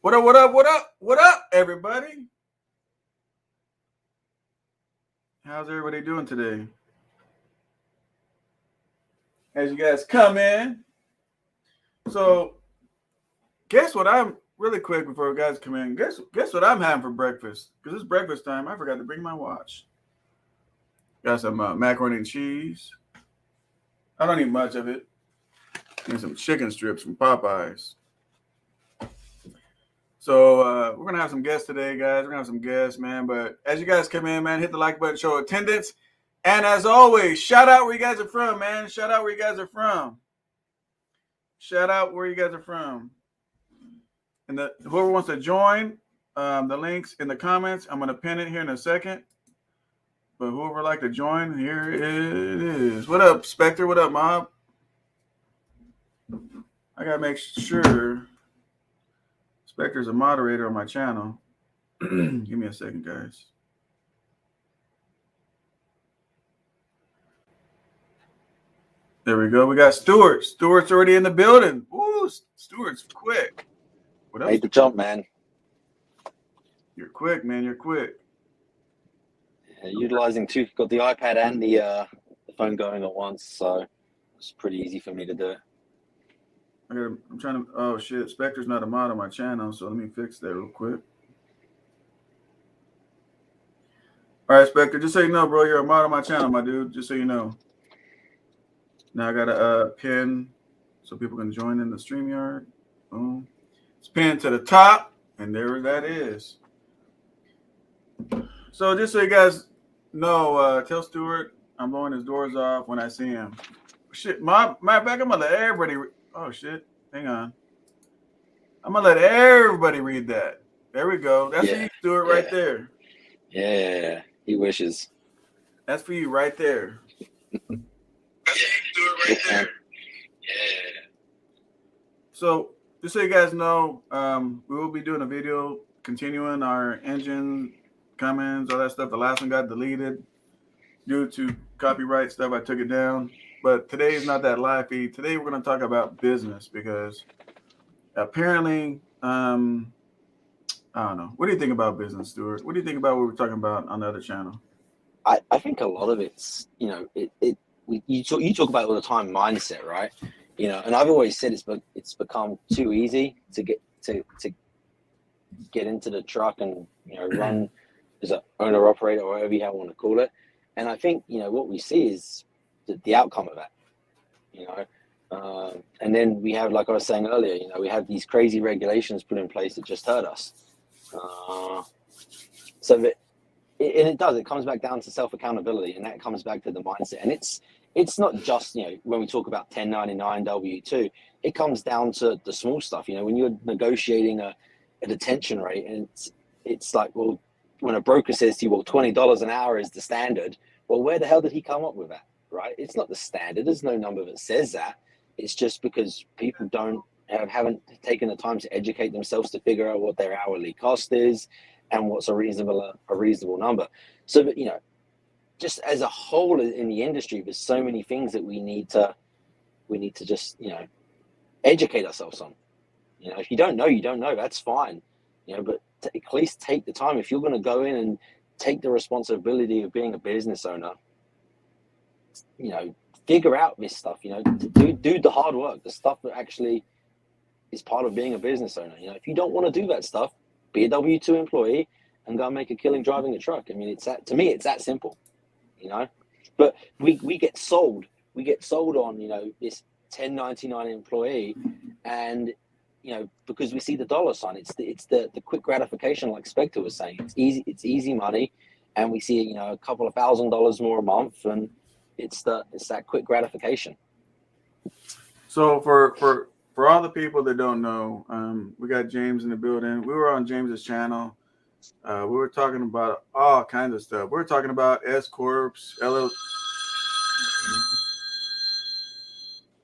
What up, what up, what up, what up, everybody? How's everybody doing today? As you guys come in. So, guess what I'm, really quick before you guys come in, guess what I'm having for breakfast? Because it's breakfast time. I forgot to bring my watch. Got some macaroni and cheese. I don't eat much of it. And some chicken strips from Popeyes. So we're going to have some guests today, guys. We're going to have some guests, man. But as you guys come in, man, hit the like button, show attendance. And as always, shout out where you guys are from, man. Shout out where you guys are from. Shout out where you guys are from. And whoever wants to join, the link's in the comments. I'm going to pin it here in a second. But whoever would like to join, here it is. What up, Spectre? What up, Mob? I got to make sure Spectre's a moderator on my channel. Give me a second, guys. There we go. We got Stuart. Stuart's already in the building. Ooh, Stuart's quick. What else? Made the jump, man. You're quick, man. You're quick. Yeah, utilizing two, got the iPad and the phone going at once, so it's pretty easy for me to do it. I'm trying to. Oh shit! Spectre's not a mod on my channel, so let me fix that real quick. All right, Spectre. Just so you know, bro, you're a mod on my channel, my dude. Just so you know. Now I got a pin so people can join in the StreamYard. Boom. It's pinned to the top, and there that is. So just so you guys know, tell Stuart I'm blowing his doors off when I see him. Shit, my back. I'm gonna let everybody. Oh shit! Hang on. I'm gonna let everybody read that. There we go. That's for you, Stuart, right there. Yeah, he wishes. That's for you, right there. Right there. Yeah. So just so you guys know, we will be doing a video continuing our engine comments, all that stuff. The last one got deleted due to copyright stuff. I took it down. But today is not that live feed. Today we're going to talk about business because apparently, I don't know. What do you think about business, Stuart? What do you think about what we're talking about on the other channel? I think a lot of it's, you know, you talk about it all the time, mindset, right? You know, and I've always said it's become too easy to get into the truck and, you know, run as an owner operator or whatever you want to call it. And I think, you know, what we see is the outcome of that, you know, and then we have, like I was saying earlier, you know, we have these crazy regulations put in place that just hurt us. So that it comes back down to self-accountability, and that comes back to the mindset. And it's not just, you know, when we talk about 1099 W2, it comes down to the small stuff. You know, when you're negotiating a detention rate, and it's like, well, when a broker says to you, well, $20 an hour is the standard, well, where the hell did he come up with that? Right? It's not the standard. There's no number that says that. It's just because people haven't taken the time to educate themselves to figure out what their hourly cost is and what's a reasonable number. So that, you know, just as a whole in the industry, there's so many things that we need to just, you know, educate ourselves on. You know, if you don't know, you don't know. That's fine. You know, but at least take the time. If you're going to go in and take the responsibility of being a business owner, you know, figure out this stuff, you know, do the hard work, the stuff that actually is part of being a business owner. You know, if you don't want to do that stuff, be a W-2 employee and go and make a killing driving a truck. I mean, to me, it's that simple, you know. But we get sold on, you know, this 1099 employee, and, you know, because we see the dollar sign, it's the quick gratification, like Spectre was saying. It's easy money, and we see, you know, a couple of $1,000s more a month, and it's that quick gratification. So for all the people that don't know, we got James in the building. We were on James's channel. We were talking about all kinds of stuff. We were talking about S-corps, LL.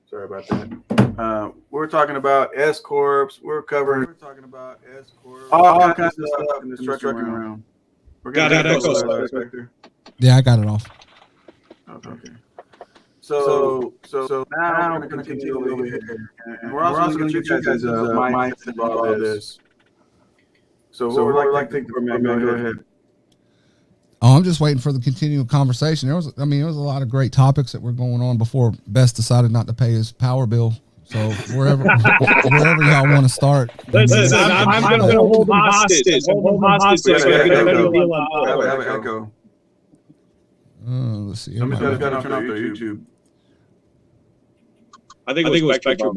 Sorry about that. We were talking about S-corps. We're talking about S-corps. All kinds of stuff in this trucking realm. Got it. Yeah, I got it off. Okay. So now we're going to continue over here. And we're also going to get you guys' mindset about all this. So what would you like to think the format? Go ahead. Oh, I'm just waiting for the continual conversation. There was a lot of great topics that were going on before Best decided not to pay his power bill. So wherever y'all want to start. Listen, I'm going to hold them hostage. I'm holding hostage. So I get a better deal on power. I have an echo. Let's see. Somebody's got to turn off their YouTube. I think it was Spectrum.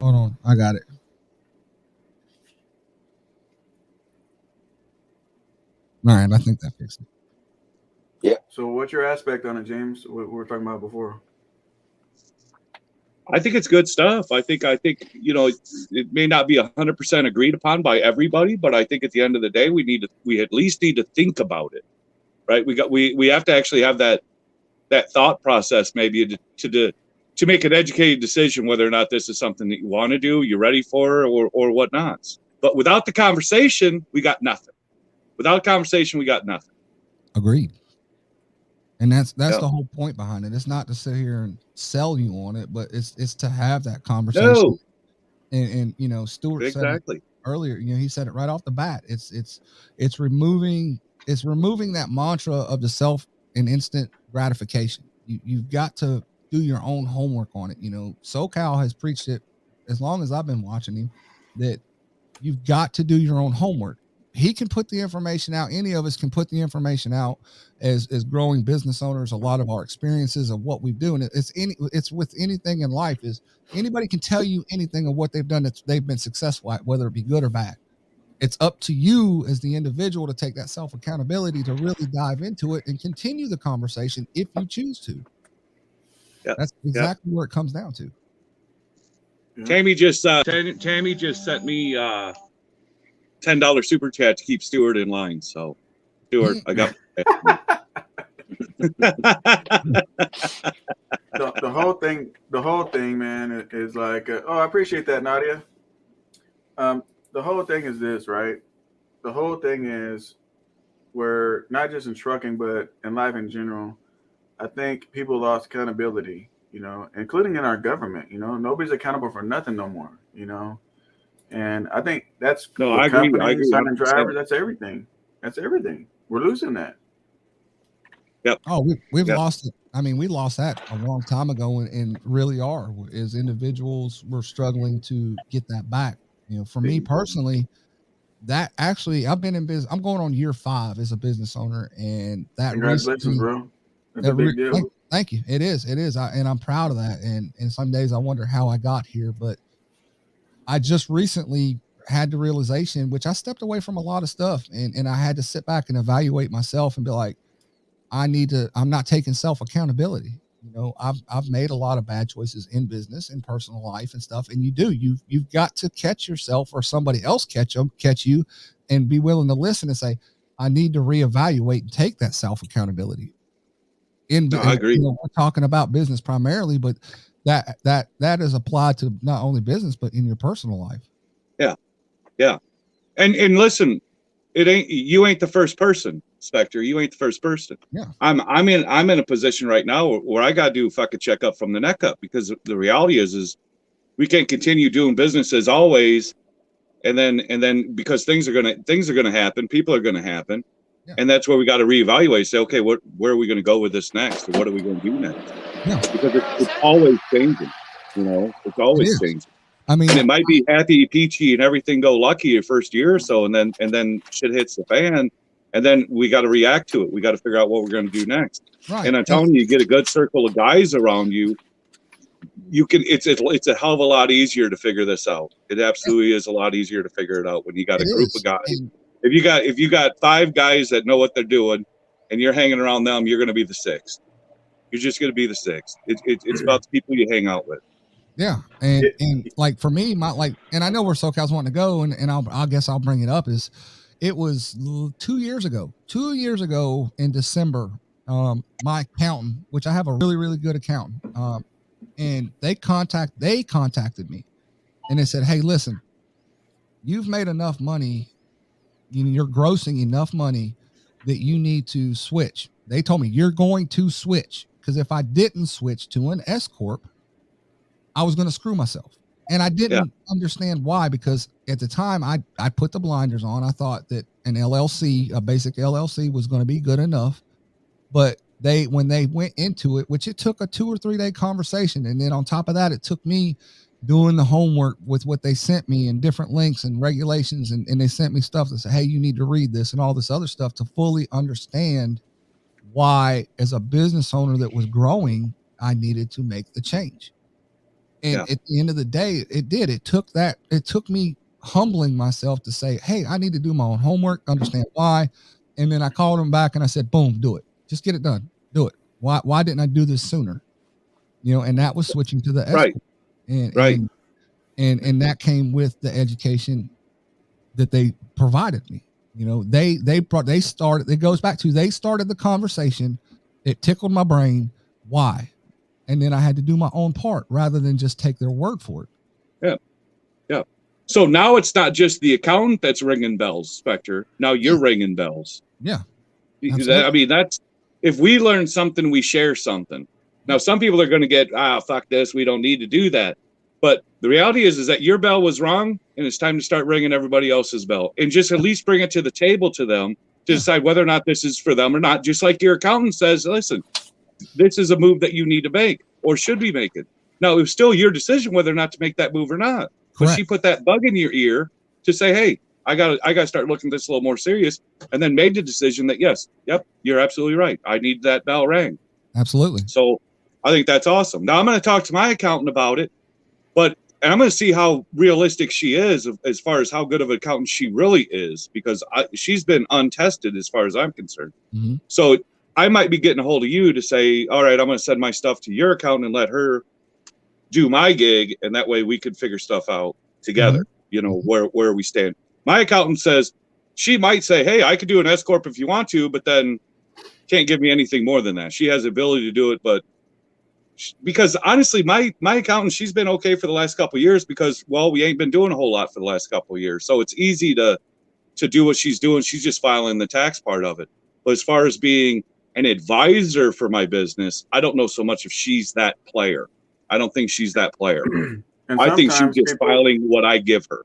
Hold on, I got it. All right, I think that fixed it. Yeah. So what's your aspect on it, James? What we were talking about before. I think it's good stuff. I think it may not be 100% agreed upon by everybody, but I think at the end of the day, we at least need to think about it, right? We have to actually have that thought process maybe to make an educated decision whether or not this is something that you want to do, you're ready for, or whatnot. But without the conversation, we got nothing. Without conversation, we got nothing. Agreed. And that's the whole point behind it. It's not to sit here and sell you on it, but it's to have that conversation. No. And Stuart said it earlier, he said it right off the bat. It's removing that mantra of the self and instant gratification. You've got to do your own homework on it. SoCal has preached it as long as I've been watching him, that you've got to do your own homework. He can put the information out. Any of us can put the information out as growing business owners. A lot of our experiences of what we do, and it's with anything in life, is anybody can tell you anything of what they've done that they've been successful at, whether it be good or bad. It's up to you as the individual to take that self accountability to really dive into it and continue the conversation if you choose to. Yep. That's exactly where it comes down to. Tammy just sent me $10 super chat to keep Stuart in line. So, Stuart, I got the whole thing, man, is like, I appreciate that, Nadia. The whole thing is this, right? The whole thing is, we're not just in trucking, but in life in general. I think people lost accountability, including in our government. Nobody's accountable for nothing no more, And I think that's I agree. Signing drivers, that's everything. We're losing that. Yep. Oh, we've lost it. I mean, we lost that a long time ago, and really are, as individuals, we're struggling to get that back. For me personally, that actually, I've been in business. I'm going on year 5 as a business owner, and that congratulations, bro. That's a big deal. Thank you. It is. And I'm proud of that. And some days I wonder how I got here, but I just recently had the realization, which I stepped away from a lot of stuff, and I had to sit back and evaluate myself and be like, I'm not taking self accountability. I've made a lot of bad choices in business and personal life and stuff. And you've got to catch yourself, or somebody else catch you, and be willing to listen and say, I need to reevaluate and take that self accountability. I agree. We're talking about business primarily, but that is applied to not only business, but in your personal life. Yeah. And listen, you ain't the first person, Spectre. You ain't the first person. Yeah. I'm in a position right now where I got to do fucking check up from the neck up, because the reality is we can't continue doing business as always. And then because things are gonna happen, people are gonna happen. Yeah. And that's where we got to reevaluate. Say, okay, where are we going to go with this next? Or what are we going to do next? Yeah. Because it's always changing. It's always changing. I mean, and it might be happy, peachy, and everything go lucky your first year or so, and then shit hits the fan, and then we got to react to it. We got to figure out what we're going to do next. Right. And I'm telling you, get a good circle of guys around you. You can. It's a hell of a lot easier to figure this out. It absolutely is a lot easier to figure it out when you got a group of guys. If you got 5 guys that know what they're doing, and you're hanging around them, you're going to be the 6th. You're just going to be the 6th. It's about the people you hang out with. Yeah, and like for me, and I know where SoCal's wanting to go, and I guess I'll bring it up. It was 2 years ago. 2 years ago in December, my accountant, which I have a really, really good accountant, and they contacted me, and they said, "Hey, listen, you've made enough money. You're grossing enough money that you need to switch." They told me, you're going to switch, because if I didn't switch to an S-corp, I was going to screw myself. And I didn't understand why, because at the time I put the blinders on. I thought that an LLC, a basic LLC, was going to be good enough. But when they went into it, which it took a 2 or 3 day conversation. And then on top of that, it took me doing the homework with what they sent me and different links and regulations. And they sent me stuff that said, hey, you need to read this and all this other stuff to fully understand why, as a business owner that was growing, I needed to make the change. And at the end of the day, it took me humbling myself to say, hey, I need to do my own homework, understand why. And then I called them back and I said, boom, do it. Just get it done. Do it. Why didn't I do this sooner? And that was switching to the S-corp. And that came with the education that they provided me. They started the conversation. It tickled my brain. Why? And then I had to do my own part rather than just take their word for it. Yeah. So now it's not just the accountant that's ringing bells, Spectre. Now you're ringing bells. Yeah. I mean, that's, if we learn something, we share something. Now, some people are going to get, fuck this, we don't need to do that. But the reality is that your bell was wrong, and it's time to start ringing everybody else's bell. And just at least bring it to the table to them to decide whether or not this is for them or not. Just like your accountant says, listen, this is a move that you need to make or should be making. Now, it was still your decision whether or not to make that move or not. But she put that bug in your ear to say, hey, I gotta start looking at this a little more serious, and then made the decision that you're absolutely right. I need that bell rang. Absolutely. So I think that's awesome. Now I'm going to talk to my accountant about it, and I'm going to see how realistic she is as far as how good of an accountant she really is, because she's been untested as far as I'm concerned. Mm-hmm. So I might be getting a hold of you to say, all right, I'm going to send my stuff to your accountant and let her do my gig, and that way we could figure stuff out together. Where we stand. My accountant says she might say, hey, I could do an S-corp if you want to, but then can't give me anything more than that. She has the ability to do it, but because honestly, my accountant, she's been okay for the last couple of years because, well, we ain't been doing a whole lot for the last couple of years. So it's easy to do what she's doing. She's just filing the tax part of it. But as far as being an advisor for my business, I don't know so much if she's that player. I don't think she's that player. I think she's just filing what I give her.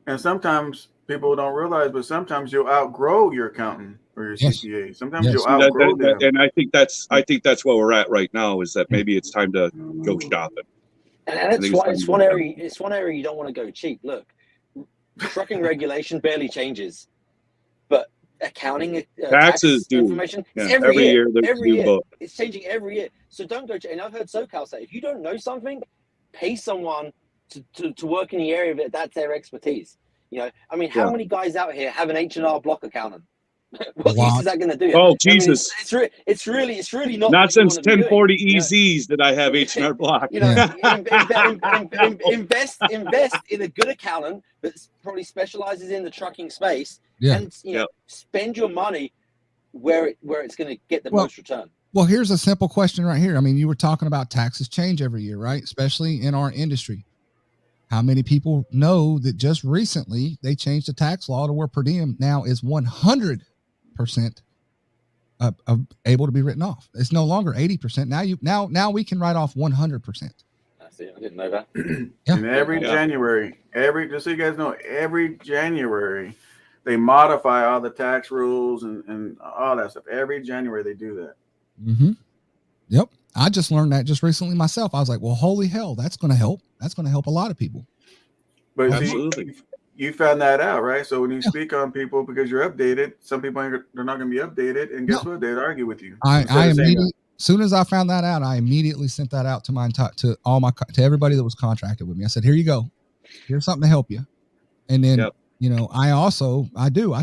And sometimes people don't realize, but sometimes you'll outgrow your accountant or your CPA. Sometimes you'll outgrow them. And I think that's where we're at right now, is that maybe it's time to go shopping. And it's one area you don't want to go cheap. Look, trucking regulation barely changes, but accounting, taxes do. Information, every year. It's changing every year. So don't go. And I've heard SoCal say, if you don't know something, pay someone to work in the area of it. That's their expertise. I mean, how many guys out here have an H&R Block accountant? What use is that going to do? Oh, Jesus. I mean, it's really not since 1040 EZs that I have H&R Block. Invest in a good accountant that probably specializes in the trucking space, and spend your money where it's going to get the most return. Well, here's a simple question right here. I mean, you were talking about taxes change every year, right? Especially in our industry. How many people know that just recently they changed the tax law to where per diem now is 100% able to be written off? It's no longer 80%. Now we can write off 100%. I didn't know that. And every January, just so you guys know, every January they modify all the tax rules and all that stuff. Every January they do that. Mm-hmm. Yep. I just learned that just recently myself. I was like, well, holy hell, that's going to help. That's going to help a lot of people. But see, you found that out, right? So when you speak on people because you're updated, some people they're not going to be updated, and guess what? They'd argue with you. I immediately, as soon as I found that out, I immediately sent that out to everybody that was contracted with me. I said, here you go. Here's something to help you. And then I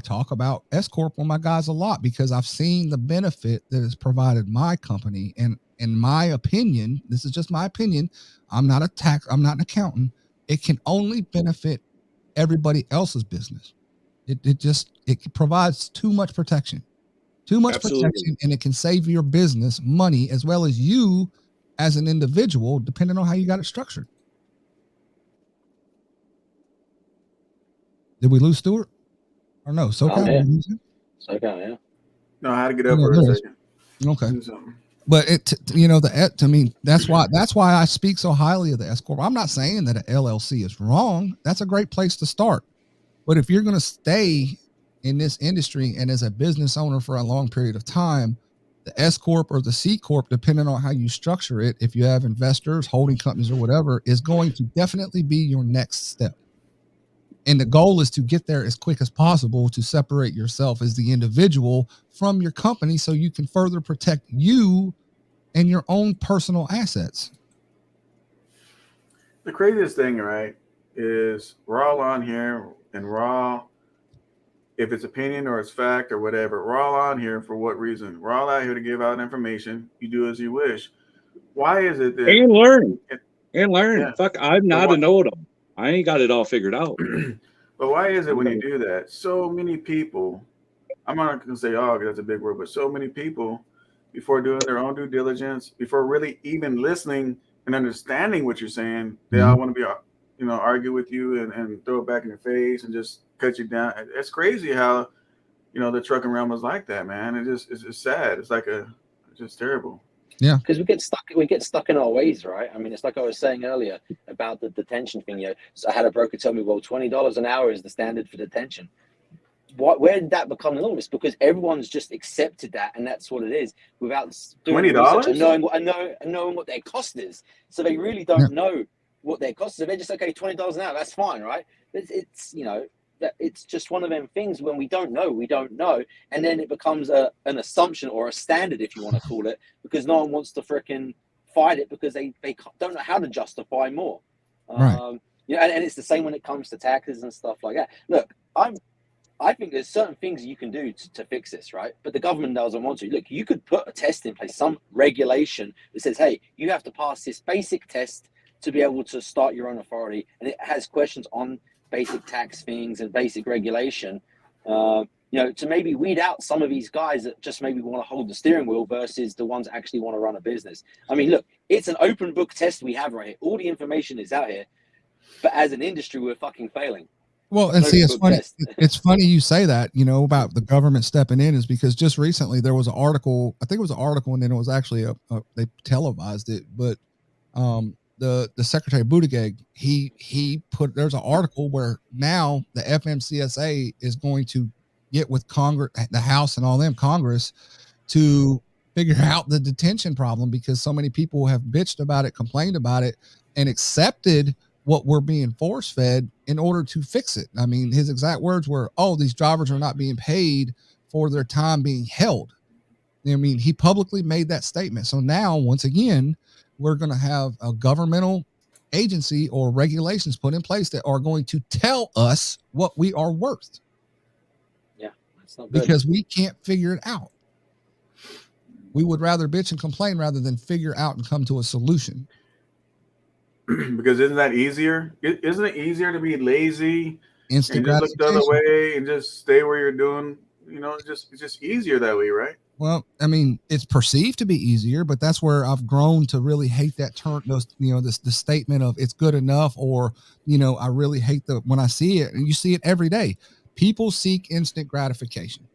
talk about S-corp with my guys a lot because I've seen the benefit that has provided my company. And in my opinion, this is just my opinion, I'm not an accountant. It can only benefit everybody else's business. It provides too much protection, protection, and it can save your business money as well as you as an individual, depending on how you got it structured. Did we lose Stuart? Or no? SoCal? SoCal, yeah. No, I had to get up for a second. Okay. But to me, that's why I speak so highly of the S-corp. I'm not saying that an LLC is wrong. That's a great place to start. But if you're going to stay in this industry and as a business owner for a long period of time, the S-corp or the C-corp, depending on how you structure it, if you have investors, holding companies, or whatever, is going to definitely be your next step. And the goal is to get there as quick as possible to separate yourself as the individual from your company so you can further protect you and your own personal assets. The craziest thing, right, is we're all on here and we're all, if it's opinion or it's fact or whatever, we're all on here for what reason? We're all out here to give out information. You do as you wish. Why is it that... And learn. Yeah. Fuck, I'm not a know-it-all. I ain't got it all figured out. But why is it when you do that, so many people, I'm not going to say, oh, that's a big word, but so many people, before doing their own due diligence, before really even listening and understanding what you're saying, they all want to be, argue with you and throw it back in your face and just cut you down. It's crazy how, the trucking realm is like that, man. It's sad. It's just terrible. Yeah, because we get stuck in our ways, right? I mean, it's like I was saying earlier about the detention thing. So I had a broker tell me, well, $20 an hour is the standard for detention. Where did that become the norm? It's because everyone's just accepted that, and that's what it is, without doing $20 and knowing what their cost is. So they really don't know what their cost is. So they're just $20 an hour. That's fine, right? It's just one of them things when we don't know, and then it becomes an assumption or a standard, if you want to call it, because no one wants to frickin' fight it because they don't know how to justify more. Right. And it's the same when it comes to taxes and stuff like that. Look, I think there's certain things you can do to fix this, right? But the government doesn't want to. Look, you could put a test in place, some regulation that says, hey, you have to pass this basic test to be able to start your own authority, and it has questions on basic tax things and basic regulation, to maybe weed out some of these guys that just maybe want to hold the steering wheel versus the ones that actually want to run a business. I mean, look, it's an open book test we have right here. All the information is out here, but as an industry, we're fucking failing. Well, and see, it's funny. It's funny you say that, about the government stepping in, is because just recently there was an article. I think it was an article, and then it was actually they televised it, but the Secretary Buttigieg, he put, there's an article where now the FMCSA is going to get with Congress, the House and all them Congress, to figure out the detention problem, because so many people have bitched about it, complained about it, and accepted what we're being force fed in order to fix it. I mean, his exact words were, oh, these drivers are not being paid for their time being held. I mean, he publicly made that statement. So now, once again, we're going to have a governmental agency or regulations put in place that are going to tell us what we are worth. Yeah, that's not good. Because we can't figure it out. We would rather bitch and complain rather than figure out and come to a solution. Because isn't that easier? Isn't it easier to be lazy Instant and just look the other way and just stay where you're doing? It's just easier that way, right? Well, I mean, it's perceived to be easier, but that's where I've grown to really hate that term. The statement of it's good enough, or I really hate when I see it, and you see it every day. People seek instant gratification.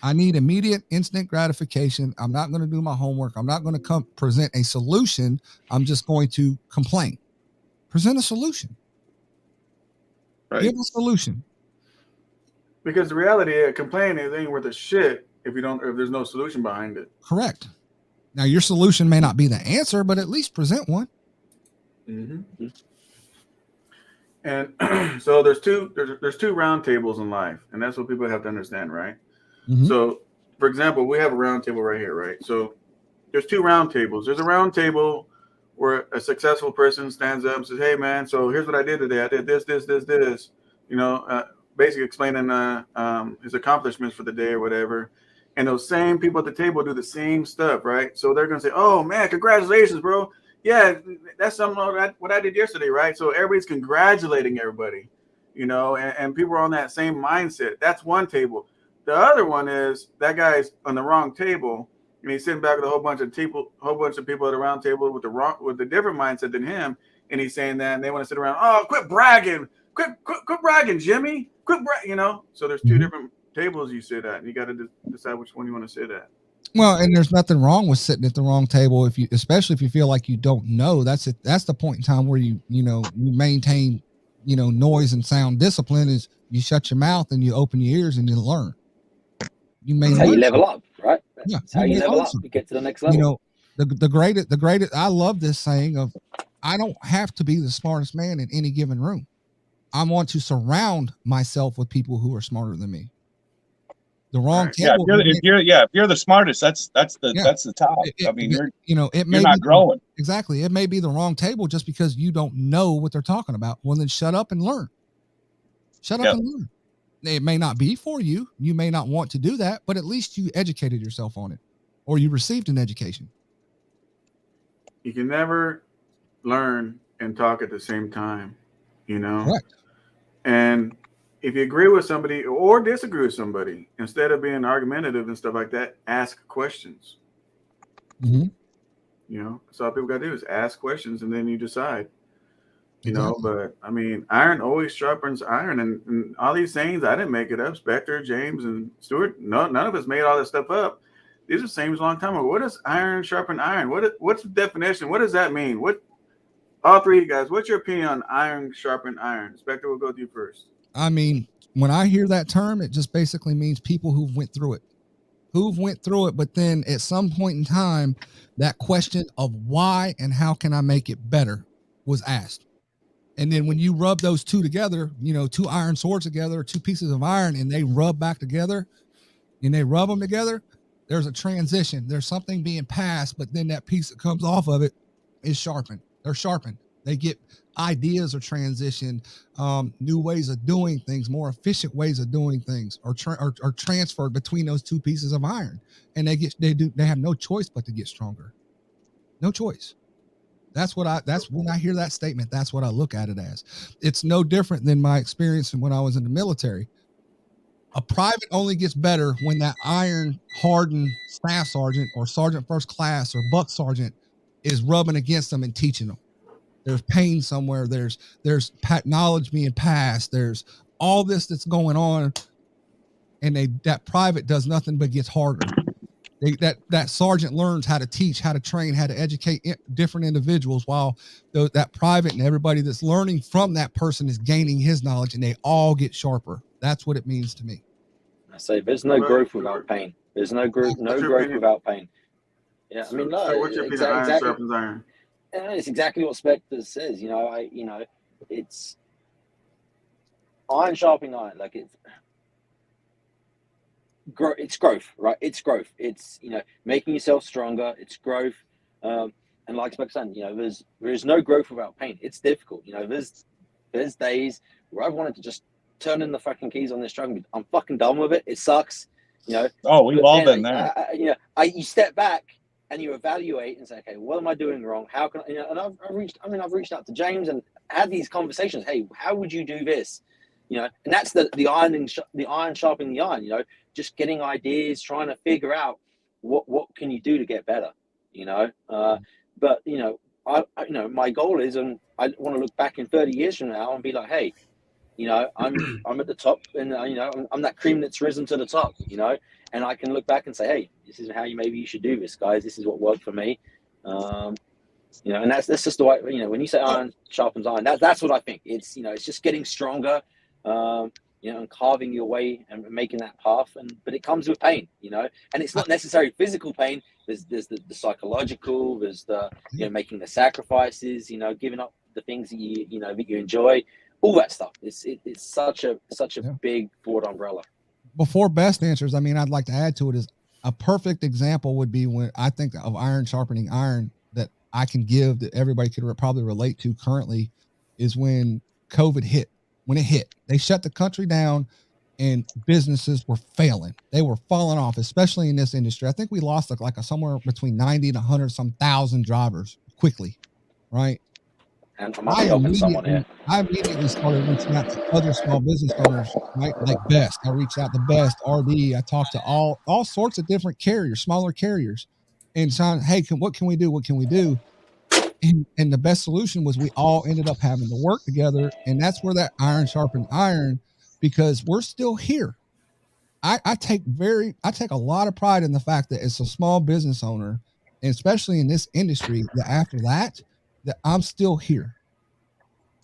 I need immediate instant gratification. I'm not going to do my homework. I'm not going to present a solution. I'm just going to complain. Present a solution. Right. Give a solution. Because the reality is, complaining ain't worth a shit if there's no solution behind it. Correct. Now, your solution may not be the answer, but at least present one. Mm-hmm. And so there's two round tables in life, and that's what people have to understand, right? Mm-hmm. So, for example, we have a round table right here, right? So there's two round tables. There's a round table where a successful person stands up and says, hey, man, so here's what I did today. I did this, basically explaining his accomplishments for the day or whatever. And those same people at the table do the same stuff, right? So they're going to say, oh, man, congratulations, bro. Yeah, that's something what I did yesterday, right? So everybody's congratulating everybody, and people are on that same mindset. That's one table. The other one is that guy's on the wrong table, and he's sitting back with a whole bunch of people at a round table with a different mindset than him, and he's saying that, and they want to sit around. Oh, quit bragging, quit bragging, Jimmy, quit bragging. So there's two different tables you sit at, and you got to decide which one you want to sit at. Well, and there's nothing wrong with sitting at the wrong table especially if you feel like you don't know. That's it. That's the point in time where you maintain, noise and sound discipline is you shut your mouth and you open your ears and you learn. That's how you level up, right? Yeah, that's how you level up. You get to the next level. The greatest. I love this saying of, I don't have to be the smartest man in any given room. I want to surround myself with people who are smarter than me. The wrong table. If you're the smartest, that's the top. It may not growing. Exactly. It may be the wrong table just because you don't know what they're talking about. Well, then shut up and learn. Shut up and learn. It may not be for you. You may not want to do that, but at least you educated yourself on it, or you received an education. You can never learn and talk at the same time, Correct. And if you agree with somebody or disagree with somebody, instead of being argumentative and stuff like that, ask questions. Mm-hmm. That's all people got to do is ask questions, and then you decide. But I mean, iron always sharpens iron, and all these sayings, I didn't make it up. Spectre, James, and Stuart, none of us made all this stuff up. These are sayings a long time ago. What does iron sharpen iron? What's the definition? What does that mean? All three of you guys, what's your opinion on iron sharpen iron? Spectre, we'll go to you first. I mean, when I hear that term, it just basically means people who've went through it. But then at some point in time, that question of why and how can I make it better was asked. And then when you rub those two together, two iron swords together, two pieces of iron, and they rub back together and they rub them together, there's a transition. There's something being passed, but then that piece that comes off of it is sharpened. They're sharpened. They get ideas are transitioned, new ways of doing things, more efficient ways of doing things are transferred between those two pieces of iron. And they have no choice but to get stronger. No choice. That's when I hear that statement, that's what I look at it as. It's no different than my experience when I was in the military. A private only gets better when that iron hardened staff sergeant or sergeant first class or buck sergeant is rubbing against them and teaching them. There's pain somewhere. There's knowledge being passed. There's all this that's going on, and that private does nothing but gets harder. That sergeant learns how to teach, how to train, how to educate different individuals, while that private and everybody that's learning from that person is gaining his knowledge, and they all get sharper. That's what it means to me. I say there's no growth without pain. There's no growth without pain. Yeah, I mean, no. So what's your opinion? Iron sharpens iron. It's exactly what Spectre says. It's iron sharpening iron. Like it's growth, right? It's growth. It's making yourself stronger. It's growth. And like Spectre said, there's no growth without pain. It's difficult. There's days where I've wanted to just turn in the fucking keys on this truck. I'm fucking done with it. It sucks. Oh, we've all been there. You step back and you evaluate and say, okay, what am I doing wrong? How can I, and I've reached out to James and had these conversations. Hey, how would you do this? And that's the iron sharpening the iron, just getting ideas, trying to figure out what can you do to get better, but my goal is, and I want to look back in 30 years from now and be like, hey, I'm at the top, and I'm that cream that's risen to the top, and I can look back and say, hey, this is how maybe you should do this, guys. This is what worked for me, and that's just the way. When you say iron sharpens iron, that's what I think. It's it's just getting stronger, and carving your way and making that path, but it comes with pain, and it's not necessarily physical pain. There's the psychological. There's the making the sacrifices, giving up the things that you enjoy. All that stuff. It's such a big broad umbrella. Before Best answers, I mean, I'd like to add to it is a perfect example would be when I think of iron sharpening iron that I can give that everybody could probably relate to currently is when COVID hit. When it hit, they shut the country down and businesses were failing. They were falling off, especially in this industry. I think we lost somewhere between 90 and 100 some thousand drivers quickly, right? And I immediately started reaching out to other small business owners, right? Like Best. I reached out to Best, RD. I talked to all sorts of different carriers, smaller carriers, and saying, hey, what can we do? What can we do? And the best solution was we all ended up having to work together. And that's where that iron sharpened iron, because we're still here. I take a lot of pride in the fact that as a small business owner, and especially in this industry, that after that I'm still here.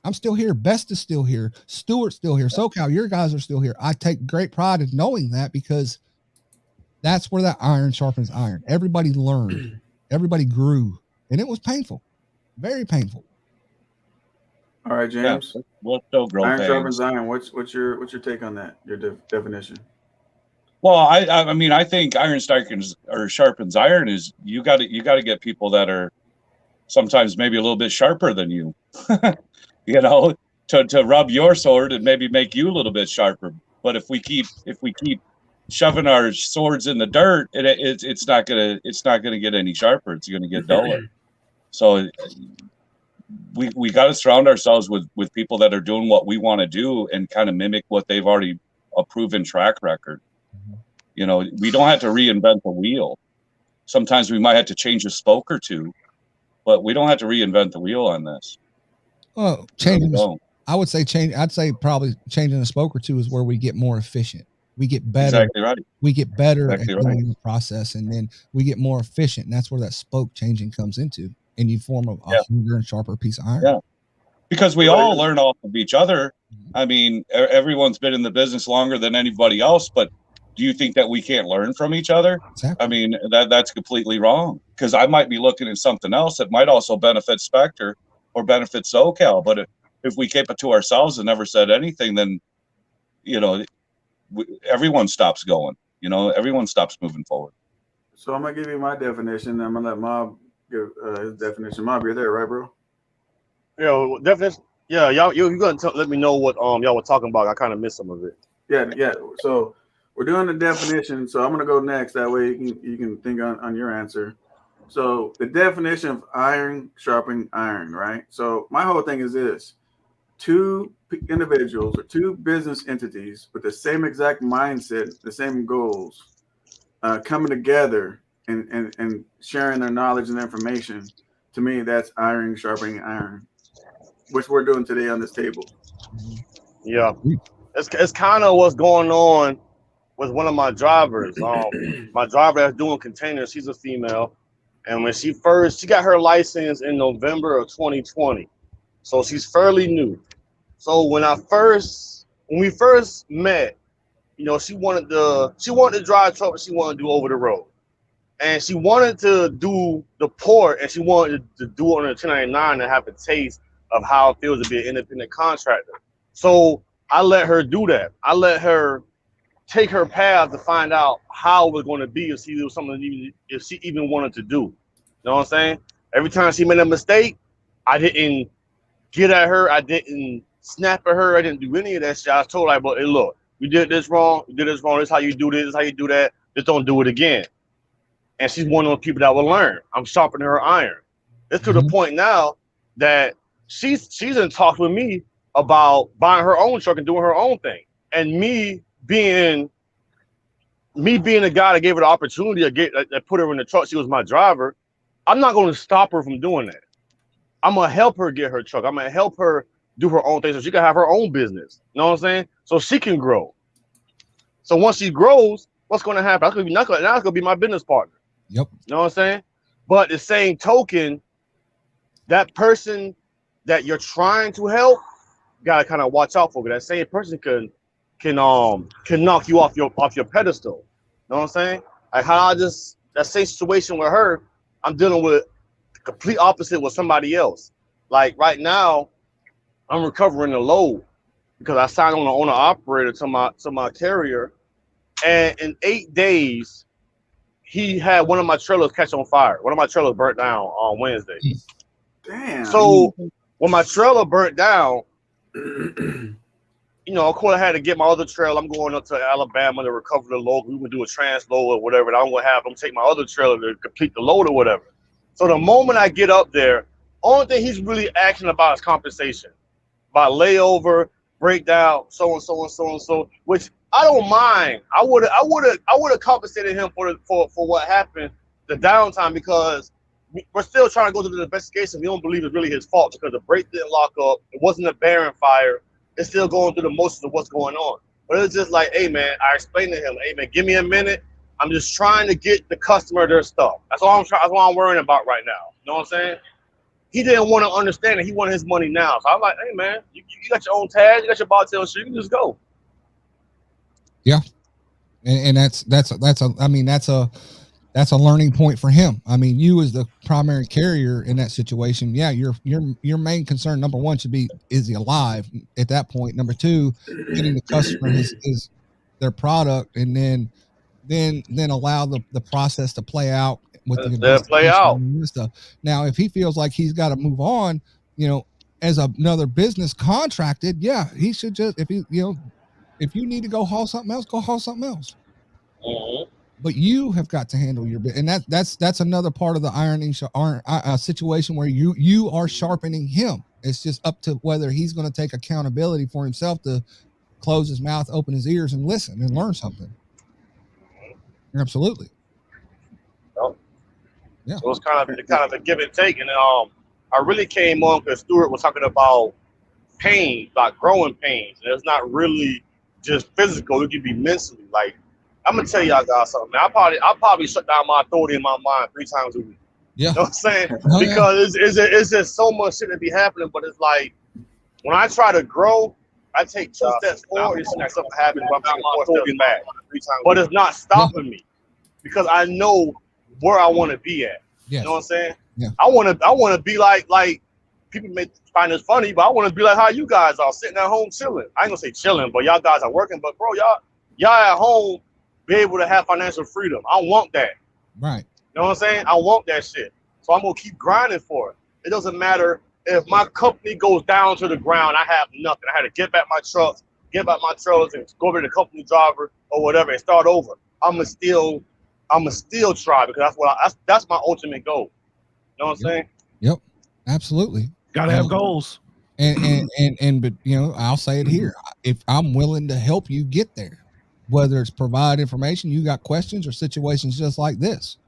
I'm still here. Best is still here. Stewart's still here. SoCal, your guys are still here. I take great pride in knowing that, because that's where that iron sharpens iron. Everybody learned. Everybody grew. And it was painful. Very painful. All right, James. Yeah, we'll still grow iron pains. Sharpens iron. What's your take on that? Your definition? Well, I mean, I think iron sharpens iron is you got to get people that are sometimes maybe a little bit sharper than you, you know, to rub your sword and maybe make you a little bit sharper. But if we keep shoving our swords in the dirt, it's not gonna get any sharper. It's gonna get duller. So we got to surround ourselves with people that are doing what we want to do and kind of mimic what they've already a proven track record. You know, we don't have to reinvent the wheel. Sometimes we might have to change a spoke or two, but we don't have to reinvent the wheel on this. Well, I'd say probably changing a spoke or two is where we get more efficient. We get better. Exactly right. We get better exactly at doing the process, and then we get more efficient. And that's where that spoke changing comes into, and you form a harder and sharper piece of iron. Yeah, because we all learn off of each other. I mean, everyone's been in the business longer than anybody else, but do you think that we can't learn from each other? Exactly. I mean, that's completely wrong, because I might be looking at something else that might also benefit Spectre or benefit SoCal. But if we keep it to ourselves and never said anything, then, you know, everyone stops going. You know, everyone stops moving forward. So I'm going to give you my definition. I'm going to let Mob give his definition. Mob, you're there, right, bro? Yeah, definition. Yeah, you're going to let me know what y'all were talking about. I kind of missed some of it. Yeah. So we're doing the definition, so I'm going to go next. That way you can think on your answer. So the definition of iron sharpening iron, right? So my whole thing is this: two individuals or two business entities with the same exact mindset, the same goals, coming together and sharing their knowledge and information. To me, that's iron sharpening iron, which we're doing today on this table. Yeah, it's kind of what's going on with one of my drivers. My driver that's doing containers, she's a female, and when she got her license in November of 2020, so she's fairly new. So when we first met, you know, she wanted to drive truck, but she wanted to do over the road, and she wanted to do the port, and she wanted to do it on a 1099 and have a taste of how it feels to be an independent contractor. So I let her do that. I let her take her path to find out how it was going to be if she was something if she even wanted to do. You know what I'm saying? Every time she made a mistake, I didn't get at her. I didn't snap at her. I didn't do any of that shit. I told her, but hey, look, you did this wrong. You did this wrong. This is how you do this. This is how you do that. Just don't do it again. And she's one of those people that will learn. I'm sharpening her iron. It's to the point now that she's in talks with me about buying her own truck and doing her own thing. And me being the guy that gave her the opportunity that put her in the truck, she was my driver, I'm not going to stop her from doing that. I'm going to help her get her truck. I'm going to help her do her own thing so she can have her own business. You know what I'm saying? So she can grow. So once she grows, what's going to happen? Now it's going to be my business partner. Yep. You know what I'm saying? But the same token, that person that you're trying to help, you got to kind of watch out for, because that same person can knock you off your pedestal. You know what I'm saying? Like how that same situation with her, I'm dealing with the complete opposite with somebody else. Like right now, I'm recovering the load because I signed on an owner operator to my carrier, and in 8 days, he had one of my trailers catch on fire. One of my trailers burnt down on Wednesday. Damn. So when my trailer burnt down, you know, of course I had to get my other trailer. I'm going up to Alabama to recover the load. We would do a transload or whatever. And I'm going to have them take my other trailer to complete the load or whatever. So the moment I get up there, only thing he's really asking about is compensation. About layover, breakdown, so and so and so and so, which I don't mind. I would have compensated him for what happened, the downtime, because we're still trying to go through the investigation. We don't believe it's really his fault because the brake didn't lock up. It wasn't a bearing fire. It's still going through the motions of what's going on. But it's just like, hey man, I explained to him, hey man, give me a minute. I'm just trying to get the customer their stuff. That's all that's what I'm worrying about right now. You know what I'm saying? He didn't want to understand it. He wanted his money now. So I'm like, hey man, you got your own tag, you got your bartail shit, you can just go. Yeah. And that's a learning point for him. I mean, you as the primary carrier in that situation, yeah, your main concern, number one, should be, is he alive at that point? Number two, getting the customer his their product, and then allow the process to play out with the investigation and stuff. Now, if he feels like he's got to move on, as another business contracted, yeah, he should just, if you need to go haul something else, go haul something else. Mm-hmm. But you have got to handle your bit, and that's another part of the ironing situation where you are sharpening him. It's just up to whether he's going to take accountability for himself to close his mouth, open his ears, and listen and learn something. Absolutely. Yep. Yeah. So it's kind of a give and take, and I really came on because Stuart was talking about pain, like growing pains, and it's not really just physical. It can be mentally. Like, I'm gonna tell y'all guys something, man. I'll probably shut down my authority in my mind 3 times a week. Yeah. You know what I'm saying? Because it's just so much shit that be happening. But it's like, when I try to grow, I take 2 steps forward and something happens, but I'm taking 4 steps back. But it's not stopping me because I know where I want to be at. Yes. You know what I'm saying? Yeah. I want to be like people may find this funny, but I want to be like how you guys are sitting at home chilling. I ain't gonna say chilling, but y'all guys are working. But bro, y'all at home be able to have financial freedom. I want that. Right. You know what I'm saying? I want that shit. So I'm gonna keep grinding for it. It doesn't matter if my company goes down to the ground. I have nothing. I had to get back my trucks, and go over to the company driver or whatever and start over. I'ma still try because that's my ultimate goal. You know what I'm saying? Yep. Absolutely. Gotta have goals. But I'll say it here. If I'm willing to help you get there, whether it's provide information, you got questions or situations just like this,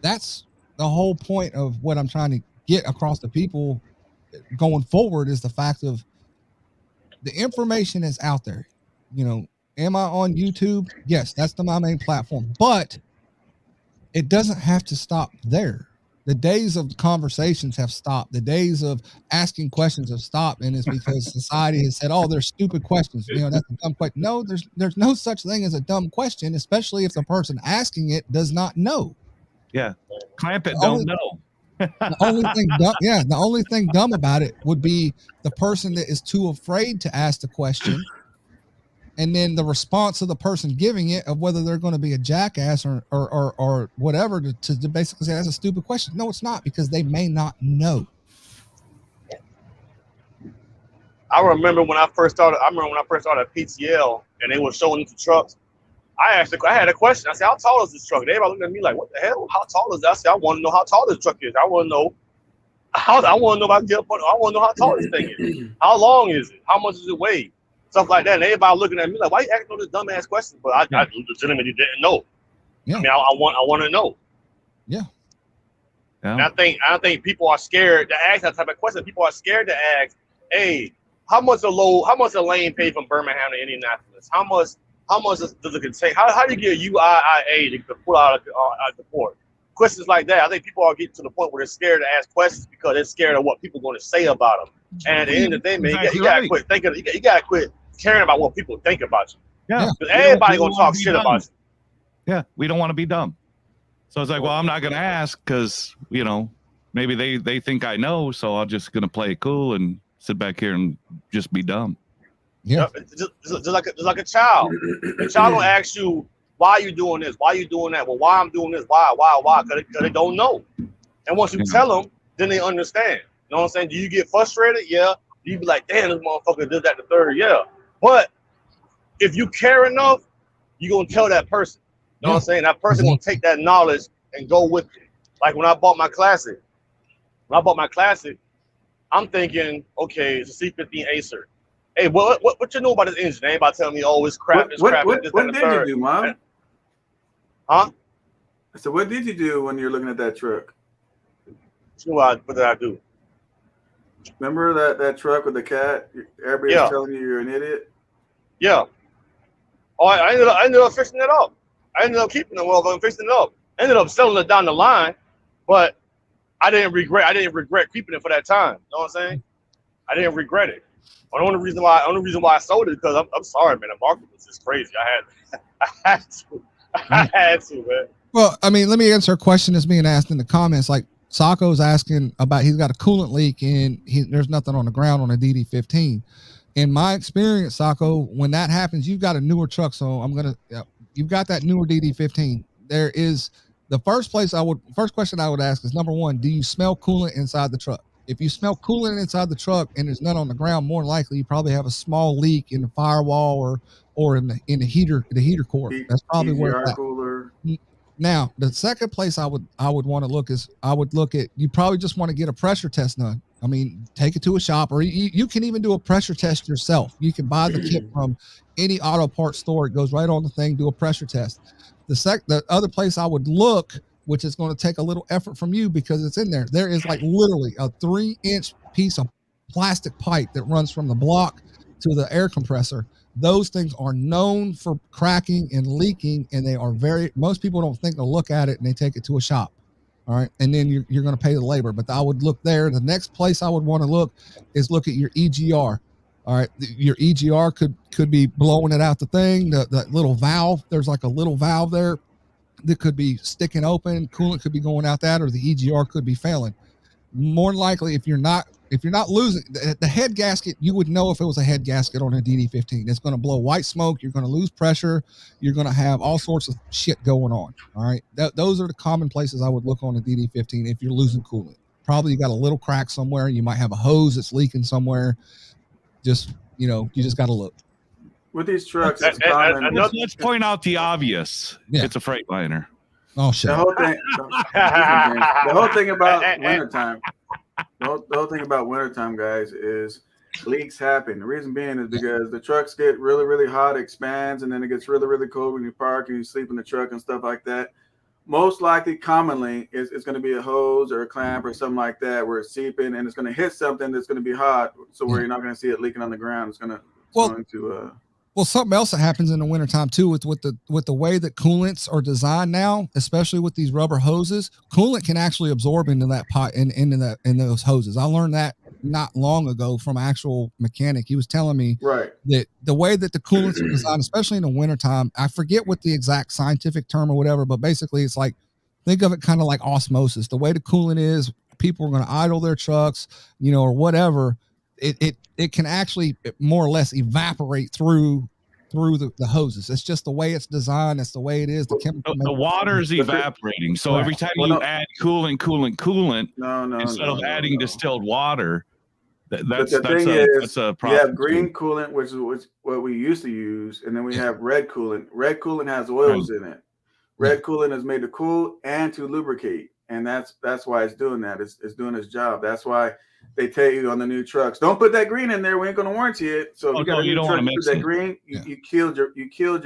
that's the whole point of what I'm trying to get across to people going forward, is the fact of the information is out there. Am I on YouTube? Yes, that's my main platform, but it doesn't have to stop there. The days of conversations have stopped. The days of asking questions have stopped, and it's because society has said, "Oh, they're stupid questions." That's a dumb question. No, there's no such thing as a dumb question, especially if the person asking it does not know. Yeah, clamp it. Don't know. The only thing dumb about it would be the person that is too afraid to ask the question, and then the response of the person giving it, of whether they're going to be a jackass or whatever to basically say that's a stupid question. No, it's not, because they may not know. I remember when I first started at PTL and they were showing us the trucks. I had a question. I said, how tall is this truck? And everybody looked at me like, what the hell? How tall is that? I said, I want to know how tall this truck is. I want to know if I can get up on it. I want to know how tall this thing is. How long is it? How much does it weigh? Stuff like that. And everybody looking at me like, why you asking all this dumbass questions? But I legitimately didn't know. Yeah. I mean, I want to know. Yeah. And I think people are scared to ask that type of question. People are scared to ask, hey, how much a lane pay from Birmingham to Indianapolis? How much does it contain? How do you get a UIIA to pull out of the port? Questions like that. I think people are getting to the point where they're scared to ask questions because they're scared of what people are going to say about them. And at the end of the day, man, you gotta quit thinking. You gotta quit caring about what people think about you. Yeah, because everybody gonna talk shit about you. Yeah, we don't want to be dumb. So it's like, well, I'm not gonna ask because maybe they think I know, so I'm just gonna play it cool and sit back here and just be dumb. Yeah, just like a child. A child gonna ask you, why are you doing this? Why are you doing that? Well, why I'm doing this? Why? Because they don't know. And once you tell them, then they understand. You know what I'm saying? Do you get frustrated? Yeah. Do you be like, damn, this motherfucker did that the third? Yeah. But if you care enough, you're going to tell that person. You know what I'm saying? That person going to take that knowledge and go with it. Like when I bought my Classic. I'm thinking, okay, it's a C15 Acer. Hey, what you know about this engine? Anybody tell me, oh, it's crap, it's crap. What did you do, Mom? Huh? So what did you do when you're looking at that truck? What did I do? Remember that truck with the cat? Everybody's telling you you're an idiot? Yeah. Oh, I ended up fixing it up. I ended up keeping the motherfucker and fixing it up. Ended up selling it down the line, but I didn't regret keeping it for that time. You know what I'm saying? I didn't regret it. The only reason why I sold it because I'm sorry, man. The market was just crazy. I had to, man. Well, I mean, let me answer a question that's being asked in the comments. Like Socko's asking about, he's got a coolant leak and there's nothing on the ground on a DD15. In my experience, Socko, when that happens, you've got a newer truck. So you've got that newer DD15. There is the first question I would ask is, number one, do you smell coolant inside the truck? If you smell coolant inside the truck and there's none on the ground, more likely you probably have a small leak in the firewall or in the heater core. That's probably where it's at. Cooler. Now, the second place I would want to look is, I would look at, you probably just want to get a pressure test done. I mean, take it to a shop, or you can even do a pressure test yourself. You can buy the kit from any auto parts store. It goes right on the thing, do a pressure test. The other place I would look, which is going to take a little effort from you because it's in there. There is like literally a 3-inch piece of plastic pipe that runs from the block to the air compressor. Those things are known for cracking and leaking, and they are most people don't think to look at it, and they take it to a shop. All right. And then you're going to pay the labor, but I would look there. The next place I would want to look is look at your EGR. All right. Your EGR could be blowing it out the thing, that little valve. There's like a little valve there that could be sticking open. Coolant could be going out that, or the EGR could be failing. More than likely, if you're not losing the head gasket, you would know if it was a head gasket on a DD15. It's going to blow white smoke. You're going to lose pressure. You're going to have all sorts of shit going on. All right. Those are the common places I would look on a DD15 if you're losing coolant. Probably you got a little crack somewhere. You might have a hose that's leaking somewhere. Just, you just got to look. With these trucks, it's common. Let's point out the obvious. Yeah. It's a Freightliner. Oh, shit. The whole thing about wintertime. The whole thing about wintertime, guys, is leaks happen. The reason being is because the trucks get really, really hot, expands, and then it gets really, really cold when you park and you sleep in the truck and stuff like that. Most likely, commonly, it's going to be a hose or a clamp or something like that where it's seeping and it's going to hit something that's going to be hot, so where you're not going to see it leaking on the ground. It's going to Well, something else that happens in the wintertime too, with the way that coolants are designed now, especially with these rubber hoses, coolant can actually absorb into that pot and into those hoses. I learned that not long ago from an actual mechanic. He was telling me that the way that the coolants are designed, especially in the wintertime, I forget what the exact scientific term or whatever, but basically it's like, think of it kind of like osmosis. The way the coolant is, people are going to idle their trucks, or whatever. It can actually more or less evaporate through the hoses. It's just the way it's designed. It's the way it is. The water is evaporating. So every time you add coolant, instead of adding distilled water, that's a problem. We have green coolant, which is what we used to use, and then we have red coolant. Red coolant has oils in it. Red coolant is made to cool and to lubricate, and that's why it's doing that. It's doing its job. That's why they tell you on the new trucks, don't put that green in there. We ain't going to warranty it. So if you got a new truck, put that green. You killed your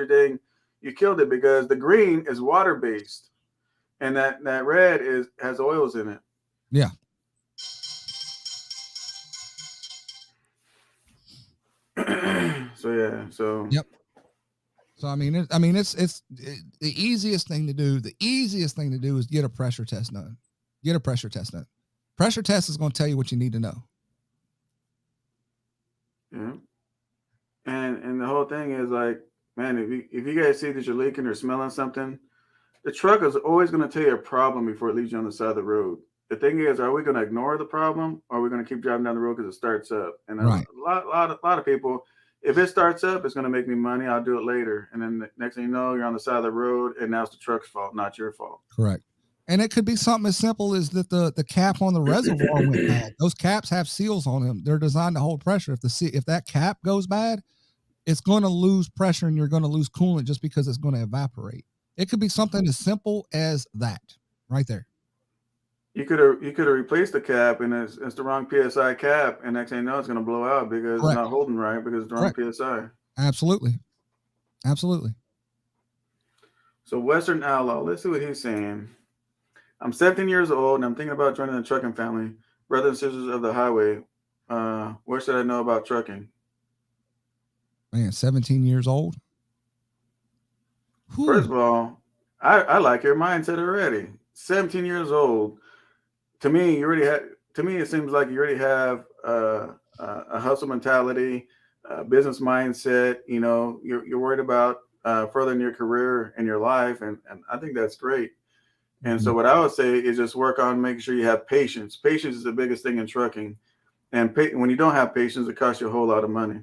thing. You killed it because the green is water based, and that red has oils in it. Yeah. Yep. So I mean, it's the easiest thing to do. The easiest thing to do is get a pressure test done. Pressure test is going to tell you what you need to know. Yeah. And the whole thing is like, man, if you guys see that you're leaking or smelling something, the truck is always going to tell you a problem before it leaves you on the side of the road. The thing is, are we going to ignore the problem, or are we going to keep driving down the road because it starts up? And a lot of people, if it starts up, it's going to make me money. I'll do it later. And then the next thing you know, you're on the side of the road, and now it's the truck's fault, not your fault. Correct. And it could be something as simple as that the cap on the reservoir went bad. Those caps have seals on them. They're designed to hold pressure. If that cap goes bad, it's going to lose pressure and you're going to lose coolant just because it's going to evaporate. It could be something as simple as that right there. You could have replaced the cap, and it's the wrong PSI cap, and next thing you know, it's going to blow out because it's not holding right because it's the wrong PSI. Absolutely. So Western Outlaw, let's see what he's saying. I'm 17 years old, and I'm thinking about joining the trucking family. Brothers and sisters of the highway. What should I know about trucking? Man, 17 years old? First of all, I like your mindset already. 17 years old. To me, you already had. To me, it seems like you already have a hustle mentality, business mindset. You know, you're worried about furthering your career and your life, and I think that's great. And so, what I would say is just work on making sure you have patience. Patience is the biggest thing in trucking, and when you don't have patience, it costs you a whole lot of money.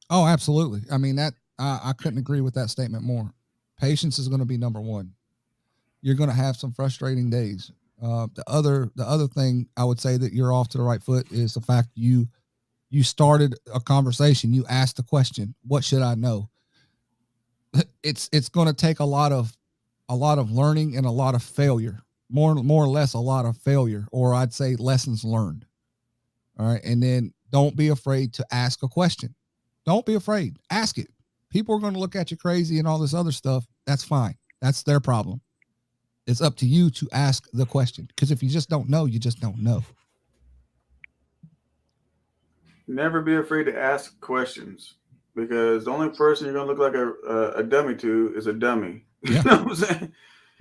Oh, absolutely. I mean, that I couldn't agree with that statement more. Patience is going to be number one. You're going to have some frustrating days. The other thing I would say that you're off to the right foot is the fact you started a conversation. You asked the question, "What should I know?" It's going to take a lot of learning and a lot of failure. More or less a lot of failure, or I'd say lessons learned. All right, and then don't be afraid to ask a question. Don't be afraid. Ask it. People are going to look at you crazy and all this other stuff. That's fine. That's their problem. It's up to you to ask the question. Because if you just don't know, you just don't know. Never be afraid to ask questions, because the only person you're going to look like a dummy to is a dummy. Yeah. You know what I'm saying?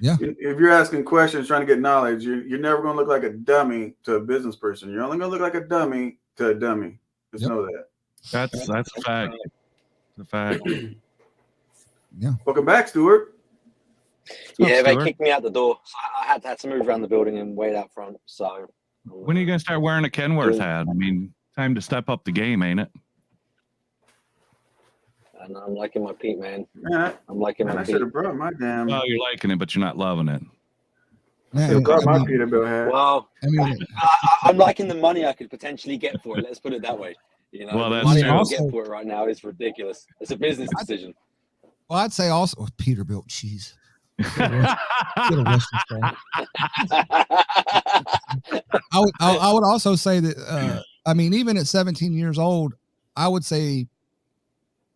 Yeah. If you're asking questions, trying to get knowledge, you're never going to look like a dummy to a business person. You're only going to look like a dummy to a dummy. Just know that. That's a fact. The fact. Yeah. Welcome back, Stuart. Yeah, Stuart? they kicked me out the door, so I had to move around the building and wait out front. So When are you gonna start wearing a Kenworth hat? I mean, time to step up the game, ain't it? And I'm liking my Pete, man. Man, I'm liking I my should Pete. have brought my damn. Well, you're liking it, but you're not loving it. I should have brought my Peterbilt hat. Well, I mean, I'm liking the money I could potentially get for it. Let's put it that way. You know, Well, the that's money true. I Also- get for it right now is ridiculous. It's a business decision. well, I'd say also Peterbilt cheese. Get a Western Star. I would also say that I mean, even at 17 years old, I would say,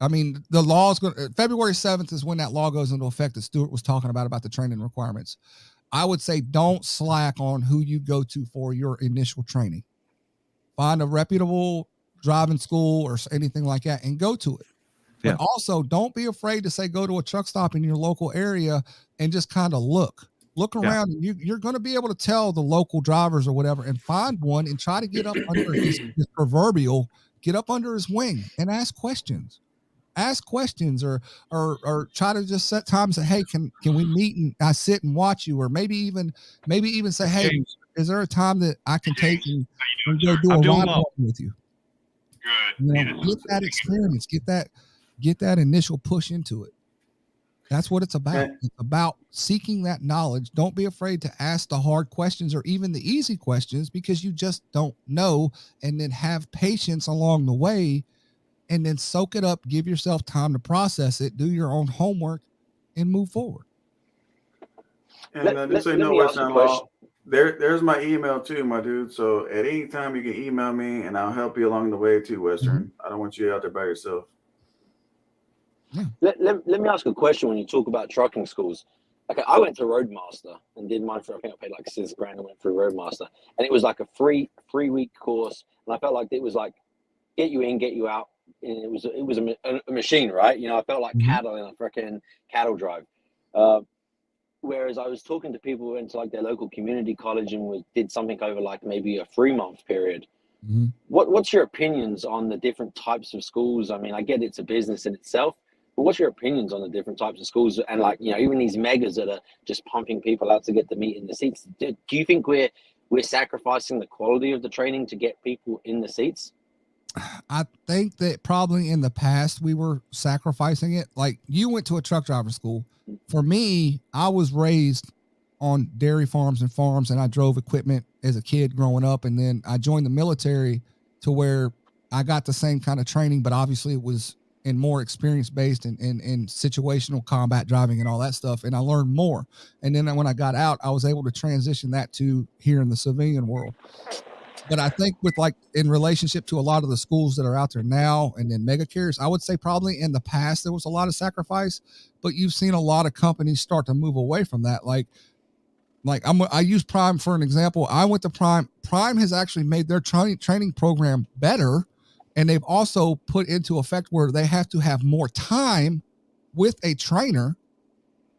I mean, the law's going February 7th is when that law goes into effect that Stuart was talking about the training requirements. I would say don't slack on who you go to for your initial training. Find a reputable driving school or anything like that and go to it. But also don't be afraid to say go to a truck stop in your local area and just kind of look around. And you're going to be able to tell the local drivers or whatever and find one and try to get up under his proverbial, get up under his wing and ask questions. Ask questions or try to just set time and say, hey, can we meet and I sit and watch you? Or maybe even say, hey, is there a time that I can take and go do a ride with you? Good. You know, get that experience, get that initial push into it. That's what it's about. It's about seeking that knowledge. Don't be afraid to ask the hard questions or even the easy questions because you just don't know, and then have patience along the way and then soak it up, give yourself time to process it, do your own homework and move forward. And just so you know, Western Law, there's my email too, my dude. So at any time you can email me and I'll help you along the way too, Western. Mm-hmm. I don't want you out there by yourself. Yeah. Let me ask a question when you talk about trucking schools. Okay, I went to Roadmaster and did mine for, I think I paid like $6,000 and went through Roadmaster. And it was like a free 3-week course. And I felt like it was like, get you in, get you out. And it was a machine, right? You know, I felt like cattle in a freaking cattle drive. Whereas I was talking to people who went to like their local community college and did something over like maybe a 3-month period. Mm-hmm. What's your opinions on the different types of schools? I mean, I get it's a business in itself, but what's your opinions on the different types of schools? And like, you know, even these megas that are just pumping people out to get the meat in the seats. Do you think we're sacrificing the quality of the training to get people in the seats? I think that probably in the past we were sacrificing it. Like you went to a truck driver school. For me, I was raised on dairy farms and I drove equipment as a kid growing up. And then I joined the military to where I got the same kind of training, but obviously it was in more experience based in situational combat driving and all that stuff. And I learned more. And then when I got out, I was able to transition that to here in the civilian world. But I think with like in relationship to a lot of the schools that are out there now and then mega carriers, I would say probably in the past there was a lot of sacrifice, but you've seen a lot of companies start to move away from that. Like I use Prime for an example. I went to Prime. Prime has actually made their training program better, and they've also put into effect where they have to have more time with a trainer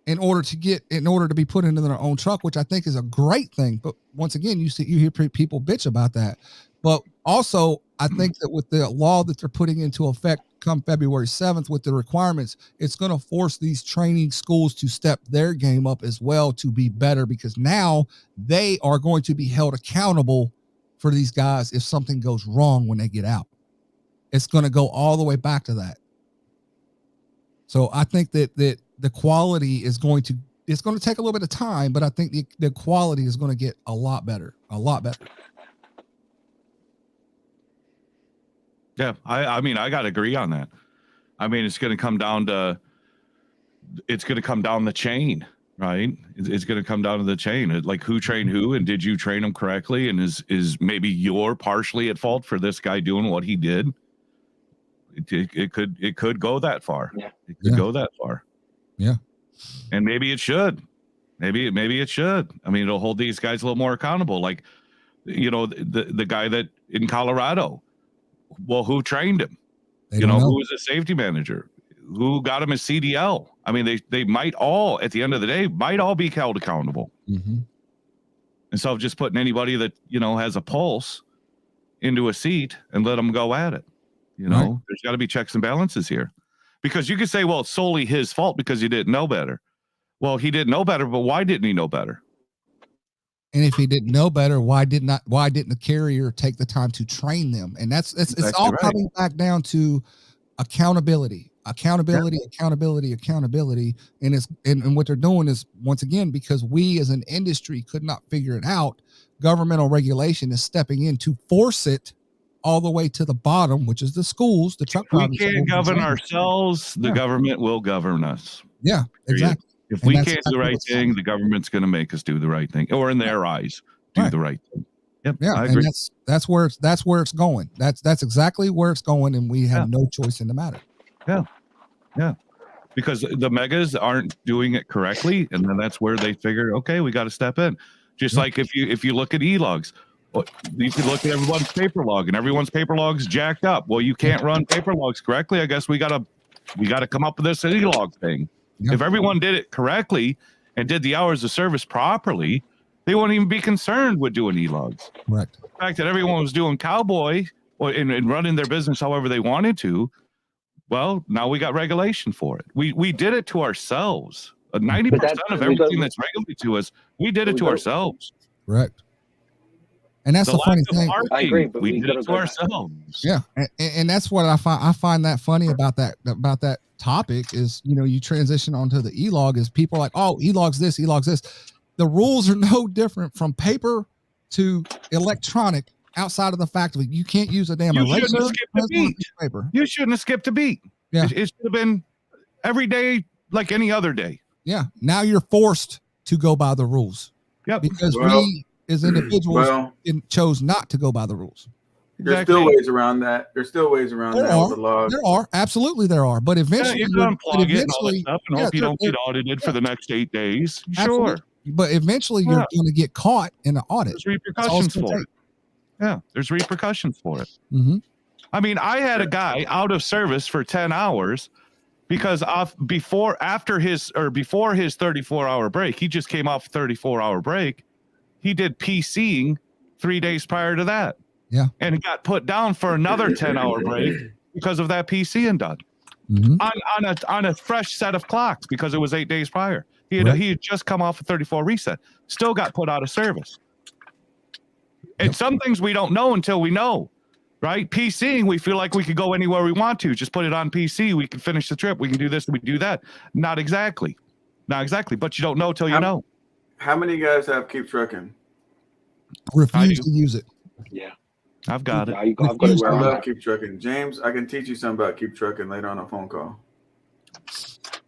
in order to be put into their own truck, which I think is a great thing. But once again, you hear people bitch about that. But also, I think that with the law that they're putting into effect come February 7th with the requirements, it's going to force these training schools to step their game up as well to be better, because now they are going to be held accountable for these guys if something goes wrong when they get out. It's going to go all the way back to that. So I think that the quality is it's going to take a little bit of time, but I think the quality is going to get a lot better. Yeah, I mean, I got to agree on that. I mean, it's going to come down the chain, right? It's going to come down to the chain. Like, who trained who, and did you train them correctly? And is maybe you're partially at fault for this guy doing what he did? It could go that far. Yeah. It could go that far. Yeah. And maybe it should. Maybe it should. I mean, it'll hold these guys a little more accountable. Like, you know, the guy that in Colorado. Well, who trained him? Who was a safety manager? Who got him a CDL? I mean, they might all, at the end of the day, be held accountable. Mm-hmm. Instead of just putting anybody that, you know, has a pulse into a seat and let them go at it. You know, right. There's got to be checks and balances here, because you could say, well, it's solely his fault because he didn't know better. Well, he didn't know better, but why didn't he know better? And if he didn't know better, why didn't the carrier take the time to train them? And it's all right. Coming back down to accountability. And what they're doing is, once again, because we as an industry could not figure it out, governmental regulation is stepping in to force it all the way to the bottom, which is the schools, the truck drivers. We can't govern ourselves. The government will govern us. Yeah, exactly. If we can't do the right thing, the government's going to make us do the right thing, or in their eyes, do the right thing. Yep. Yeah, I agree. And that's where it's going. That's exactly where it's going, and we have no choice in the matter. Yeah. Because the megas aren't doing it correctly, and then that's where they figure, okay, we got to step in. Just like if you look at e-logs, you can look at everyone's paper log, and everyone's paper log's jacked up. Well, you can't run paper logs correctly. I guess we gotta come up with this e-log thing. Yep. If everyone did it correctly and did the hours of service properly, they wouldn't even be concerned with doing e-logs. Correct. The fact that everyone was doing cowboy and running their business however they wanted to, well, now we got regulation for it. We did it to ourselves. 90% of everything that's regulated to us, we did it to ourselves. Correct. And that's the funny thing. I agree, but we did it to ourselves. Yeah, and that's what I find that funny about that topic is, you know, you transition onto the e-log is people are like, oh, e-logs this. The rules are no different from paper to electronic, outside of the fact that you can't use a damn eraser. Paper. You shouldn't have skipped a beat. Yeah, it should have been every day like any other day. Yeah, now you're forced to go by the rules. Yep, because we as individuals chose not to go by the rules. There's still ways around that. With the log. There are. Absolutely there are. But eventually, you can unplug it and all that stuff and hope you don't get audited for the next 8 days. Sure. But eventually you're going to get caught in an audit. There's repercussions for it. Yeah, there's repercussions for it. Mm-hmm. I mean, I had a guy out of service for 10 hours because before his 34-hour break, he just came off a 34-hour break. He did PCing 3 days prior to that. Yeah. And he got put down for another 10-hour break because of that PCing done. Mm-hmm. On a fresh set of clocks because it was 8 days prior. He had just come off a 34 reset. Still got put out of service. And some things we don't know until we know, right? PCing, we feel like we could go anywhere we want to. Just put it on PC. We can finish the trip. We can do this. We do that. Not exactly. But you don't know till you know. How many guys have Keep Trucking? Refuse to use it. Yeah. I've got it. I've got it. I love Keep Trucking. James, I can teach you something about Keep Trucking later on a phone call.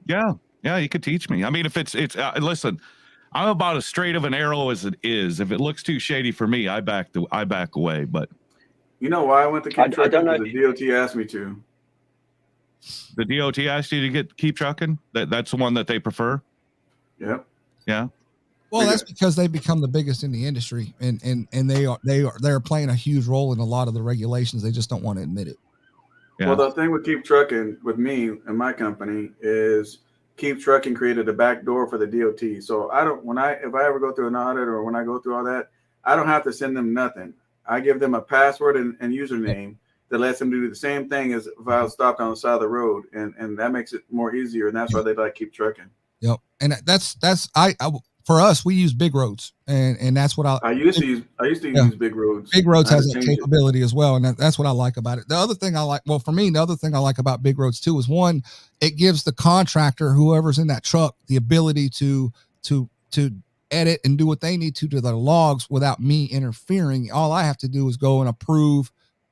Yeah, you could teach me. I mean, if it's listen, I'm about as straight of an arrow as it is. If it looks too shady for me, I back away. But you know why I went to Keep Trucking? The DOT asked me to. The DOT asked you to get Keep Trucking? That's the one that they prefer? Yep. Yeah. Well, that's because they've become the biggest in the industry, and they're playing a huge role in a lot of the regulations. They just don't want to admit it. Yeah. Well, the thing with Keep Trucking with me and my company is Keep Trucking created a back door for the DOT. So if I ever go through an audit or when I go through all that, I don't have to send them nothing. I give them a password and username that lets them do the same thing as if I was stopped on the side of the road, and that makes it more easier. And that's why they like Keep Trucking. Yep, and that's I for us, we use Big Roads, and that's what I used to use Big Roads. Big Roads has that capability as well, and that's what I like about it. The other thing I like, for me, the other thing I like about Big Roads too is one, it gives the contractor, whoever's in that truck, the ability to edit and do what they need to their logs without me interfering. All I have to do is go and approve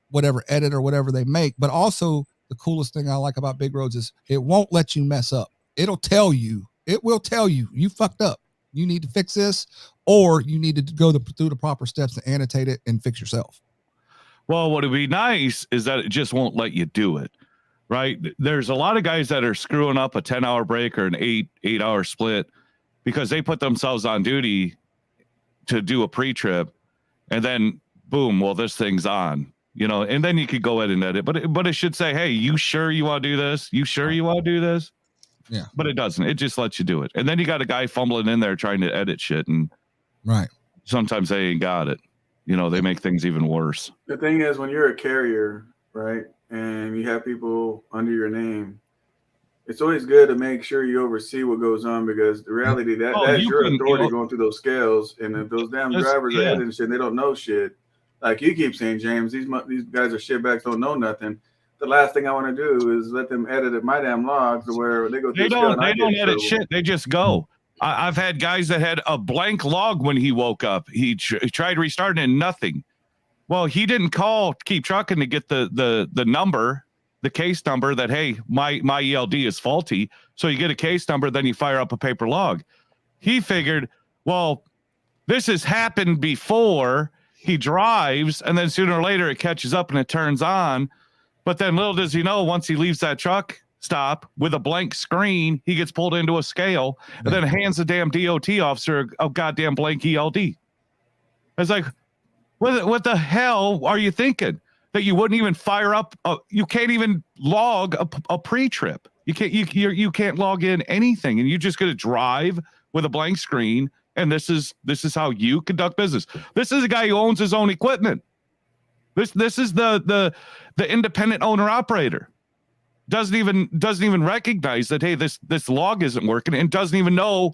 whatever edit or whatever they make. But also, the coolest thing I like about Big Roads is it won't let you mess up. It will tell you you fucked up. You need to fix this, or you need to go through the proper steps to annotate it and fix yourself. Well, what would be nice is that it just won't let you do it, right? There's a lot of guys that are screwing up a 10-hour break or an 8-hour split because they put themselves on duty to do a pre-trip, and then boom, well, this thing's on, and then you could go ahead and edit, but it should say, hey, you sure you want to do this? You sure you want to do this? Yeah, but it doesn't. It just lets you do it. And then you got a guy fumbling in there trying to edit shit. And sometimes they ain't got it. They make things even worse. The thing is, when you're a carrier, right, and you have people under your name, it's always good to make sure you oversee what goes on, because the reality that's your authority going through those scales. And if those damn drivers are editing shit, they don't know shit. Like you keep saying, James, these guys are shitbags, don't know nothing. The last thing I want to do is let them edit at my damn logs where they go. They don't edit shit. They just go. I've had guys that had a blank log when he woke up. He tried restarting and nothing. Well, he didn't call Keep Trucking to get the number, the case number that, hey, my ELD is faulty. So you get a case number, then you fire up a paper log. He figured, well, this has happened before. He drives, and then sooner or later it catches up and it turns on. But then little does he know, once he leaves that truck stop with a blank screen, he gets pulled into a scale and then hands the damn DOT officer a goddamn blank ELD. It's like, what the hell are you thinking? That you wouldn't even fire up? You can't even log a pre-trip. You can't log in anything, and you're just going to drive with a blank screen. And this is how you conduct business. This is a guy who owns his own equipment. This is the independent owner operator. Doesn't even recognize that, hey, this log isn't working, and doesn't even know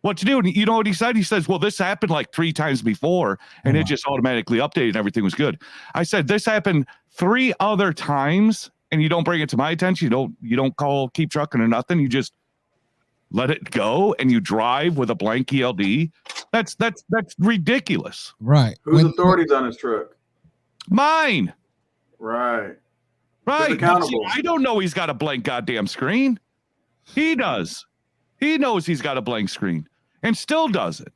what to do. And you know what he said? He says, well, this happened like 3 times before, and it just automatically updated and everything was good. I said, this happened 3 other times, and you don't bring it to my attention. You don't call Keep Trucking or nothing. You just let it go, and you drive with a blank ELD. That's ridiculous. Right. Whose authority's on his truck? Mine. Right. See, I don't know he's got a blank goddamn screen. He does. He knows he's got a blank screen and still does it.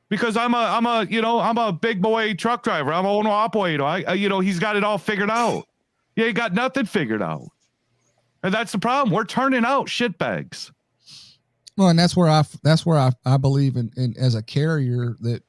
Because I'm a big boy truck driver. I'm an owner operator. He's got it all figured out. Yeah, he got nothing figured out. And that's the problem. We're turning out shitbags. Well, and that's where I believe in as a carrier that,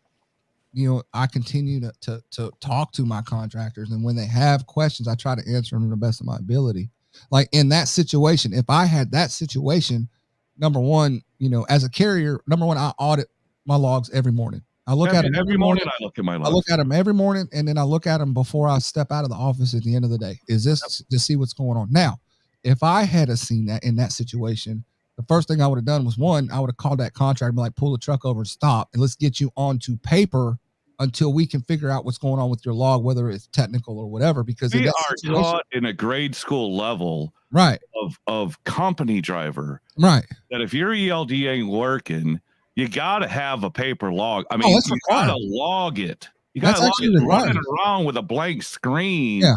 I continue to talk to my contractors, and when they have questions, I try to answer them to the best of my ability. Like in that situation, if I had that situation, number one, as a carrier, I audit my logs every morning. I look at them every morning. I look at my logs. I look at them every morning, and then I look at them before I step out of the office at the end of the day. Is this to see what's going on? Now, if I had seen that in that situation, the first thing I would have done was, one, I would have called that contractor and be like, pull the truck over and stop, and let's get you onto paper until we can figure out what's going on with your log, whether it's technical or whatever. Because we are taught in a grade school level, right, of company driver, right, that if your ELD ain't working, you got to have a paper log. I mean, you got to log it. You got to log it. Running around with a blank screen. Yeah.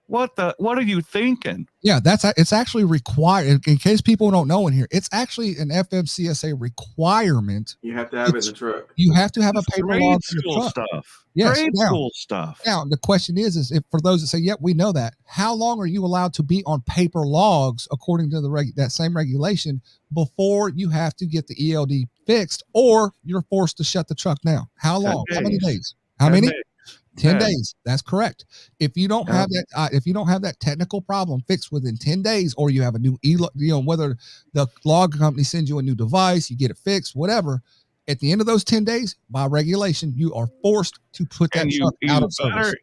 What are you thinking? Yeah, it's actually required. In case people don't know in here, it's actually an FMCSA requirement. You have to have it in the truck. You have to have a paper log for your truck. Stuff. Yes, grade school stuff. Now the question is if for those that say, "Yep, we know that," how long are you allowed to be on paper logs according to that same regulation before you have to get the ELD fixed, or you're forced to shut the truck down? How long? How many days? How many? 10 days. That's correct. If you don't have that, if you don't have that technical problem fixed within 10 days, or you have a new whether the log company sends you a new device, you get it fixed, whatever. At the end of those 10 days, by regulation, you are forced to put that truck out of service.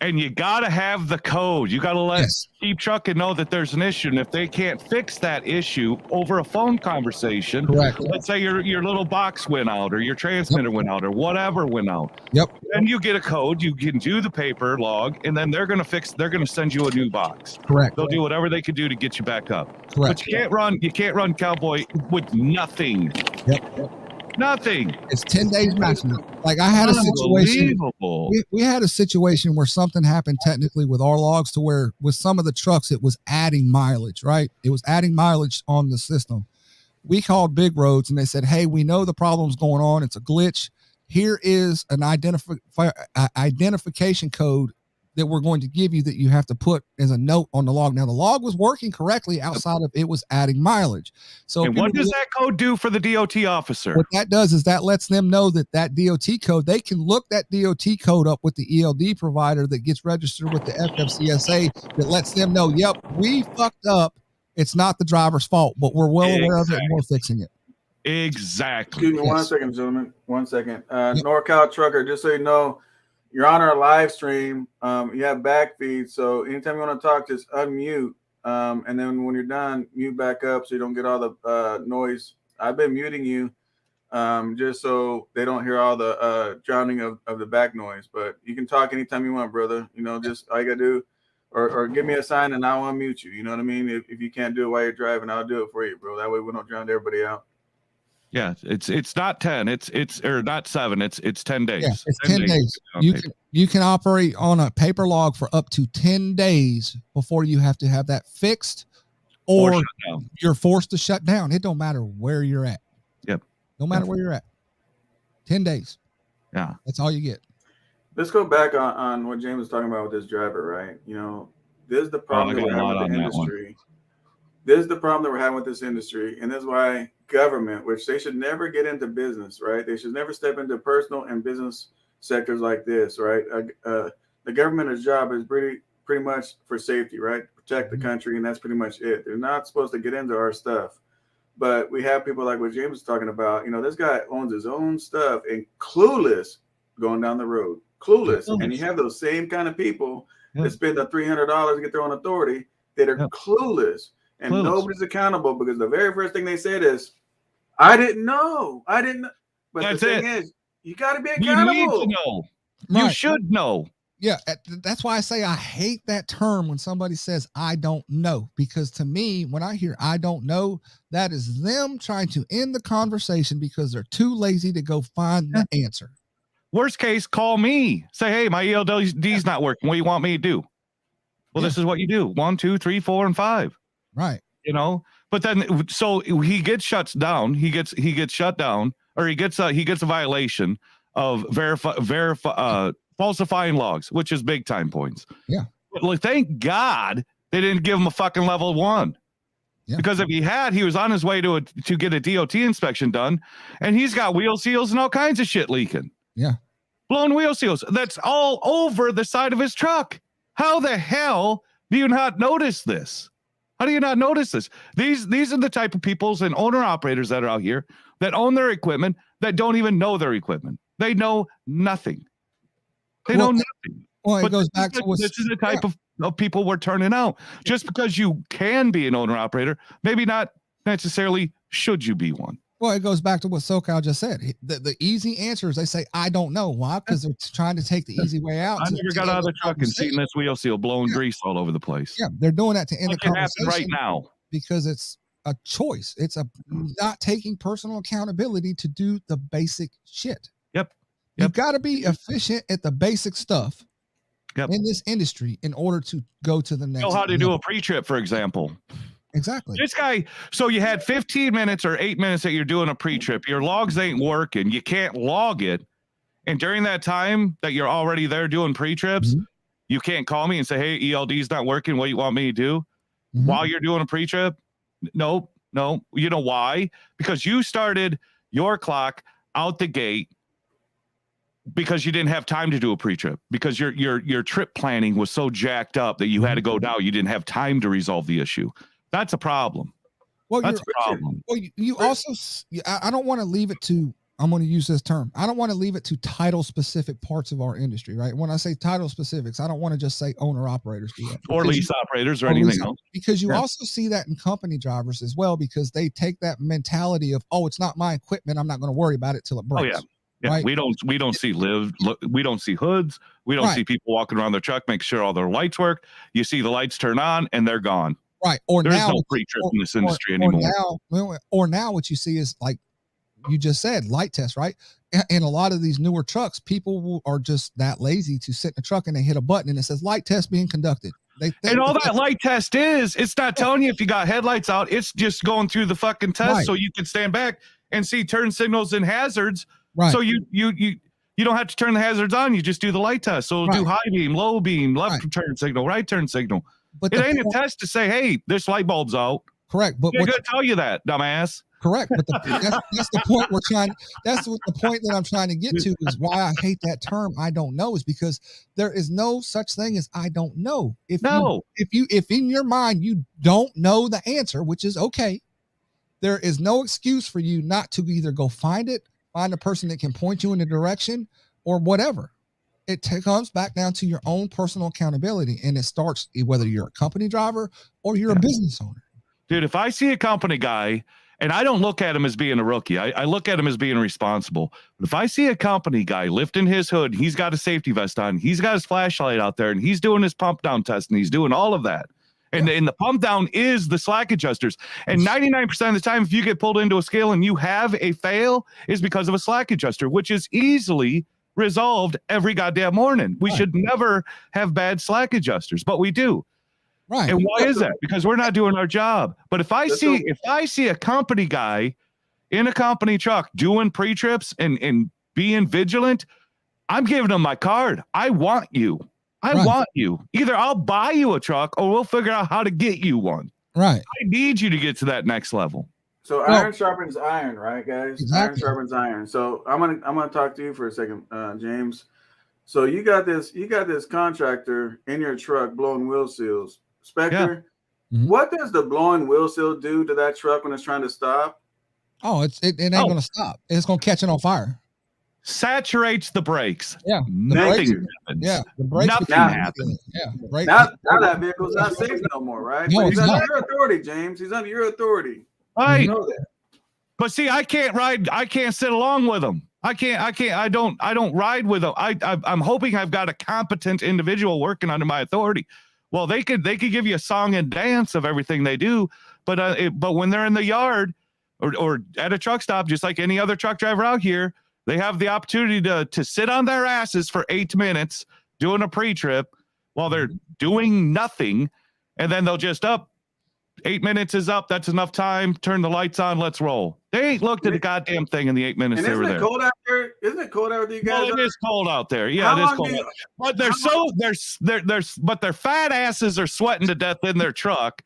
And you got to have the code. You got to let Keep Trucking know that there's an issue. And if they can't fix that issue over a phone conversation, correct. Let's say your little box went out or your transmitter went out or whatever went out. Yep. Then you get a code. You can do the paper log, and then they're going to send you a new box. Correct. They'll do whatever they can do to get you back up. Correct. But you can't run Cowboy with nothing. Yep. Nothing. It's 10 days maximum. Like I had a situation. We had a situation where something happened technically with our logs to where with some of the trucks, it was adding mileage, right? It was adding mileage on the system. We called Big Roads and they said, hey, we know the problem's going on. It's a glitch. Here is an identification code that we're going to give you that you have to put as a note on the log. Now the log was working correctly outside of it was adding mileage. So and what does that code do for the DOT officer? What that does is that lets them know that DOT code, they can look that DOT code up with the ELD provider that gets registered with the FFCSA that lets them know, yep, we fucked up. It's not the driver's fault, but we're well aware of it and we're fixing it. Exactly. Excuse me 1 second, gentlemen. 1 second. SocaLTrucker, just so you know, you're on our live stream. You have back feed, so anytime you want to talk, just unmute. And then when you're done, mute back up so you don't get all the noise. I've been muting you just so they don't hear all the drowning of the back noise. But you can talk anytime you want, brother. You know, just all you gotta do, or give me a sign and I'll unmute you. You know what I mean? If you can't do it while you're driving, I'll do it for you, bro. That way we don't drown everybody out. Yeah, it's not 10, it's or not 7, it's 10 days. Yeah, it's 10 days. You can operate on a paper log for up to 10 days before you have to have that fixed or you're forced to shut down. It don't matter where you're at. Yep. No matter where you're at. 10 days. Yeah. That's all you get. Let's go back on what James was talking about with this driver, right? You know, this is the problem that we're having with the industry. This is the problem that we're having with this industry, and this is why government, which they should never get into business, right? They should never step into personal and business sectors like this, right? The government's job is pretty much for safety, right? Protect the country, and that's pretty much it. They're not supposed to get into our stuff. But we have people like what James was talking about. You know, this guy owns his own stuff and clueless going down the road. Clueless. And you have those same kind of people that spend the $300 to get their own authority that are clueless. And nobody's accountable because the very first thing they said is, I didn't know. But that's the thing is, you got to be accountable. You need to know. Right. You should know. Yeah, that's why I say I hate that term when somebody says, I don't know. Because to me, when I hear I don't know, that is them trying to end the conversation because they're too lazy to go find the answer. Worst case, call me. Say, hey, my ELD's not working. What do you want me to do? Well, this is what you do. 1, 2, 3, 4, and 5. Right. You know, but then so he gets shut down. He gets shut down, or he gets a violation of falsifying logs, which is big time points. Yeah. But like, thank God they didn't give him a fucking level 1. Yeah. Because if he had, he was on his way to get a DOT inspection done, and he's got wheel seals and all kinds of shit leaking. Yeah. Blown wheel seals. That's all over the side of his truck. How the hell do you not notice this? How do you not notice this? These are the type of peoples and owner operators that are out here that own their equipment that don't even know their equipment. They know nothing. They know nothing. Well, but it goes back to this is the type of people we're turning out. Just because you can be an owner operator, maybe not necessarily should you be one. Well, it goes back to what SoCal just said. The easy answer is they say, I don't know. Why? Because they're trying to take the easy way out. I never got out of the truck and seen this wheel seal blowing grease all over the place. Yeah, they're doing that to end the conversation right now because it's a choice. It's not taking personal accountability to do the basic shit. Yep. You've got to be efficient at the basic stuff in this industry in order to go to the next. Know how to do a pre-trip, for example. Exactly. This guy, so you had 15 minutes or 8 minutes that you're doing a pre-trip. Your logs ain't working. You can't log it. And during that time that you're already there doing pre-trips, you can't call me and say, hey, ELD's not working. What do you want me to do? While you're doing a pre-trip? No. You know why? Because you started your clock out the gate because you didn't have time to do a pre-trip, because your trip planning was so jacked up that you had to go down. You didn't have time to resolve the issue. That's a problem. Well, that's a problem. Well, you also, I don't want to leave it to, I'm going to use this term. I don't want to leave it to title specific parts of our industry, right? When I say title specifics, I don't want to just say owner operators do that. Or lease operators or anything else. Because you also see that in company drivers as well, because they take that mentality of, oh, it's not my equipment, I'm not going to worry about it till it breaks. Oh, yeah. Right? We don't see we don't see hoods. We don't see people walking around their truck, make sure all their lights work. You see the lights turn on and they're gone. Right. Or there's now, no pre-trip in this industry anymore. Or now what you see is, like you just said, light test, right? And a lot of these newer trucks, people are just that lazy to sit in the truck and they hit a button and it says light test being conducted. And all that light test is, it's not telling you if you got headlights out. It's just going through the fucking test so you can stand back and see turn signals and hazards. Right. So you don't have to turn the hazards on. You just do the light test. So it'll do high beam, low beam, left turn signal, right turn signal. But it ain't a test to say, hey, this light bulb's out. Correct. But they're going to tell you that, dumbass. Correct. But that's the point we're trying. That's what the point that I'm trying to get to is why I hate that term. I don't know, is because there is no such thing as I don't know. If in your mind you don't know the answer, which is okay, there is no excuse for you not to either go find a person that can point you in the direction or whatever. It comes back down to your own personal accountability, and it starts whether you're a company driver or you're a business owner. Dude, if I see a company guy, and I don't look at him as being a rookie, I look at him as being responsible. But if I see a company guy lifting his hood, he's got a safety vest on, he's got his flashlight out there, and he's doing his pump down test, and he's doing all of that. And the pump down is the slack adjusters. And 99% of the time, if you get pulled into a scale and you have a fail, is because of a slack adjuster, which is easily resolved every goddamn morning. We should never have bad slack adjusters, but we do. Right. And why is that? Because we're not doing our job. But if I see a company guy in a company truck doing pre-trips and being vigilant, I'm giving them my card. I want you. I want you. Either I'll buy you a truck or we'll figure out how to get you one. Right. I need you to get to that next level. So iron sharpens iron, right, guys? Exactly. Iron sharpens iron. So I'm gonna talk to you for a second, James. So you got this contractor in your truck blowing wheel seals. Spectre, what does the blowing wheel seal do to that truck when it's trying to stop? Oh, it ain't gonna stop. It's gonna catch it on fire. Saturates the brakes. Yeah. Nothing happens. Yeah. The brakes Nothing happens. Yeah. Now that vehicle's not safe no more, right? No, he's under your authority, James. He's under your authority. Right. You know that. But see, I can't sit along with them. I don't ride with them. I'm hoping I've got a competent individual working under my authority. Well, they could give you a song and dance of everything they do, but when they're in the yard or at a truck stop, just like any other truck driver out here, they have the opportunity to sit on their asses for 8 minutes doing a pre-trip while they're doing nothing, and then they'll just 8 minutes is up. That's enough time. Turn the lights on. Let's roll. They ain't looked at the goddamn thing in the 8 minutes they were there. Cold out there? Isn't it cold out there? You guys it is cold out there. Yeah, it is cold. But but their fat asses are sweating to death in their truck.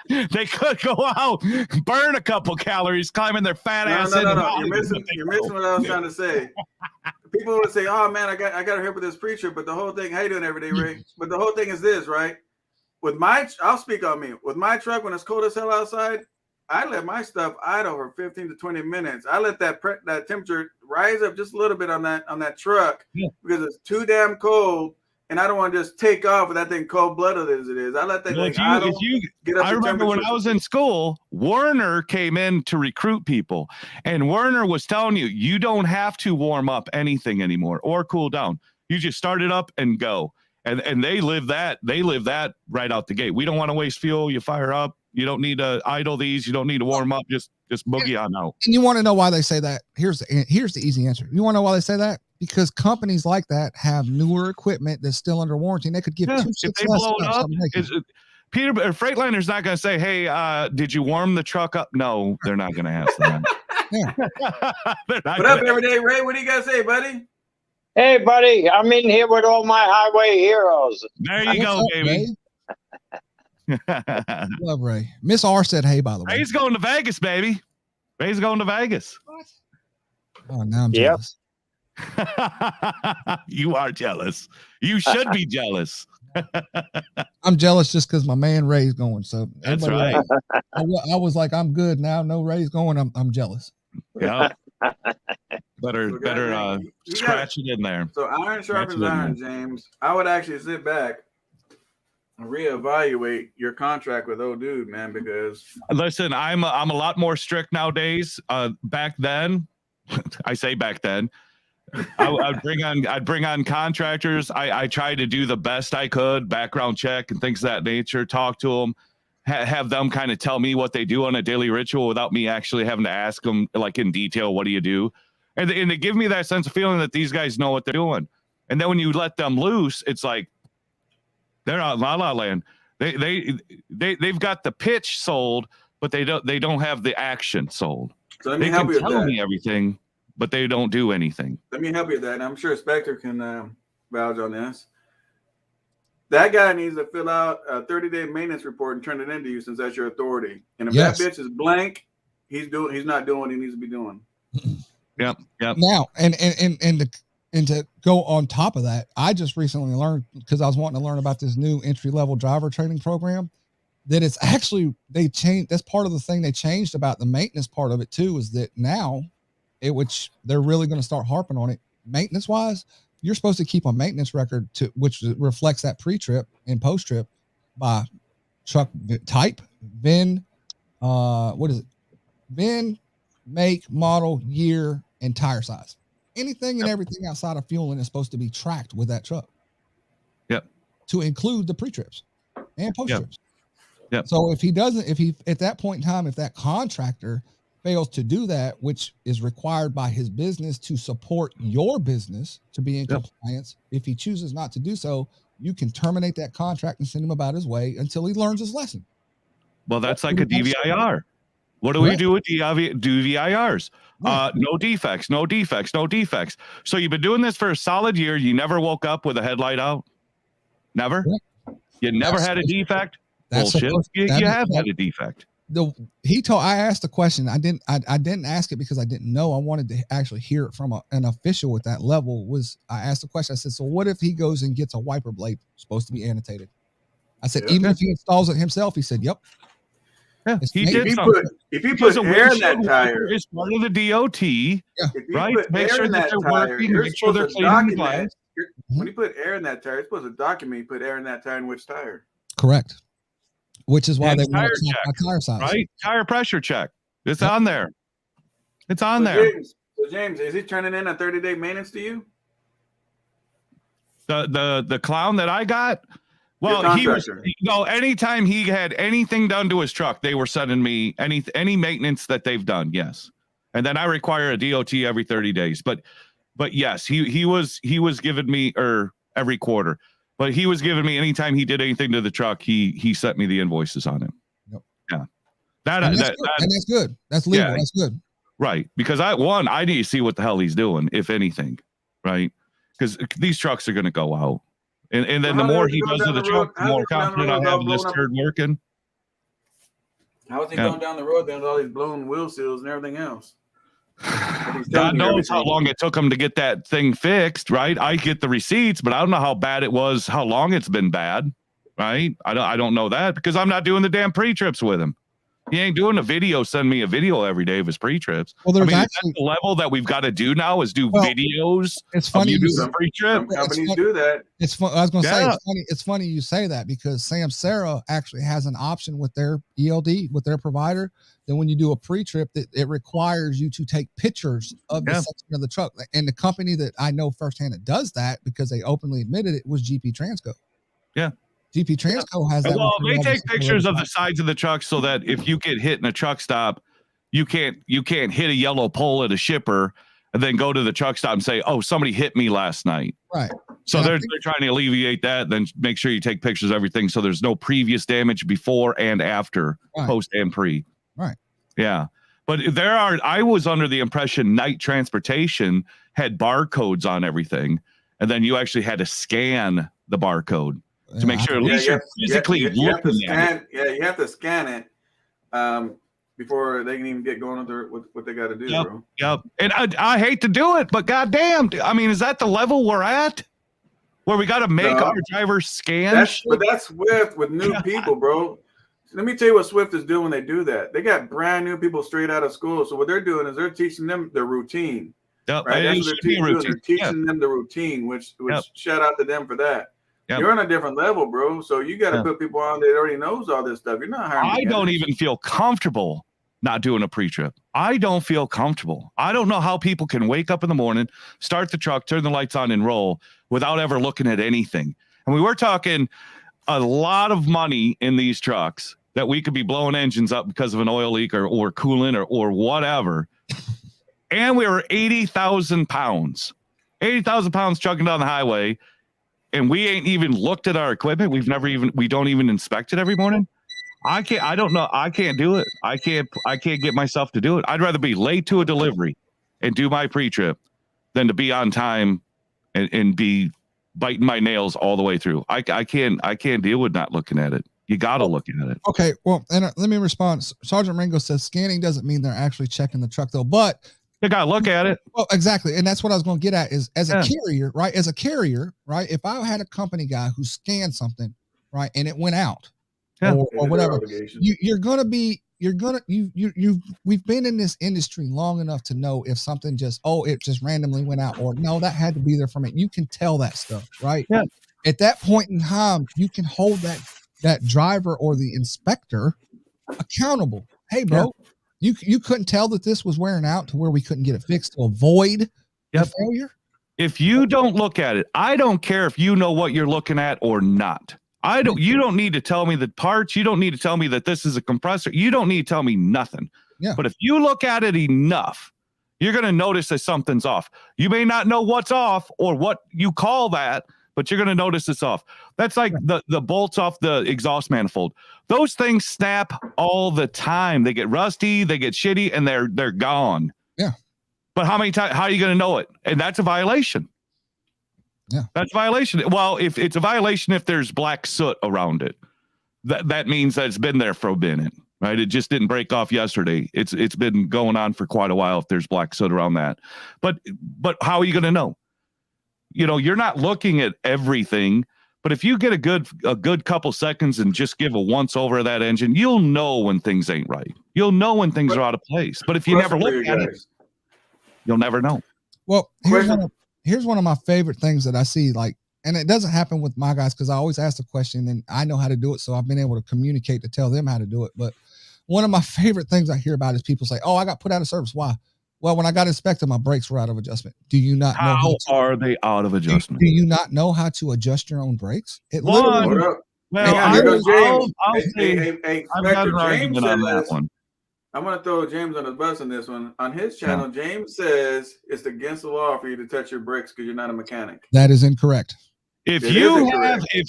They could go out, burn a couple calories, climbing their fat ass. No. You're missing what I was trying to say. People would say, "Oh man, I got to help with this pre-trip," but the whole thing. How you doing every day, Ray? But the whole thing is this, right? I'll speak on me. With my truck, when it's cold as hell outside, I let my stuff idle for 15 to 20 minutes. I let that temperature rise up just a little bit on that truck because it's too damn cold, and I don't want to just take off with that thing cold-blooded as it is. I let that thing idle. I remember when I was in school, Werner came in to recruit people, and Werner was telling you don't have to warm up anything anymore or cool down. You just start it up and go. And they live that right out the gate. We don't want to waste fuel. You fire up. You don't need to idle these. You don't need to warm up. Just boogie on out. And you want to know why they say that? Here's the easy answer. You want to know why they say that? Because companies like that have newer equipment that's still under warranty, and they could give 2 if they blow it up. Freightliner's not going to say, "Hey, did you warm the truck up?" No, they're not going to ask that. What up, everyday Ray? What do you guys say, buddy? Hey, buddy, I'm in here with all my highway heroes. There you go, baby. Love Ray. Miss R said, "Hey," by the way. Ray's going to Vegas, baby. Ray's going to Vegas. What? Oh, now I'm jealous. You are jealous. You should be jealous. I'm jealous just because my man Ray's going. So That's right. I was like, I'm good now. No Ray's going. I'm jealous. Yeah. Better So guys, you scratch it in there. So iron sharpens iron, James. I would actually sit back and reevaluate your contract with old dude, man, because listen, I'm a lot more strict nowadays. Back then, I say back then, I'd bring on contractors. I tried to do the best I could, background check and things of that nature, talk to them, have them kind of tell me what they do on a daily ritual without me actually having to ask them like in detail, what do you do? And they give me that sense of feeling that these guys know what they're doing. And then when you let them loose, it's like they're not La La Land. They've got the pitch sold, but they don't have the action sold. So let me they help can you tell with me everything, but they don't do anything. Let me help you with that. And I'm sure Spectre can vouch on this. That guy needs to fill out a 30-day maintenance report and turn it into you, since that's your authority. And if that bitch is blank, he's not doing what he needs to be doing. Yep. Now, and to go on top of that, I just recently learned, because I was wanting to learn about this new entry-level driver training program, that it's actually, they changed. That's part of the thing they changed about the maintenance part of it too, is that now, which they're really going to start harping on it, maintenance wise, you're supposed to keep a maintenance record which reflects that pre-trip and post-trip by truck type, VIN, what is it? VIN, make, model, year, and tire size. Anything and everything outside of fueling is supposed to be tracked with that truck. Yep. To include the pre-trips and post-trips. Yep. So if he at that point in time, if that contractor fails to do that, which is required by his business to support your business to be in compliance, if he chooses not to do so, you can terminate that contract and send him about his way until he learns his lesson. Well, that's like a DVIR. What do we do with DVIRs? No defects, no defects, no defects. So you've been doing this for a solid year. You never woke up with a headlight out? Never? You never had a defect? Bullshit. You have had a defect. I asked the question. I didn't ask it because I didn't know. I wanted to actually hear it from an official at that level. I asked the question. I said, so what if he goes and gets a wiper blade supposed to be annotated? I said, even if he installs it himself, he said, yep. Yeah, if he put air in that tire, it's part of the DOT, right? Make sure that they're working. Make sure they're cleaning the glass. When you put air in that tire, it's supposed to document you put air in that tire and which tire. Correct. Which is why they want to check tire size, right? Tire pressure check. It's on there. It's on there. James, is he turning in a 30-day maintenance to you? The clown that I got. Well, he was, anytime he had anything done to his truck, they were sending me any maintenance that they've done. Yes. And then I require a DOT every 30 days. But yes, he was giving me, or every quarter, but he was giving me anytime he did anything to the truck, he sent me the invoices on him. Yep. Yeah. And that's good. That's legal. That's good. Right. Because I need to see what the hell he's doing, if anything. Right. Because these trucks are going to go out. And then the more he does to the truck, the more confident I have in this turd working. How is he going down the road then with all these blown wheel seals and everything else? God knows how long it took him to get that thing fixed, right? I get the receipts, but I don't know how bad it was, how long it's been bad, right? I don't know that because I'm not doing the damn pre-trips with him. He ain't doing a video, send me a video every day of his pre-trips. Well, there's that's the level that we've got to do now is do videos. It's funny you do the pre-trip. Some companies do that. It's fun. I was going to say it's funny you say that because Sam Sarah actually has an option with their ELD with their provider. Then when you do a pre-trip, that it requires you to take pictures of the section of the truck. And the company that I know firsthand that does that because they openly admitted it was GP Transco. Yeah. GP Transco has that. Well, they take pictures of the sides of the truck so that if you get hit in a truck stop, you can't hit a yellow pole at a shipper and then go to the truck stop and say, "Oh, somebody hit me last night." Right. So they're trying to alleviate that. Then make sure you take pictures of everything so there's no previous damage before and after, post and pre. Right. Yeah. But I was under the impression Night Transportation had barcodes on everything, and then you actually had to scan the barcode. To make sure at least you're physically looking at it. Yeah, you have to scan it. before they can even get going with what they got to do, Yep. bro. Yep. And I hate to do it, but goddamn, I mean, is that the level we're at? Where we got to make our drivers scan? But that's Swift with new people, bro. Let me tell you what Swift is doing when they do that. They got brand new people straight out of school. So what they're doing is they're teaching them the routine. Yep. Right? That's what they're doing. They're teaching them the routine, which shout out to them for that. Yep. You're on a different level, bro. So you got to put people on that already knows all this stuff. You're not hiring. I don't even feel comfortable not doing a pre-trip. I don't feel comfortable. I don't know how people can wake up in the morning, start the truck, turn the lights on, and roll without ever looking at anything. And we were talking a lot of money in these trucks that we could be blowing engines up because of an oil leak or coolant or whatever. And we were 80,000 pounds. 80,000 pounds trucking down the highway. And we ain't even looked at our equipment. We don't even inspect it every morning. I don't know. I can't do it. I can't get myself to do it. I'd rather be late to a delivery and do my pre-trip than to be on time and be biting my nails all the way through. I can't deal with not looking at it. You got to look at it. Okay. Well, and let me respond. Sergeant Ringo says scanning doesn't mean they're actually checking the truck though, but you got to look at it. Well, exactly. And that's what I was going to get at is as a carrier, right? As a carrier, right? If I had a company guy who scanned something, right, and it went out or whatever, we've been in this industry long enough to know if something it just randomly went out or no, that had to be there from it. You can tell that stuff, right? Yeah. At that point in time, you can hold that driver or the inspector accountable. Hey, bro, you couldn't tell that this was wearing out to where we couldn't get it fixed to avoid the failure. If you don't look at it, I don't care if you know what you're looking at or not. You don't need to tell me the parts. You don't need to tell me that this is a compressor. You don't need to tell me nothing. Yeah. But if you look at it enough, you're going to notice that something's off. You may not know what's off or what you call that, but you're going to notice it's off. That's like the bolts off the exhaust manifold. Those things snap all the time. They get rusty, they get shitty, and they're gone. Yeah. But how are you going to know it? And that's a violation. Yeah. That's a violation. Well, if it's a violation, if there's black soot around it, that means that it's been there for a minute, right? It just didn't break off yesterday. It's been going on for quite a while if there's black soot around that. But how are you going to know? You know, you're not looking at everything, but if you get a good couple seconds and just give a once over of that engine, you'll know when things ain't right. You'll know when things are out of place. But if you never look at it, you'll never know. Well, here's one of my favorite things that I see, like, and it doesn't happen with my guys because I always ask the question and I know how to do it. So I've been able to communicate to tell them how to do it. But one of my favorite things I hear about is people say, oh, I got put out of service. Why? Well, when I got inspected, my brakes were out of adjustment. Do you not know how are they out of adjustment? Do you not know how to adjust your own brakes? It literally. Well, I'll say I've got an argument on that one. I'm going to throw James on the bus on this one. On his channel, James says it's against the law for you to touch your brakes because you're not a mechanic. That is incorrect. If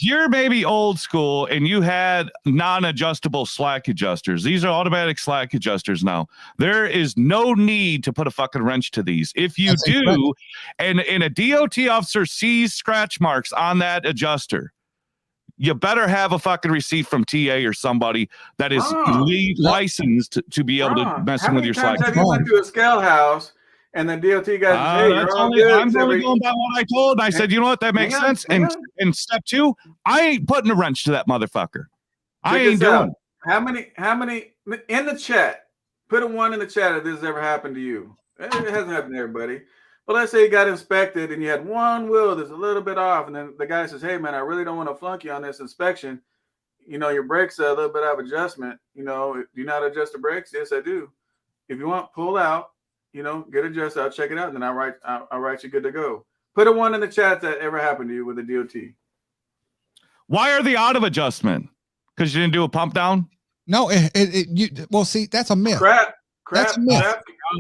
you're maybe old school and you had non-adjustable slack adjusters, these are automatic slack adjusters now. There is no need to put a fucking wrench to these. If you do, and a DOT officer sees scratch marks on that adjuster, you better have a fucking receipt from TA or somebody that is licensed to be able to mess with your slack. Have you went to a scale house and the DOT guy says, hey, I'm only going by what I told. I said, you know what? That makes sense. And step two, I ain't putting a wrench to that motherfucker. I ain't doing it. How many in the chat? Put a one in the chat if this has ever happened to you. It hasn't happened to everybody. But let's say you got inspected and you had one wheel that's a little bit off, and then the guy says, hey, man, I really don't want to flunk you on this inspection. You know, your brakes are a little bit out of adjustment. You know, do you not adjust the brakes? Yes, I do. If you want, pull out, you know, get adjusted. I'll check it out, and then I'll write you good to go. Put a one in the chat that ever happened to you with a DOT. Why are they out of adjustment? Because you didn't do a pump down? No, well, see, that's a myth. Crap That's a myth.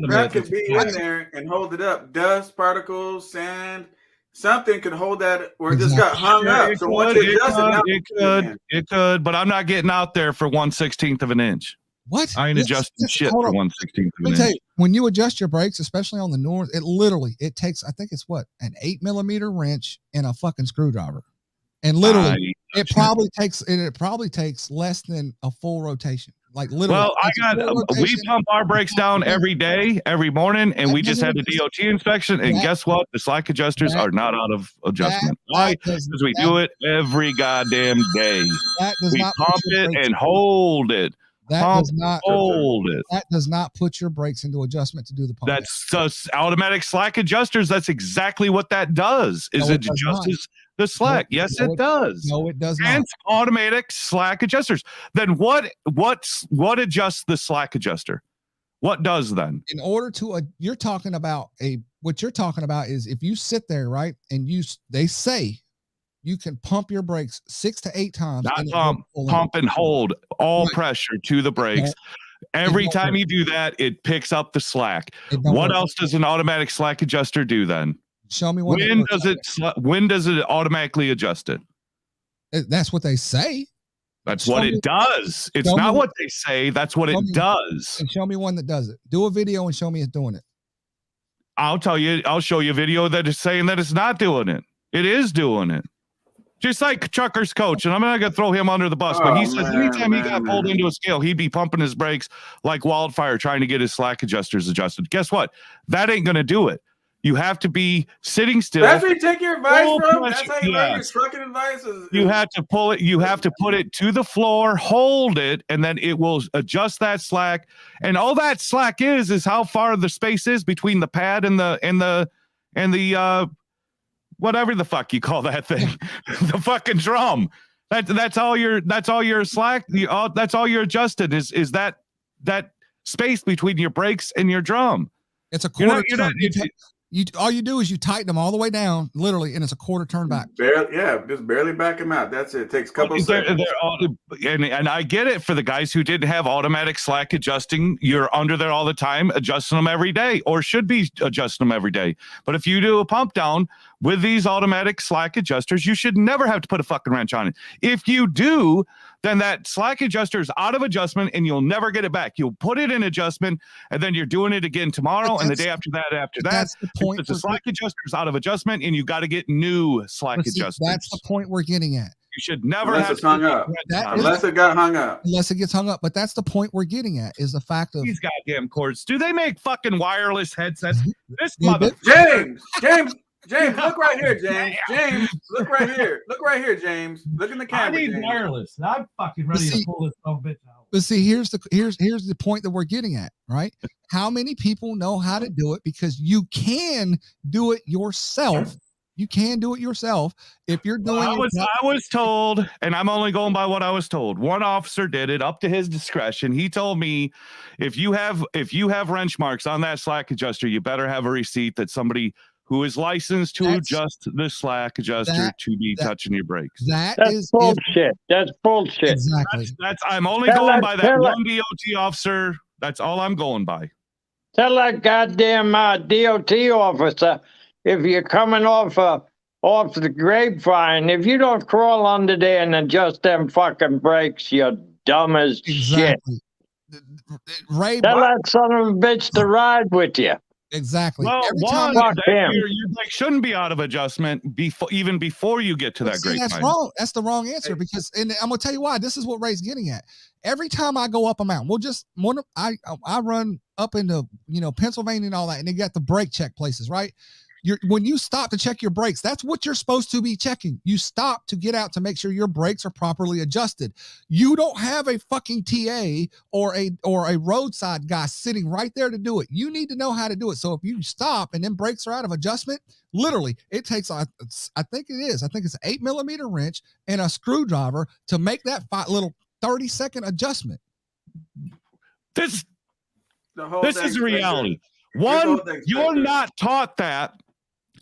Crap could be in there and hold it up. Dust, particles, sand, something could hold that, or it just got hung up. So once you adjust it could, but I'm not getting out there for 1/16 of an inch. What? I ain't adjusting shit for 1/16 of an inch. When you adjust your brakes, especially on the north, it takes, I think it's what, an 8mm wrench and a fucking screwdriver. And literally it probably takes less than a full rotation. Like literally. Well, we pump our brakes down every day, every morning, and we just had a DOT inspection. And guess what? The slack adjusters are not out of adjustment. Why? Because we do it every goddamn day. We pump it and hold it. That does not put your brakes into adjustment to do the pump. That's automatic slack adjusters. That's exactly what that does. Is it adjusts the slack? Yes, it does. No, it does not. And it's automatic slack adjusters. Then what adjusts the slack adjuster? What does then? In order to what you're talking about is if you sit there, right, and they say you can pump your brakes 6 to 8 times. Not pump and hold all pressure to the brakes. Every time you do that, it picks up the slack. What else does an automatic slack adjuster do then? Show me one. When does it automatically adjust it? That's what they say. That's what it does. It's not what they say. That's what it does. And show me one that does it. Do a video and show me it doing it. I'll show you a video that is saying that it's not doing it. It is doing it. Just like Trucker's coach, and I'm not going to throw him under the bus, but he says anytime he got pulled into a scale, he'd be pumping his brakes like wildfire trying to get his slack adjusters adjusted. Guess what? That ain't going to do it. You have to be sitting still. That's where you take your advice from? That's how you learn your trucking advice? You have to pull it. You have to put it to the floor, hold it, and then it will adjust that slack. And all that slack is how far the space is between the pad and the whatever the fuck you call that thing, the fucking drum. That's all your slack. That's all you're adjusted is that space between your brakes and your drum. It's a quarter turn. All you do is you tighten them all the way down, literally, and it's a quarter turn back. Just barely back them out. That's it. It takes a couple of seconds. And I get it for the guys who didn't have automatic slack adjusting. You're under there all the time, adjusting them every day, or should be adjusting them every day. But if you do a pump down with these automatic slack adjusters, you should never have to put a fucking wrench on it. If you do, then that slack adjuster is out of adjustment and you'll never get it back. You'll put it in adjustment and then you're doing it again tomorrow and the day after that. That's the point. The slack adjuster is out of adjustment and you got to get new slack adjusters. That's the point we're getting at. You should never unless have it's hung up. Unless it got hung up. Unless it gets hung up. But that's the point we're getting at is the fact of these goddamn cords. Do they make fucking wireless headsets? This James, look right here, James. James, look right here. Look right here, James. Look in the camera. I need James. wireless. I'm fucking ready to pull this bitch out. But see, here's the point that we're getting at, right? How many people know how to do it? Because you can do it yourself. You can do it yourself if you're doing. I was told, and I'm only going by what I was told. One officer did it up to his discretion. He told me, if you have wrench marks on that slack adjuster, you better have a receipt that somebody who is licensed to adjust the slack adjuster to be touching your brakes. That's bullshit. That's bullshit. Exactly. That's I'm only going by that one DOT officer. That's all I'm going by. Tell that goddamn DOT officer, if you're coming off the grapevine, if you don't crawl under there and adjust them fucking brakes, you're dumb as shit. Ray, tell that son of a bitch to ride with you. Exactly. Well, you shouldn't be out of adjustment even before you get to that grapevine. That's wrong. That's the wrong answer because, and I'm gonna tell you why. This is what Ray's getting at. Every time I go up a mountain, I run up into Pennsylvania and all that, and they got the brake check places, right? When you stop to check your brakes, that's what you're supposed to be checking. You stop to get out to make sure your brakes are properly adjusted. You don't have a fucking TA or a roadside guy sitting right there to do it. You need to know how to do it. So if you stop and then brakes are out of adjustment, literally it takes, I think it's an 8mm wrench and a screwdriver to make that little 30-second adjustment. This is reality. One, you're not taught that.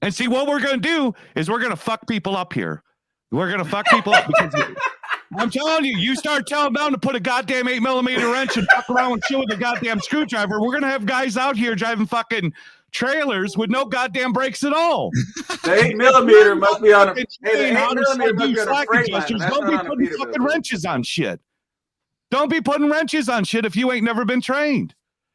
And see, what we're going to do is we're going to fuck people up here. We're going to fuck people up because I'm telling you, you start telling them to put a goddamn 8mm wrench and fuck around with you with a goddamn screwdriver. We're going to have guys out here driving fucking trailers with no goddamn brakes at all. The 8mm must be on a freight line. Don't be putting fucking wrenches on shit. Don't be putting wrenches on shit if you ain't never been trained.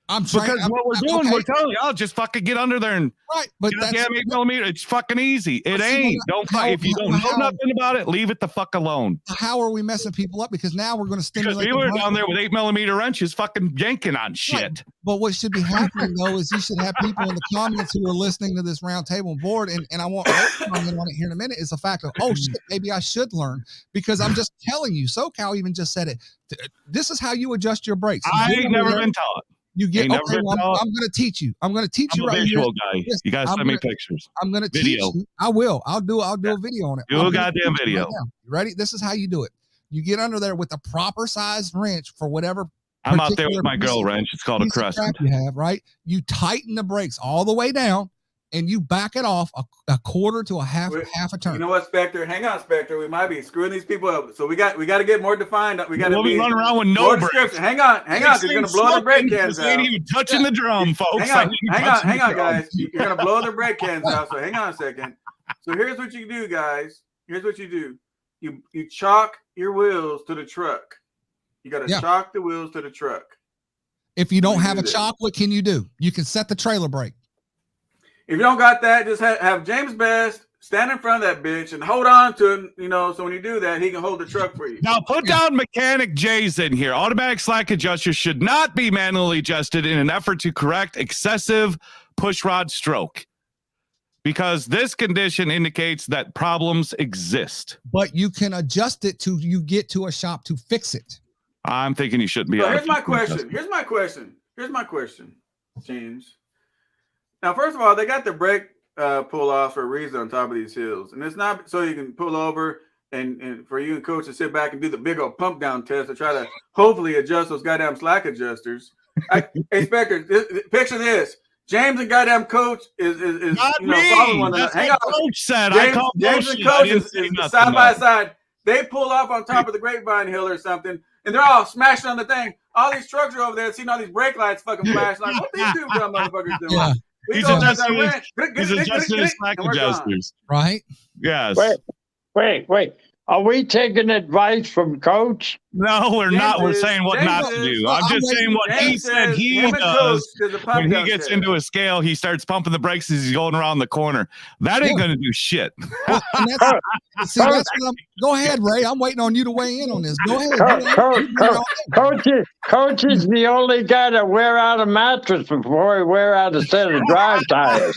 Because what we're doing, we're telling you, I'll just fucking get under there and but that's 8mm. It's fucking easy. It ain't. If you don't know nothing about it, leave it the fuck alone. How are we messing people up? Because now we're going to stimulate. Because people are down there with 8mm wrenches, fucking yanking on shit. Right. But what should be happening though is you should have people in the comments who are listening to this round table board, and I want to comment on it here in a minute. Is the fact of shit, maybe I should learn, because I'm just telling you. SoCal even just said it. This is how you adjust your brakes. I ain't never been taught. You get okay. Well, I'm going to teach you. I'm going to teach you right here. I'm a visual guy. Listen, you guys send me pictures. I'm going to teach you. I will. I'll do a video on it. Do a goddamn video. Right, you ready? This is how you do it. You get under there with the proper size wrench for whatever. I'm out there with my girl wrench. It's called a crescent. You have right. You tighten the brakes all the way down, and you back it off a quarter to a half a turn. You know what, Spectre? Hang on, Spectre. We might be screwing these people up. So we got to get more defined. We got to be running around with no brakes. Hang on. Because you're gonna blow the brake cans out. Ain't even touching the drum, folks. Hang on, guys. You're gonna blow the brake cans out. So hang on a second. So here's what you do, guys. Here's what you do. You chalk your wheels to the truck. You got to chalk the wheels to the truck. If you don't have a chalk, what can you do? You can set the trailer brake. If you don't got that, just have James Best stand in front of that bitch and hold on to it, so when you do that, he can hold the truck for you. Now put down Mechanic J's in here. Automatic slack adjusters should not be manually adjusted in an effort to correct excessive pushrod stroke, because this condition indicates that problems exist. But you can adjust it to you get to a shop to fix it. I'm thinking you shouldn't be. So here's my question, James. Now, first of all, they got the brake pull off for a reason on top of these hills, and it's not so you can pull over and for you and Coach to sit back and do the big old pump down test to try to hopefully adjust those goddamn slack adjusters. Hey, Spectre, picture this: James and goddamn Coach is following one another. Hang on, Coach said. James and Coach is side by side. They pull off on top of the Grapevine Hill or something, and they're all smashing on the thing. All these trucks are over there seeing all these brake lights fucking flash. Like, what these two dumb motherfuckers doing? Yeah. He's adjusting his slack adjusters. Right? Yes. Wait. Are we taking advice from Coach? No, we're not. We're saying what not to do. I'm just saying what he said he does. When he gets into a scale, he starts pumping the brakes as he's going around the corner. That ain't going to do shit. Well, go ahead, Ray. I'm waiting on you to weigh in on this. Go ahead. Coach is the only guy to wear out a mattress before he wear out a set of drive tires.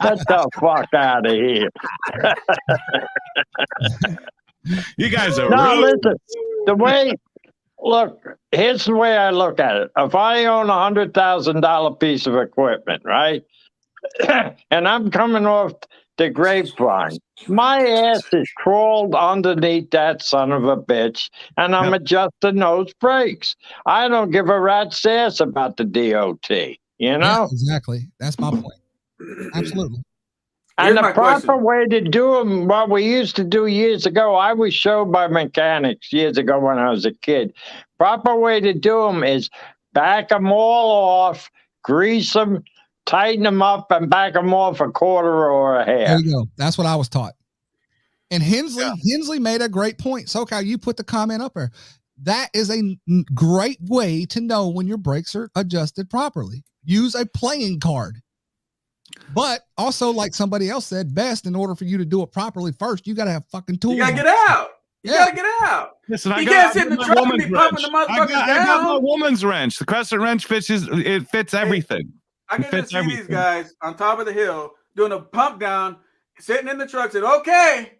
Get the fuck out of here. You guys are rude. Listen, here's the way I look at it. If I own $100,000 piece of equipment, right, and I'm coming off the Grapevine, my ass is crawled underneath that son of a bitch, and I'm adjusting those brakes. I don't give a rat's ass about the DOT, Yeah, exactly. That's my point. Absolutely. And the proper way to do them, what we used to do years ago, I was showed by mechanics years ago when I was a kid. Proper way to do them is back them all off, grease them, tighten them up, and back them off a quarter or a half. There you go. That's what I was taught. And Hensley made a great point. SoCal, you put the comment up there. That is a great way to know when your brakes are adjusted properly. Use a playing card. But also, like somebody else said, best in order for you to do it properly, first you got to have fucking tools. You got to get out. You got to get out. Listen, you can't sit in the truck and be pumping the motherfuckers down. I got my woman's wrench. The crescent wrench fits everything. I get to see these guys on top of the hill doing a pump down, sitting in the truck, said, okay,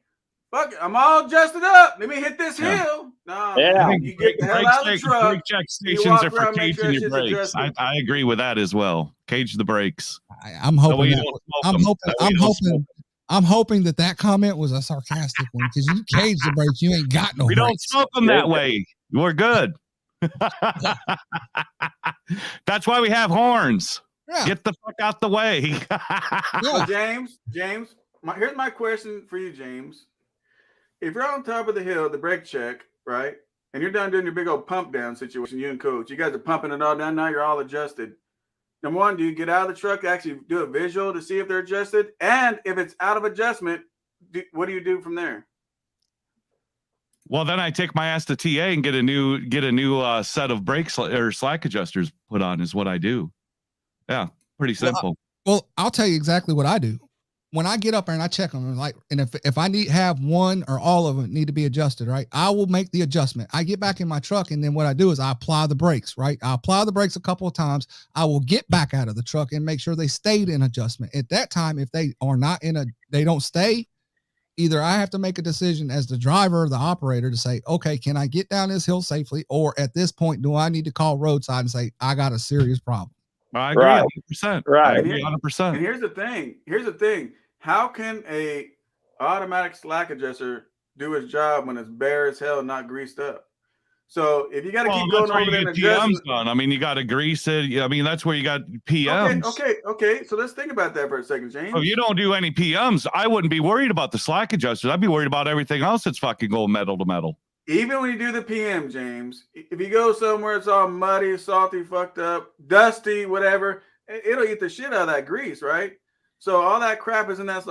fuck it, I'm all adjusted up. Let me hit this hill. No, you get the hell out of the truck. Brake check stations are for caging your brakes. I agree with that as well. Cage the brakes. I'm hoping that comment was a sarcastic one, because you cage the brakes, you ain't got no We brakes. don't smoke them that way. We're good. That's why we have horns. Yeah. Get the fuck out the way. So James, here's my question for you, James. If you're on top of the hill, the brake check, right, and you're done doing your big old pump down situation, you and Coach, you guys are pumping it all down. Now you're all adjusted. Number one, do you get out of the truck, actually do a visual to see if they're adjusted? And if it's out of adjustment, what do you do from there? Well, then I take my ass to TA and get a new set of brakes or slack adjusters put on is what I do. Yeah, pretty simple. Well, I'll tell you exactly what I do. When I get up there and I check them, and if I have one or all of them need to be adjusted, right, I will make the adjustment. I get back in my truck, and then what I do is I apply the brakes, right? I apply the brakes a couple of times. I will get back out of the truck and make sure they stayed in adjustment. At that time, if they are not they don't stay, either I have to make a decision as the driver or the operator to say, okay, can I get down this hill safely? Or at this point, do I need to call roadside and say, I got a serious problem? I agree 100%. Right. I agree 100%. And here's the thing. How can a automatic slack adjuster do his job when it's bare as hell, not greased up? So if you got to keep going over there and adjusting, done. I mean, you got to grease it. I mean, that's where you got PMs. Okay. So let's think about that for a second, James. If you don't do any PMs, I wouldn't be worried about the slack adjusters. I'd be worried about everything else that's fucking going metal to metal. Even when you do the PM, James, if you go somewhere it's all muddy, salty, fucked up, dusty, whatever, it'll eat the shit out of that grease, right? So all that crap is in that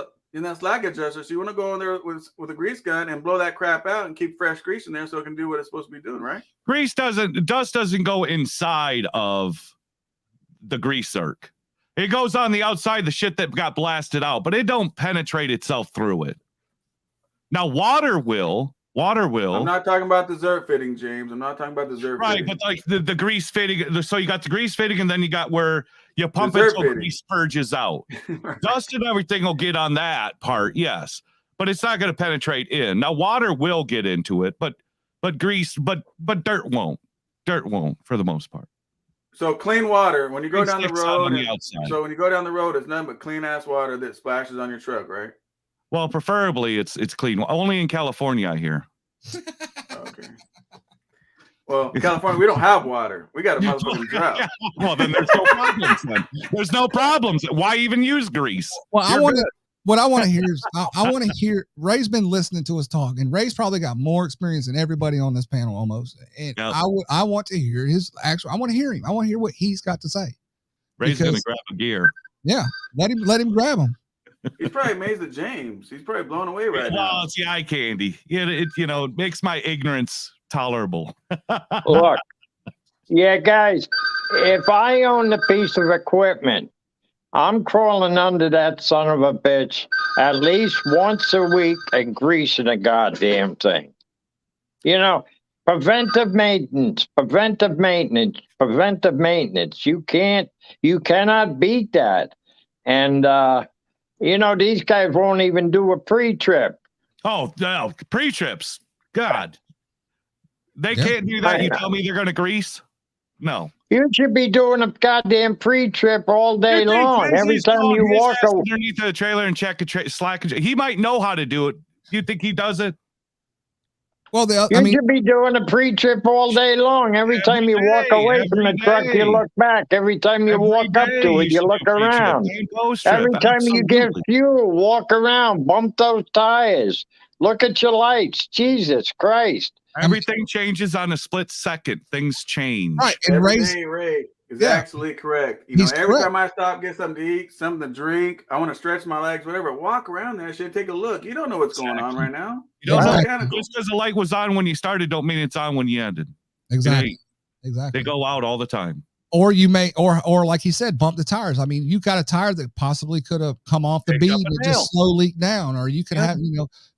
slack adjuster. So you want to go in there with a grease gun and blow that crap out and keep fresh grease in there so it can do what it's supposed to be doing, right? Dust doesn't go inside of the grease zerk. It goes on the outside, the shit that got blasted out, but it don't penetrate itself through it. Now water will. I'm not talking about the zerk fitting, James. I'm not talking about the zerk right, fitting. but like the grease fitting. So you got the grease fitting, and then you got where you pump it so grease purges out. Right. Dust and everything will get on that part, yes, but it's not going to penetrate in. Now water will get into it, but grease, but dirt won't. Dirt won't for the most part. So clean water when you go down the road. So when you go down the road, it's nothing but clean ass water that splashes on your truck, right? Well, preferably it's clean. Only in California, I hear. Okay. Well, in California, we don't have water. We got a motherfucking drought. Well, then there's no problems. Then there's no problems. Why even use grease? Well, what I want to hear is I want to hear. Ray's been listening to us talk, and Ray's probably got more experience than everybody on this panel almost. And yep. I want to hear his actual. I want to hear him. I want to hear what he's got to say. Ray's gonna grab a gear. Yeah, let him grab him. He's probably amazed at James. He's probably blown away right now. Well, it's the eye candy. It makes my ignorance tolerable. Look, yeah, guys, if I own a piece of equipment, I'm crawling under that son of a bitch at least once a week and greasing the goddamn thing. Preventive maintenance. You cannot beat that. And, these guys won't even do a pre-trip. Oh, no, pre-trips. God. They can't do that. You tell me they're going to grease? No. You should be doing a goddamn pre-trip all day long. Every time you walk underneath the trailer and check a slack. He might know how to do it. You think he does it? Well, you should be doing a pre-trip all day long. Every time you walk away from the truck, you look back. Every time you walk up to it, you look around. Every time you get fuel, walk around, bump those tires, look at your lights. Jesus Christ. Everything changes on a split second. Things change. Right. And Ray is absolutely correct. Every time I stop, get something to eat, something to drink, I want to stretch my legs, whatever. Walk around that shit, take a look. You don't know what's going on right now. You don't know. Just because the light was on when you started, don't mean it's on when you ended. Exactly. They go out all the time. Or you may, or like he said, bump the tires. I mean, you got a tire that possibly could have come off the bead and it just slow leaked down, or you could have,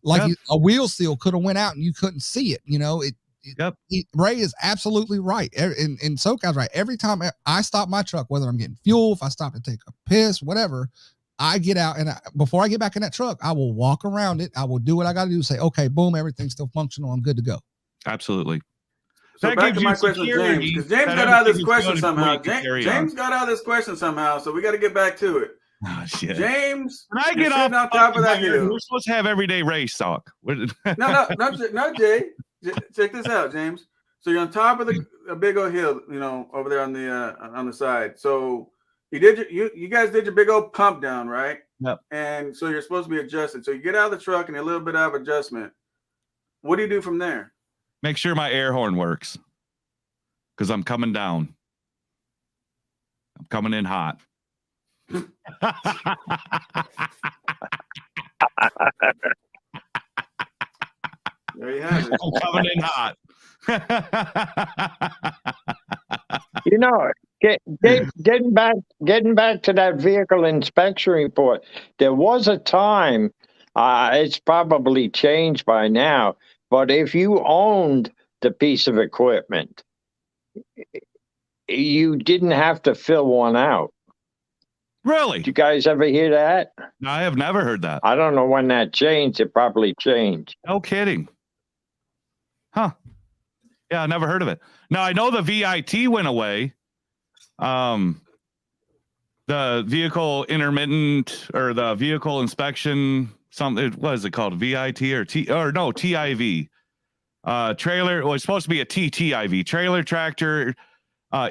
a wheel seal could have went out and you couldn't see it. Ray is absolutely right. And SoCal's right. Every time I stop my truck, whether I'm getting fuel, if I stop to take a piss, whatever, I get out and before I get back in that truck, I will walk around it. I will do what I got to do. Say, okay, boom, everything's still functional. I'm good to go. Absolutely. So back to my question, James, because James got out of this question somehow. James got out of this question somehow, so we got to get back to it. Oh, shit. James, when I get off on top of that hill. We're supposed to have everyday race talk. No, Jay. Check this out, James. So you're on top of a big old hill, over there on the side. So you guys did your big old pump down, right? Yep. And so you're supposed to be adjusted. So you get out of the truck and a little bit of adjustment. What do you do from there? Make sure my air horn works because I'm coming down. I'm coming in hot. There you have it. I'm coming in hot. Getting back to that vehicle inspection report. There was a time, it's probably changed by now, but if you owned the piece of equipment, you didn't have to fill one out. Really? Did you guys ever hear that? No, I have never heard that. I don't know when that changed. It probably changed. No kidding. Huh. Yeah, I never heard of it. Now, I know the VIT went away. The vehicle intermittent or the vehicle inspection, something, what is it called? VIT or TIV. Trailer, well, it's supposed to be a TTIV, trailer tractor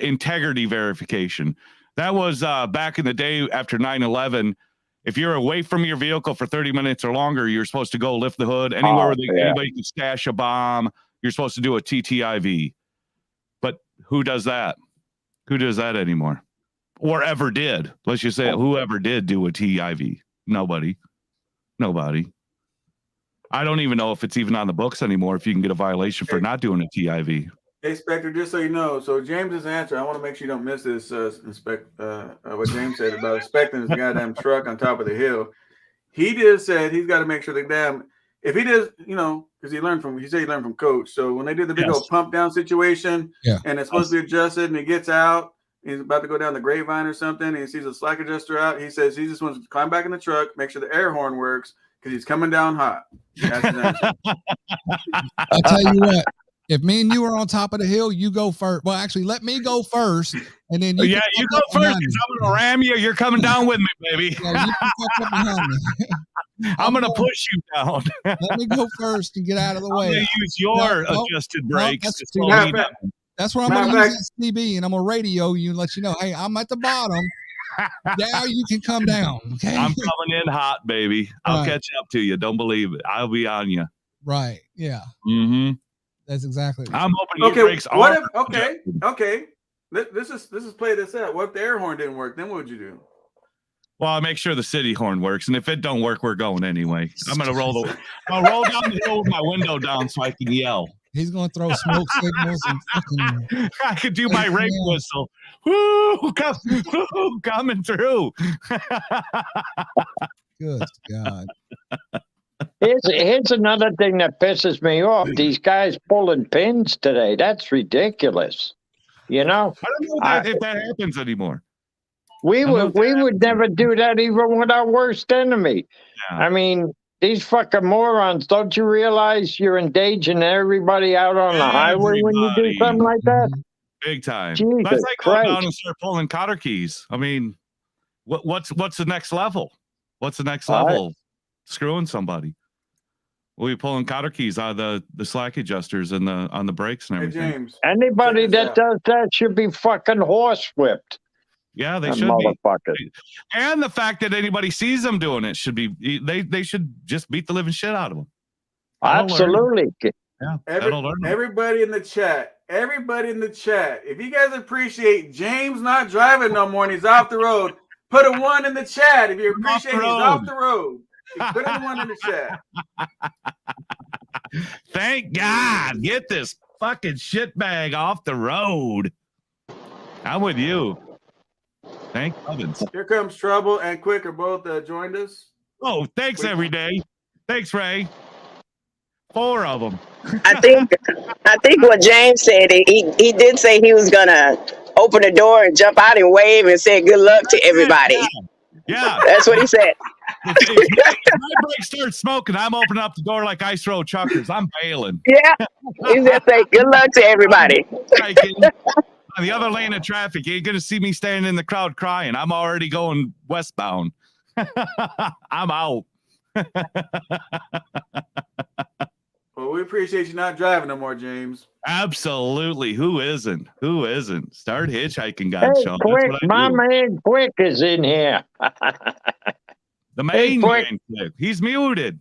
integrity verification. That was back in the day after 9/11. If you're away from your vehicle for 30 minutes or longer, you're supposed to go lift the hood anywhere where anybody can stash a bomb. You're supposed to do a TTIV. But who does that? Who does that anymore? Or ever did? Let's just say whoever did do a TIV. Nobody. I don't even know if it's even on the books anymore if you can get a violation for not doing a TIV. Hey, Spectre, just so you know, so James's answer, I want to make sure you don't miss this, what James said about inspecting his goddamn truck on top of the hill. He just said he's got to make sure the if he does, because he said he learned from Coach. So when they did the big old pump down situation, and it's supposed to be adjusted, and he gets out, he's about to go down the grapevine or something, and he sees a slack adjuster out. He says he just wants to climb back in the truck, make sure the air horn works, because he's coming down hot. That's his answer. I'll tell you what. If me and you are on top of the hill, you go first. Well, actually, let me go first, and then you go first. I'm gonna ram you. You're coming down with me, baby. Yeah, you can fuck up behind me. I'm gonna push you down. Let me go first and get out of the way. I'm gonna use your adjusted brakes. That's where I'm gonna use STB, and I'm gonna radio you and let you know, hey, I'm at the bottom. Now you can come down. Okay, I'm coming in hot, baby. I'll catch up to you. Don't believe it. I'll be on you. Right. Yeah. Mm-hmm. That's exactly. I'm hoping your brakes are. Okay. This is play this out. What if the air horn didn't work? Then what would you do? Well, I'll make sure the city horn works, and if it don't work, we're going anyway. I'm gonna roll down the hill with my window down so I can yell. He's gonna throw smoke signals and fucking. I could do my rape whistle. Woo! Coming through. Good God. Here's another thing that pisses me off. These guys pulling pins today. That's ridiculous. I don't know if that happens anymore. We would never do that even with our worst enemy. Yeah. I mean, these fucking morons, don't you realize you're endangering everybody out on the highway when you do something like that? Big time. Jesus That's like Christ. going down and start pulling cotter keys. I mean, what's the next level? What's the next level? Screwing somebody. We'll be pulling cotter keys out of the slack adjusters and on the brakes and everything. Hey, James, anybody that does that should be fucking horse whipped. Yeah, they should be. And the fact that anybody sees them doing it should be they should just beat the living shit out of them. Absolutely. Yeah. Everybody in the chat, if you guys appreciate James not driving no more and he's off the road, put a 1 in the chat. If you appreciate he's off the road. Put anyone in the chat. Thank God. Get this fucking shitbag off the road. I'm with you. Thank heavens. Here comes Trouble and Quick are both joined us. Oh, thanks every day. Thanks, Ray. 4 of them. I think what James said, he did say he was gonna open the door and jump out and wave and say good luck to everybody. Yeah. That's what he said. If my brakes start smoking, I'm opening up the door like ice road truckers. I'm bailing. Yeah. He just say good luck to everybody. On the other lane of traffic, you ain't gonna see me standing in the crowd crying. I'm already going westbound. I'm out. Well, we appreciate you not driving no more, James. Absolutely. Who isn't? Start hitchhiking, Godson. Quick, my man Quick is in here. The main man, Quick. He's muted.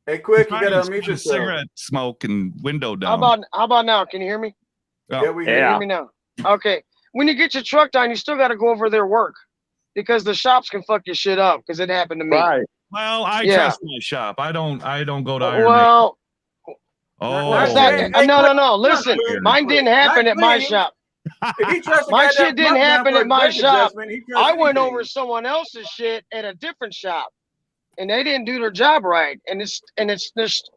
Hey, Quick, you gotta unmute yourself. Cigarette smoke and window down. How about now? Can you hear me? Yeah, we can hear me now. Okay. When you get your truck down, you still got to go over their work because the shops can fuck your shit up because it happened to me. Right. Well, I trust my shop. I don't go to Iron Man. No. Listen, mine didn't happen at my shop. If he trusts My shit didn't happen at my shop. I went over someone else's shit at a different shop, and they didn't do their job right. And it's just,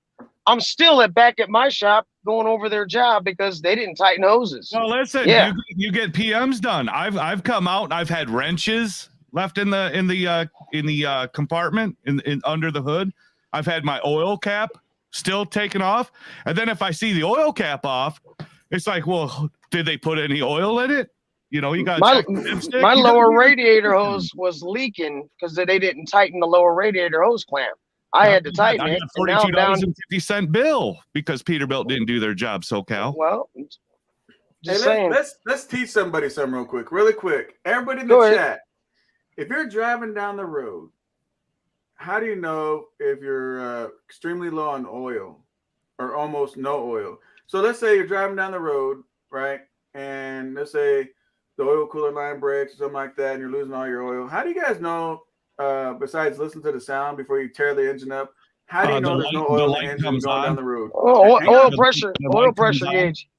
I'm still back at my shop going over their job because they didn't tighten hoses. Well, listen, Yeah. you get PMs done. I've come out and I've had wrenches left in the compartment in under the hood. I've had my oil cap still taken off, and then if I see the oil cap off, it's like, well, did they put any oil in it? You know, you got my lower radiator hose was leaking because they didn't tighten the lower radiator hose clamp. I had to tighten it. $42.50 bill because Peterbilt didn't do their job. SoCal. Well, just saying. Let's teach somebody something really quick. Everybody in the chat, if you're driving down the road, how do you know if you're extremely low on oil or almost no oil? So let's say you're driving down the road, right? And let's say the oil cooler line breaks or something like that, and you're losing all your oil. How do you guys know, besides listen to the sound before you tear the engine up, how do you know there's no oil in the engine going down the road? Oil pressure gauge.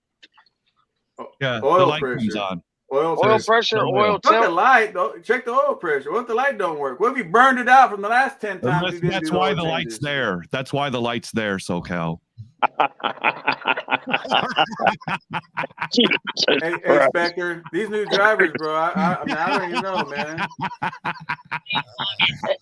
Yeah, oil pressure. Oil pressure, oil temp. The light, check the oil pressure. What if the light don't work? What if you burned it out from the last 10 times? That's why the light's there. That's why the light's there, SoCal. Hey, Spectre, these new drivers, bro. I don't even know, man.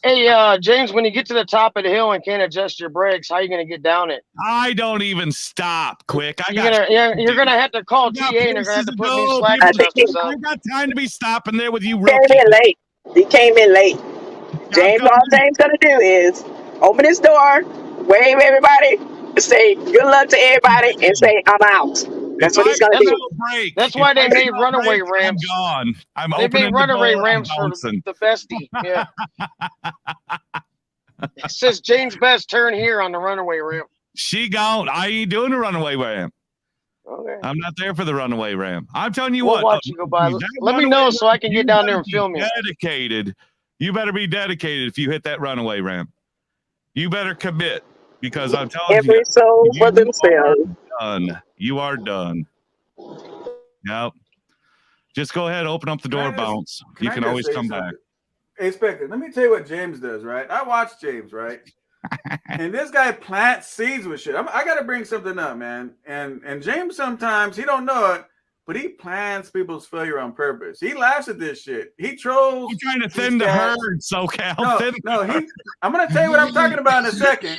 Hey, James, when you get to the top of the hill and can't adjust your brakes, how are you going to get down it? I don't even stop quick. You're gonna have to call TA and they're gonna have to put new slack adjusters on. I got time to be stopping there with you. He came in late. James, all James gonna do is open his door, wave everybody, say good luck to everybody, and say I'm out. That's what he's gonna do. That's why they made runaway ramps. I'm gone. They made runaway ramps for the bestie. Yeah. It says James Best turn here on the runaway ramp. She gone. I ain't doing the runaway ramp. Okay. I'm not there for the runaway ramp. I'm telling you we'll what. Watch you go by. Let me know so I can get down there and film you. Dedicated. You better be dedicated if you hit that runaway ramp. You better commit because I'm telling you. Every soul for themselves. Done. You are done. Yep. Just go ahead, open up the door, bounce. You can always come back. Hey, Spectre, let me tell you what James does, right? I watch James, right? And this guy plants seeds with shit. I got to bring something up, man. And James, sometimes he don't know it, but he plants people's failure on purpose. He laughs at this shit. He trolls. He's trying to thin the herd, SoCal. I'm going to tell you what I'm talking about in a second.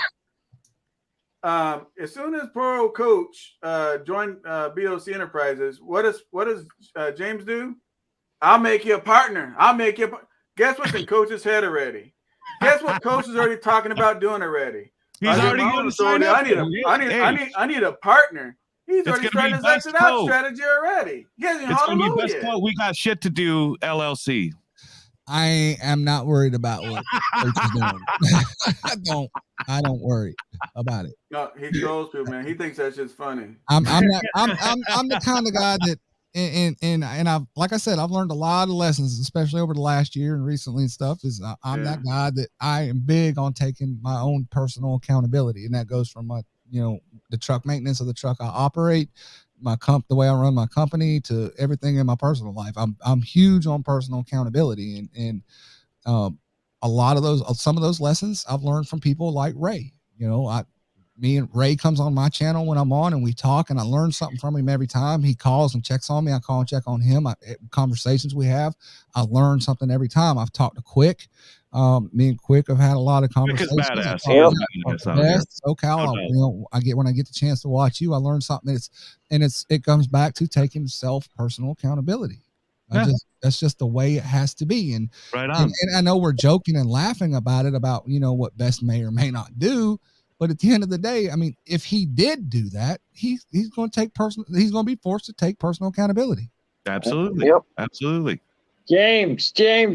As soon as poor old Coach joined BOC Enterprises, what does James do? I'll make you a partner. Guess what's in Coach's head already? Guess what Coach is already talking about doing already? He's already going to sign up. I need a partner. He's already starting his exit out strategy already. Hallelujah. We got shit to do, LLC. I am not worried about what Coach is doing. I don't worry about it. No, he trolls people, man. He thinks that shit's funny. I'm the kind of guy that and I've, like I said, I've learned a lot of lessons, especially over the last year and recently and stuff. I'm that guy that I am big on taking my own personal accountability, and that goes from the truck maintenance of the truck I operate, the way I run my company, to everything in my personal life. I'm huge on personal accountability, and a lot of some of those lessons I've learned from people like Ray. Me and Ray comes on my channel when I'm on, and we talk, and I learn something from him every time he calls and checks on me. I call and check on him. Conversations we have, I learn something every time. I've talked to Quick. Me and Quick have had a lot of conversations. SoCal, when I get the chance to watch you, I learn something. It comes back to taking personal accountability. That's just the way it has to be. And right on. And I know we're joking and laughing about it, about what Best may or may not do. But at the end of the day, I mean, if he did do that, he's going to he's going to be forced to take personal accountability. Absolutely. Yep. Absolutely. James,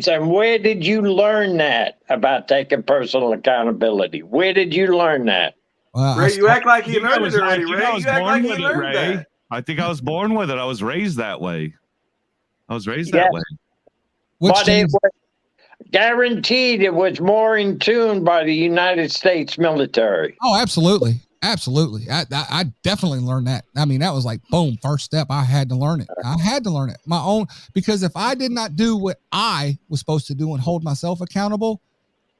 and where did you learn that about taking personal accountability? Where did you learn that? Ray, you act like he learned it already, Ray. You act like he learned that. I think I was born with it. I was raised that way. That way. But it was guaranteed it was more in tune by the United States military. Oh, absolutely. Absolutely. I definitely learned that. I mean, that was like, boom, first step. I had to learn it. I had to learn it. My own, because if I did not do what I was supposed to do and hold myself accountable,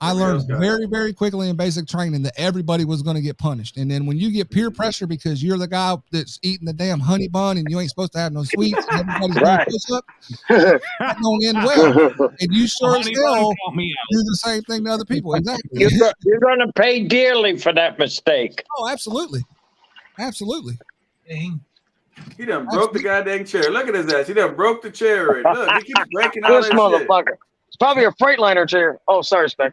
I learned very, very quickly in basic training that everybody was going to get punished. And then when you get peer pressure because you're the guy that's eating the damn honey bun and you ain't supposed to have no sweets and everybody's doing push-up, that don't end well. And you sure as hell do the same thing to other people. Exactly. You're going to pay dearly for that mistake. Oh, absolutely. Absolutely. He done broke the goddamn chair. Look at his ass. He done broke the chair already. Look, he keeps breaking all that motherfucker. shit. It's probably a Freightliner chair. Oh, sorry, Spec.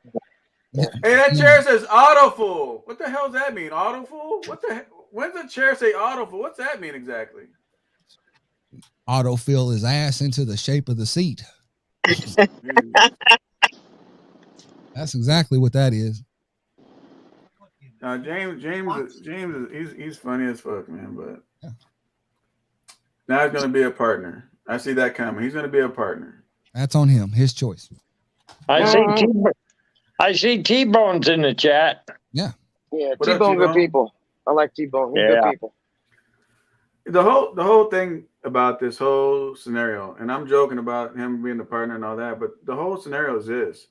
Hey, that chair says auto full. What the hell does that mean? Auto full? What the hell? When does the chair say auto full? What's that mean exactly? Autofill his ass into the shape of the seat. That's exactly what that is. James, he's funny as fuck, man. But now he's gonna be a partner. I see that coming. He's gonna be a partner. That's on him. His choice. I see T-Bone's in the chat. Yeah. Yeah, T-Bone good people. I like T-Bone. He's good people. The whole thing about this whole scenario, and I'm joking about him being the partner and all that, but the whole scenario is this.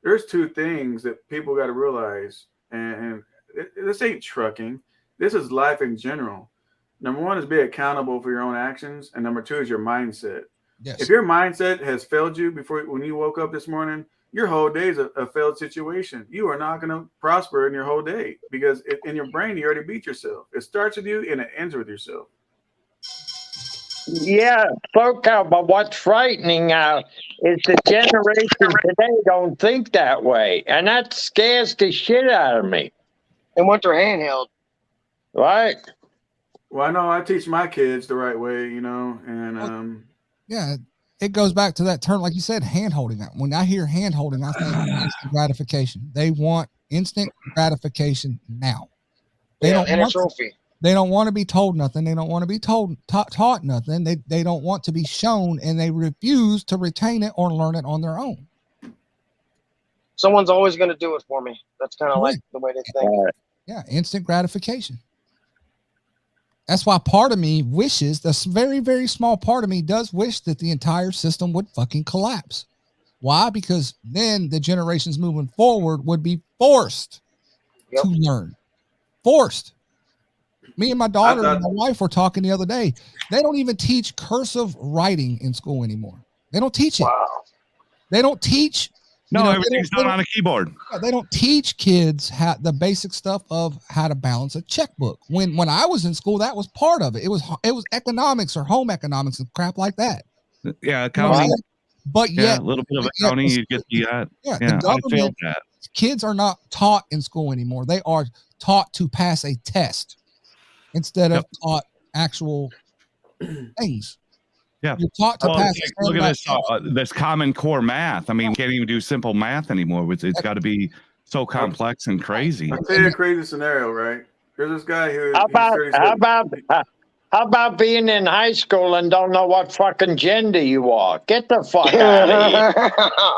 There's two things that people got to realize, and this ain't trucking. This is life in general. Number one is be accountable for your own actions, and number two is your mindset. Yes. If your mindset has failed you when you woke up this morning, your whole day is a failed situation. You are not going to prosper in your whole day because in your brain, you already beat yourself. It starts with you and it ends with yourself. Yeah, but what's frightening is the generation today don't think that way. And that scares the shit out of me. And want their handheld. Right. Well, I know I teach my kids the right way, and yeah, it goes back to that term, like you said, hand holding. When I hear hand holding, I think instant gratification. They want instant gratification now. They don't want a trophy. They don't want to be told nothing. They don't want to be taught nothing. They don't want to be shown, and they refuse to retain it or learn it on their own. Someone's always going to do it for me. That's kind of like the way they think. Yeah, instant gratification. That's why part of me wishes, this very, very small part of me does wish that the entire system would fucking collapse. Why? Because then the generations moving forward would be forced to learn. Forced. Me and my daughter and my wife were talking the other day. They don't even teach cursive writing in school anymore. They don't teach it. Wow. They don't teach. Everything's done on a keyboard. They don't teach kids the basic stuff of how to balance a checkbook. When I was in school, that was part of it. It was economics or home economics and crap like that. Yeah, accounting. But a little bit of accounting, you get the the government. Kids are not taught in school anymore. They are taught to pass a test instead of taught actual things. Yeah, you're taught to pass. Look at this Common Core math. I mean, we can't even do simple math anymore. It's got to be so complex and crazy. I'll tell you a crazy scenario, right? There's this guy who. How about being in high school and don't know what fucking gender you are? Get the fuck out of here.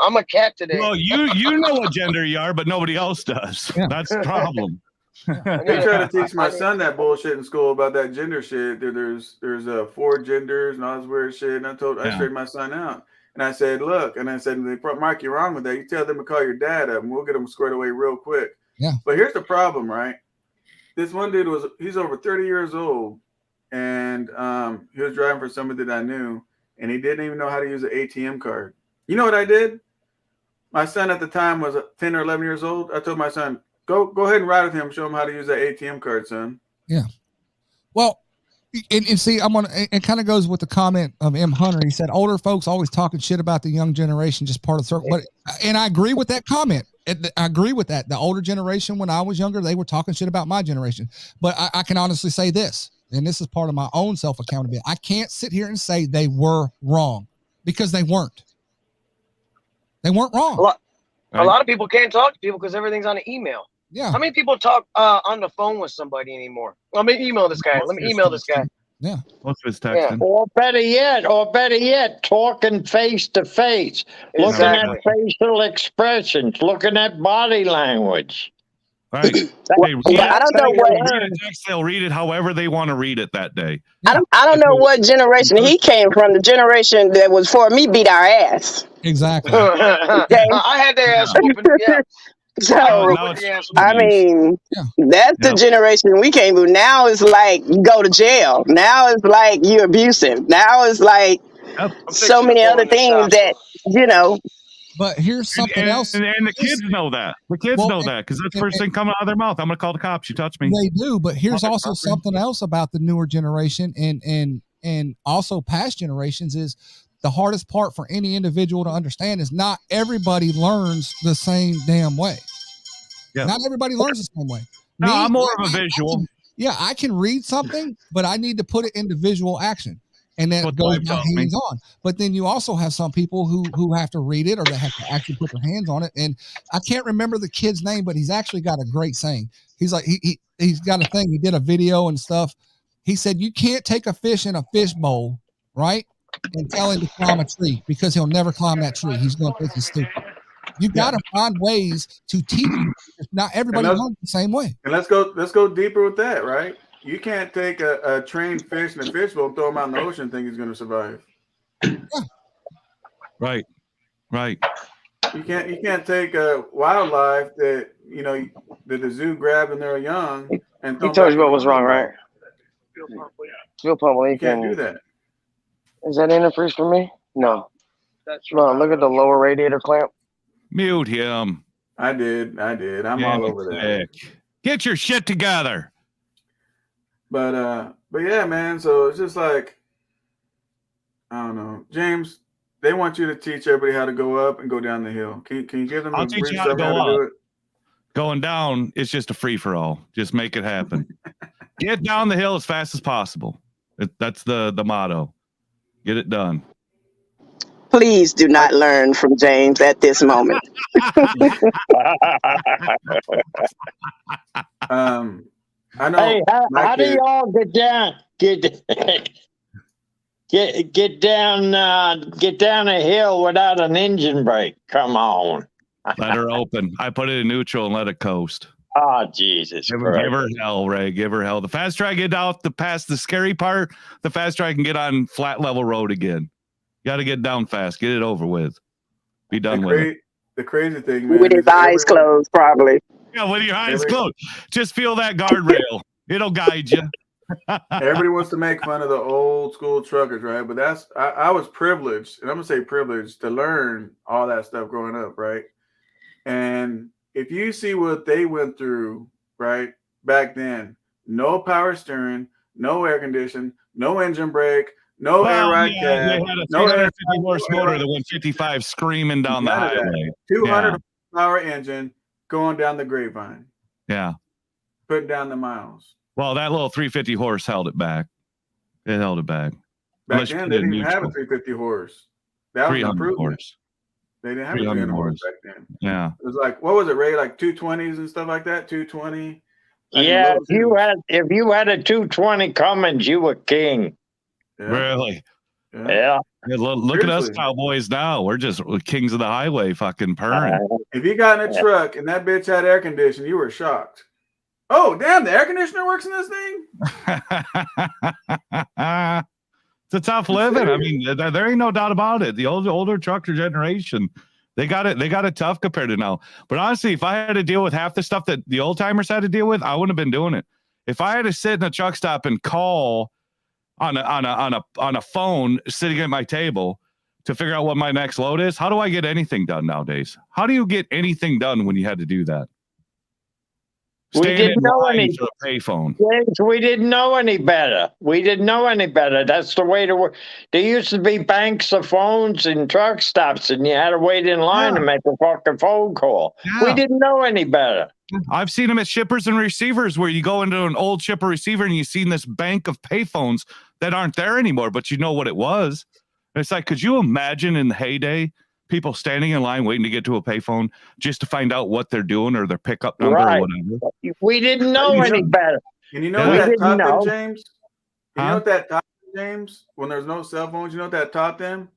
I'm a cat today. Well, you know what gender you are, but nobody else does. Yeah. That's the problem. They try to teach my son that bullshit in school about that gender shit. There's 4 genders and all this weird shit. And I straightened my son out. And I said, look, and I said, Mark, you're wrong with that. You tell them to call your dad up and we'll get them squared away real quick. Yeah. But here's the problem, right? This one dude he's over 30 years old. And he was driving for somebody that I knew. And he didn't even know how to use an ATM card. You know what I did? My son at the time was 10 or 11 years old. I told my son, Go ahead and ride with him. Show him how to use that ATM card, son. Yeah. Well, and see, it kind of goes with the comment of M. Hunter. He said, older folks always talking shit about the young generation, just part of the circle. And I agree with that comment. I agree with that. The older generation, when I was younger, they were talking shit about my generation. But I can honestly say this, and this is part of my own self-accountability. I can't sit here and say they were wrong because they weren't. They weren't wrong. A lot of people can't talk to people because everything's on an email. Yeah. How many people talk on the phone with somebody anymore? Let me email this guy. Yeah. Most of it's texting. Or better yet, talking face to face, looking at facial expressions, looking at body language. Right. They read I don't know what. They'll read it however they want to read it that day. I don't know what generation he came from. The generation that was for me beat our ass. Exactly. I had their ass whooping. Yeah. So now I mean, that's the generation we came from. Now it's like you go to jail. Now it's like you're abusive. Now it's like so many other things that you know. But here's something else. And the kids know that. The kids know that because that's the first thing coming out of their mouth. I'm going to call the cops. You touch me. They do. But here's also something else about the newer generation and also past generations is the hardest part for any individual to understand is not everybody learns the same damn way. Yeah. Not everybody learns the same way. No, I'm more of a visual. I can read something, but I need to put it into visual action. And then it goes my hands on. But then you also have some people who have to read it or they have to actually put their hands on it. And I can't remember the kid's name, but he's actually got a great saying. He's like, he's got a thing. He did a video and stuff. He said, you can't take a fish in a fish bowl, right? And tell him to climb a tree because he'll never climb that tree. He's going to think he's stupid. You got to find ways to teach him. Not everybody learns the same way. And let's go deeper with that, right? You can't take a trained fish in a fish bowl, throw him out in the ocean, and think he's going to survive. Yeah. Right. You can't take a wildlife that that the zoo grabbed when they're young and. He told you what was wrong, right? Fuel pump leak. You can't do that. Is that antifreeze for me? No. No. Look at the lower radiator clamp. Mute him. I did. I'm all over that. Get your shit together. But yeah, man. So it's just like, I don't know, James. They want you to teach everybody how to go up and go down the hill. Can you give them? I'll teach you how to go up. Going down, it's just a free for all. Just make it happen. Get down the hill as fast as possible. That's the motto. Get it done. Please do not learn from James at this moment. I know. Hey, how do y'all get down? Get down a hill without an engine brake? Come on. Let her open. I put it in neutral and let it coast. Oh, Jesus Christ. Give her hell, Ray. Give her hell. The faster I get out past the scary part, the faster I can get on flat level road again. You got to get down fast. Get it over with. Be done with it. The crazy thing, man. With his eyes closed, probably. Yeah, with your eyes closed. Just feel that guardrail. It'll guide you. Everybody wants to make fun of the old school truckers, right? But I was privileged, and I'm gonna say privileged, to learn all that stuff growing up, right? And if you see what they went through, right, back then, no power steering, no air conditioning, no engine brake, no air ride cab, they had a 350 horse motor that went 55 screaming down the highway. 200 power engine going down the grapevine. Yeah. Putting down the miles. Well, that little 350 horse held it back. It held it back. Back then, they didn't even have a 350 horse. That was an improvement. They didn't have a 300 horse back then. Yeah. It was like, what was it, Ray? Like 220s and stuff like that? 220? Yeah, if you had a 220 Cummins, you were king. Yeah. Really? Yeah. Look at us cowboys now. We're just kings of the highway, fucking purring. If you got in a truck and that bitch had air conditioning, you were shocked. Oh, damn, the air conditioner works in this thing? It's a tough living. I mean, there ain't no doubt about it. The older trucker generation, they got it tough compared to now. But honestly, if I had to deal with half the stuff that the old timers had to deal with, I wouldn't have been doing it. If I had to sit in a truck stop and call on a phone sitting at my table to figure out what my next load is, how do I get anything done nowadays? How do you get anything done when you had to do that? We didn't know any payphone. We didn't know any better. That's the way to work. There used to be banks of phones and truck stops, and you had to wait in line to make a fucking phone call. Yeah. We didn't know any better. I've seen them at shippers and receivers where you go into an old shipper receiver and you've seen this bank of payphones that aren't there anymore, but you know what it was. It's like, could you imagine in the heyday, people standing in line waiting to get to a payphone just to find out what they're doing or their pickup number or whatever? We didn't know any better. And you know what that taught them, James? You know what that taught them, James? When there's no cell phones, you know what that taught them?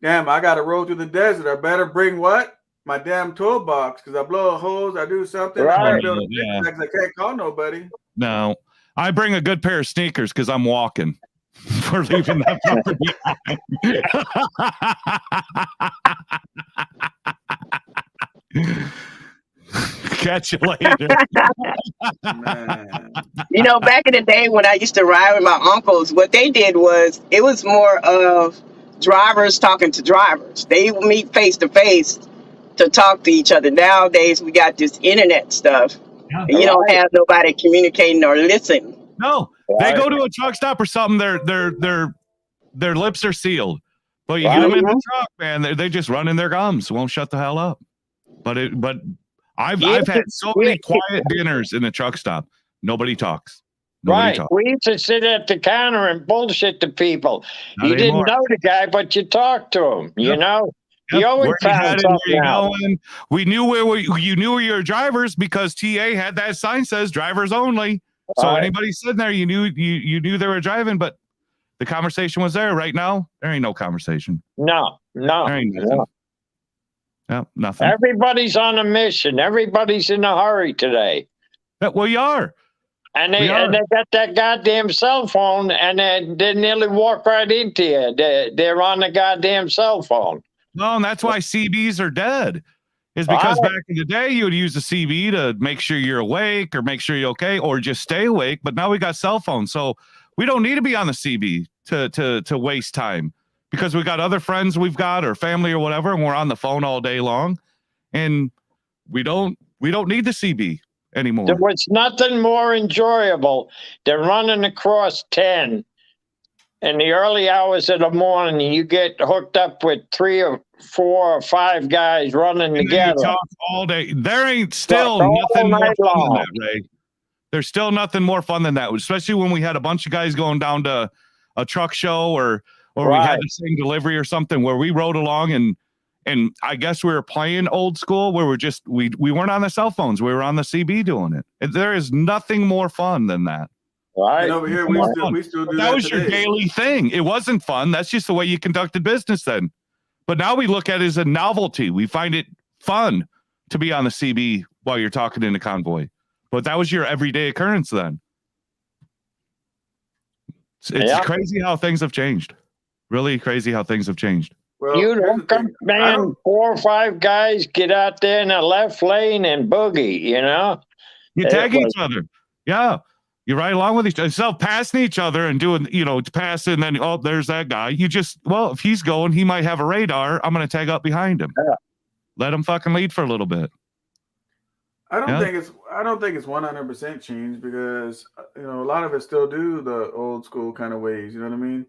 Damn, I got to roll through the desert. I better bring what? my damn toolbox because I blow a hose, I do something, Right. I build a pickaxe, I can't call nobody. No, I bring a good pair of sneakers because I'm walking. We're leaving that property behind. Catch you later. You know, back in the day when I used to ride with my uncles, what they did was it was more of drivers talking to drivers. They would meet face to face to talk to each other. Nowadays, we got this internet stuff, and you don't have nobody communicating or listening. No, they go to a truck stop or something. Their lips are sealed, but you get them in the truck, man. They just run in their gums, won't shut the hell up. But I've had so many quiet dinners in the truck stop. Nobody talks. Nobody talks. We used to sit at the counter and bullshit to people. Not you anymore. didn't know the guy, but you talked to him. Yep. You know, Yep. you always Where you found headed, something where you out. going. We knew you knew your drivers because TA had that sign says drivers only. So anybody sitting there, you knew they were driving, but the conversation was there. Right now, there ain't no conversation. No. There ain't nothing. No, nothing. Everybody's on a mission. Everybody's in a hurry today. Yeah, well, you are. And they got that goddamn cell phone, and they nearly walk right into you. They're on the goddamn cell phone. No, and that's why CBs are dead. Is because back in the day, you would use a CB to make sure you're awake or make sure you're okay or just stay awake. But now we got cell phones. So we don't need to be on the CB to waste time because we got other friends we've got or family or whatever, and we're on the phone all day long. And we don't need the CB anymore. There was nothing more enjoyable than running across 10 in the early hours of the morning. You get hooked up with 3 or 4 or 5 guys running and together. You talk all day. There ain't still nothing more fun than that, Ray. There's still nothing more fun than that, especially when we had a bunch of guys going down to a truck show or we had the same delivery or something where we rode along and I guess we were playing old school where we weren't on the cell phones. We were on the CB doing it. There is nothing more fun than that. Right. And over here, we still do that. That was your daily thing. It wasn't fun. That's just the way you conducted business then. But now we look at it as a novelty. We find it fun to be on the CB while you're talking in a convoy. But that was your everyday occurrence then. It's crazy how things have changed. Really crazy how things have changed. Well, you don't come, man, 4 or 5 guys get out there in the left lane and boogie, you know? You tag each other. Yeah. You ride along with each other. Instead of passing each other and doing, passing and then, oh, there's that guy. You just, if he's going, he might have a radar. I'm going to tag up behind him. Yeah. Let him fucking lead for a little bit. I don't think it's 100% changed because, a lot of it still do the old school kind of ways. You know what I mean?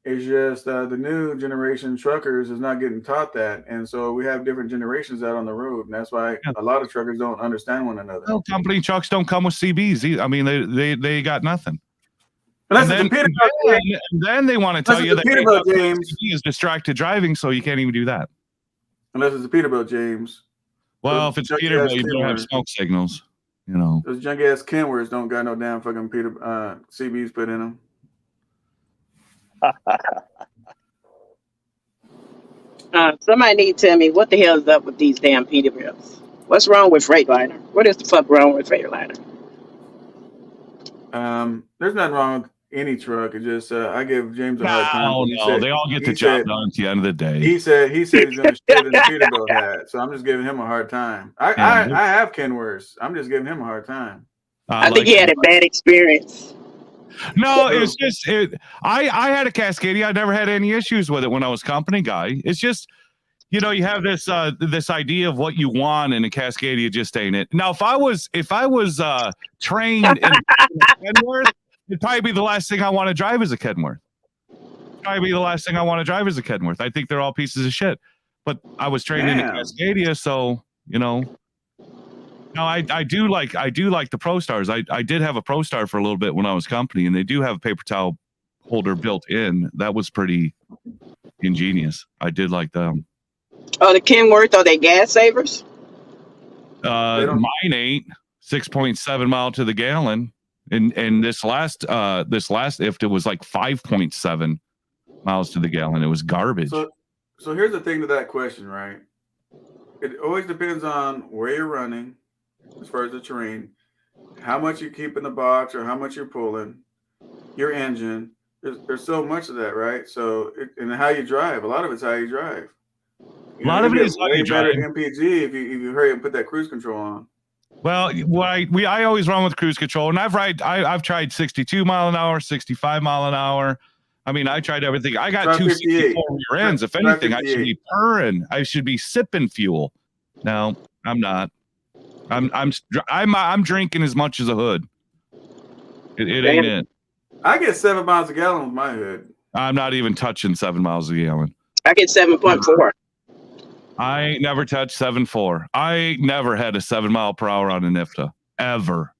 It's just the new generation truckers is not getting taught that. And so we have different generations out on the road. And that's why a lot of truckers don't understand one another. No, company trucks don't come with CBs. I mean, they got nothing. And then they want to tell you that Peterbilt James CB is distracted driving, so you can't even do that. Unless it's a Peterbilt James. Well, if it's Peterbilt, you don't have smoke signals. Those junk ass Kenworths don't got no damn fucking CBs put in them. Somebody need to tell me what the hell is up with these damn Peterbilts. What's wrong with Freightliner? What is the fuck wrong with Freightliner? There's nothing wrong with any truck. It's just I give James a hard time. No, they all get the job done at the end of the day. He said he's gonna shit in the Peterbilt hat, so I'm just giving him a hard time. I have Kenworths. I'm just giving him a hard time. I think he had a bad experience. No, it's just I had a Cascadia. I never had any issues with it when I was company guy. It's just you have this idea of what you want in a Cascadia, just ain't it. Now, if I was trained in Kenworth, it'd probably be the last thing I want to drive is a Kenworth. I think they're all pieces of shit. But I was trained in a Cascadia, so No, I do like the Pro Stars. I did have a Pro Star for a little bit when I was company, and they do have a paper towel holder built in. That was pretty ingenious. I did like them. Oh, the Kenworth, are they gas savers? Mine ain't 6.7 mile to the gallon, and this last if it was like 5.7 miles to the gallon. It was garbage. So here's the thing to that question, right? it always depends on where you're running, as far as the terrain, how much you keep in the box or how much you're pulling, your engine. There's so much of that, right? So and how you drive. A lot of it's how you drive. A lot of it is way better MPG if you hurry and put that cruise control on. Well, I always run with cruise control, and I've tried 62 mile an hour, 65 mile an hour. I mean, I tried everything. I got 264 rear ends. If anything, I should be purring. I should be sipping fuel. No, I'm not. I'm drinking as much as a hood. It ain't it. I get 7 miles a gallon with my hood. I'm not even touching 7 miles a gallon. I get 7.4. I ain't never touched 7.4. I never had a 7 mile per hour on a NIFTA. Ever.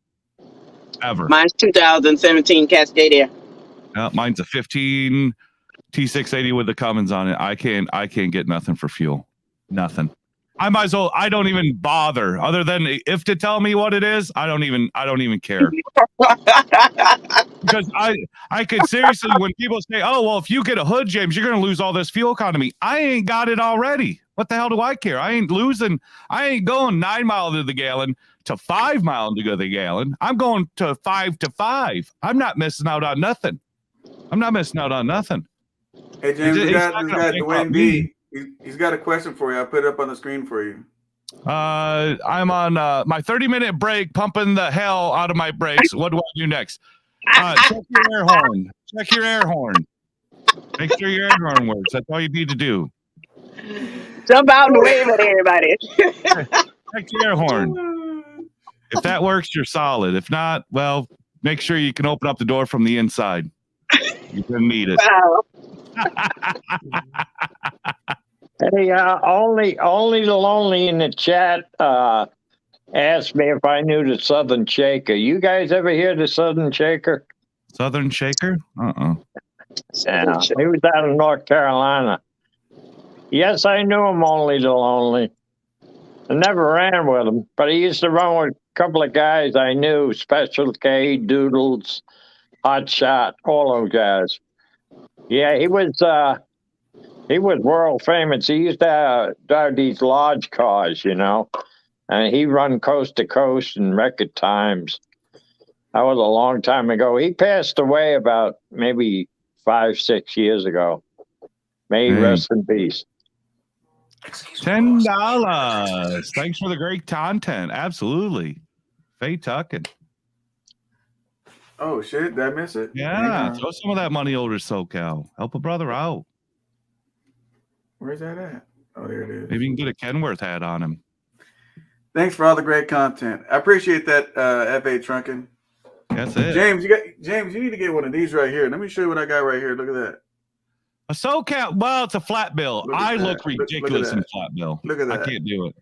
Mine's 2017 Cascadia. Mine's a 15 T680 with the Cummins on it. I can't get nothing for fuel. Nothing. I might as well. I don't even bother. Other than if to tell me what it is, I don't even care. Because I could seriously, when people say, "Oh well, if you get a hood, James, you're going to lose all this fuel economy." I ain't got it already. What the hell do I care? I ain't losing. I ain't going 9 miles to the gallon to 5 miles to the gallon. I'm going to 5 to 5. I'm not missing out on nothing. Hey James, we got Dwayne D. He's got a question for you. I'll put it up on the screen for you. I'm on my 30-minute break, pumping the hell out of my brakes. What do I do next? Check your air horn. Check your air horn. Make sure your air horn works. That's all you need to do. Jump out and wave at everybody. Check your air horn. If that works, you're solid. If not, well, make sure you can open up the door from the inside. You're gonna need it. Wow. Hey, only the lonely in the chat asked me if I knew the Southern Shaker. You guys ever hear the Southern Shaker? Southern Shaker? Yeah, he was out of North Carolina. Yes, I knew him, only the lonely. I never ran with him, but he used to run with a couple of guys I knew, Special K, Doodles, Hot Shot, all those guys. Yeah, he was world famous. He used to drive these large cars, you know, and he run coast to coast in record times. That was a long time ago. He passed away about maybe 5-6 years ago. May he rest in peace. $10. Thanks for the great content. Absolutely. Faye Tuckin. Oh shit, did I miss it? Yeah, throw some of that money over to SoCal. Help a brother out. Where's that at? Oh, there it is. Maybe you can get a Kenworth hat on him. Thanks for all the great content. I appreciate that, F8 Trunkin. That's it. James, you need to get one of these right here. Let me show you what I got right here. Look at that. A SoCal, well, it's a flat bill. I look ridiculous in flat bill. Look at that. I can't do it.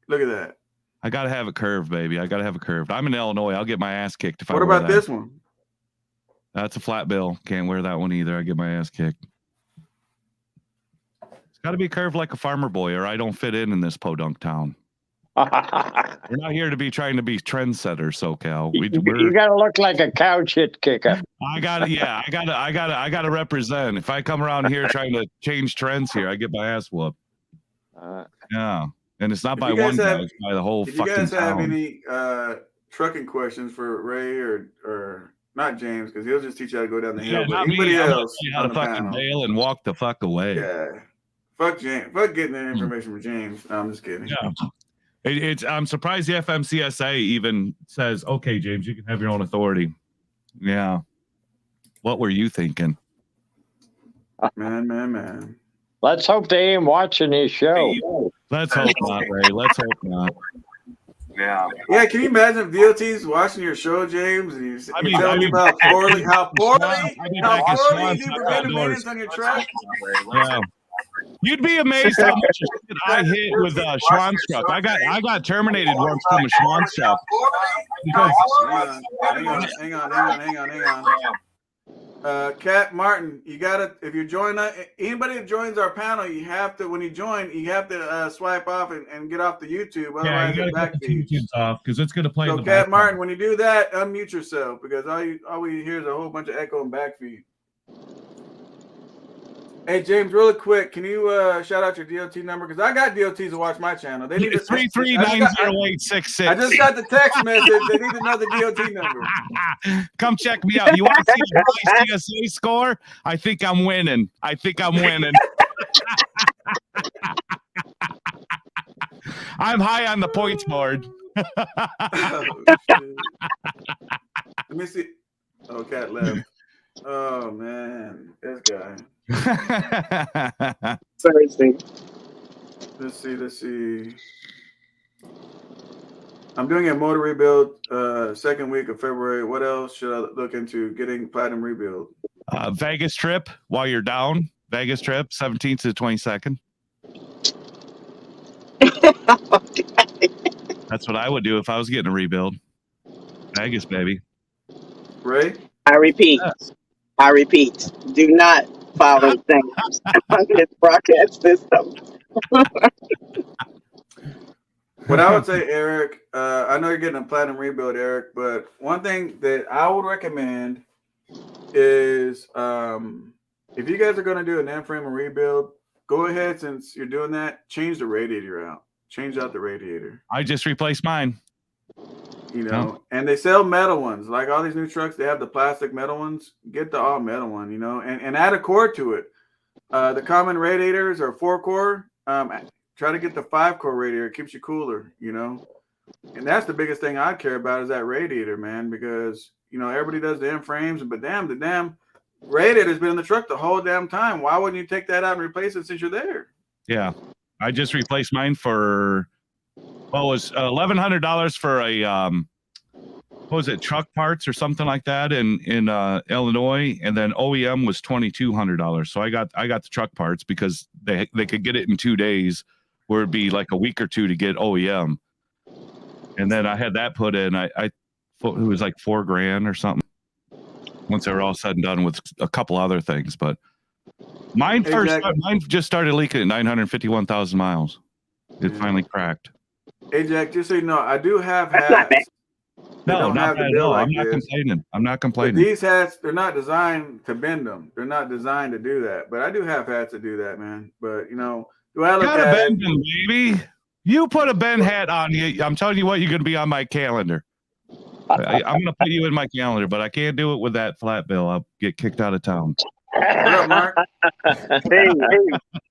Look at that. I gotta have it curved, baby. I gotta have it curved. I'm in Illinois. I'll get my ass kicked if I. What about this one? That's a flat bill. Can't wear that one either. I get my ass kicked. It's got to be curved like a farmer boy, or I don't fit in this podunk town. We're not here to be trying to be trendsetters, SoCal. You got to look like a couch hit kicker. I gotta represent. If I come around here trying to change trends here, I get my ass whooped. Yeah, and it's not by one guy; it's by the whole fucking town. If you guys have any trucking questions for Ray or not James, because he'll just teach you how to go down the hill. But anybody else, how to fucking bail and walk the fuck away. Yeah, fuck James. Fuck getting that information from James. No, I'm just kidding. Yeah. I'm surprised the FMCSA even says, "Okay, James, you can have your own authority." Yeah. What were you thinking? Man. Let's hope they ain't watching this show. Let's hope not, Ray. Let's hope not. Yeah. Yeah. Can you imagine if DOT's watching your show, James, and you're telling me about how poorly you prevented maintenance on your truck? Yeah. You'd be amazed how much shit I hit with Schwann's truck. I got terminated once from a Schwann's truck. Hang on. Cat Martin, you gotta, if you're joining, anybody that joins our panel, you have to, when you join, you have to swipe off and get off the YouTube. Otherwise, you gotta get the YouTube off because it's gonna play. So, Cat Martin, when you do that, unmute yourself because all we hear is a whole bunch of echo and backfeed. Hey James, really quick, can you shout out your DOT number? Because I got DOTs to watch my channel. They need to 3390866. I just got the text message. They need to know the DOT number. Come check me out. You want to see my CSA score? I think I'm winning. I'm high on the points board. Let me see. Oh, cat left. Oh man, this guy. Seriously. Let's see. I'm doing a motor rebuild second week of February. What else should I look into getting platinum rebuild? Vegas trip while you're down. Vegas trip, 17th to the 22nd. Okay. That's what I would do if I was getting a rebuild. Vegas, baby. Ray? I repeat, do not follow things on this broadcast system. What I would say, Eric, I know you're getting a platinum rebuild, Eric, but one thing that I would recommend is if you guys are going to do an M-frame rebuild, go ahead, since you're doing that, change the radiator out. Change out the radiator. I just replaced mine. You know, and they sell metal ones. Like all these new trucks, they have the plastic metal ones. Get the all metal one, you know, and add a core to it. The common radiators are 4-core. Try to get the 5-core radiator. It keeps you cooler, you know. And that's the biggest thing I care about is that radiator, man, because, you know, everybody does the M-frames, but the damn radiator's been in the truck the whole damn time. Why wouldn't you take that out and replace it since you're there? Yeah. I just replaced mine for, well, it was $1,100 for a, what was it, truck parts or something like that in Illinois, and then OEM was $2,200. So I got the truck parts because they could get it in 2 days, where it'd be like a week or two to get OEM. And then I had that put in. It was like $4,000 or something once they were all said and done with a couple other things, but. Mine just started leaking at 951,000 miles. It finally cracked. Hey, Jack, just so you know, I do have That's not hats. No, not bad at all. I'm not complaining. But these hats, they're not designed to bend them. They're not designed to do that. But I do have hats that do that, man. But, you know, do I look at bend them, baby. You put a bend hat on you. I'm telling you what, you're going to be on my calendar. I'm going to put you in my calendar, but I can't do it with that flat bill. I'll get kicked out of town. What up, Mark? Hey,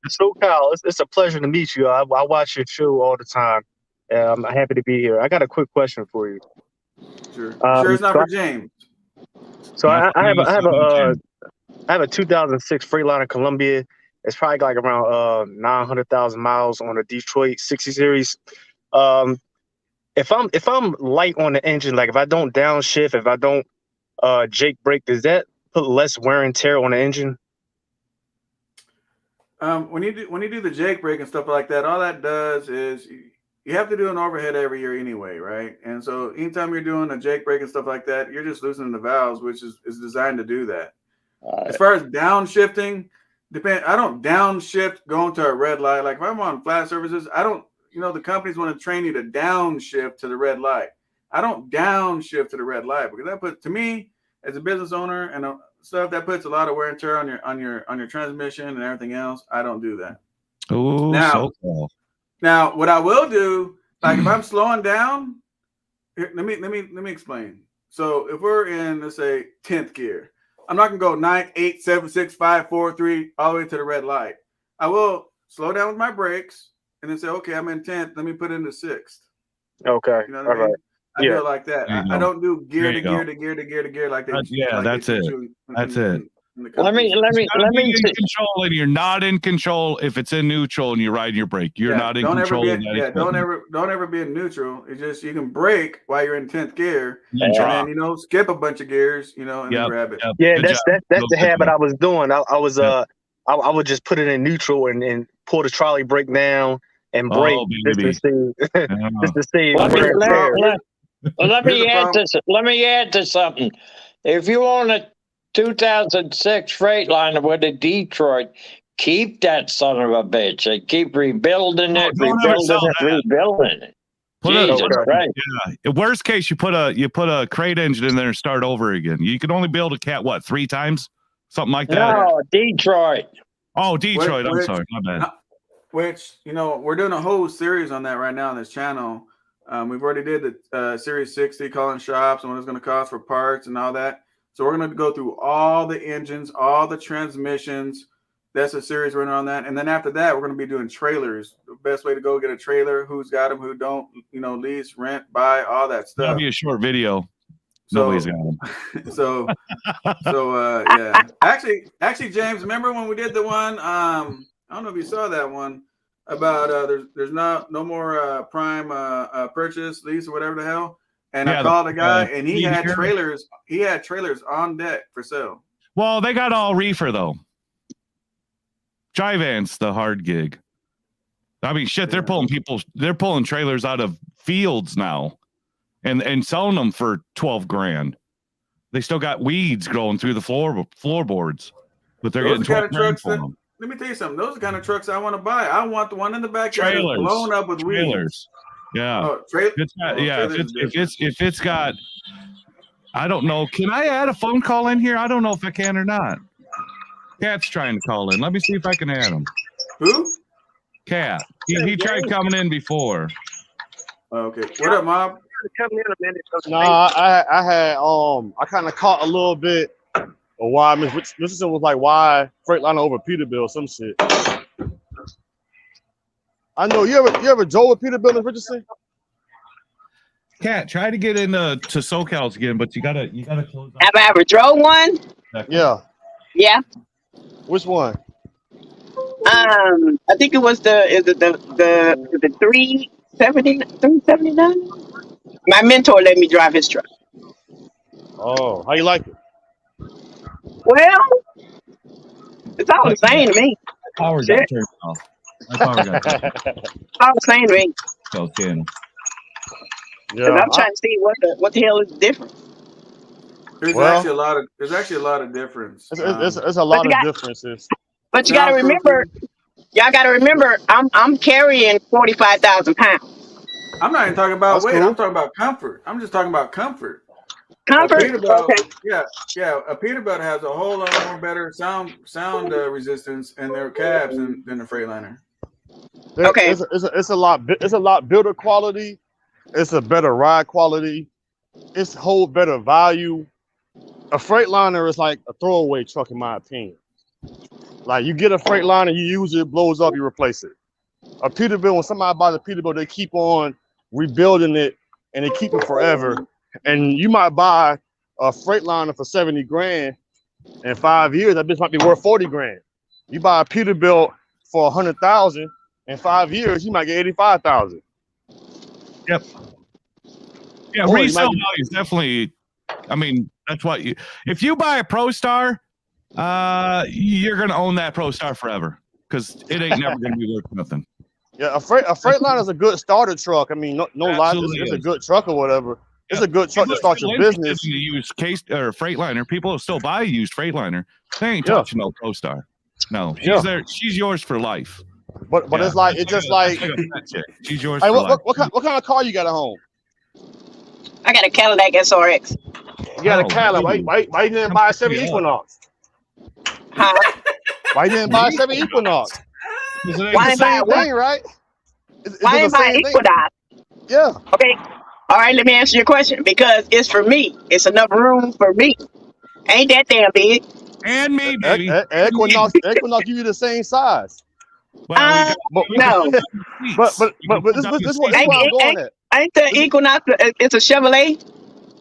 SoCal, it's a pleasure to meet you. I watch your show all the time. I'm happy to be here. I got a quick question for you. Sure. Sure, it's not for James. So I have a 2006 Freightliner Columbia. It's probably like around 900,000 miles on a Detroit 60 series. If I'm light on the engine, like if I don't downshift, if I don't Jake brake, does that put less wear and tear on the engine? When you do the Jake brake and stuff like that, all that does is you have to do an overhead every year anyway, right? And so anytime you're doing a Jake brake and stuff like that, you're just loosening the valves, which is designed to do that. As far as downshifting, I don't downshift going to a red light. Like if I'm on flat surfaces, I don't, you know, the companies want to train you to downshift to the red light. I don't downshift to the red light because that puts, to me, as a business owner and stuff, that puts a lot of wear and tear on your transmission and everything else. I don't do that. Oh, so cool. Now, what I will do, like if I'm slowing down, here, let me explain. So if we're in, let's say, 10th gear, I'm not gonna go 9, 8, 7, 6, 5, 4, 3 all the way to the red light. I will slow down with my brakes and then say, okay, I'm in 10th. Let me put in the 6th. Okay. You know what I mean? Right. I do it like that. I don't do gear to gear to gear to gear to gear like that. Yeah, that's it. That's it. Let me in control, and you're not in control if it's in neutral and you're riding your brake. You're not in control. Don't ever be in neutral. It's just you can brake while you're in 10th gear, and then skip a bunch of gears, and then grab it. Yeah, that's the habit I was doing. I would just put it in neutral and pull the trolley brake down and brake just to see. Let me add to something. If you own a 2006 Freightliner with a Detroit, keep that son of a bitch and keep rebuilding it. Right. Yeah. Worst case, you put a crate engine in there and start over again. You can only build a cat 3 times, something like that. No, Detroit. Oh, Detroit. I'm sorry. My bad. Which, you know, we're doing a whole series on that right now on this channel. We've already did the Series 60 calling shops and what it's going to cost for parts and all that. So we're going to go through all the engines, all the transmissions. That's a series running on that. And then after that, we're going to be doing trailers. The best way to go get a trailer, who's got them, who don't, you know, lease, rent, buy, all that stuff. That'll be a short video. So, nobody's got them. So yeah. Actually, James, remember when we did the one? I don't know if you saw that one about there's no more prime purchase, lease, or whatever the hell. And I called a guy, and he had trailers. He had trailers on deck for sale. Well, they got all reefer though. Dry-van's the hard gig. I mean, shit, they're pulling trailers out of fields now and selling them for $12,000. They still got weeds growing through the floorboards, but they're getting $12,000 for them. Let me tell you something. Those are the kind of trucks I want to buy. I want the one in the back that's blown up with weeds. Yeah. If it's got, I don't know. Can I add a phone call in here? I don't know if I can or not. Cat's trying to call in. Let me see if I can add him. Who? Cat. He tried coming in before. Okay. What up, Mob? No, I kind of caught a little bit of why Miss Richardson was like, why Freightliner over Peterbilt, some shit. I know you ever drove with Peterbilt, Miss Richardson? Cat, try to get into SoCal's again, but you gotta close up. Have I ever drove one? Yeah. Yeah. Which one? I think it was the 379. My mentor let me drive his truck. Oh, how you like it? Well, it's all the same to me. Power got turned off. My power got turned off. All the same to me. Okay. Yeah, I'm trying to see what the hell is the difference. There's actually a lot of difference. It's a lot of differences. But you got to remember, y'all got to remember, I'm carrying 45,000 pounds. I'm not even talking about weight. Cool. I'm talking about comfort. I'm just talking about comfort. Comfort. Okay. Yeah. A Peterbilt has a whole lot more better sound resistance in their cabs than the Freightliner. Okay. It's a lot builder quality. It's a better ride quality. It's whole better value. A Freightliner is like a throwaway truck, in my opinion. Like, you get a Freightliner, you use it, it blows up, you replace it. A Peterbilt, when somebody buys a Peterbilt, they keep on rebuilding it and they keep it forever. And you might buy a Freightliner for $70,000. In 5 years, that bitch might be worth $40,000. You buy a Peterbilt for $100,000. In 5 years, you might get $85,000. Yep. Yeah, resale value is definitely. I mean, that's what if you buy a ProStar, you're gonna own that ProStar forever because it ain't never gonna be worth nothing. Yeah, a Freightliner is a good starter truck. I mean, no lie, it's a good truck or whatever. It's a good truck to start your business. You use case or Freightliner. People will still buy a used Freightliner. They ain't touching no ProStar. No, she's there. She's yours for life. But it's like she's yours. Hey, what kind of car you got at home? I got a Cadillac SRX. You got a Cadillac. Why you didn't buy a Chevy Equinox? Huh? Why you didn't buy a Chevy Equinox? Why didn't buy thing, right? Why didn't buy Equinox? Yeah. Okay. All right, let me answer your question because it's for me. It's enough room for me. Ain't that damn big? And me, baby. Equinox give you the same size. Well, no. But this is where I'm going at. Ain't the Equinox? It's a Chevrolet.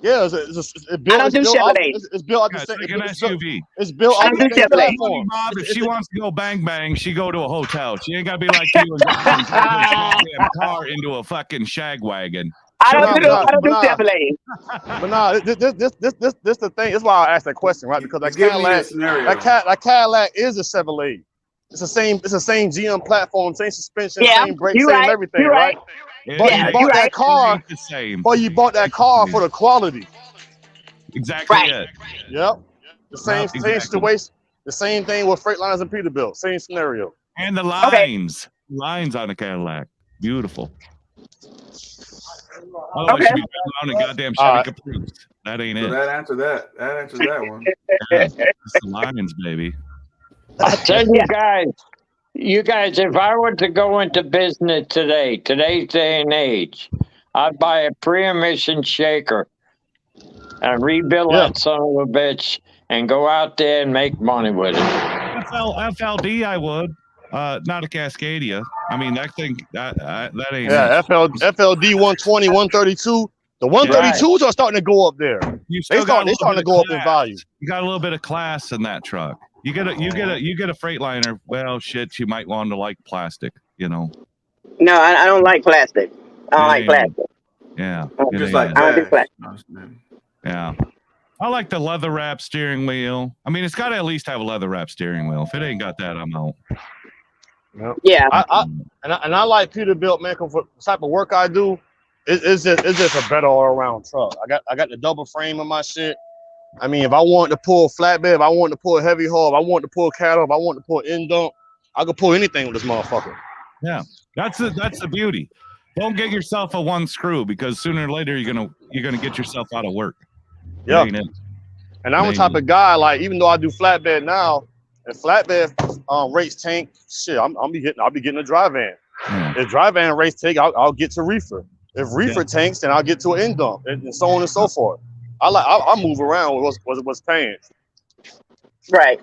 Yeah, I don't do Chevrolet. It's built like an SUV. It's built on the same platform. Bob, if she wants to go bang bang, she go to a hotel. She ain't gotta be like you and get a car into a fucking shag wagon. I don't do Chevrolet. But nah, this the thing. That's why I asked that question, right? Because that Cadillac is a Chevrolet. It's the same GM platform, same suspension, same brakes, same everything, right? But you bought that car. The same. But you bought that car for the quality. Exactly. Right. Yep. The same situation. The same thing with Freightliners and Peterbilt. Same scenario. And the lines on a Cadillac, beautiful. Otherwise, she'd be on a goddamn Chevy Caprice. That ain't it. That answers that one. Yeah, it's the lines, baby. I tell you guys, if I were to go into business today, today's day and age, I'd buy a pre-emission shaker and rebuild that son of a bitch and go out there and make money with it. FLD, I would. Not a Cascadia. I mean, that thing, that ain't it. FLD 120, 132. The 132s are starting to go up there. They starting to go up in value. You got a little bit of class in that truck. You get a Freightliner. Well, shit, you might want to like plastic, you know. No, I don't like plastic. I don't like plastic. Yeah. Just like I don't do plastic. Yeah. I like the leather wrap steering wheel. I mean, it's got to at least have a leather wrap steering wheel. If it ain't got that, I'm out. Yeah. I like Peterbilt, man, because for the type of work I do, it's just a better all around truck. I got the double frame of my shit. I mean, if I want to pull flatbed, if I want to pull heavy haul, if I want to pull cattle, if I want to pull end dump, I could pull anything with this motherfucker. Yeah, that's the beauty. Don't get yourself a one screw, because sooner or later you're gonna get yourself out of work. Yeah. And I'm the type of guy, like, even though I do flatbed now, if flatbed rates tank, shit, I'll be getting a dry van. Yeah. If dry van rates tank, I'll get to reefer. If reefer tanks, then I'll get to an end dump, and so on and so forth. I move around with what's paying. Right.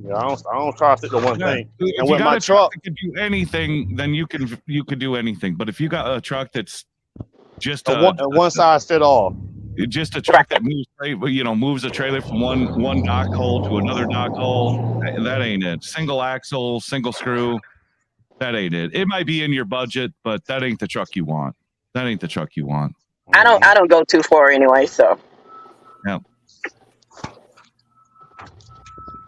Yeah, I don't try to stick to one thing. If and you with got my a truck that can do anything, then you could do anything. But if you got a truck that's just one size fit all, just a truck that moves a trailer from one dock hole to another dock hole, that ain't it. Single axle, single screw, that ain't it. It might be in your budget, but that ain't the truck you want. That ain't the truck you want. I don't go too far anyway, so. Yeah.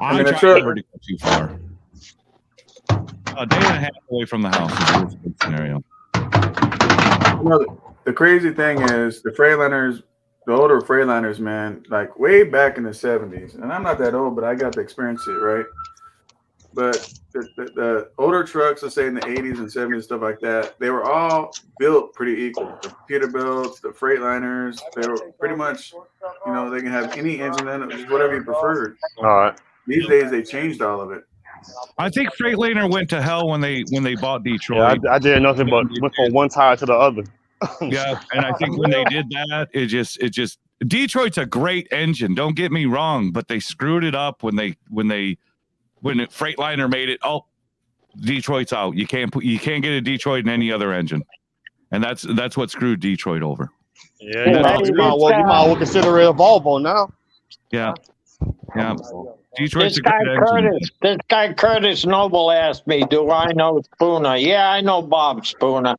I mean, try never to go too far. A day and a half away from the house is a good scenario. You know, the crazy thing is the older Freightliners, man, like way back in the 70s, and I'm not that old, but I got to experience it, right? But the older trucks, let's say in the 80s and 70s and stuff like that, they were all built pretty equal. The Peterbilts, the Freightliners, they were pretty much, they can have any engine in it, just whatever you preferred. All right. These days, they changed all of it. I think Freightliner went to hell when they bought Detroit. Yeah, I did nothing but went from one tire to the other. Yeah, and I think when they did that, it just Detroit's a great engine. Don't get me wrong, but they screwed it up when Freightliner made it. Oh, Detroit's out. You can't get a Detroit in any other engine, and that's what screwed Detroit over. Yeah, you might well consider it a Volvo now. Yeah. Detroit's This guy Curtis Noble asked me, "Do I know Spooner?" Yeah, I know Bob Spooner.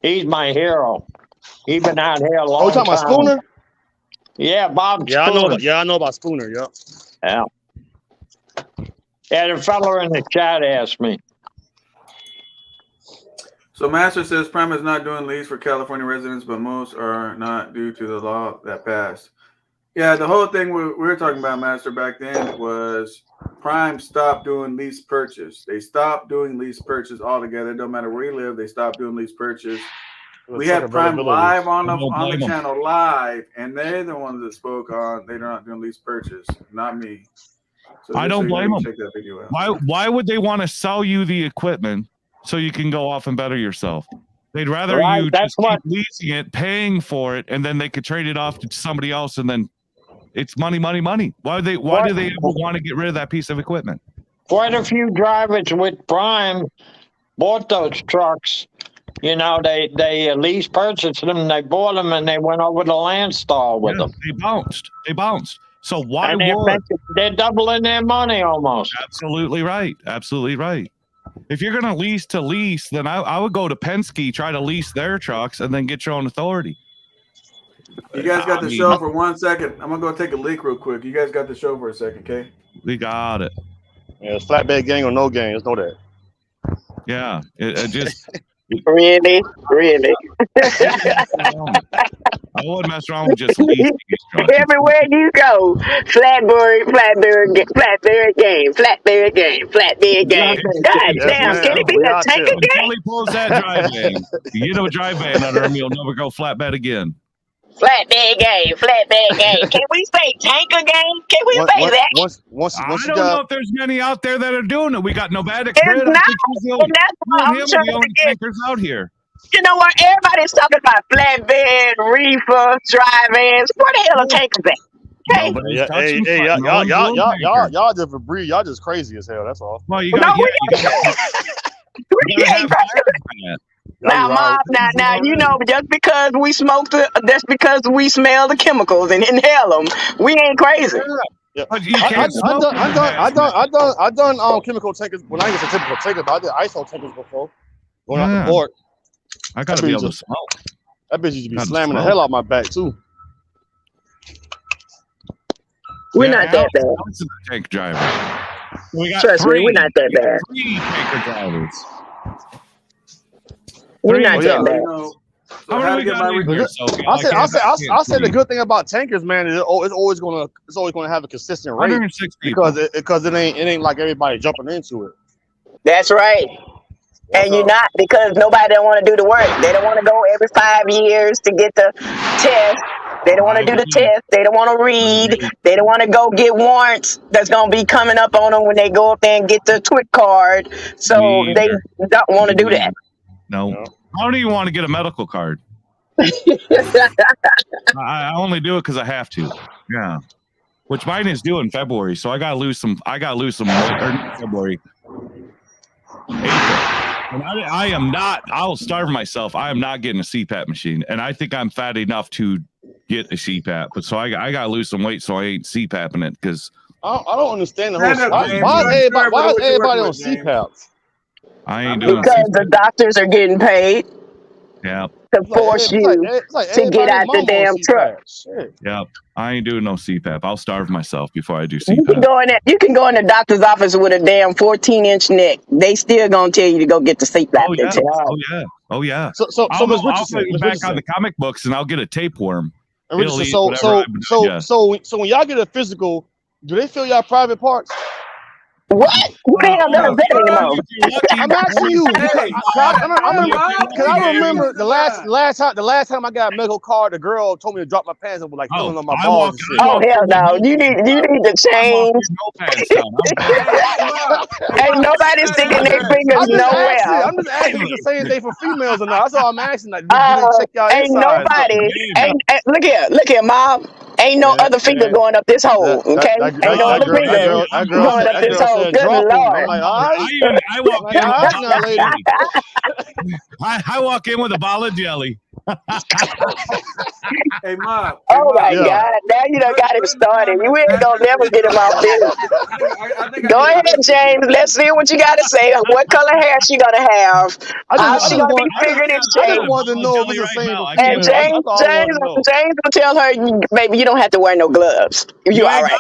He's my hero. He's been out here a long time. Oh, you talking about Spooner? Yeah, Bob Spooner. I know about Spooner. Yeah. Yeah, the fellow in the chat asked me. So Master says Prime is not doing lease for California residents, but most are not due to the law that passed. Yeah, the whole thing we were talking about, Master, back then was Prime stopped doing lease purchase. They stopped doing lease purchase altogether. No matter where you live, they stopped doing lease purchase. We had Prime live on the channel live, and they're the ones that spoke on they're not doing lease purchase, not me. So I don't blame them. Check that video out. Why would they want to sell you the equipment so you can go off and better yourself? They'd rather you just keep leasing it, paying for it, and then they could trade it off to somebody else, and then it's money. Why do they ever want to get rid of that piece of equipment? Quite a few drivers with Prime bought those trucks. They lease purchased them, they bought them, and they went over to Landstar with them. They bounced. So why would they're doubling their money almost? Absolutely right. If you're going to lease, then I would go to Penske, try to lease their trucks, and then get your own authority. You guys got the show for 1 second. I'm going to go take a leak real quick. You guys got the show for a second, okay? We got it. Yeah, it's flatbed gang or no gang. Let's know that. Yeah, it just... Really? I wouldn't mess around with just leasing. Everywhere you go, flatbed game. God damn, can it be a tanker game? Until he pulls that drive van, you get a drive van under him, you'll never go flatbed again. Flatbed game. Can we say tanker game? Can we say that? I don't know if there's many out there that are doing it. We got Nomadic It's Grid. not, I think he's the only, and that's why I'm trying the only to get. tankers out here. You know what? Everybody's talking about flatbed, reefer, dry vans. Where the hell are tankers at? Okay. Nobody's Hey, touching hey, front. No one's doing tanker. y'all different breed. Y'all just crazy as hell. That's all. Well, you No, got we you gotta have ain't. that. Now, Mom, now you know, just because we smoke that's because we smell the chemicals and inhale them. We ain't crazy. Yeah. But you can't smoke I done chemical tankers. When I used to typical tankers, but I did ISO tankers before. Going out the port. I gotta be able to smoke. That bitch used to be Gotta slamming the smoke. hell out my back too. We're not that bad. Alex is a tank driver. We got Trust me, three. we're not that bad. Three tanker drivers. We're not Oh, that yeah. bad. How many we got in here, Sophie? I'll say the good thing about tankers, man, is it's always gonna have a consistent rate 106 people. because it ain't like everybody jumping into it. That's right. And you're not, because nobody don't want to do the work. They don't want to go every 5 years to get the test. They don't want to do the test. They don't want to read. They don't want to go get warrants that's going to be coming up on them when they go up there and get the TWIC card. So they don't want to do that. No. I don't even want to get a medical card. I only do it because I have to. Yeah. Which mine is due in February, so I gotta lose some weight in February. April. And I am not, I'll starve myself. I am not getting a CPAP machine. And I think I'm fat enough to get a CPAP. But so I got to lose some weight so I ain't CPAPing it because I don't understand the whole. Why is everybody on CPAPs? I ain't doing because the doctors are getting paid Yeah. to force you to get out the damn truck. Yeah. I ain't doing no CPAP. I'll starve myself before I do You can CPAP. go in the doctor's office with a damn 14-inch neck. They still gonna tell you to go get the CPAP test. Oh yeah. So I'll Ms. put Richardson, you back on the comic books and I'll get a tapeworm. And Richardson, so when y'all get a physical, do they fill y'all private parts? What? Who the hell does that anymore? I'm asking you. I remember the last time I got a medical card, the girl told me to drop my pants and was like feeling on my balls and shit. Oh hell no! You need to change. Ain't nobody sticking their fingers nowhere. I'm just asking if the same thing for females or not. That's all I'm asking. Like, do they check y'all ain't inside? nobody. Look here, Mom. Ain't no other finger going up this hole. Okay, ain't no other finger going up this hole. Good Lord. I'm like, all right. I walk in. All right now, lady. I walk in with a ball of jelly. Hey, Mom. Oh my God! Now you done got him started. You ain't gonna never get him off this. Go ahead, James. Let's see what you got to say. What color hair she gonna have? How she gonna be figured in shape? I just wanted to know if it's the same. And James will tell her, baby, you don't have to wear no gloves. You all right? I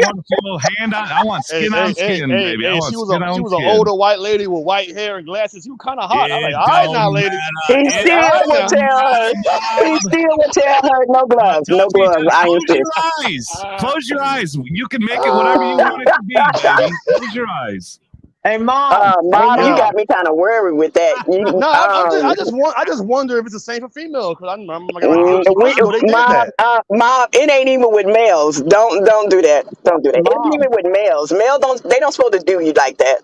want to feel hand on. I want skin on skin, baby. She was an older white lady with white hair and glasses. She was kind of hot. I'm like, all right now, lady. He still would tell her. He still would tell her no gloves. No gloves. I Close your eyes. Close your eyes. You can make it whatever you want it to be, baby. Close your eyes. Hey, Mom. Mom, you got me kind of worried with that. I just wonder if it's the same for females because Mom, it ain't even with males. Don't do that. Don't do that. It's even with males. Males don't supposed to do you like that.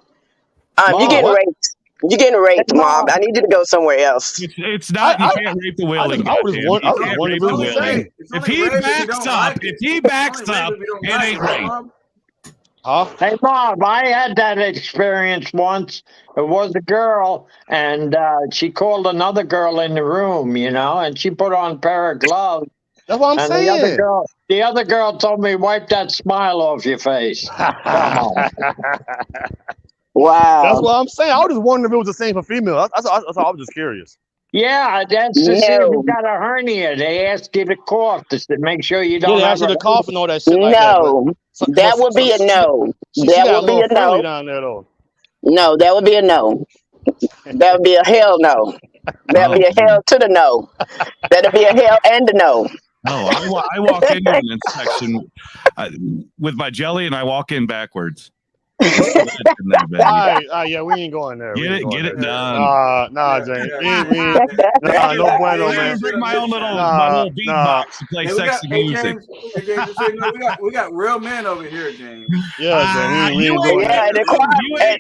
You getting raped. You're getting raped, Mom. I need you to go somewhere else. It's not. You can't rape the willing. If he backs up, it ain't rape. Hey, Bob, I had that experience once. It was a girl, and she called another girl in the room, and she put on a pair of gloves. That's what I'm saying. The other girl told me, wipe that smile off your face. Wow. That's what I'm saying. I was just wondering if it was the same for female. That's all. I was just curious. Yeah, that's to see if you got a hernia. They ask you to cough to make sure you don't have a cough and all that shit. That would be a no. That would be a no. Down there, though. No, that would be a no. That would be a hell no. That would be a hell to the no. That'd be a hell and a no. No, I walk into an inspection with my jelly and I walk in backwards. Yeah, we ain't going there. Get it done. Nah, James. No bueno, man. Bring my own little beatbox to play sexy music. James, we got real men over here, James. Yeah, James. We ain't going there.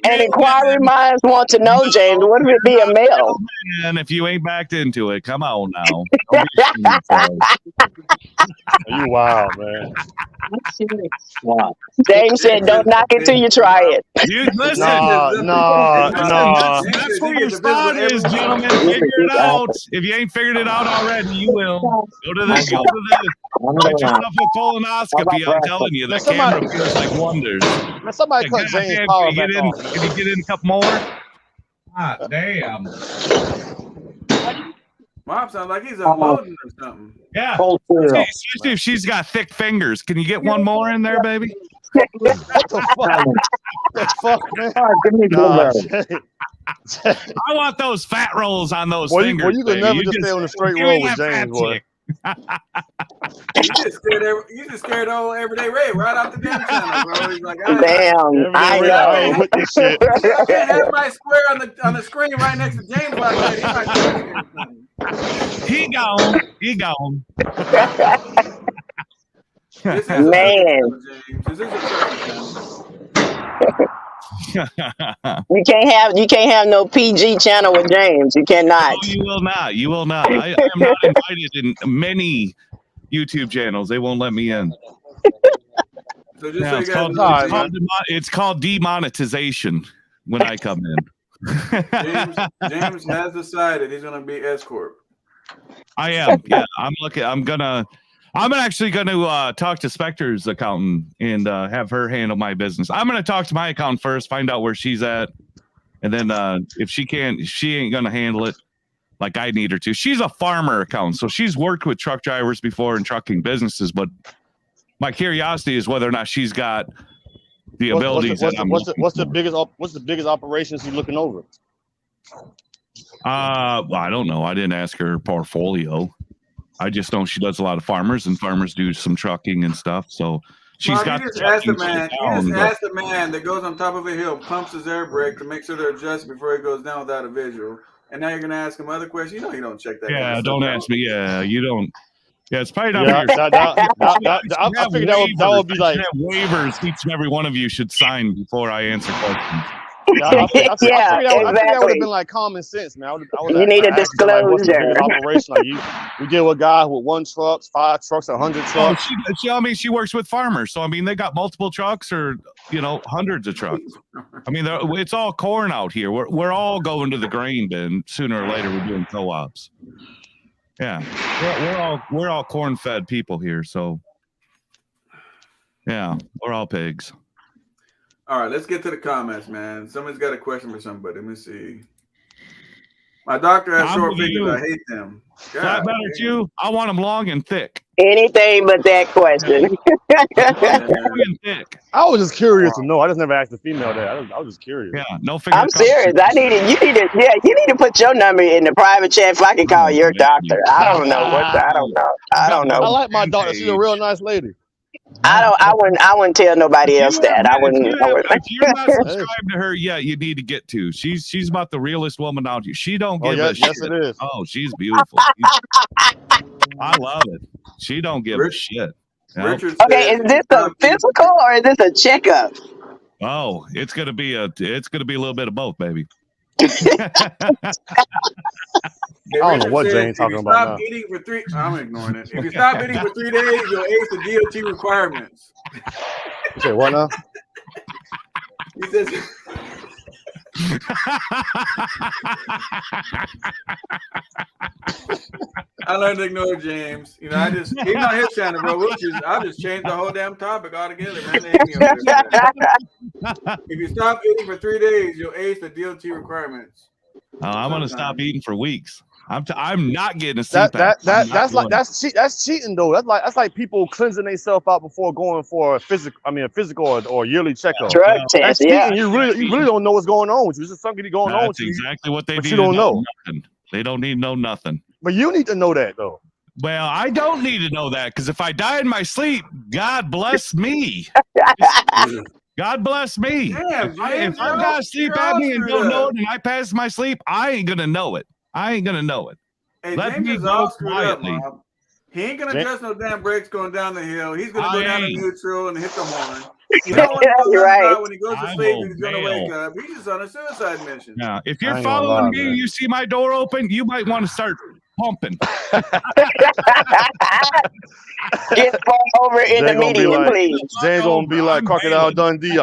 And inquiring minds want to know, James. What if it be a male? And if you ain't backed into it, come on now. You wild, man. James said, "Don't knock it till you try it." You listen. No. That's where your spot is, gentlemen. Figure it out. If you ain't figured it out already, you will. Go to the get yourself a colonoscopy. I'm telling you, the camera feels like wonders. Man, somebody cut James Power back off. Can you get in a couple more? Ah, damn. Mom sounds like he's unloading or something. Yeah. Especially if she's got thick fingers. Can you get one more in there, baby? What the fuck, man? I want those fat rolls on those fingers. Well, you can never just stay on the straight roll with James, boy. You just scared old Everyday Ray right off the damn channel, bro. He's like, damn, I with this shit. I can't have my square on the screen right next to James like that. He gone. Man. This is You can't have no PG channel with James. You cannot. No, you will not. I am not invited in many YouTube channels. They won't let me in. So just so you guys know, it's called demonetization when I come in. James has decided he's going to be S-corp. I am. Yeah, I'm actually going to talk to Spectre's accountant and have her handle my business. I'm going to talk to my accountant first, find out where she's at. And then if she ain't going to handle it like I need her to. She's a farmer accountant, so she's worked with truck drivers before and trucking businesses. But my curiosity is whether or not she's got the abilities. What's the biggest operations you're looking over? Well, I don't know. I didn't ask her portfolio. I just know she does a lot of farmers, and farmers do some trucking and stuff. So she's got. You just ask the man that goes on top of a hill, pumps his air brake to make sure they're adjusted before he goes down without a visual. And now you're gonna ask him other questions. You know you don't check that. Yeah, don't ask me. Yeah, you don't. Yeah, it's probably not. I figured that would be like waivers. Each and every one of you should sign before I answer questions. I think that would have been like common sense, man. You need a disclosure. Operation, like you deal with guys with 1 truck, 5 trucks, 100 trucks. She works with farmers, so I mean they got multiple trucks or hundreds of trucks. I mean it's all corn out here. We're all going to the grain bin sooner or later. We're doing co-ops. Yeah, we're all corn-fed people here, so yeah, we're all pigs. All right, let's get to the comments, man. Somebody's got a question for somebody. Let me see. My doctor has short fingers. I hate them. Flat better too. I want them long and thick. Anything but that question. I was just curious to know. I just never asked the female that. I was just curious. Yeah, no. I'm serious. You need to put your number in the private chat if I can call your doctor. I don't know. I like my doctor. She's a real nice lady. I wouldn't tell nobody else that. I wouldn't. If you're not subscribed to her yet, you need to get to. She's about the realest woman out here. She don't give a shit. Yes, it is. Oh, she's beautiful. I love it. She don't give a shit. Okay, is this a physical or is this a checkup? Oh, it's gonna be a little bit of both, baby. I don't know what Jane's talking about now. I'm ignoring it. If you stop eating for 3 days, you'll ace the DOT requirements. You say what now? He says. I learned to ignore James. Even on his channel, bro. I'll just change the whole damn topic altogether, man. If you stop eating for 3 days, you'll ace the DOT requirements. I'm gonna stop eating for weeks. I'm not getting a CPAP. That's cheating though. That's like people cleansing themselves out before going for a physical or yearly checkup. Drug test, yeah. You really don't know what's going on with you. There's something going on with you. That's exactly what they but need. You don't know. Nothing. They don't need to know nothing. But you need to know that though. Well, I don't need to know that because if I die in my sleep, God bless me. God bless me. Damn, if I've got sleep apnea and don't know it and I pass my sleep, I ain't going to know it. Hey, Let James me is go all screwed up, quietly. Mom. He ain't gonna adjust no damn brakes going down the hill. He's gonna go down to neutral and hit the horn. You don't want to go You're right. about when he goes to sleep, he's gonna wake up. He's just on a suicide mission. Now, if you're following me and you see my door open, you might want to start pumping. Get over in the median, please. Jay gonna be like Crocodile Dundee,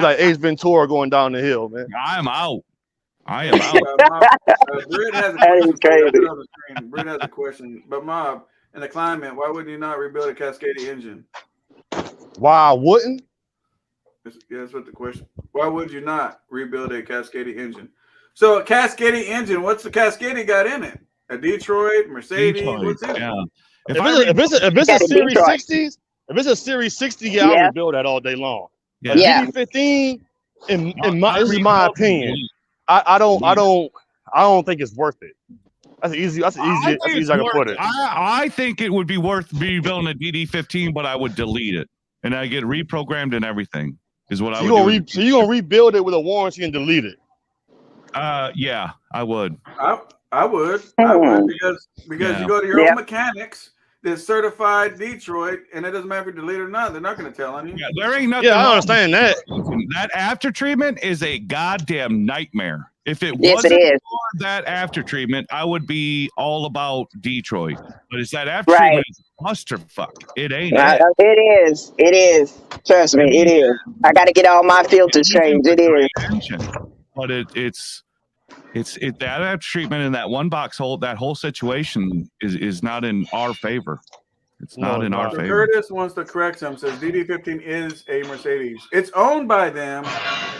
like Ace Ventura going down the hill, man. I'm out. I am out. Britt has a question for you. On the screen. Britt has a question. But Mob, in the climate, why wouldn't you not rebuild a cascading engine? Why wouldn't? That's what the question. Why would you not rebuild a cascading engine? So a cascading engine, what's the cascading got in it? A Detroit, Mercedes, what's in it? Yeah. If it's a Series 60s, if it's a Series 60, I'll rebuild that all day long. Yeah. DD15, this is my opinion. I don't think it's worth it. That's easy I can put it. I think it would be worth rebuilding a DD15, but I would delete it and I get reprogrammed and everything. Is what I would do. So you're gonna rebuild it with a warranty and delete it? Yeah, I would. I would because you go to your own mechanics that's certified Detroit, and it doesn't matter if you delete it or not. They're not going to tell on you. Yeah, there ain't nothing. Yeah, I understand that. That after treatment is a goddamn nightmare. If it Yes, wasn't it is. for that after treatment, I would be all about Detroit. But it's that after treatment is clusterfuck. It ain't. It is. Trust me, it is. I got to get all my filters changed. It is. But it's that after treatment in that one box hole, that whole situation is not in our favor. It's not in our favor. Curtis wants to correct some. Says DD15 is a Mercedes. It's owned by them,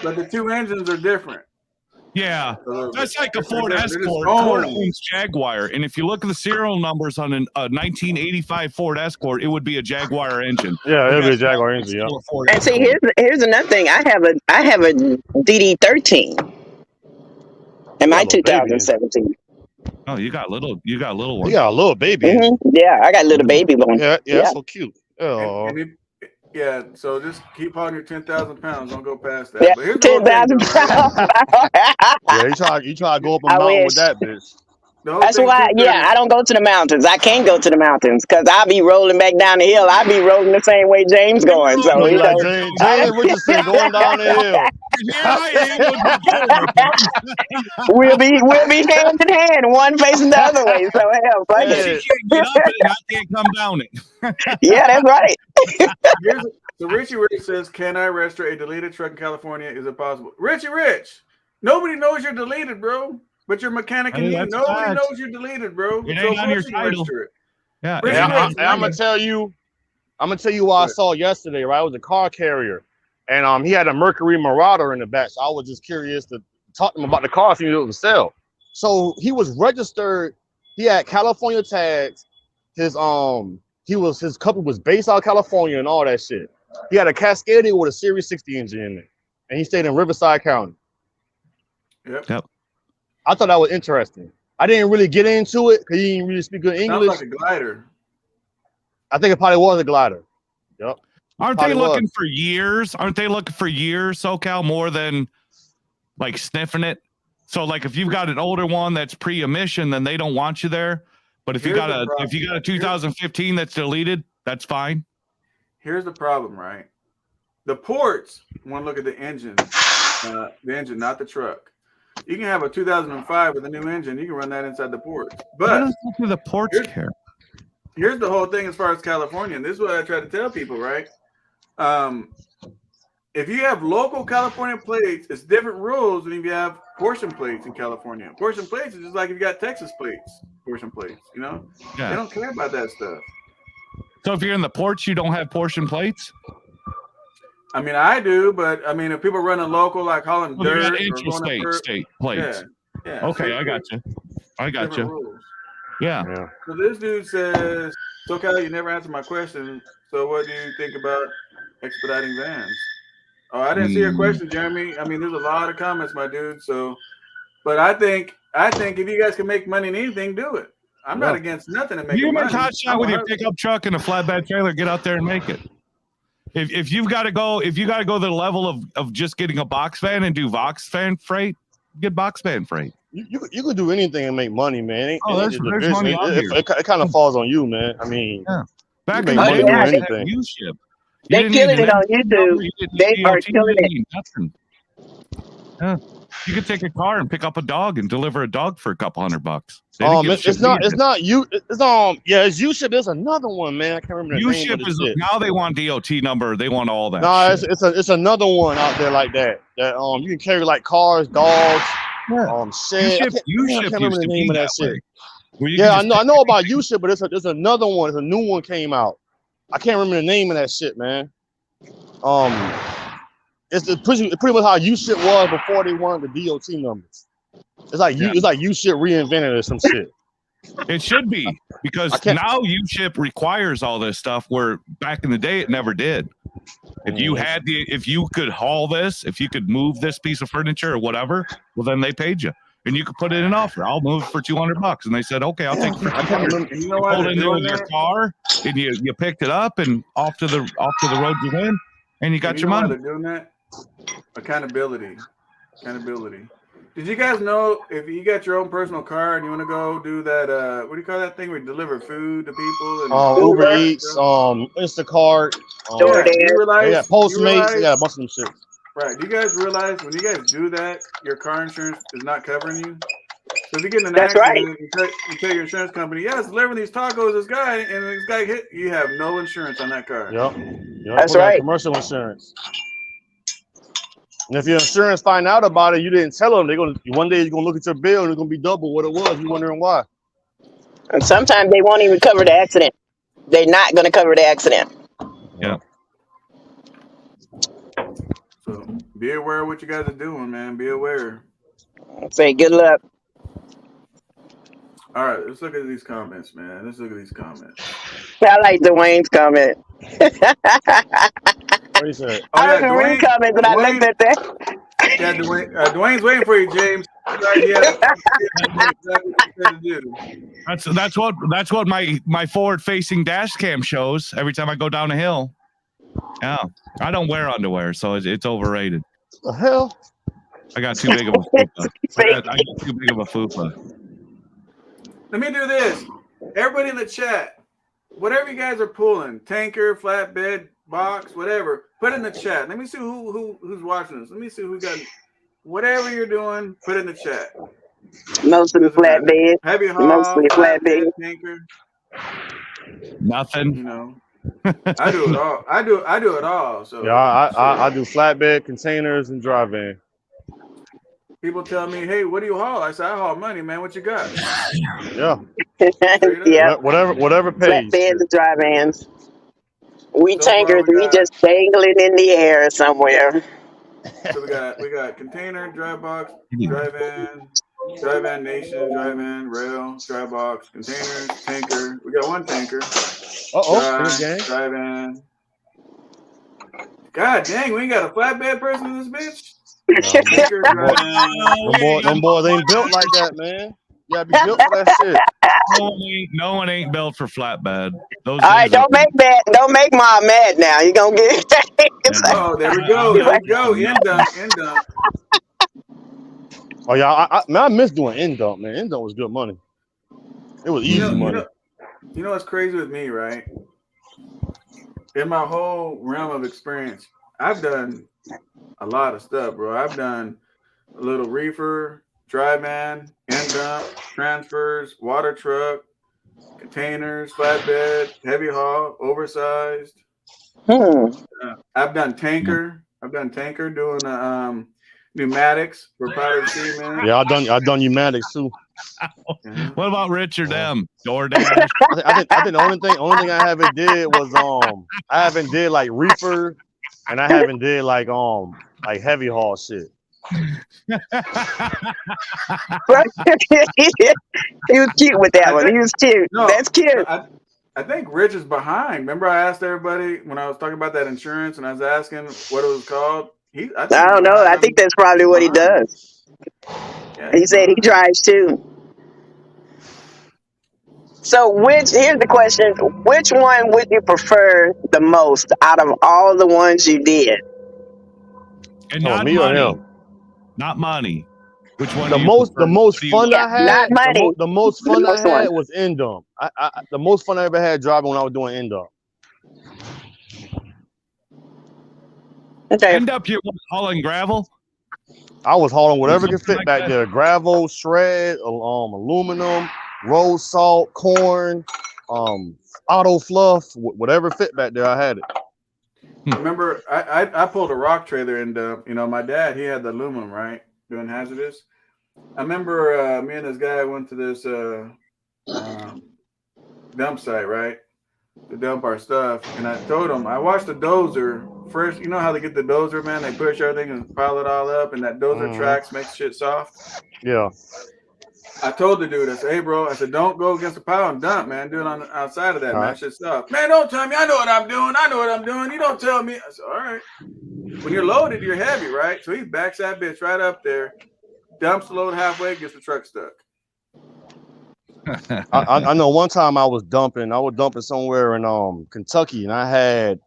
but the two engines are different. Yeah, that's like a Ford S-corp. Ford owns Jaguar, and if you look at the serial numbers on a 1985 Ford S-corp, it would be a Jaguar engine. Yeah, it would be a Jaguar engine. Yeah. And see, here's another thing. I have a DD13 in my 2017. Oh, you got little ones. You got a little baby. Mm-hmm. Yeah, I got a little baby one. Yeah, so cute. Oh. Yeah, so just keep on your 10,000 pounds. Don't go past that. Yeah, But here's 10,000 pounds. you try to go up a mountain with that bitch. That's why, I don't go to the mountains. I can't go to the mountains because I'll be rolling back down the hill. I'll be rolling the same way James going. So like Jay Richardson going down the hill. we'll be hand in hand, one facing the other way. So hell, fuck it. She can't get up it, and I can't come down it. Yeah, that's right. So Richie Rich says, "Can I register a deleted truck in California? Is it possible?" Richie Rich, nobody knows you're deleted, bro. But your mechanic and nobody knows you're deleted, bro. It ain't on your title. Yeah, I'm gonna tell you what I saw yesterday. Right, it was a car carrier, and he had a Mercury Marauder in the back. So I was just curious to talk to him about the car, see if it was for sale. So he was registered. He had California tags. His company was based out of California and all that shit. He had a Cascadia with a Series 60 engine in it, and he stayed in Riverside County. Yep. I thought that was interesting. I didn't really get into it because he didn't really speak good English. Sounds like a glider. I think it probably was a glider. Yep. Aren't they looking for years? Aren't they looking for years, SoCal, more than like sniffing it? So like if you've got an older one that's pre-emission, then they don't want you there. But if you got a 2015 that's deleted, that's fine. Here's the problem, right? The ports want to look at the engine, not the truck. You can have a 2005 with a new engine. You can run that inside the ports. But the ports care. Here's the whole thing as far as California. And this is what I try to tell people, right? If you have local California plates, it's different rules than if you have portion plates in California. Portion plates is just like if you got Texas plates, portion plates, you know? Yeah. They don't care about that stuff. So if you're in the ports, you don't have portion plates? I mean, I do, but I mean, if people running local, like hauling dirt, state plates. Yeah. Okay, I got you. Rules. Yeah. So this dude says, "SoCal, you never answered my question. So what do you think about expediting vans?" Oh, I didn't see your question, Jeremy. I mean, there's a lot of comments, my dude. So, but I think if you guys can make money in anything, do it. I'm not against nothing to make money. You hot shot with your pickup truck and a flatbed trailer. Get out there and make it. if you got to go to the level of just getting a box fan and do box fan freight, get box fan freight. You could do anything and make money, man. There's money out here. It kind of falls on you, man. I mean, back in in the day, doing anything. You ship. They're killing it on YouTube. They are killing it. Yeah. You could take a car and pick up a dog and deliver a dog for a couple $100. It's U-Ship. There's another one, man. I can't remember the name. U-Ship is now they want DOT number. They want all that. No, it's another one out there like that. That you can carry like cars, dogs, shit. I can't remember the name of that shit. Yeah, I know about U-Ship, but there's another one. There's a new one came out. I can't remember the name of that shit, man. It's pretty much how U-Ship was before they wanted the DOT numbers. It's like U-Ship reinvented or some shit. It should be, because now U-Ship requires all this stuff where back in the day it never did. If you could haul this, if you could move this piece of furniture or whatever, well then they paid you. And you could put in an offer. I'll move it for $200. And they said, okay, I'll take it for $200. You pulled in there with your car and you picked it up and off to the road you went and you got your money. They're doing that? Accountability. Did you guys know if you got your own personal car and you want to go do that, what do you call that thing where you deliver food to people? And Uber Eats, Instacart, Postmates, a bunch of them shit. Right. Do you guys realize when you guys do that, your car insurance is not covering you? So if you get in an accident, you tell your insurance company, yeah, it's delivering these tacos, this guy, and this guy hit, you have no insurance on that car. Yep. That's right. Commercial insurance. And if your insurance find out about it, you didn't tell them, one day you're gonna look at your bill and it's gonna be double what it was. You're wondering why. And sometimes they won't even cover the accident. They're not gonna cover the accident. Yeah. So be aware of what you guys are doing, man. Be aware. Say good luck. All right, let's look at these comments, man. I like Dwayne's comment. What do you say? I didn't read comments, but I looked at that. Yeah, Dwayne's waiting for you, James. That's what my forward-facing dash cam shows every time I go down a hill. Yeah, I don't wear underwear, so it's overrated. The hell? I got too big of a fupa. I got too big of a fupa. Let me do this. Everybody in the chat, whatever you guys are pulling, tanker, flatbed, box, whatever, put in the chat. Let me see who's watching this. Let me see who got whatever you're doing. Put in the chat. Mostly flatbed. Heavy haul. Mostly flatbed. Tanker. Nothing. You know. I do it all. I do it all. So yeah, I do flatbed, containers, and dry van. People tell me, "Hey, what do you haul?" I say, "I haul money, man. What you got?" Yeah. Yeah. Whatever pays. Flatbeds and dry vans. We tankers, we just dangling in the air somewhere. So we got container, dry box, dry van nation, dry van, rail, dry box, containers, tanker. We got one tanker. Dry van. God dang, we ain't got a flatbed person in this bitch. Them boys ain't built like that, man. You gotta be built for that shit. No one ain't built for flatbed. All right, don't make mom mad now. You're gonna get Oh, there we go. End dump. Oh yeah, I miss doing end dump, man. End dump was good money. It was easy money. You know what's crazy with me, right? In my whole realm of experience, I've done a lot of stuff, bro. I've done a little reefer, dry van, end dump, transfers, water truck, containers, flatbed, heavy haul, oversized. I've done tanker. Doing pneumatics for powdered cement. Yeah, I've done pneumatics too. What about Richard M? DoorDash. I think the only thing I haven't did was I haven't did like reefer, and I haven't did like heavy haul shit. He was cute with that one. He was cute. No, that's cute. I think Rich is behind. Remember, I asked everybody when I was talking about that insurance, and I was asking what it was called. I don't know. I think that's probably what he does. Yeah, he said he drives too. So here's the question. Which one would you prefer the most out of all the ones you did? And not me money. or him? Not money. Which one The do you most prefer? the most fun Yeah, I had. not money. The most fun The I most one. had was end dump. The most fun I ever had driving when I was doing end dump. Okay. End up you hauling gravel. I was hauling whatever could Something fit like back that? there: gravel, shred, aluminum, road salt, corn, auto fluff, whatever fit back there. I had it. Remember, I pulled a rock trailer, and you know, my dad, he had the aluminum, right, doing hazardous. I remember me and this guy went to this dump site, right, to dump our stuff, and I told him, I watched the dozer first. You know how they get the dozer, man? They push everything and pile it all up, and that dozer tracks makes shit soft. Yeah. I told the dude, I said, hey, bro, I said, don't go against the pile and dump, man. Do it on the outside of that, man. Shit soft. Man, don't tell me. I know what I'm doing. I know what I'm doing. You don't tell me. I said, all right. When you're loaded, you're heavy, right? So he backs that bitch right up there, dumps the load halfway, gets the truck stuck. I know one time I was dumping somewhere in Kentucky, and I had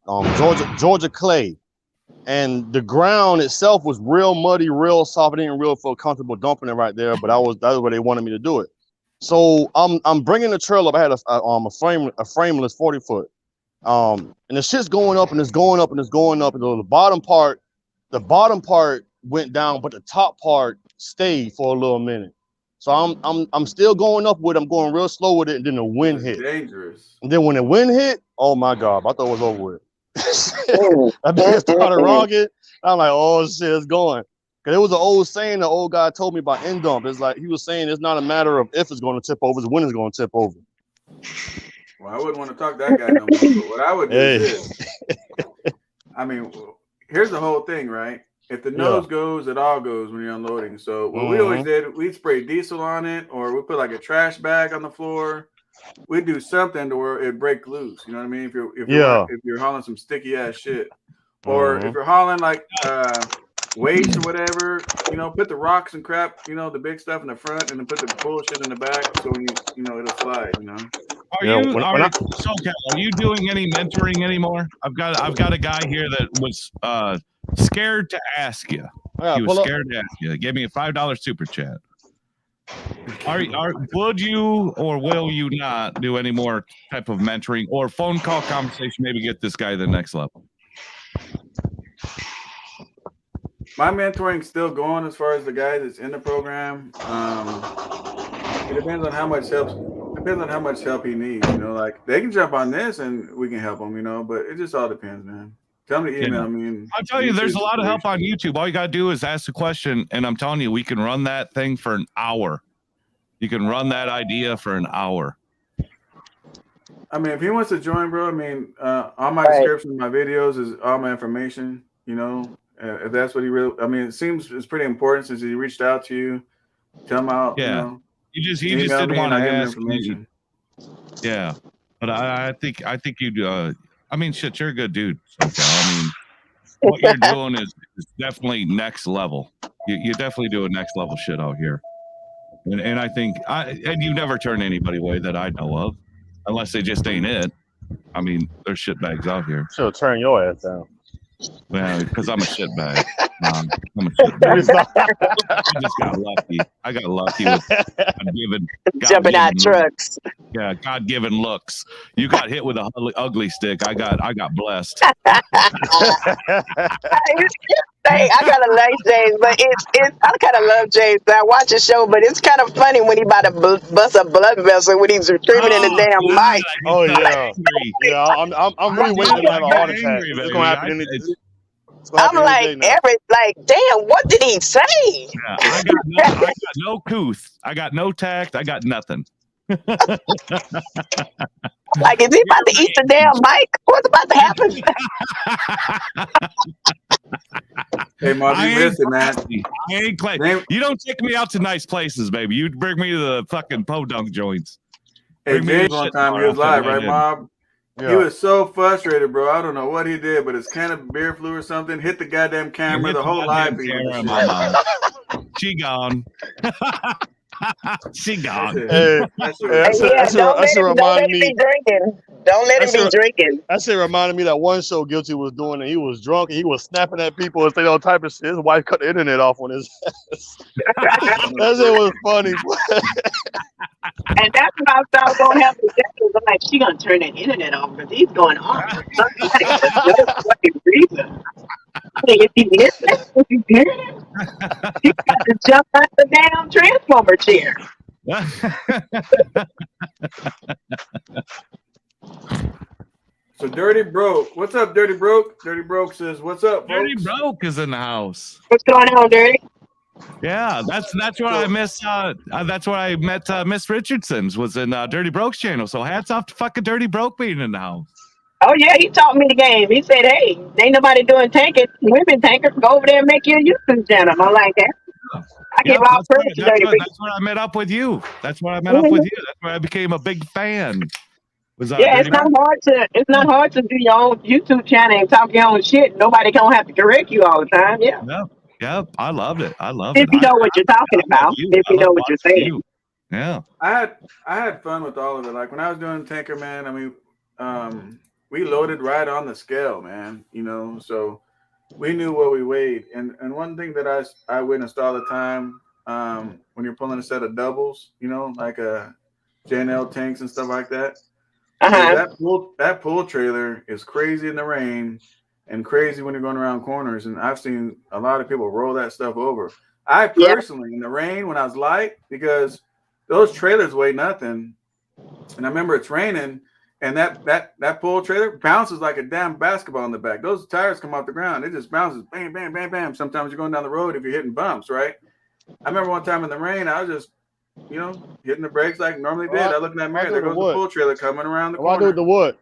Georgia clay, and the ground itself was real muddy, real soft. I didn't really feel comfortable dumping it right there, but that was where they wanted me to do it. So I'm bringing the trailer up. I had a frameless 40 foot, and the shit's going up and it's going up and it's going up, and the bottom part went down, but the top part stayed for a little minute. So I'm still going up with it. I'm going real slow with it, and then the wind hit. Dangerous. And then when the wind hit, oh my God, I thought it was over with. I started rocking. I'm like, oh shit, it's going. Cause it was an old saying the old guy told me about end dump. It's like he was saying it's not a matter of if it's going to tip over, it's when it's going to tip over. Well, I wouldn't want to talk to that guy no more. But what I would do is this. I mean, here's the whole thing, right? If the nose goes, it all goes when you're unloading. So what we always did, we'd spray diesel on it, or we put like a trash bag on the floor. We'd do something to where it break loose. You know what I mean? If you're hauling some sticky ass shit, or if you're hauling like waste or whatever, you know, put the rocks and crap, you know, the big stuff in the front, and then put the bullshit in the back, so when you know it'll slide. You know. Are you doing any mentoring anymore? I've got a guy here that was scared to ask you. He was scared to ask you. He gave me a $5 super chat. Would you or will you not do any more type of mentoring or phone call conversation? Maybe get this guy to the next level. My mentoring's still going as far as the guy that's in the program. It depends on how much help. Depends on how much help he needs. You know, like they can jump on this and we can help him. You know, but it just all depends, man. Tell me email. I mean, I'll tell you, there's a lot of help on YouTube. All you gotta do is ask a question, and I'm telling you, we can run that thing for an hour. You can run that idea for an hour. I mean, if he wants to join, bro, I mean, all my description, my videos is all my information. You know, if that's what he really. I mean, it seems it's pretty important since he reached out to you. Tell him out. Yeah. You know, he just didn't want to ask information. Yeah, but I think you do. I mean, shit, you're a good dude. Okay? I mean, what you're doing is definitely next level. You definitely do a next level shit out here. And I think and you never turn anybody away that I know of, unless they just ain't it. I mean, there's shitbags out here. She'll turn your ass down. Well, because I'm a shitbag. I'm a shitbag. I just got lucky. I got lucky with jumping out trucks. Yeah, God-given looks. You got hit with a ugly stick. I got blessed. Hey, I kind of like James, but I kind of love James. I watch the show, but it's kind of funny when he about to bust a blood vessel when he's screaming in the damn mic. Oh yeah, yeah. I'm really waiting to have a heart attack. It's gonna happen. I'm like, damn, what did he say? Yeah, I got no couth. I got no tact. I got nothing. Like, is he about to eat the damn mic? What's about to happen? Hey, Mark, you missed it, man. I ain't classy. You don't take me out to nice places, baby. You bring me to the fucking podunk joints. Hey, James, one time he was live, right, Mob? Yeah. He was so frustrated, bro. I don't know what he did, but his can of beer flew or something, hit the goddamn camera, the whole live feed. She gone. She gone. Hey, Don't let him be drinking. Don't let him be drinking. That shit reminded me that one show Guilty was doing, and he was drunk and he was snapping at people and saying all type of shit. His wife cut the internet off on his ass. That shit was funny. And that's what I thought was gonna happen. I'm like, she gonna turn that internet off because he's going on for somebody for no fucking reason. If you missed that, if you hear it, you got to jump out the damn transformer chair. So Dirty Broke, what's up, Dirty Broke? Dirty Broke says, "What's up, Dirty folks?" Broke is in the house. What's going on, Dirty? Yeah, that's what I miss. That's where I met Miss Richardson's was in Dirty Broke's channel. So hats off to fucking Dirty Broke being in the house. Oh yeah, he taught me the game. He said, "Hey, ain't nobody doing tanking. Women tanker. Go over there and make your YouTube channel." I'm like that. I give all credit to Dirty Broke. That's where I met up with you. That's where I met up with you. That's where I became a big fan. Yeah, it's not hard to do your own YouTube channel and talk your own shit. Nobody gonna have to correct you all the time. Yeah. Yep. I loved it. If you know what you're talking about. If you know what you're saying. Yeah. I had fun with all of it. Like when I was doing tanker, man. I mean, we loaded right on the scale, man. You know, so we knew what we weighed. And one thing that I witnessed all the time, when you're pulling a set of doubles, you know, like a J&L tanks and stuff like that. That pull trailer is crazy in the rain and crazy when you're going around corners. And I've seen a lot of people roll that stuff over. I personally, in the rain when I was light, because those trailers weigh nothing. And I remember it's raining, and that pull trailer bounces like a damn basketball in the back. Those tires come off the ground. It just bounces, bam, bam, bam, bam. Sometimes you're going down the road if you're hitting bumps, right? I remember one time in the rain, I was just, you know, hitting the brakes like I normally did. I looked in that mirror. There goes the pull trailer coming around the corner. What do with the wood?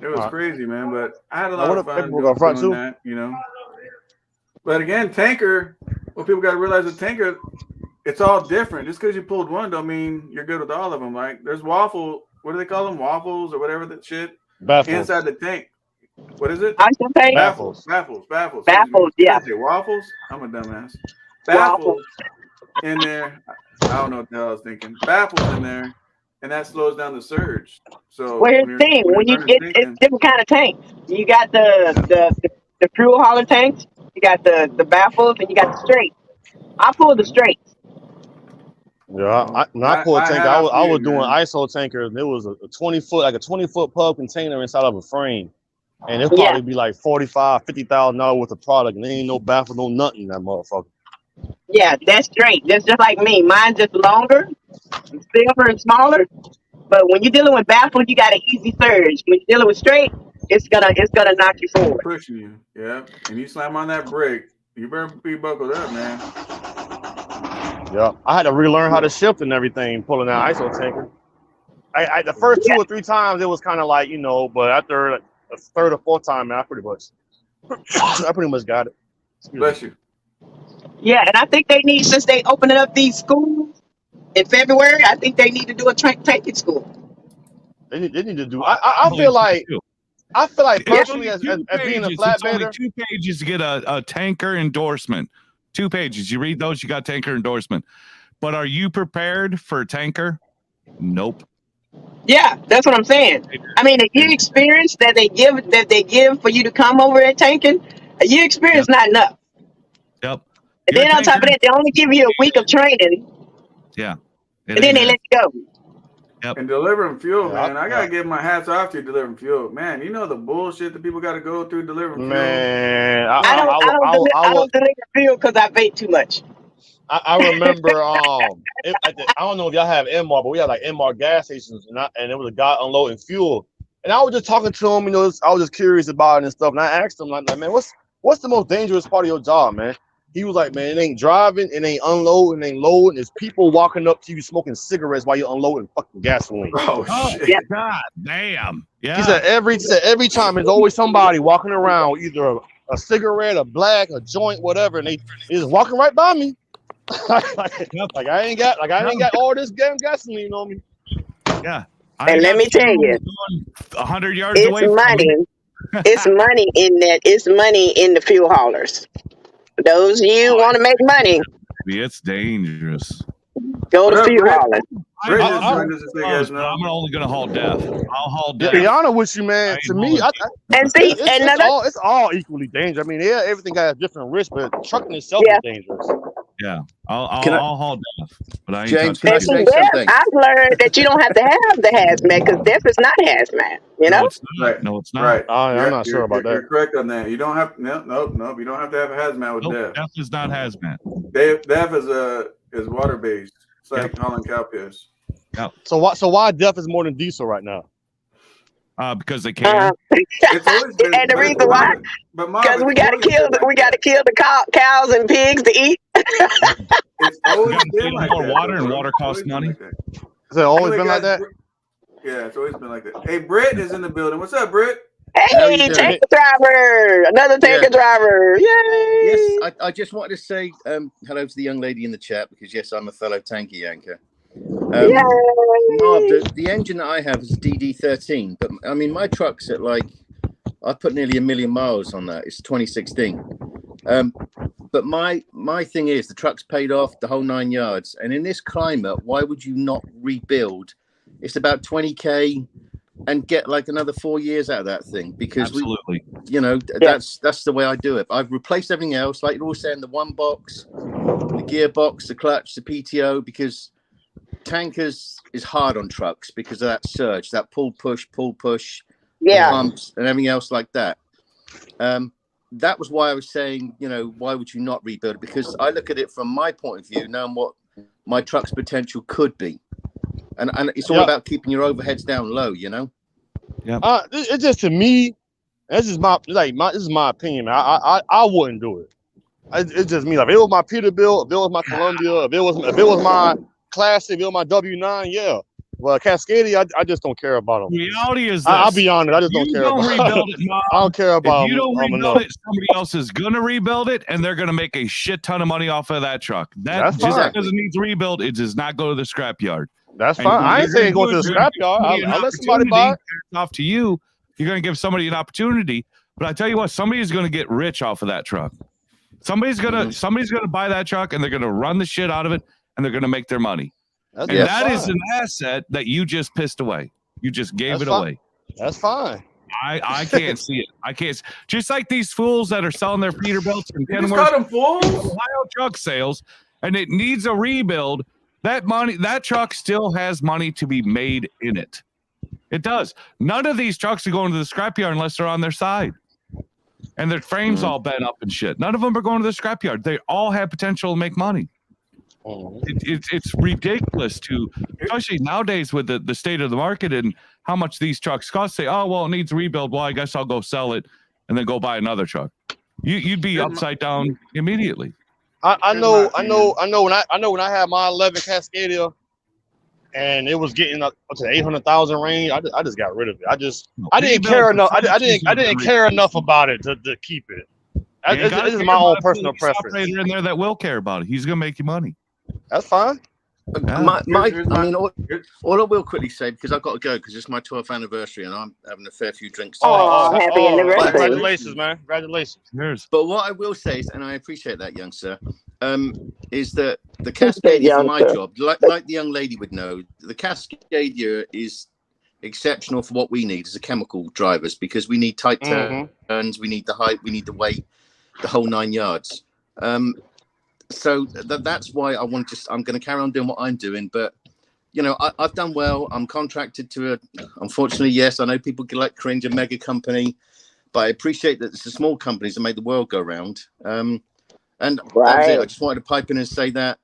It was crazy, man. But I had a lot of fun doing that, you know. But again, tanker, what people got to realize with tanker, it's all different. Just because you pulled one don't mean you're good with all of them. Like there's what do they call them? Waffles or whatever that shit. Baffles. Inside the tank. What is it? Baffles. Baffles, yeah. Waffles? I'm a dumbass. Baffles in there. I don't know what the hell I was thinking. Baffles in there, and that slows down the surge. So well, here's the thing: when you get it's different kind of tanks. You got the fuel hauler tanks. You got the baffles, and you got the straights. I pull the straights. Yeah, I pulled a tanker. I was doing ISO tankers, and it was a 20-foot pub container inside of a frame, and it'll probably be like $45,000-$50,000 worth of product, and there ain't no baffle, no nothing in that motherfucker. Yeah, that's straight. That's just like me. Mine's just longer, silver, and smaller. But when you're dealing with baffles, you got an easy surge. When you're dealing with straight, it's gonna knock you forward. Pushing you, yeah. And you slam on that brake, you better be buckled up, man. Yeah, I had to relearn how to shift and everything pulling that ISO tanker. The first 2 or 3 times it was kind of like, you know, but after the third or fourth time, man, I pretty much got it. Bless you. Yeah, and I think they need, since they opening up these schools in February, I think they need to do a tanking school. They need to do. I feel like personally, as being a flatbedder, 2 pages to get a tanker endorsement. 2 pages. You read those, you got tanker endorsement. But are you prepared for a tanker? Nope. Yeah, that's what I'm saying. I mean, a year experience that they give for you to come over at tanking, a year experience not enough. Yep. And then on top of that, they only give you a week of training. Yeah. And then they let you go. Yep. And delivering fuel, man. I gotta give my hats off to you delivering fuel, man. You know the bullshit that people got to go through delivering fuel. Man, I don't deliver fuel because I vape too much. I remember, I don't know if y'all have MR, but we had like MR gas stations, and there was a guy unloading fuel, and I was just talking to him. You know, I was just curious about it and stuff, and I asked him like, man, what's the most dangerous part of your job, man? He was like, man, it ain't driving, it ain't unloading, it ain't loading. There's people walking up to you smoking cigarettes while you're unloading fucking gasoline. Oh shit! Yeah. God damn! Yeah. He said every time there's always somebody walking around with either a cigarette, a black, a joint, whatever, and they just walking right by me. like I ain't got all this damn gasoline on me. Yeah. And let me tell you, 100 yards away from money. It's money in that. It's money in the fuel haulers. Those of you want to make money, It's dangerous. Go to few hauling. I'm only gonna haul death. I'll haul death. To be honest with you, man, to me, it's all equally dangerous. I mean, yeah, everything got a different risk, but trucking itself is dangerous. Yeah, I'll haul death. But I ain't James, touching can I say something? I've learned that you don't have to have the hazmat because death is not hazmat. You know? No, it's not. Right. No, it's not. Right. I'm not sure about that. You're correct on that. You don't have nope. You don't have to have a hazmat with death. Death is not hazmat. Death is water based. It's like hauling cow piss. Yep. So why death is more than diesel right now? Because they can. It's always been, And the reason why, because we gotta kill the cows and pigs to eat. It's always been like more that. water, and water costs money. Has it always been like that? Yeah, it's always been like that. Hey, Britt is in the building. What's up, Britt? Hey, tanker driver, another tanker driver. Yay! Yes, I just wanted to say hello to the young lady in the chat because yes, I'm a fellow tanker yanker. Marv, the engine that I have is a DD13, but I mean my truck's at like I've put nearly 1 million miles on that. It's 2016. But my thing is the truck's paid off the whole 9 yards, and in this climate, why would you not rebuild? It's about 20K. And get like another 4 years out of that thing because that's the way I do it. I've replaced everything else, like you're all saying, the one box, the gearbox, the clutch, the PTO, because tankers is hard on trucks because of that surge, that pull push, pumps and everything else like that. That was why I was saying, why would you not rebuild it? Because I look at it from my point of view, knowing what my truck's potential could be. And it's all about keeping your overheads down low, Yeah. It's just to me, this is my opinion, man. I wouldn't do it. It's just me. Like if it was my Peterbilt, if it was my Columbia, if it was my Classic, if it was my W9, yeah. Well, Cascadia, I just don't care about them. The reality is this. I'll be honest, I just don't care about it. I don't care about it. If you don't rebuild it, somebody else is going to rebuild it, and they're going to make a shit ton of money off of that truck. That's just because it needs rebuild, it does not go to the scrapyard. That's fine. I ain't saying go to the scrapyard. I'll let somebody buy it. It's off to you. You're going to give somebody an opportunity. But I tell you what, somebody's going to get rich off of that truck. Somebody's going to buy that truck, and they're going to run the shit out of it, and they're going to make their money. That is an asset that you just pissed away. You just gave it away. That's fine. I can't see it. I can't. Just like these fools that are selling their Peterbilts and Ohio truck sales, and it needs a rebuild. That truck still has money to be made in it. It does. None of these trucks are going to the scrapyard unless they're on their side, and their frames all bent up and shit. None of them are going to the scrapyard. They all have potential to make money. It's ridiculous especially nowadays with the state of the market and how much these trucks cost. Say, oh well, it needs a rebuild. Well, I guess I'll go sell it and then go buy another truck. You'd be upside down immediately. I know when I had my 11 Cascadia and it was getting up to the 800,000 range, I just got rid of it. I didn't care enough. I didn't care enough about it to keep it. This is my own personal preference. Operator in there that will care about it. He's gonna make you money. That's fine. All I will quickly say, because I've got to go because it's my 12th anniversary and I'm having a fair few drinks. Happy anniversary. Congratulations, man. Congratulations. Cheers. But what I will say is, and I appreciate that, young sir, is that the Cascadia for my job, like the young lady would know, the Cascadia is exceptional for what we need as a chemical drivers because we need tight turns, we need the height, we need the weight, the whole 9 yards. So that's why I'm going to carry on doing what I'm doing. But, I've done well. I'm contracted to unfortunately, yes, I know people like cringe a mega company, but I appreciate that it's the small companies that make the world go round. And that was it. I just wanted to pipe in and say that.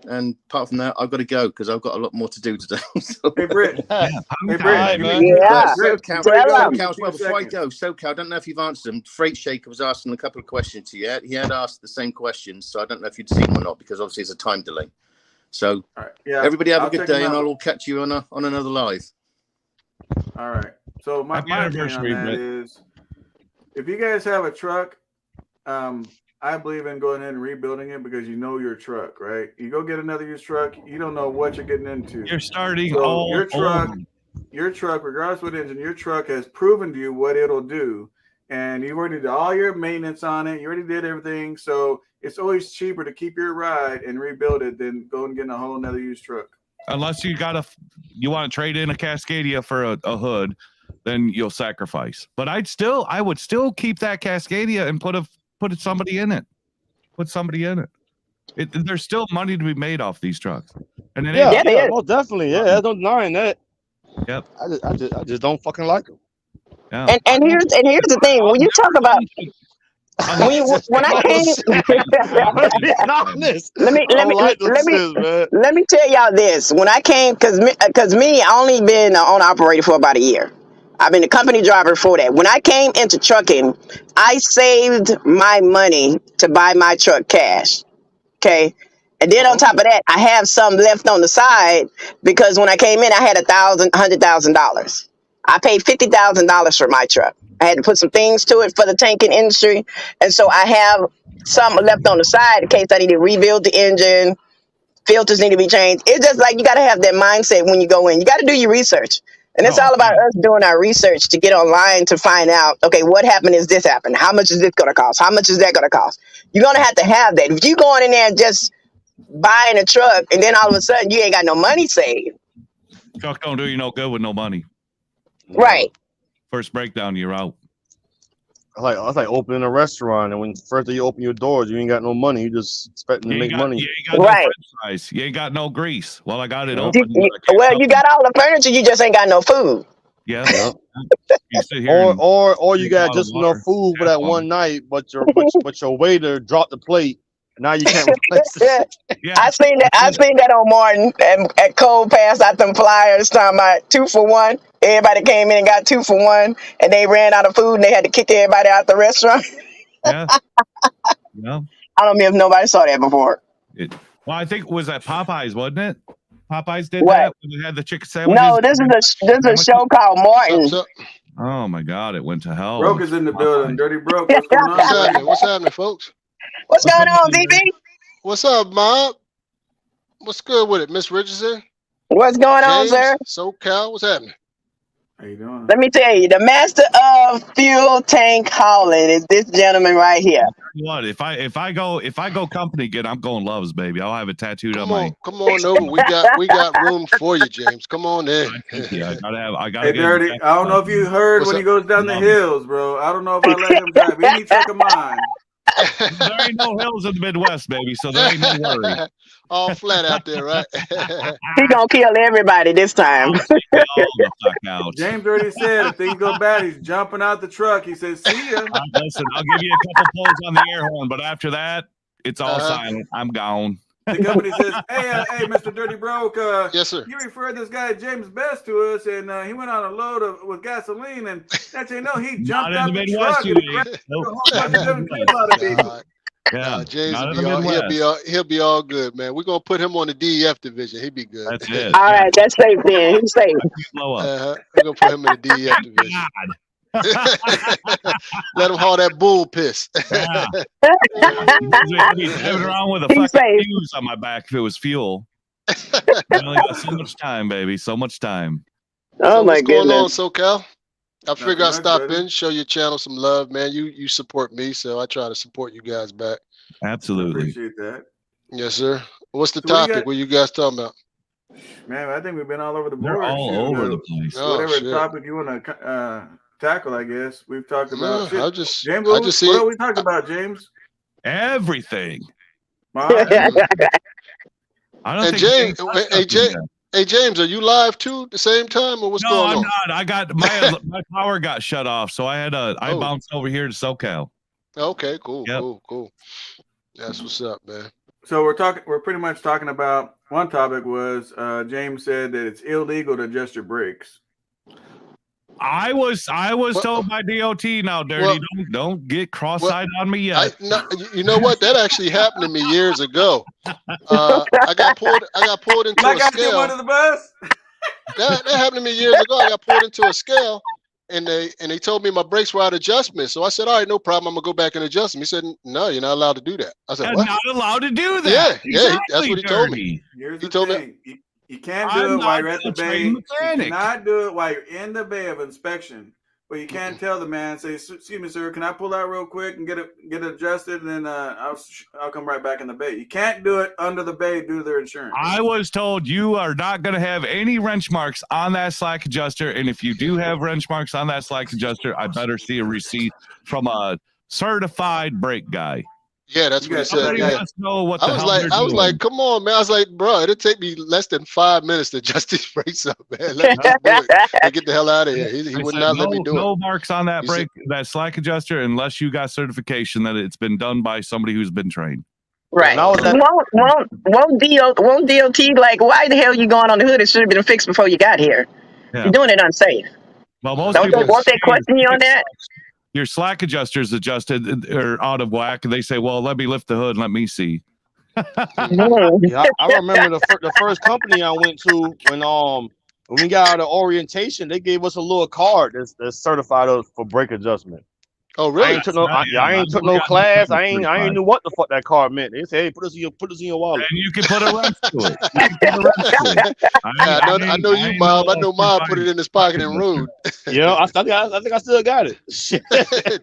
And apart from that, I've got to go because I've got a lot more to do today. Hey, Britt. Hey, Britt. SoCal, before I go, SoCal, I don't know if you've answered them. Freight Shaker was asking a couple of questions to you. He had asked the same questions, so I don't know if you'd seen them or not because obviously it's a time delay. So everybody have a good day, and I'll catch you on another live. All right. So my opinion on that is, if you guys have a truck, I believe in going in and rebuilding it because you know your truck, right? You go get another used truck, you don't know what you're getting into. You're starting your truck, regardless of what engine, your truck has proven to you what it'll do. and you already did all your maintenance on it. You already did everything. So it's always cheaper to keep your ride and rebuild it than go and get a whole nother used truck. Unless you want to trade in a Cascadia for a hood, then you'll sacrifice. But I would still keep that Cascadia and put somebody in it. Put somebody in it. There's still money to be made off these trucks. And most definitely. Yeah, there's no denying that. Yep. I just don't fucking like them. Yeah. And here's the thing. When you talk about when I came, let me tell y'all this. When I came, because me, I only been owner operator for about a year. I've been a company driver for that. When I came into trucking, I saved my money to buy my truck cash. Okay. And then on top of that, I have some left on the side because when I came in, I had $100,000. I paid $50,000 for my truck. I had to put some things to it for the tanking industry. And so I have some left on the side in case I need to rebuild the engine, filters need to be changed. It's just like you got to have that mindset when you go in. You got to do your research. And it's all about us doing our research to get online to find out, okay, what happened is this happened. How much is this going to cost? How much is that going to cost? You're going to have that. If you going in there and just buying a truck and then all of a sudden you ain't got no money saved. Truck don't do you no good with no money. Right. First breakdown, you're out. It's like opening a restaurant, and when first you open your doors, you ain't got no money. You just expecting to make money. You ain't got no french fries. You ain't got no grease. Well, I got it open. You got all the furniture, you just ain't got no food. Yeah. You sit here or you got just enough food for that one night, but your waiter dropped the plate. Now you can't replace it. Yeah. I seen that on Martin and at Cole passed out them flyers talking about 2 for 1. Everybody came in and got 2 for 1, and they ran out of food and they had to kick everybody out the restaurant. Yeah. Yeah. I don't know if nobody saw that before. Well, I think was that Popeyes, wasn't it? Popeyes did that when they had the chicken sandwiches. No, this is a show called Martin. Oh my God, it went to hell. Broke is in the building. Dirty Broke. What's going on? What's happening, folks? What's going on, DB? What's up, Mob? What's good with it, Miss Richardson? What's going on, sir? SoCal, what's happening? How you doing? Let me tell you, the master of fuel tank hauling is this gentleman right here. What if I go company again? I'm going Loves, baby. I'll have it tattooed on my. Come on over. We got room for you, James. Come on in. Yeah, I gotta. Hey, Dirty. I don't know if you heard when he goes down the hills, bro. I don't know if I let him drive any truck of mine. There ain't no hills in the Midwest, baby, so there ain't no worry. All flat out there, right? He gonna kill everybody this time. James already said if things go bad, he's jumping out the truck. He says, "See ya." Listen, I'll give you a couple pulls on the air horn, but after that, it's all silent. I'm gone. The company says, hey, Mr. Dirty Broke, yes, sir. You referred this guy James Best to us, and he went on a load with gasoline, and that you know he jumped out the truck. James, he'll be all good, man. We're gonna put him on the DEF division. He'll be good. That's it. All right, that's safe then. He's safe. We're gonna put him in the DEF division. Let him haul that bull piss. I'd be driving around with a fucking fuse on my back if it was fuel. I only got so much time, baby. So much time. Oh my goodness. What's going on, SoCal? I figured I'd stop in, show your channel some love, man. You support me, so I try to support you guys back. Absolutely. Appreciate that. Yes, sir. What's the topic? What you guys talking about? Man, I think we've been all over the board. They're all over the place. Whatever topic you want to tackle, I guess. We've talked about James, what are we talking about, James? Everything. I don't think Hey James, are you live too at the same time, or what's going on? No, I'm not. I got my power got shut off, so I bounced over here to SoCal. Okay, cool. That's what's up, man. So we're pretty much talking about one topic was James said that it's illegal to adjust your brakes. I was told by DOT now, Dirty. Don't get cross-eyed on me yet. You know what? That actually happened to me years ago. I got pulled into a scale. Under the bus? That happened to me years ago. I got pulled into a scale, and they told me my brakes were out of adjustment. So I said, "All right, no problem. I'm gonna go back and adjust them." He said, "No, you're not allowed to do that." I said, "What? Not allowed to do that?" Yeah, that's what he told me. He told me. You can't do it while you're at the bay. You cannot do it while you're in the bay of inspection. But you can't tell the man, say, excuse me, sir, can I pull out real quick and get it adjusted, and then I'll come right back in the bay. You can't do it under the bay due to their insurance. I was told you are not going to have any wrench marks on that slack adjuster, and if you do have wrench marks on that slack adjuster, I better see a receipt from a certified brake guy. Yeah, that's what he said. Yeah. Know what I was like, come on, man. I was like, bro, it'll take me less than 5 minutes to adjust these brakes up, man. Let me do it and get the hell out of here. He would not let me do it. No marks on that brake, that slack adjuster, unless you got certification that it's been done by somebody who's been trained. Right. Won't DOT like, why the hell you going on the hood? It should have been fixed before you got here. Yeah. You're doing it unsafe. Well, most Don't people they question you on that? Your slack adjuster's adjusted or out of whack, and they say, well, let me lift the hood and let me see. Yeah, I remember the first company I went to when we got out of orientation, they gave us a little card that's certified us for brake adjustment. Oh, really? I ain't took no class. I ain't knew what the fuck that card meant. They say, hey, put this in your wallet. And you can put a wrench to it. I know you, Mom. I know Mom put it in his pocket and rode. Yeah, I think I still got it. Shit.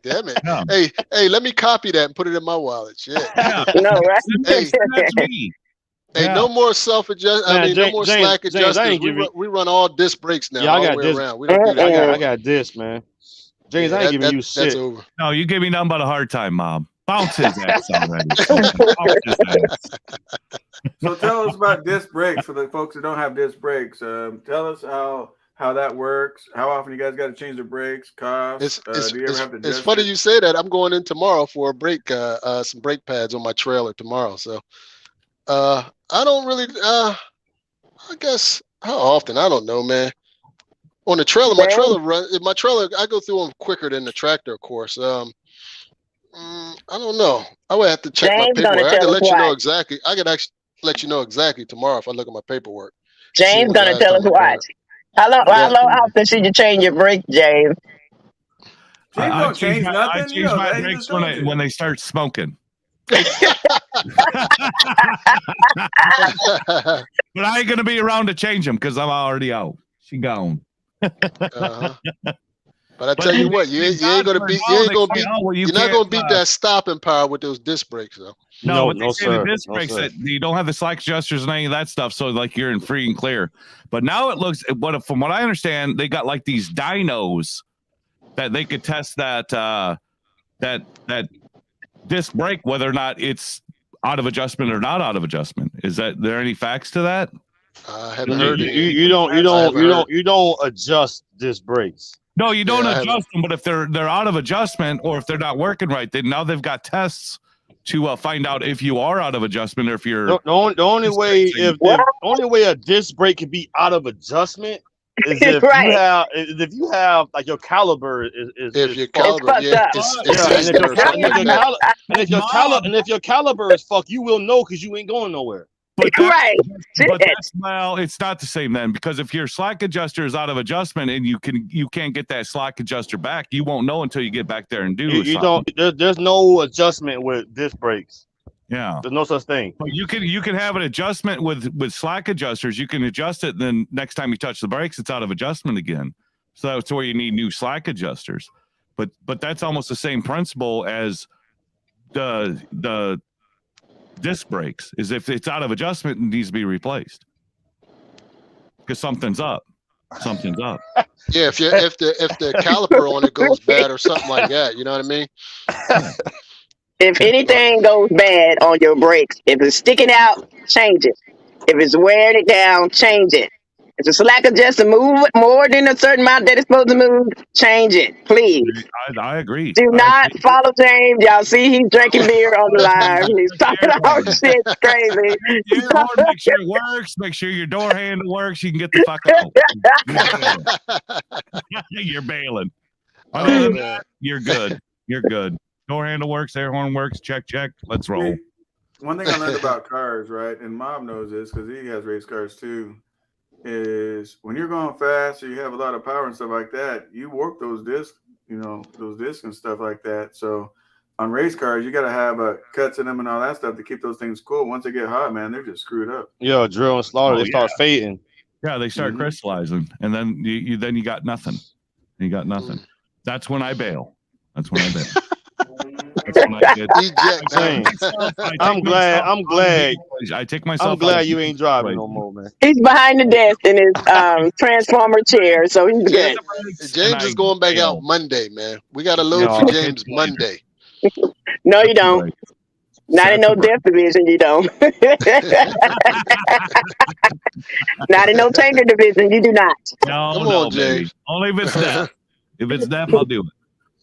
Damn it. No. Hey, let me copy that and put it in my wallet. Shit. Yeah. No, right? Hey, no more self-adjust. No more slack adjusters. We run all disc brakes now. Yeah, I got all the way disc. around. We don't do that. I got disc, man. James, I ain't giving you shit. That's over. No, you give me nothing but a hard time, Mom. Bounce his ass already. So tell us about disc brakes for the folks that don't have disc brakes. Tell us how that works. How often you guys got to change the brakes? Cost? Do you ever have to? It's funny you say that. I'm going in tomorrow for a brake, some brake pads on my trailer tomorrow. So, I don't really. I guess how often? I don't know, man. On the trailer, my trailer, I go through them quicker than the tractor, of course. I don't know. I would have to check my paperwork. I can let you know exactly. I can actually let you know exactly tomorrow if I look at my paperwork. James gonna tell us what. How often should you change your brake, James? James don't change nothing. I change my brakes when they start smoking. But I ain't gonna be around to change them because I'm already out. She gone. But I tell you what, you're not gonna beat that stopping power with those disc brakes, though. No, the disc brakes that you don't have the slack adjusters and any of that stuff, so like you're in free and clear. But now it looks, from what I understand, they got like these dynos that they could test that disc brake, whether or not it's out of adjustment or not out of adjustment. Is there any facts to that? I haven't heard it. You don't adjust disc brakes. No, you don't adjust them, but if they're out of adjustment or if they're not working right, then now they've got tests to find out if you are out of adjustment or if you're the only way a disc brake can be out of adjustment is if you have like your caliber is if your caliber and if your caliber is fucked, you will know because you ain't going nowhere. But it's not the same then, because if your slack adjuster is out of adjustment and you can't get that slack adjuster back, you won't know until you get back there and do it. There's no adjustment with disc brakes. Yeah, there's no such thing. But you can have an adjustment with slack adjusters. You can adjust it, and then next time you touch the brakes, it's out of adjustment again. So that's where you need new slack adjusters. But that's almost the same principle as the disc brakes. Is if it's out of adjustment, it needs to be replaced because something's up. Yeah, if the caliper on it goes bad or something like that, you know what I mean? If anything goes bad on your brakes, if it's sticking out, change it. If it's wearing it down, change it. If the slack adjuster move more than a certain amount that it's supposed to move, change it, please. I agree. Do not follow James. Y'all see he's drinking beer on the live. He's talking about shit crazy. Make sure it works. Make sure your door handle works. You can get the fuck out. You're bailing. Other than that, you're good. You're good. Door handle works. Air horn works. Check. Let's roll. One thing I learned about cars, right, and Mom knows this because he has race cars too, is when you're going fast or you have a lot of power and stuff like that, you warp those discs, those discs and stuff like that. So on race cars, you got to have cuts in them and all that stuff to keep those things cool. Once they get hot, man, they're just screwed up. Yeah, drill and slaughter, they start fading. Yeah, they start crystallizing, and then you got nothing. You got nothing. That's when I bail. That's when I bail. That's when I get, I'm glad. I take myself. I'm glad you ain't driving no more, man. He's behind the desk in his transformer chair, so he's good. James is going back out Monday, man. We got to load for James Monday. No, you don't. Not in no death division, you don't. Not in no tanker division, you do not. No, Come on, baby. James. Only if it's death. If it's death, I'll do it.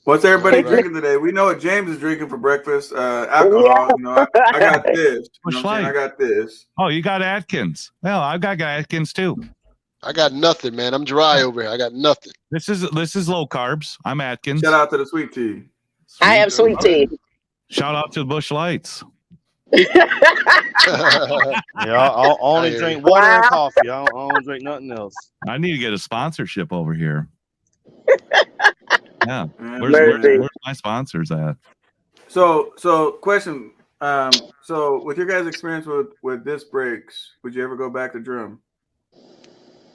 What's everybody drinking today? We know what James is drinking for breakfast. Alcohol. Yeah. You know, I got this. You know what I'm saying? I got this. Oh, you got Atkins. Well, I've got Atkins too. I got nothing, man. I'm dry over here. I got nothing. This is low carbs. I'm Atkins. Shout out to the sweet tea. I have sweet tea. Shout out to the Busch Lights. Yeah, I only drink water and coffee. I don't drink nothing else. I need to get a sponsorship over here. Yeah, where's my sponsors at? So question. So with your guys' experience with disc brakes, would you ever go back to drum?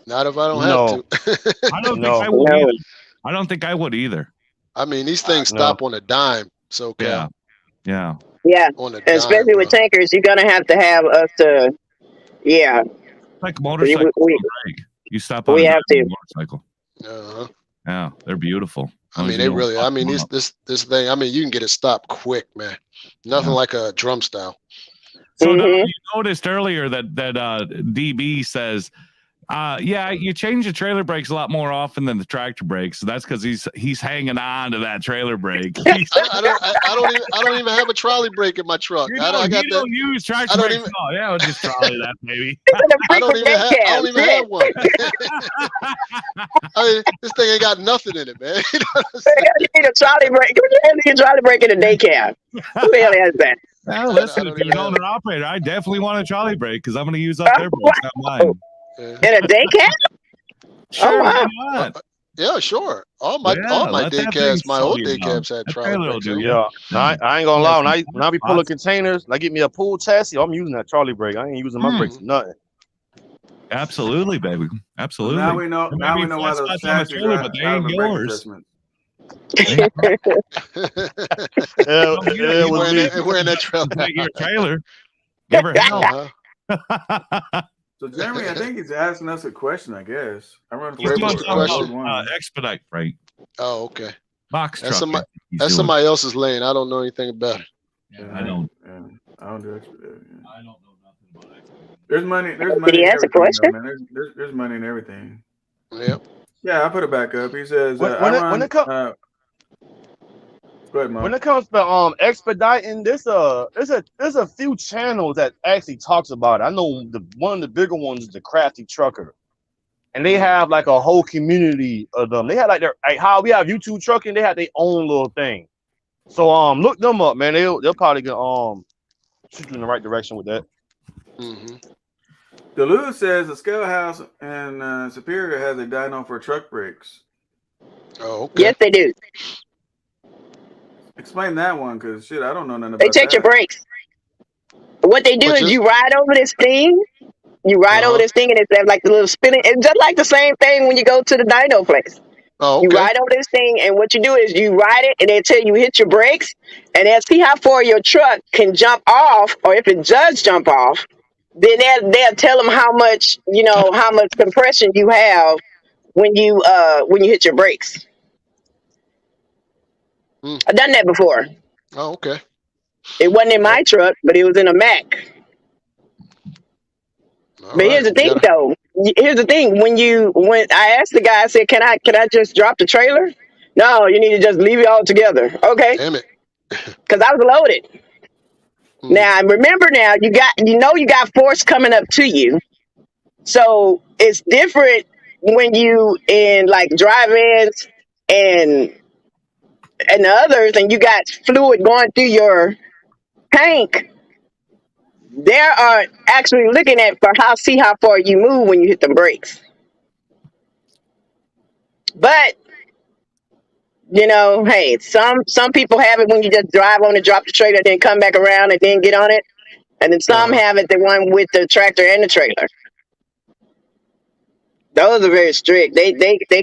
Not if I don't have to. I don't think I would either. I don't think I would either. I mean, these things stop on a dime. So yeah. Especially with tankers, you're gonna have to have us to, like motorcycle. You stop on a motorcycle. Yeah, they're beautiful. I mean, they really. I mean, this thing. I mean, you can get it stopped quick, man. Nothing like a drum style. So you noticed earlier that DB says, you change the trailer brakes a lot more often than the tractor brakes. So that's because he's hanging on to that trailer brake. I don't even have a trolley brake in my truck. You don't use tractor brakes. We'll just trolley that, baby. I don't even have one. I mean, this thing ain't got nothing in it, man. You need a trolley brake. You need a trolley brake in a day cab. Who the hell has that? Well, listen, if you're an owner operator, I definitely want a trolley brake because I'm going to use up their brakes, not mine. In a day cab? Sure, why not? Yeah, sure. All my day cabs, my old day cabs had trolley brakes. Yeah, I ain't gonna lie. When I be pulling containers, like get me a pool chassis, I'm using that trolley brake. I ain't using my brakes for nothing. Absolutely, baby. Absolutely. Now we know. Now we know why those chassis are but they ain't yours. Wearing that trailer. Your trailer. Never hell. So Jeremy, I think he's asking us a question. I guess I run he's doing expedite freight. Oh, okay. Box truck. That's somebody else's lane. I don't know anything about it. Yeah, I don't. I don't do expedite. Yeah. I don't know nothing about expedite. There's money. There's money. Did he ask a question? There's money in everything. Yep. Yeah, I put it back up. He says when it comes. Go ahead, when it comes to expediting, there's a few channels that actually talks about it. I know one of the bigger ones is the Crafty Trucker, and they have like a whole community of them. They have like how we have YouTube trucking. They have their own little thing. So look them up, man. They'll probably get shoot you in the right direction with that. Mm-hmm. Duluth says the Scale House in Superior has a dyno for truck brakes. Oh, okay. Yes, they do. Explain that one, because shit, I don't know nothing about They check your brakes. What they do is you ride over this thing. You ride over this thing, and it's like the little spinning. It's just like the same thing when you go to the dyno place. Oh, okay. You ride over this thing, and what you do is you ride it, and they tell you hit your brakes, and they'll see how far your truck can jump off, or if it does jump off, then they'll tell them how much compression you have when you hit your brakes. I've done that before. Oh, okay. It wasn't in my truck, but it was in a Mac. But here's the thing, though. Here's the thing. When I asked the guy, I said, "Can I just drop the trailer?" No, you need to just leave it all together. Okay. Damn it. Because I was loaded. Now remember, you got force coming up to you, so it's different when you in like drive-ins and the others, and you got fluid going through your tank. They are actually looking at see how far you move when you hit the brakes. But hey, some people have it when you just drive on and drop the trailer, then come back around and then get on it, and then some have it the one with the tractor and the trailer. Those are very strict. They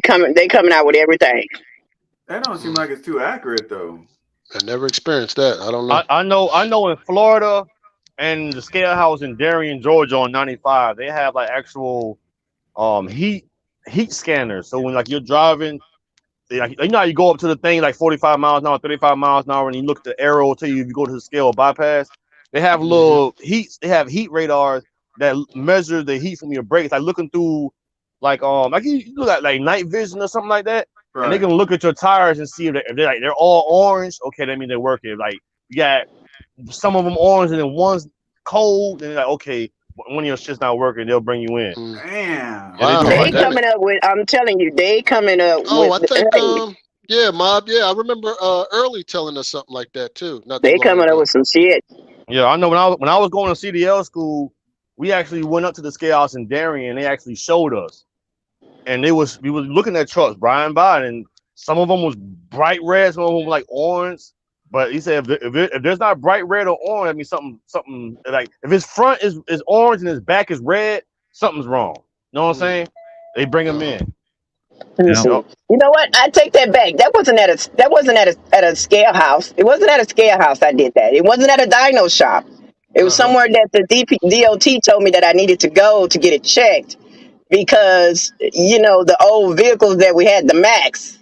coming out with everything. That don't seem like it's too accurate though. I never experienced that. I don't know. I know in Florida and the scale house in Darien, Georgia on 95, they have like actual heat scanners. So when like you're driving, like, you know how you go up to the thing like 45 miles an hour, 35 miles an hour, and you look at the arrow to you if you go to the scale or bypass. They have little heat. They have heat radars that measure the heat from your brakes. Like looking through, like you look at like night vision or something like that, Right. and they can look at your tires and see if they're all orange. Okay, that means they're working. Like you got some of them orange and then one's cold, and they're like, okay, one of your shit's not working, they'll bring you in. Damn. Wow. They coming up with. I'm telling you, they coming up with. Oh, I think yeah, Mob. Yeah, I remember Early telling us something like that too. Not They coming up with some shit. Yeah, I know. When I was going to CDL school, we actually went up to the scale house in Darien, and they actually showed us. And we was looking at trucks, Brian Biden, and some of them was bright red, some of them were like orange. But he said if there's not bright red or orange, that means something like if his front is orange and his back is red, something's wrong. You know what I'm saying? They bring him in. You know what? I take that back. That wasn't at a scale house. It wasn't at a scale house. I did that. It wasn't at a dyno shop. It was somewhere that the DOT told me that I needed to go to get it checked because the old vehicles that we had, the Max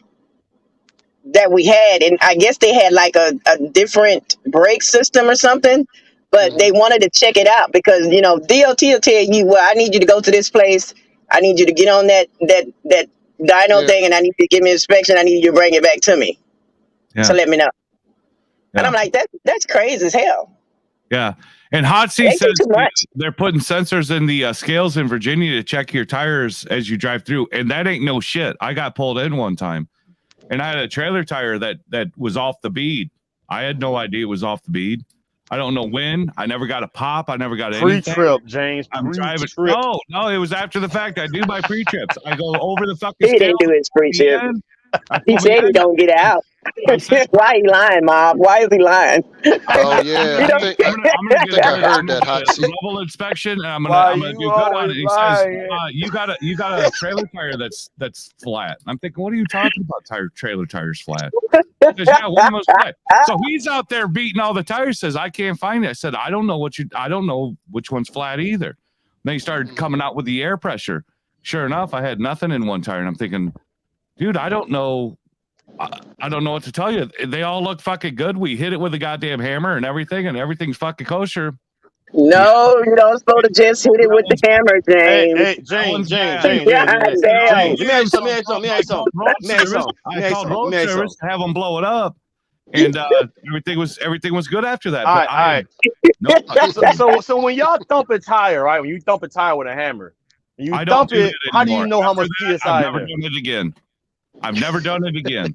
that we had, and I guess they had like a different brake system or something. But they wanted to check it out because DOT will tell you, well, I need you to go to this place. I need you to get on that dyno thing, and I need you to give me an inspection. I need you to bring it back to me. So let me know. And I'm like, that's crazy as hell. Yeah. And Hot Seat says they're putting sensors in the scales in Virginia to check your tires as you drive through. And that ain't no shit. I got pulled in one time and I had a trailer tire that was off the bead. I had no idea it was off the bead. I don't know when. I never got a pop. I never got anything. Pre-trip, James. I'm driving. Trip. No, it was after the fact. I do my pre-trips. I go over the fucking He didn't do his pre-trip. He said he don't get out. Why he lying, Mob? Why is he lying? Oh yeah, I think I heard that. Hot Seat level inspection, and I'm gonna do good on it. He says you got a trailer tire that's flat. I'm thinking, what are you talking about? Trailer tires flat? He says, yeah, one was flat. So he's out there beating all the tires. Says I can't find it. I said I don't know which one's flat either. Then he started coming out with the air pressure. Sure enough, I had nothing in one tire, and I'm thinking, dude, I don't know what to tell you. They all look fucking good. We hit it with a goddamn hammer and everything's fucking kosher. No, you don't supposed to just hit it with the hammer, James. Hey, James. Let me ask you something. I called road service to have them blow it up, and everything was good after that. All right. So when y'all thump a tire, right? When you thump a tire with a hammer, you thump it. How do you know how much PSI? I've never done it again. I've never done it again.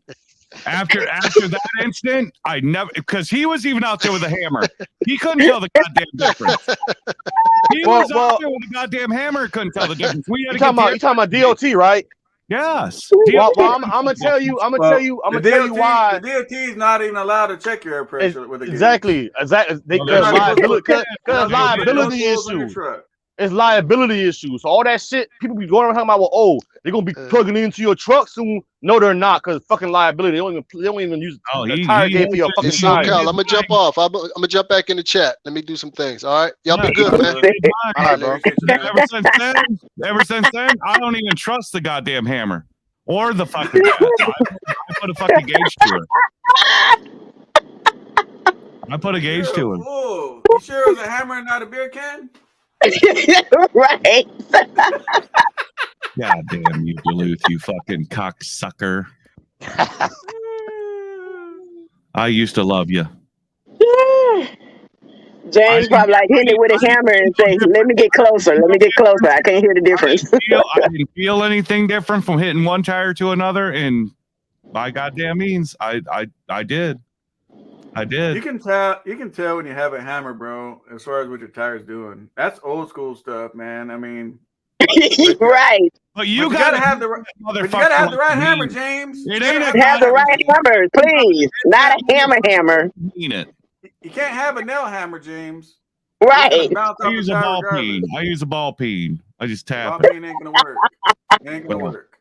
After that incident, I never, because he was even out there with a hammer. He couldn't tell the goddamn difference. He was out there with a goddamn hammer, couldn't tell the difference. We had you talking about DOT, right? Yes. Well, I'm gonna tell you why. The DOT is not even allowed to check your air pressure with a exactly. Because liability issues. It's liability issues. So all that shit, people be going around talking about, well, oh, they're gonna be plugging into your truck soon. No, they're not, because fucking liability. They don't even use the tire gauge for your fucking tire. SoCal, I'm gonna jump off. I'm gonna jump back in the chat. Let me do some things. All right, y'all be good, man. All right, bro. Ever since then, I don't even trust the goddamn hammer or the fucking gas. I put a fucking gauge to it. I put a gauge to it. Oh, you sure it was a hammer and not a beer can? Right. God damn you, Duluth, you fucking cocksucker. I used to love you. James probably like hitting it with a hammer and say, let me get closer. I can't hear the difference. I didn't feel anything different from hitting one tire to another, and by goddamn means, I did. You can tell when you have a hammer, bro, as far as what your tire's doing. That's old school stuff, man. I mean, right. But you gotta have the right hammer, James. It ain't have the right hammer, please. Not a hammer. Mean it. You can't have a nail hammer, James. Right. I use a ball peen. I just tap. Ball peen ain't gonna work. It ain't gonna work.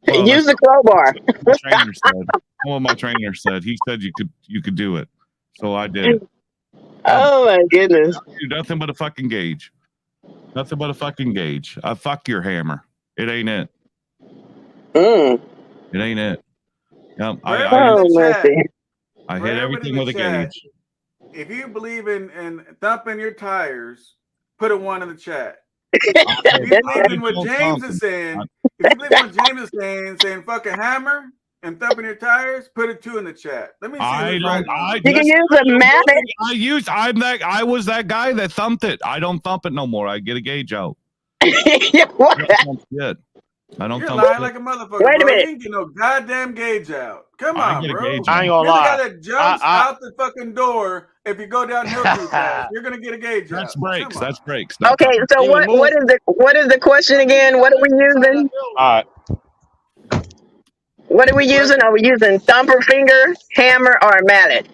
Well, Use the crowbar. my trainer said. Well, my trainer said. He said you could do it, so I did it. Oh my goodness! Nothing but a fucking gauge. Nothing but a fucking gauge. Fuck your hammer. It ain't it. It ain't it. Yep. I hit everything with a gauge. If you believe in thumping your tires, put a 1 in the chat. If you believe in what James is saying, saying fucking hammer and thumping your tires, put a 2 in the chat. Let me see. You can use a mallet. I was that guy that thumped it. I don't thump it no more. I get a gauge out. I don't You're thump lying it. like a motherfucker. Wait a bro. minute. You ain't get no goddamn gauge out. Come on, bro. I ain't You're gonna the lie. guy that jumps out the fucking door if you go downhill too fast. You're gonna get a gauge out. That's brakes. That's brakes. Okay, so what is the question again? What are we using? All right. What are we using? Are we using thumper finger, hammer, or mallet?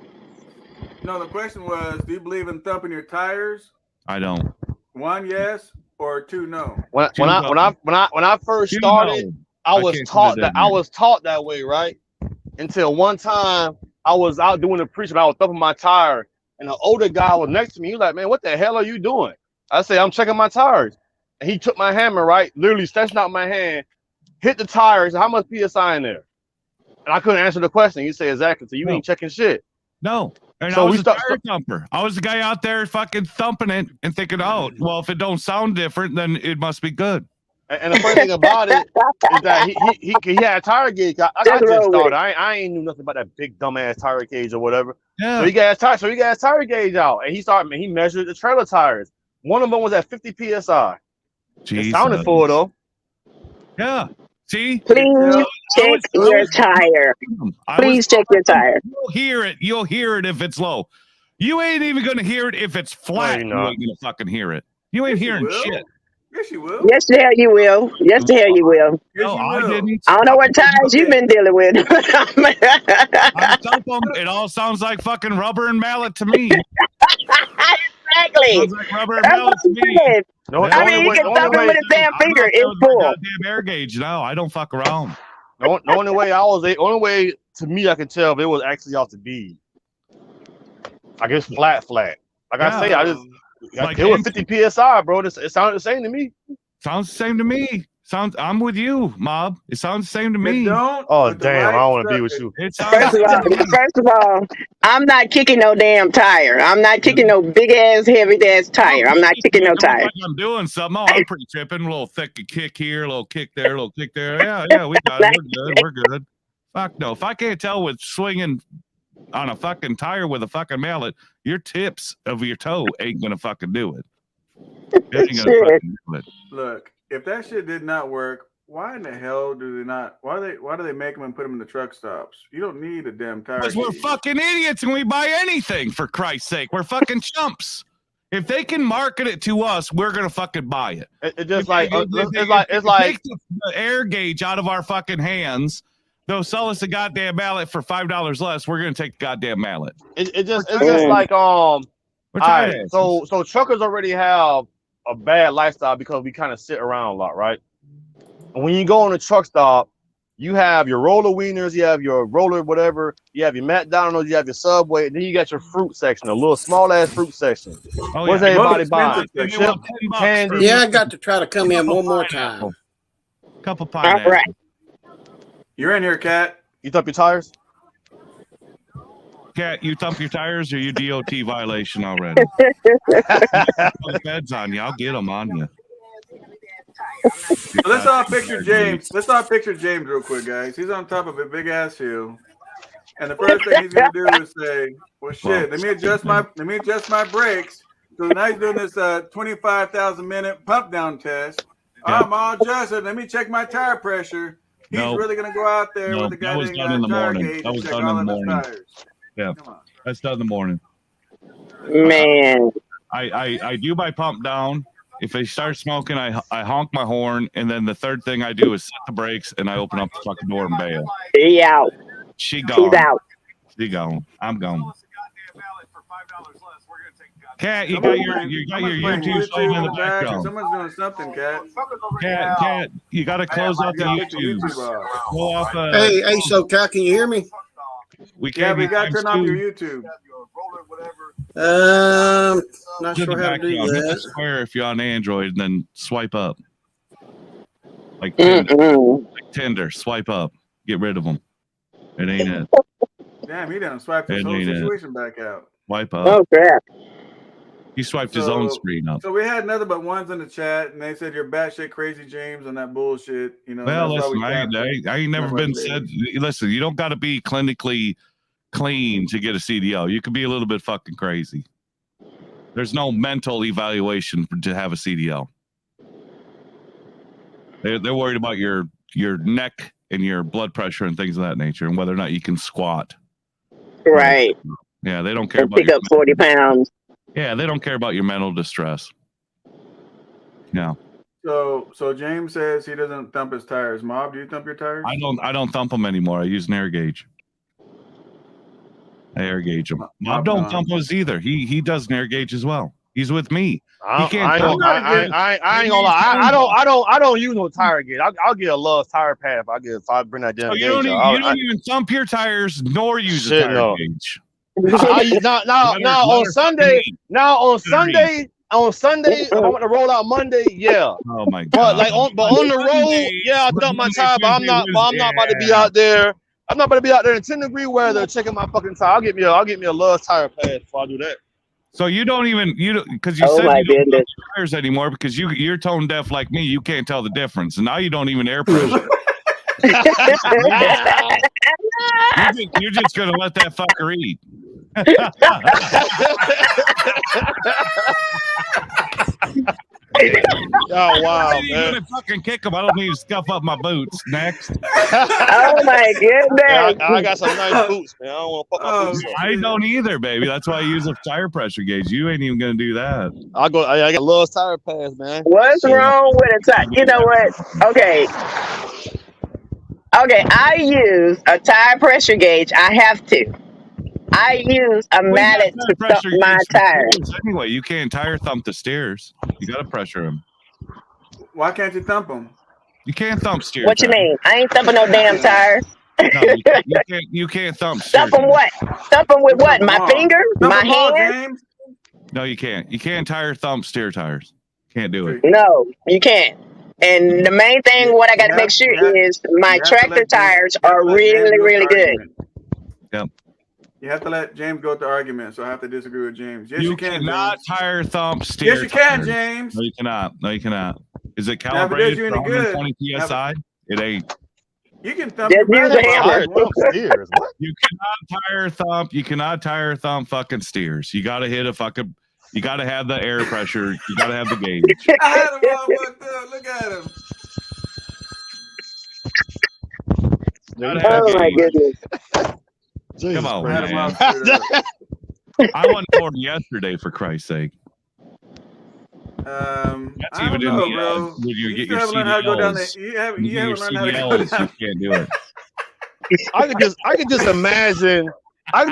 No, the question was, do you believe in thumping your tires? I don't. 1, yes, or 2, no. When I first started, I was taught that way, right? Until one time I was out doing the preaching, I was thumping my tire, and an older guy was next to me. He was like, "Man, what the hell are you doing?" I said, "I'm checking my tires." And he took my hammer, right, literally stretched out my hand, hit the tires. How much PSI in there? And I couldn't answer the question. He said, "Exactly." So you ain't checking shit. No. And so I was a tire thumper. I was the guy out there fucking thumping it and thinking, oh, well, if it don't sound different, then it must be good. And the funny thing about it is that he had a tire gauge. I just started. I ain't knew nothing about that big dumbass tire gauge or whatever. Yeah. So he got his tire gauge out, and he measured the trailer tires. One of them was at 50 psi. Jesus. It sounded full though. Yeah. See? Please check your tire. Please check your tire. You'll hear it if it's low. You ain't even gonna hear it if it's flat. No, you ain't gonna fucking hear it. You ain't hearing shit. Yes, you will. Yes, the hell you will. Yes, the hell you will. Yes, you will. Didn't. I don't know what tires you've been dealing with. I thump them. It all sounds like fucking rubber and mallet to me. Exactly. Sounds like rubber and mallet to me. I mean, you can thump it with his damn finger. It's full. Goddamn air gauge. No, I don't fuck around. The only way to me I can tell if it was actually off the bead. I guess flat. Like I say, it was 50 psi, bro. It sounded the same to me. Sounds the same to me. I'm with you, Mob. It sounds the same to me. Oh damn, I don't want to be with you. First of all, I'm not kicking no damn tire. I'm not kicking no big ass, heavy ass tire. I'm not kicking no tire. Like I'm doing something. Oh, I'm pretty tripping. A little thick kick here, a little kick there, a little kick there. Yeah, we got it. We're good. Fuck no. If I can't tell with swinging on a fucking tire with a fucking mallet, your tips of your toe ain't gonna fucking do it. It ain't gonna fucking do it. Look, if that shit did not work, why in the hell do they not? Why do they make them and put them in the truck stops? You don't need a damn tire. Because we're fucking idiots and we buy anything, for Christ's sake. We're fucking chumps. If they can market it to us, we're gonna fucking buy it. It's just like take the air gauge out of our fucking hands. They'll sell us a goddamn mallet for $5 less. We're gonna take the goddamn mallet. It's just like all right, so truckers already have a bad lifestyle because we kind of sit around a lot, right? And when you go on a truck stop, you have your roller wieners, you have your roller whatever, you have your McDonald's, you have your Subway, and then you got your fruit section, a little small ass fruit section. Oh, what's everybody buying? Chip, candy. Yeah, I got to try to come in one more time. Couple pineapples. All right. You're in here, Cat. You thump your tires? Cat, you thump your tires or you DOT violation already? Feds on you. I'll get them on you. So let's all picture James. Let's all picture James real quick, guys. He's on top of a big ass hill, and the first thing he's gonna do is say, "Well, shit, let me adjust my brakes." So now he's doing this 25,000 minute pump down test. I'm all adjusted. Let me check my tire pressure. He's really gonna go out there with the guy that was done in the morning. That was done in the morning. Yeah, that's done in the morning. Man, I do my pump down. If they start smoking, I honk my horn, and then the third thing I do is set the brakes, and I open up the fucking door and bail. He out. She gone. She's out. She gone. I'm gone. Cat, you got your playing YouTube playing in the back, or background. someone's doing something, Cat. Cat, you got to close out the YouTube. Go off. Hey, so Cal, can you hear me? We Yeah, can't but you be got to turn off your YouTube. YouTube. Not To the sure how to do background. Hit the that. square if you're on Android, and then swipe up. Like Tinder. Like Tinder, swipe up. Get rid of them. It ain't it. Damn, he done swiped his It whole ain't it. situation back out. Swipe up. Oh crap! He swiped his own screen up. So we had nothing but ones in the chat, and they said you're batshit crazy, James, on that bullshit. You know. Well, that's why listen, I ain't never been said. Listen, you don't got to be clinically clean to get a CDL. You can be a little bit fucking crazy. There's no mental evaluation to have a CDL. They're worried about your neck and your blood pressure and things of that nature, and whether or not you can squat. Right. Yeah, they don't care about pick up 40 pounds. Yeah, they don't care about your mental distress. Yeah. So James says he doesn't thump his tires. Mob, do you thump your tires? I don't thump them anymore. I use an air gauge. I air gauge them. Mob don't thump those either. He does an air gauge as well. He's with me. I ain't gonna lie. I don't use no tire gauge. I'll get a Love's tire pad if I bring that damn So gauge. you don't even thump your tires nor use a tire gauge. Now on Sunday, I want to roll out Monday. Yeah. Oh my god. But on the road, yeah, I dump my tire. But I'm not about to be out there. I'm not about to be out there in 10-degree weather checking my fucking tire. I'll get me a Love's tire pad before I do that. So you don't because you said you don't thump tires anymore because you're tone deaf like me. You can't tell the difference, and now you don't even air pressure. You're just gonna let that fucker eat. Oh wow, I'm man! gonna fucking kick him. I don't need to scuff up my boots. Next. Oh my goodness! I got some nice boots, man. I don't want to fuck my boots up. I don't either, baby. That's why I use a tire pressure gauge. You ain't even gonna do that. I got Love's tire pads, man. What's wrong with a tire? You know what? Okay, I use a tire pressure gauge. I have to. I use a mallet to thump my tires. Anyway, you can't tire thump the steers. You gotta pressure them. Why can't you thump them? You can't thump steers. What you mean? I ain't thumping no damn tires. No, you can't thump steers. Thump them what? Thump them with what? My finger? My hand? No, you can't. You can't tire thump steer tires. Can't do it. No, you can't. And the main thing, what I got to make sure is my tractor tires are really, really good. Yep. You have to let James go with the argument, so I have to disagree with James. Yes, you can. Cannot tire thump steer. Yes, you can, tires. James. No, you cannot. No, you cannot. Is it calibrated for 120 psi? It ain't. You can thump your hammer. You cannot tire thump. You cannot tire thump fucking steers. You got to hit a fucking. You got to have the air pressure. You got to have the gauge. I had him all fucked up. Look at him. Oh my goodness. Come on, man. I went for him yesterday, for Christ's sake. That's I even don't know, in the bro. when you get still your haven't learned how to go down CDLs. there. You haven't learned how to go CDLs, down. you can't do it. I could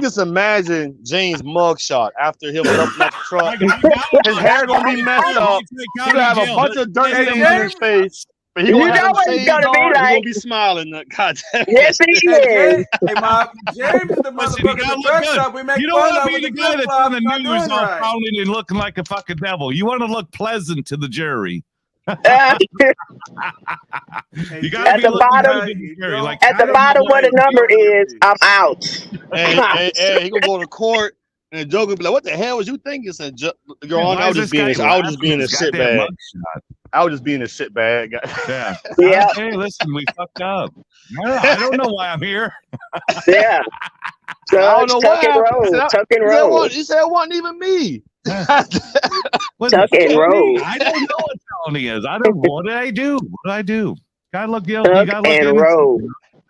just imagine James' mugshot after him jumping off the truck. His hair gonna be messed up. He's gonna have a bunch of dirt stains on his face. But he gonna have shades on. He's gonna be smiling. God damn. Yes, he is. Hey, Mom, James is the motherfucker at the truck stop. We make You don't fun want of to be with the the guy that's flip-flops, on the not news doing all right. pounding and looking like a fucking devil. You want to look pleasant to the jury. You At the bottom where the number is, I'm out. Hey, he gonna go to court and the judge will be like, "What the hell was you thinking?" Said, "Your Honor, I was just being a shit bag. I was just being a shit bag." Yeah. Yeah. Hey, listen, we fucked up. I don't know why I'm here. Yeah. I don't know tuck and roll. Tuck and roll. He said it wasn't even me. Tuck and roll. I don't know what felony is. I don't. What did I do? What did I do? Gotta look guilty. Tuck Gotta look and innocent. roll.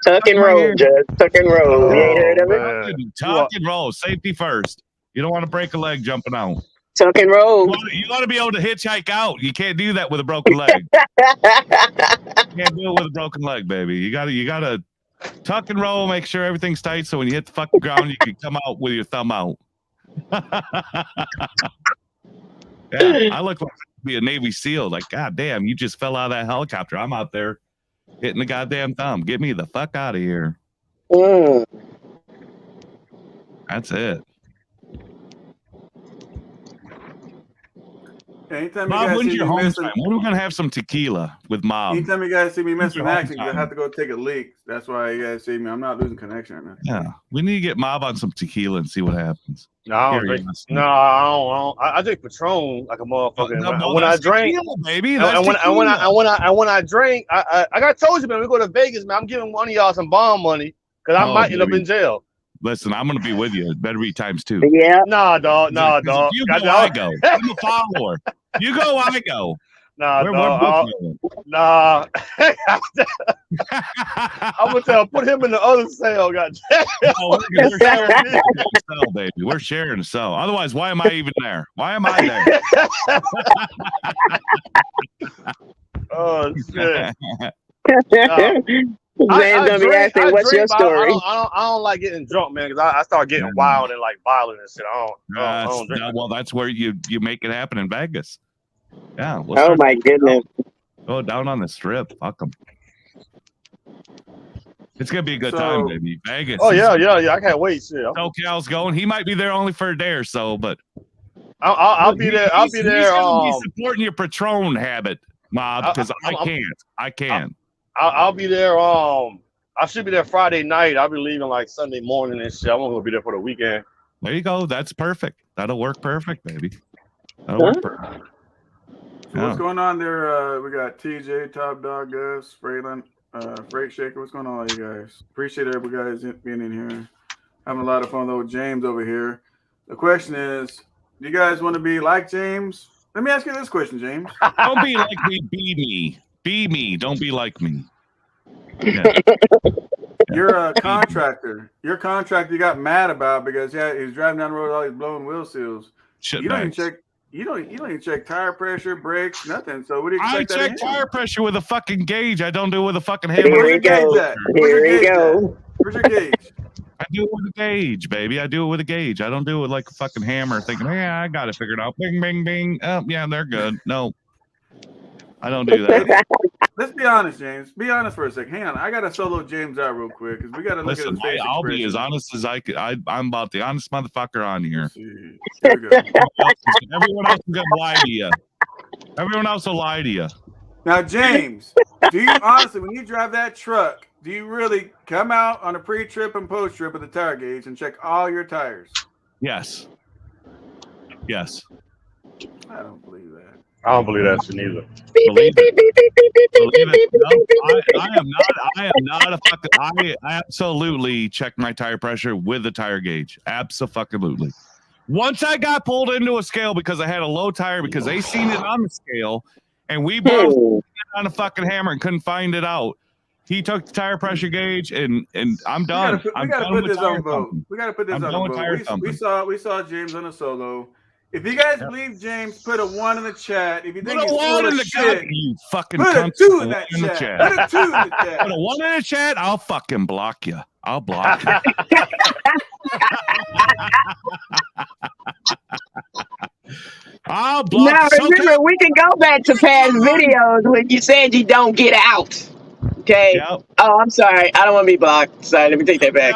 Tuck and roll, Judge. Tuck and roll. You ain't heard of it? Tuck and roll. Safety first. You don't want to break a leg jumping out. Tuck and roll. You want to be able to hitchhike out. You can't do that with a broken leg. You can't do it with a broken leg, baby. You gotta tuck and roll. Make sure everything's tight, so when you hit the fucking ground, you can come out with your thumb out. Yeah, I look like I'd be a Navy SEAL. Like, God damn, you just fell out of that helicopter. I'm out there hitting the goddamn thumb. Get me the fuck out of here. That's it. Anytime Bob, you guys when's see your me home missing, time? When are we gonna have some tequila with Mob? anytime you guys see me When's missing your home action, you time? have to go take a leak. That's why you guys see me. I'm not losing connection right now. Yeah, we need to get Mob on some tequila and see what happens. No, I don't Here, drink. yes. No, I don't. I drink Patron like a motherfucker. No, And well, when I that's drink, tequila, baby. and, That's and when tequila. I drink, I got told you, man. We go to Vegas, man. I'm giving one of y'all some bond money because I Oh, might end up baby. in jail. Listen, I'm gonna be with you. It better be times 2. Yeah. Nah, dog. Nah, Because if dog. you go, I go. I'm a follower. You go, I go. Nah, We're dog. both going. Nah. I'm gonna tell. Put him in the other cell. Goddamn. Oh, we're sharing a cell, baby. We're sharing a cell. Otherwise, why am I even there? Why am I there? Oh shit. Zane's gonna be asking, "What's your story?" I don't like getting drunk, man, because I start getting wild and like violent and shit. I don't drink. Well, that's where you make it happen in Vegas. Yeah. Oh my goodness. Go down on the strip. Fuck them. It's gonna be a good time, baby. Vegas. Oh yeah. I can't wait. Shit. SoCal's going. He might be there only for a day or so, but I'll be there. I'll be there. He's gonna be supporting your Patron habit, Mob, because I can't. I'll be there. I should be there Friday night. I'll be leaving like Sunday morning and shit. I'm gonna be there for the weekend. There you go. That's perfect. That'll work perfect, baby. That'll work perfect. So what's going on there? We got TJ, Top Dog, Gus, Frayland, Freight Shaker. What's going on, you guys? Appreciate everybody guys being in here. Having a lot of fun though with James over here. The question is, do you guys want to be like James? Let me ask you this question, James. Don't be like me, be me. Be me. Don't be like me. Yeah. You're a contractor. Your contractor you got mad about because he's driving down the road with all these blowing wheel seals. You don't even check. You don't even check tire pressure, brakes, nothing. So what do you expect? I check tire pressure with a fucking gauge. I don't do it with a fucking hammer. Where's your gauge at? Where's your gauge? I do it with a gauge, baby. I do it with a gauge. I don't do it like a fucking hammer thinking, yeah, I got it figured out. Bing, bing, bing. Oh, yeah, they're good. No, I don't do that. Let's be honest, James. Be honest for a second. Hang on. I got to solo James out real quick because we got to look at his face. I'll be as honest as I could. I'm about the honest motherfucker on here. Here we go. Everyone else is going to lie to you. Everyone else will lie to you. Now, James, do you honestly, when you drive that truck, do you really come out on a pre-trip and post-trip with the tire gauge and check all your tires? Yes. Yes. I don't believe that. I don't believe that shit neither. Believe it. No, I am not a fucking. I absolutely check my tire pressure with the tire gauge. Absolutely. Once I got pulled into a scale because I had a low tire because they seen it on the scale, and we both on a fucking hammer and couldn't find it out. He took the tire pressure gauge, and I'm done. We gotta put this on vote. We gotta put this on vote. We saw James on a solo. If you guys believe James, put a 1 in the chat. If you think he's full of shit, you fucking put a 2 in that chat. Put a 2 in the chat. Put a 1 in the chat. I'll fucking block you. I'll block you. I'll block. Now remember, we can go back to past videos when you said you don't get out. Okay. Yep. Oh, I'm sorry. I don't want to be blocked. Sorry, let me take that back.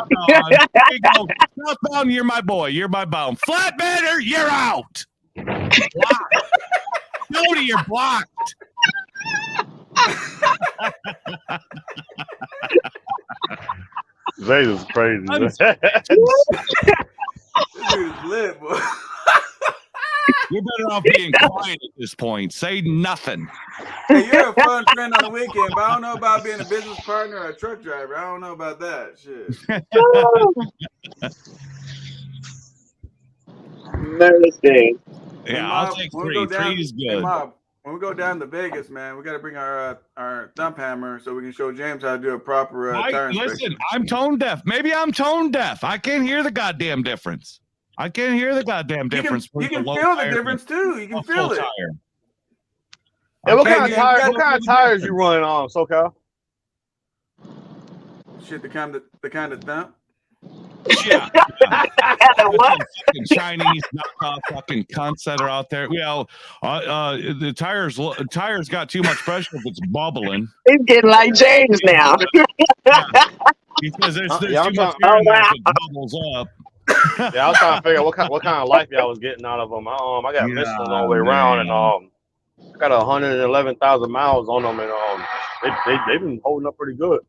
Southbound, you're my boy. You're my bone. Flatbedder, you're out. Blocked. Cody, you're blocked. Zay is crazy. This dude's lit, boy. You're better off being quiet at this point. Say nothing. Hey, you're a fun friend on the weekend, but I don't know about being a business partner or a truck driver. I don't know about that shit. Mercy. Yeah, I'll take 3. 3 is good. Mob, when we go down to Vegas, man, we got to bring our thumb hammer so we can show James how to do a proper tire inspection. Listen, I'm tone deaf. Maybe I'm tone deaf. I can't hear the goddamn difference. I can't hear the goddamn difference. You can feel the difference too. You can feel it. Hey, what kind of tires you running on, SoCal? Shit, the kind of thump. Yeah. What? Fucking Chinese knockoff fucking cunts that are out there. The tires got too much pressure if it's bubbling. He's getting like James now. Yeah. Because there's too much air in there if it bubbles up. Yeah, I was trying to figure out what kind of life y'all was getting out of them. I got Michelin all the way around, and I got 111,000 miles on them, and they've been holding up pretty good.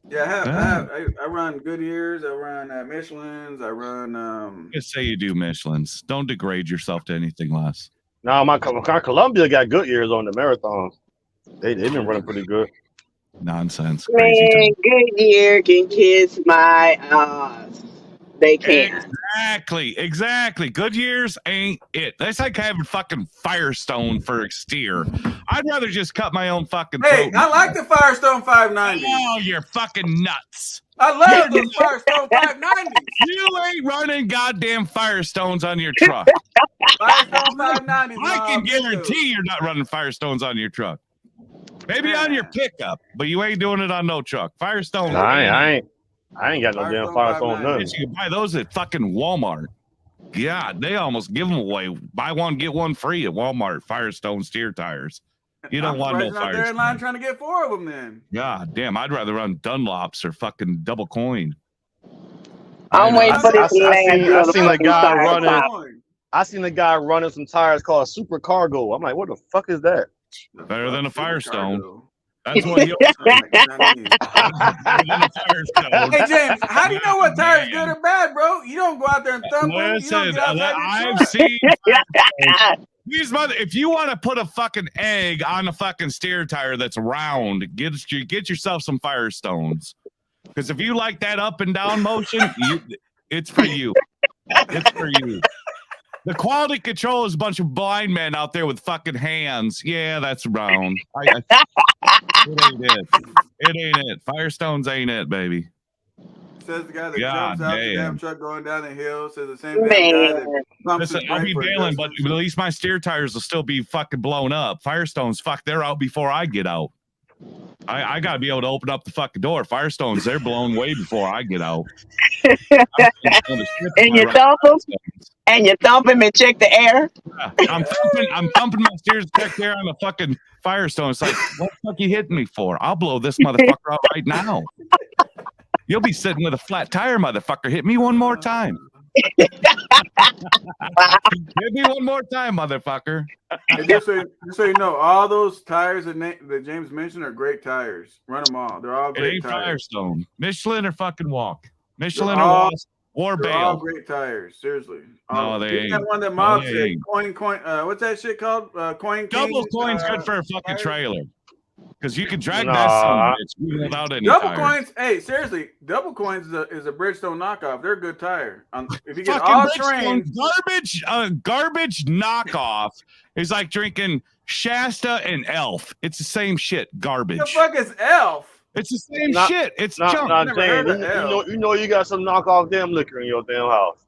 Yeah, I run Goodyears, I run Michelin's, I run. Just say you do Michelin's. Don't degrade yourself to anything less. No, my Columbia got Goodyears on the marathons. They've been running pretty good. Nonsense. Man, Goodyear can kiss my ass. They can't. Exactly. Goodyears ain't it. That's like having fucking Firestone for a steer. I'd rather just cut my own fucking throat. Hey, I like the Firestone 590. Oh, you're fucking nuts. I love those Firestone 590s. You ain't running goddamn Firestones on your truck. Firestone 590s. I can guarantee you're not running Firestones on your truck. Maybe on your pickup, but you ain't doing it on no truck. Firestone. No, I ain't got no damn Firestone nothing. You can buy those at fucking Walmart. Yeah, they almost give them away. Buy one, get one free at Walmart. Firestone steer tires. You don't want no Firestone. They're in line trying to get 4 of them then. God damn, I'd rather run Dunlops or fucking double coin. I'm waiting for this land. I seen a guy running some tires called Super Cargo. I'm like, what the fuck is that? Better than a Firestone. That's what he Hey James, how do you know what tire is good or bad, bro? You don't go out there and thump them. Listen, I've seen these if you want to put a fucking egg on a fucking steer tire that's round, get yourself some Firestones. Because if you like that up and down motion, it's for you. It's for you. The quality control is a bunch of blind men out there with fucking hands. Yeah, that's round. It ain't it. It ain't it. Firestones ain't it, baby. Says the guy that jumps out the damn truck going down the hill. Says the same guy that pumps his I'll be brake bailing, but at least my steer tires will still be fucking blown up. Firestones, they're out before I get out. I gotta be able to open up the fucking door. Firestones, they're blown way before I get out. And you thump him and check the air. I'm thumping my steers to check the air on the fucking Firestone. It's like, what the fuck you hitting me for? I'll blow this motherfucker out right now. You'll be sitting with a flat tire, motherfucker. Hit me one more time. Hit me one more time, motherfucker. Just so you know, all those tires that James mentioned are great tires. Run them all. They're all great tires. Firestone, Michelin or fucking Walk. Michelin or They're Bale. all great tires. Seriously. No, they ain't. That one that Mob said, coin. What's that shit called? Coin. Double coin's good for a fucking trailer. Because you can drag that son of a bitch without any double tires. coins. Hey, seriously, double coins is a Bridgestone knockoff. They're a good tire. If you get fucking all terrain, garbage knockoff is like drinking Shasta and Elf. It's the same shit. Garbage. What the fuck is Elf? It's the same shit. It's junk. You know you got some knockoff damn liquor in your damn house.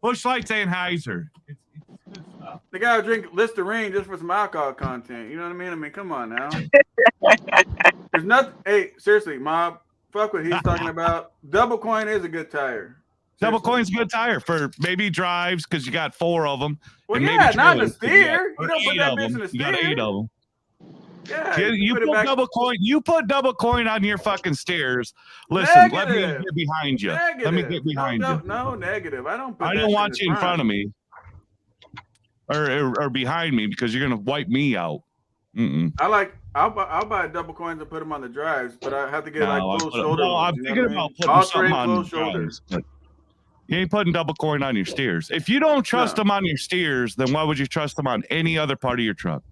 Busch Light's Anheuser. The guy would drink Listerine just for some alcohol content. You know what I mean? I mean, come on now. There's nothing. Hey, seriously, Mob, fuck what he's talking about. Double coin is a good tire. Double coin's a good tire for maybe drives because you got 4 of them. Well, yeah, not in a steer. You don't put that bitch in a steer. You got 8 of them. Yeah, you put double coin. You put double coin on your fucking steers. Listen, let me get behind you. Negative. Let me get behind you. No, negative. I don't want you in front of me. Or behind me because you're gonna wipe me out. I'll buy double coins and put them on the drives, but I have to get full shoulder. No, I'm thinking about putting something on the drives. You ain't putting double coin on your steers. If you don't trust them on your steers, then why would you trust them on any other part of your truck?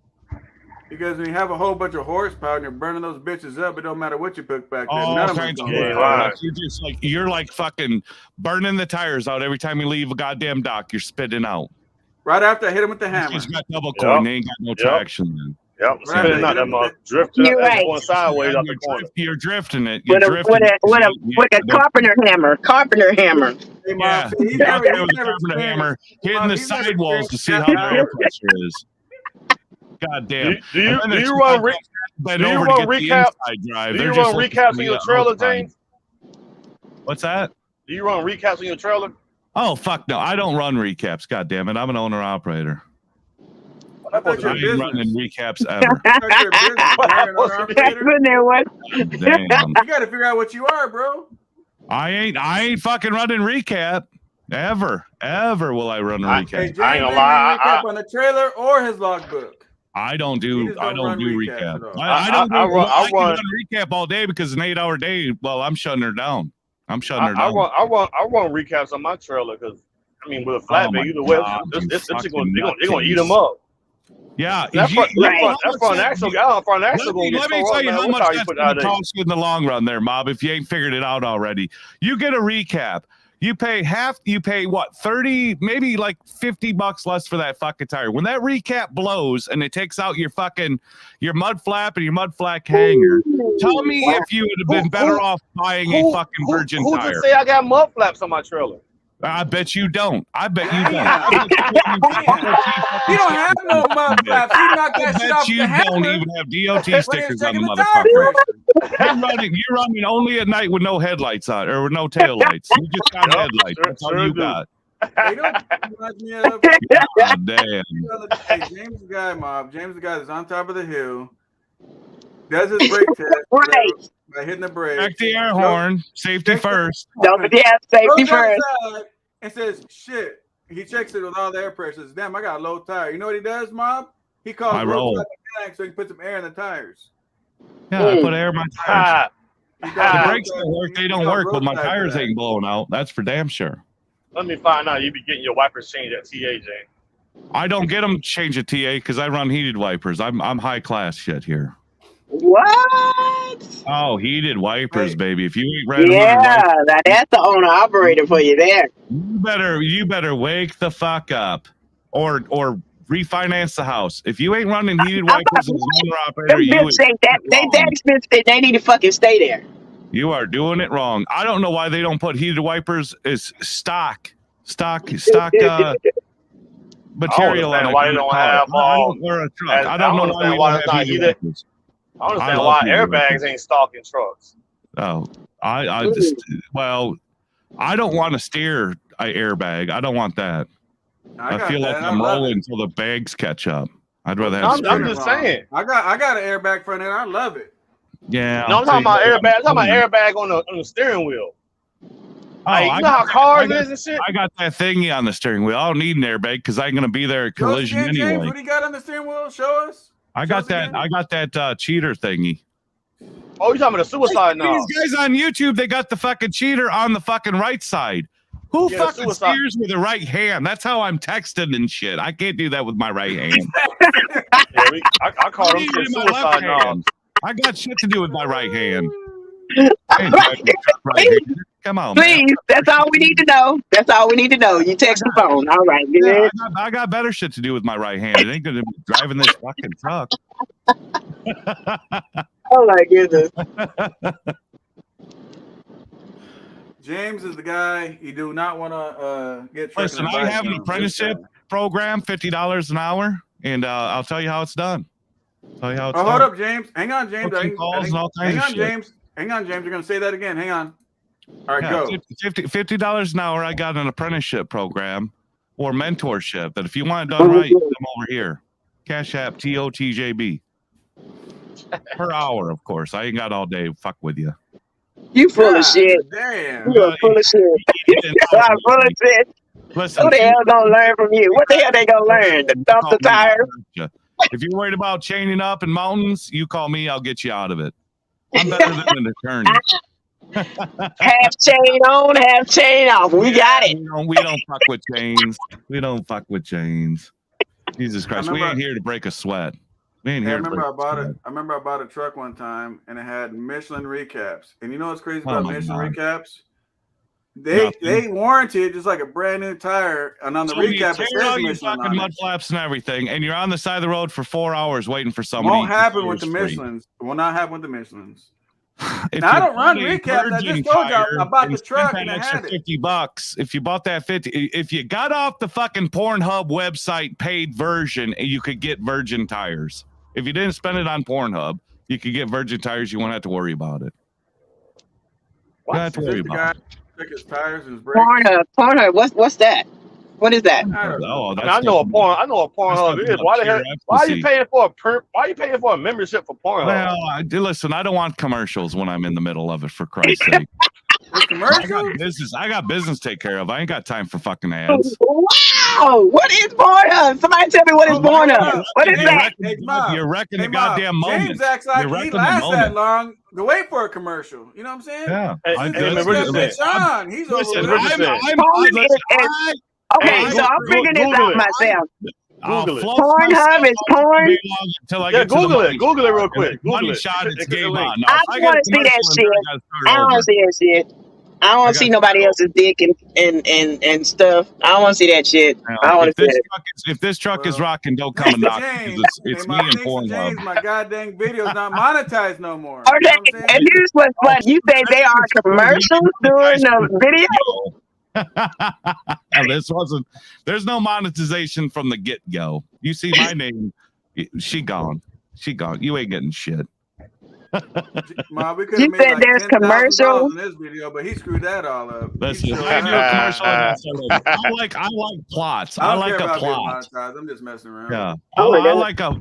Because when you have a whole bunch of horsepower and you're burning those bitches up, it don't matter what you put back there. None of them you're like fucking burning the tires out every time you leave a goddamn dock. You're spitting out. Right after I hit him with the hammer. He's got double coin. They ain't got no traction then. Yep, spitting out that mug, drifting going sideways out the corner. You're drifting it. With a carpenter hammer. Yeah, he's out there with a carpenter hammer, hitting the sidewalls to see how the air pressure is. God damn. Do you run recaps in your trailer, James? What's that? Do you run recaps on your trailer? Oh fuck no, I don't run recaps. God damn it, I'm an owner operator. I thought you I were ain't business. running recaps ever. I thought you were business. You're an owner operator. Damn. You got to figure out what you are, bro. I ain't fucking running recap. Ever will I run a recap. Hey, James I ain't ain't gonna lie. recap on the trailer or his logbook. I don't do recap. I run recap all day because it's an 8-hour day. Well, I'm shutting her down. I run recaps on my trailer because I mean with a flatbed either way, they're gonna eat them up. Yeah, that front axle gonna Let get me tore tell up, you man. how What much tire you that's put going out to there? cost you in the long run there, Mob, if you ain't figured it out already. You get a recap. You pay what, 30, maybe like $50 less for that fucking tire. When that recap blows and it takes out your mud flap and your mud flap hanger, tell me if you would have been better off buying a fucking virgin tire. Who just say I got mud flaps on my trailer? I bet you don't. I bet you don't. You don't have no mud flaps. He knocked that shit off you the don't hammer even have DOT stickers on the checking the tire motherfucker. You're running only at night with no headlights on or with no tail lights. You just got headlights. That's all you got. Hey, don't remind me of God damn. Hey, James the guy, Mob. James the guy that's on top of the hill. Does his brake test by hitting the brake. Back the air horn. Safety first. Don't forget safety Goes first. outside and says, "Shit." He checks it with all the air pressure. Says, "Damn, I got a low tire." You know what he does, Mob? He calls roadside mechanic so he can put some air in the tires. Yeah, I put air in my tires. The brakes don't work. They don't work, but my tires ain't blowing out. That's for damn sure. Let me find out. You be getting your wipers changed at TA, Jay. I don't get them changed at TA because I run heated wipers. I'm high class shit here. What? Oh, heated wipers, baby. If you ain't ready, that's the owner operator for you there. You better wake the fuck up, or refinance the house. If you ain't running heated wipers as an owner operator, that expensive. They need to fucking stay there. You are doing it wrong. I don't know why they don't put heated wipers as stock material on it. Why they don't have I don't know why it's not heated. I understand why airbags ain't stalking trucks. Oh, I don't want to steer an airbag. I don't want that. I feel like I'm rolling until the bags catch up. I'd rather have. I'm just saying. I got an airbag front end. I love it. Yeah. No, I'm talking about airbag. I'm talking about airbag on the steering wheel. Oh, you know how cars is and shit? I got that thingy on the steering wheel. I don't need an airbag because I'm gonna be there at collision anyway. James, what do you got on the steering wheel? Show us. I got that cheater thingy. Oh, you're talking about the suicide now. These guys on YouTube, they got the fucking cheater on the fucking right side. Who fucking steers with the right hand? That's how I'm texting and shit. I can't do that with my right hand. I call them shit suicide now. I got shit to do with my right hand. Come on, please. Man. That's all we need to know. That's all we need to know. You text the phone. All right, good. Yeah, I got better shit to do with my right hand. It ain't gonna be driving this fucking truck. Oh my goodness. James is the guy. You do not want to get. Listen, I have an apprenticeship program, $50 an hour, and I'll tell you how it's done. Hold up, James. Hang on, James. Hang on, James. Hang on, James. You're going to say that again. Hang on. All right, go. $50 an hour. I got an apprenticeship program or mentorship that if you want it done right, you come over here. Cash App TOTJB. Per hour, of course. I ain't got all day. Fuck with you. You full of shit. Damn. You are full of shit. I'm full of shit. Listen, who the hell gonna learn from you? What the hell they gonna learn? To dump the tire? If you're worried about chaining up in mountains, you call me. I'll get you out of it. I'm better than an attorney. Half chain on, half chain off. We got it. We don't fuck with chains. We don't fuck with chains. Jesus Christ. We ain't here to break a sweat. We ain't here I remember I bought a truck one time and it had Michelin recaps. And you know what's crazy about Michelin recaps? They warranty it just like a brand new tire, and on the recap it says Michelin on mud flaps and everything, and you're on the side of the road for 4 hours waiting for somebody. Won't happen with the Michelins. It will not happen with the Michelins. Now, I don't run recaps. I just told you I bought the truck and I had it. $50. If you bought that if you got off the fucking Pornhub website paid version, you could get virgin tires. If you didn't spend it on Pornhub, you could get virgin tires. You won't have to worry about it. You don't have to worry about it. Check his tires and his brakes. Pornhub. What's that? What is that? Oh, that's I know a Pornhub is. Why the hell? Why are you paying for a membership for Pornhub? Well, listen, I don't want commercials when I'm in the middle of it. For Christ's sake, I got business to take care of. I ain't got time for fucking ads. Wow! What is Pornhub? Somebody tell me what is Pornhub. What is that? You're wrecking the goddamn moment. James acts like he lasts that long to wait for a commercial. You know what I'm saying? Yeah. Sean, he's over Okay, so I'm figuring this out myself. Google it. Pornhub is porn. Yeah, Google it. Google it real quick. Money shot, it's game on. I don't want to see that shit. I don't want to see that shit. I don't want to see nobody else's dick and stuff. I don't want to see that shit. I don't want to see it. If this truck is rocking, don't come and knock. It's me and Pornhub. James, my goddamn video's not monetized no more. Okay, and here's what's fun. You say they are commercials during the video? There's no monetization from the get-go. You see my name, she gone. You ain't getting shit. Ma, we could have made like there's commercials in this video, but he screwed that all up. Listen, I do a commercial. I like plots. I like a plot. I'm just messing around. Yeah, I like a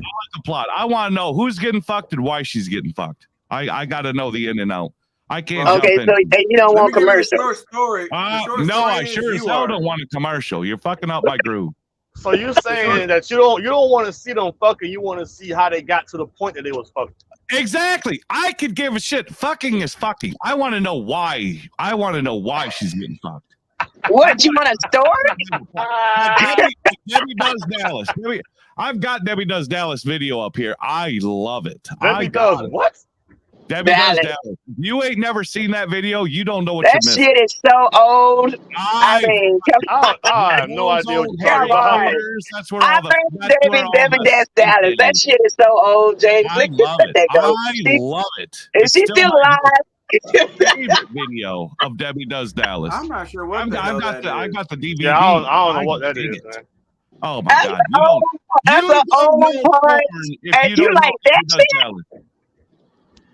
plot. I want to know who's getting fucked and why she's getting fucked. I got to know the in and out. I can't. Okay, so you don't want commercials. Story. No, I sure as hell don't want a commercial. You're fucking up my groove. So you're saying that you don't want to see them fucking, you want to see how they got to the point that they was fucking. Exactly. I could give a shit. Fucking is fucking. I want to know why. I want to know why she's getting fucked. What, you want a story? Debbie Does Dallas. I've got Debbie Does Dallas video up here. I love it. Debbie does what? Debbie Does Dallas. You ain't never seen that video. You don't know what that you're missing. That shit is so old. I mean, I have no idea what you're talking about. That's where all the Debbie Does Dallas. That shit is so old, James. I love it. Is she still alive? Favorite video of Debbie Does Dallas. I'm not sure what I got the DVD. Yeah, I don't know what that is, man. Oh my god! That's an old part. And you like that shit?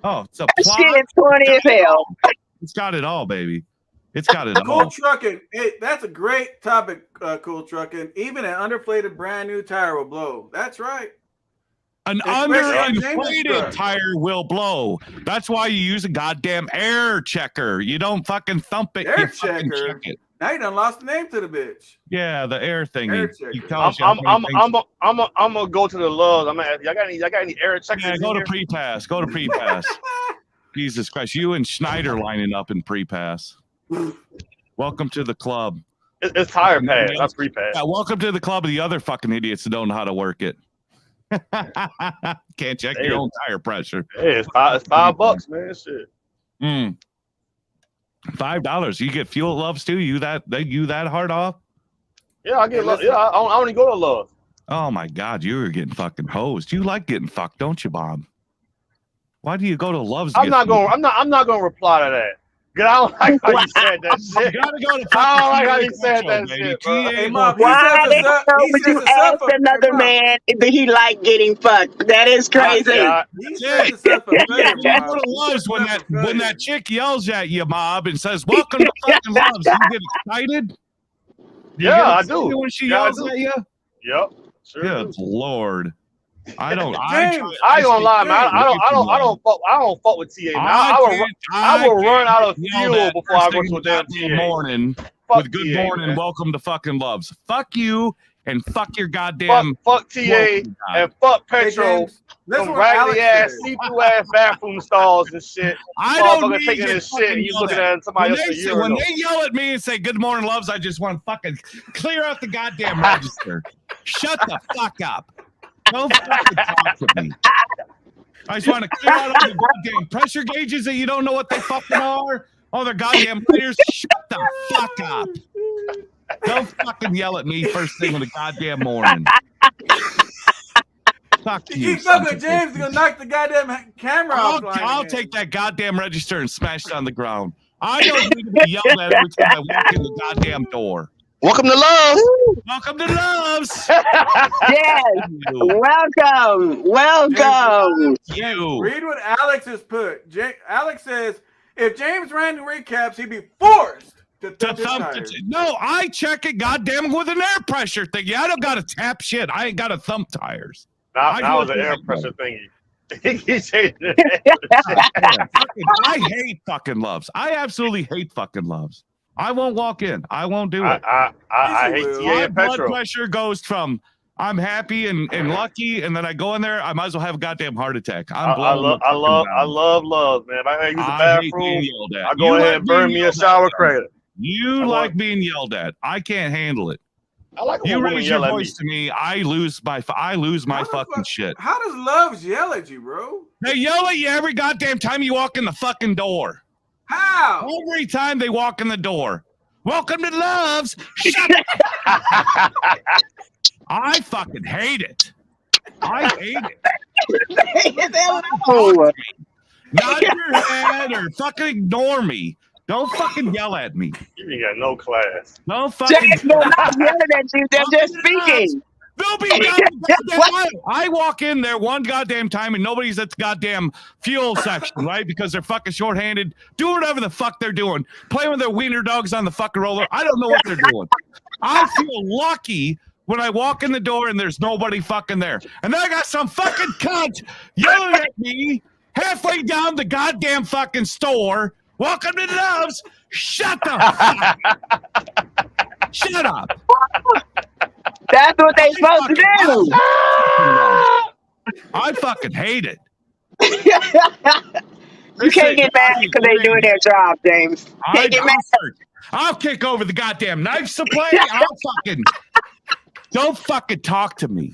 Oh, it's a that plot. Shit is funny as hell. It's got it all, baby. It's got it all. Cool trucking. Hey, that's a great topic, cool trucking. Even an underflated brand new tire will blow. That's right. An underinflated tire will blow. That's why you use a goddamn air checker. You don't fucking thump it. Air you fucking check it. Now you done lost the name to the bitch. Yeah, the air thing. I'm gonna go to the Loves. I'm gonna ask, y'all got any air checkers? Yeah, go to pre-pass. Go to pre-pass. Jesus Christ, you and Schneider lining up in pre-pass. Welcome to the club. It's tire pass, not pre-pass. Yeah, welcome to the club of the other fucking idiots that don't know how to work it. Can't check your own tire pressure. Hey, it's $5, man. Shit. $5. You get fuel at Loves too? You that hard off? Yeah, I get love. Yeah, I only go to Love. Oh my god, you're getting fucking hosed. You like getting fucked, don't you, Bob? Why do you go to Loves? I'm not gonna reply to that. Cause I don't like how you said that shit. You gotta go to I don't like how you said that shit, bro. Hey, why would you ask another man if he like getting fucked? That is crazy. You go to Loves when that chick yells at you, Mob, and says, "Welcome to fucking Loves." You get excited? Yeah, I do. When she yells at you? Yep. Sure. Good Lord. I don't. I ain't gonna lie, man. I don't fuck with TA. Man. I will run out of fuel before I run to a damn TA. Morning fuck with good TA, morning, man. welcome to fucking Loves. Fuck you and fuck your goddamn. Fuck TA and fuck Petro. Some raggedy ass, see-through ass bathroom stalls and shit. I don't need taking this shit. And you looking at somebody else. When they yell at me and say "Good morning, Loves," I just want to fucking clear out the goddamn register. Shut the fuck up. Don't fucking talk to me. I just want to clear out all the goddamn pressure gauges that you don't know what they fucking are. All their goddamn players. Shut the fuck up. Don't fucking yell at me first thing in the goddamn morning. Fuck you. Keep talking, James. You're gonna knock the goddamn camera off. I'll take that goddamn register and smash it on the ground. I don't need to be yelled at every time I walk in the goddamn door. Welcome to Loves. Welcome to Loves. Yes. Welcome. Read what Alex has put. Alex says, if James ran the recaps, he'd be forced No, I check it, goddamn, with an air pressure thing. Yeah, I don't got to tap shit. I ain't got to thump tires. Now it's an air pressure thingy. I hate fucking loves. I absolutely hate fucking loves. I won't walk in. I won't do it. I hate TA My and blood petrol. pressure goes from I'm happy and lucky, and then I go in there, I might as well have a goddamn heart attack. I love love, man. If I use the bathroom, I go You ahead like and burn being me a yelled shower at, credit. You like being yelled at. I can't handle it. I like when you women raise your yell at voice to me, I lose my fucking shit. How does Loves yell at you, bro? They yell at you every goddamn time you walk in the fucking door. How? Every time they walk in the door. Welcome to Loves. Shut up. I fucking hate it. I hate it. Nod your head or fucking ignore me. Don't fucking yell at me. You ain't got no class. Don't fucking. James, they're not yelling at you. They're just speaking. They'll be I walk in there one goddamn time and nobody's at the goddamn fuel section, right? Because they're fucking shorthanded, doing whatever the fuck they're doing, playing with their wiener dogs on the fucking roller. I don't know what they're doing. I feel lucky when I walk in the door and there's nobody fucking there. And then I got some fucking cunt yelling at me halfway down the goddamn fucking store. Welcome to Loves. Shut the fuck up. Shut up. That's what they supposed to do. I fucking hate it. You can't get mad because they doing their job, James. Can't get mad. I'll kick over the goddamn knife supply. Don't fucking talk to me.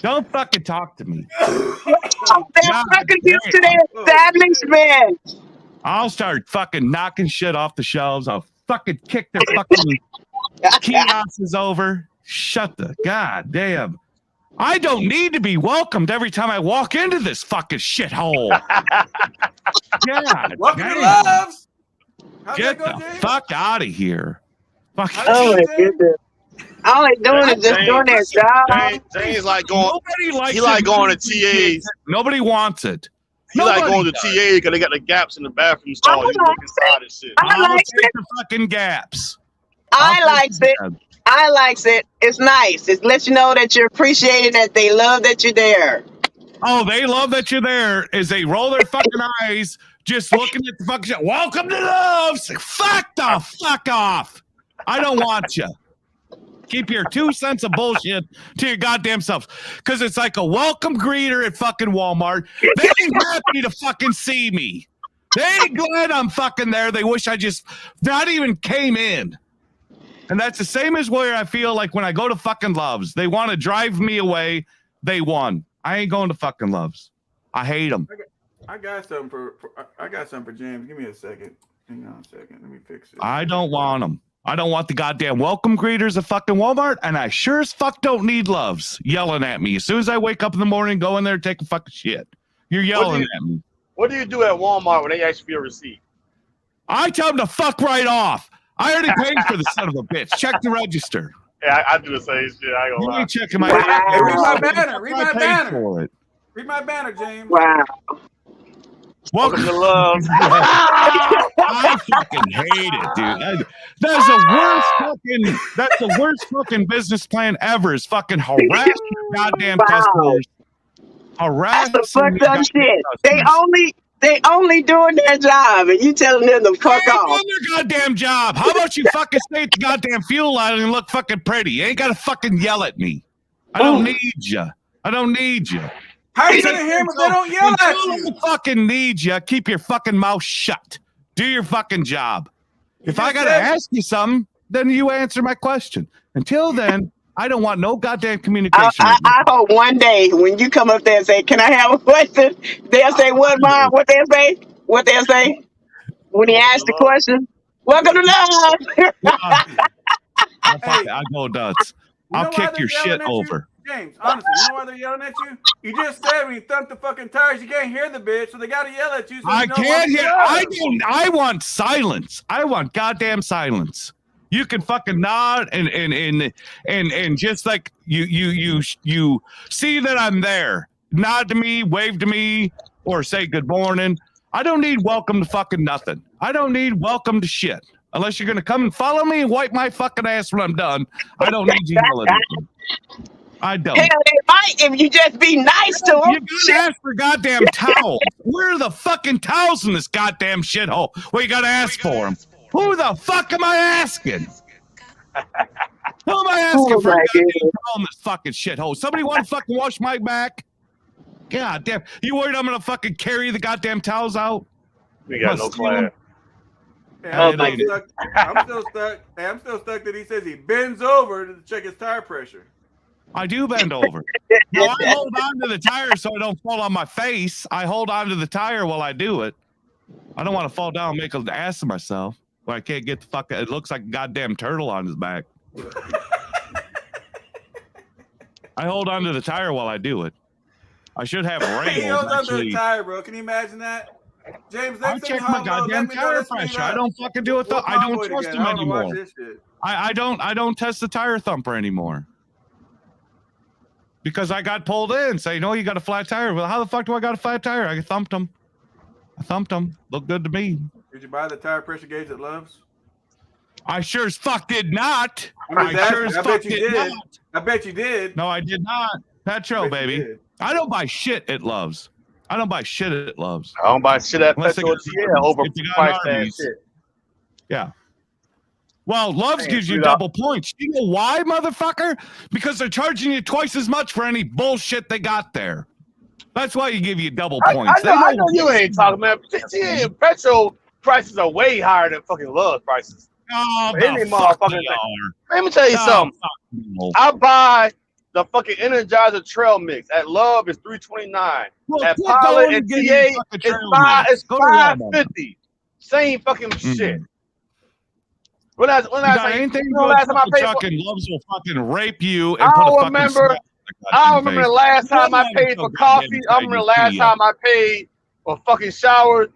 Don't fucking talk to me. They're fucking used to their establishment. I'll start fucking knocking shit off the shelves. I'll fucking kick their fucking kiosks over. Shut the goddamn. I don't need to be welcomed every time I walk into this fucking shithole. God, welcome to Loves. Get the fuck out of here. Fuck. Oh my goodness. All they doing is just doing their job. James like going. Nobody likes he like going to TAs. Nobody wants it. He like going to TAs because they got the gaps in the bathroom stall. He's looking inside and shit. I'll take the fucking gaps. I likes it. I likes it. It's nice. It lets you know that you're appreciated, that they love that you're there. Oh, they love that you're there as they roll their fucking eyes, just looking at the fucking shit. Welcome to Loves. Fuck the fuck off. I don't want you. Keep your 2 cents of bullshit to your goddamn selves. Because it's like a welcome greeter at fucking Walmart. They ain't happy to fucking see me. They ain't glad I'm fucking there. They wish I just not even came in. And that's the same as where I feel like when I go to fucking Loves. They want to drive me away. They won. I ain't going to fucking Loves. I hate them. I got something for James. Give me a second. Hang on a second. Let me fix it. I don't want them. I don't want the goddamn welcome greeters at fucking Walmart, and I sure as fuck don't need Loves yelling at me. As soon as I wake up in the morning, go in there and take a fucking shit. You're yelling at me. What do you do at Walmart when they ask for your receipt? I tell them to fuck right off. I already paid for the son of a bitch. Check the register. Yeah, I do the same shit. I ain't gonna lie. You ain't checking my Hey, read my banner. Read my banner. for it. Read my banner, James. Wow. Welcome to Love. I fucking hate it, dude. That's the worst fucking business plan ever. Is fucking harass your goddamn customers. Harass That's the fucked up shit. They only doing their job, and you telling them to fuck off. Doing their goddamn job. How about you fucking stay at the goddamn fuel line and look fucking pretty? You ain't gotta fucking yell at me. I don't need you. I don't need you. How you gonna hear them if they don't yell at you? I don't fucking need you. Keep your fucking mouth shut. Do your fucking job. If I gotta ask you something, then you answer my question. Until then, I don't want no goddamn communication. I hope one day when you come up there and say, "Can I have a question?" They'll say, "What, Mom?" What they'll say? What they'll say when he asks the question? Welcome to Love. I go nuts. I'll kick your shit over. James, honestly, you know why they're yelling at you? You just said when you thump the fucking tires, you can't hear the bitch, so they gotta yell at you. So I can't hear. I want silence. I want goddamn silence. You can fucking nod and just like you see that I'm there. Nod to me, wave to me, or say good morning. I don't need welcome to fucking nothing. I don't need welcome to shit. Unless you're gonna come and follow me and wipe my fucking ass when I'm done. I don't need you yelling at me. I don't. Hell, they might if you just be nice to them. You gotta ask for goddamn towels. Where are the fucking towels in this goddamn shithole? Well, you gotta ask for them. Who the fuck am I asking? Who am I asking for a goddamn towel in this fucking shithole? Somebody want to fucking wash my back? God damn. You worried I'm gonna fucking carry the goddamn towels out? We got no class. Hey, I'm still stuck. Hey, I'm still stuck that he says he bends over to check his tire pressure. I do bend over. No, I hold on to the tire so I don't fall on my face. I hold on to the tire while I do it. I don't want to fall down and make an ass of myself where I can't get the fuck. It looks like a goddamn turtle on his back. I hold on to the tire while I do it. I should have rails. He holds on to the tire, bro. Can you imagine that? James, I check my goddamn tire pressure. I don't fucking do it. I don't trust him anymore. I don't test the tire thumper anymore. Because I got pulled in, say, no, you got a flat tire. Well, how the fuck do I got a flat tire? I thumped him. Looked good to me. Did you buy the tire pressure gauge at Love's? I sure as fuck did not. I bet you did. I bet you did. No, I did not. Petro, baby. I don't buy shit at Love's. I don't buy shit at Love's. I don't buy shit at Petro. Overpriced ass shit. Yeah. Well, Love's gives you double points. You know why, motherfucker? Because they're charging you twice as much for any bullshit they got there. That's why you give you double points. I know you ain't talking, man. Petrol prices are way higher than fucking Love's prices. Oh, any motherfucker. Let me tell you something. I buy the fucking Energizer Trail Mix at Love is $329. Well, at Pilot and TA it's $550. Same fucking shit. When last time I paid for Love's will fucking rape you and put a fucking slap. I remember the last time I paid for coffee. I remember the last time I paid for fucking showers.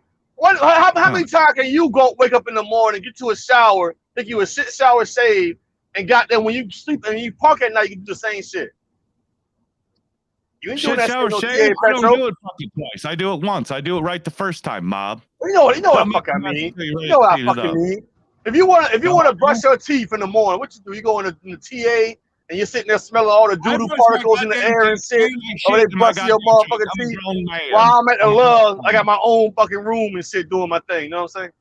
How many times can you wake up in the morning, get to a shower, think you a 6 hour save, and got there when you sleep and you park at night, you can do the same shit. You ain't doing that shower shit. Shave, I don't do it fucking twice. I do it once. I do it right the first time, mob. You know what the fuck I mean. You know what I fucking mean. If you want to brush your teeth in the morning, what you do? You go in the TA and you're sitting there smelling all the doodle particles in the air and shit. Or they brush your motherfucking teeth. While I'm at the Love, I got my own fucking room and shit doing my thing. You know what I'm saying?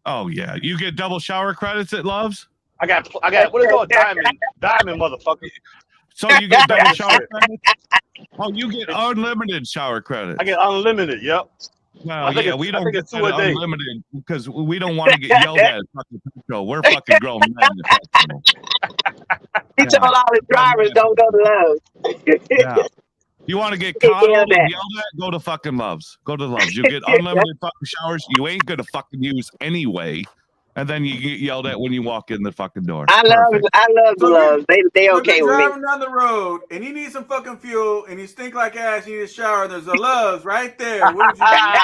Oh yeah, you get double shower credits at Love's. I got what is it called? Diamond motherfucker. So you get double shower credits. Oh, you get unlimited shower credits. I get unlimited. Yep. Well, yeah, we don't get that unlimited because we don't want to get yelled at fucking petrol. We're fucking grown men. He told all the drivers don't go to Love's. Yeah. You want to get coddled and yelled at? Go to fucking Love's. Go to Love's. You get unlimited fucking showers you ain't gonna fucking use anyway, and then you get yelled at when you walk in the fucking door. I love the Love's. They okay with me. Driving down the road and you need some fucking fuel and you stink like ass. You need a shower. There's a Love's right there. What would you do?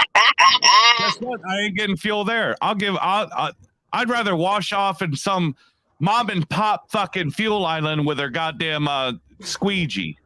Guess what? I ain't getting fuel there. I'd rather wash off in some mom and pop fucking fuel island with their goddamn squeegee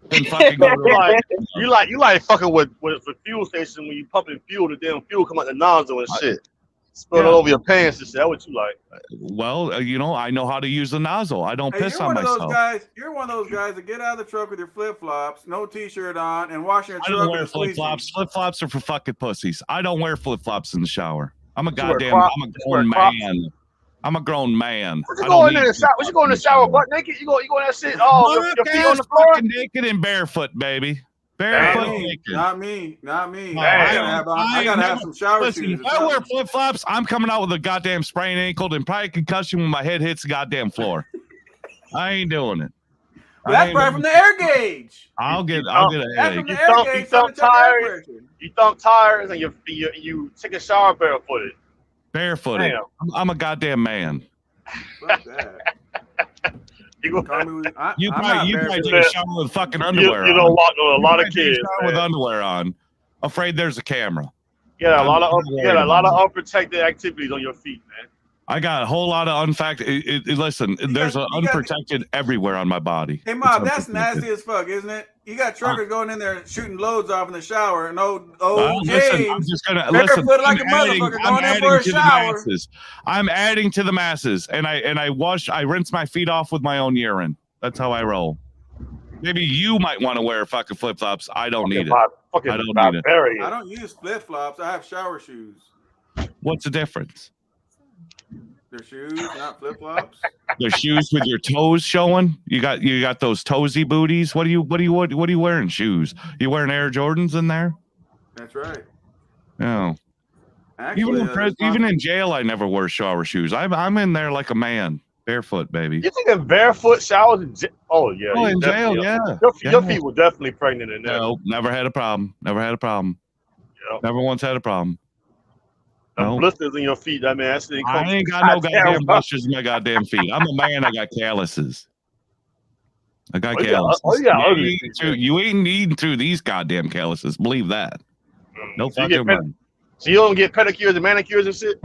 than fucking go to you like fucking with the fuel station when you pumping fuel, the damn fuel come out the nozzle and shit. Spill it over your pants and shit. That's what you like. Well, I know how to use the nozzle. I don't piss on myself. You're one of those guys that get out of the truck with your flip-flops, no t-shirt on, and wash your truck. I don't wear flip-flops. Flip-flops are for fucking pussies. I don't wear flip-flops in the shower. I'm a grown man. I'm a grown man. What you going in the shower? What you going in the shower butt naked? You go in that shit? Oh, your feet on the floor? Naked and barefoot, baby. Barefoot naked. Not me. I gotta have some shower shoes. If I wear flip flops, I'm coming out with a goddamn sprained ankle and probably concussion when my head hits the goddamn floor. I ain't doing it. Well, that's probably from the air gauge. I'll get a headache. You thump tires and you take a shower barefooted. Barefooted. I'm a goddamn man. Fuck that. You probably take a shower with fucking underwear. You don't walk with a lot of kids with underwear on. Afraid there's a camera. Yeah, a lot of unprotected activities on your feet, man. I got a whole lot of listen, there's unprotected everywhere on my body. Hey, Mom, that's nasty as fuck, isn't it? you got truckers going in there shooting loads off in the shower, and old listen, I'm James just gonna barefoot listen. like a motherfucker I'm going in adding for a to the shower. masses. I'm adding to the masses, and I rinse my feet off with my own urine. That's how I roll. Maybe you might want to wear fucking flip flops. I don't need it. I don't need it. I don't use flip flops. I have shower shoes. What's the difference? They're shoes, not flip flops. They're shoes with your toes showing. You got those toesy booties. What are you wearing? Shoes? You wearing Air Jordans in there? That's right. No. Actually, even in jail, I never wear shower shoes. I'm in there like a man, barefoot, baby. You think in barefoot showers? Oh yeah. Oh, in jail, yeah. Your feet were definitely pregnant in there. No, never had a problem. Never had a problem. Yep. Never once had a problem. No. Blisters in your feet. I mean, actually, I ain't got no goddamn blisters in my goddamn feet. I'm a man. I got calluses. I got calluses. You ain't needing through these goddamn calluses. Believe that. No fucking way. So you don't get pedicures and manicures and shit?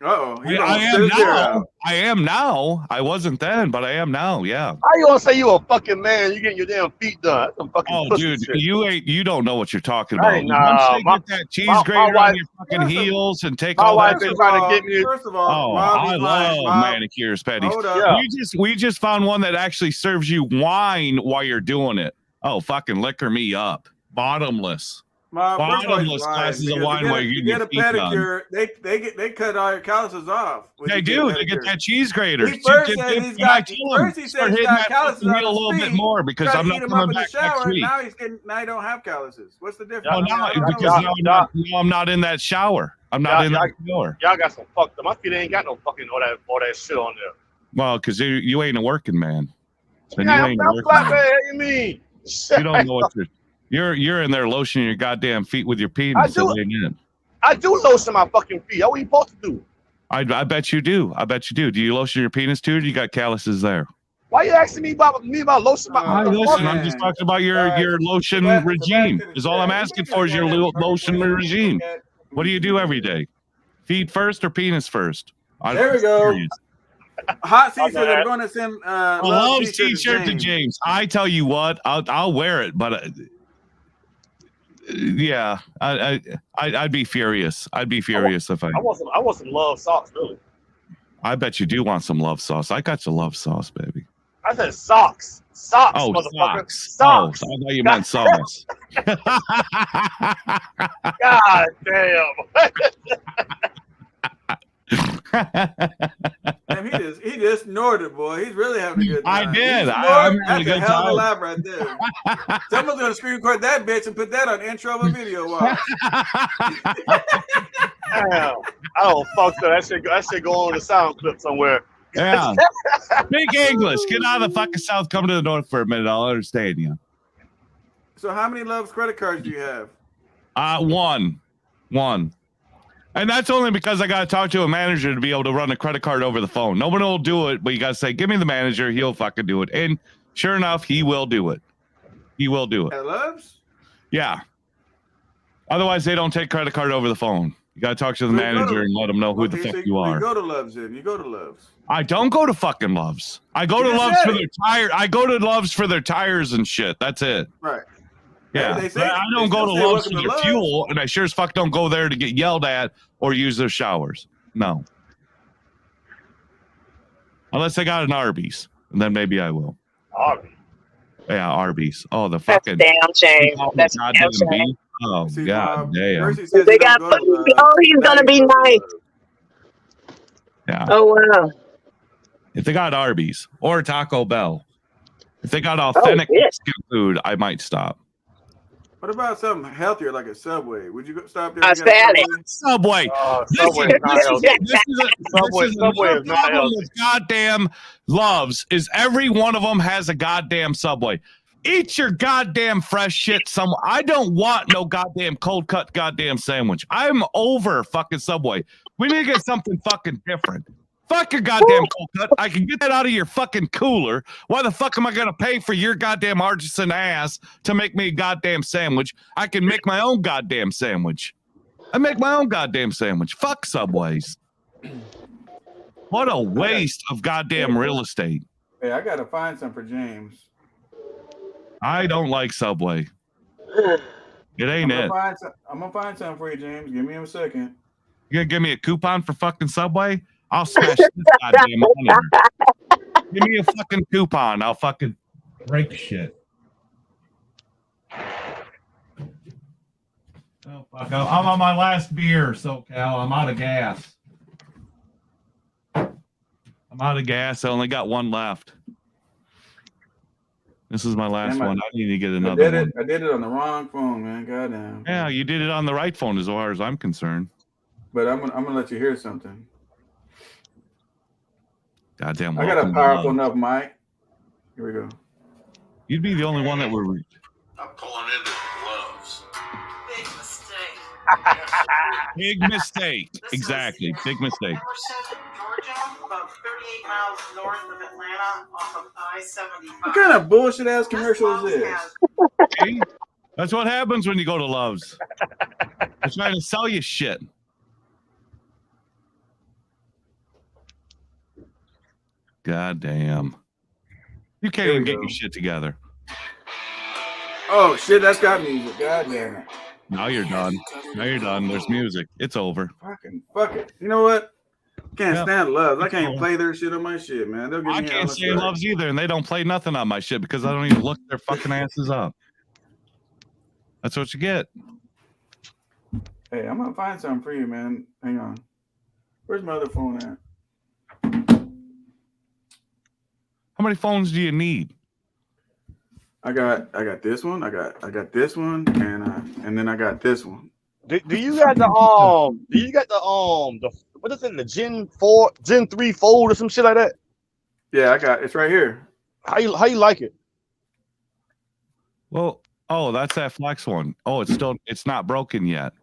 I am now. I wasn't then, but I am now. Yeah. How you gonna say you a fucking man? You getting your damn feet done? That's some fucking dude, shit. you don't know what you're talking about. Hey, nah, get that cheese grater on your fucking heels and take my all wife that. been trying to get me. First of all, I love manicures, petties. We just found one that actually serves you wine while you're doing it. Oh, fucking liquor me up, bottomless. Bottomless glasses of wine while you get a pedicure. They cut all your calluses off. They do. They get that cheese grater. He first said he's got calluses on a little bit more because I'm not coming back next week. Now he don't have calluses. What's the difference? Well, now I'm not in that shower. I'm not in that shower. Y'all got some fucked up. My feet ain't got no fucking all that shit on there. Well, because you ain't a working man. Then you ain't a working man. What do you mean? You don't know what you're in there lotioning your goddamn feet with your penis. I do lotion my fucking feet. What are you supposed to do? I bet you do. I bet you do. Do you lotion your penis too, or do you got calluses there? Why are you asking me about lotion? I'm just talking about your lotion regime. Is all I'm asking for is your lotion regime. What do you do every day? Feet first or penis first? There we go. Hot seat says I'm going to send love t-shirt to James. I tell you what, I'll wear it, but yeah, I'd be furious. I'd be furious if I want some love sauce, really. I bet you do want some love sauce. I got your love sauce, baby. I said socks. Socks, oh, motherfucker. Socks. Oh, I thought you meant sauce. God damn. Damn, he just snorted, boy. He's really having a good time. I did. I'm having a good time. That's a hell of a laugh right there. Someone's gonna screen record that bitch and put that on intro of a video. Wow. Damn. Oh fuck that. That should go on the sound clip somewhere. Yeah. Speak English. Get out of the fucking South. Come to the North for a minute. I'll understand you. So how many Love's credit cards do you have? One. And that's only because I got to talk to a manager to be able to run a credit card over the phone. Nobody will do it, but you got to say, give me the manager. He'll fucking do it. And sure enough, he will do it. He will do it. At Love's? Yeah. Otherwise, they don't take credit card over the phone. You got to talk to the manager and let them know who the fuck you are. You go to Love's then. You go to Love's. I don't go to fucking Love's. I go to Love's for their tire. I go to Love's for their tires and shit. That's it. Right. Yeah, I don't go to Love's for their fuel, and I sure as fuck don't go there to get yelled at or use their showers. No. Unless I got an Arby's, and then maybe I will. Arby's? Yeah, Arby's. Oh, the fucking... That's damn shame. That's damn shame. Oh, God damn. They got, he's going to be nice. Yeah. Oh, wow. If they got Arby's or Taco Bell, if they got authentic Mexican food, I might stop. What about something healthier like a Subway? Would you go stop there? Subway. Subway is not healthy. Subway is not healthy. Goddamn Loves is every one of them has a goddamn Subway. Eat your goddamn fresh shit somewhere. I don't want no goddamn cold cut goddamn sandwich. I'm over fucking Subway. We need to get something fucking different. Fuck your goddamn cold cut. I can get that out of your fucking cooler. Why the fuck am I going to pay for your goddamn artisan ass to make me a goddamn sandwich? I can make my own goddamn sandwich. I make my own goddamn sandwich. Fuck Subways. What a waste of goddamn real estate. Hey, I got to find some for James. I don't like Subway. It ain't it. I'm gonna find something for you, James. Give me a second. You gonna give me a coupon for fucking Subway? I'll smash this goddamn monitor. Give me a fucking coupon. I'll fucking break shit. Oh, fuck. I'm on my last beer, SoCal. I'm out of gas. I'm out of gas. I only got one left. This is my last one. I need to get another one. I did it on the wrong phone, man. Goddamn. Yeah, you did it on the right phone as far as I'm concerned. But I'm gonna let you hear something. Goddamn. I got a powerful enough mic. Here we go. You'd be the only one that would. I'm pulling into gloves. Big mistake. Big mistake. Exactly. Big mistake. Emerson, Georgia, about 38 miles north of Atlanta, off of I-75. What kind of bullshit ass commercial is this? See? That's what happens when you go to Love's. They're trying to sell you shit. God damn. You can't even get your shit together. Oh shit, that's got music. God damn it. Now you're done. Now you're done. There's music. It's over. Fucking fuck it. You know what? Can't stand Loves. I can't play their shit on my shit, man. They'll give I me can't stand Loves either, and they don't play nothing on my shit because I don't even look their fucking asses up. That's what you get. Hey, I'm gonna find something for you, man. Hang on. Where's my other phone at? How many phones do you need? I got this one. I got this one, and then I got this one. Do you got the what is it, the Gen 3 Fold or some shit like that? Yeah, I got it's right here. How you like it? Well, oh, that's that Flex one. Oh, it's not broken yet.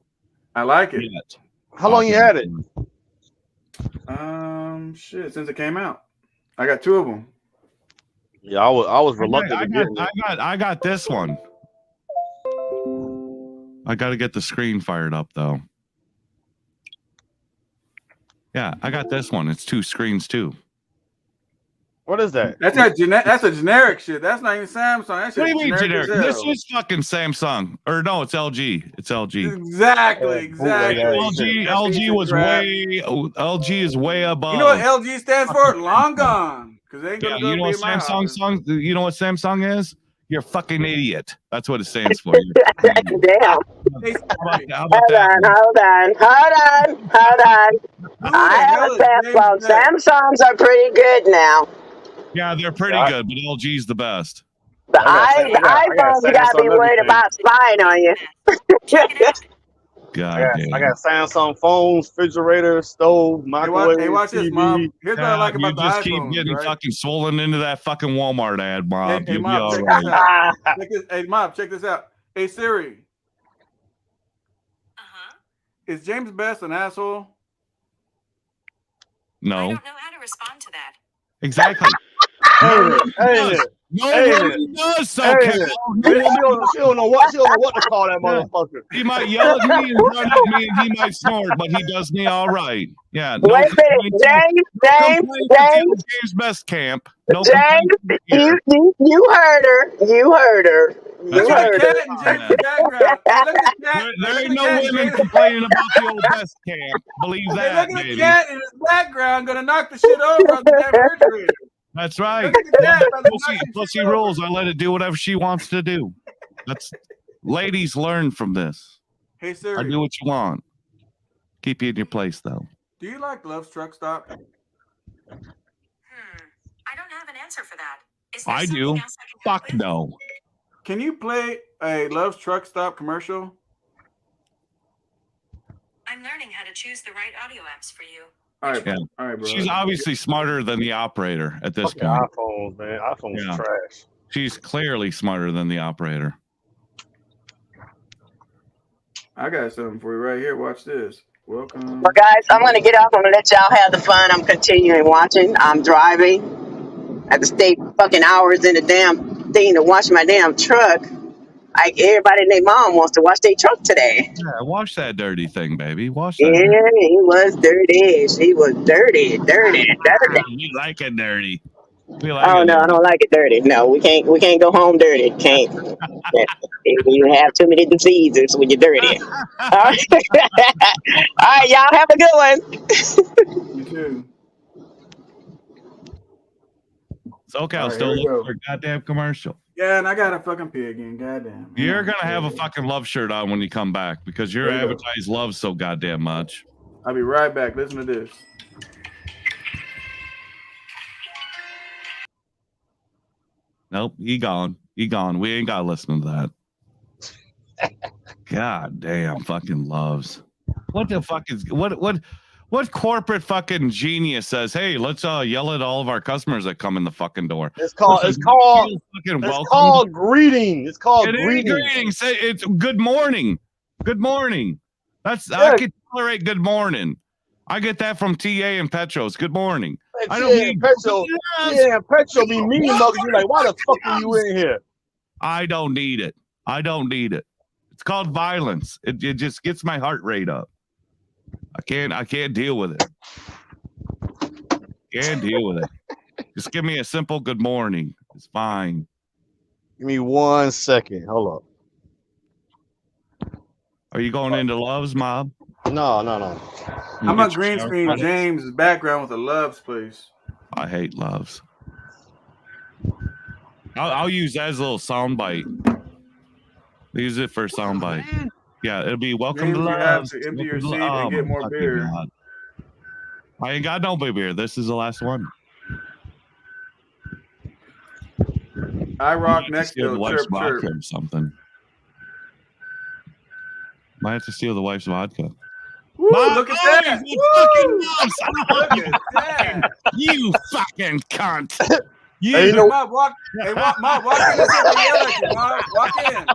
I like it. Yet. How long you had it? Shit, since it came out. I got two of them. Yeah, I was reluctant to get it. I got this one. I got to get the screen fired up though. Yeah, I got this one. It's two screens too. What is that? That's a generic shit. That's not even Samsung. That's what do you mean generic? This This is fucking Samsung. Or no, it's LG. It's LG. Exactly. LG is way above. You know what LG stands for? Long gone. Because they ain't gonna go you know what you know what Samsung is? You're a fucking idiot. That's what it stands for. Damn. Hold on. I have a Samsung. Samsungs are pretty good now. Yeah, they're pretty good, but LG's the best. The iPhones, you gotta be worried about spying on you. God damn. I got Samsung phones, refrigerator, stove, microwave. Hey, watch this, Mom. Here's what I like about the iPhones. You just keep getting fucking swollen into that fucking Walmart ad, Bob. Hey, Mom, check this out. Hey, Mom, check this out. Hey, Siri. Is James Best an asshole? No. I don't know how to respond to that. Exactly. Nobody does so. She don't know what to call that motherfucker. He might yell at me and run at me, and he might snort, but he does me all right. Yeah. No Wait a minute, James Best camp. No James, you heard her. You heard her. You heard her. There ain't no women complaining about the old Best camp. Believe that, look at baby. the cat in his background gonna knock the shit over on the refrigerator. That's right. Pussy rules. I let it do whatever she wants to do. Ladies learn from this. Hey Siri. I do what you want. Keep you in your place though. Do you like Love's Truck Stop? I don't have an answer for that. I do. Fuck no. Can you play a Love's Truck Stop commercial? I'm learning how to choose the right audio apps for you. All right, yeah. All right, bro. She's obviously smarter than the operator at this point. iPhones, man. iPhones trash. She's clearly smarter than the operator. I got something for you right here. Watch this. Welcome. Well, guys, I'm going to get off. I'm going to let y'all have the fun. I'm continuing watching. I'm driving. I have to stay fucking hours in the damn thing to wash my damn truck. Like everybody and their mom wants to wash their truck today. Yeah, wash that dirty thing, baby. Wash that. Yeah, he was dirty. She was dirty. You like it dirty. Like oh no, I don't like it dirty. No, we can't go home dirty. Can't. You have too many diseases when you're dirty. All right, all right, y'all have a good one. You too. SoCal still looking for a goddamn commercial. Yeah, and I got a fucking pee again. Goddamn. You're gonna have a fucking love shirt on when you come back because your advertised love so goddamn much. I'll be right back. Listen to this. Nope, he gone. He gone. We ain't gotta listen to that. God damn, fucking loves. What the fuck is what corporate fucking genius says, hey, let's yell at all of our customers that come in the fucking door. It's called greeting. It's called greeting. Say it's good morning. Good morning. I can tolerate good morning. I get that from TA and Petros. Good morning. I don't need Petro. Yeah, Petro be mean mugging you like, why the fuck are you in here? I don't need it. I don't need it. It's called violence. It just gets my heart rate up. I can't deal with it. Can't deal with it. Just give me a simple good morning. It's fine. Give me 1 second. Hold up. Are you going into Love's, Mob? No. I'm a green screen James' background with a Love's place. I hate Love's. I'll use that as a little soundbite. Use it for a soundbite. Yeah, it'll be welcome James, to you have Love's. to empty your seat and get more beer. God. I ain't got no beer. This is the last one. I rock next to the wife's chirp vodka chirp. or something. Might have to steal the wife's vodka. Woo, look at that! Look at that! You fucking cunt! You Hey, Mob, walk in and see if they yell at you, Mob. Walk in.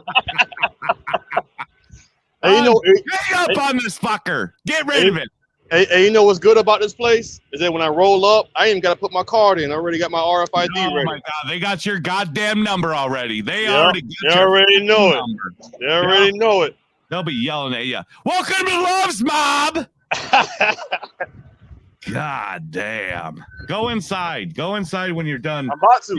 Get up on this fucker! Get rid of it! Hey, you know what's good about this place? Is that when I roll up, I ain't even got to put my card in. I already got my RFID ready. Oh my God, they got your goddamn number already. They already know it. They already know it. They'll be yelling at you. Welcome to Love's, Mob! God damn. Go inside. Go inside when you're done. I'm about to.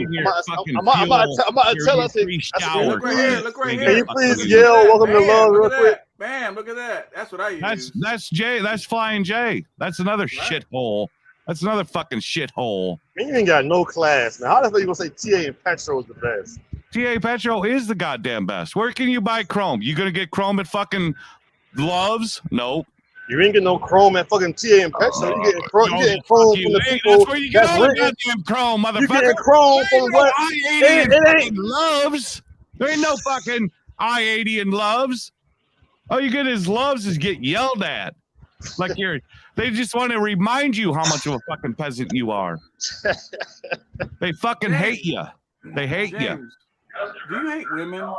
I'm about to tell us. Look right here. Look right here. Can you please yell welcome to Love real quick? Bam, look at that. That's what I use. That's Jay. That's Flying Jay. That's another shithole. That's another fucking shithole. Man, you ain't got no class, man. How the hell you gonna say TA and Petro is the best? TA Petro is the goddamn best. Where can you buy Chrome? You gonna get Chrome at fucking Love's? Nope. You ain't getting no Chrome at fucking TA and Petro. You getting Chrome, from the people. That's where you get all the goddamn Chrome, motherfucker. You getting Chrome from what? It ain't Love's. There ain't no fucking I-80 and Love's. All you get is Love's is get yelled at. Like they just want to remind you how much of a fucking peasant you are. They fucking hate you. They hate you. Do you hate women?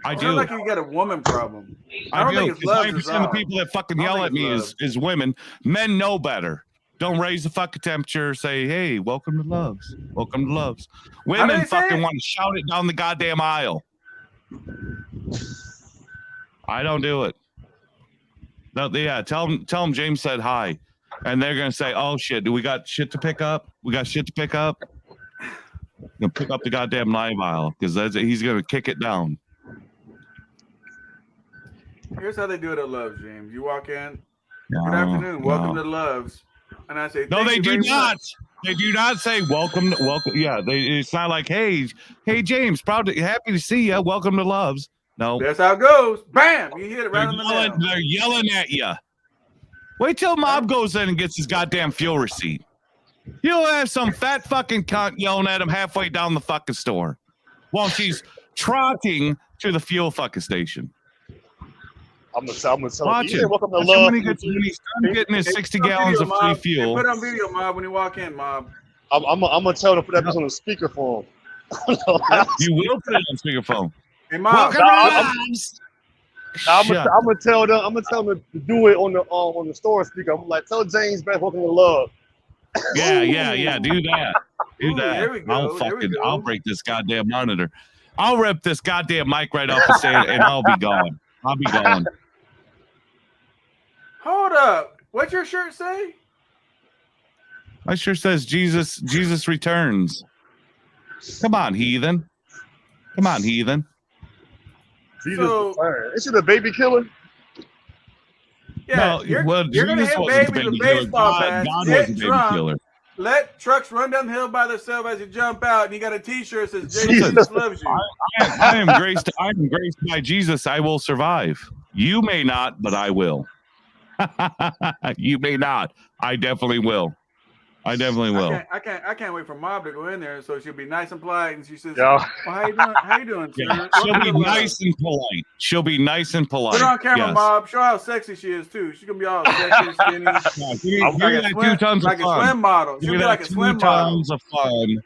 I do. Sounds like you got a woman problem. I don't do. think it's love. 90% of the people that fucking yell at me is women. Men know better. Don't raise the fucking temperature. Say, hey, welcome to Love's. Welcome to Love's. Women fucking want to shout it down the goddamn aisle. I don't do it. No, yeah, tell them James said hi. And they're gonna say, oh shit, do we got shit to pick up? We got shit to pick up. Gonna pick up the goddamn live aisle because he's gonna kick it down. Here's how they do it at Love's, James. You walk in. Good afternoon. Welcome to Love's. And I say, no, they do not. Much. They do not say welcome. Yeah, it's not like, hey, James, happy to see you. Welcome to Love's. No, that's how it goes. Bam! You hit it right on the nail. They're yelling at you. Wait till Mob goes in and gets his goddamn fuel receipt. You'll have some fat fucking cunt yelling at him halfway down the fucking store while she's trotting to the fuel fucking station. I'm gonna tell Watch you. It. Welcome to Love. When he's done getting his 60 gallons of free fuel. Put on video, Mob, when you walk in, Mob. I'm gonna tell them to put that on the speakerphone. You will put it on speakerphone. Hey, Mob. I'm gonna tell them to do it on the store speaker. I'm like, tell James back welcome to Love. Yeah. Do that. Do that. There we go. I'll break this goddamn monitor. I'll rip this goddamn mic right off the stand and I'll be gone. I'll be gone. Hold up. What's your shirt say? My shirt says Jesus returns. Come on, heathen. Come on, heathen. Jesus return. Is it a baby killer? Yeah, No, you're gonna Jesus hit wasn't the babies with baby killer. baseball God bats, was get the baby drunk, killer. let trucks run down the hill by themselves as you jump out, and you got a T-shirt that says Listen, Jesus loves you. I am graced by Jesus. I will survive. You may not, but I will. You may not. I definitely will. I definitely will. I can't wait for Mob to go in there, so she'll be nice and polite, and she says, Yeah. "Well, how you doing? How you doing, sir?" Yeah, she'll be nice and polite. She'll be nice and polite. Put her on camera, yes. Mob. Show how sexy she is too. She's gonna be all sexy, skinny, like a swim model. She'll be like a swim model. 2 tons of fun,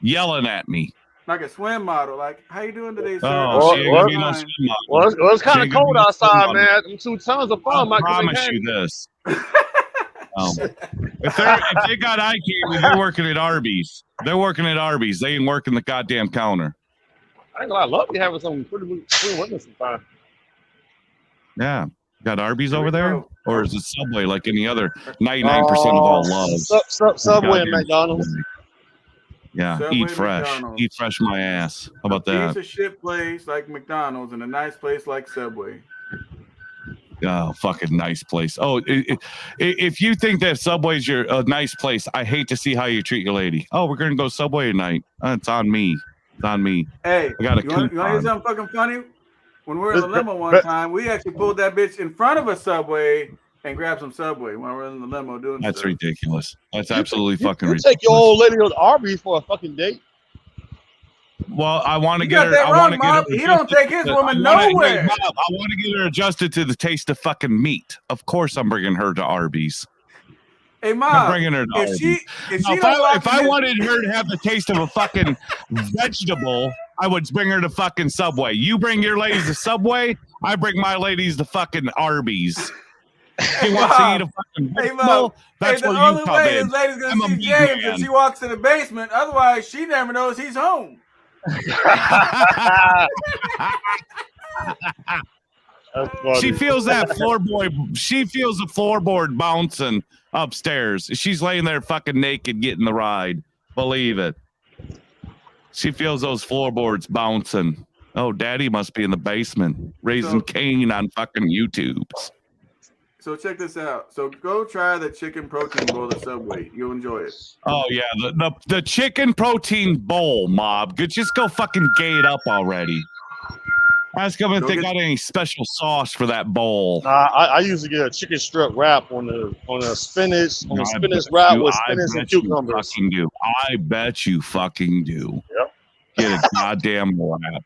yelling at me. Like a swim model. Like, how you doing today, sir? Oh, she ain't gonna be no swim model. Well, it's kind of cold outside, man. Them 2 tons of fun. I promise you this. If they got eye candy, they're working at Arby's. They're working at Arby's. They ain't working the goddamn counter. I ain't gonna lie, I love you having some pretty women sometimes. Yeah. Got Arby's over there? Or is it Subway like any other 99% of all loves? Subway and McDonald's. Yeah, Subway, eat fresh. McDonald's. Eat fresh my ass. How about that? Piece of shit place like McDonald's and a nice place like Subway. Oh, fucking nice place. Oh, if you think that Subway's a nice place, I hate to see how you treat your lady. Oh, we're gonna go Subway tonight. It's on me. It's on me. Hey, I got a you want to hear something fucking funny? When we were in the limo one time, we actually pulled that bitch in front of a Subway and grabbed some Subway when we were in the limo doing That's stuff. ridiculous. That's absolutely fucking You ridiculous. take your old lady to Arby's for a fucking date. Well, I want to You get got her. that I wrong, want to get her. Mob. He don't take his woman I nowhere. want to get her adjusted to the taste of fucking meat. Of course, I'm bringing her to Arby's. Hey, I'm Mom, bringing her to Arby's. if I wanted her to have the taste of a fucking vegetable, I would bring her to fucking Subway. You bring your ladies to Subway, I bring my ladies to fucking Arby's. She wants to eat a fucking vegetable. That's the where only you come way in. this lady's I'm gonna a see meat James man. if she walks to the basement. Otherwise, she never knows he's home. She feels that floorboard. She feels the floorboard bouncing upstairs. She's laying there fucking naked getting the ride. Believe it. She feels those floorboards bouncing. Oh, daddy must be in the basement raising Cain on fucking YouTube. So check this out. So go try the chicken protein bowl at Subway. You'll enjoy it. Oh yeah, the chicken protein bowl, Mob. Just go fucking gay it up already. Ask them if they got any special sauce for that bowl. I usually get a chicken strip wrap on the spinach wrap with spinach and cucumbers. I bet you fucking do. Yep. Get a goddamn wrap.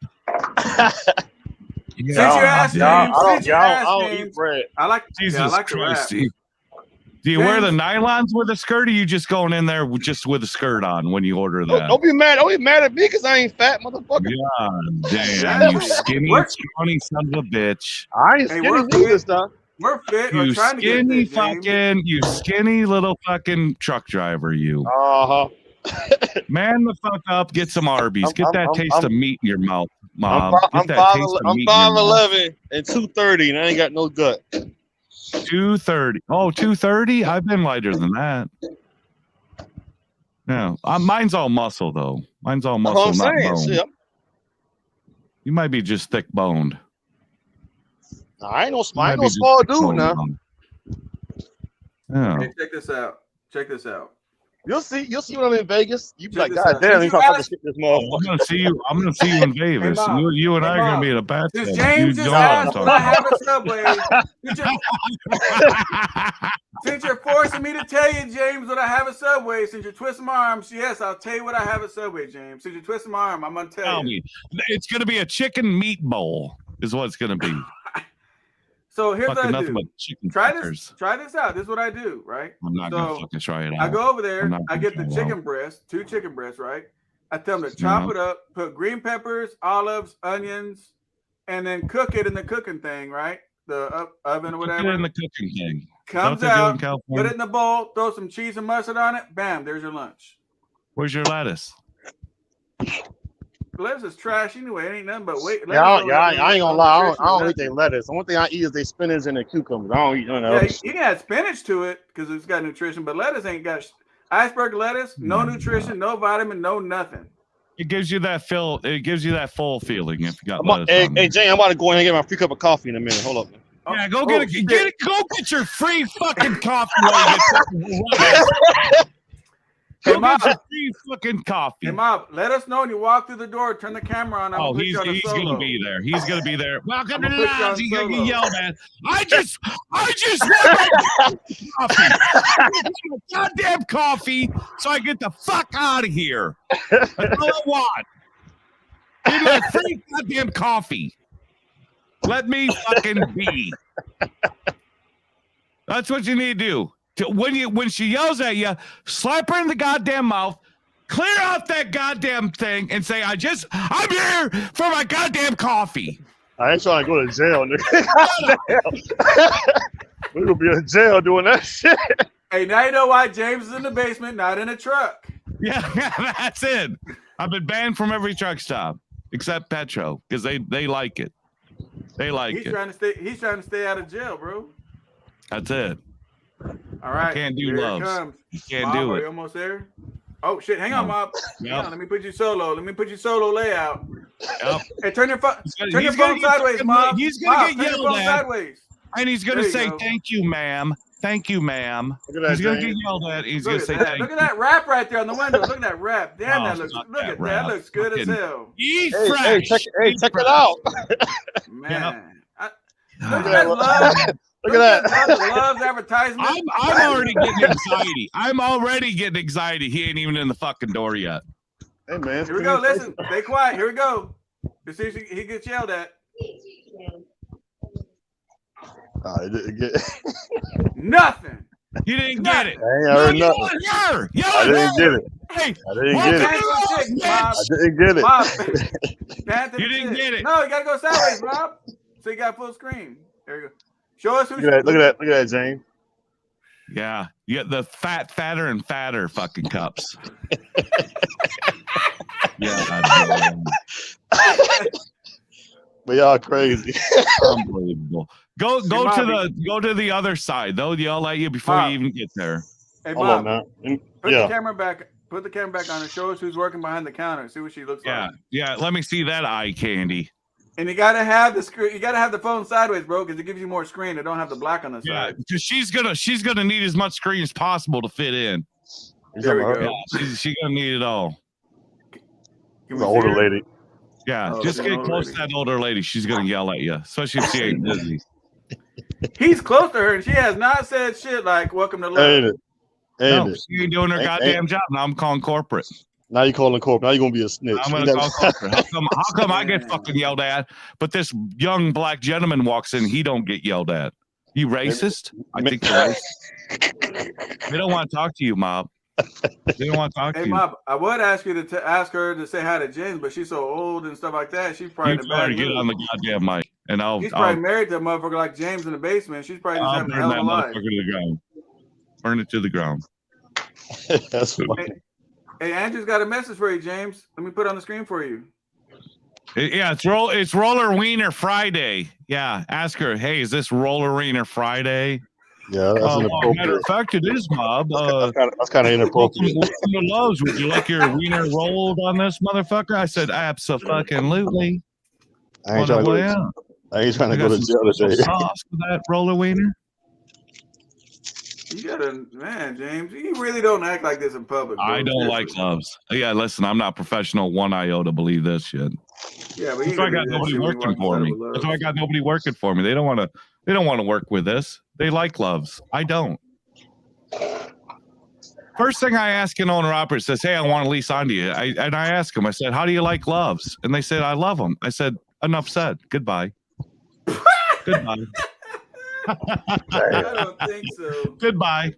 Since you asked James, I don't eat bread. I like Jesus the Christ. wrap. Do you wear the nylons with a skirt, or you just going in there just with a skirt on when you order that? Don't be mad. Don't be mad at me because I ain't fat, motherfucker. God damn, you skinny, scrawny son of a bitch. I ain't skinny neither, stuff. We're fit. You We're trying to get skinny fit, James. fucking, you skinny little fucking truck driver, you. Uh-huh. Man the fuck up, get some Arby's. Get that taste of meat in your mouth, Mom. I'm 5'11" and 230, and I ain't got no gut. 230. Oh, 230? I've been lighter than that. No, mine's all muscle though. Mine's all muscle, not bone. See, you might be just thick boned. I ain't no small dude now. Yeah. Hey, check this out. Check this out. You'll see when I'm in Vegas. You be Check like, this God out. damn, Since you you fucking asked- skip this motherfucker. I'm gonna see you in Vegas. Hey, Mom. You and I are Mom. gonna be in a bathtub. Since James You just know what I'm asked talking what I about. have at Subway, since you're forcing me to tell you, James, what I have at Subway, since you're twisting my arms, yes, I'll tell you what I have at Subway, James. Since you're twisting my arm, I'm gonna tell you. Me. It's gonna be a chicken meat bowl, is what it's gonna be. So here's Fucking what I nothing do. but chicken Try crackers. this out. This is what I do, right? I'm not gonna fucking try it out. I go over there, I'm not I gonna get the try it chicken out. breast, 2 chicken breasts, right? I tell them to chop it up, put green peppers, olives, onions, and then cook it in the cooking thing, right? The oven or Cook whatever. it in the cooking thing. Comes Don't they do in out, put California? it in the bowl, throw some cheese and mustard on it. Bam, there's your lunch. Where's your lettuce? Lettuce is trash anyway. It ain't nothing but wait. I ain't gonna lie. I don't eat their lettuce. The only thing I eat is their spinach and their cucumbers. I don't eat none Yeah, else. you can add spinach to it because it's got nutrition, but lettuce ain't got. Iceberg lettuce, no nutrition, no vitamin, no nothing. It gives you that feel. It gives you that full feeling if you got lettuce. Hey, Jay, I'm about to go ahead and get my free cup of coffee in a minute. Hold up, man. Yeah, go get it. Go get your free fucking coffee. Go get your free fucking coffee. Hey, Mob, let us know when you walk through the door. Turn the camera on. Oh, he's gonna be there. He's gonna be there. Welcome to the lounge. He's gonna get yelled at. I just want my coffee. Goddamn coffee, so I get the fuck out of here. That's all I want. Give me a free goddamn coffee. Let me fucking be. That's what you need to do. When she yells at you, slap her in the goddamn mouth, clear off that goddamn thing, and say, I'm here for my goddamn coffee. I ain't trying to go to jail, nigga. We're gonna be in jail doing that shit. Hey, now you know why James is in the basement, not in a truck. Yeah, that's it. I've been banned from every truck stop except Petro because they like it. They like it. He's trying to stay out of jail, bro. That's it. All right. You can't do here loves. It comes. You can't Mob, do are it. you almost there? Oh shit! Hang on, Mob. Yep. Hang on, let me put you solo. Let me put you solo layout. Yep. Hey, turn your phone sideways, Mob. He's gonna get yelled yelled at. Sideways. And he's gonna say, "Thank you, ma'am. Thank you, ma'am." He's gonna get yelled at. He's gonna say, "Thank you." Look at that wrap right there on the window. Look at that wrap. Damn, that looks. Look at that. That looks good as hell. He's fresh. Check it out. Man, Yep. look at that love. Look at that. Love's advertisement. I'm already getting anxiety. I'm already getting anxiety. He ain't even in the fucking door yet. Hey man, here we go. Listen, stay quiet. Here we go. You see, he gets yelled at. I didn't get Nothing. You didn't get it. I heard nothing. I didn't get it. Hey, I didn't get it. I didn't get it. You didn't get it. No, you gotta go sideways, Bob. So you got full screen. There you go. Show us who. Look at that, James. Yeah, you get the fatter and fatter fucking cups. Yeah, but y'all crazy. Unbelievable. Go to the other side. They'll yell at you before you even get there. Hey, Bob, Bob, put the camera back. Put the camera back on and show us who's working behind the counter. See what she looks like. Yeah. Let me see that eye candy. And you gotta have the screen. You gotta have the phone sideways, bro, because it gives you more screen. It don't have the black on the side. Because she's gonna need as much screen as possible to fit in. There we go. Yeah, she's gonna need it all. The older lady. Yeah, just get close to that older lady. She's gonna yell at you, especially if she ain't busy. He's close to her, and she has not said shit like "Welcome to love." No, she ain't doing her goddamn job. Now I'm calling corporate. Now you're calling corporate. Now you're gonna be a snitch. I'm gonna call corporate. How come I get fucking yelled at, but this young black gentleman walks in, he don't get yelled at? You racist? I think you're racist. They don't want to talk to you, Mob. They don't want to talk to you. Hey, Mob, I would ask you to ask her to say hi to James, but she's so old and stuff like that. She's probably You tell her to get on the goddamn mic, and She's probably married to a motherfucker like James in the basement. She's probably just having a hell of a life. To the ground. Burn it to the ground. That's funny. Hey, Andrew's got a message for you, James. Let me put it on the screen for you. Yeah, it's Roller Wiener Friday. Yeah, ask her. Hey, is this Roller Wiener Friday? Yeah, that's inappropriate. Matter of fact, it is, Mob. That's kind of inappropriate. Welcome to Lowe's. Would you like your wiener rolled on this motherfucker? I said, absolutely. I ain't trying to go to jail today. Sauce for that roller wiener. You gotta, man, James. You really don't act like this in public. Bro. I don't like gloves. Yeah, listen, I'm not professional. One iota believe this shit. Yeah, but that's why I got nobody working for me. That's why I got nobody working for me. They don't want to work with this. They like gloves. I don't. First thing I ask an owner operator says, "Hey, I want to lease onto you." I ask them. I said, "How do you like gloves?" And they said, "I love them." I said, "Enough said. Goodbye." Goodbye. I don't think so. Goodbye.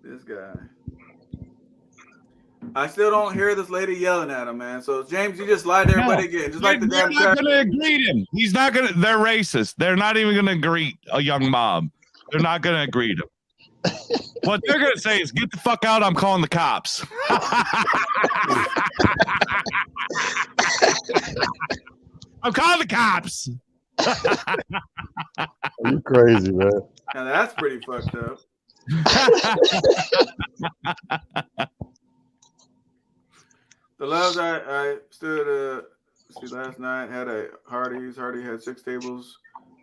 This guy. I still don't hear this lady yelling at him, man. So James, you just lied to everybody again. Just like the they're damn not going to greet him. He's not going to. They're racist. They're not even going to greet a young mob. They're not going to greet him. What they're going to say is, "Get the fuck out. I'm calling the cops." I'm calling the cops. You crazy, man. Now that's pretty fucked up. The Loves, I stood last night, had a Hardee's. Hardy had 6 tables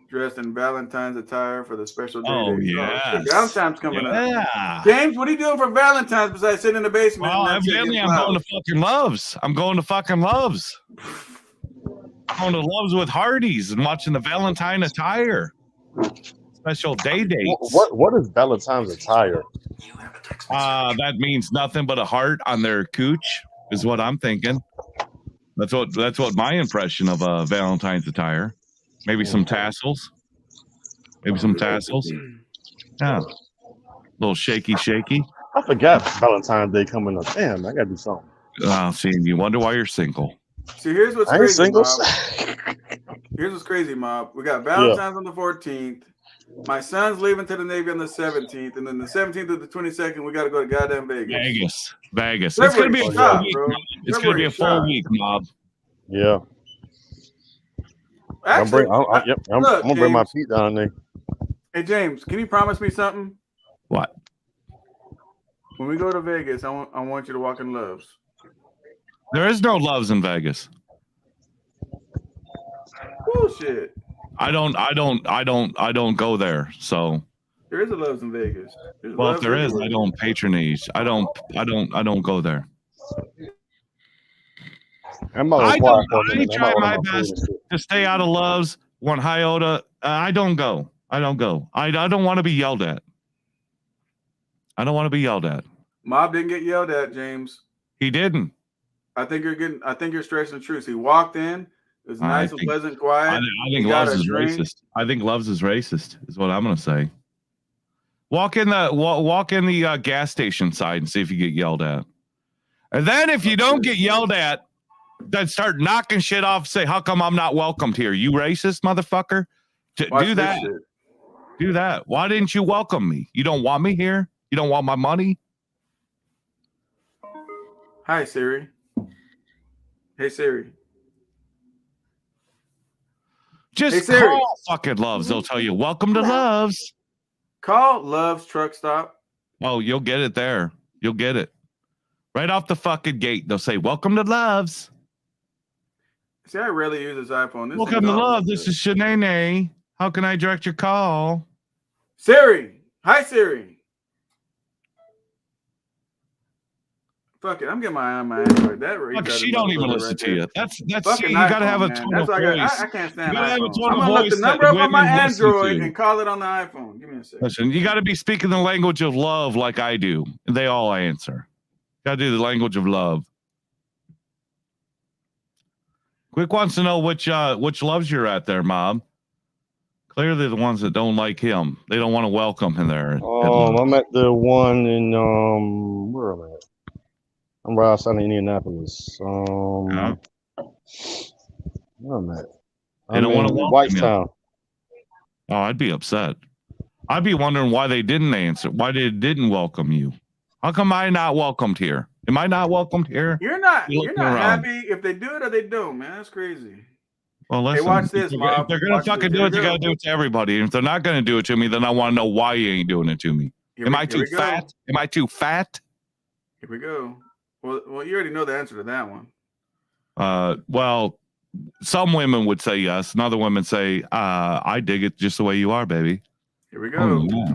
dressed in Valentine's attire for the special day. Oh, days. yes. Valentine's coming Yeah. up. James, what are you doing for Valentine's besides sitting in the basement? Well, and evidently I'm going to fucking Loves. I'm going to fucking Loves. I'm going to Loves with Hardee's and watching the Valentine attire. Special day dates. What is Valentine's attire? That means nothing but a heart on their cooch, is what I'm thinking. That's what my impression of a Valentine's attire. Maybe some tassels. Maybe some tassels. Yeah. A little shaky. I forgot Valentine's Day coming up. Damn, I gotta do something. See, you wonder why you're single. See, here's what's I ain't crazy, single. Mob. Here's what's crazy, Mob. We got Valentine's on the 14th. My son's leaving to the Navy on the 17th, and then the 17th to the 22nd, we got to go to goddamn Vegas. Vegas. It's gonna be a full week. bro. It's gonna be a full week, Mob. Yeah. Actually, I'm gonna bring my feet down there. Hey James, can you promise me something? What? When we go to Vegas, I want you to walk in Loves. There is no Loves in Vegas. Bullshit. I don't go there. So There is a Loves in Vegas. There's well, if Loves there is, everywhere. I don't patronage. I don't go there. I try my best to stay out of Loves. One Iota. I don't go. I don't want to be yelled at. Mob didn't get yelled at, James. He didn't. I think you're stretching the truth. He walked in. It was nice and pleasant, quiet. I think Loves is racist. I think Loves is racist. Is what I'm gonna say. Walk in the gas station side and see if you get yelled at. And then if you don't get yelled at, then start knocking shit off. Say, how come I'm not welcomed here? You racist motherfucker. Do that. Do that. Why didn't you welcome me? You don't want me here? You don't want my money? Hi, Siri. Hey, Siri. Just call fucking Loves. They'll tell you, welcome to Loves. Call Loves Truck Stop. Oh, you'll get it there. You'll get it. Right off the fucking gate. They'll say, welcome to Loves. See, I rarely use this iPhone. Welcome to Loves. This is Shanae. How can I direct your call? Siri. Hi, Siri. Fuck it. I'm getting my eye on my Android. That she don't even listen to you. That's you fucking gotta have a man. tone of voice. I can't stand You gotta have a iPhone. tone I'm of gonna look voice the number that up on my women listen Android to. and call it on the iPhone. Give me a second. Listen, you got to be speaking the language of love like I do. They all answer. Got to do the language of love. Quick wants to know which Loves you're at there, Mob. Clearly the ones that don't like him. They don't want to welcome him there. I'm at the one in where am I at? I'm right outside of Indianapolis. Where am I at? They don't want to welcome Whitestown. Oh, I'd be upset. I'd be wondering why they didn't answer. Why they didn't welcome you. How come I'm not welcomed here? Am I not welcomed here? You're not around. happy if they do it or they don't, man. That's crazy. Well, listen, hey, watch this, Mob. If they're going to fucking do it, they got to do it to everybody. And if they're not going to do it to me, then I want to know why you ain't doing it to me. Am I too fat? Am I too fat? Here we go. Well, you already know the answer to that one. Well, some women would say yes, and other women say, I dig it just the way you are, baby. Here we go. Oh, yeah.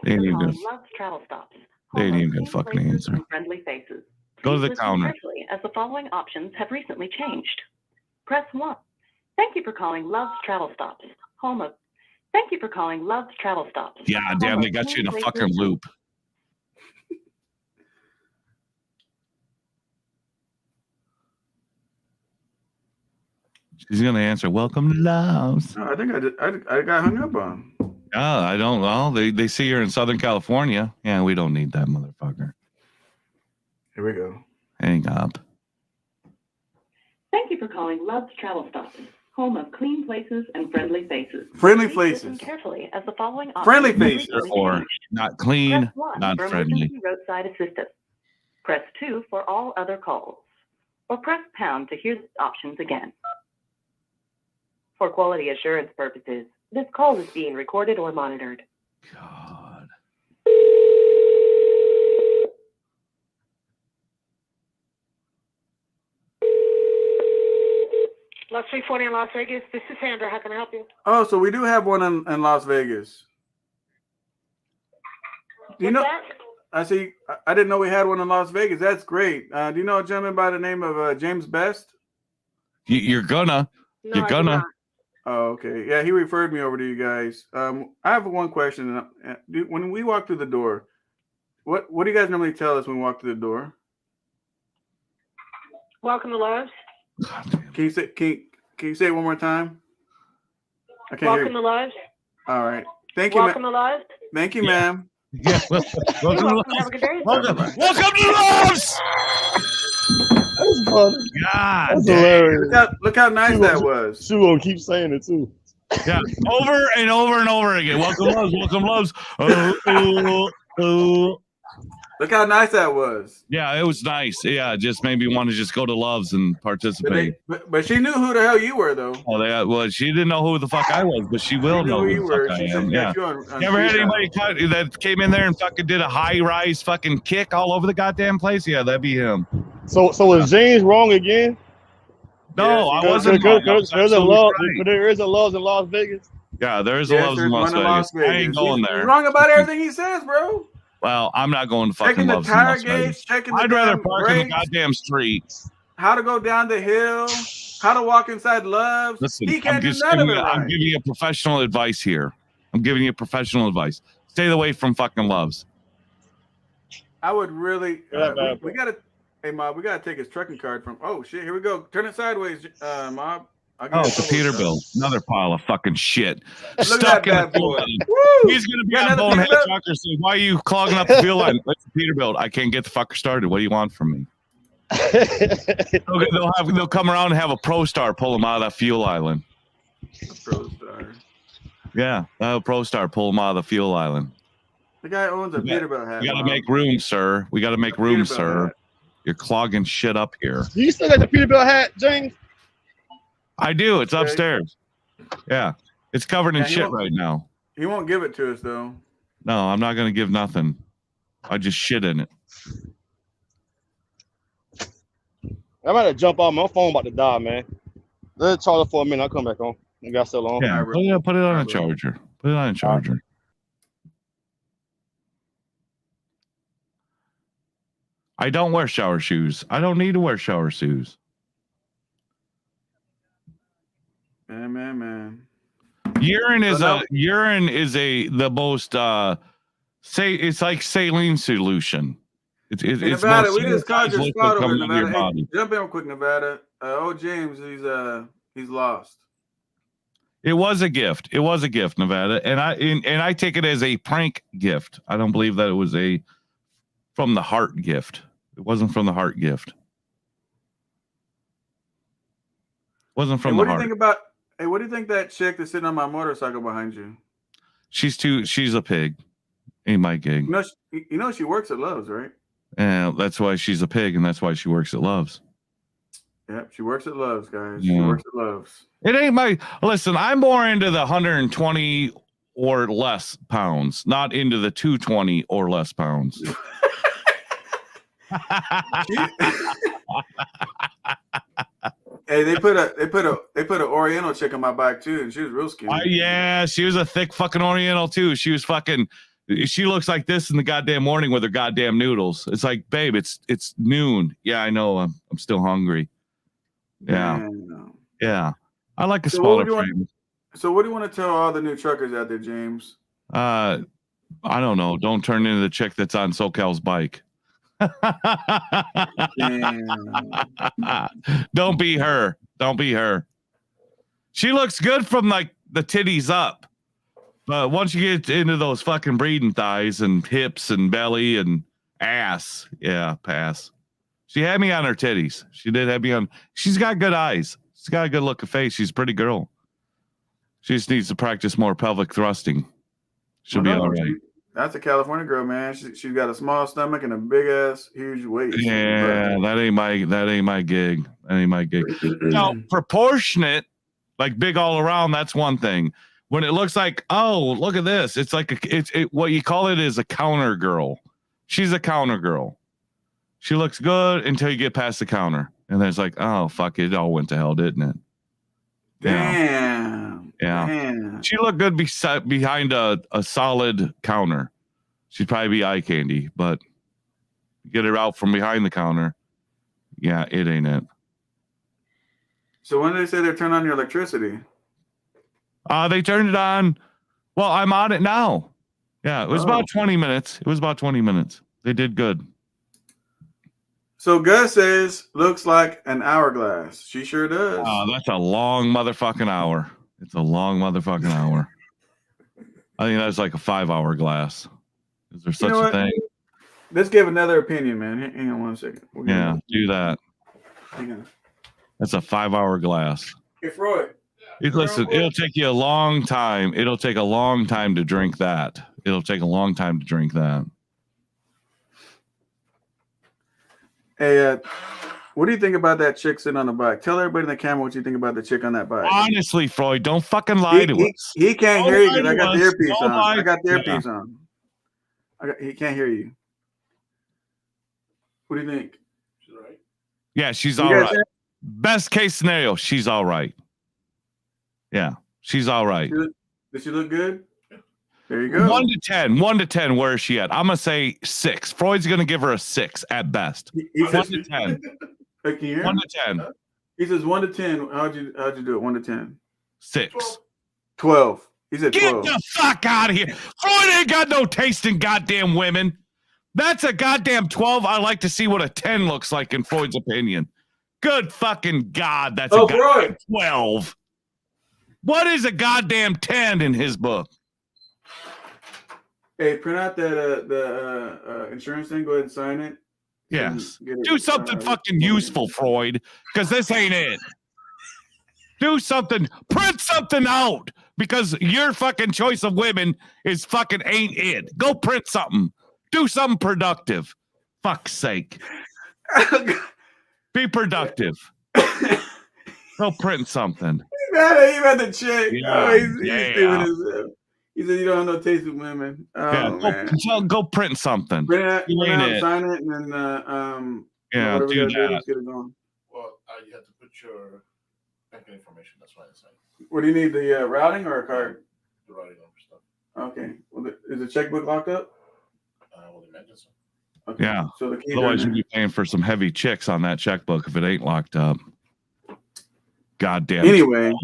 They ain't even gonna fucking answer. Go to the counter. As the following options have recently changed. Press 1. Thank you for calling Love's Travel Stops. Home of. Thank you for calling Love's Travel Stops. Yeah, damn, they got you in a fucking loop. She's gonna answer, welcome to Love's. No, I think I got hung up on. Yeah, I don't know. They see her in Southern California. Yeah, we don't need that motherfucker. Here we go. Hang up. Thank you for calling Love's Travel Stops. Home of clean places and friendly faces. Friendly Please faces. listen carefully as the following options Friendly have faces. recently Or changed. not clean, Press 1 not for friendly. emergency roadside assistance. Press 2 for all other calls. Or press pound to hear the options again. For quality assurance purposes, this call is being recorded or monitored. God. Lux 340 in Las Vegas. This is Sandra. How can I help you? Oh, so we do have one in Las Vegas. Do you know? I see. I didn't know we had one in Las Vegas. That's great. Do you know a gentleman by the name of James Best? You're gonna. No, You're gonna. Oh, okay. Yeah, he referred me over to you guys. I have one question. When we walk through the door, what do you guys normally tell us when we walk through the door? Welcome to Love's. Can you say it one more time? I can't Welcome hear to you. Love's. All right. Thank you. Welcome to Love's. Thank you, ma'am. Yeah. Welcome to Have a good day. Welcome to Love's. That's funny. God, that's hilarious. Look how nice that was. She gonna keep saying it too. Yeah, over and over and over again. Welcome Loves. Welcome Loves. Look how nice that was. Yeah, it was nice. Yeah, it just made me want to just go to Loves and participate. But she knew who the hell you were, though. Oh, well, she didn't know who the fuck I was, but she will know who the fuck I am. Yeah. You ever had anybody that came in there and fucking did a high-rise fucking kick all over the goddamn place? Yeah, that'd be him. So is James wrong again? No, I wasn't wrong. There's a love, but there is a Loves in Las Vegas. Yeah, there is a Loves in Las Vegas. I ain't going there. He's wrong about everything he says, bro. Well, I'm not going to fucking Loves in Las Vegas. I'd rather park in the goddamn street. How to go down the hill, how to walk inside Loves. Listen, he can't do none of it right. I'm giving you professional advice here. I'm giving you professional advice. Stay away from fucking Loves. I would really. We gotta. Hey, Mob, we gotta take his trucking card from. Oh shit! Here we go. Turn it sideways, Mob. Oh, it's a Peterbilt. Another pile of fucking shit. Look Stuck at that in bad boy. He's gonna be on Bonehead Trucker saying, "Why are you clogging up the fuel line?" It's a Peterbilt. I can't get the fucker started. What do you want from me? They'll come around and have a Pro Star pull them out of that fuel island. Pro Star. Yeah, a Pro Star pull them out of the fuel island. The guy owns a Peterbilt hat. We got to make room, sir. We got to make room, sir. Hat. You're clogging shit up here. Do you still got the Peterbilt hat, James? I do. It's upstairs. Yeah. It's covered in shit right now. He won't give it to us, though. No, I'm not going to give nothing. I just shit in it. I'm about to jump off. My phone about to die, man. Let it charge for a minute. I'll come back on. You got so long. Yeah, put it on a charger. Put it on a charger. I don't wear shower shoes. I don't need to wear shower shoes. Man. Urine is the most it's like saline solution. It's Nevada. We just called your spot over Nevada. Hey, jump in real quick, Nevada. James, he's lost. It was a gift. It was a gift, Nevada, and I take it as a prank gift. I don't believe that it was a from the heart gift. It wasn't from the heart gift. It wasn't from the heart. What do you think that chick that's sitting on my motorcycle behind you? She's a pig. Ain't my gig. You know she works at Love's, right? Yeah, that's why she's a pig, and that's why she works at Love's. Yep, she works at Love's, guys. Yeah. She works at Love's. It ain't my. Listen, I'm more into the 120 or less pounds, not into the 220 or less pounds. Hey, they put an Oriental chick on my bike too, and she was real skinny. Yeah, she was a thick fucking Oriental too. She was fucking. She looks like this in the goddamn morning with her goddamn noodles. It's like, babe, it's noon. Yeah, I know. I'm still hungry. Yeah, Man. Yeah. I like a smaller frame. So what do you want to tell all the new truckers out there, James? I don't know. Don't turn into the chick that's on SoCal's bike. Don't be her. Don't be her. She looks good from like the titties up. But once you get into those fucking breeding thighs and hips and belly and ass, yeah, pass. She had me on her titties. She did have me on. She's got good eyes. She's got a good looking face. She's a pretty girl. She just needs to practice more pelvic thrusting. She'll be all right. That's a California girl, man. She's got a small stomach and a big ass, huge waist. Yeah, that ain't my gig. That ain't my gig. Now, proportionate Like big all around, that's one thing. When it looks like, oh, look at this. It's like what you call it is a counter girl. She's a counter girl. She looks good until you get past the counter. And then it's like, oh, fuck, it all went to hell, didn't it? Damn. Yeah. Damn. She looked good behind a solid counter. She'd probably be eye candy, but get her out from behind the counter. Yeah, it ain't it. So when did they say they turn on your electricity? They turned it on. Well, I'm on it now. Yeah, it was about 20 minutes. It was about 20 minutes. They did good. So Gus says, looks like an hourglass. She sure does. Oh, that's a long motherfucking hour. It's a long motherfucking hour. I think that's like a 5-hour glass. Is there such a thing? Let's give another opinion, man. Hang on 1 second. Yeah, do that. Hang on. That's a 5-hour glass. Hey, Freud. Listen, it'll take you a long time. It'll take a long time to drink that. It'll take a long time to drink that. Hey, what do you think about that chick sitting on the bike? Tell everybody in the camera what you think about the chick on that bike. Honestly, Freud, don't fucking lie to us. He can't hear you because I got the earpiece on. lie. I got the earpiece on. He can't hear you. What do you think? She's all right. Yeah, she's You all guys right. there? Best case scenario, she's all right. Yeah, she's all right. Does she look good? There you go. 1 to 10. 1 to 10. Where is she at? I'm gonna say 6. Freud's gonna give her a 6 at best. 1 to 10. Hey, can you hear 1 him? to 10. He says 1 to 10. How'd you do it? 1 to 10. 6. 12. He said Get 12. the fuck out of here. Freud ain't got no taste in goddamn women. That's a goddamn 12. I like to see what a 10 looks like in Freud's opinion. Good fucking God. That's a goddamn 12. What is a goddamn 10 in his book? Hey, print out that the insurance thing. Go ahead and sign it. Yes. Do something fucking useful, Freud, because this ain't it. Do something. Print something out, because your fucking choice of women is fucking ain't it. Go print something. Do something productive. Fuck's sake. Be productive. Go print something. He mad at the chick. Yeah, He's stupid as hell. He said you don't have no taste with women. Oh, yeah, go print something. Print You out, ain't it. sign it, and then Yeah, whatever we do gotta that. let's get it going. Well, you have to put your banking information. That's why I say What do you need? The routing or a card? the writing over stuff. Okay. Well, is the checkbook locked up? Well, imagine so. Okay. Yeah. So the keys Otherwise, are you'd be paying for some heavy chicks on that checkbook if it ain't locked up. Goddamn. Anyway. 12.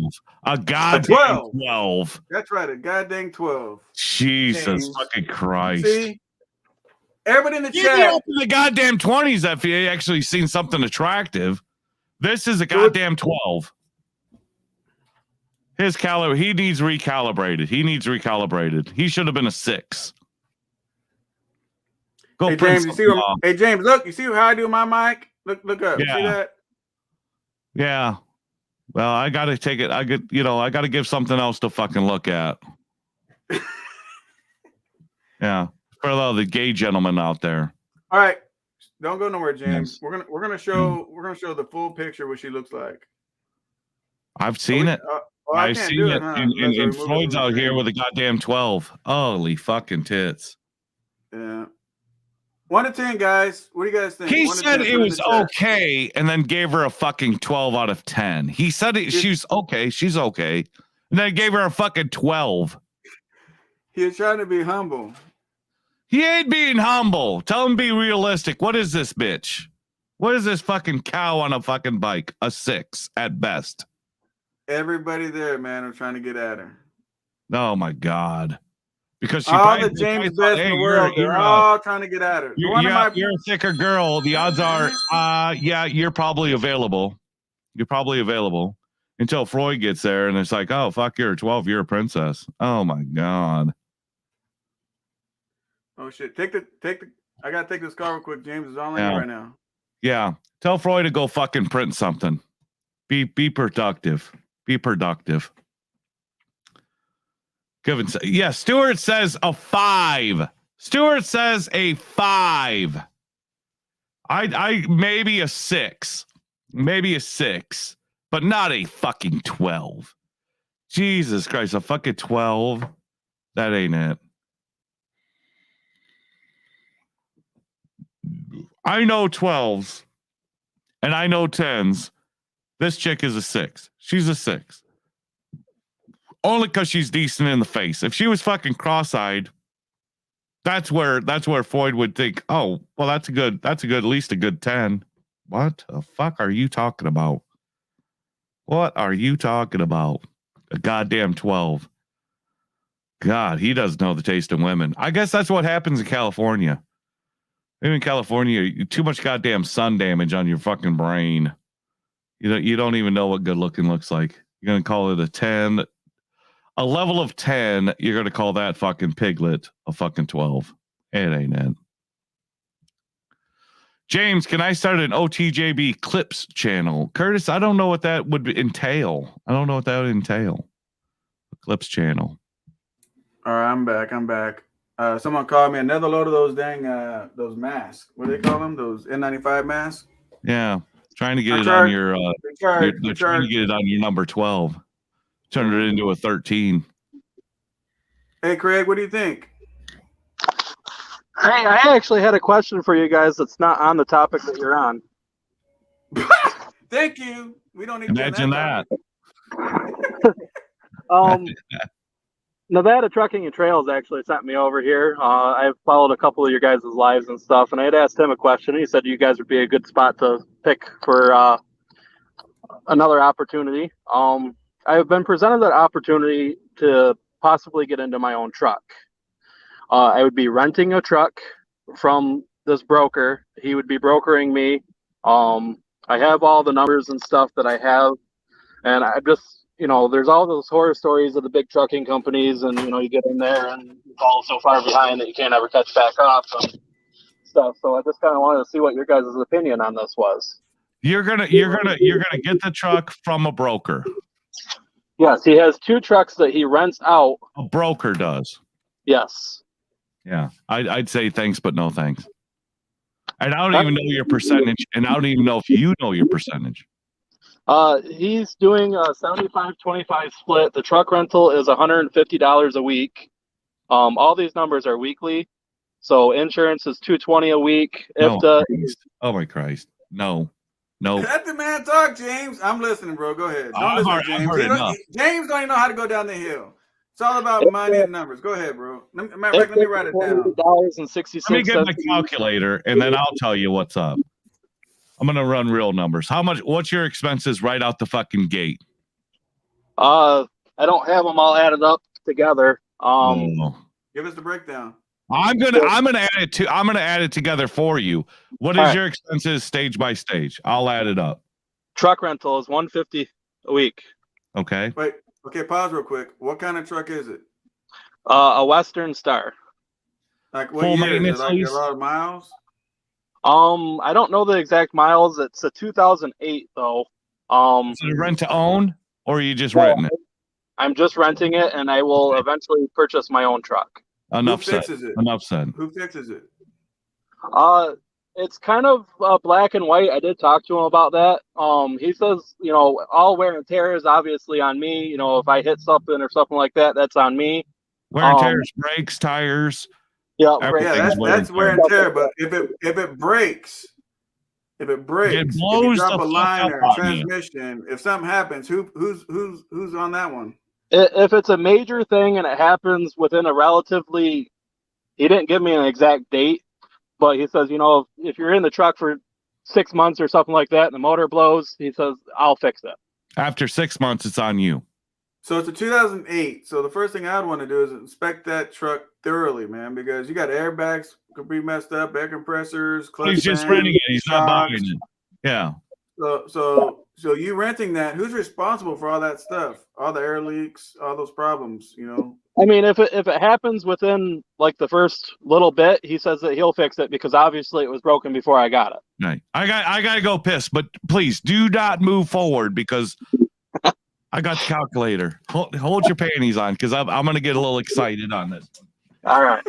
A goddamn 12. That's right. A goddamn 12. Jesus James. fucking Christ. See? Everybody in the You chat. can open the goddamn 20s if you actually seen something attractive. This is a goddamn 12. His caliber, he needs recalibrated. He should have been a 6. Go Hey print James, you see something what, off. hey James, look, you see how I do my mic? Look up. Yeah. See that? Yeah. Well, I gotta take it. I gotta give something else to fucking look at. Yeah. For all the gay gentlemen out there. All right. Don't go nowhere, James. Yes. We're gonna show the full picture what she looks like. I've seen it. I I've can't seen do it. it, huh? And Unless I remove it Floyd's from the out here screen. with a goddamn 12. Holy fucking tits. Yeah. 1 to 10, guys. What do you guys think? He 1 to said 10, it put in was the chat. okay and then gave her a fucking 12 out of 10. He said she's okay. She's okay. And then gave her a fucking 12. He was trying to be humble. He ain't being humble. Tell him to be realistic. What is this bitch? What is this fucking cow on a fucking bike? A 6 at best. Everybody there, man, are trying to get at her. Oh my God. Because she All probably- the James thought, best hey, in the world, you're, they're all trying to get at her. You're, One of my you're a thicker girl. The odds are, yeah, you're probably available. You're probably available until Freud gets there, and it's like, oh fuck, you're a 12, you're a princess. Oh my God. Oh shit! Take the. I gotta take this car real quick. James is on Yeah. right now. Yeah, tell Freud to go fucking print something. Be productive. Be productive. Kevin says, yeah. Stuart says a 5. Stuart says a 5. I maybe a 6, maybe a 6, but not a fucking 12. Jesus Christ, a fucking 12. That ain't it. I know 12s and I know 10s. This chick is a 6. She's a 6. Only because she's decent in the face. If she was fucking cross-eyed, that's where Floyd would think, oh, well, that's a good, at least a good 10. What the fuck are you talking about? What are you talking about? A goddamn 12. God, he doesn't know the taste of women. I guess that's what happens in California. Maybe in California, too much goddamn sun damage on your fucking brain. You don't even know what good looking looks like. You're gonna call it a 10. A level of 10, you're gonna call that fucking piglet a fucking 12. It ain't it. James, can I start an OTJB clips channel? Curtis, I don't know what that would entail. A clips channel. All right, I'm back. Someone called me another load of those dang those masks. What do they call them? Those N95 masks? Yeah. Trying to get it on your trying to get it on your number 12. Turn it into a 13. Hey Craig, what do you think? Hey, I actually had a question for you guys that's not on the topic that you're on. Thank you. We don't need imagine that. Nevada Trucking and Trails actually sent me over here. I've followed a couple of your guys' lives and stuff, and I had asked him a question. He said you guys would be a good spot to pick for another opportunity. I have been presented that opportunity to possibly get into my own truck. I would be renting a truck from this broker. He would be brokering me. I have all the numbers and stuff that I have, and I just, there's all those horror stories of the big trucking companies, and you get in there and you fall so far behind that you can't ever catch back up and stuff. So I just kind of wanted to see what your guys' opinion on this was. You're gonna get the truck from a broker. Yes, he has 2 trucks that he rents out. A broker does. Yes. Yeah, I'd say thanks, but no thanks. And I don't even know your percentage, and I don't even know if you know your percentage. He's doing a 75-25 split. The truck rental is $150 a week. All these numbers are weekly, so insurance is $220 a week. Oh my Christ! No. Let the man talk, James. I'm listening, bro. Go ahead. Don't listen to James. James don't even know how to go down the hill. It's all about money and numbers. Go ahead, bro. Let me write it down. $66. Let me get my calculator, and then I'll tell you what's up. I'm gonna run real numbers. What's your expenses right out the fucking gate? I don't have them all added up together. Give us the breakdown. I'm gonna add it together for you. What is your expenses stage by stage? I'll add it up. Truck rental is $150 a week. Okay. Wait. Okay, pause real quick. What kind of truck is it? A Western Star. Like what year? Is it like a lot of miles? I don't know the exact miles. It's a 2008 though. Is it a rent to own, or are you just renting it? I'm just renting it, and I will eventually purchase my own truck. Enough said. Enough said. Who fixes it? It's kind of black and white. I did talk to him about that. He says, all wear and tear is obviously on me. If I hit something or something like that, that's on me. Wear and tear is brakes, tires. Yeah, that's wear and tear. But if it breaks, if it blows, drop a liner, transmission. If something happens, who's on that one? If it's a major thing and it happens within a relatively, he didn't give me an exact date. But he says, if you're in the truck for 6 months or something like that and the motor blows, he says, I'll fix it. After 6 months, it's on you. So it's a 2008. So the first thing I'd want to do is inspect that truck thoroughly, man, because you got airbags could be messed up, air compressors, clutch. He's just renting it. He's not buying it. Yeah. So you renting that? Who's responsible for all that stuff? All the air leaks, all those problems, I mean, if it happens within like the first little bit, he says that he'll fix it because obviously it was broken before I got it. Right. I got to go piss, but please do not move forward because I got the calculator. Hold your panties on because I'm going to get a little excited on this. All right.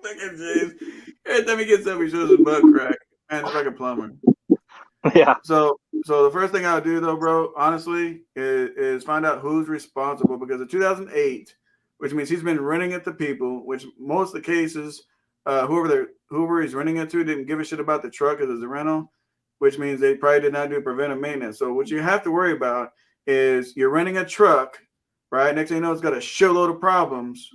Look at James. Every time he gets up, he shows his butt crack. Man, it's like a plumber. Yeah. So So the first thing I would do, though, bro, honestly, is find out who's responsible, because in 2008, which means he's been renting it to people, which most of the cases, whoever he's renting it to didn't give a shit about the truck as a rental, which means they probably did not do preventive maintenance. So what you have to worry about is you're renting a truck, right? Next thing you know, it's got a shitload of problems.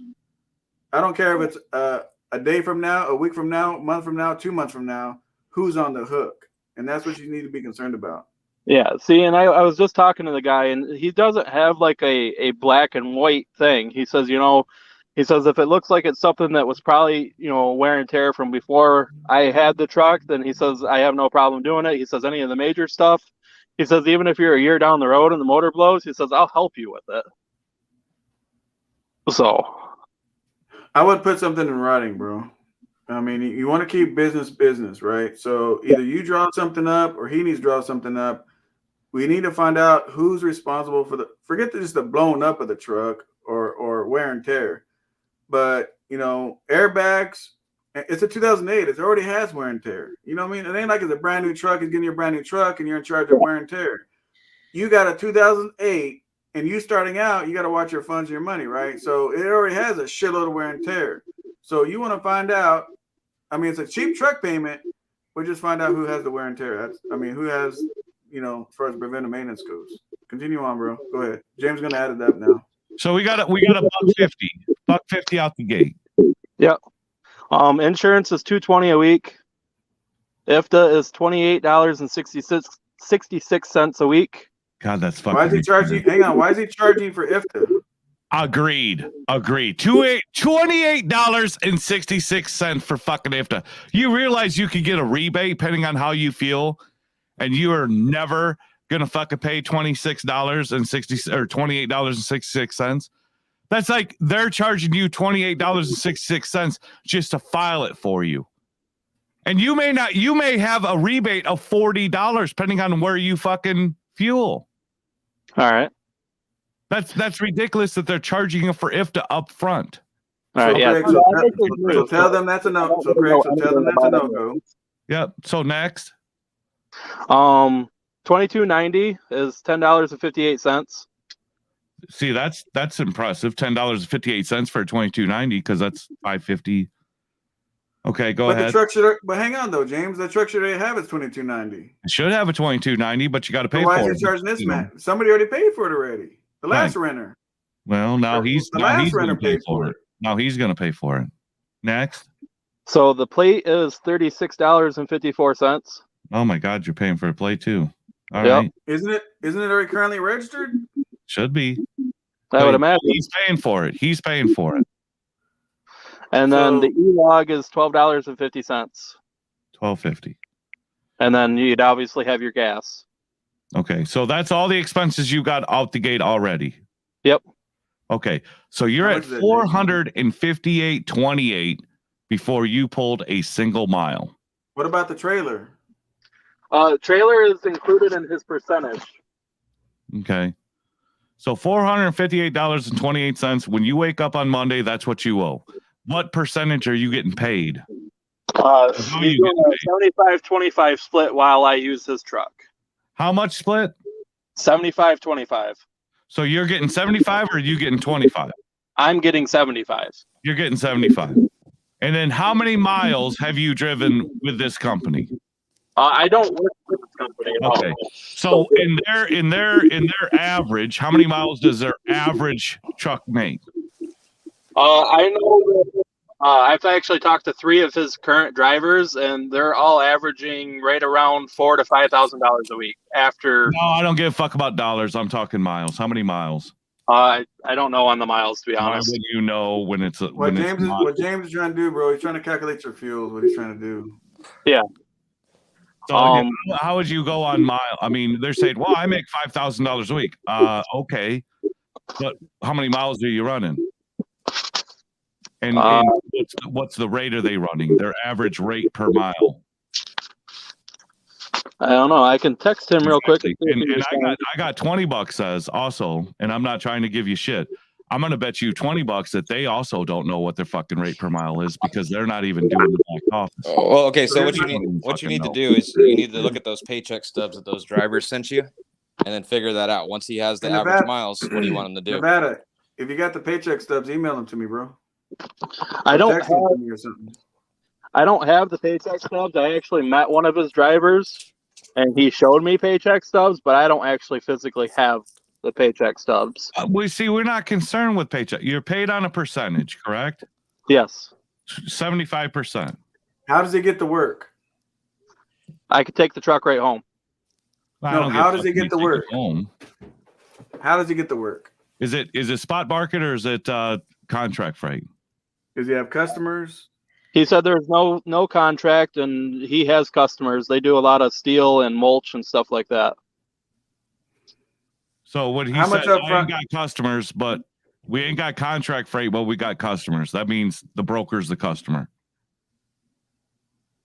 I don't care if it's a day from now, a week from now, a month from now, 2 months from now, who's on the hook? And that's what you need to be concerned about. Yeah, see, and I was just talking to the guy, and he doesn't have like a black and white thing. He says, if it looks like it's something that was probably, wear and tear from before I had the truck, then he says, I have no problem doing it. He says, any of the major stuff, he says, even if you're a year down the road and the motor blows, he says, I'll help you with it. So I would put something in writing, bro. I mean, you want to keep business, right? So either you draw something up or he needs to draw something up. We need to find out who's responsible for forget just the blowing up of the truck or wear and tear. But, airbags, it's a 2008. It already has wear and tear. You know what I mean? It ain't like it's a brand new truck. It's getting you a brand new truck and you're in charge of wear and tear. You got a 2008 and you starting out, you got to watch your funds and your money, right? So it already has a shitload of wear and tear. So you want to find out, it's a cheap truck payment, but just find out who has the wear and tear. Who has, as far as preventive maintenance goes. Continue on, bro. Go ahead. James is going to add it up now. So we got a $150 out the gate. Yep. Insurance is $220 a week. IFTA is $28.66 a week. God, that's fucking. Why is he charging? Hang on. Why is he charging for IFTA? Agreed. $28.66 for fucking IFTA. You realize you could get a rebate depending on how you feel, and you are never gonna fucking pay $26.60 or $28.66. That's like they're charging you $28.66 just to file it for you. And you may have a rebate of $40 depending on where you fucking fuel. All right. That's ridiculous that they're charging you for IFTA up front. All right, Craig, so tell them that's a no. So Craig, tell them that's a no-go. Yep. So next. $22.90 is $10.58. See, that's impressive. $10.58 for $22.90 because that's $5.50. Okay, go ahead. The truck but hang on though, James. The truck should already have its $22.90. It should have a $22.90, but you got to pay for it. Why is he charging this man? Somebody already paid for it already. The last renter. Well, now he's going to pay for it. Now he's going to pay for it. Next. So the plate is $36.54. Oh my God, you're paying for a plate too. All right. Isn't it already currently registered? Should be. I would imagine. He's paying for it. And then the E-log is $12.50. $12.50. And then you'd obviously have your gas. Okay, so that's all the expenses you got out the gate already. Yep. Okay, so you're at $458.28 before you pulled a single mile. What about the trailer? Trailer is included in his percentage. Okay. So $458.28. When you wake up on Monday, that's what you owe. What percentage are you getting paid? He's doing a 75-25 split while I use his truck. How much split? 75-25. So you're getting 75 or are you getting 25? I'm getting 75. You're getting 75. And then how many miles have you driven with this company? I don't work with this company at all. Okay. So in their average, how many miles does their average truck make? I know I've actually talked to 3 of his current drivers, and they're all averaging right around $4,000 to $5,000 a week. After no, I don't give a fuck about dollars. I'm talking miles. How many miles? I don't know on the miles, to be honest. Why would you know when it's what James is trying to do, bro? He's trying to calculate your fuel. What he's trying to do. Yeah. So how would you go on mile? I mean, they're saying, well, I make $5,000 a week. Okay, but how many miles are you running? And what's the rate are they running? Their average rate per mile? I don't know. I can text him real quick. And I got $20 says also, and I'm not trying to give you shit. I'm going to bet you $20 that they also don't know what their fucking rate per mile is because they're not even doing the back office. Well, okay. So what you need to do is you need to look at those paycheck stubs that those drivers sent you, and then figure that out. Once he has the average miles, what do you want him to do? Nevada, if you got the paycheck stubs, email them to me, bro. I don't have the paycheck stubs. I actually met one of his drivers, and he showed me paycheck stubs, but I don't actually physically have the paycheck stubs. We're not concerned with paycheck. You're paid on a percentage, correct? Yes. 75%. How does he get to work? I could take the truck right home. No, how does he get to work? Home. How does he get to work? Is it spot market or is it contract freight? Does he have customers? He said there's no contract, and he has customers. They do a lot of steel and mulch and stuff like that. So what he How said, much I upfront- ain't got customers, but we ain't got contract freight, but we got customers. That means the broker's the customer.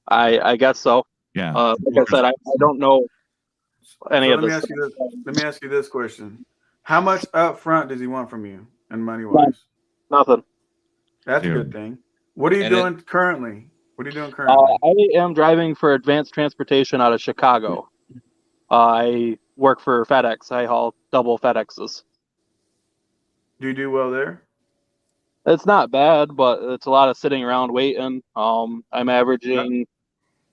I guess so. Yeah. Like I said, I don't know any of this. Let me ask you this question: how much upfront does he want from you, and money wise? Nothing. That's a good thing. What are you doing currently? What are you doing I currently? am driving for Advanced Transportation out of Chicago. I work for FedEx. I haul double FedExes. Do you do well there? It's not bad, but it's a lot of sitting around waiting. I'm averaging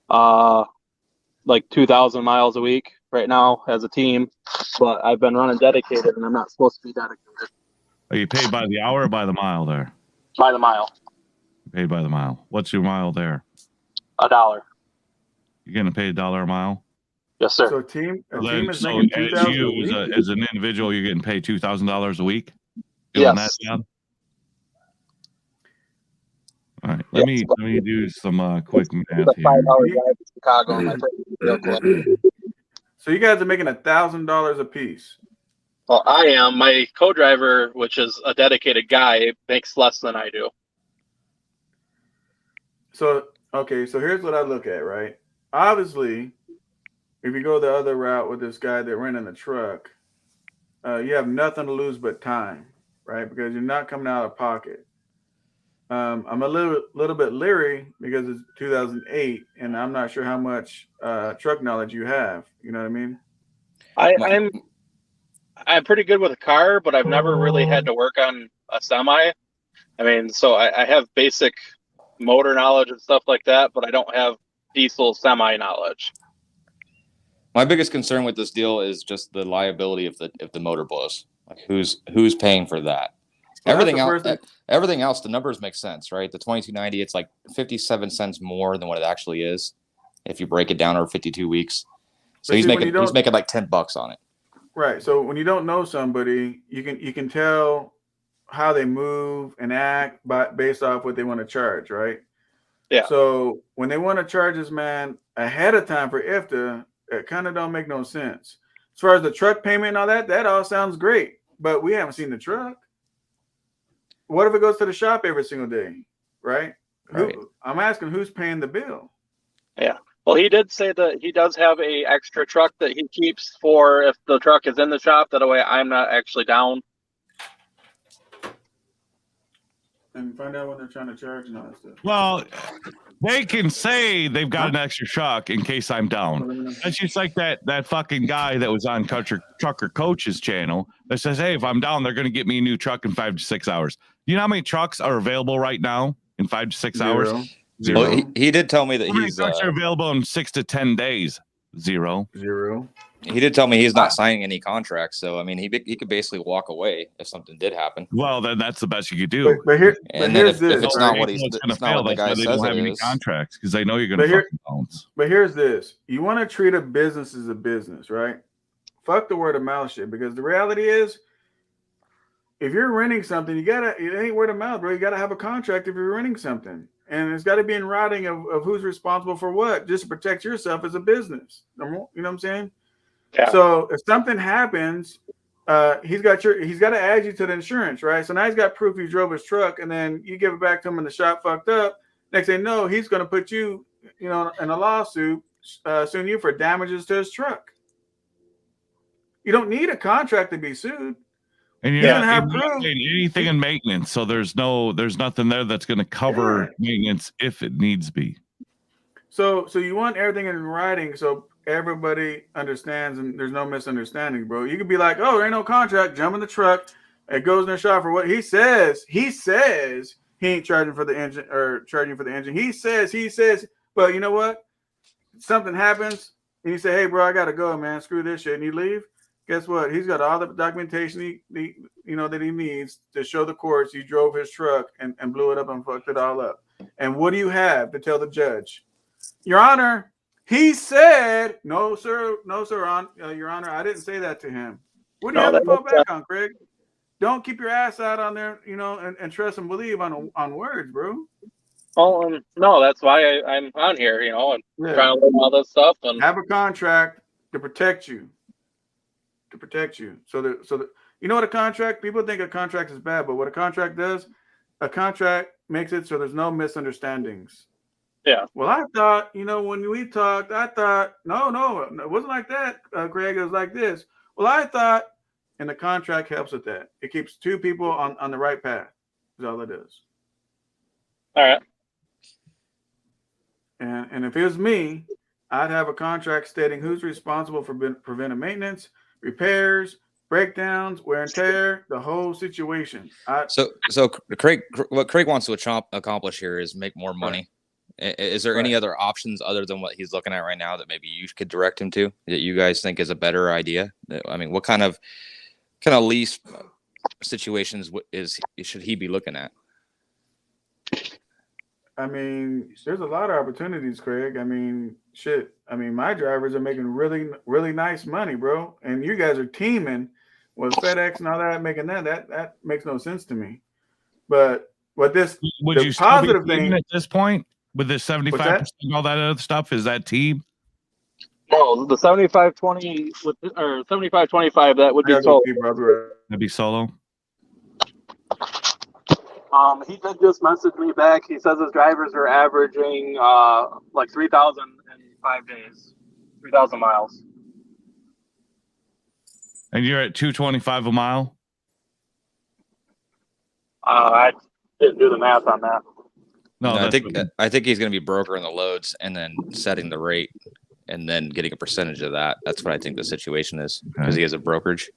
like 2,000 miles a week right now as a team, but I've been running dedicated, and I'm not supposed to be dedicated. Are you paid by the hour or by the mile there? By the mile. Paid by the mile. What's your mile there? $1. You're getting paid $1 a mile? Yes, sir. So a team is So making as 2,000 you a week? as an individual, you're getting paid $2,000 a week? Doing Yes. that job? All right. Let me do some quick math It's a here. $5 drive to Chicago. And I put it real quick. So you guys are making $1,000 a piece. Well, I am. My co-driver, which is a dedicated guy, makes less than I do. So okay, so here's what I look at, right? Obviously, if you go the other route with this guy that renting a truck, you have nothing to lose but time, right? Because you're not coming out of pocket. I'm a little bit leery because it's 2008, and I'm not sure how much truck knowledge you have. You know what I mean? I'm pretty good with a car, but I've never really had to work on a semi. I mean, so I have basic motor knowledge and stuff like that, but I don't have diesel semi knowledge. My biggest concern with this deal is just the liability if the motor blows. Like who's paying for that? Well, everything else, the numbers make sense, right? The 2290, it's like 57 cents more than what it actually is if you break it down over 52 weeks. So he's making like $10 on it. Right. So when you don't know somebody, you can tell how they move and act based off what they want to charge, right? Yeah. So when they want to charge this man ahead of time for IFTA, it kind of don't make no sense. As far as the truck payment and all that all sounds great, but we haven't seen the truck. What if it goes to the shop every single day, right? I'm asking who's paying the bill. Yeah. Well, he did say that he does have a extra truck that he keeps for if the truck is in the shop. That way I'm not actually down. And find out what they're trying to charge and all that stuff. Well, they can say they've got an extra truck in case I'm down. That's just like that fucking guy that was on Trucker Coach's channel that says, hey, if I'm down, they're going to get me a new truck in 5 to 6 hours. You know how many trucks are available right now in 5 to 6 hours? Zero. Well, he did tell me that how many trucks are available in 6 to 10 days? Zero. He did tell me he's not signing any contracts, so I mean, he could basically walk away if something did happen. Well, then that's the best you could do. But here's if it's not what the guy they says don't have it any is. contracts because they know you're going to fucking bounce. But here's this: you want to treat a business as a business, right? Fuck the word of mouth shit, because the reality is, if you're renting something, it ain't word of mouth, bro. You gotta have a contract if you're renting something. And it's got to be in writing of who's responsible for what, just to protect yourself as a business. You know what I'm saying? Yeah. So if something happens, he's got to add you to the insurance, right? So now he's got proof he drove his truck, and then you give it back to him and the shop fucked up. Next thing you know, he's going to put you, in a lawsuit, suing you for damages to his truck. You don't need a contract to be sued. And you're not paying anything in maintenance, so there's nothing there that's going to cover maintenance if it needs be. So you want everything in writing so everybody understands and there's no misunderstanding, bro. You could be like, oh, there ain't no contract, jump in the truck, it goes in the shop for what he says. He says he ain't charging for the engine or charging for the engine. He says, but you know what? Something happens and you say, hey, bro, I gotta go, man. Screw this shit, and you leave. Guess what? He's got all the documentation that he needs to show the courts he drove his truck and blew it up and fucked it all up. And what do you have to tell the judge? Your Honor, he said, no, sir, Your Honor, I didn't say that to him. What do you have to fall back on, Craig? Don't keep your ass out on there, and trust and believe on words, bro. Oh, no, that's why I'm on here, and trying to learn all this stuff. And have a contract to protect you. So you know what a contract? People think a contract is bad, but what a contract does, a contract makes it so there's no misunderstandings. Yeah. Well, I thought, when we talked, I thought, no, it wasn't like that, Craig. It was like this. Well, I thought, and the contract helps with that. It keeps two people on the right path. Is all it is. All right. And if it was me, I'd have a contract stating who's responsible for preventive maintenance, repairs, breakdowns, wear and tear, the whole situation. So Craig, what Craig wants to accomplish here is make more money. Right. Is there any other options other than what he's looking at right now that maybe you could direct him to that you guys think is a better idea? I mean, what kind of lease situations should he be looking at? I mean, there's a lot of opportunities, Craig. I mean, shit. I mean, my drivers are making really, really nice money, bro. And you guys are teaming with FedEx and all that, making that makes no sense to me. But this would you positive thing at this point with this 75% and all that other stuff, is that team? No, the 75-20 or 75-25, that would be solo. That'd be solo. He did just message me back. He says his drivers are averaging like 3,000 in 5 days, 3,000 miles. And you're at $225 a mile? I didn't do the math on that. No, I think he's going to be brokering the loads and then setting the rate and then getting a percentage of that. That's what I think the situation is, because he has a brokerage.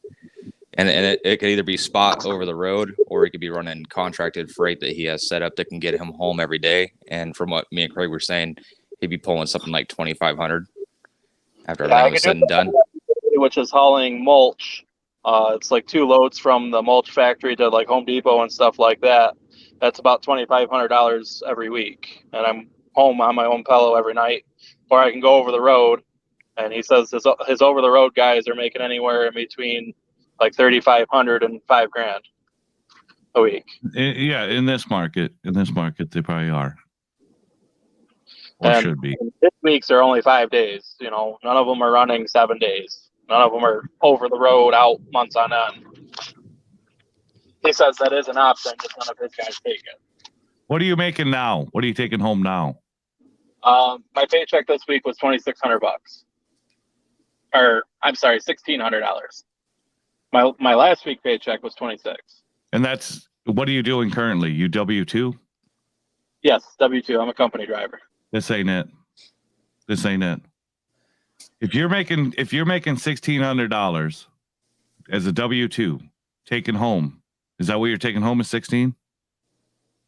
And it could either be spot over the road, or he could be running contracted freight that he has set up that can get him home every day. And from what me and Craig were saying, he'd be pulling something like $2,500 after everything was said and done. Which is hauling mulch. It's like 2 loads from the mulch factory to like Home Depot and stuff like that. That's about $2,500 every week. And I'm home on my own pillow every night, or I can go over the road. And he says his over the road guys are making anywhere in between like $3,500 and $5,000 a week. Yeah, in this market, they probably are, or should be. 6 weeks are only 5 days. None of them are running 7 days. None of them are over the road out months on end. He says that is an option, just none of his guys take it. What are you making now? What are you taking home now? My paycheck this week was $2,600, or I'm sorry, $1,600. My last week paycheck was 26. And that's, what are you doing currently? You W-2? Yes, W-2. I'm a company driver. This ain't it. If you're making $1,600 as a W-2 taken home, is that what you're taking home is 16?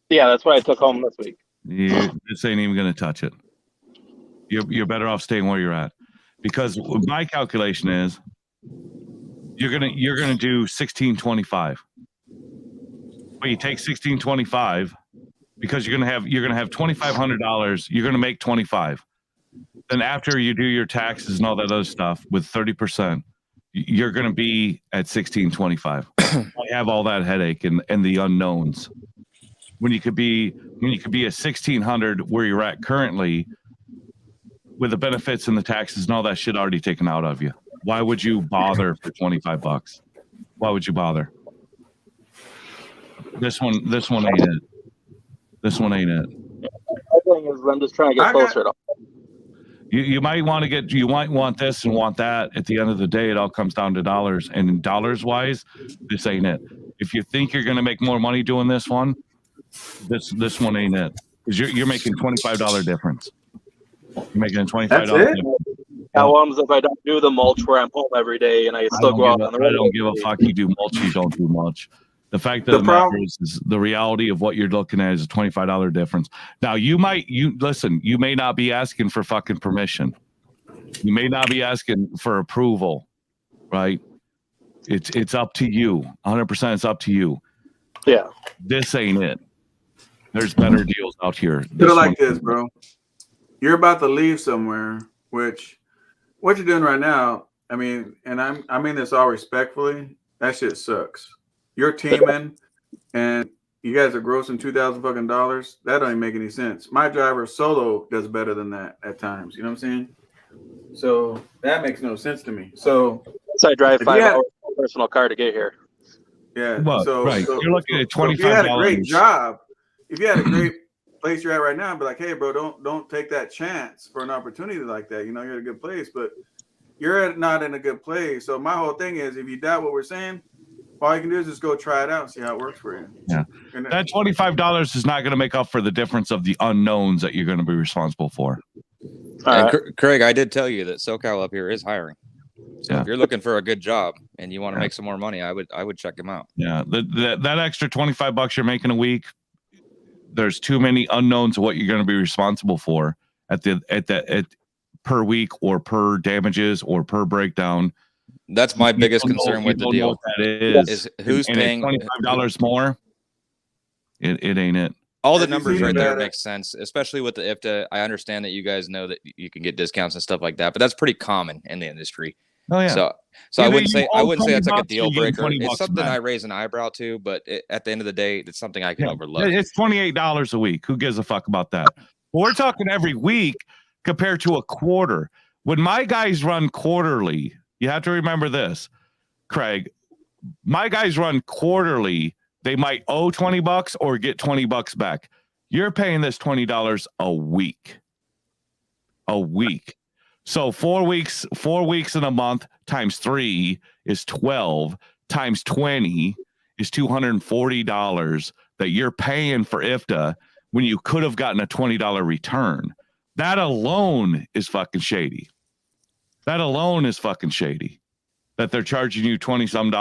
Yeah, that's what I took home this week. This ain't even going to touch it. You're better off staying where you're at, because my calculation is you're gonna do 1625. But you take 1625 because you're gonna have $2,500. You're gonna make 25. Then after you do your taxes and all that other stuff with 30%, you're gonna be at 1625. I have all that headache and the unknowns. When you could be at 1,600 where you're at currently, with the benefits and the taxes and all that shit already taken out of you. Why would you bother for $25? Why would you bother? This one ain't it. The thing is, I'm just trying to get closer to. You might want this and want that. At the end of the day, it all comes down to dollars. And dollars wise, this ain't it. If you think you're going to make more money doing this one ain't it. Because you're making $25 difference. You're making a $25 difference. How if I don't do the mulch where I'm home every day and I still go out on the road? I don't give a fuck. You do mulch, you don't do much. The fact of the matter is the reality of what you're looking at is a $25 difference. Now you may not be asking for fucking permission. You may not be asking for approval, right? It's up to you. 100% it's up to you. Yeah. This ain't it. There's better deals out here. Put it like this, bro. You're about to leave somewhere, which what you're doing right now, I mean, and I mean this all respectfully, that shit sucks. You're teaming and you guys are grossing $2,000 fucking dollars. That don't even make any sense. My driver solo does better than that at times. You know what I'm saying? So that makes no sense to me. So I drive 5 hours in a personal car to get here. Yeah. Well, so you're looking at $25. So if you had a great job, if you had a great place you're at right now, I'd be like, hey, bro, don't take that chance for an opportunity like that. You know, you're at a good place, but you're not in a good place. So my whole thing is, if you doubt what we're saying, all you can do is just go try it out and see how it works for you. Yeah. That $25 is not going to make up for the difference of the unknowns that you're going to be responsible for. Craig, I did tell you that SoCal up here is hiring. So Yeah. if you're looking for a good job and you want to make some more money, I would check him out. Yeah. That extra $25 you're making a week, there's too many unknowns of what you're going to be responsible for at per week or per damages or per breakdown. That's my biggest concern with the deal. Is who's paying $25 more? It ain't it. All the numbers right there make sense, especially with the IFTA. I understand that you guys know that you can get discounts and stuff like that, but that's pretty common in the industry. Oh yeah. So I wouldn't say that's like a deal breaker. It's something I raise an eyebrow to, but at the end of the day, it's something I can overlook. It's $28 a week. Who gives a fuck about that? But we're talking every week compared to a quarter. When my guys run quarterly, you have to remember this, Craig. My guys run quarterly. They might owe $20 or get $20 back. You're paying this $20 a week. A week. So 4 weeks in a month times 3 is 12 times 20 is $240 that you're paying for IFTA when you could have gotten a $20 return. That alone is fucking shady. That alone is fucking shady. That they're charging you $20-some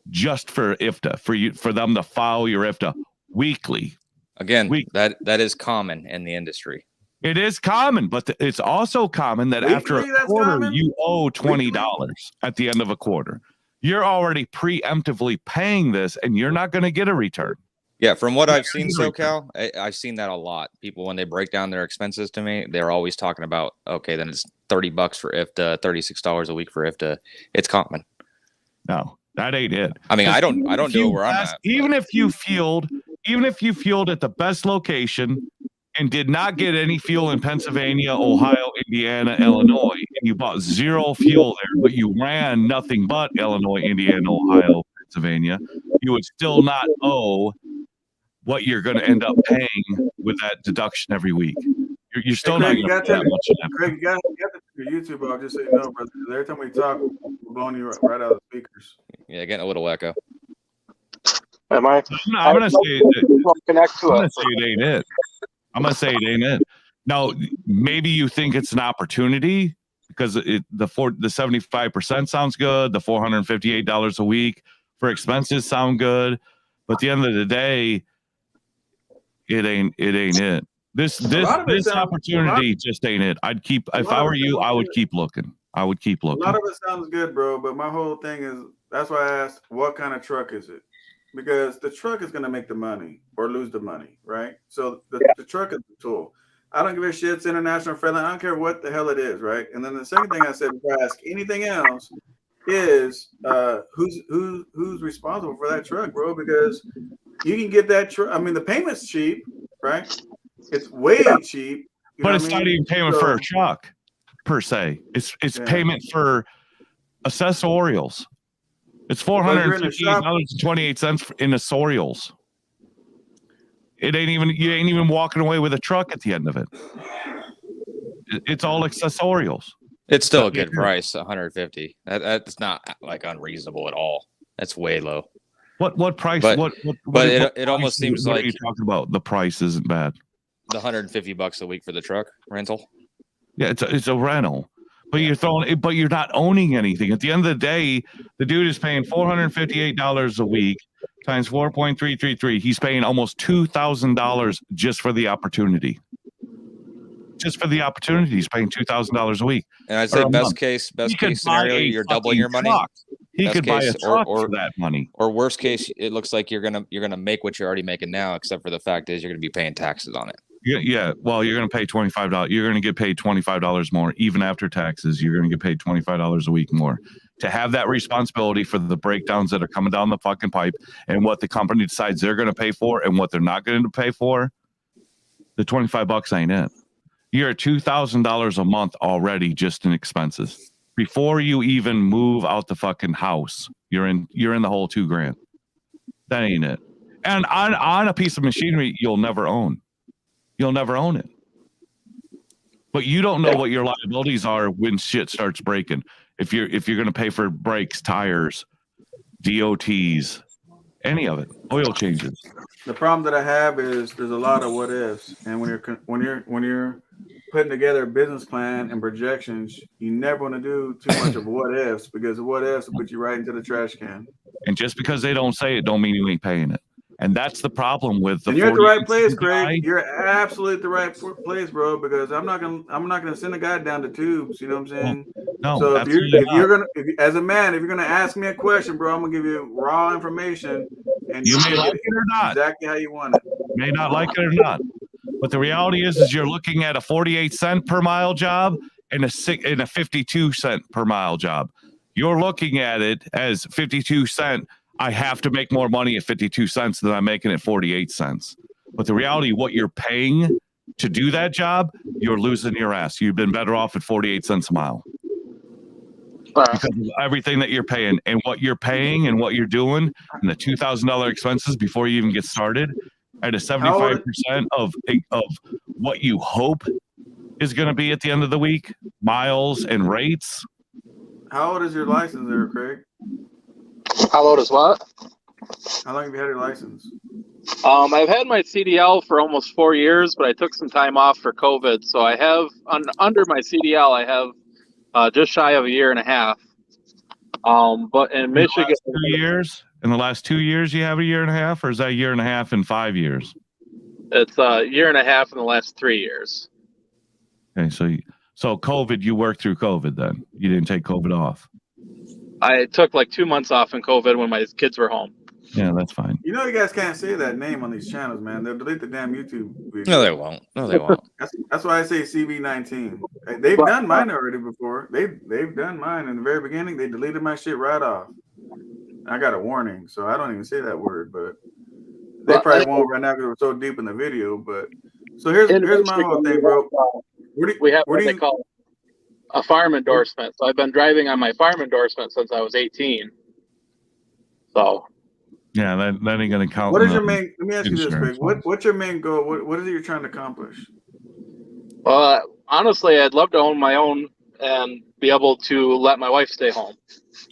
just for IFTA, for them to file your IFTA weekly. Again, that is common in the industry. It is common, but it's also common that after a quarter, you owe $20 at the end of a quarter. You're already preemptively paying this, and you're not going to get a return. Yeah, from what I've seen, SoCal, I've seen that a lot. People, when they break down their expenses to me, they're always talking about, okay, then it's $30 for IFTA, $36 a week for IFTA. It's common. No, that ain't it. I mean, I don't do it where I'm at. Even if you fueled at the best location and did not get any fuel in Pennsylvania, Ohio, Indiana, Illinois, and you bought zero fuel there, but you ran nothing but Illinois, Indiana, Ohio, Pennsylvania, you would still not owe what you're going to end up paying with that deduction every week. You're still not going to pay that much. Craig, you got to YouTube, bro. Just so you know, brother. Every time we talk, we're blowing you right out of the speakers. Yeah, getting a little echo. Am I? No, I'm going to say connect to us. it ain't it. I'm going to say it ain't it. Now, maybe you think it's an opportunity because the 75% sounds good. The $458 a week for expenses sound good. But at the end of the day, it ain't it. This opportunity just ain't it. If I were you, I would keep looking. I would keep looking. A lot of it sounds good, bro. But my whole thing is, that's why I asked, what kind of truck is it? Because the truck is going to make the money or lose the money, right? So the truck is the tool. I don't give a shit. It's international friendly. I don't care what the hell it is, right? And then the second thing I said before I ask anything else is who's responsible for that truck, bro? Because you can get that truck. I mean, the payment's cheap, right? It's way cheap. But it's not even payment for a truck per se. It's payment for accessorials. It's $458.28 in accessorials. You ain't even walking away with a truck at the end of it. It's all accessorials. It's still a good price, 150. That's not like unreasonable at all. That's way low. What price? But, what it almost seems what like are you talking about? The price isn't bad. The $150 a week for the truck rental. Yeah, it's a rental. But you're but you're not owning anything. At the end of the day, the dude is paying $458 a week times 4.333. He's paying almost $2,000 just for the opportunity. Just for the opportunity, he's paying $2,000 a week. And I'd say best case scenario, you're doubling your money. He could buy a truck or for that money. Or worst case, it looks like you're gonna make what you're already making now, except for the fact is you're gonna be paying taxes on it. Yeah. Well, you're going to pay $25. You're going to get paid $25 more, even after taxes. You're going to get paid $25 a week more to have that responsibility for the breakdowns that are coming down the fucking pipe and what the company decides they're going to pay for and what they're not going to pay for. The $25 ain't it. You're at $2,000 a month already just in expenses before you even move out the fucking house. You're in the whole $2,000. That ain't it. And on a piece of machinery you'll never own. You'll never own it. But you don't know what your liabilities are when shit starts breaking. If you're going to pay for brakes, tires, DOTs, any of it, oil changes. The problem that I have is there's a lot of what ifs, and when you're putting together a business plan and projections, you never want to do too much of what ifs, because the what ifs will put you right into the trash can. And just because they don't say it, don't mean you ain't paying it. And that's the problem with the. And you're at the right place, Craig. You're absolutely at the right place, bro. Because I'm not gonna send a guy down to tubes. You know what I'm saying? No. So if you're as a man, if you're gonna ask me a question, bro, I'm gonna give you raw information, and you may like it or not. Exactly how you want it. You may not like it or not, but the reality is you're looking at a 48-cent per mile job and a 52-cent per mile job. You're looking at it as 52 cent. I have to make more money at 52 cents than I'm making at 48 cents. But the reality, what you're paying to do that job, you're losing your ass. You've been better off at 48 cents a mile. Because of everything that you're paying and what you're paying and what you're doing and the $2,000 expenses before you even get started at a 75% of what you hope is going to be at the end of the week, miles and rates. How old is your license there, Craig? How old is what? How long have you had your license? I've had my CDL for almost 4 years, but I took some time off for COVID. So I have under my CDL, I have just shy of a year and a half. But in Michigan, 2 years. In the last 2 years, you have a year and a half, or is that a year and a half in 5 years? It's a year and a half in the last 3 years. Okay, so COVID, you worked through COVID then. You didn't take COVID off. I took like 2 months off in COVID when my kids were home. Yeah, that's fine. You know, you guys can't say that name on these channels, man. They'll delete the damn YouTube video. No, they won't. No, they won't. That's why I say CB19. They've done mine already before. They've done mine in the very beginning. They deleted my shit right off. I got a warning, so I don't even say that word, but they probably won't right now because we're so deep in the video. But so here's my whole thing, bro. We have what they call a farm endorsement. So I've been driving on my farm endorsement since I was 18. So yeah, that ain't gonna count. What is your main? Let me ask you this, Craig. What's your main goal? What is it you're trying to accomplish? Honestly, I'd love to own my own and be able to let my wife stay home.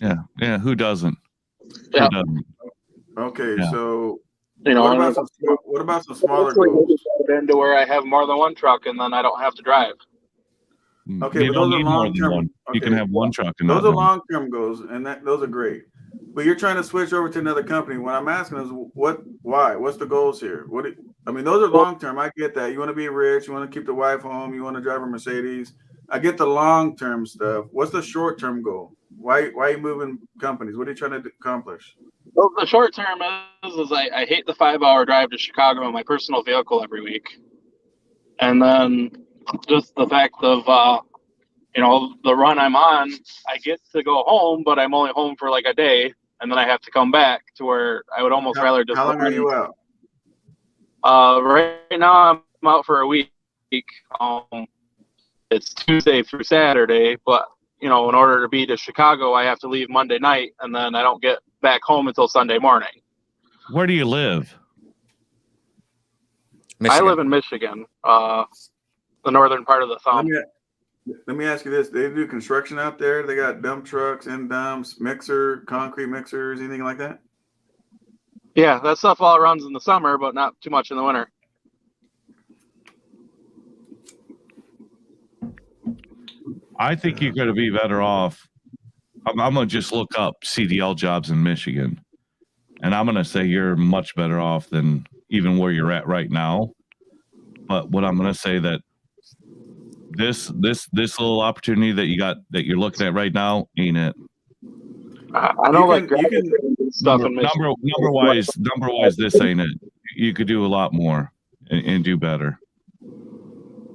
Yeah. Who doesn't? Yeah. Who doesn't? Okay, Yeah. so you know, what about some smaller goals? To where I have more than one truck and then I don't have to drive. Okay, but those are long term. You can have one truck. Those are long term goals, and those are great. But you're trying to switch over to another company. What I'm asking is, why? What's the goals here? Those are long term. I get that. You want to be rich. You want to keep the wife home. You want to drive a Mercedes. I get the long term stuff. What's the short term goal? Why are you moving companies? What are you trying to accomplish? Well, the short term is I hate the 5-hour drive to Chicago in my personal vehicle every week, and then just the fact of the run I'm on, I get to go home, but I'm only home for like a day, and then I have to come back to where I would almost rather just. How long are you out? Right now I'm out for a week. It's Tuesday through Saturday, but in order to be to Chicago, I have to leave Monday night, and then I don't get back home until Sunday morning. Where do you live? Michigan. I live in Michigan, the northern part of the thumb. Let me ask you this: they do construction out there? They got dump trucks and dumps, concrete mixers, anything like that? Yeah, that stuff all runs in the summer, but not too much in the winter. I think you're going to be better off. I'm going to just look up CDL jobs in Michigan, and I'm going to say you're much better off than even where you're at right now. But what I'm going to say that this little opportunity that you're looking at right now ain't it. I know, like stuff in Michigan. Number wise, this ain't it. You could do a lot more and do better.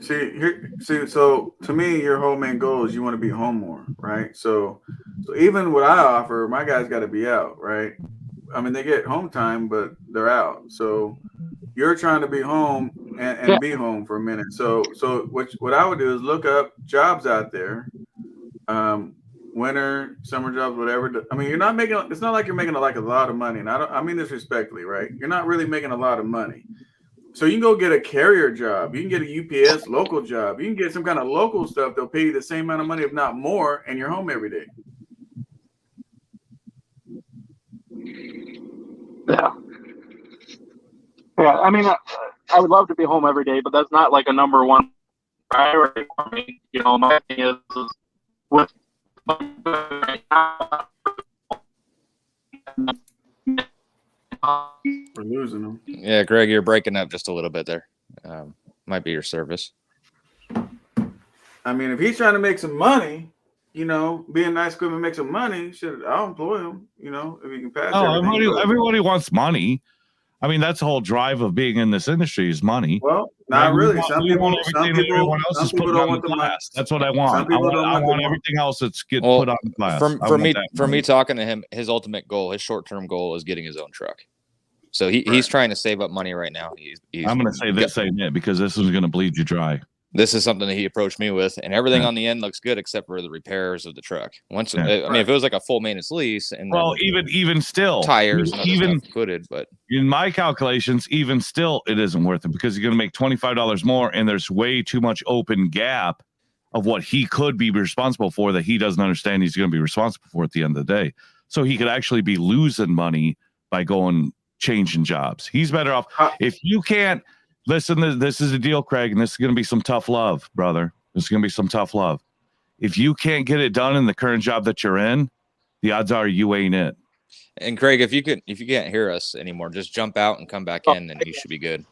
So to me, your whole main goal is you want to be home more, right? So even what I offer, my guys got to be out, right? I mean, they get home time, but they're out. So you're trying to be home and be home for a minute. So what I would do is look up jobs out there, winter, summer jobs, whatever. I mean, you're not making. It's not like you're making like a lot of money, and I mean this respectfully, right? You're not really making a lot of money. So you can go get a carrier job. You can get a UPS local job. You can get some kind of local stuff. They'll pay you the same amount of money, if not more, and you're home every day. Yeah. Yeah, I mean, I would love to be home every day, but that's not like a number one priority for me. You know, my thing is with we're losing them. Yeah, Greg, you're breaking up just a little bit there. Might be your service. I mean, if he's trying to make some money, you know, being nice equipment make some money, I'll employ him, you know, if he can pass Everybody wants money. I mean, that's the whole drive of being in this industry is money. Well, not really. Some people everyone else is putting on the class. That's what I want. I want everything else that's put on the class. For me talking to him, his ultimate goal, his short-term goal is getting his own truck. So he's trying to save up money right now. I'm going to say this ain't it because this is going to bleed you dry. This is something that he approached me with, and everything on the end looks good except for the repairs of the truck. I mean, if it was like a full maintenance lease, and even still, tires and other stuff included, but in my calculations, even still, it isn't worth it because you're going to make $25 more, and there's way too much open gap of what he could be responsible for that he doesn't understand he's going to be responsible for at the end of the day. So he could actually be losing money by changing jobs. He's better off if you can't. Listen, this is a deal, Craig, and this is going to be some tough love, brother. This is going to be some tough love. If you can't get it done in the current job that you're in, the odds are you ain't it. And Craig, if you can't hear us anymore, just jump out and come back in, and you should be good.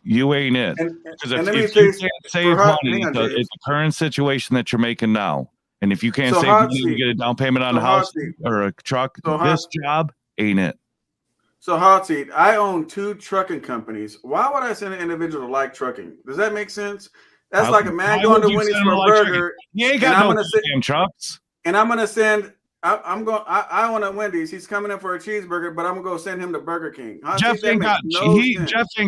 You ain't it. Because if you can't save money in the current situation that you're making now, and if you can't save money to get a down payment on a house or a truck, this job ain't it. So, hot seat, I own 2 trucking companies. Why would I send an individual to like trucking? Does that make sense? That's like a man going to Wendy's for a burger. You ain't got no damn trucks. And I'm going to send, I want a Wendy's. He's coming in for a cheeseburger, but I'm going to go send him to Burger King. Jeff ain't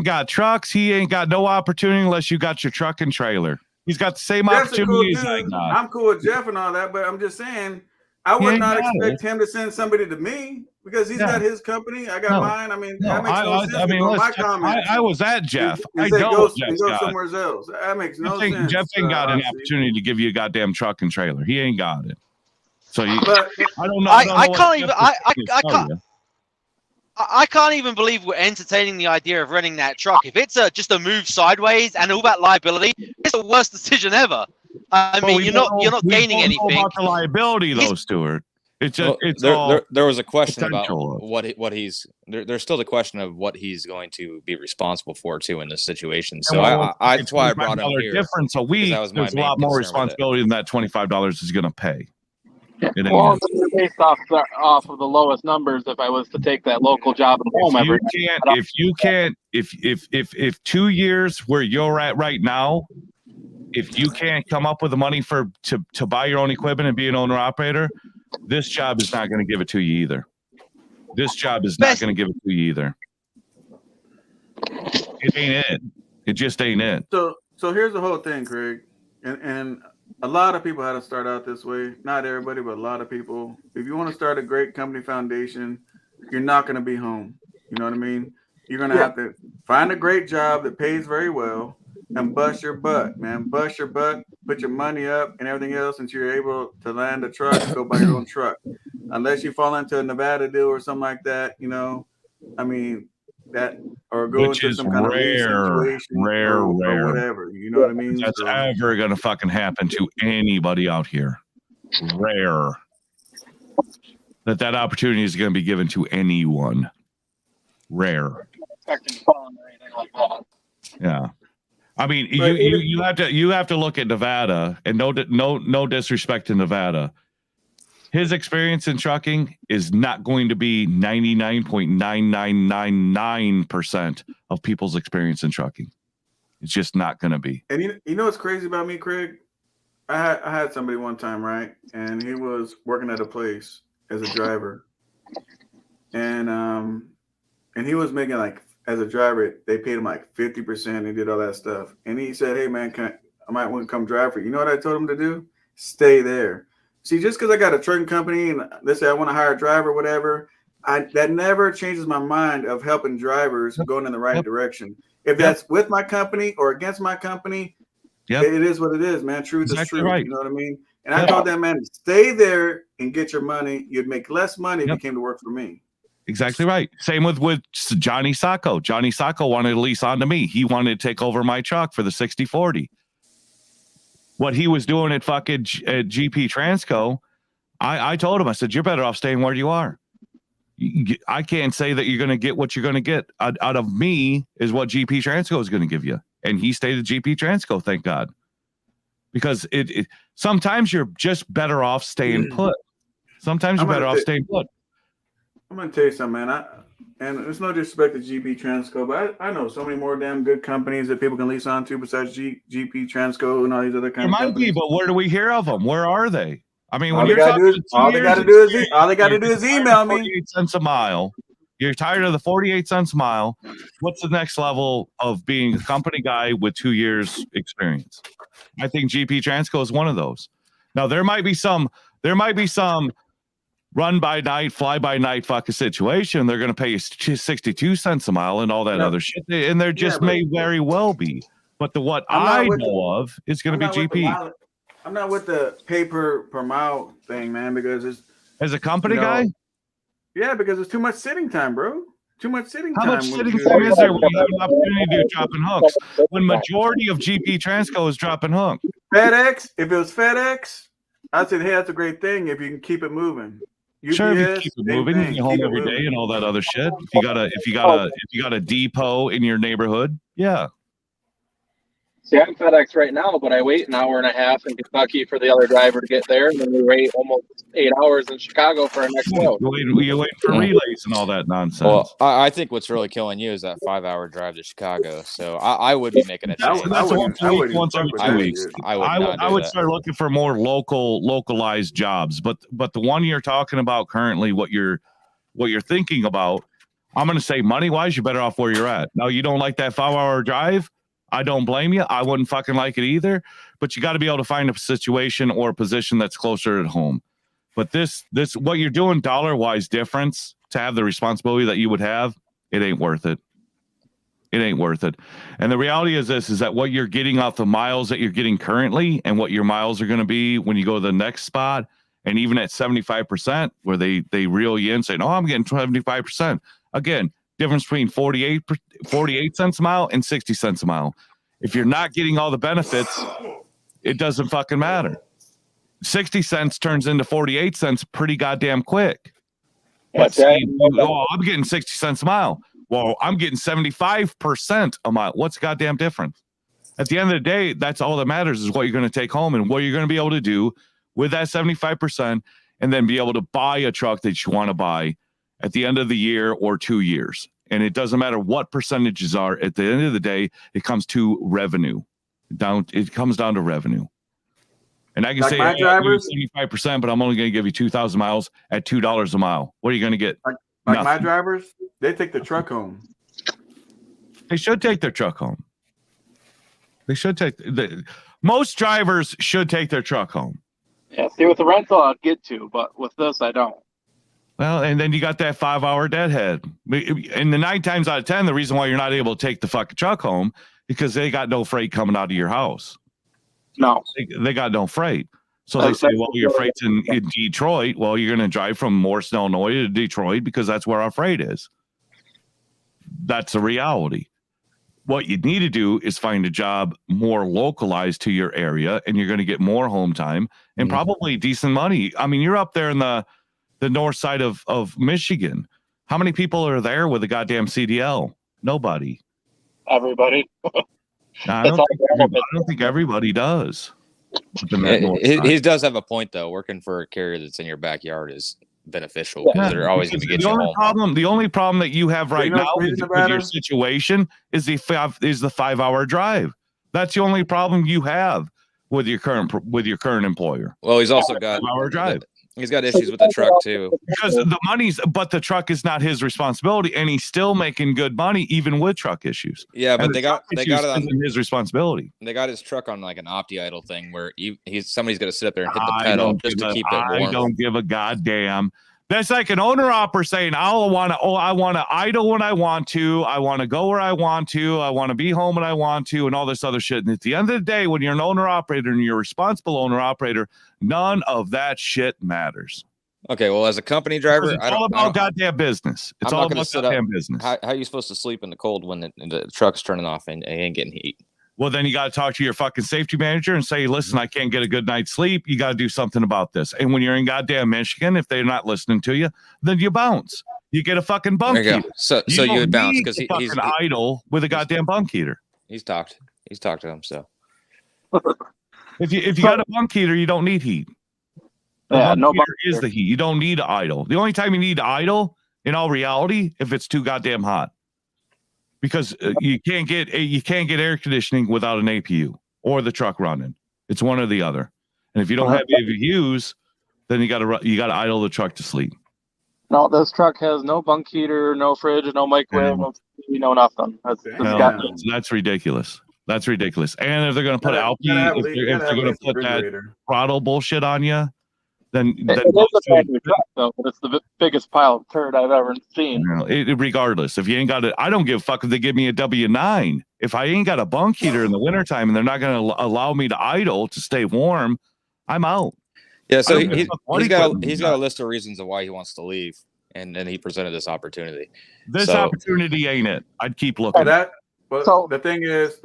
got trucks. He ain't got no opportunity unless you got your truck and trailer. He's got the same opportunities I got. I'm cool with Jeff and all that, but I'm just saying, I would not expect him to send somebody to me because he's got his company. I got mine. I mean, that makes no sense. My comments. I was at Jeff. I know Jeff's got somewhere else. That makes no sense. Jeff ain't got an opportunity to give you a goddamn truck and trailer. He ain't got it. So I don't know. I can't even believe we're entertaining the idea of renting that truck. If it's just a move sideways and all that liability, it's the worst decision ever. I mean, you're not gaining anything. About the liability, though, Stuart. It's just there was a question about what he's there's still the question of what he's going to be responsible for too in this situation. So that's why I brought him here. Difference a week. There's a lot more responsibility than that $25 is going to pay. Well, based off of the lowest numbers, if I was to take that local job at home every day. If 2 years where you're at right now, if you can't come up with the money to buy your own equipment and be an owner operator, this job is not going to give it to you either. This job is not going to give it to you either. It ain't it. It just ain't it. So here's the whole thing, Craig, and a lot of people had to start out this way. Not everybody, but a lot of people. If you want to start a great company foundation, you're not going to be home. You know what I mean? You're going to have to find a great job that pays very well. and bust your butt, man. Bust your butt, put your money up and everything else until you're able to land a truck, go buy your own truck. Unless you fall into a Nevada deal or something like that, you know, I mean, that or go Which into is some kind of lease situation rare. or whatever. You know what I mean? That's So, ever gonna fucking happen to anybody out here. Rare. That opportunity is gonna be given to anyone. Rare. Yeah. I mean, you have to look at Nevada, and no disrespect to Nevada. His experience in trucking is not going to be 99.9999% of people's experience in trucking. It's just not going to be. and you know what's crazy about me, Craig? I had somebody one time, right? And he was working at a place as a driver. And he was making like, as a driver, they paid him like 50%. He did all that stuff. And he said, hey man, I might want to come drive for you. You know what I told him to do? Stay there. See, just because I got a trucking company and they say I want to hire a driver, whatever, that never changes my mind of helping drivers going in the right direction. If that's with my company or against my company, it is what it is, man. Truth is truth. Right. You know what I mean? And I told that man, stay there and get your money. You'd make less money if you came to work for me. Exactly right. Same with Johnny Sacco. Johnny Sacco wanted to lease onto me. He wanted to take over my truck for the 60/40. What he was doing at fucking GP Transco, I told him, I said, you're better off staying where you are. I can't say that you're going to get what you're going to get out of me is what GP Transco is going to give you. And he stayed at GP Transco, thank God. Because it sometimes you're just better off staying put. Sometimes you're better off staying put. I'm going to tell you something, man. And it's no disrespect to GP Transco, but I know so many more damn good companies that people can lease onto besides GP Transco and all these other There kinds of might companies. be, but where do we hear of them? Where are they? I mean, when All you're they talking all they got to do is email me. 48 cents a mile. You're tired of the 48 cents a mile. What's the next level of being a company guy with 2 years experience? I think GP Transco is one of those. Now there might be some run by night, fly by night fucking situation. They're going to pay you 62 cents a mile and all that other shit. And there just may very well be. But what I know of is going to be GP. I'm not with the pay per mile thing, man, because it's as a company guy. Yeah, because it's too much sitting time, bro. Too much sitting time. How much sitting time is there when you have an opportunity to do dropping hooks? When majority of GP Transco is dropping hook. FedEx, if it was FedEx, I'd say, hey, that's a great thing if you can keep it moving. UPS, sure, if you keep it moving, you get home every day and all that other shit. If you got a depot in your neighborhood, yeah. See, I'm FedEx right now, but I wait an hour and a half in Kentucky for the other driver to get there, and then we wait almost 8 hours in Chicago for our next load. You wait for relays and all that nonsense. Well, I think what's really killing you is that 5-hour drive to Chicago. So I would be making a change. That's once every 2 weeks. I would start looking for more localized jobs. But the one you're talking about currently, what you're thinking about, I'm going to say money wise, you're better off where you're at. Now you don't like that 5-hour drive. I don't blame you. I wouldn't fucking like it either. But you got to be able to find a situation or a position that's closer at home. But this what you're doing dollar-wise difference to have the responsibility that you would have, it ain't worth it. It ain't worth it. And the reality is this, is that what you're getting off the miles that you're getting currently and what your miles are going to be when you go to the next spot, and even at 75%, where they reel you in saying, oh, I'm getting 75%. Again, difference between 48 cents a mile and 60 cents a mile. If you're not getting all the benefits, it doesn't fucking matter. 60 cents turns into 48 cents pretty goddamn quick. But saying, oh, I'm getting 60 cents a mile. Well, I'm getting 75% a mile. What's the goddamn difference? At the end of the day, that's all that matters is what you're going to take home and what you're going to be able to do with that 75% and then be able to buy a truck that you want to buy at the end of the year or 2 years. And it doesn't matter what percentages are. At the end of the day, it comes to revenue. It comes down to revenue. And I can say my drivers, 75%, but I'm only going to give you 2,000 miles at $2 a mile. What are you going to get? Like my drivers, they take the truck home. They should take their truck home. They should take most drivers should take their truck home. Yeah, see, with the rental, I'd get to, but with this, I don't. Well, and then you got that 5-hour deadhead. And the 9 times out of 10, the reason why you're not able to take the fucking truck home because they got no freight coming out of your house. No, they got no freight. So they say, well, your freight's in Detroit. Well, you're going to drive from Morrison, Illinois to Detroit because that's where our freight is. That's the reality. What you need to do is find a job more localized to your area, and you're going to get more home time and probably decent money. I mean, you're up there in the north side of Michigan. How many people are there with a goddamn CDL? Nobody. Everybody. I don't think everybody does. He does have a point, though. Working for a carrier that's in your backyard is beneficial because they're always going to get you home. The only problem that you have right now with your situation is the 5-hour drive. That's the only problem you have with your current employer. Well, he's also got 5-hour drive. He's got issues with the truck too. Because the truck is not his responsibility, and he's still making good money even with truck issues. Yeah, but they got it on his responsibility. They got his truck on like an opti idle thing where somebody's going to sit up there and hit the pedal just to keep it warm. I don't give a goddamn. That's like an owner operator saying, I want to idle when I want to. I want to go where I want to. I want to be home when I want to, and all this other shit. And at the end of the day, when you're an owner operator and you're a responsible owner operator, none of that shit matters. Okay, well, as a company driver, it's all about goddamn business. It's all about goddamn business. How are you supposed to sleep in the cold when the truck's turning off and ain't getting heat? Well, then you got to talk to your fucking safety manager and say, listen, I can't get a good night's sleep. You got to do something about this. And when you're in goddamn Michigan, if they're not listening to you, then you bounce. You get a fucking bunk heater. So you would bounce because he's idle with a goddamn bunk heater. He's talked to him. So if you got a bunk heater, you don't need heat. Bunk heater is the heat. You don't need to idle. The only time you need to idle, in all reality, if it's too goddamn hot. Because you can't get air conditioning without an APU or the truck running. It's one or the other. And if you don't have APUs, then you got to idle the truck to sleep. No, this truck has no bunk heater, no fridge, no microwave, no nothing. That's ridiculous. That's ridiculous. And if they're going to put if they're going to put that throttle bullshit on you, then it is a factory truck, though, but it's the biggest pile of turd I've ever seen. Regardless, if you ain't got it, I don't give a fuck if they give me a W-9. If I ain't got a bunk heater in the wintertime and they're not going to allow me to idle to stay warm, I'm out. Yeah, so he's got a list of reasons of why he wants to leave, and then he presented this opportunity. This opportunity ain't it. I'd keep looking. But the thing is,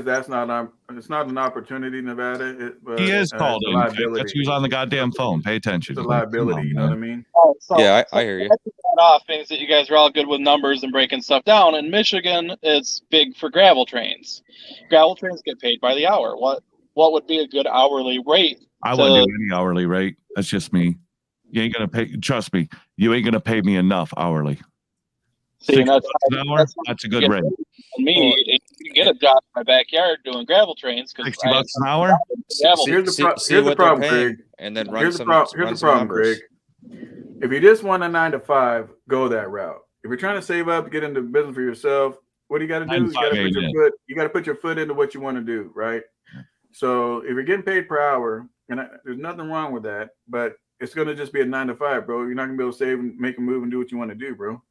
that's not it's not an opportunity, Nevada. He is called in. That's who's on the goddamn phone. Pay attention. It's a liability. You know what I mean? Yeah, I hear you. Off means that you guys are all good with numbers and breaking stuff down. In Michigan, it's big for gravel trains. Gravel trains get paid by the hour. What would be a good hourly rate? I wouldn't do any hourly rate. That's just me. You ain't gonna pay. Trust me, you ain't gonna pay me enough hourly. See, that's a good rate. Me, you can get a job in my backyard doing gravel trains. $60 an hour. Here's the problem, Greg. And then here's the problem, Greg. If you just want a 9 to 5, go that route. If you're trying to save up, get into business for yourself, what do you got to do? You got to put your foot into what you want to do, right? So if you're getting paid per hour, and there's nothing wrong with that, but it's going to just be a 9 to 5, bro. You're not going to be able to save and make a move and do what you want to do, bro.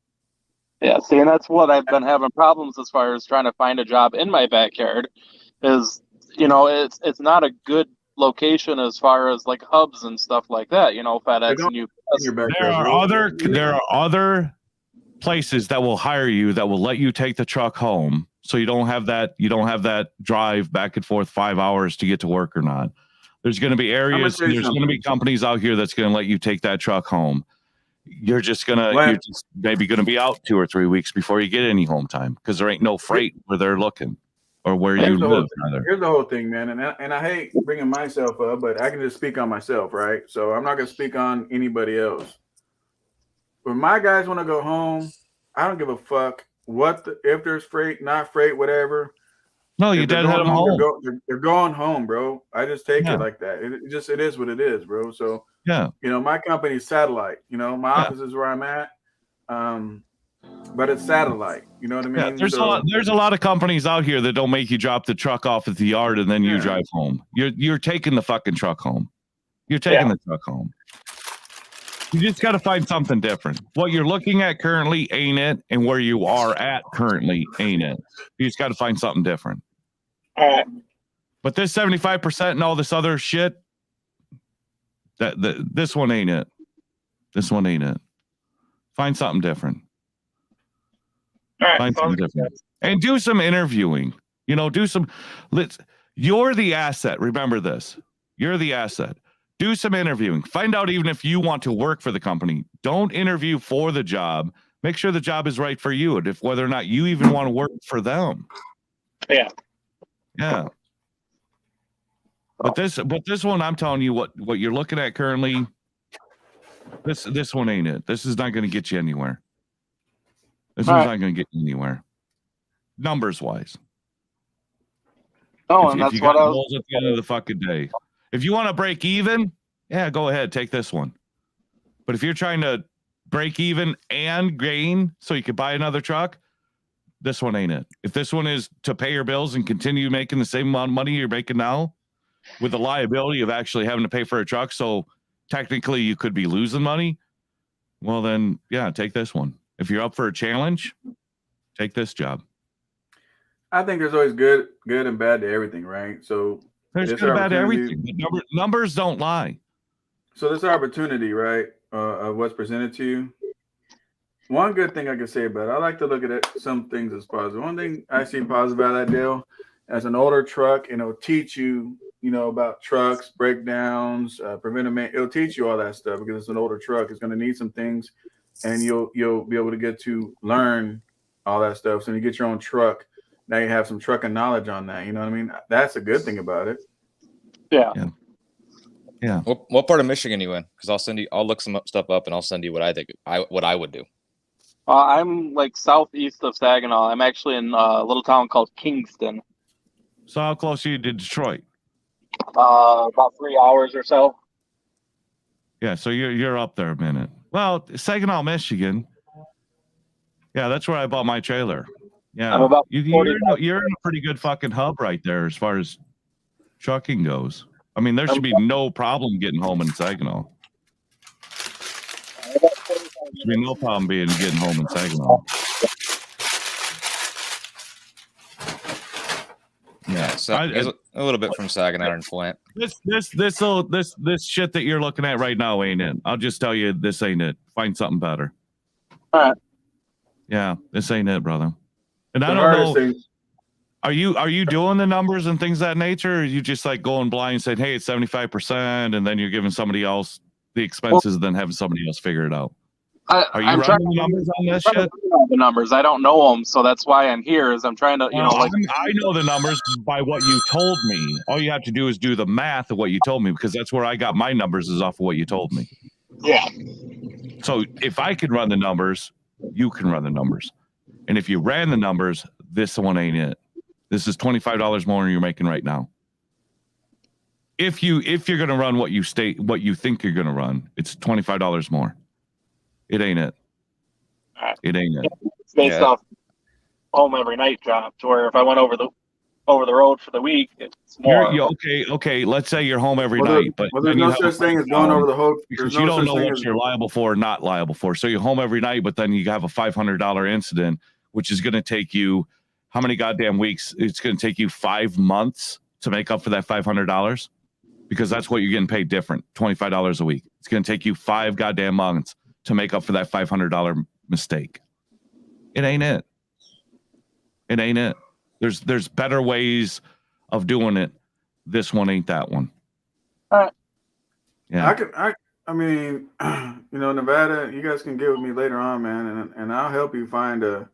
Yeah, see, and that's what I've been having problems as far as trying to find a job in my backyard is, it's not a good location as far as like hubs and stuff like that, FedEx and UPS. There are other places that will hire you that will let you take the truck home. So you don't have that drive back and forth 5 hours to get to work or not. There's going to be areas, there's going to be companies out here that's going to let you take that truck home. You're just maybe gonna be out 2 or 3 weeks before you get any home time because there ain't no freight where they're looking or where you live. Here's the whole thing, man, and I hate bringing myself up, but I can just speak on myself, right? So I'm not gonna speak on anybody else. When my guys want to go home, I don't give a fuck if there's freight, not freight, whatever. No, you dead head them home. They're going home, bro. I just take it like that. It is what it is, bro. So yeah, my company's satellite. My office is where I'm at, but it's satellite. You know what I mean? Yeah, there's a lot of companies out here that don't make you drop the truck off at the yard and then you drive home. You're taking the fucking truck home. You're taking the truck home. You just got to find something different. What you're looking at currently ain't it, and where you are at currently ain't it. You just got to find something different. All right. But this 75% and all this other shit, this one ain't it. This one ain't it. Find something different. All right. Find something different. And do some interviewing. You know, you're the asset. Remember this. You're the asset. Do some interviewing. Find out even if you want to work for the company. Don't interview for the job. Make sure the job is right for you, and if whether or not you even want to work for them. Yeah. Yeah. But this one, I'm telling you what you're looking at currently. This one ain't it. This is not going to get you anywhere. This one's not going to get you anywhere, numbers wise. Oh, if you got goals at the end of the fucking day. If you want to break even, yeah, go ahead, take this one. But if you're trying to break even and gain so you could buy another truck, this one ain't it. If this one is to pay your bills and continue making the same amount of money you're making now, with the liability of actually having to pay for a truck, so technically you could be losing money, well then, yeah, take this one. If you're up for a challenge, take this job. I think there's always good and bad to everything, right? So there's good and bad to everything. Numbers don't lie. So this opportunity, right, of what's presented to you. One good thing I can say about it, I like to look at some things as positive. One thing I see positive about that deal, as an older truck, and it'll teach you, about trucks, breakdowns, preventive maintenance. It'll teach you all that stuff because it's an older truck. It's going to need some things, and you'll be able to get to learn all that stuff. So when you get your own truck, now you have some trucking knowledge on that. You know what I mean? That's a good thing about it. Yeah. Yeah. What part of Michigan you in? Because I'll look some stuff up and I'll send you what I think what I would do. I'm like southeast of Saginaw. I'm actually in a little town called Kingston. So how close are you to Detroit? About 3 hours or so. Yeah, so you're up there a minute. Well, Saginaw, Michigan. Yeah, that's where I bought my trailer. Yeah, I'm about you're in a pretty good fucking hub right there as far as trucking goes. I mean, there should be no problem getting home in Saginaw. There should be no problem getting home in Saginaw. Yeah, so a little bit from Saginaw and Flint. This shit that you're looking at right now ain't it. I'll just tell you, this ain't it. Find something better. All right. Yeah, this ain't it, brother. And I don't know. Are you doing the numbers and things of that nature, or are you just like going blind and saying, hey, it's 75%, and then you're giving somebody else the expenses, and then having somebody else figure it out? Are you running the numbers on this shit? The numbers, I don't know them, so that's why I'm here. Is I'm trying to, I know the numbers by what you told me. All you have to do is do the math of what you told me, because that's where I got my numbers, is off of what you told me. Yeah. So if I can run the numbers, you can run the numbers, and if you ran the numbers, this one ain't it. This is $25 more than you're making right now. If you're gonna run what you think you're gonna run, it's $25 more. It ain't it. It ain't it. It's based off home every night job, to where if I went over the road for the week, it's more. Okay. Let's say you're home every night, but there's no such thing as going over the whole. Because you don't know what you're liable for or not liable for. So you're home every night, but then you have a $500 incident, which is going to take you how many goddamn weeks? It's going to take you 5 months to make up for that $500, because that's what you're getting paid different, $25 a week. It's going to take you 5 goddamn months to make up for that $500 mistake. It ain't it. It ain't it. There's better ways of doing it. This one ain't that one. All right. Yeah. I mean, Nevada, you guys can get with me later on, man, and I'll help you find a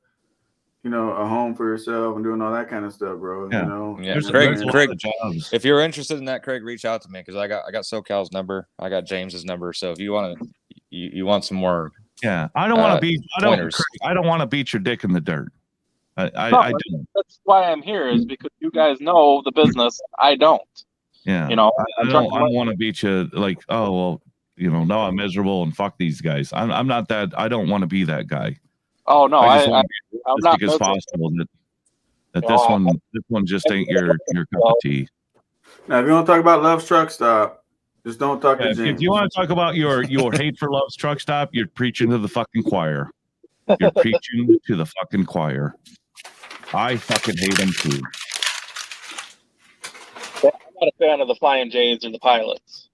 home for yourself and doing all that kind of stuff, bro. Yeah. Yeah. Craig, if you're interested in that, Craig, reach out to me, because I got SoCal's number. I got James's number. So if you want to, you want some more. Yeah. I don't want to beat. I don't want to beat your dick in the dirt. I don't. That's why I'm here, is because you guys know the business. I don't. Yeah. I don't want to beat you like, oh well, no, I'm miserable and fuck these guys. I'm not that. I don't want to be that guy. Oh no, I'm not as possible that this one just ain't your cup of tea. Now, if you want to talk about Love's Truck Stop, just don't talk to James. If you want to talk about your hate for Love's Truck Stop, you're preaching to the fucking choir. You're preaching to the fucking choir. I fucking hate them too. not a fan of the Flying J's or the pilots.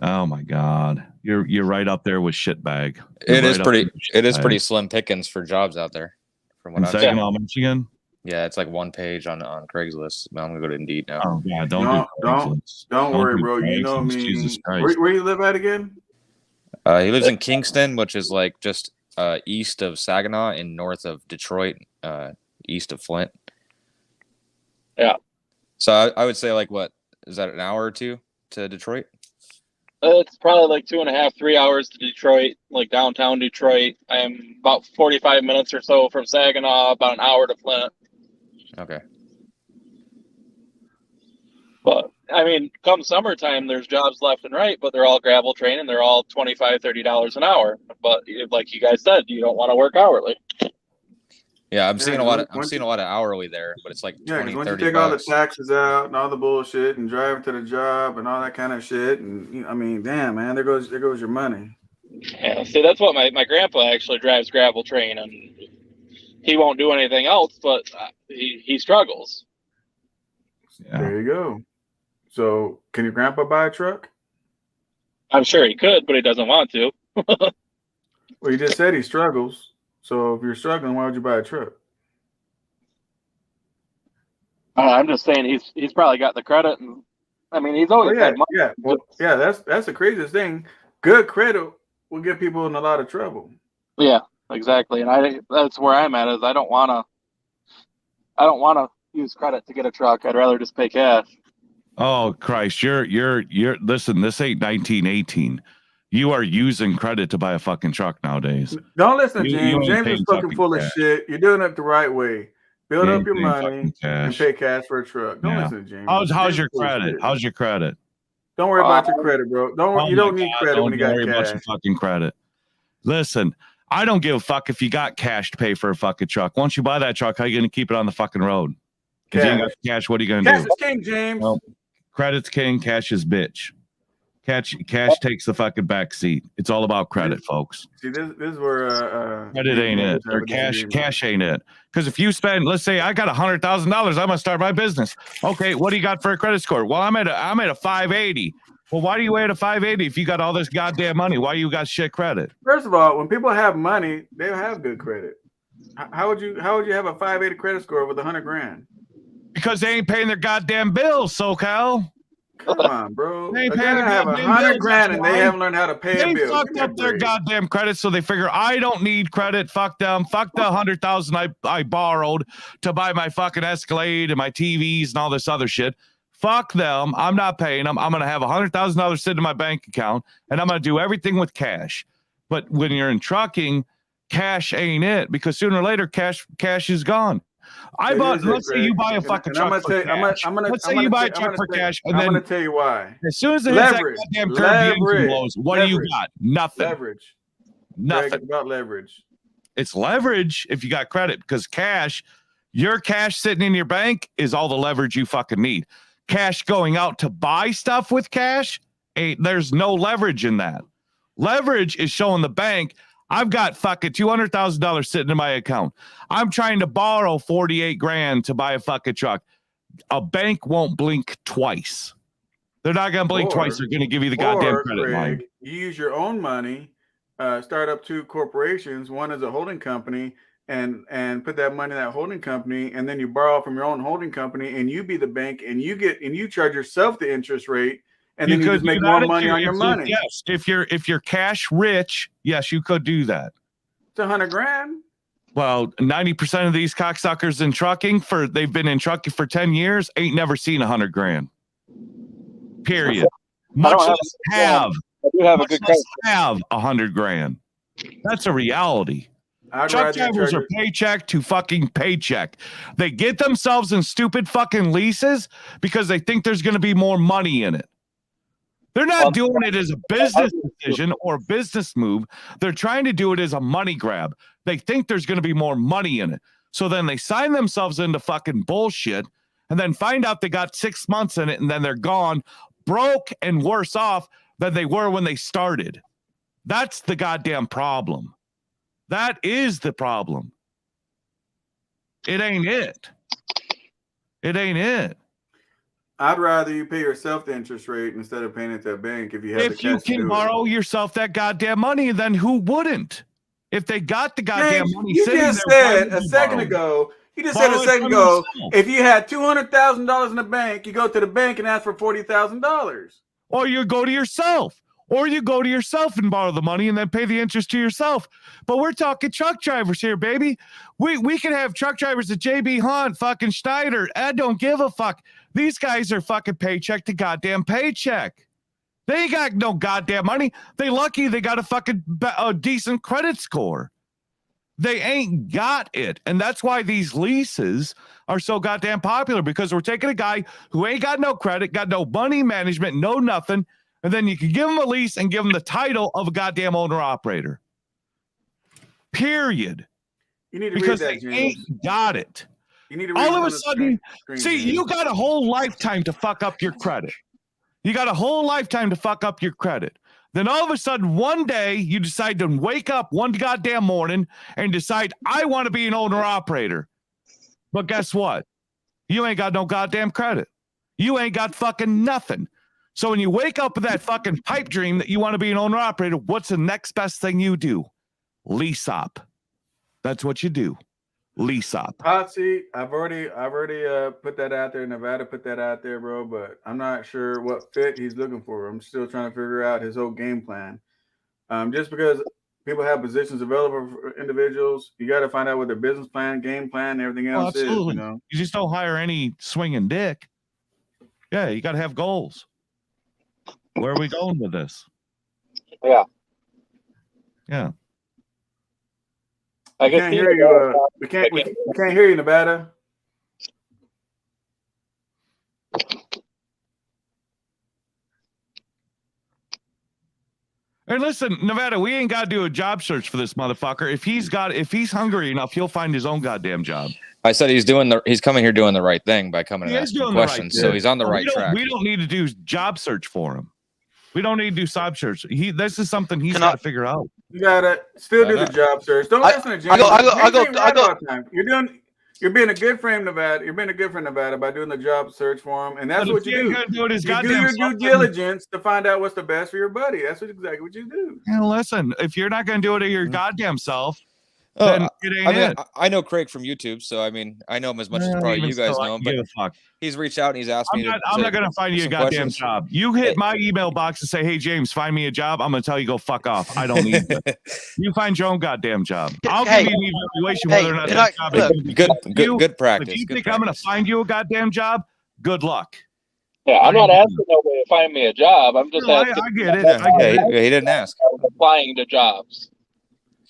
Oh my God, you're right up there with shitbag. It is pretty slim pickings for jobs out there. From what in I've Saginaw, seen. Michigan. Yeah, it's like one page on Craigslist. But I'm gonna go to Indeed now. Oh yeah, don't worry, bro. You know me. Jesus Christ. Where you live at again? He lives in Kingston, which is like just east of Saginaw and north of Detroit, east of Flint. Yeah. So I would say like what is that, an hour or two to Detroit? It's probably like 2.5, 3 hours to Detroit, like downtown Detroit. I am about 45 minutes or so from Saginaw, about an hour to Flint. Okay. But I mean, come summertime, there's jobs left and right, but they're all gravel train and they're all $25, $30 an hour. But like you guys said, you don't want to work hourly. Yeah, I'm seeing a lot of hourly there, but it's like 20, once 30 you take all the bucks. taxes out and all the bullshit and driving to the job and all that kind of shit, and I mean, damn, man, there goes your money. Yeah, see, that's what my grandpa actually drives gravel train, and he won't do anything else, but he struggles. Yeah. There you go. So, can your grandpa buy a truck? I'm sure he could, but he doesn't want to. Well, you just said he struggles. So if you're struggling, why would you buy a truck? I'm just saying he's probably got the credit, and I mean he's always had money. Yeah, well, yeah, that's the craziest thing. Good credit will get people in a lot of trouble. Yeah, exactly, and that's where I'm at. Is I don't want to use credit to get a truck. I'd rather just pay cash. Oh Christ, you're listen. This ain't 1918. You are using credit to buy a fucking truck nowadays. Don't listen to James. You ain't James is paying fucking full cash. of shit. You're doing it the right way. Build You up ain't your paying money fucking cash. and pay cash for a truck. Don't Yeah. listen to James. How's James your is full of credit? shit. How's your credit? Don't worry about your credit, bro. You don't need credit when you got worry about your cash. fucking credit. Listen, I don't give a fuck if you got cash to pay for a fucking truck. Once you buy that truck, how are you going to keep it on the fucking road? If you ain't got cash, what are you going to do? Cash is king, James. Well, credit's king, cash is bitch. Cash takes the fucking back seat. It's all about credit, folks. See, this is where credit ain't it, or cash ain't it. Because if you spend, let's say I got $100,000, I'm gonna start my business. Okay, what do you got for a credit score? Well, I'm at a 580. Well, why do you at a 580 if you got all this goddamn money? Why you got shit credit? First of all, when people have money, they have good credit. How would you have a 580 credit score with $100 grand? Because they ain't paying their goddamn bills, SoCal. Come on, bro. They They have $100 grand and they haven't learned how to pay a bill. They fucked up their goddamn credit, so they figure I don't need credit. Fuck them. Fuck the $100,000 I borrowed to buy my fucking Escalade and my TVs and all this other shit. Fuck them. I'm not paying them. I'm gonna have $100,000 sitting in my bank account, and I'm gonna do everything with cash. But when you're in trucking, cash ain't it, because sooner or later, cash is gone. Let's say you buy a fucking truck for cash. Let's say you buy a truck for cash, and then I'm gonna tell you why. As soon as it hits that goddamn curve, the engine blows. What do you got? Nothing. Leverage. Nothing. It's about leverage. It's leverage if you got credit, because cash, your cash sitting in your bank is all the leverage you fucking need. Cash going out to buy stuff with cash, there's no leverage in that. Leverage is showing the bank, I've got fucking $200,000 sitting in my account. I'm trying to borrow 48 grand to buy a fucking truck. A bank won't blink twice. They're not going to blink twice. They're going to give you the goddamn credit line. You use your own money, start up 2 corporations. One is a holding company, and put that money in that holding company, and then you borrow from your own holding company, and you be the bank, and you charge yourself the interest rate. And then you just make more money on your money. Yes, if you're cash rich, yes, you could do that. It's $100 grand. Well, 90% of these cocksuckers in trucking they've been in trucking for 10 years, ain't never seen $100 grand. Period. Much less have $100 grand. That's a reality. Truck drivers are paycheck to fucking paycheck. They get themselves in stupid fucking leases because they think there's going to be more money in it. They're not doing it as a business decision or business move. They're trying to do it as a money grab. They think there's going to be more money in it. So then they sign themselves into fucking bullshit and then find out they got 6 months in it, and then they're gone, broke and worse off than they were when they started. That's the goddamn problem. That is the problem. It ain't it. It ain't it. I'd rather you pay yourself the interest rate instead of paying it to a bank if you have the If you cash to can do borrow yourself that goddamn money, then who wouldn't? If they got the goddamn James, money you sitting just there, why said would a you second borrow it? ago. You just Borrow said a it second from ago. yourself. If you had $200,000 in the bank, you go to the bank and ask for $40,000. Or you go to yourself. Or you go to yourself and borrow the money and then pay the interest to yourself. But we're talking truck drivers here, baby. We can have truck drivers at JB Hunt, fucking Schneider. I don't give a fuck. These guys are fucking paycheck to goddamn paycheck. They ain't got no goddamn money. They lucky they got a fucking decent credit score. They ain't got it. And that's why these leases are so goddamn popular, because we're taking a guy who ain't got no credit, got no money management, no nothing, and then you can give him a lease and give him the title of a goddamn owner-operator. Period. You need to because read that, they James. ain't got it. You need to read All of on a the sudden, screen, see, James. you got a whole lifetime to fuck up your credit. You got a whole lifetime to fuck up your credit. Then all of a sudden, one day, you decide to wake up one goddamn morning and decide, I want to be an owner-operator. But guess what? You ain't got no goddamn credit. You ain't got fucking nothing. So when you wake up with that fucking pipe dream that you want to be an owner-operator, what's the next best thing you do? Lease up. That's what you do. Lease up. Hot seat. I've already put that out there. Nevada put that out there, bro. But I'm not sure what fit he's looking for. I'm still trying to figure out his whole game plan. Just because people have positions available for individuals, you got to find out what their business plan, game plan, everything else is. You know, you just don't hire any swinging dick. Yeah, you got to have goals. Where are we going with this? Yeah. Yeah. I can't hear you. We can't hear you, Nevada. Hey, listen, Nevada, we ain't got to do a job search for this motherfucker. If he's hungry enough, he'll find his own goddamn job. I said he's coming here doing the right thing by coming and asking questions. So he's on the right track. We don't need to do job search for him. We don't need to do job search. This is something he's got to figure out. You gotta still do the job search. Don't listen to James. You're being a good friend, Nevada. You're being a good friend, Nevada, by doing the job search for him, and that's what you do. You do your due diligence to find out what's the best for your buddy. That's exactly what you do. And listen, if you're not going to do it to your goddamn self, then it ain't it. I know Craig from YouTube, so I mean, I know him as much as probably you guys know him. But he's reached out and he's asked me. I'm not going to find you a goddamn job. You hit my email box and say, "Hey James, find me a job." I'm going to tell you go fuck off. I don't need you. You find your own goddamn job. I'll give you an evaluation whether or not that job is good practice. If you think I'm going to find you a goddamn job, good luck. Yeah, I'm not asking nobody to find me a job. I'm just asking. I get it. He didn't ask. Applying to jobs.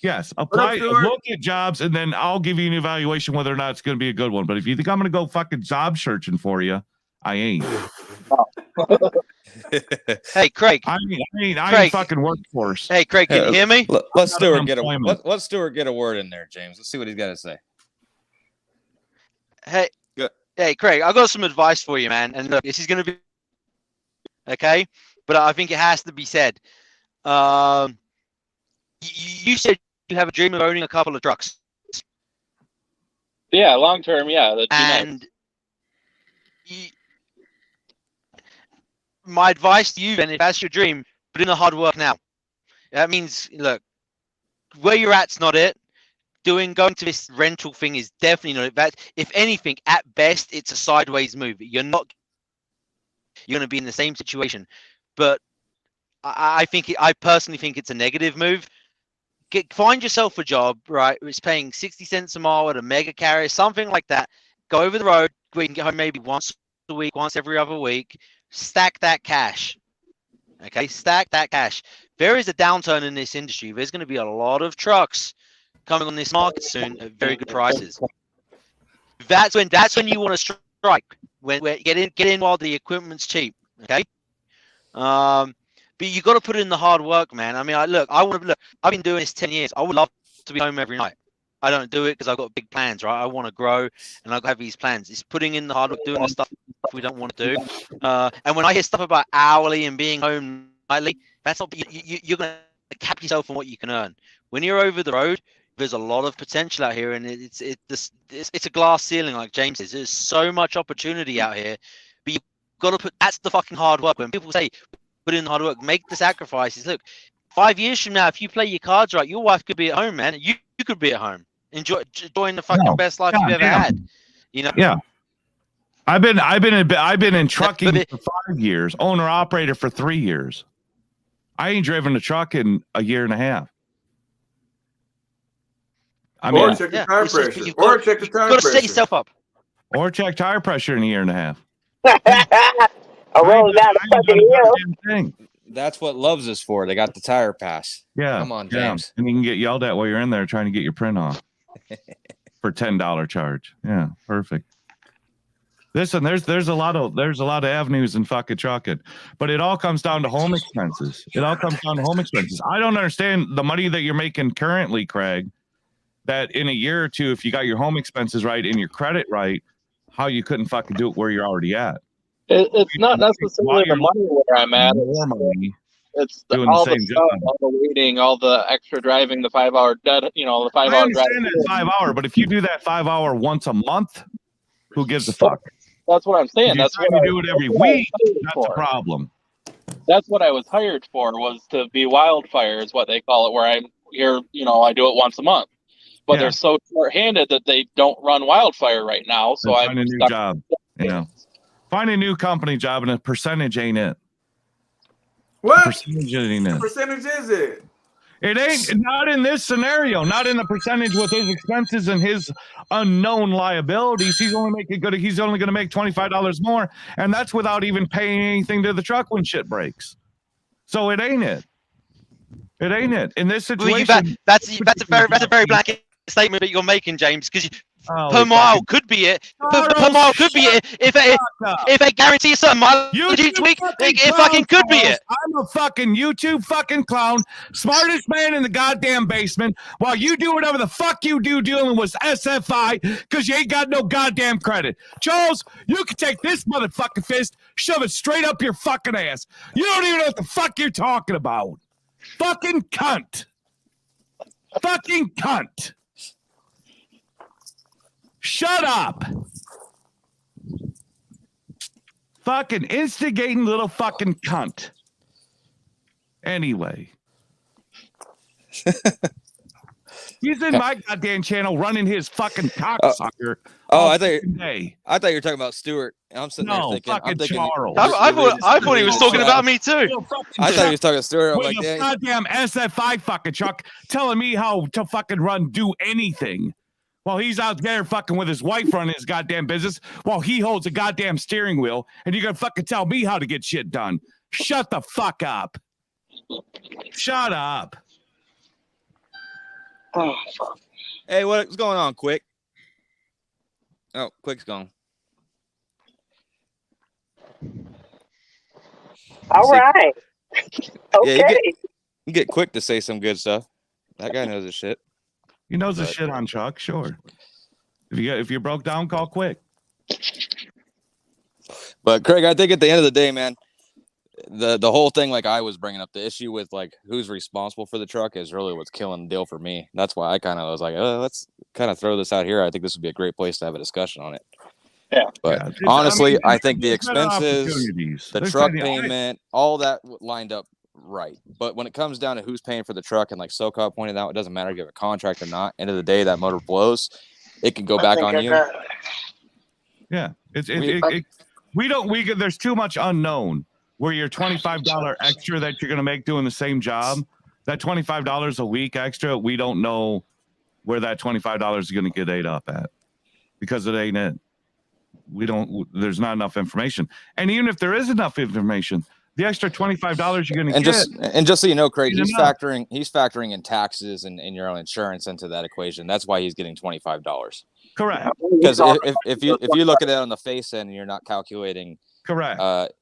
Yes, apply, look at jobs, and then I'll give you an evaluation whether or not it's going to be a good one. But if you think I'm going to go fucking job searching for you, I ain't. Hey, Craig. I ain't fucking workforce. Hey, Craig, can you hear me? Let Stuart get a word in there, James. Let's see what he's got to say. Hey, Craig, I got some advice for you, man. And look, this is going to be okay, but I think it has to be said. You said you have a dream of owning a couple of trucks. Yeah, long term, yeah. And my advice to you, then, if that's your dream, put in the hard work now. That means, look, where you're at's not it. Going to this rental thing is definitely not it. That, if anything, at best, it's a sideways move. You're going to be in the same situation. But I personally think it's a negative move. Find yourself a job, right? It's paying 60 cents a mile at a mega carrier, something like that. Go over the road where you can get home maybe once a week, once every other week. Stack that cash. Okay, stack that cash. There is a downturn in this industry. There's going to be a lot of trucks coming on this market soon at very good prices. That's when you want to strike. When get in while the equipment's cheap. Okay. But you got to put in the hard work, man. I mean, I've been doing this 10 years. I would love to be home every night. I don't do it because I've got big plans, right? I want to grow and I have these plans. It's putting in the hard work, doing the stuff we don't want to do. And when I hear stuff about hourly and being home nightly, that's not, you're going to cap yourself on what you can earn. When you're over the road, there's a lot of potential out here, and it's a glass ceiling, like James says. There's so much opportunity out here, but you got to put. That's the fucking hard work. When people say put in the hard work, make the sacrifices. Look, 5 years from now, if you play your cards right, your wife could be at home, man. You could be at home, enjoying the fucking best life you've ever had. You know. Yeah. I've been in trucking for 5 years, owner operator for 3 years. I ain't driven a truck in a year and a half. I mean, or check the tire pressure. Or check the tire pressure. Got to set yourself up. Or check tire pressure in a year and a half. I rolled down the fucking hill. That's what Loves is for. They got the tire pass. Yeah. Come on, James. And you can get yelled at while you're in there trying to get your print off for $10 charge. Yeah, perfect. Listen, there's a lot of avenues in fucking trucking, but it all comes down to home expenses. I don't understand the money that you're making currently, Craig, that in a year or two, if you got your home expenses right and your credit right, how you couldn't fucking do it where you're already at. It's not necessarily the money where I'm at. More money. It's doing all the the same stuff, job. all the waiting, all the extra driving, the 5 hour dead, the 5 I hour drive. understand that 5 hour, but if you do that 5 hour once a month, who gives a fuck? That's what I'm saying. That's what you do it every week. That's a problem. That's what I was hired for, was to be wildfire, is what they call it, where I'm here, I do it once a month. But they're so short-handed that they don't run wildfire right now. So I find a new job. Find a new company job, and a percentage ain't it. What percentage ain't it? percentage is it? It ain't, not in this scenario, not in the percentage with his expenses and his unknown liabilities. He's only going to make $25 more, and that's without even paying anything to the truck when shit breaks. So it ain't it. It ain't it. In this situation, that's a very blanket statement that you're making, James, because per mile could be it. Per mile could be it. If they guarantee a certain mileage each week, it fucking could be it. I'm a fucking YouTube fucking clown, smartest man in the goddamn basement, while you do whatever the fuck you do dealing with SFI, because you ain't got no goddamn credit. Charles, you can take this motherfucking fist, shove it straight up your fucking ass. You don't even know what the fuck you're talking about. Fucking cunt. Fucking cunt. Shut up. Fucking instigating little fucking cunt. Anyway. He's in my goddamn channel running his fucking cocksucker. I thought you were talking about Stuart. I'm sitting there thinking, Charles. I thought he was talking about me too. I thought he was talking to Stuart. I'm with like, a goddamn SFI fucking truck telling me how to fucking do anything. While he's out there fucking with his wife running his goddamn business, while he holds a goddamn steering wheel, and you're gonna fucking tell me how to get shit done. Shut the fuck up. Shut up. Oh, fuck. Hey, what's going on, Quick? Oh, Quick's gone. All right. Okay. Yeah, you get Quick to say some good stuff. That guy knows his shit. He knows his shit on Chuck, sure. If you broke down, call Quick. But Craig, I think at the end of the day, man, the whole thing, like I was bringing up, the issue with like who's responsible for the truck is really what's killing the deal for me. That's why I kind of was like, let's kind of throw this out here. I think this would be a great place to have a discussion on it. Yeah. But honestly, I think the expenses, the truck payment, all that lined up right. But when it comes down to who's paying for the truck, and like SoCal pointed out, it doesn't matter if you have a contract or not. End of the day, that motor blows, it can go back on you. Yeah, there's too much unknown. Where your $25 extra that you're going to make doing the same job, that $25 a week extra, we don't know where that $25 is going to get ate up at, because it ain't it. There's not enough information. And even if there is enough information, the extra $25 you're going to get. And just so you know, Craig, he's factoring in taxes and your own insurance into that equation. That's why he's getting $25. Correct. Because if you look at it on the face end and you're not calculating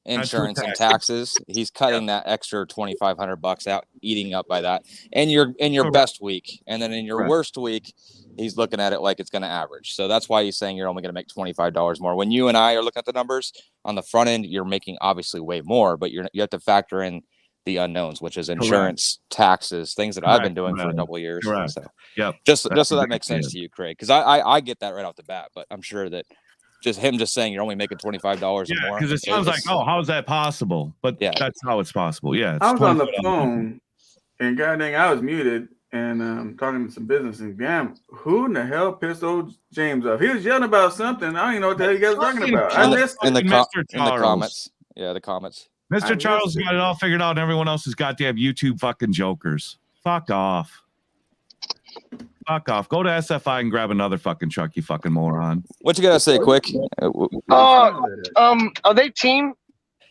insurance and taxes, he's cutting that extra $2,500 out, eating up by that. And your best week, and then in your worst week, he's looking at it like it's going to average. So that's why he's saying you're only going to make $25 more. When you and I are looking at the numbers on the front end, you're making obviously way more, but you have to factor in the unknowns, which is insurance, taxes, things that I've been doing for a couple of years. So just so that makes sense to you, Craig, because I get that right off the bat, but I'm sure that just him just saying you're only making $25 or more. Because it sounds like, oh, how is that possible? But that's how it's possible. Yeah, it's I was on the $25. phone, and god dang, I was muted and talking to some business. And damn, who in the hell pissed old James off? He was yelling about something. I don't even know what the hell you guys were talking about. I missed in the it. comments. Yeah, the comments. Mr. Charles got it all figured out, and everyone else has goddamn YouTube fucking jokers. Fuck off. Fuck off. Go to SFI and grab another fucking truck, you fucking moron. What you gotta say, quick? Are they team?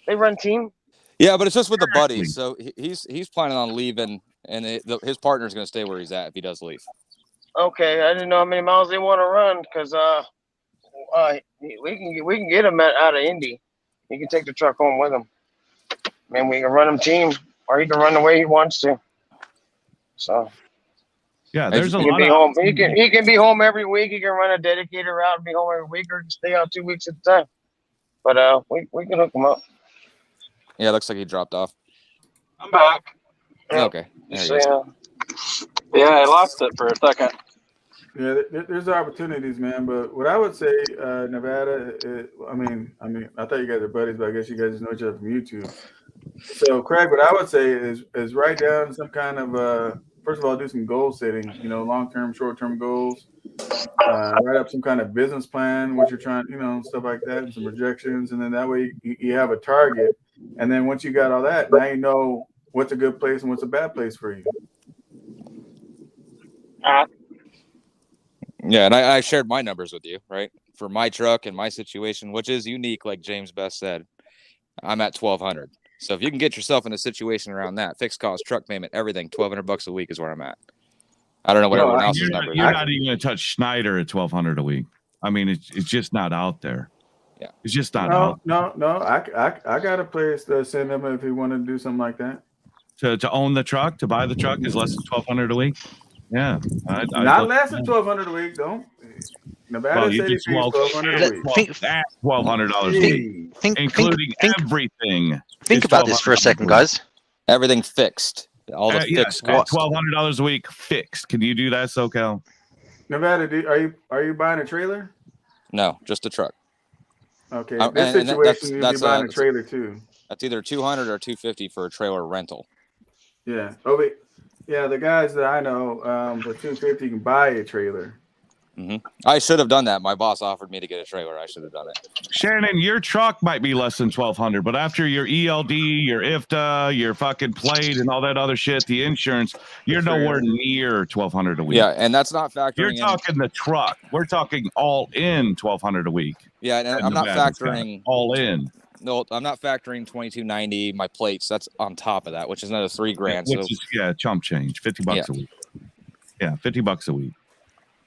They run team? Yeah, but it's just with the buddies. So he's planning on leaving, and his partner's gonna stay where he's at if he does leave. Okay, I didn't know how many miles they want to run because we can get him out of Indy. He can take the truck home with him. Man, we can run him team, or he can run the way he wants to. So yeah, there's a he can lot be of home. He can be home every week. He can run a dedicated route and be home every week, or stay out 2 weeks at a time. But we can hook him up. Yeah, looks like he dropped off. I'm back. Okay. Yeah, I lost it for a second. Yeah, there's opportunities, man. But what I would say, Nevada, I thought you guys are buddies, but I guess you guys just know each other from YouTube. So, Craig, what I would say is write down some kind of, first of all, do some goal setting, long-term, short-term goals. Write up some kind of business plan, what you're trying, stuff like that, and some projections. And then that way you have a target. And then once you got all that, now you know what's a good place and what's a bad place for you. Yeah, and I shared my numbers with you, right? For my truck and my situation, which is unique, like James Best said, I'm at $1,200. So if you can get yourself in a situation around that, fixed cost, truck payment, everything, $1,200 a week is where I'm at. I don't know what everyone else's numbers are. You're not even going to touch Schneider at $1,200 a week. I mean, it's just not out there. Yeah, it's just not out. No. I got a place to send him if he wanted to do something like that. To own the truck, to buy the truck is less than $1,200 a week. Yeah, not less than $1,200 a week, don't. Nevada said he pays $1,200 a week. That's $1,200 a week, including everything. Think about this for a second, guys. Everything fixed. All the fixed costs. $1,200 a week fixed. Can you do that, SoCal? Nevada, are you buying a trailer? No, just a truck. Okay, this situation you'll be buying a trailer too. That's either $200 or $250 for a trailer rental. Yeah. Oh wait. Yeah, the guys that I know, for $250 you can buy a trailer. Mm-hmm. I should have done that. My boss offered me to get a trailer. I should have done it. Shannon, your truck might be less than $1,200, but after your ELD, your IFTA, your fucking plate, and all that other shit, the insurance, you're nowhere near $1,200 a week. Yeah, and that's not factoring. You're talking the truck. We're talking all in $1,200 a week. Yeah, and I'm not factoring all in. No, I'm not factoring $2,290 my plates. That's on top of that, which is another $3,000. Which is chump change, $50 a week. Yeah, $50 a week.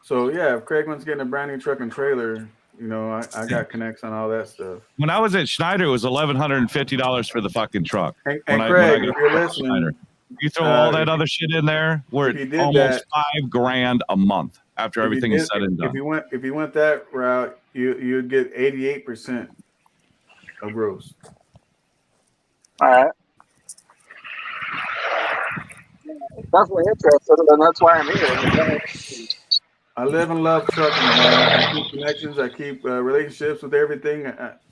So yeah, if Craig wants getting a brand new truck and trailer, I got connects on all that stuff. When I was at Schneider, it was $1,150 for the fucking truck. And Craig, if you're listening, Schneider, you throw all that other shit in there, we're at almost $5,000 a month after everything is said and done. If you went that route, you'd get 88% of gross. All right. Definitely interested, and that's why I'm here. I live and love trucking, man. I keep connections. I keep relationships with everything.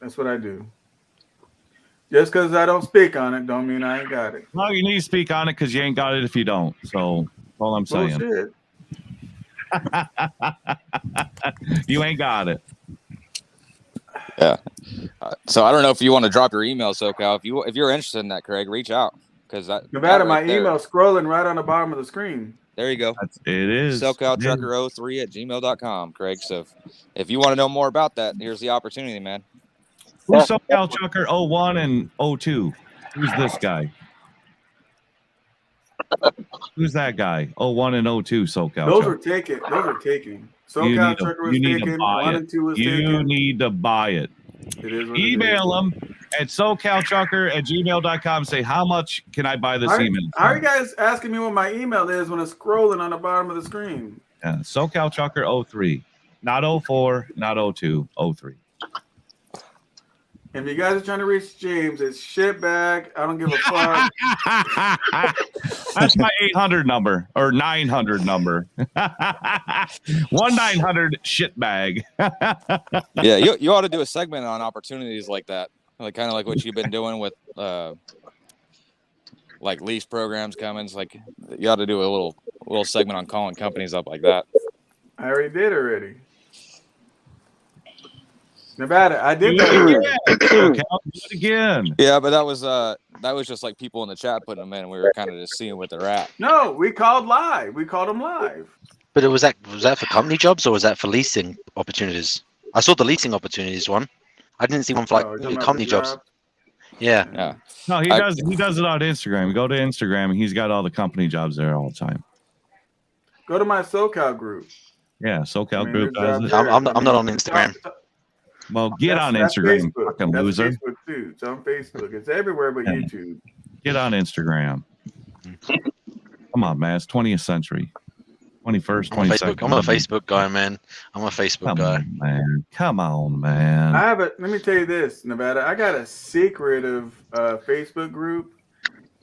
That's what I do. Just because I don't speak on it, don't mean I ain't got it. Well, you need to speak on it because you ain't got it if you don't. So, all I'm saying. Bullshit. You ain't got it. Yeah. So I don't know if you want to drop your email, SoCal. If you're interested in that, Craig, reach out because Nevada, my email's scrolling right on the bottom of the screen. There you go. It is. SocaLTrucker03@gmail.com, Craig. So if you want to know more about that, here's the opportunity, man. Who's SocaLTrucker 01 and 02? Who's this guy? Who's that guy? 01 and 02 SoCal. Those were taken. SocaLTrucker was taken. 1 and 2 was taken. You need to buy it. It is what Email them at SocaLTrucker@gmail.com. Say, how much can I buy this email? How are you guys asking me what my email is when it's scrolling on the bottom of the screen? Yeah, SocaLTrucker 03. Not 04, not 02, 03. If you guys are trying to reach James, it's shitbag. I don't give a fuck. That's my 800 number or 900 number. 1-900 shitbag. Yeah, you ought to do a segment on opportunities like that, like kind of like what you've been doing with like lease programs coming. It's like you ought to do a little segment on calling companies up like that. I already did already. Nevada, I did that. Okay, I'll do it again. Yeah, but that was just like people in the chat putting them in, and we were kind of just seeing what they're at. No, we called live. We called them live. But was that for company jobs or was that for leasing opportunities? I saw the leasing opportunities one. I didn't see one for like company jobs. Yeah. No, he does. He does it on Instagram. Go to Instagram, and he's got all the company jobs there all the time. Go to my SoCal group. Yeah, SoCal group does it. I'm not on Instagram. Well, get on Instagram, fucking loser. That's Facebook too. It's on Facebook. It's everywhere but YouTube. Get on Instagram. Come on, man. It's 20th century. 21st, 22nd. I'm a Facebook guy, man. I'm a Facebook guy. Man. Come on, man. I have let me tell you this, Nevada. I got a secretive Facebook group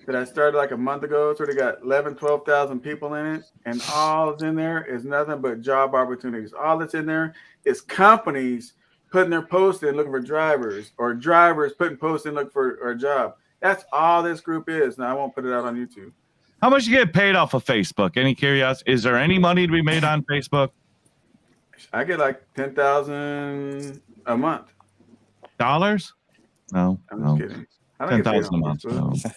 that I started like a month ago. It's already got 11, 12,000 people in it. And all that's in there is nothing but job opportunities. All that's in there is companies putting their posts in looking for drivers, or drivers putting posts in looking for a job. That's all this group is. Now, I won't put it out on YouTube. How much you get paid off of Facebook? Any curiosity? Is there any money to be made on Facebook? I get like 10,000 a month. Dollars? No. I'm just kidding. I don't get paid 10,000 a on month. Facebook. No.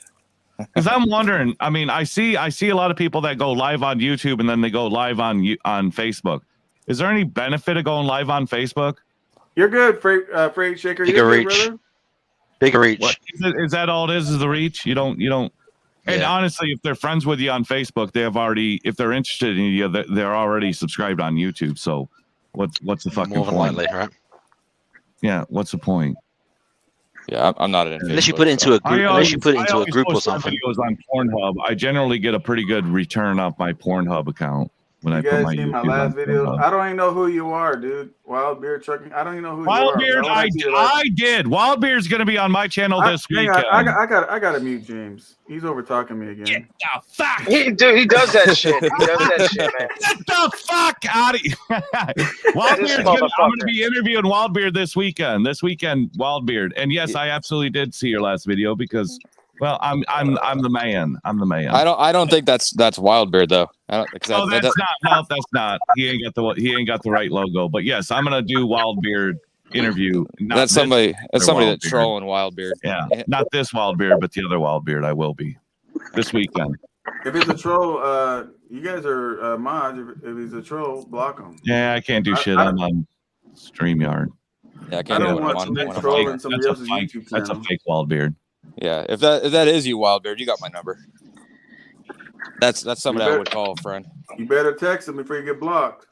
Because I'm wondering. I mean, I see a lot of people that go live on YouTube and then they go live on Facebook. Is there any benefit of going live on Facebook? You're good, Freight Shaker. Bigger You're reach. good, brother. Bigger reach. What, is that all it is? Is the reach? You don't. And honestly, if they're friends with you on Facebook, they have already. If they're interested in you, they're already subscribed on YouTube. So, what's the fucking More than point? likely, right? Yeah. What's the point? Yeah, I'm not in. Unless Facebook, you put it into a group. Unless you put it into a group or post something. Videos on Pornhub. I generally get a pretty good return off my Pornhub account when I You put guys my seen my YouTube last on video? Pornhub. I don't even know who you are, dude. Wild Beard Trucking. I don't even know who Wild you are. Beard, I did. Wild Beard's going to be on my channel this weekend. I got to mute James. He's over talking me again. Get the fuck. He does that shit. He does that shit, man. Get the fuck out of here. I'm going to be interviewing Wild Beard this weekend. Wild Beard. And yes, I absolutely did see your last video because, well, I'm the man. I'm the man. I don't think that's Wildbeard though. That's not. He ain't got the right logo. But yes, I'm gonna do Wildbeard interview. That's somebody that's trolling Wildbeard. Yeah, not this Wildbeard, but the other Wildbeard. I will be this weekend. If it's a troll, you guys are mods. If he's a troll, block him. Yeah, I can't do shit. I'm on StreamYard. Yeah, I can't do somebody else's YouTube channel. That's a fake Wildbeard. Yeah, if that is you, Wildbeard, you got my number. That's somebody I would call a friend. You better text him before you get blocked.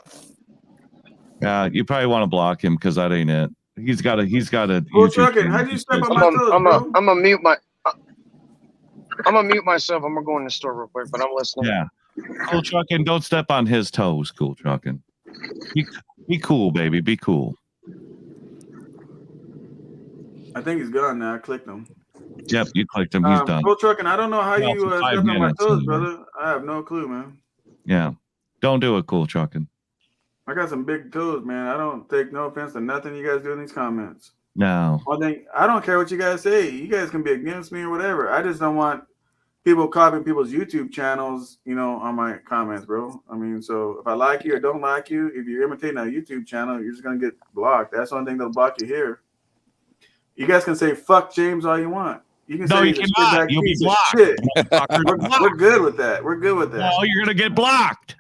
Yeah, you probably want to block him because that ain't it. He's got a Cool Trucking, how do you step on my toes, bro? I'm gonna mute myself. I'm gonna go in the store real quick, but I'm listening. Yeah, Cool Trucking, don't step on his toes. Cool Trucking, be cool, baby, be cool. I think he's gone now. I clicked him. Yep, you clicked him. He's done. Cool Trucking, I don't know how Yeah, you for 5 stepped on my minutes, toes, anyway. brother. I have no clue, man. Yeah, don't do it, Cool Trucking. I got some big toes, man. I don't take no offense to nothing you guys do in these comments. No. One thing, I don't care what you guys say. You guys can be against me or whatever. I just don't want people copying people's YouTube channels, on my comments, bro. I mean, so if I like you or don't like you, if you're imitating a YouTube channel, you're just gonna get blocked. That's the only thing that'll block you here. You guys can say "fuck James" all you want. You can say you cannot. You'll be blocked. Shit. We're good with that. We're good with that. No, you're gonna get blocked.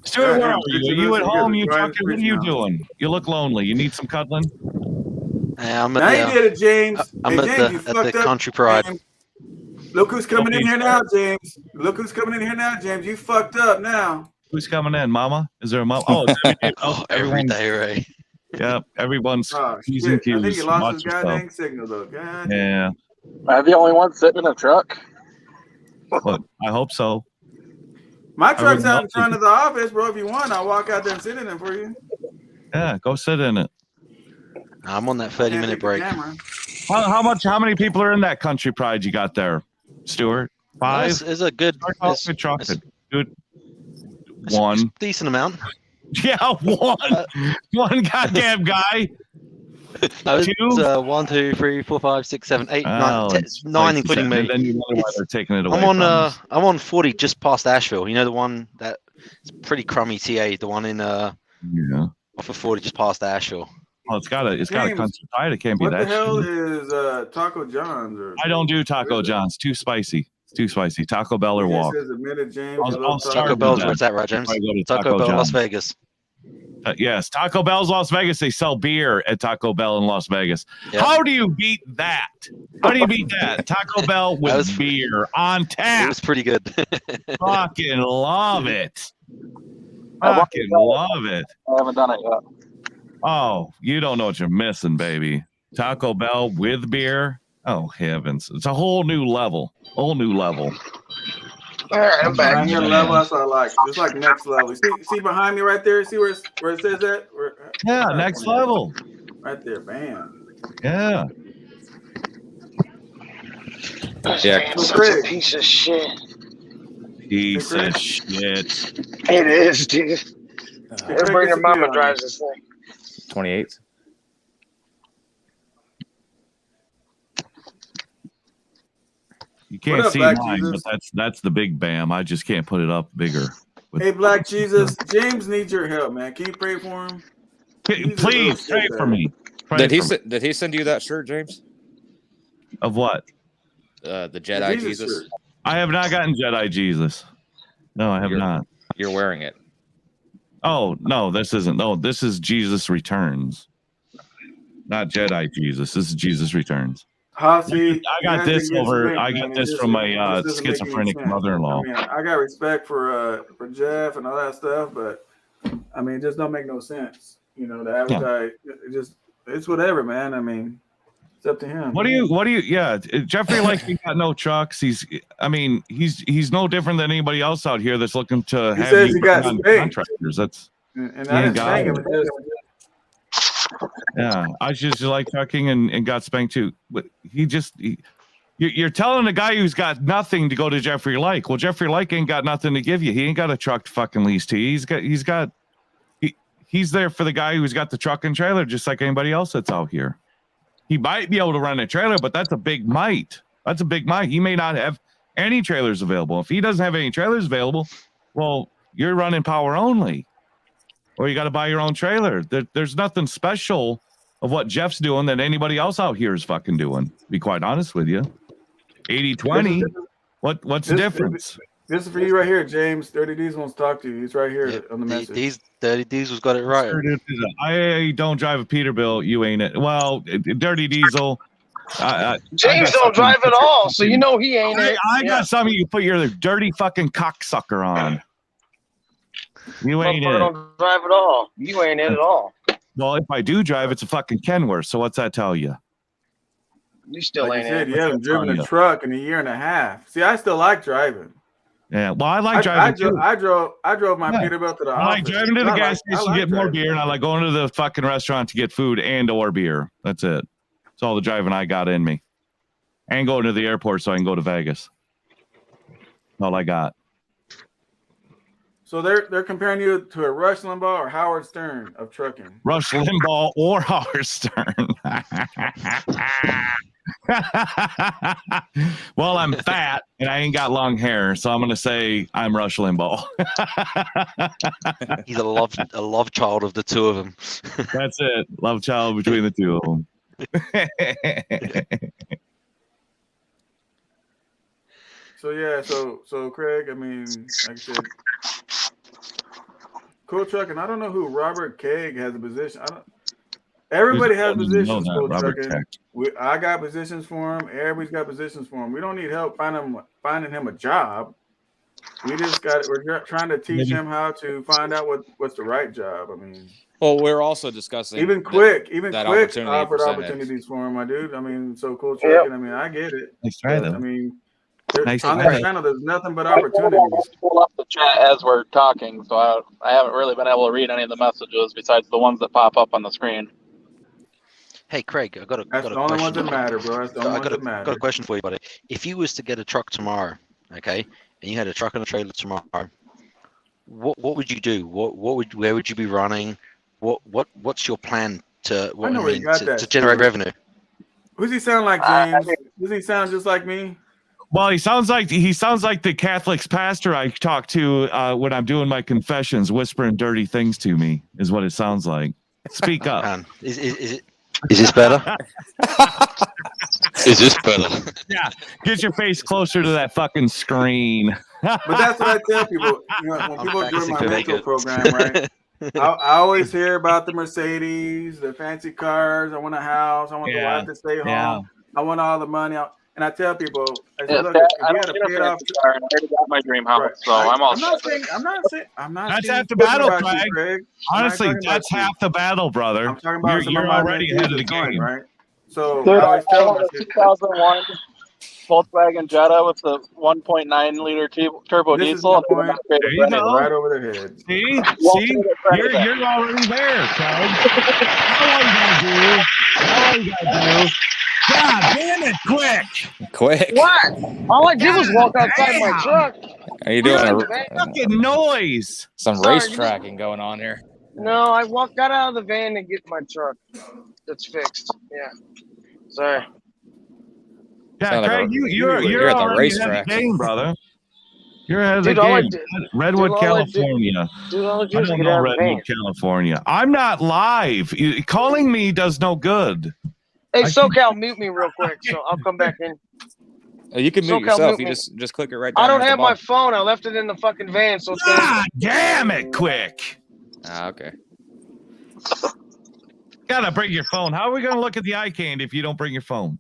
Stuart, where are you? Are you at home? You talking? What are you doing? You look lonely. You need some cuddling? I'm now you did it, James. I'm hey, James, at the Country Pride. James. Look who's coming in here now, James. Look who's coming in here now, James. You fucked up now. Who's coming in, Mama? Is there a mama? Oh, every day, Ray. Yep, everyone's P's I and Q's. think you lost Watch his yourself. goddamn signal, though. God. Yeah. Am I the only one sitting in a truck? But I hope so. My truck's out in front of the office, bro. If you want, I'll walk out there and sit in it for you. Yeah, go sit in it. I'm on that 30-minute break. How many people are in that country pride you got there, Stuart? 5? It's a good. Good chocolate. Good. 1 decent amount. Yeah, 1 goddamn guy. 2, 1, 2, 3, 4, 5, 6, 7, 8, 9, 10, 9 including me. And then you wonder why they're taking it away. I'm on 40 just past Asheville. You know the one that it's pretty crummy TA. The one in off of 40 just past Asheville. Well, it's got a country pride. It can't be that. What the hell is Taco John's? I don't do Taco John's. Too spicy. It's too spicy. Taco Bell or walk. Taco Bell's where's that, right, James? Taco Bell, Las Vegas. Yes, Taco Bell's Las Vegas. They sell beer at Taco Bell in Las Vegas. Yep. How do you beat that? How do you beat that? Taco Bell with beer on tap. It was pretty good. Fucking love it. Fucking love it. I haven't done it yet. Oh, you don't know what you're missing, baby. Taco Bell with beer. Oh, heavens. It's a whole new level. Whole new level. All right, I'm back. Right here, level. That's what I like. It's like next level. See behind me right there? See where it says that? Yeah, next level. Right there. Bam. Yeah. Yeah. Such a piece of shit. Piece of shit. It is, dude. Everybody and their mama drives this thing. 28. You can't see mine, but that's the big bam. I just can't put it up bigger. Hey, Black Jesus, James needs your help, man. Can you pray for him? Please pray for me. Did he send you that shirt, James? Of what? The Jedi Jesus. I have not gotten Jedi Jesus. No, I have not. You're wearing it. Oh no, this isn't. No, this is Jesus Returns. Not Jedi Jesus. This is Jesus Returns. I got this from my schizophrenic mother-in-law. I mean, I got respect for Jeff and all that stuff, but I mean, it just don't make no sense. You know, to advertise. It's whatever, man. I mean, it's up to him. What do you? Yeah, Jeffrey, like, he got no trucks. He's no different than anybody else out here that's looking to he have says he got contractors. That's and I didn't spank him. Yeah, I just like trucking and got spanked too. But you're telling a guy who's got nothing to go to Jeffrey Like. Well, Jeffrey Like ain't got nothing to give you. He ain't got a truck to fucking lease to you. He's there for the guy who's got the truck and trailer, just like anybody else that's out here. He might be able to run a trailer, but that's a big might. That's a big might. He may not have any trailers available. If he doesn't have any trailers available, well, you're running power only. Or you got to buy your own trailer. There's nothing special of what Jeff's doing that anybody else out here is fucking doing, to be quite honest with you. 80-20. What's the difference? This is for you right here, James. 30 Diesel wants to talk to you. He's right here on the message. 30 Diesel's got it right. I don't drive a Peterbilt. You ain't it. Well, Dirty Diesel. James don't drive at all, so you know he ain't it. I got something you put your dirty fucking cocksucker on. You ain't it. Don't drive at all. You ain't it at all. Well, if I do drive, it's a fucking Kenworth. So what's that tell you? You still like ain't you said, it. you haven't driven a truck in a year and a half. See, I still like driving. Yeah, well, I like driving too. I drove my Peterbilt to the office. I like driving to the gas station to get more beer, and I like going to the fucking restaurant to get food and or beer. That's it. That's all the driving I got in me. And going to the airport so I can go to Vegas. That's all I got. So they're comparing you to a Rush Limbaugh or Howard Stern of trucking. Rush Limbaugh or Howard Stern. Well, I'm fat and I ain't got long hair, so I'm gonna say I'm Rush Limbaugh. He's a love child of the two of them. That's it. Love child between the two of them. So Craig, I mean, like I said, cool trucking. I don't know who Robert Kegg has a position. Everybody has positions. Cool trucking. I got positions for him. Everybody's got positions for him. We don't need help finding him a job. We're trying to teach him how to find out what's the right job. I mean, well, we're also discussing even Quick offered opportunities for him, my dude. I mean, so cool trucking. I mean, I get it. Let's try them. I mean, Nice on to that meet you. channel, there's nothing but opportunities. Pull up the chat as we're talking, so I haven't really been able to read any of the messages besides the ones that pop up on the screen. Hey Craig, I got a That's got a the only ones question. that matter, bro. That's the only ones that got matter. a question for you, buddy. If you was to get a truck tomorrow, okay, and you had a truck and a trailer tomorrow, what would you do? Where would you be running? What's your plan to I know where you got that to generate story. revenue? Who does he sound like, James? Does he sound just like me? Well, he sounds like the Catholic pastor I talk to when I'm doing my confessions, whispering dirty things to me, is what it sounds like. Speak up. Man, is this better? Is this better? Yeah, get your face closer to that fucking screen. But that's what I tell people. You know, when people join my mentor program, right? I always hear about the Mercedes, the fancy cars. I want a house. I want the wife to stay home. Yeah. I want all the money. And I tell people, I say, Yeah, look, Dad, if I you don't had a need a paid off, fancy car, and I already got my dream house, right. so I'm all I'm not set. saying. I'm not. That's saying half the talking battle, about Craig. you, Craig. Honestly, I'm not talking about that's you. half the battle, brother. I'm talking about some you're of my already mentees ahead of the that join, game. right? So Dude, I always I tell have them, a 2001 Volkswagen Jetta with the 1.9 liter turbo this is diesel. my And point. There you go. Right over their heads. See, you're already there, Craig. All you gotta do. God damn it, Quick. What? All I did was walk outside my truck. Are you doing fucking noise? some Sorry, race you tracking going on here? No, I got out of the van to get my truck. That's fixed. Yeah. Sorry. Yeah, Sound like Craig, you're at the already ahead of racetrack. the game, brother. You're ahead of Dude, the all I game. did- Redwood, dude, all I did- California. Dude, all I I do is don't get know out of the van. Redwood, California. I'm not live. Calling me does no good. Hey, I SoCal, mute me real quick, so I'll come back in. You can mute SoCal, yourself. mute You me. just click it right down I don't there at have the my bottom. phone. I left it in the fucking van, so it's God damn it, quick. Ah, okay. Gotta bring your phone. How are we gonna look at the eye candy if you don't bring your phone?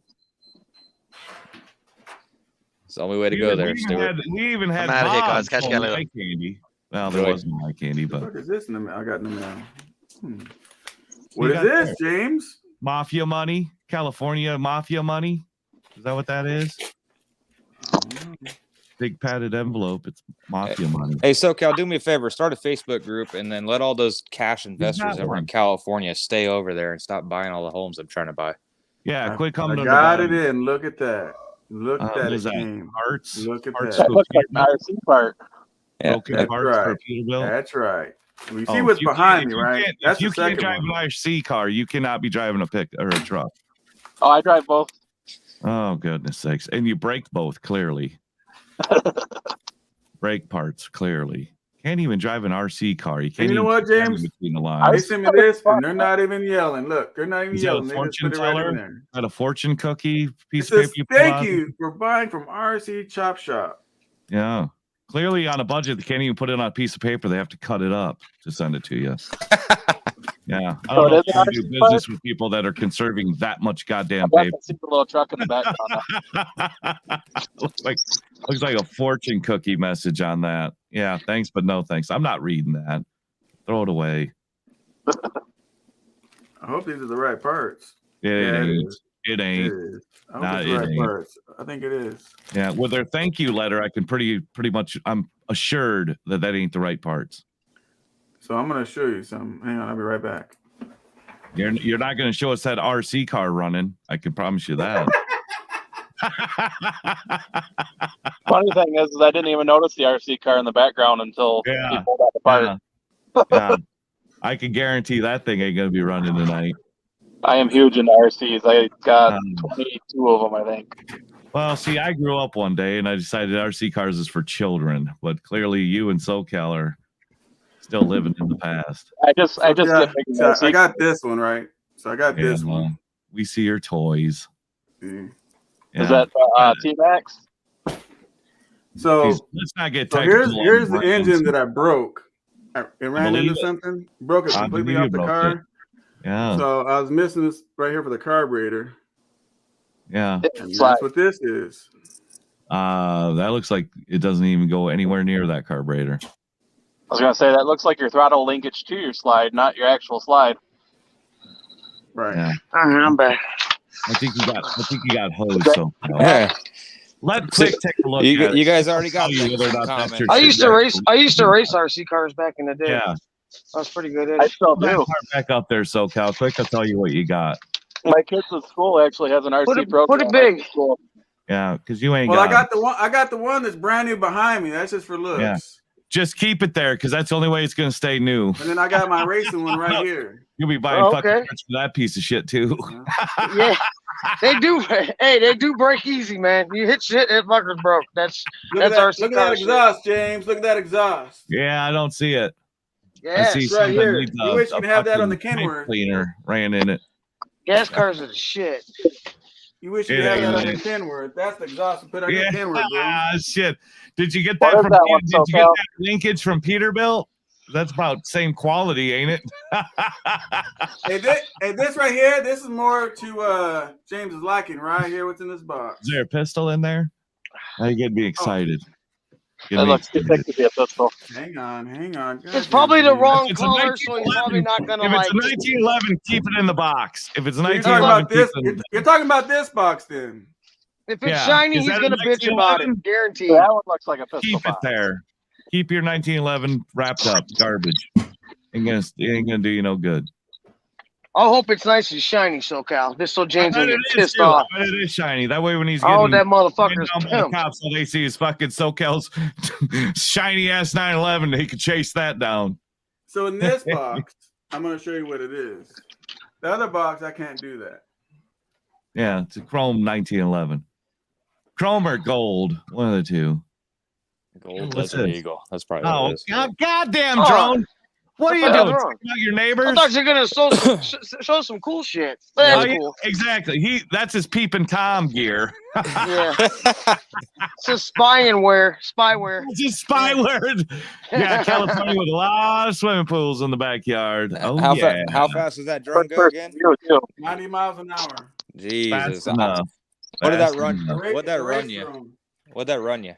It's the only way to go there, We Stuart. even had I'm outta here, Bob guys. Catch you phone later. eye candy. Well, there Enjoy. was no eye candy, What the but fuck is this in the mail? I got in the mail. you What is got this, there? James? Mafia money, California mafia money. Is that what that is? Big padded envelope. It's mafia money. Hey, SoCal, do me a favor. Start a Facebook group and then let all those cash investors got over one. in California stay over there and stop buying all the homes I'm trying to buy. Yeah, quit coming I to got the it in. Look at that. Look at what that. is It that? came. Parts. Look at Parts that. for Looks like Peterbilt? an RC part. Yeah. Broken That's parts right. for Peterbilt. That's right. We Oh, see if what's you behind can't- me, if you right? can't- That's if you the can't second drive one. an RC car, you cannot be driving a pick or a truck. Oh, I drive both. Oh, goodness sakes. And you break both, clearly. Brake parts, clearly. Can't even drive an RC car. You can't And you know even what, see James? between the They lines. sent me this, and they're not even yelling. Look, they're not even Is that a yelling. They just fortune put it right in teller? there. Is that a fortune cookie It piece of paper says, you pull thank out? you for buying from RC Chop Shop. Yeah. Clearly on a budget, they can't even put it on a piece of paper. They have to cut it up to send it to you. Yeah. I So don't know it if is you an can do RC business part? with people that are conserving that much goddamn I paper. can see the little truck in the background. looks like a fortune cookie message on that. Yeah, thanks, but no thanks. I'm not reading that. Throw it away. I hope these are the right parts. It Yeah, it ain't. is. It It ain't. is. I hope Nah, it's the it right ain't. parts. I think it is. Yeah, with their thank you letter, I can pretty much. I'm assured that ain't the right parts. So I'm gonna show you some. Hang on, I'll be right back. You're not going to show us that RC car running. I can promise you that. Funny thing is I didn't even notice the RC car in the background until he pulled out the part. Yeah. I can guarantee that thing ain't going to be running tonight. I am huge into RCs. I got 22 of them, I think. Well, see, I grew up one day and I decided RC cars is for children, but clearly you and SoCal are still living in the past. I just Yeah, get big so RC. I got this one, right? So I got this well, one. we see your toys. See? Is that T-Max? So Jeez, let's not get so technical. here's the engine that I broke. It ran believe into it. something, broke it I completely believe off you the broke car. it. Yeah. So I was missing this right here for the carburetor. Yeah. And that's what this is. That looks like it doesn't even go anywhere near that carburetor. I was going to say, that looks like your throttle linkage to your slide, not your actual slide. Right. Yeah. I'm back. I think you got hosed. So Yeah. Let Quick take a look at it. You guys already got I'll tell you whether or not that's your I used to race. trajectory. I used to race RC cars back in the day. Yeah. That was pretty good. I still Put that do. part back up there, SoCal. Quick, I'll tell you what you got. My kids at school actually has an RC program. Put it big. Yeah, because you ain't Well, got I got the one that's brand new behind me. That's just for looks. Yeah. Just keep it there because that's the only way it's going to stay new. And then I got my racing one right here. You'll be buying fucking parts for that piece of shit too. Yeah, they do. Hey, they do break easy, man. You hit shit, it fucker's broke. That's RC Look at car that shit. exhaust, James. Look at that exhaust. Yeah, I don't see it. Yeah, I see it's right something here. needs You wish you could have that on the fucking Kenworth. cleaner ran in it. Gas cars are the shit. You wish you could have that on your Kenworth. That's the exhaust to put on your Kenworth, bro. Ah, shit. Did you get What that is from? that one, Did you get SoCal? that linkage from Peterbilt? That's about same quality, ain't it? Hey, this right here, this is more to James's liking right here. What's in this box? Is there a pistol in there? Now you get me excited. That looks too thick to be a pistol. Hang on. It's probably the wrong If it's a color, so he's probably not gonna If like. it's a 1911, keep it in the box. If it's a So you're talking 1911, about this. keep it in You're talking about this box then. If it's Yeah. shiny, Is he's that a gonna bitch about it. 1911? Guaranteed. That one looks like a pistol. Keep it there. Keep your 1911 wrapped up. Garbage. It ain't gonna do you no good. I hope it's nice and shiny, SoCal. Just so James I bet will get it is, pissed too. off. I bet it is shiny. That way when he's Oh, getting that motherfucker's down by the pimp. cops, all they see is fucking SoCal's shiny ass 911. They could chase that down. So in this box, I'm going to show you what it is. The other box, I can't do that. Yeah, it's a chrome 1911. Chrome or gold, one of the two. Gold What's Desert this? Eagle. That's probably what it Oh, is. goddamn Oh. drone! What are you What the doing? hell's wrong? Checking out your neighbors? I thought you were gonna show some cool shit. But that's Oh, yeah, cool. exactly. That's his peeping Tom gear. Yeah. It's just spyware. It's just spyware. Yeah, California with a lot of swimming pools in the backyard. Oh, how, yeah. how fast does that drone go again? 90 miles an hour. Jesus. Fast enough. What did that Fast run? enough. What'd that The run race you? drone. What'd that run you?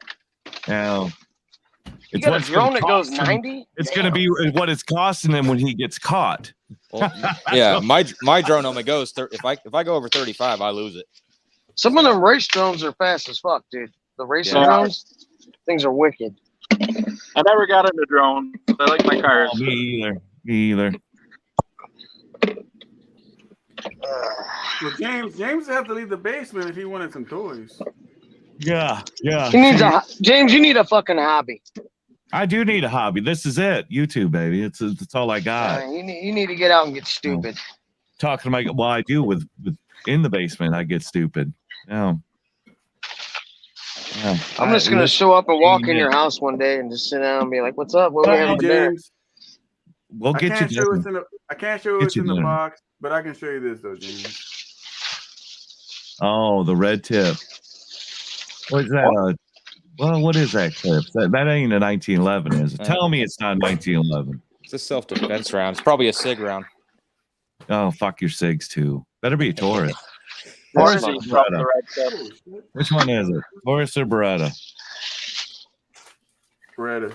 Now, You got a what's drone gonna that goes cost him. 90? It's going to be what it's costing him when he gets caught. Well, yeah, my drone only goes if I go over 35, I lose it. Some of them race drones are fast as fuck, dude. The racing Yeah. drones, things are wicked. I never got into drone. I like my cars. Oh, me either. Well, James would have to leave the basement if he wanted some toys. Yeah. He needs James, you need a fucking hobby. I do need a hobby. This is it. YouTube, baby. It's all I got. You need to get out and get stupid. Talking to I do with in the basement. I get stupid. Yeah. I'm just gonna show up and walk in your house one day and just sit down and be like, "What's up? What are we having for dinner?" James, We'll I get can't you show dinner. what's in the I can't show Get what's you in the dinner. box, but I can show you this though, James. Oh, the red tip. What is that? Well, what is that clip? That ain't a 1911, is it? Tell me it's not 1911. It's a self-defense round. It's probably a SIG round. Oh, fuck your SIGs too. Better be a Taurus. Taurus Taurus or is from Beretta? the red tip. Which one is it? Taurus or Beretta? Beretta.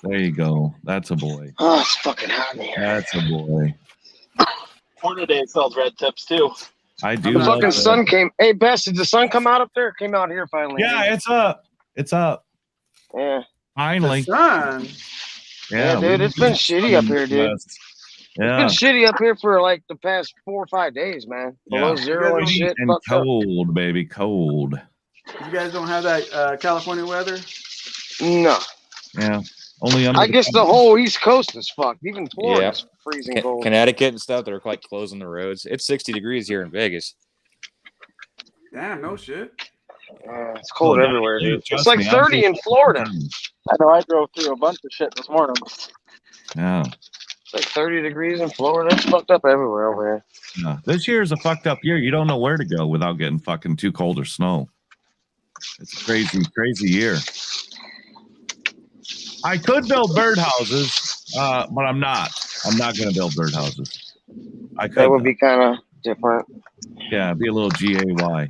There you go. That's a boy. Oh, it's fucking hot in here. That's a boy. Hornady sells red tips too. I do. The love fucking that. sun came. Hey, Bess, did the sun come out up there? It came out here finally. Yeah, it's up. It's up. Yeah. Finally. Sun. Yeah, dude, it's been shitty up here, dude. Yeah. It's been shitty up here for like the past 4 or 5 days, man. Below zero and shit. And Fucked up. cold, baby, cold. You guys don't have that California weather? No. Yeah. Only under I guess the whole East Coast is fucked. Even Florida's Yeah. freezing cold. Connecticut and stuff, they're like closing the roads. It's 60 degrees here in Vegas. Damn, no shit. It's cold Oh, everywhere, dude, dude. trust It's like me, I'm 30 in Florida. I know I drove through a bunch of shit this morning. Yeah. It's like 30 degrees in Florida. It's fucked up everywhere over here. Yeah. This year is a fucked up year. You don't know where to go without getting fucking too cold or snow. It's a crazy, crazy year. I could build birdhouses, but I'm not. I'm not going to build birdhouses. I could. That would be kind of different. Yeah, it'd be a little GAY.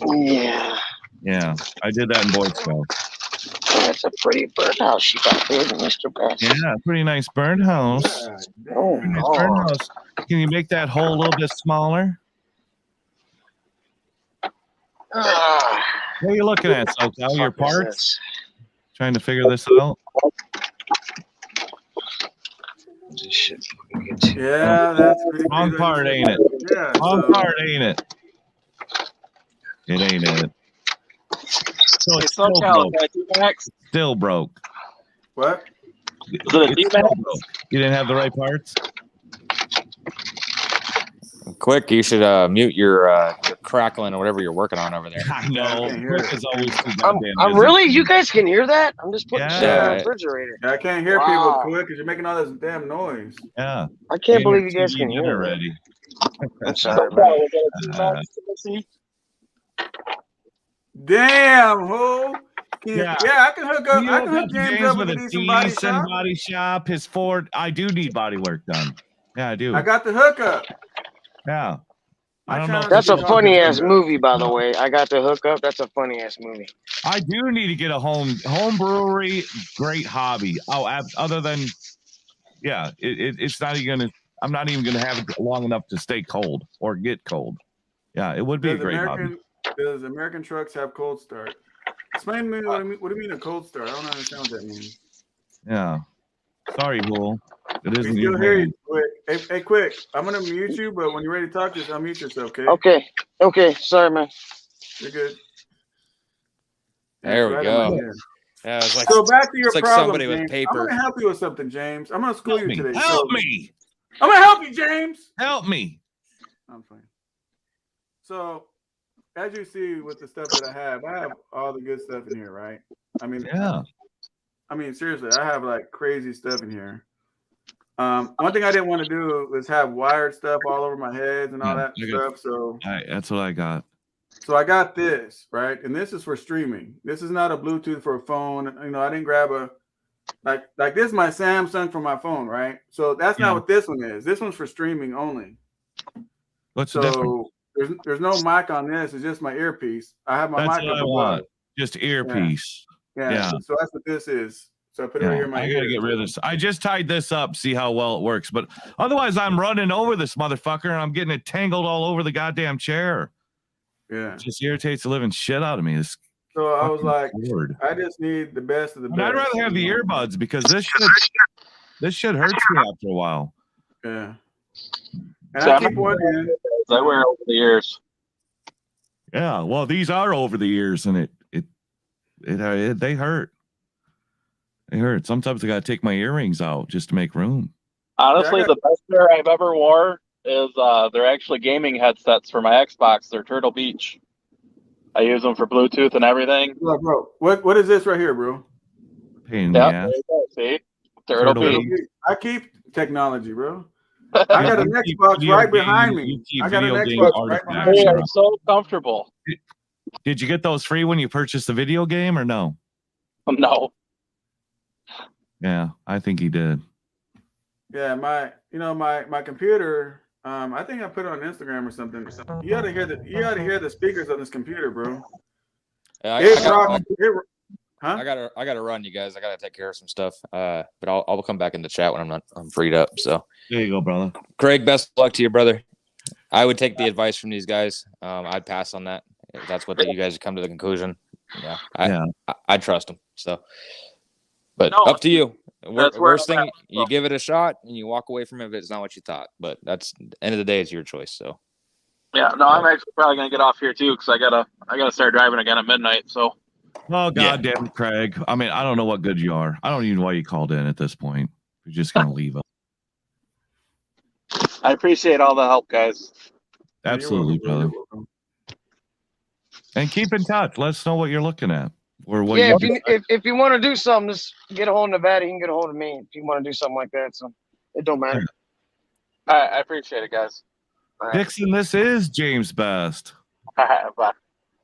Yeah. Yeah, I did that in Boy Scouts. That's a pretty birdhouse you got there, Mr. Bass. Yeah, pretty nice birdhouse. Oh, Pretty nice God. birdhouse. Can you make that hole a little bit smaller? What are you looking at, SoCal? Your parts? Trying to figure this out? Yeah, that's pretty wrong part, ain't it? Yeah, wrong part, ain't it? It ain't it. So it's still broke. Still broke. What? It's still broke. You didn't have the right parts? Quick, you should mute your crackling or whatever you're working on over there. I know. Quick is always too goddamn I'm busy. really? You guys can hear that? I'm just putting shit in Yeah. the refrigerator. I can't hear Wow. people quick because you're making all this damn noise. Yeah. I can't believe you guys can hear that. already. I'm sorry, man. Damn, who? Yeah, I can hook up. You I can hook hook up James up with a decent body shop. body shop. His Ford. I do need body work done. Yeah, I do. I got the hookup. Yeah. I don't know. That's a funny ass movie, by the way. I got the hookup. That's a funny ass movie. I do need to get a home brewery. Great hobby. Oh, other than, yeah, it's not even gonna. I'm not even gonna have it long enough to stay cold or get cold. Yeah, it would be a great hobby. Does American trucks have cold start? Explain to me what do you mean a cold start? I don't understand what that means. Yeah. Sorry, Bull. It isn't We your still hear name. you. Quick. Hey, quick. I'm gonna mute you, but when you're ready to talk, just unmute yourself, okay? Okay. Sorry, man. You're good. There we Right go. on my head. Yeah, it's like, So back to your it's like problem, somebody with James. paper. I'm gonna help you with something, James. I'm gonna school you today. Help me. I'm gonna help you, James. Help me. I'm fine. So, as you see with the stuff that I have all the good stuff in here, right? I mean, yeah. I mean, seriously, I have like crazy stuff in here. One thing I didn't want to do was have wired stuff all over my head and all that stuff. So that's what I got. So I got this, right? And this is for streaming. This is not a Bluetooth for a phone. You know, I didn't grab a like this is my Samsung for my phone, right? So that's not what this one is. This one's for streaming only. What's the difference? There's no mic on this. It's just my earpiece. I have my That's mic what up I above. want. Just earpiece. Yeah. So that's what this is. So I put it right here in my I gotta ear. get rid of this. I just tied this up, see how well it works. But otherwise, I'm running over this motherfucker and I'm getting it tangled all over the goddamn chair. Yeah. It just irritates the living shit out of me. This So I was like, Lord. I just need the best of the best. I'd rather have the earbuds because this shit hurts me after a while. Yeah. And I keep wondering. I wear over the ears. Yeah, well, these are over the ears, and they hurt. They hurt. Sometimes I gotta take my earrings out just to make room. Honestly, the best pair I've ever wore is they're actually gaming headsets for my Xbox. They're Turtle Beach. I use them for Bluetooth and everything. Bro, what is this right here, bro? Pain in the ass. See, Turtle Beach. I keep technology, bro. I got an Xbox right behind me. I got an Xbox right behind me. They are so comfortable. Did you get those free when you purchased the video game or no? No. Yeah, I think he did. Yeah, my computer. I think I put it on Instagram or something. You gotta hear the speakers on this computer, bro. I gotta run, you guys. I gotta take care of some stuff. But I'll come back in the chat when I'm freed up. So there you go, brother. Craig, best of luck to you, brother. I would take the advice from these guys. I'd pass on that. If that's what you guys come to the conclusion. Yeah, I trust them. So, but up to you. Worst thing, you give it a shot and you walk away from it if it's not what you thought. But that's end of the day, it's your choice. So. Yeah, no, I'm actually probably gonna get off here too because I gotta start driving again at midnight. So. Oh goddamn, Craig! I mean, I don't know what good you are. I don't even know why you called in at this point. You're just gonna leave us. I appreciate all the help, guys. Absolutely, brother. And keep in touch. Let us know what you're looking at. Or what if you want to do something, just get a hold of Nevada. You can get a hold of me if you want to do something like that. So it don't matter. I appreciate it, guys. Dixon, this is James Best. Bye.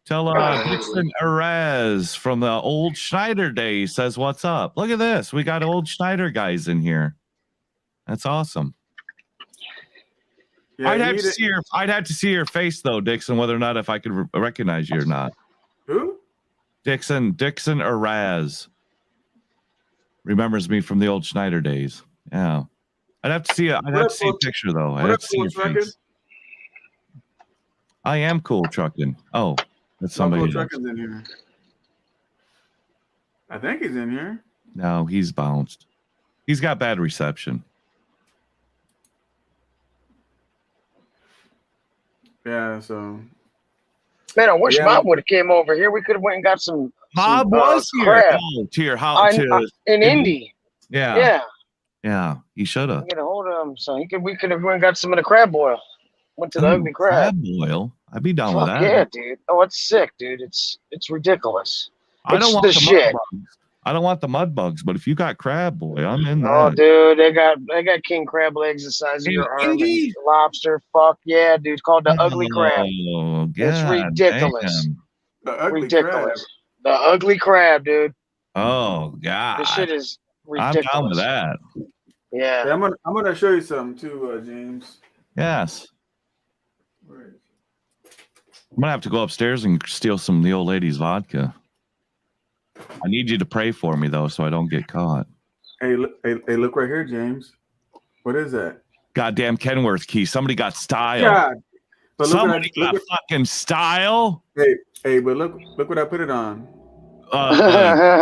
Tell Dixon Erez from the old Schneider days says, what's up? Look at this. We got old Schneider guys in here. That's awesome. Yeah, I'd have to see your face though, Dixon, whether or not if I could recognize you or not. Who? Dixon Erez. Remembers me from the old Schneider days. Yeah. I'd have to see a picture though. I'd have to see your face. I am cool trucking. Oh, That's somebody else. SocaLTrucker's in here. I think he's in here. No, he's bounced. He's got bad reception. Yeah, so. Man, I wish Mob would have came over here. We could have went and got some. Mob was here. Crab. Oh, to your house. In Indy. Yeah. Yeah, he should have. Get a hold of him, so we could have went and got some of the crab boil. Went to the ugly crab. Boil. I'd be down with that. Yeah, dude. Oh, it's sick, dude. It's ridiculous. I don't It's want the the shit. mud bugs. I don't want the mud bugs, but if you got crab boy, I'm in there. Oh, dude, they got king crab legs the size of your arm. And lobster, fuck yeah, dude. It's called the ugly crab. Oh, It's ridiculous. damn. The ugly Ridiculous. crab. The ugly crab, dude. Oh God. This shit is I'm ridiculous. down with that. Yeah. Hey, I'm gonna show you something too, James. Yes. I'm gonna have to go upstairs and steal some of the old lady's vodka. I need you to pray for me though, so I don't get caught. Hey, look right here, James. What is that? Goddamn Kenworth key. Somebody got style. God. But Somebody got fucking style. Hey, but look what I put it on.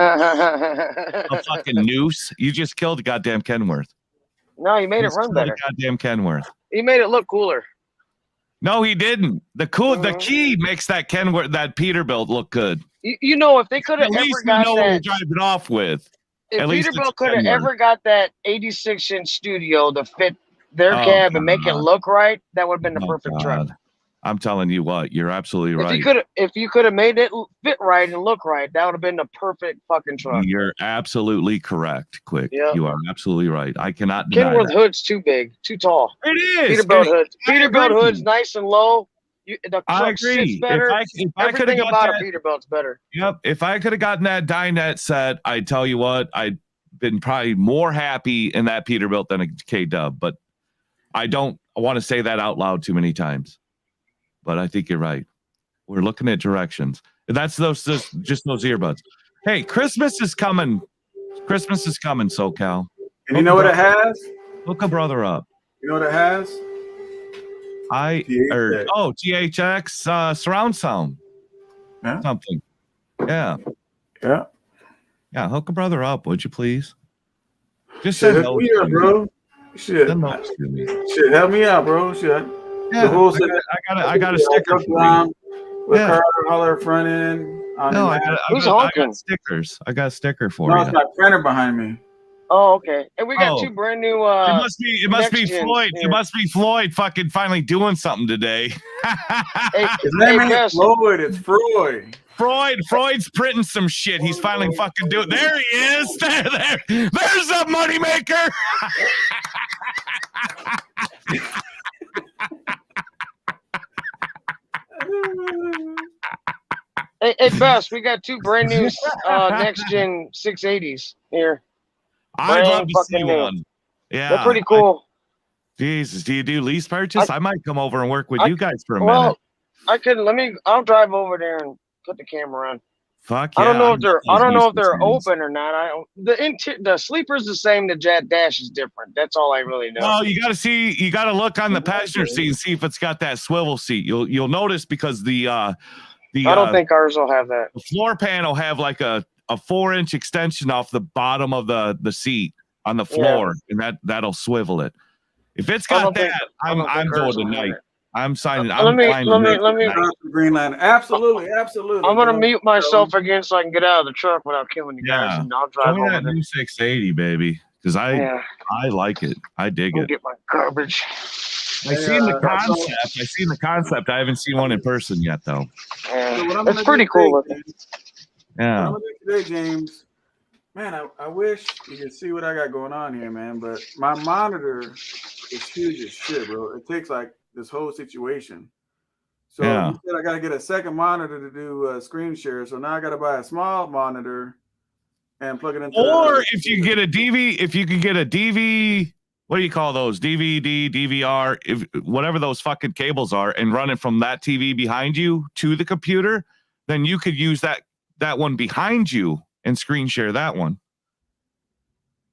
A fucking noose. You just killed goddamn Kenworth. No, he made it run better. Goddamn Kenworth. He made it look cooler. No, he didn't. The key makes that Kenworth, that Peterbilt look good. You know, if they could have At ever least we got know what we're that, driving off with. if At least Peterbilt it's could have Kenworth. ever got that 86-inch studio to fit their Oh, cab and make it God. look right, that would have been the Oh, perfect truck. God. I'm telling you what, you're absolutely right. If you could have made it fit right and look right, that would have been the perfect fucking truck. You're absolutely correct, Quick. Yeah. You are absolutely right. I cannot deny Kenworth that. hood's too big, too tall. It is. Peterbilt hood's nice and low. The I truck agree. sits better. If I could've Everything got about that- a Peterbilt's better. Yep. If I could have gotten that dinette set, I tell you what, I'd been probably more happy in that Peterbilt than a K-Dub. But I don't want to say that out loud too many times. But I think you're right. We're looking at directions. That's just those earbuds. Hey, Christmas is coming. Christmas is coming, SoCal. And you know what it has? Look a brother up. You know what it has? THX surround sound. Yeah. Something. Yeah. Yeah. Yeah. Hook a brother up, would you please? Just Shit, say help no. me out, bro. Shit. Shit, help me out, bro. Shit. Yeah, The whole I got a sticker for you. With Yeah. car holler front end. No, I got stickers. I got a sticker for No, you. it's my printer behind me. Oh, okay. And we got Oh. two brand new. It must be next gens Floyd. here. It must be Floyd fucking finally doing something today. His name ain't Floyd, it's Freud. Freud's printing some shit. He's finally fucking doing. There he is. There's a moneymaker. At best, we got two brand new next gen 680s here. I'd Brand love to see fucking new. one. Yeah, They're pretty cool. Jesus, do you do lease purchase? I might come over and work with you guys for a Well, minute. I could. I'll drive over there and put the camera on. Fuck yeah. I don't know if they're. I don't know if these they're things. open or not. The sleeper's the same. The jet dash is different. That's all I really know. Well, you got to see. You got to look on the passenger seat and see if it's got that swivel seat. You'll notice because the I don't think ours will have that. the floor pan will have like a 4-inch extension off the bottom of the seat on the floor, and that'll swivel it. If it's got that, I'm going tonight. I'm signing. I'm flying tonight. Green line. Absolutely. I'm gonna mute myself again so I can get out of the truck without killing you guys, Yeah. and I'll drive Show me over that there. new 680, baby, because I like it. I dig Go it. get my garbage. I seen the concept. I haven't seen one in person yet, though. It's pretty cool looking. Yeah. Today, James, man, I wish you could see what I got going on here, man. But my monitor is huge as shit, bro. It takes like this whole situation. So Yeah. you said I got to get a second monitor to do screen share. So now I got to buy a small monitor and plug it into. Or if you get a DV, what do you call those? DVD, DVR, whatever those fucking cables are, and run it from that TV behind you to the computer, then you could use that one behind you and screen share that one.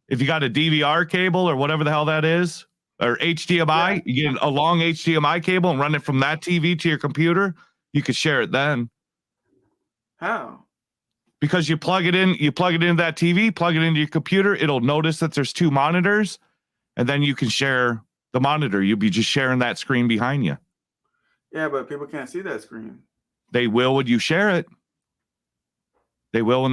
If you got a DVR cable or whatever the hell that is, or HDMI, you get a long HDMI cable and run it from that TV to your computer, you could share it then. How? Because you plug it into that TV, plug it into your computer, it'll notice that there's two monitors, and then you can share the monitor. You'll be just sharing that screen behind you. Yeah, but people can't see that screen. They will when you share it. They will when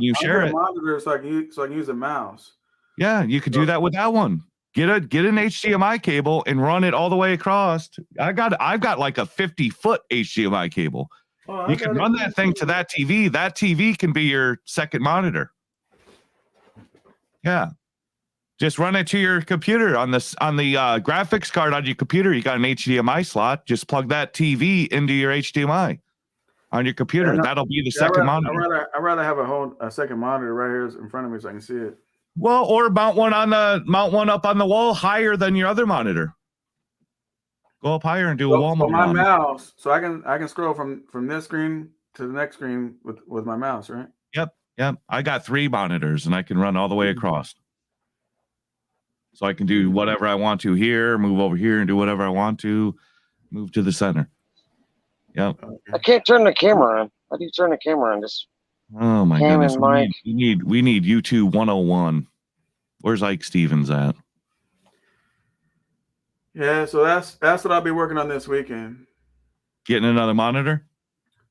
you share it. Monitor so I can use a mouse. Yeah, you could do that with that one. Get an HDMI cable and run it all the way across. I've got like a 50-foot HDMI cable. Oh, you can run that thing to that TV. That TV can be your second monitor. Yeah. Just run it to your computer on the graphics card on your computer. You got an HDMI slot. Just plug that TV into your HDMI on your computer. That'll be the second monitor. I'd rather have a second monitor right here in front of me so I can see it. Well, or mount one up on the wall higher than your other monitor. Go up higher and do a wall mount. My mouse, so I can scroll from this screen to the next screen with my mouse, right? Yep. I got 3 monitors and I can run all the way across. So I can do whatever I want to here, move over here and do whatever I want to, move to the center. Yep. I can't turn the camera on. How do you turn the camera on? Just oh my goodness. We need YouTube 101. Where's Ike Stevens at? Yeah, so that's what I'll be working on this weekend. Getting another monitor?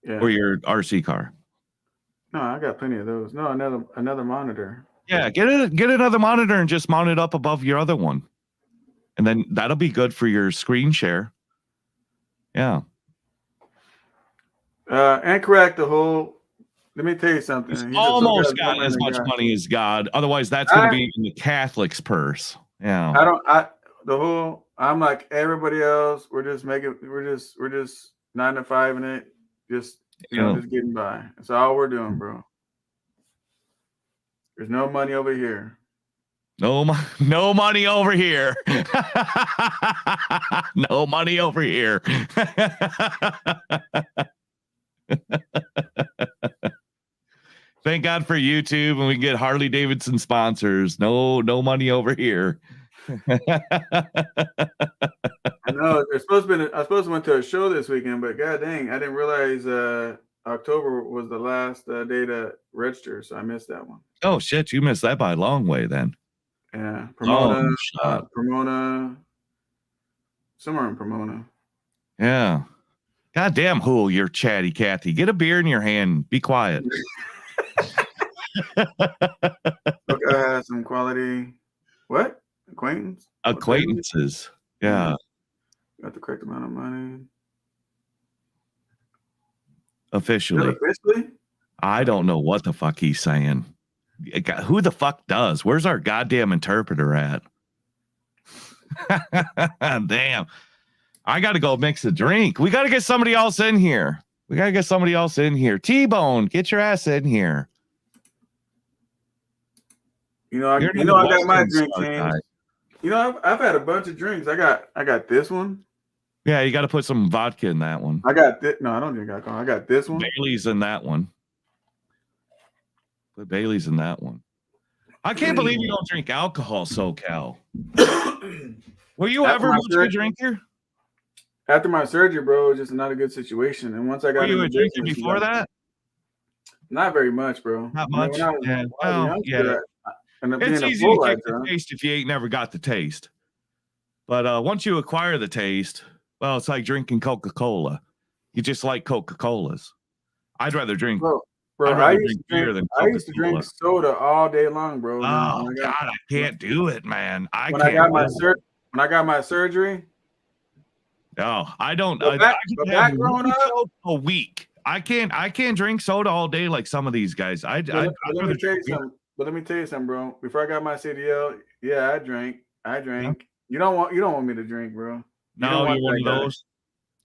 Yeah. Or your RC car? No, I got plenty of those. No, another monitor. Yeah, get another monitor and just mount it up above your other one. And then that'll be good for your screen share. Yeah. And correct the whole. Let me tell you something. He's almost got as much money as God. Otherwise, that's going to be in the Catholic's purse. Yeah. I'm like everybody else. We're just 9 to 5 in it. Just just getting by. That's all we're doing, bro. There's no money over here. No money over here. No money over here. Thank God for YouTube, and we can get Harley Davidson sponsors. No money over here. I know I supposed to went to a show this weekend, but god dang, I didn't realize October was the last day to register, so I missed that one. Oh shit, you missed that by a long way then. Yeah, Pomona, Pomona, somewhere in Pomona. Yeah. God damn, Hool, you're chatty Cathy. Get a beer in your hand. Be quiet. Look, some quality. What? Acquaintances. Yeah. Got the correct amount of money. Officially. I don't know what the fuck he's saying. Who the fuck does? Where's our goddamn interpreter at? Damn. I got to go mix a drink. We got to get somebody else in here. T-Bone, get your ass in here. I got my drink changed. I've had a bunch of drinks. I got this one. Yeah, you got to put some vodka in that one. I got this. No, I don't drink alcohol. I got this one. Bailey's in that one. Put Bailey's in that one. I can't believe you don't drink alcohol, SoCal. Were you ever much of a drinker? After my surgery, bro, it was just not a good situation. And once I got were you a drinker before that? Not very much, bro. Not much. Yeah. It's easy to get the taste if you ain't never got the taste. But once you acquire the taste, well, it's like drinking Coca-Cola. You just like Coca-Colas. I'd rather drink. Bro, I used to drink soda all day long, bro. Oh God, I can't do it, man. When I got my surgery. No, I don't. Back growing up, a week. I can't drink soda all day like some of these guys. Let me tell you something, bro. Before I got my CDL, yeah, I drank. Yeah. You don't want me to drink, bro. No, you're one of those.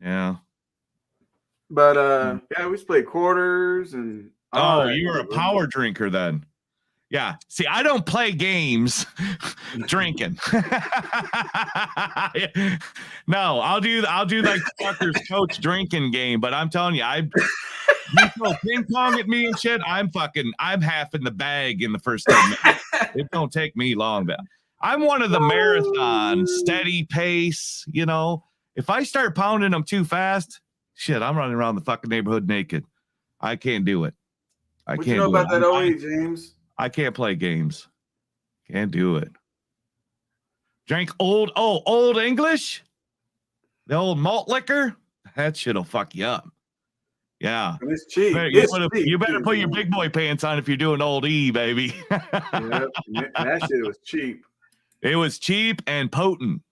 Yeah. But yeah, we used to play quarters and. Oh, you were a power drinker then. Yeah. See, I don't play games drinking. No, I'll do like Tucker's coach drinking game, but I'm telling you, you throw ping pong at me and shit, I'm half in the bag in the first 10 minutes. It don't take me long, but I'm one of the marathon, steady pace, If I start pounding them too fast, shit, I'm running around the fucking neighborhood naked. I can't do it. I What can't you know do about it. that OE, James? I can't play games. Can't do it. Drink old English? The old malt liquor? That shit'll fuck you up. Yeah. And it's cheap. You better put your big boy pants on if you're doing old E, baby. Yep. That shit was cheap. It was cheap and potent.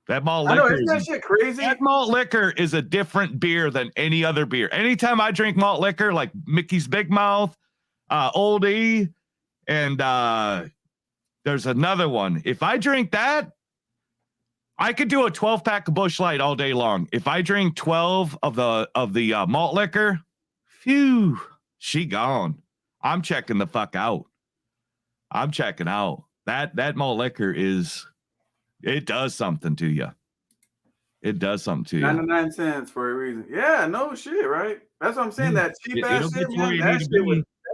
That malt I know, liquor. isn't that shit crazy? That malt liquor is a different beer than any other beer. Anytime I drink malt liquor, like Mickey's Big Mouth, Old E, and there's another one. If I drink that, I could do a 12-pack of Busch Light all day long. If I drink 12 of the malt liquor, phew, she gone. I'm checking the fuck out. I'm checking out. That malt liquor it does something to you. It does something to you. 99 cents for a reason. Yeah, no shit, right? That's what I'm saying. That cheap ass shit, man.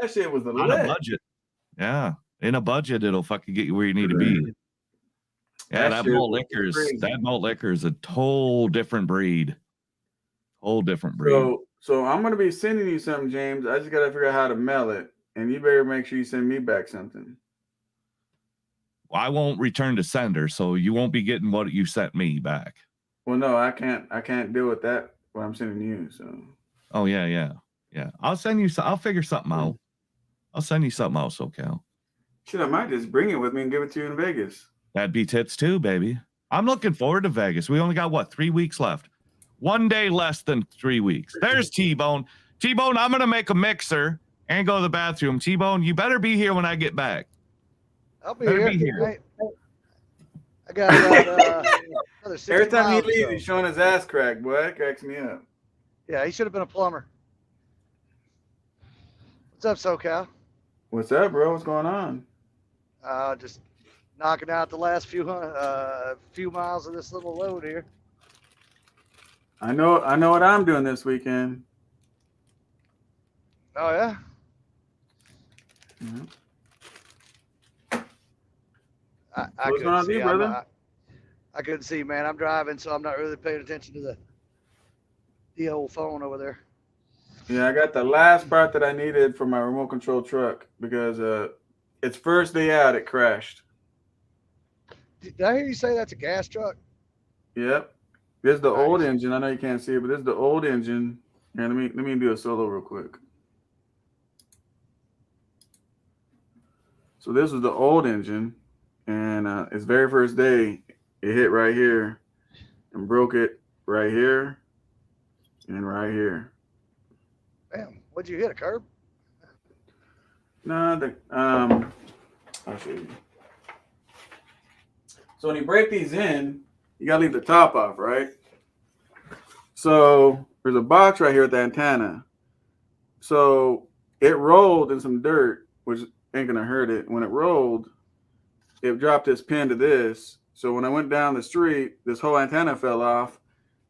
That shit was the on a budget. Yeah, in a budget, it'll fucking get you where you need to be. Yeah, that malt liquor is a whole different breed. So I'm gonna be sending you something, James. I just gotta figure out how to mail it, and you better make sure you send me back something. Well, I won't return to sender, so you won't be getting what you sent me back. Well, no, I can't deal with that. What I'm sending you. So. Oh yeah. I'll send you. I'll figure something out. I'll send you something else, SoCal. Shit, I might just bring it with me and give it to you in Vegas. That'd be tits too, baby. I'm looking forward to Vegas. We only got 3 weeks left. 1 day less than 3 weeks. There's T-Bone. T-Bone, I'm gonna make a mixer and go to the bathroom. T-Bone, you better be here when I get back. I'll be here. I got another 60 Every time he miles leaves, to he's showing his ass crack, boy. That cracks me up. Yeah, he should have been a plumber. What's up, SoCal? What's up, bro? What's going on? Just knocking out the last few miles of this little load here. I know what I'm doing this weekend. Oh yeah. Mm-hmm. I What's going on with you, brother? I couldn't see, man. I'm driving, so I'm not really paying attention to the old phone over there. Yeah, I got the last part that I needed for my remote control truck because its first day out, it crashed. Did I hear you say that's a gas truck? Yep. This is the old engine. I know you can't see it, but this is the old engine. And let me do a solo real quick. So this is the old engine, and its very first day, it hit right here and broke it right here and right here. Damn, what'd you hit, a curb? No, I'll show you. So when you break these in, you gotta leave the top off, right? So there's a box right here with the antenna. So it rolled in some dirt, which ain't gonna hurt it. When it rolled, it dropped this pin to this. So when I went down the street, this whole antenna fell off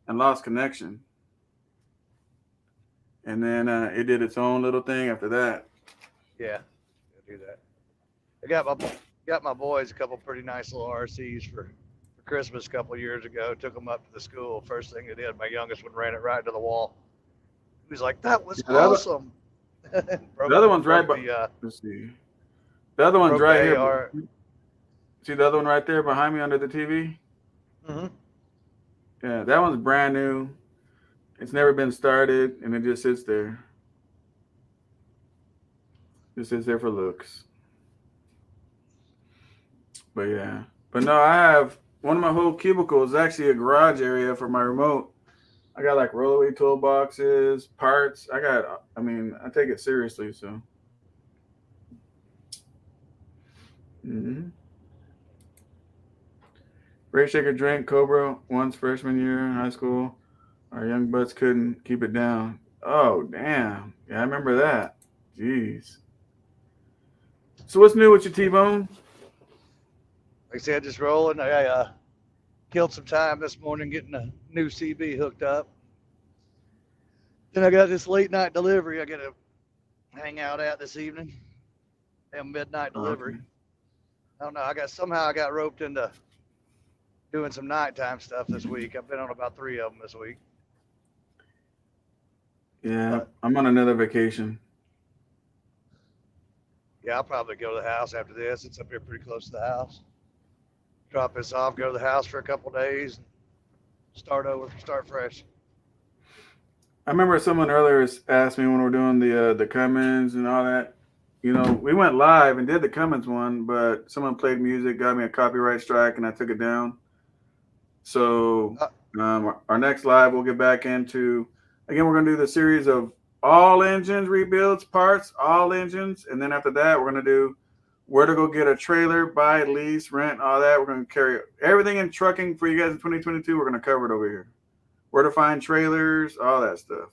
and lost connection. And then it did its own little thing after that. Yeah, I'll do that. I got my boys a couple pretty nice little RCs for Christmas a couple of years ago. Took them up to the school. First thing they did, my youngest one ran it right into the wall. He was like, "That was awesome." The other one's right by. Let's see. The other one's right here. See the other one right there behind me under the TV? Mm-hmm. Yeah, that one's brand new. It's never been started, and it just sits there. Just sits there for looks. But yeah. But no, I have one of my whole cubicles is actually a garage area for my remote. I got like rollaway toolboxes, parts. I take it seriously, so. Mm-hmm. Ray Shaker drank Cobra once freshman year in high school. Our young butts couldn't keep it down. Oh, damn. Yeah, I remember that. Jeez. So what's new with your T-Bone? Like I said, just rolling. I killed some time this morning getting a new CB hooked up. Then I got this late night delivery I got to hang out at this evening. Damn midnight delivery. Okay. I don't know. I got roped into doing some nighttime stuff this week. I've been on about 3 of them this week. Yeah, I'm on another vacation. Yeah, I'll probably go to the house after this. It's up here pretty close to the house. Drop this off, go to the house for a couple days, and start over, start fresh. I remember someone earlier asked me when we're doing the Cummins and all that. You know, we went live and did the Cummins one, but someone played music, got me a copyright strike, and I took it down. So our next live, we'll get back into, again, we're going to do the series of all engines rebuilds, parts, all engines. And then after that, we're going to do where to go get a trailer, buy, lease, rent, all that. We're going to carry everything in trucking for you guys in 2022. We're going to cover it over here. Where to find trailers, all that stuff.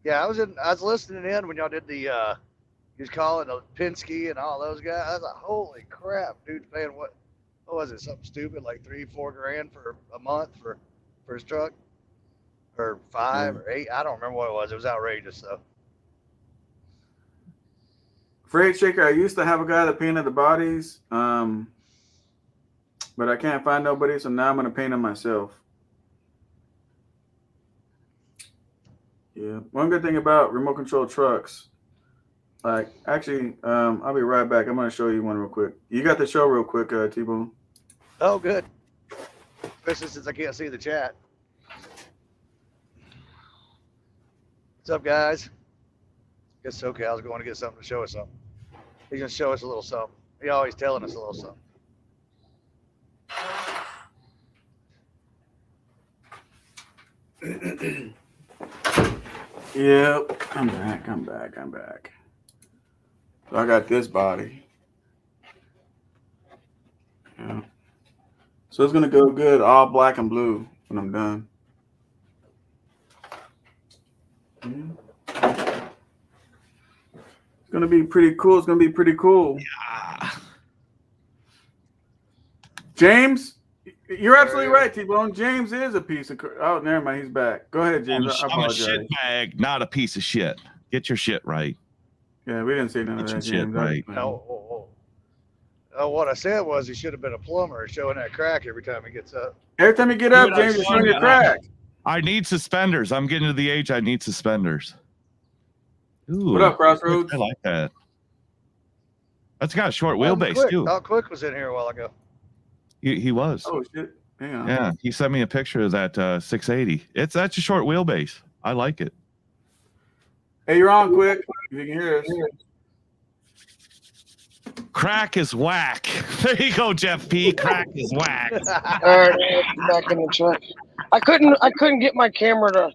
Yeah, I was listening in when y'all did the you was calling the Penske and all those guys. I was like, holy crap, dude's paying what was it? Something stupid like $3-4 grand for a month for his truck, or 5 or 8. I don't remember what it was. It was outrageous though. Freight Shaker, I used to have a guy that painted the bodies, but I can't find nobody, so now I'm going to paint them myself. Yeah, one good thing about remote control trucks, like actually, I'll be right back. I'm going to show you one real quick. You got the show real quick, T-Bone. Oh, good. Especially since I can't see the chat. What's up, guys? Guess SoCal's going to get something to show us something. He's going to show us a little something. He's always telling us a little something. Yep, I'm back. So I got this body. Yeah. So it's gonna go good, all black and blue when I'm done. Yeah. It's gonna be pretty cool. Yeah. James, you're absolutely right, T-Bone. James is a piece of oh, never mind, he's back. Go ahead, James. I I'm a apologize. shit bag, not a piece of shit. Get your shit right. Yeah, we didn't say none of that, James. Right. No, what I said was he should have been a plumber, showing that crack every time he gets up. Every time you get up, James, you're showing your crack. I need suspenders. I'm getting to the age I need suspenders. Ooh, what up, Crossroads? I like that. That's got a short wheelbase too. Quick was in here a while ago. He was. Oh shit! Hang on. Yeah, he sent me a picture of that 680. That's a short wheelbase. I like it. Hey, you're on, Quick. If you can hear us. Crack is whack. There you go, Jeff P. Crack is whack. All right, back in the truck. I couldn't get my camera to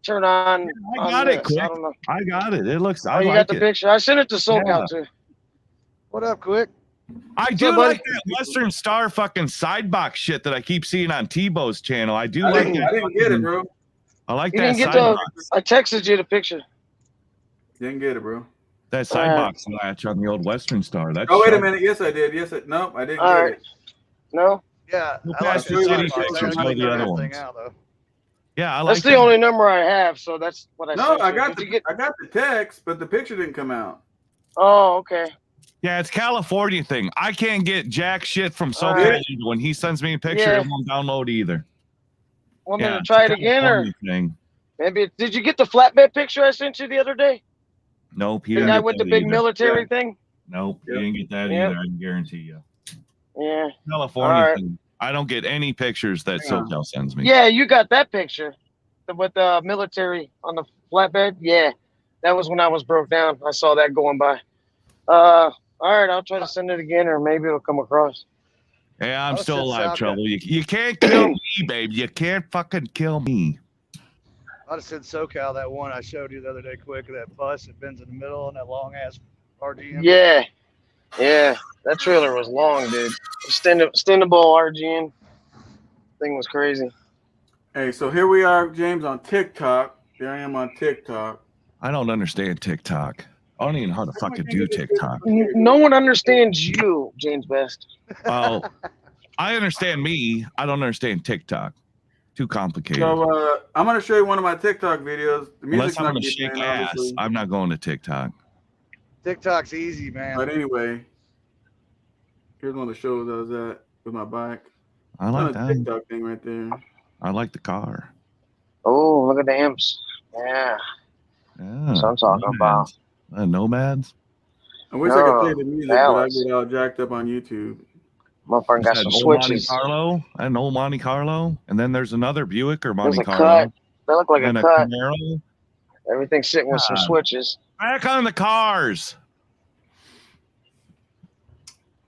turn on. I got it, Quick. I got it. It looks. Oh, you got the picture? I sent it to SoCal too. What up, Quick? I do like that Western Star fucking sidebox shit that I keep seeing on Tebow's channel. I do like it. I didn't get it, bro. I like You that didn't get sidebox. I texted you the picture. Didn't get it, bro. That sidebox latch on the old Western Star. That's oh, wait a minute. Yes, I did. Nope, I didn't get it. No? Yeah. We'll pass the city pictures of the other ones. Yeah, I like that's the only number I have, so that's what I No, sent I you. got Did I got the text, but the picture didn't come out. Oh, okay. Yeah, it's California thing. I can't get jack shit from SoCal right. either. When he sends me a picture, Yeah. it won't download either. Want me to it's try a it again, or California thing. maybe? Did you get the flatbed picture I sent you the other day? Nope, he The didn't guy get with the that big either. military thing? Nope, he didn't get that Yep. either. I can guarantee you. Yeah. California All right. thing. I don't get any pictures that SoCal sends me. Yeah, you got that picture with the military on the flatbed. Yeah, that was when I was broke down. I saw that going by. All right, I'll try to send it again, or maybe it'll come across. Yeah, I'm I'll still send alive, SoCal. Trouble. You can't kill me, baby. You can't fucking kill me. I just said SoCal, that one I showed you the other day, Quick, that bus that bends in the middle and that long ass RGM. Yeah, that trailer was long, dude. Extendable RGN thing was crazy. Hey, so here we are, James, on TikTok. Here I am on TikTok. I don't understand TikTok. I don't even know how to fucking do TikTok. No one understands you, James Best. Well, I understand me. I don't understand TikTok. Too complicated. So I'm going to show you one of my TikTok videos. The music's Unless I'm not going to gonna be shake playing, ass, obviously. I'm not going to TikTok. TikTok's easy, man. But anyway, here's one of the shows I was at with my bike. I like It's on a that. TikTok thing right there. I like the car. Oh, look at the imps. Yeah. That's what I'm talking about. Nomads. I wish I could play No, the music, but I Dallas. get all jacked up on YouTube. Motherfucker got some Old Monte switches. Carlo, an old Monte Carlo, and then there's another Buick or There's Monte a Carlo. cut. They look like and a cut. Camaro. Everything's sitting with some switches. Back on the cars.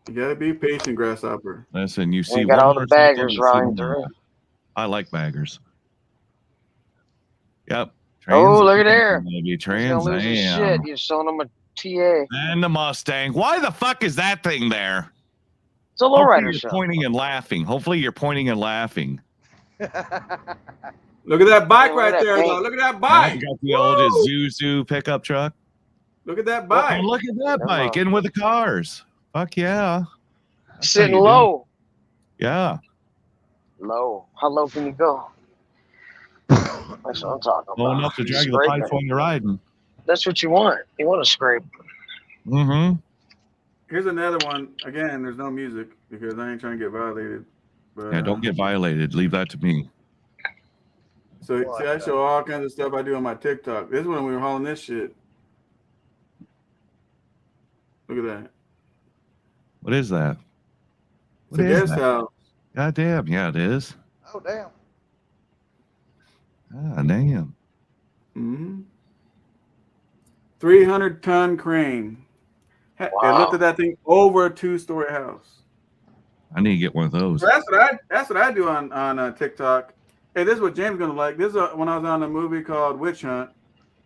You gotta be patient, Grasshopper. Listen, you see We got one all the motorcycle, baggers you see riding one through. more. I like baggers. Yep. Oh, look at there. Maybe He's Trans gonna lose his Am. shit. You're showing him a TA. And the Mustang. Why the fuck is that thing there? It's a Hopefully lowrider you're show. pointing and laughing. Hopefully you're pointing and laughing. Look at that bike Look at right that there, paint. though. Look at that Yeah, bike. you got the old Isuzu pickup truck. Look at that Oh, bike. look at that bike in with the cars. Fuck yeah. That's how Sitting you do it. low. Yeah. Low. How low can you go? That's what I'm talking Low about. enough to He's drag the scraping. pipes when you're riding. That's what you want. You want to scrape. Mm-hmm. Here's another one. Again, there's no music because I ain't trying to get violated. But, Yeah, don't get violated. Leave that to me. So see, I show all kinds of stuff I do on my TikTok. This is when we were hauling this shit. Look at that. What is that? It's a guest house. God damn. Yeah, it is. Oh, damn. Ah, damn. Mm-hmm. 300-ton crane. They lifted that thing over a 2-story house. I need to get one of those. So that's what I do on TikTok. Hey, this is what James is gonna like. This is when I was on a movie called Witch Hunt.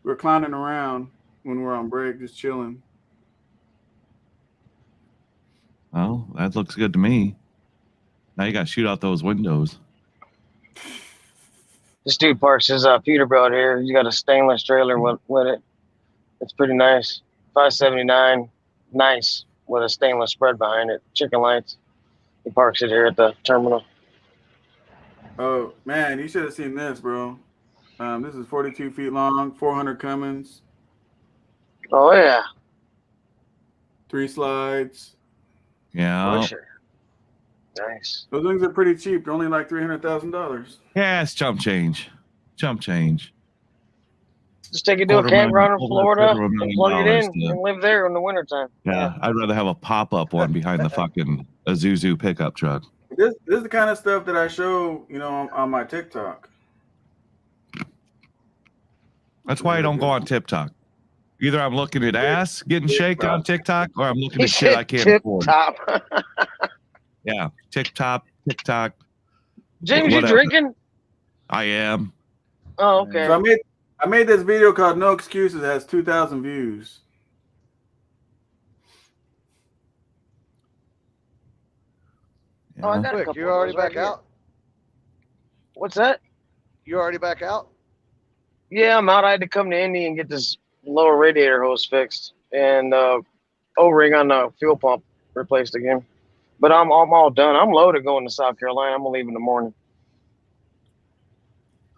We were clowning around when we were on break, just chilling. Well, that looks good to me. Now you got to shoot out those windows. This dude parks his Peterbilt here. He's got a stainless trailer with it. It's pretty nice. $579. Nice with a stainless spread behind it. Chicken lights. He parks it here at the terminal. Oh man, you should have seen this, bro. This is 42 feet long, 400 Cummins. Oh yeah. 3 slides. Yeah. Nice. Those things are pretty cheap. They're only like $300,000. Yeah, it's chump change. Chump change. Just take it to a campground in Florida and plug it in to- and live there in the wintertime. Yeah, I'd rather have a pop-up one behind the fucking Isuzu pickup truck. This is the kind of stuff that I show, on my TikTok. That's why I don't go on TikTok. Either I'm looking at ass getting shaked on TikTok, or I'm looking at shit I can't afford. Top. Yeah, TikTok. James, you Whatever. drinking? I am. Oh, okay. So I made this video called No Excuses. It has 2,000 views. Oh, I got a Quick, couple you of already those right back here. out? What's that? You already back out? Yeah, I'm out. I had to come to Indy and get this lower radiator hose fixed and O-ring on the fuel pump replaced again. But I'm all done. I'm loaded going to South Carolina. I'm gonna leave in the morning.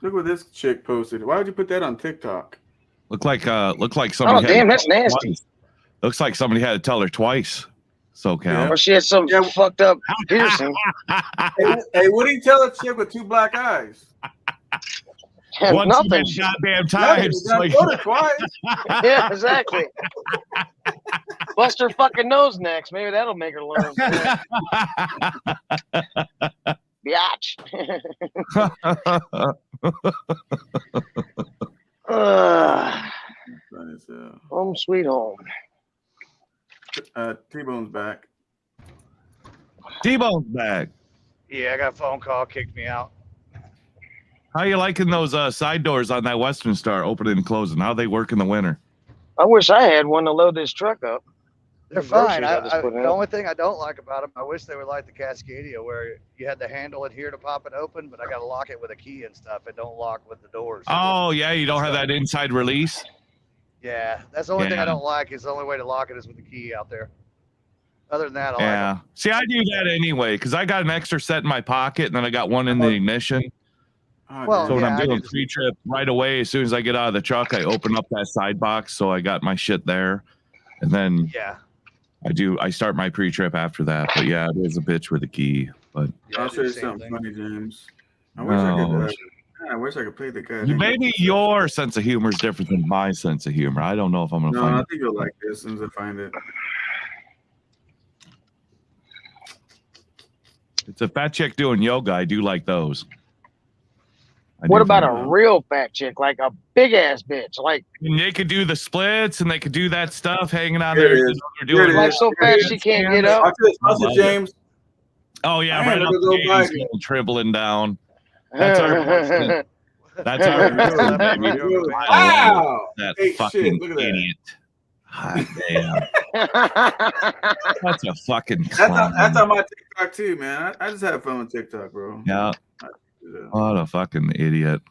Look what this chick posted. Why would you put that on TikTok? Look like somebody. Oh, had to damn, that's tell her nasty. twice. Looks like somebody had to tell her twice. SoCal. Or she had some fucked up piercing. Hey, what do you tell a chick with 2 black eyes? One too Nothing. many goddamn Nothing. times. You done Like- told her twice. Yeah, exactly. Bust her fucking nose next. Maybe that'll make her learn. Biatch. Home sweet home. T-Bone's back. T-Bone's back. Yeah, I got a phone call, kicked me out. How you liking those side doors on that Western Star, opening and closing? How they work in the winter? I wish I had one to load this truck up. They're These fine. groceries I just put in. The only thing I don't like about them, I wish they were like the Cascadia, where you had the handle in here to pop it open, but I got to lock it with a key and stuff. It don't lock with the doors. Oh yeah, you don't have that inside release. Yeah, that's the only thing Yeah. I don't like. Is the only way to lock it is with the key out there. Other than that, I like Yeah. 'em. See, I do that anyway because I got an extra set in my pocket, and then I got one in the ignition. Well, so when yeah, I'm I doing do the- pre-trip, right away, as soon as I get out of the truck, I open up that side box, so I got my shit there, and then Yeah. I start my pre-trip after that. But yeah, it is a bitch with a key. But I'll say something funny, James. I wish I Oh, could I wish I could play the guy. Maybe your sense of humor is different than my sense of humor. I don't know if I'm gonna No, find I it. think you'll like this as soon as I find it. It's a fat chick doing yoga. I do like those. What about a real fat chick, like a big ass bitch? Like, and they could do the splits and they could do that stuff hanging on there. It is. They're doing like so fat she can't get up. Watch it, James. Oh yeah, Man, right look up at those the bikes. going trembling down. That's our person. That's our person, baby. Wow. That Hey, fucking shit, look at that. idiot. God damn. That's a fucking That's clown. on my TikTok too, man. I just have fun with TikTok, bro. Yeah. What a fucking idiot.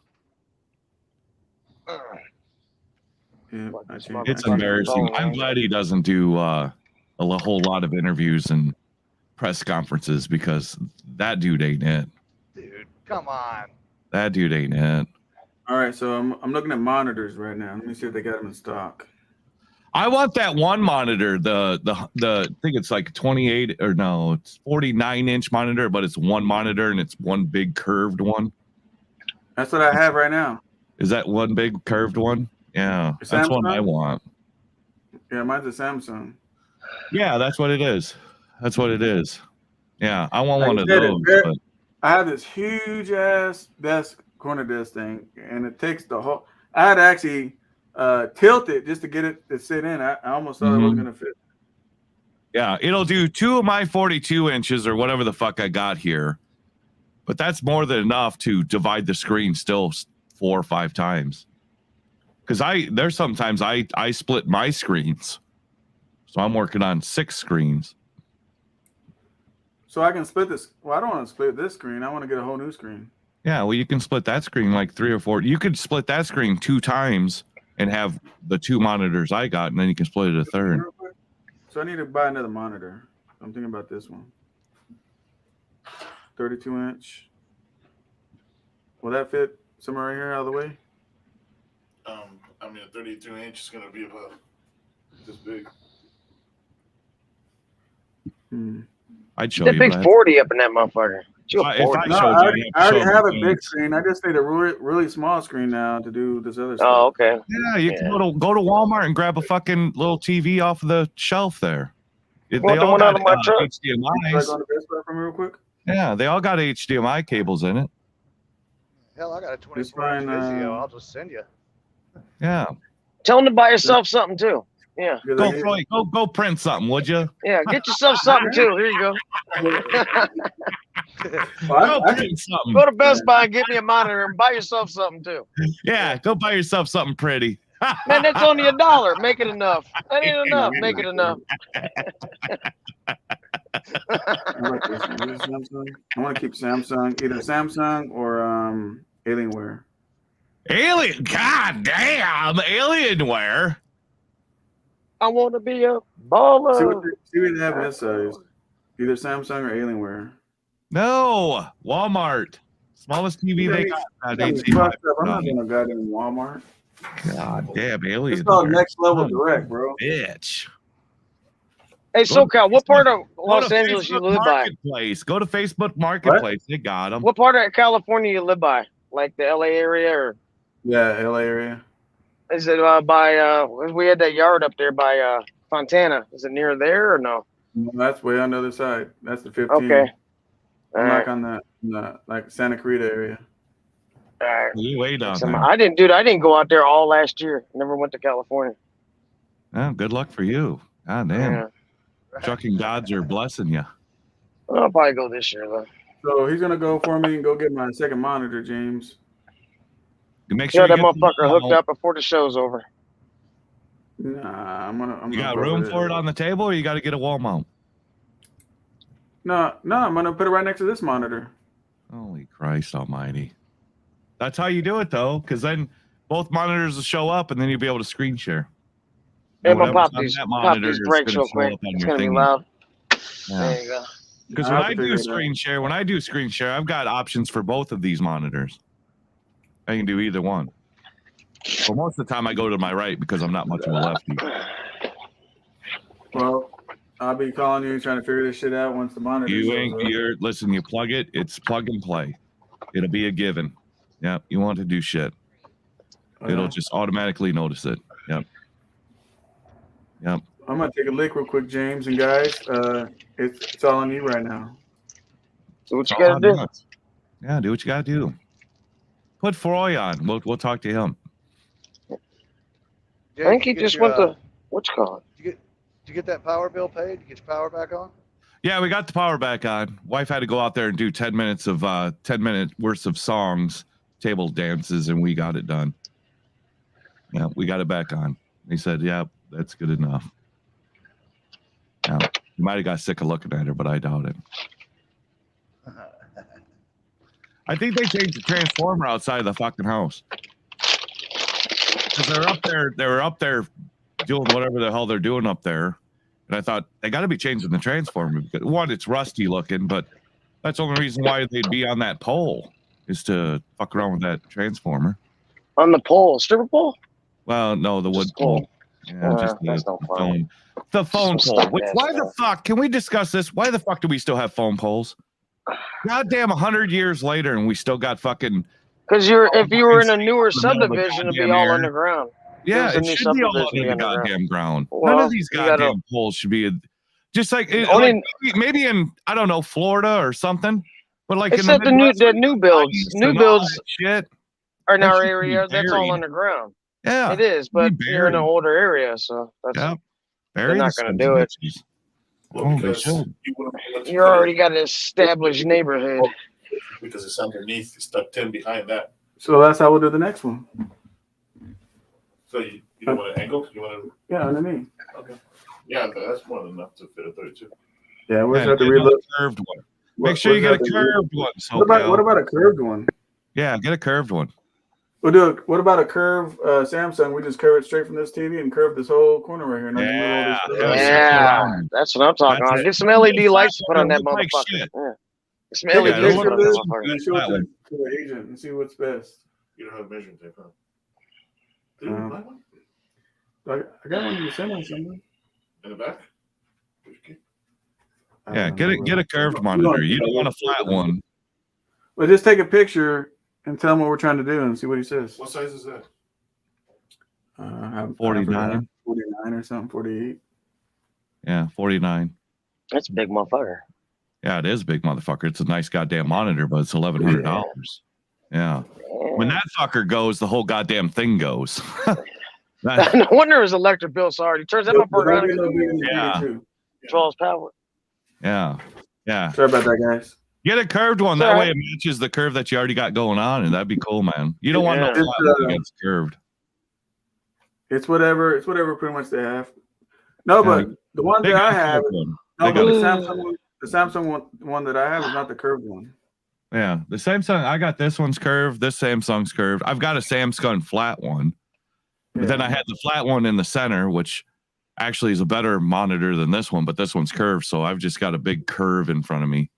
Yeah, It's embarrassing. I'm glad he doesn't do a whole lot of interviews and press conferences because that dude ain't it. Dude, come on. That dude ain't it. All right, so I'm looking at monitors right now. Let me see if they got them in stock. I want that one monitor, the I think it's like 28 or no, it's 49-inch monitor, but it's one monitor and it's one big curved one. That's what I have right now. Is that one big curved one? Yeah, that's what I want. Yeah, mine's a Samsung. Yeah, that's what it is. That's what it is. Yeah, I want Like one I of said, those. But I have this huge ass corner desk thing, and it takes the whole. I had to actually tilt it just to get it to sit in. I almost thought it wasn't gonna fit. yeah, it'll do 2 of my 42 inches or whatever the fuck I got here. But that's more than enough to divide the screen still 4 or 5 times. Because there's sometimes I split my screens. So I'm working on 6 screens. So I can split this. Well, I don't want to split this screen. I want to get a whole new screen. Yeah, well, you can split that screen like 3 or 4. You could split that screen 2 times and have the 2 monitors I got, and then you can split it a third. So I need to buy another monitor. I'm thinking about this one. 32-inch. Will that fit somewhere right here out of the way? I mean, a 32-inch is gonna be about this big. I'd show That you. big Brad. 40 up in that motherfucker. I already have a big screen. I just need a really small screen now to do this other stuff. Oh, okay. Yeah, you can go to Walmart and grab a fucking little TV off the shelf there. They all got HDMIs. Go to Best Buy for me real quick. Yeah, they all got HDMI cables in it. Hell, I got a 24-inch Vizio. I'll just send you. Yeah. Tell them to buy yourself something too. Yeah. Go print something, would you? Yeah, get yourself something too. Here you go. Go to Best Buy and get me a monitor and buy yourself something too. Yeah, go buy yourself something pretty. Man, that's only $1. Make it enough. That ain't enough. Make it enough. I want to keep Samsung, either Samsung or Alienware. God damn, Alienware. I want to be a baller. See what they have in this size. Either Samsung or Alienware. No, Walmart. Smallest TV they got. I'm not gonna go in Walmart. God damn, Alienware. It's called Next Level Direct, bro. Bitch. Hey, SoCal, what part of Los Angeles you live by? Go to Facebook Marketplace. They got them. What part of California you live by? Like the LA area or? Yeah, LA area. Is it by we had that yard up there by Fontana. Is it near there or no? No, that's way on the other side. That's the 15. Okay. I'm like on the like Santa Clarita area. All right. You way down there. I didn't go out there all last year. Never went to California. Oh, good luck for you. God damn. Yeah. Trucking gods are blessing you. I'll probably go this year though. So he's gonna go for me and go get my second monitor, James. Make sure that motherfucker hooked up before the show's over. Nah, I'm you got room for it on the table, or you got to get a wall mount? No, I'm gonna put it right next to this monitor. Holy Christ Almighty! That's how you do it, though, because then both monitors will show up, and then you'll be able to screen share. Hey, I'm gonna pop these brakes real quick. It's gonna be loud. Yeah. There you go. Because when I do screen share, I've got options for both of these monitors. I can do either one. Well, most of the time I go to my right because I'm not much of a lefty. Well, I'll be calling you trying to figure this shit out once the monitor. Listen, you plug it, it's plug and play. It'll be a given. Yep. You want to do shit. It'll just automatically notice it. Yep. Yep. I'm gonna take a lick real quick, James and guys. It's all on you right now. So what you It's all gotta do? on us. Yeah, do what you gotta do. Put Froy on. We'll talk to him. Jay, I think did he you get just your, went to what's called. Did you get that power bill paid? Did you get your power back on? Yeah, we got the power back on. Wife had to go out there and do 10 minutes of 10-minute worth of songs, table dances, and we got it done. Yeah, we got it back on. He said, yeah, that's good enough. Yeah, you might have got sick of looking at her, but I doubt it. I think they changed the transformer outside the fucking house. Because they were up there doing whatever the hell they're doing up there. And I thought, they got to be changing the transformer. Because, one, it's rusty looking, but that's the only reason why they'd be on that pole, is to fuck around with that transformer. On the pole, stripper pole? Well, no, the wood pole. Yeah, just that's no fun. the phone pole. Stop that Why the stuff. fuck? Can we discuss this? Why the fuck do we still have phone poles? Goddamn, 100 years later, and we still got fucking. Because if you were in a newer the middle of the subdivision, it'd be goddamn all air. underground. Yeah, If it was a new should be all subdivision, under the goddamn ground. None Well, of these you gotta- goddamn poles should be just like, Only- like maybe in, I don't know, Florida or something. But like It's in at the Midwest, new builds. New and all builds that shit. are in That our should be area. That's all buried. underground. Yeah, It is, but be you're in an buried. older area, so that's Yep. they're Bury not the going to sons do of it. bitches. Well, Oh, they because should. you wouldn't let You already got an established neighborhood. because it's underneath. You stuck 10 behind that. So that's how we'll do the next one. So you don't want an angle? You want to? Yeah, underneath. Okay. Yeah, that's more than enough to fit a 32. Yeah, we'll Yeah, have to get another relook. curved one. What- Make sure you what's get a that? curved one. What about a curved one? Yeah, get a curved one. We'll do it. What about a curve Samsung? We just curve it straight from this TV and curve this whole corner right here. And then move all these curves. Yeah, that's what I'm talking That's about. it. Get some LED lights to put on that Look like motherfucker. shit. Yeah. Get some Take a LEDs to picture put of on that this motherfucker. and show That it one. to the agent and see what's best. You don't have measuring tape, huh? Do you have one? I got one in the center somewhere. In the back? Yeah, get a curved monitor. You don't want a flat one. Well, just take a picture and tell him what we're trying to do and see what he says. What size is that? 49. 49 or something, 48. Yeah, 49. That's a big motherfucker. Yeah, it is a big motherfucker. It's a nice goddamn monitor, but it's $1,100. Yeah. When that fucker goes, the whole goddamn thing goes. No wonder his electric bill so hard. He turns that motherfucker on. Yeah. Controls power. Yeah. Yeah. Sorry about that, guys. Get a curved one. It's That all way right. it matches the curve that you already got going on, and that'd be cool, man. You don't want no Yeah. flat one against curved. It's whatever pretty much they have. No, but the one They that I got a have, curved one. no, They but got the a- Samsung one that I have is not the curved one. Yeah, the Samsung. I got this one's curved. This Samsung's curved. I've got a Samsung flat one, but then I had the flat one in the center, which actually is a better monitor than this one. But this one's curved, so I've just got a big curve in front of me.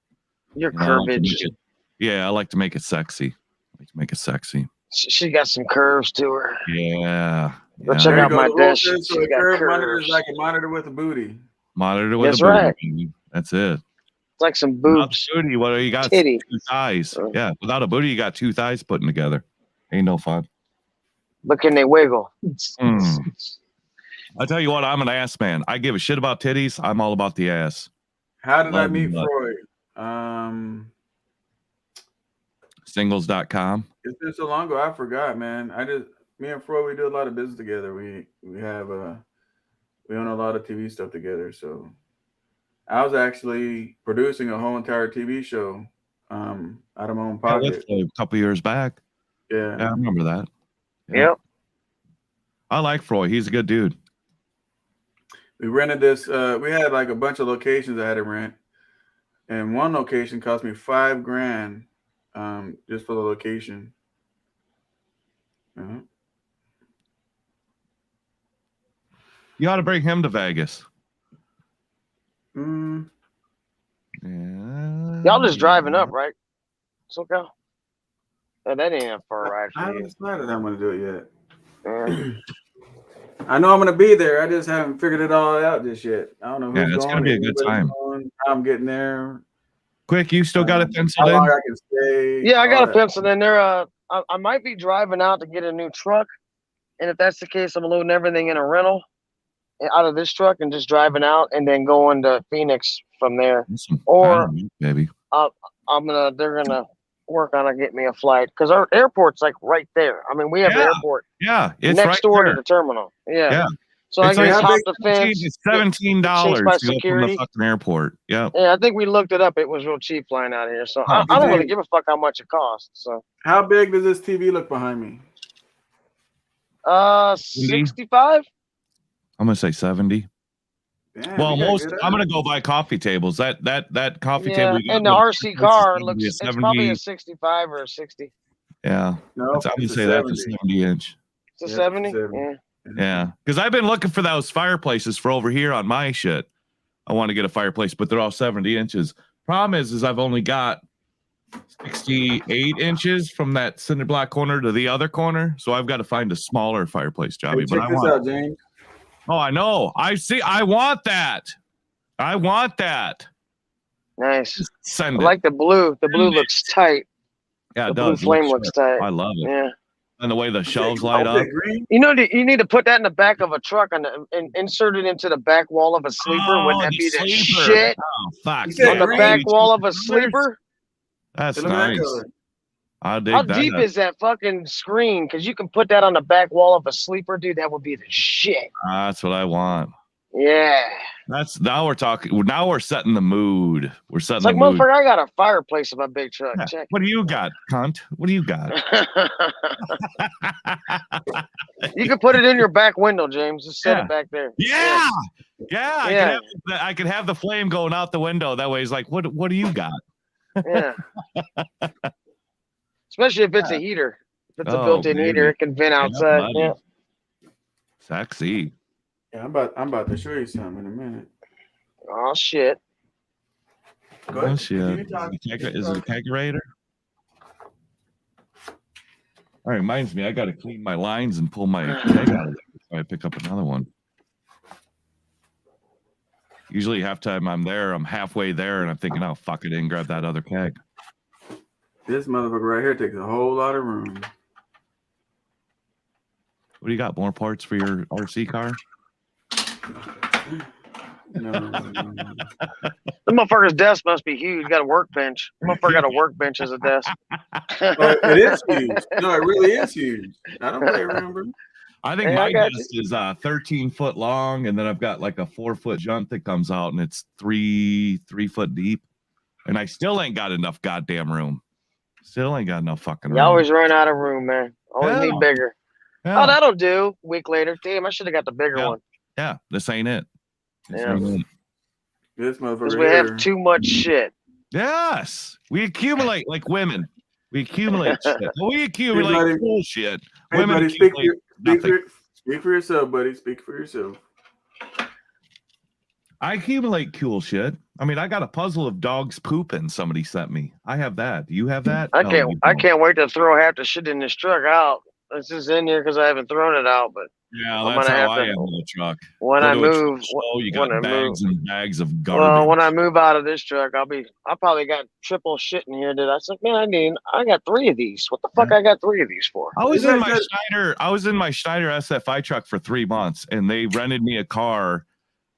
Your You know, I like to curvage. make it- yeah, I like to make it sexy. I like to make it sexy. She got some curves to her. Yeah. Go yeah. check out There my you go. The rule desk. says, She's so a got curved monitor curves. is like a monitor with a booty. Monitor with That's a booty. right. baby. That's it. It's like some Without boobs. the booty, what do you got? Titty. Two thighs. Yeah, without a booty, you got two thighs putting together. Ain't no fun. But can they wiggle? I tell you what, I'm an ass man. I give a shit about titties. I'm all about the ass. How did I Love meet them, Freud? Singles.com. It's been so long ago, I forgot, man. Me and Freud, we do a lot of business together. We have we own a lot of TV stuff together. So I was actually producing a whole entire TV show out of my own Yeah, pocket. that's a couple years back. Yeah. Yeah, I remember that. Yep. I like Freud. He's a good dude. We rented this. We had like a bunch of locations I had to rent, and one location cost me $5,000 just for the location. You ought to bring him to Vegas. Mm. Yeah. Y'all just driving up, right? SoCal? Yeah, that ain't that far ride I for haven't you. decided I'm going to do it yet. Yeah. I know I'm going to be there. I just haven't figured it all out just yet. I don't know who's Yeah, it's going. gonna be a if good anybody's time. going, how I'm getting there. Quick, you still got it How penciled long in? I can stay. Yeah, I all got a that. pencil in there. I might be driving out to get a new truck, and if that's the case, I'm loading everything in a rental out of this truck and just driving out, and then going to Phoenix from there. Or baby, they're gonna work on getting me a flight because our airport's like right there. I mean, we have an airport. Yeah, it's next right door there. to the terminal. Yeah. So It's I can just hop like the fence. It's $17 to by go from the security. fucking airport. Yeah. Yeah, I think we looked it up. It was real cheap flying out here. So I don't really give a fuck how much it costs. So how big does this TV look behind me? 65. I'm gonna say 70. Damn, well, I'm gonna go buy coffee tables. That coffee table. And the RC car looks. It's probably a 65 or a 60. Yeah. No, I'm gonna say that's a 70 inch. It's a 70. Yeah. Yeah, because I've been looking for those fireplaces for over here on my shit. I want to get a fireplace, but they're all 70 inches. Problem is I've only got 68 inches from that cinder block corner to the other corner, so I've got to find a smaller fireplace, Jobby. Hey, check this out, James. Oh, I know. I see. I want that. I want that. Nice. Send I it. like the blue. The blue looks tight. Yeah, the it blue does. flame looks tight. I love it. Yeah. And the way the shelves light up. You know, you need to put that in the back of a truck and insert it into the back wall of a sleeper. Wouldn't that be the shit? Oh, fuck. On the back wall of a sleeper? That's nice. I'll dig How that deep up. is that fucking screen? Because you can put that on the back wall of a sleeper, dude. That would be the shit. That's what I want. Yeah. Now we're talking. Now we're setting the mood. We're setting It's like, the mood. motherfucker, I got a fireplace in my big truck. Yeah. Check. What do you got, cunt? What do you got? You can put it in your back window, James. Just set it back there. Yeah. Yeah. I could have the flame going out the window. That way, it's like, what do you got? Yeah. Especially if it's a heater. If it's a Oh, built-in baby. heater, it can vent outside. buddy. Yeah. Sexy. Yeah, I'm about to show you something in a minute. Oh shit. Go Oh ahead. shit. Is it a kegerator? That reminds me, I got to clean my lines and pull my keg out of there before I pick up another one. Usually, halftime I'm there, I'm halfway there, and I'm thinking, oh fuck it, and grab that other keg. This motherfucker right here takes a whole lot of room. What do you got? More parts for your RC car? No. The motherfucker's desk must be huge. Got a workbench. The motherfucker got a workbench as a desk. Oh, it is huge. No, it really is huge. I don't play around, bro. I think Hey, my I got desk is 13 foot long, and then I've got like a 4 foot junk that comes out, and it's three foot deep, and I still ain't got enough goddamn room. Still ain't got enough fucking room. You always run out of room, man. Always Yeah. need bigger. Yeah. Oh, that'll do. Week later. Damn, I should have got the bigger one. Yeah, this ain't it. This Yeah. ain't it. This Because motherfucker we here. have too much shit. Yes, we accumulate like women. We accumulate shit. We accumulate buddy. cool shit. Hey, Women buddy, speak accumulate for nothing. yourself, buddy. Speak for yourself. I accumulate cool shit. I mean, I got a puzzle of dogs pooping somebody sent me. I have that. Do you have that? I No, can't. you I don't. can't wait to throw half the shit in this truck out. It's just in here because I haven't thrown it out. But Yeah, I'm that's gonna how have I to- am with the truck. when Go I to a truck move, show, you when got I bags and bags of garbage. well, when I move out of this truck, I probably got triple shit in here. Dude, I said, man, I got 3 of these. What the fuck? I got 3 of these for? I was Isn't in that my good? Schneider. I was in my Schneider SFI truck for 3 months, and they rented me a car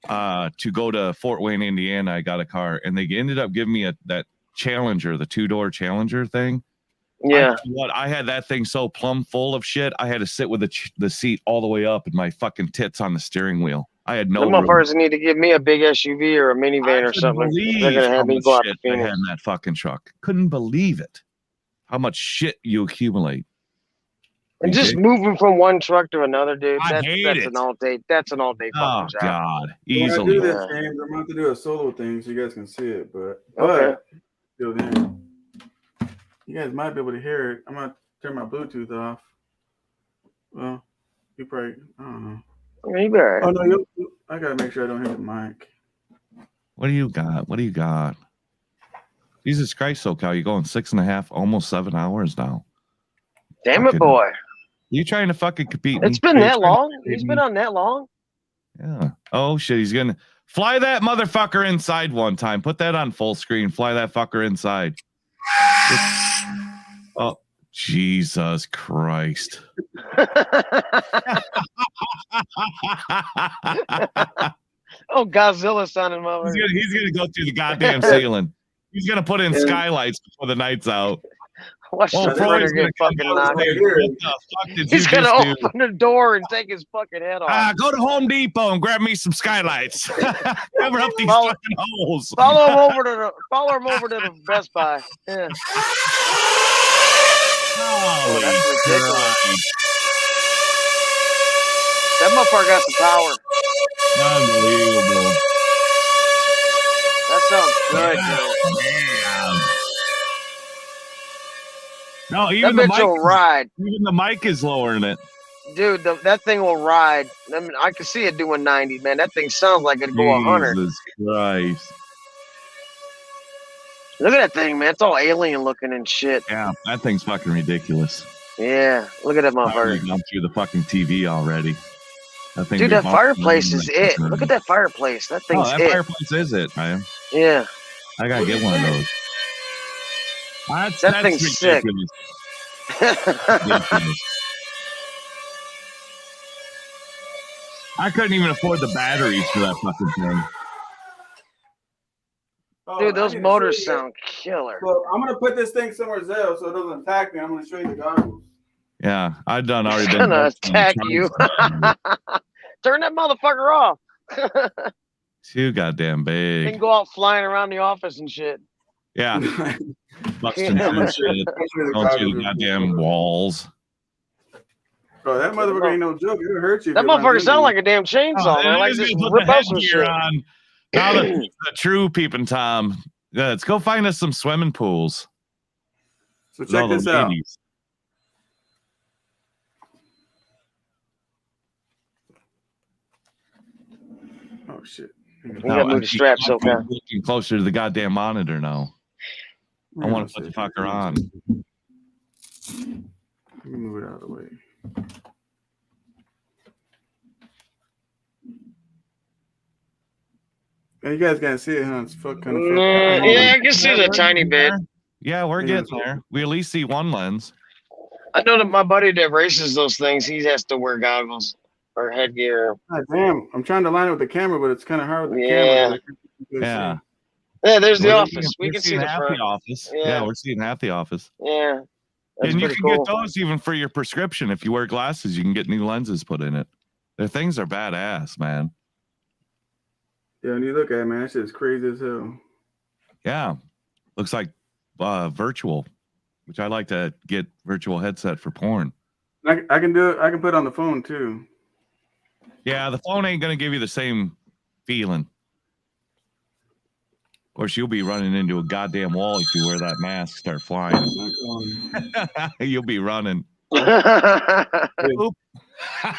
to go to Fort Wayne, Indiana. I got a car, and they ended up giving me that Challenger, the 2-door Challenger thing. Yeah. I had that thing so plumb full of shit. I had to sit with the seat all the way up and my fucking tits on the steering wheel. I had no Them room. motherfuckers need to give me a big SUV or a minivan or Couldn't something. believe They're gonna how have me much go out to shit I had Phoenix. in that fucking truck. Couldn't believe it. How much shit you accumulate. And just moving from one truck to another, dude. I That's hate that's it. an all day. That's an all day Oh fucking job. God, When I easily. do this, James, I'm about to do a solo thing so you guys can see it, but till then, you guys might be able to hear it. I'm gonna turn my Bluetooth off. Well, you probably, I don't know. You be all right. Oh no, I gotta make sure I don't hit the mic. What do you got? What do you got? Jesus Christ, SoCal, you're going 6.5, almost 7 hours now. Damn it, boy. You trying to fucking compete? It's been that long. He's been on that long. Yeah. Oh shit, he's gonna fly that motherfucker inside one time. Put that on full screen. Fly that fucker inside. Oh, Jesus Christ. Oh, Godzilla sounding motherfucker. He's gonna go through the goddamn ceiling. He's gonna put in skylights before the night's out. Watch the printer get fucking knocked. He's gonna open the door and take his fucking head off. Go to Home Depot and grab me some skylights. Cover up these fucking holes. Follow him over to the Best Buy. Yeah. Holy that's ridiculous. Christ. That motherfucker got some power. Unbelievable. That sounds good, dude. No, even that the bitch mic will ride. Even the mic is lowering it. Dude, that thing will ride. I mean, I can see it doing 90, man. That thing sounds like it'd go 100. Jesus Christ. Look at that thing, man. It's all alien looking and shit. Yeah, that thing's fucking ridiculous. Yeah, look at that motherfucker. I'm through the fucking TV already. That thing Dude, that fireplace is it. Look at that fireplace. That thing's that fireplace is it, man. Yeah. I gotta get one of those. That thing's sick. I couldn't even afford the batteries for that fucking thing. Dude, those motors sound killer. So I'm gonna put this thing somewhere else so it doesn't attack me. I'm gonna show you the goggles. Yeah, I've done already. It's gonna attack you. Turn that motherfucker off. Too goddamn big. Then go out flying around the office and shit. Yeah. Busting through shit. Going through the goddamn walls. Bro, that motherfucker ain't no joke. It'll hurt you. That motherfucker sound like a damn chainsaw, man. Like just rip out some shit. On. Now the true peeping Tom. Let's go find us some swimming pools. So check this out. Oh shit! You gotta move the strap, SoCal. Looking closer to the goddamn monitor now. I want to put the fucker on. Let me move it out of the way. Yeah, you guys can't see it, huh? It's kind of. Yeah, I can see the tiny bit. Yeah, we're getting there. We at least see one lens. I know that my buddy that races those things, he has to wear goggles or headgear. God damn! I'm trying to line it with the camera, but it's kind of hard with the camera. Yeah. Yeah, there's the office. We can see the half front. the office. Yeah. Yeah, we're seeing half the office. Yeah. And you can get those even for your prescription. If you wear glasses, you can get new lenses put in it. The things are badass, man. Yeah, when you look at it, man, that shit's crazy as hell. Yeah. Looks like virtual, which I like to get virtual headset for porn. I can do it. I can put it on the phone too. Yeah, the phone ain't going to give you the same feeling. Of course, you'll be running into a goddamn wall if you wear that mask, start flying. You'll be running. You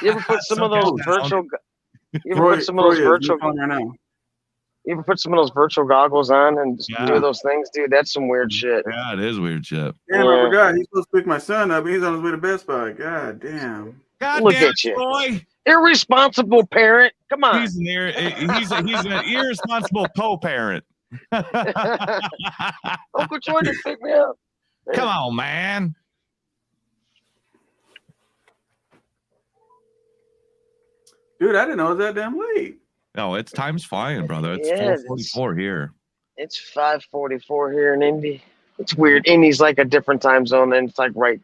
ever put some of those virtual? You ever put some of those virtual? You ever put some of those virtual goggles on and do those things, dude? That's some weird shit. Yeah, it is weird shit. Damn, I forgot. He's supposed to pick my son up. He's on his way to Best Buy. God damn. Look at you, boy. Irresponsible parent. Come on. He's an irresponsible co-parent. Uncle Jordan pick me up. Come on, man. Dude, I didn't know it was that damn late. No, it's time's flying, brother. It's 4:44 here. It's 5:44 here in Indy. It's weird. Indy's like a different time zone, and it's like right.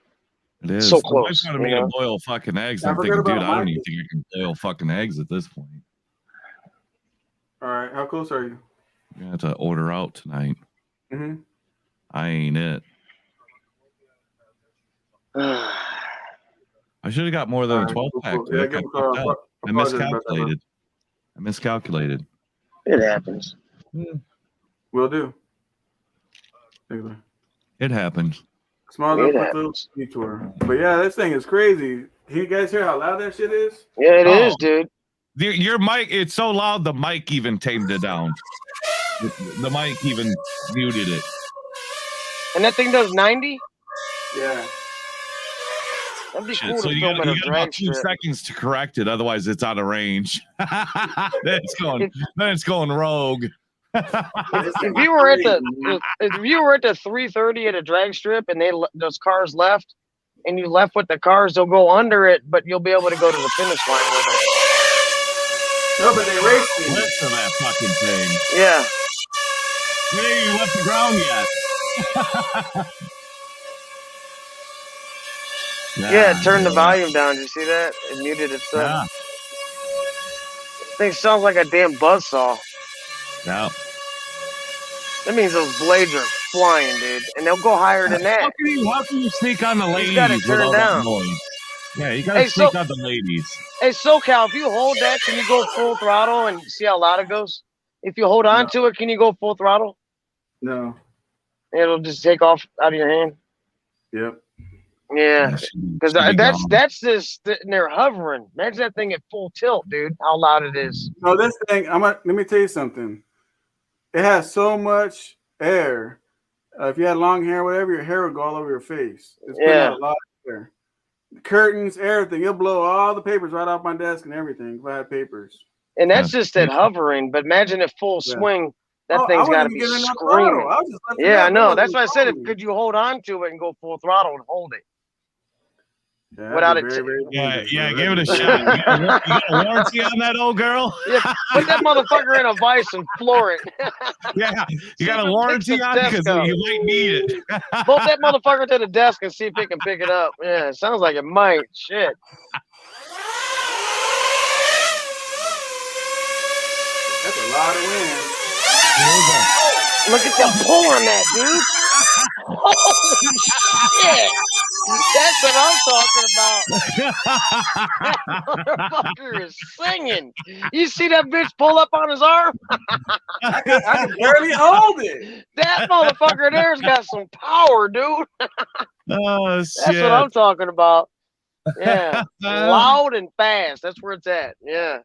It is. So close. I got me to boil fucking eggs. I'm thinking, dude, I don't even think I can boil fucking eggs at this point. All right, how close are you? I have to order out tonight. Mm-hmm. I ain't it. I should have got more than a 12-pack. I miscalculated. It happens. Will do. It happens. Small little detour. But yeah, this thing is crazy. Can you guys hear how loud that shit is? Yeah, it is, dude. Your mic, it's so loud the mic even tamed it down. The mic even muted it. And that thing does 90? Yeah. That'd be Shit, cool so to you film got at a drag about 2 strip. seconds to correct it, otherwise it's out of range. then it's going rogue. If you were at the 3:30 at a drag strip and those cars left, and you left with the cars, they'll go under it, but you'll be able to go to the finish line with them. No, but they race me. Listen to that fucking thing. Yeah. We ain't even left the ground yet. Yeah, it turned the volume down. Did you see that? It muted itself. Yeah. Thing sounds like a damn buzzsaw. Yeah. That means those blades are flying, dude. And they'll go higher than that. How can you sneak on the ladies? You got it with turned all that down. noise? Yeah, you gotta sneak on the ladies. Hey, SoCal, if you hold that, can you go full throttle and see how loud it goes? If you hold on to it, can you go full throttle? No. It'll just take off out of your hand. Yep. Yeah, because that's just they're hovering. Imagine that thing at full tilt, dude. How loud it is. No, this thing. Let me tell you something. It has so much air. If you had long hair, whatever, your hair would go all over your face. It's putting out a lot of air. Curtains, everything. It'll blow all the papers right off my desk and everything if I had papers. And that's just at hovering. But imagine at full swing. That thing's got to be screaming. Yeah, I know. That's why I said, could you hold on to it and go full throttle and hold it? Yeah, without it. Yeah, give it a shot. You got a warranty on that old girl? Yeah, put that motherfucker in a vice and floor it. Yeah, you got a warranty on it because you might need it. Bolt that motherfucker to the desk and see if it can pick it up. Yeah, it sounds like it might. Shit. That's a lot of wind. Look at the pull on that, dude. Holy shit. That's what I'm talking about. That motherfucker is singing. You see that bitch pull up on his arm? I can barely hold it. That motherfucker there's got some power, dude. Oh, shit. That's what I'm talking about. Yeah. Loud and fast. That's where it's at. Yeah.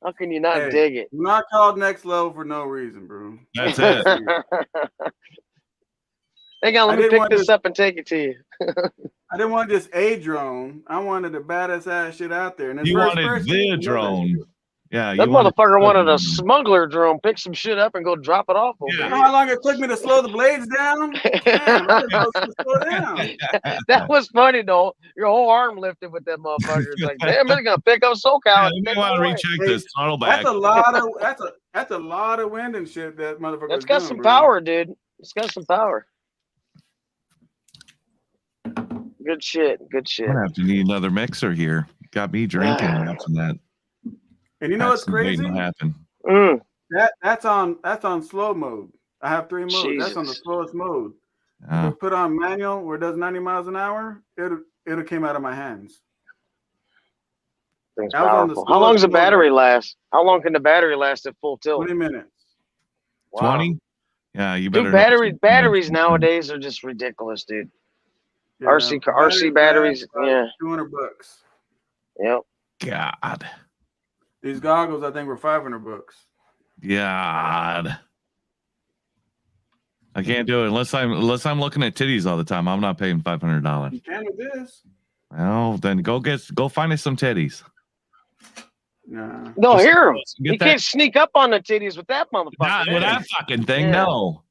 How can you not dig it? Not called next level for no reason, bro. That's it. Hang on, let me pick this up and take it to you. I didn't want just a drone. I wanted the baddest ass shit out there. And you wanted the drone. Yeah, that motherfucker wanted a smuggler drone. Pick some shit up and go drop it off over there. You know how long it took me to slow the blades down? Damn, slow down. That was funny though. Your whole arm lifted with that motherfucker. It's like, damn, it's gonna pick up SoCal. Yeah, you want to recheck this throttle back. That's a lot of wind and shit. That motherfucker. That's got some power, dude. It's got some power. Good shit. Good shit. I'm gonna have to need another mixer here. Got me drinking watching that. And you know what's crazy? Happen. That's on slow mode. I have 3 modes. Jesus. That's on the slowest mode. Put on manual where it does 90 miles an hour. It'll came out of my hands. How long does the battery last? How long can the battery last at full tilt? 20 minutes. Wow. 20? Yeah, you better. Dude, batteries nowadays are just ridiculous, dude. Yeah, RC batteries, yeah. $200. Yep. God. These goggles, I think, were $500. God. I can't do it unless I'm looking at titties all the time. I'm not paying $500. You can with this. Well, then go find us some titties. Nah. No, here. You can't sneak up on the titties with that motherfucker. Not with that fucking thing, yeah. No.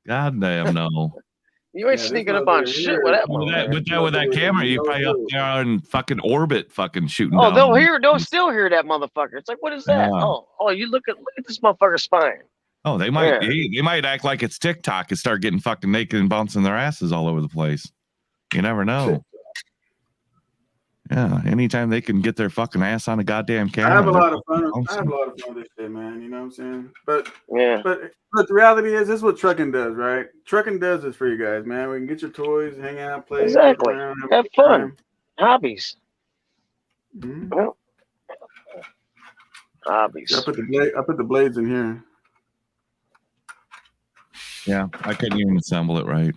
God damn no. You ain't sneaking up on shit with that motherfucker. With that camera, you probably up there in fucking orbit fucking shooting. Oh, they'll still hear that motherfucker. It's like, what is that? Oh, you look at this motherfucker's spine. Oh, they might they might act like it's TikTok and start getting fucking naked and bouncing their asses all over the place. You never know. Yeah, anytime they can get their fucking ass on a goddamn camera. I have a lot of fun with this shit, man. You know what I'm saying? But the reality is, this is what trucking does, right? Trucking does this for you guys, man. We can get your toys, hang out, play. Exactly. Have fun. Hobbies. Mm-hmm. Well, hobbies. I put the blades in here. Yeah, I couldn't even assemble it right.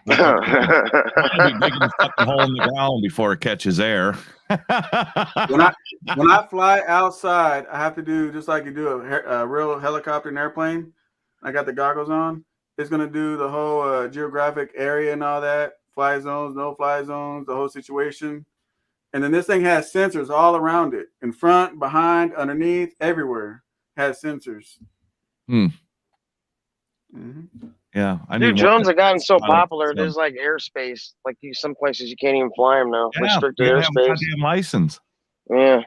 I'd be digging a fucking hole in the ground before it catches air. when I fly outside, I have to do just like you do a real helicopter and airplane. I got the goggles on. It's gonna do the whole geographic area and all that, fly zones, no fly zones, the whole situation. And then this thing has sensors all around it, in front, behind, underneath, everywhere. Has sensors. Hmm. Mm-hmm. Yeah, I Dude, need drones one. have gotten so So- popular. There's like airspace. Like some places you can't even fly them now. Yeah, Restricted you gotta have a airspace. goddamn license. Yeah.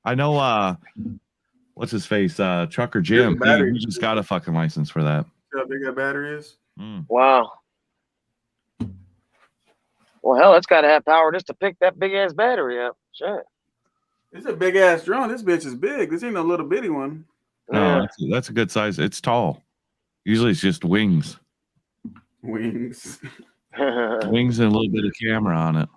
I know. What's his face? Trucker Here's Jim. the battery. He just got a fucking license for that. See how big that battery is? Wow. Well, hell, it's got to have power just to pick that big ass battery up. Shit. It's a big ass drone. This bitch is big. This ain't no little bitty one. No, that's a good size. It's tall. Usually it's just wings. Wings. Wings and a little bit of camera on it.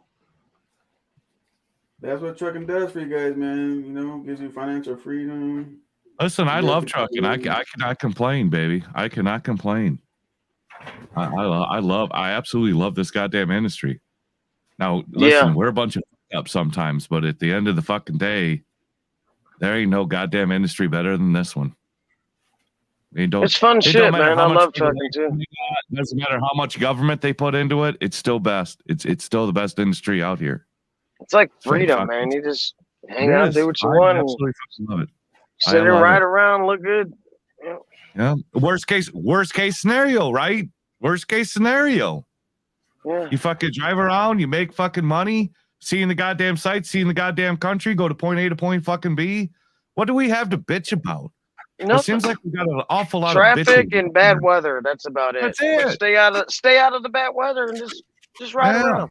That's what trucking does for you guys, man. You know, gives you financial freedom. Listen, I love trucking. I cannot complain, baby. I cannot complain. I absolutely love this goddamn industry. Now, listen, we're a bunch of up sometimes, but at the end of the fucking day, there ain't no goddamn industry better than this one. It's fun shit, man. I love trucking too. Doesn't matter how much government they put into it. It's still best. It's still the best industry out here. It's like freedom, man. You just hang out, do what you I want, absolutely fucking love it. sit there, ride around, look good. Yeah. Yeah. Worst case scenario, right? Worst case scenario. Yeah. You fucking drive around, you make fucking money, seeing the goddamn sights, seeing the goddamn country, go to point A to point fucking B. What do we have to bitch about? Nothing. It seems like we got an awful lot of Traffic bitching. and bad weather. That's about it. That's it. But stay out of the bad weather and just ride around.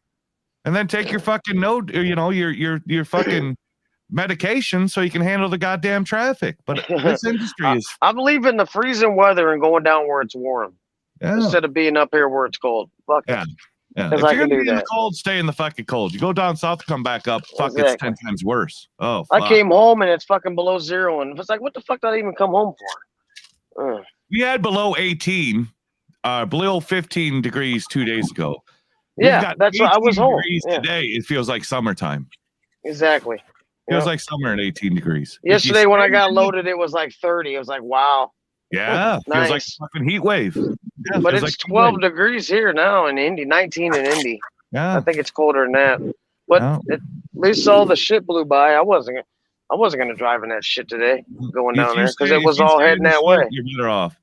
And then take your fucking your fucking medication so you can handle the goddamn traffic. But this industry is. I'm leaving the freezing weather and going down where it's warm instead of being up here where it's cold. Fuck it. Yeah. If If I you're can gonna do be in the that. cold, stay in the fucking cold. You go down south, come back up. Fuck, it's 10 times worse. Oh, fuck. I came home and it's fucking below zero, and it's like, what the fuck did I even come home for? We had below 18, below 15 degrees 2 days ago. Yeah, that's why I was home. Yeah. Today, it feels like summertime. Exactly. Feels like summer at 18 degrees. Yesterday when I got loaded, it was like 30. It was like, wow. Yeah, feels like a fucking heat wave. Yeah, But feels it's like 12 degrees here now in Indy, 19 in Indy. Yeah. I think it's colder than that. But at least all the shit blew by. I wasn't gonna drive in that shit today, going down there, because it was all heading that way. You're better off.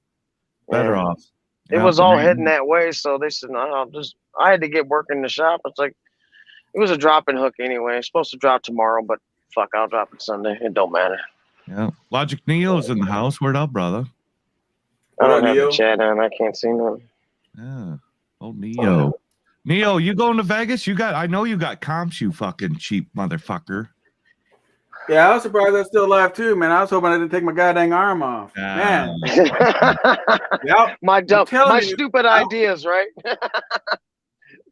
Better off. It was all heading that way, so they said, no, I had to get work in the shop. It's like, it was a dropping hook anyway. It's supposed to drop tomorrow, but fuck, I'll drop it Sunday. It don't matter. Yeah. Logic Neo's in the house. Word up, brother. I don't have the chat on. I can't see nothing. Yeah. Oh, Neo. Neo, you going to Vegas? I know you got comps, you fucking cheap motherfucker. Yeah, I was surprised I'm still alive too, man. I was hoping I didn't take my goddamn arm off. Man. Yep. My stupid ideas, right?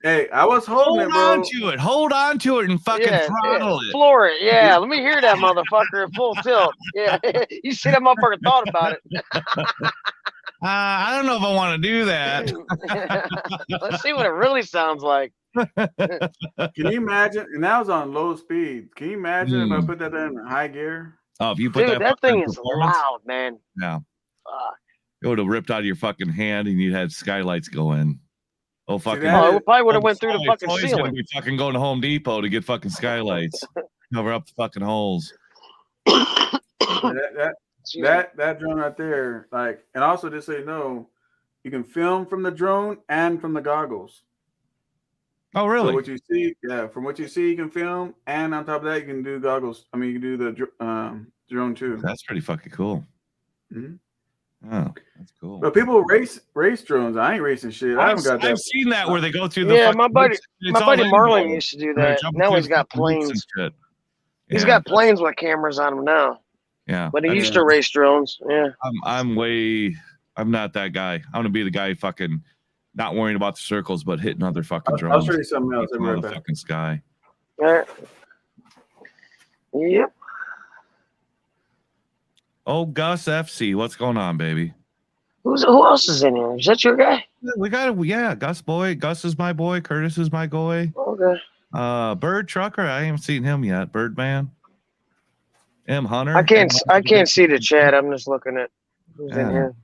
Hey, I was holding Hold on to it and fucking throttle it. Floor it. Yeah, let me hear that motherfucker at full tilt. Yeah. You see that motherfucker thought about it. I don't know if I want to do that. Let's see what it really sounds like. Can you imagine? And that was on low speed. Can you imagine if I put that in high gear? Oh, if you put Dude, that thing is loud, man. Yeah. Fuck. It would have ripped out of your fucking hand and you'd had skylights go in. Oh, fucking. it probably would have went through the fucking Chloe's ceiling. gonna be fucking going to Home Depot to get fucking skylights. Cover up the fucking holes. That drone right there, like, and also just so you know, you can film from the drone and from the goggles. Oh, really? So what you see, from what you see, you can film, and on top of that, you can do goggles. I mean, you can do the drone too. That's pretty fucking cool. Mm-hmm. Oh, that's cool. But people race drones. I ain't racing shit. I haven't got that. I've seen that where they go through the. Yeah, my buddy it's all in Marlon there. used to do And they're that. jumping Now through he's the got fucking hoops and planes. shit. He's Yeah, got planes with cameras on them now. Yeah, But he used to race drones. Yeah. I'm not that guy. I'm gonna be the guy fucking not worrying about the circles, but hitting other fucking drones. I'll show you something else. I'll be right From the back. fucking sky. All right. Yep. Oh, Gus FC, what's going on, baby? Who else is in here? Is that your guy? We got Gus boy. Gus is my boy. Curtis is my boy. Okay. Bird Trucker, I haven't seen him yet. Birdman. M Hunter. I can't see the chat. I'm just looking at who's in here.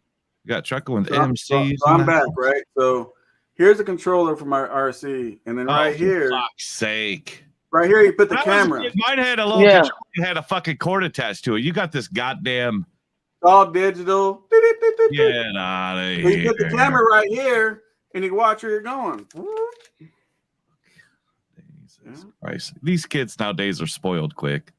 You got Trucker with So MC. I'm back, right? So here's a controller from our RC, and then right here, for fuck's sake. right here, you put the When I was a camera. kid, mine had a little controller, it had a fucking cord attached to it. You got this goddamn all digital. Get out of So you put the here. camera right here, and you can watch where you're going. Jesus Christ. These kids nowadays are spoiled quick.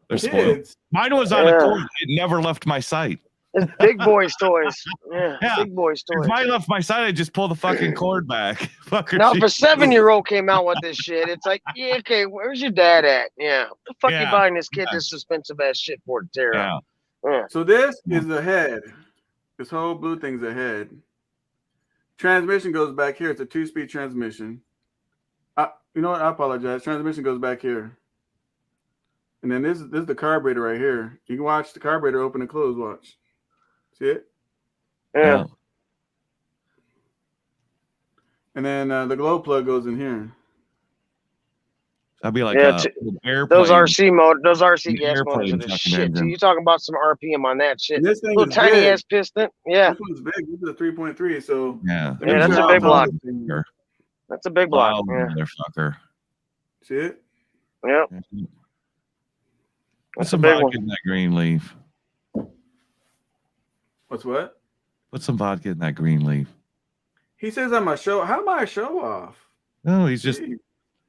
They're spoiled. Kids. Mine was on a cord. It never left my sight. It's big boys' toys. Yeah, Yeah. big boys' toys. If mine left my sight, I just pull the fucking cord back. Fucker, Now, if a Jesus. 7-year-old came out with this shit, it's like, yeah, okay, where's your dad at? Yeah, what the fuck you Yeah. buying this kid this expensive ass shit for to tear up? Yeah. So this is the head. This whole blue thing's the head. Transmission goes back here. It's a 2-speed transmission. You know what? I apologize. Transmission goes back here. And then this is the carburetor right here. You can watch the carburetor open and close. Watch. See it? Yeah. And then the glow plug goes in here. I'd be like, Yeah, airplane. those RC An gas motors airplane are the fucking shit. engine. Too. You talking about some RPM on that shit? And this thing Little is tiny big. ass piston. Yeah. This one's big. This is a 3.3. So Yeah. Yeah, that's a big block. That's a big block. Wild Yeah. motherfucker. See it? Yep. Put That's some a big vodka one. in that green leaf. What's what? Put some vodka in that green leaf. He says I'm a show. How am I a show off? No, he's just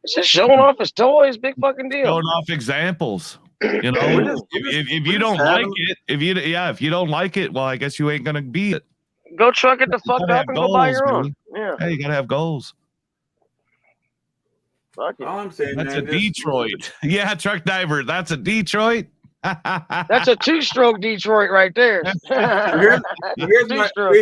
It's just showing off his toys. Big fucking deal. showing off examples. You know, We're just- if you don't like it, if you don't like it, well, I guess you ain't gonna be it. Go truck it the fuck gotta up have and go buy goals, your own. man. Yeah. Hey, you gotta have goals. Fuck it. All I'm saying, That's man, a Detroit. Yeah, truck diver. That's a Detroit. That's a 2-stroke Detroit right there. Here's my, Two-stroke.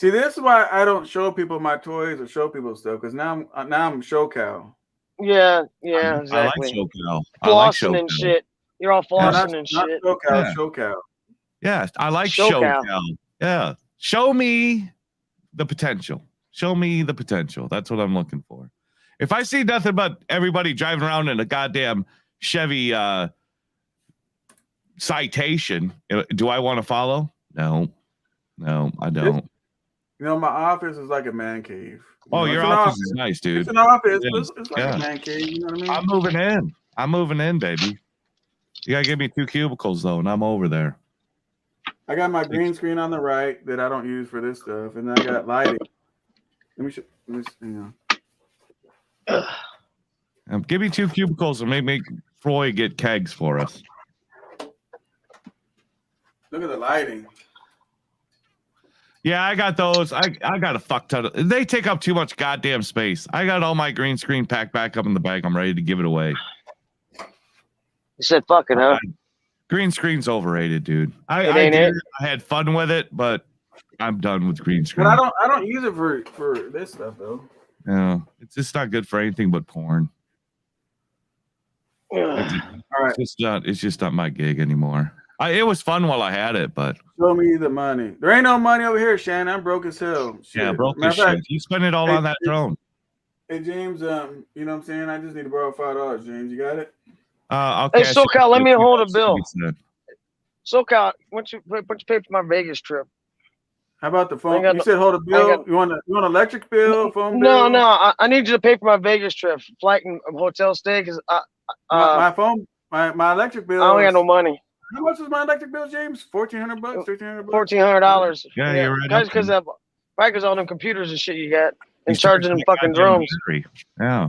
this is why I don't show people my toys or show people stuff, because now I'm show cow. Yeah, I like exactly. SoCal. I like Flossing and SoCal. shit. You're all No, flossing not and shit. show cow, Yeah. show cow. Yeah, I like SoCal. SoCal. Yeah, show me the potential. Show me the potential. That's what I'm looking for. If I see nothing but everybody driving around in a goddamn Chevy Citation, do I want to follow? No, I don't. You know, my office is like a man cave. Oh, You know, your it's an office is nice, dude. It's an office. It But is. it's like Yeah. a man cave. You know what I mean? I'm moving in, baby. You gotta give me 2 cubicles though, and I'm over there. I got my green screen on the right that I don't use for this stuff, and then I got lighting. Let me you know. Give me 2 cubicles and make Troy get kegs for us. Look at the lighting. Yeah, I got those. I got a fuck ton of. They take up too much goddamn space. I got all my green screen packed back up in the bag. I'm ready to give it away. You said fuck it, huh? Green screen's overrated, dude. I ain't did it? it. I had fun with it, but I'm done with green screen. But I don't use it for this stuff though. Yeah, it's just not good for anything but porn. All right. It's just not my gig anymore. It was fun while I had it, but Show me the money. There ain't no money over here, Shannon. I'm broke as hell. Shit. yeah, broke Matter as of fact, shit. You spend it all hey, on that drone. Hey James, you know what I'm saying? I just need to borrow $5, James. You got it? I'll Hey, cash it SoCal, let to me you. hold a bill. Said. SoCal, why don't you pay for my Vegas trip? How about the I phone? ain't got You no- said hold a I ain't bill. got- You want an electric bill, phone No, bill? I need you to pay for my Vegas trip, flight and hotel stay, because my phone, my electric bill. I don't got is- no money. How much is my electric bill, James? $1,400, $1,300. $1,400. Yeah, you're right. Because all them computers and shit you got, and He's charging them that fucking goddamn drones. battery. Yeah.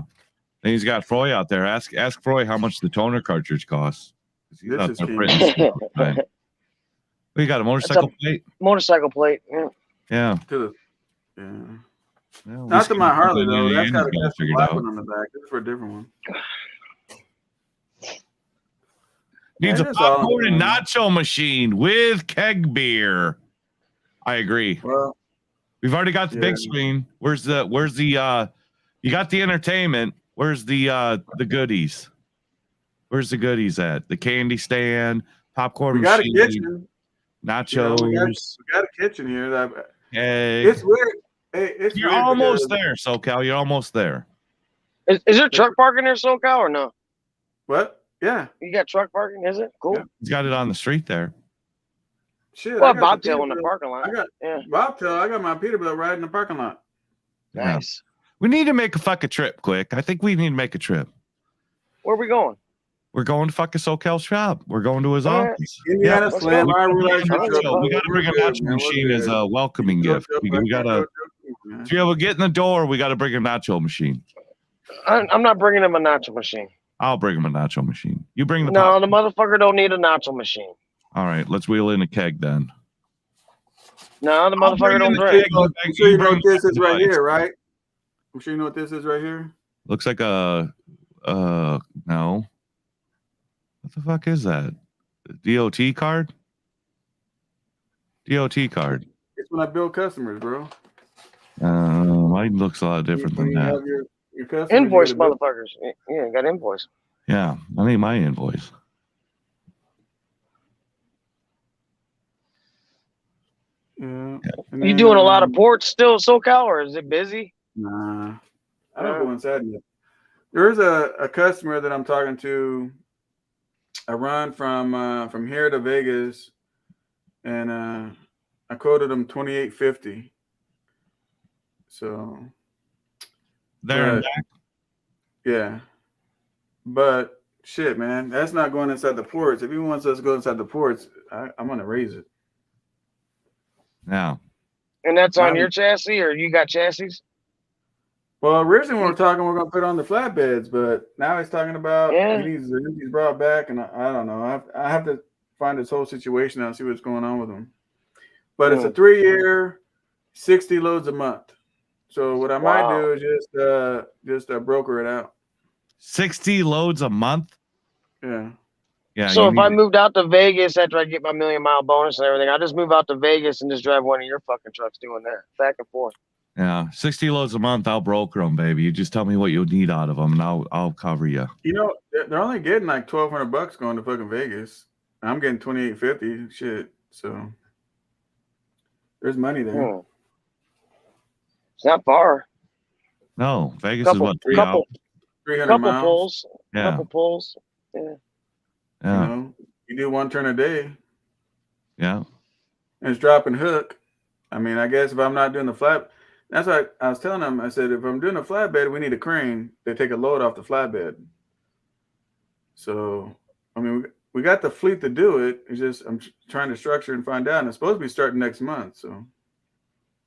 And he's got Froy out there. Ask Froy how much the toner cartridge costs. He's This out is there king. printing stuff, right? We got a motorcycle plate. Motorcycle plate. Yeah. Yeah. Yeah. Well, Not to my Harley though. That's got a got custom figured black out. one on the back. This is for a different one. Needs a That is all, popcorn and man. nacho machine with keg beer. I agree. Well, we've already got the big yeah. screen. Where's the you got the entertainment. Where's the goodies? Where's the goodies at? The candy stand, popcorn We got a machine, kitchen. nachos. You know, we got a kitchen here. Hey, It's weird. Hey, it's you're weird almost because- there, SoCal. You're almost there. Is there truck parking there, SoCal, or no? What? Yeah. You got truck parking, is it? Cool. He's got it on the street there. Shit. Well, I got bobtail the in the Peterbilt. parking lot. I got Yeah. bobtail. I got my Peterbilt right in the parking lot. Yeah. Nice. We need to make a fucking trip quick. I think we need to make a trip. Where we going? We're going to fucking SoCal's shop. We're going to his office. Indiana Yeah, Slam. we I gotta realize bring a nacho. We got to bring a nacho man. machine as a welcoming gift. We got to. If you ever get in the door, we got to bring a nacho machine. I'm not bringing him a nacho machine. I'll bring him a nacho machine. You bring the No, the motherfucker don't need a nacho machine. All right, let's wheel in a keg then. No, the motherfucker don't drink. I'm sure you know what this is right here, right? I'm sure you know what this is right here. Looks like a no. What the fuck is that? DOT card? DOT card. It's when I build customers, bro. Mine looks a lot different than that. Have your customers, Invoice motherfuckers. Yeah, got invoice. Yeah, I need my invoice. Yeah. You doing a lot of ports still, SoCal, or is it busy? Nah, I don't go inside yet. There's a customer that I'm talking to. I run from here to Vegas, and I quoted him $28.50. So there and back. Yeah, but shit, man, that's not going inside the ports. If he wants us to go inside the ports, I'm gonna raise it. Yeah. And that's on your chassis, or you got chassis? Well, originally when we're talking, we're gonna put on the flatbeds, but now he's talking about he needs the empties brought back, and I don't know. I have to find this whole situation out and see what's going on with him. But it's a 3-year, 60 loads a month. So what I might do is just broker it out. 60 loads a month? Yeah. Yeah. So if I moved out to Vegas after I get my 1,000,000-mile bonus and everything, I just move out to Vegas and just drive one of your fucking trucks doing that back and forth. Yeah, 60 loads a month. I'll broker them, baby. You just tell me what you'll need out of them, and I'll cover you. You know, they're only getting like $1,200 going to fucking Vegas. I'm getting $28.50. Shit. So there's money there. It's not far. No, Vegas is what, 3 hours? 300 miles. Pulls. Yeah. Couple pulls. Yeah. Yeah. You know, you do one turn a day. Yeah. And it's drop and hook. I mean, I guess if I'm not doing the flat, that's what I was telling them. I said, if I'm doing a flatbed, we need a crane to take a load off the flatbed. So, I mean, we got the fleet to do it. It's just I'm trying to structure and find out. And it's supposed to be starting next month. So,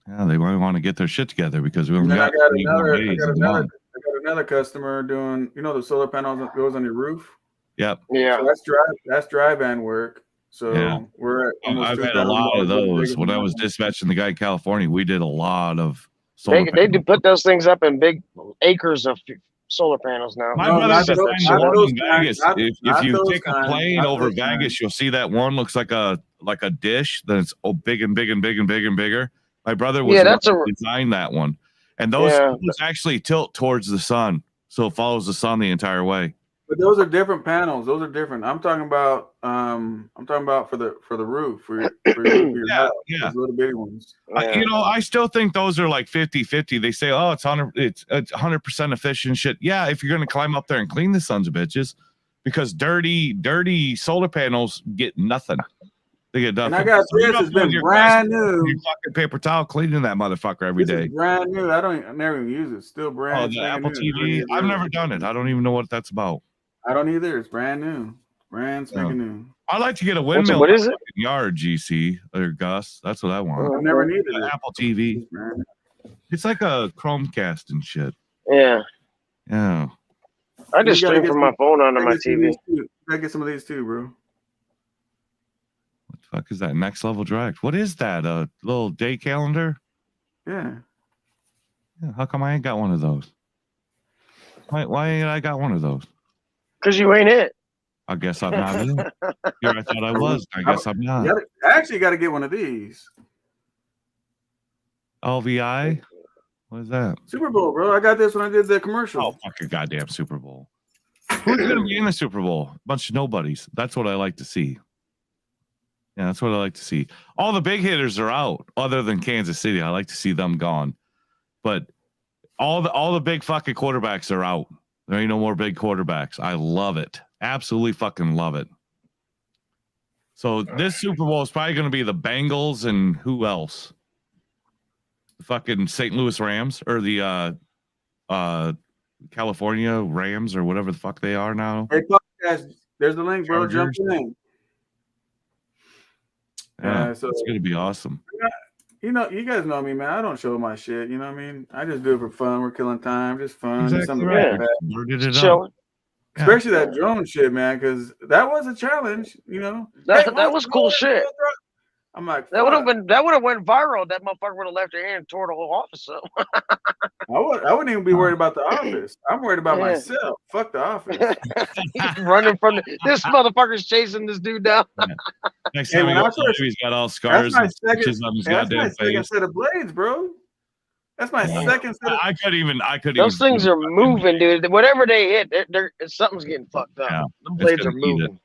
yeah, they might want to get their shit together because we and only then got I got another customer doing, you know, the solar panels that goes on your roof. Yep. Yeah. So that's dry van work. So yeah. we're at almost I've had a lot of those. When I was dispatching the guy in California, we did a lot of solar They do put those things up in big acres of solar panels now. My brother just signed the one in Vegas. If you take a plane over Vegas, you'll see that one looks like a dish that's big and big and big and big and bigger. My brother was designed that one. And those actually tilt towards the sun. So it follows the sun the entire way. But those are different panels. Those are different. I'm talking about for the roof for your house, those little bitty ones. You know, I still think those are like 50-50. They say, oh, it's 100% efficient shit. Yeah, if you're gonna climb up there and clean the sons of bitches, because dirty solar panels get nothing. They get nothing. And I got this. It's been brand new. Your fucking paper towel cleaning that motherfucker every day. Brand new. I never even use it. Still brand new. Oh, the Apple TV. I've never done it. I don't even know what that's about. I don't either. It's brand new. Brand spanking new. I'd like to get a windmill. What is it? Yard GC or Gus. That's what I want. I never needed it. Apple TV. It's like a Chromecast and shit. Yeah. Yeah. I just stream from my phone onto my TV. Gotta get some of these too, bro. What the fuck is that? Next Level Direct. What is that? A little day calendar? Yeah. How come I ain't got one of those? Why ain't I got one of those? Because you ain't it. I guess I'm not in. Here I thought I was. I guess I'm not. I actually got to get one of these. LVI? What is that? Super Bowl, bro. I got this when I did the commercial. Oh, fuck your goddamn Super Bowl. Who's going to be in the Super Bowl? A bunch of nobodies. That's what I like to see. Yeah, that's what I like to see. All the big hitters are out, other than Kansas City. I like to see them gone. But all the big fucking quarterbacks are out. There ain't no more big quarterbacks. I love it. Absolutely fucking love it. So this Super Bowl is probably going to be the Bengals and who else? The fucking St. Louis Rams or the California Rams or whatever the fuck they are now. Hey, Guys, there's the link, bro. Jump in. Yeah, So it's gonna be awesome. you know, you guys know me, man. I don't show my shit. You know what I mean? I just do it for fun. We're killing time, just fun. Exactly Something right. like Blurted it Chilling. up. Especially that drone shit, man, because that was a challenge. You know, That was cool shit. I'm like, that would have went viral. That motherfucker would have left your hand and tore the whole office up. I wouldn't even be worried about the office. I'm worried about myself. Fuck the office. He's running from this motherfucker's chasing this dude down. Next time he's got all scars and stitches on his goddamn face. Set of blades, bro. That's my second set of. I couldn't even. Those things are moving, dude. Whatever they hit, something's getting fucked up. Yeah, the blades are moving.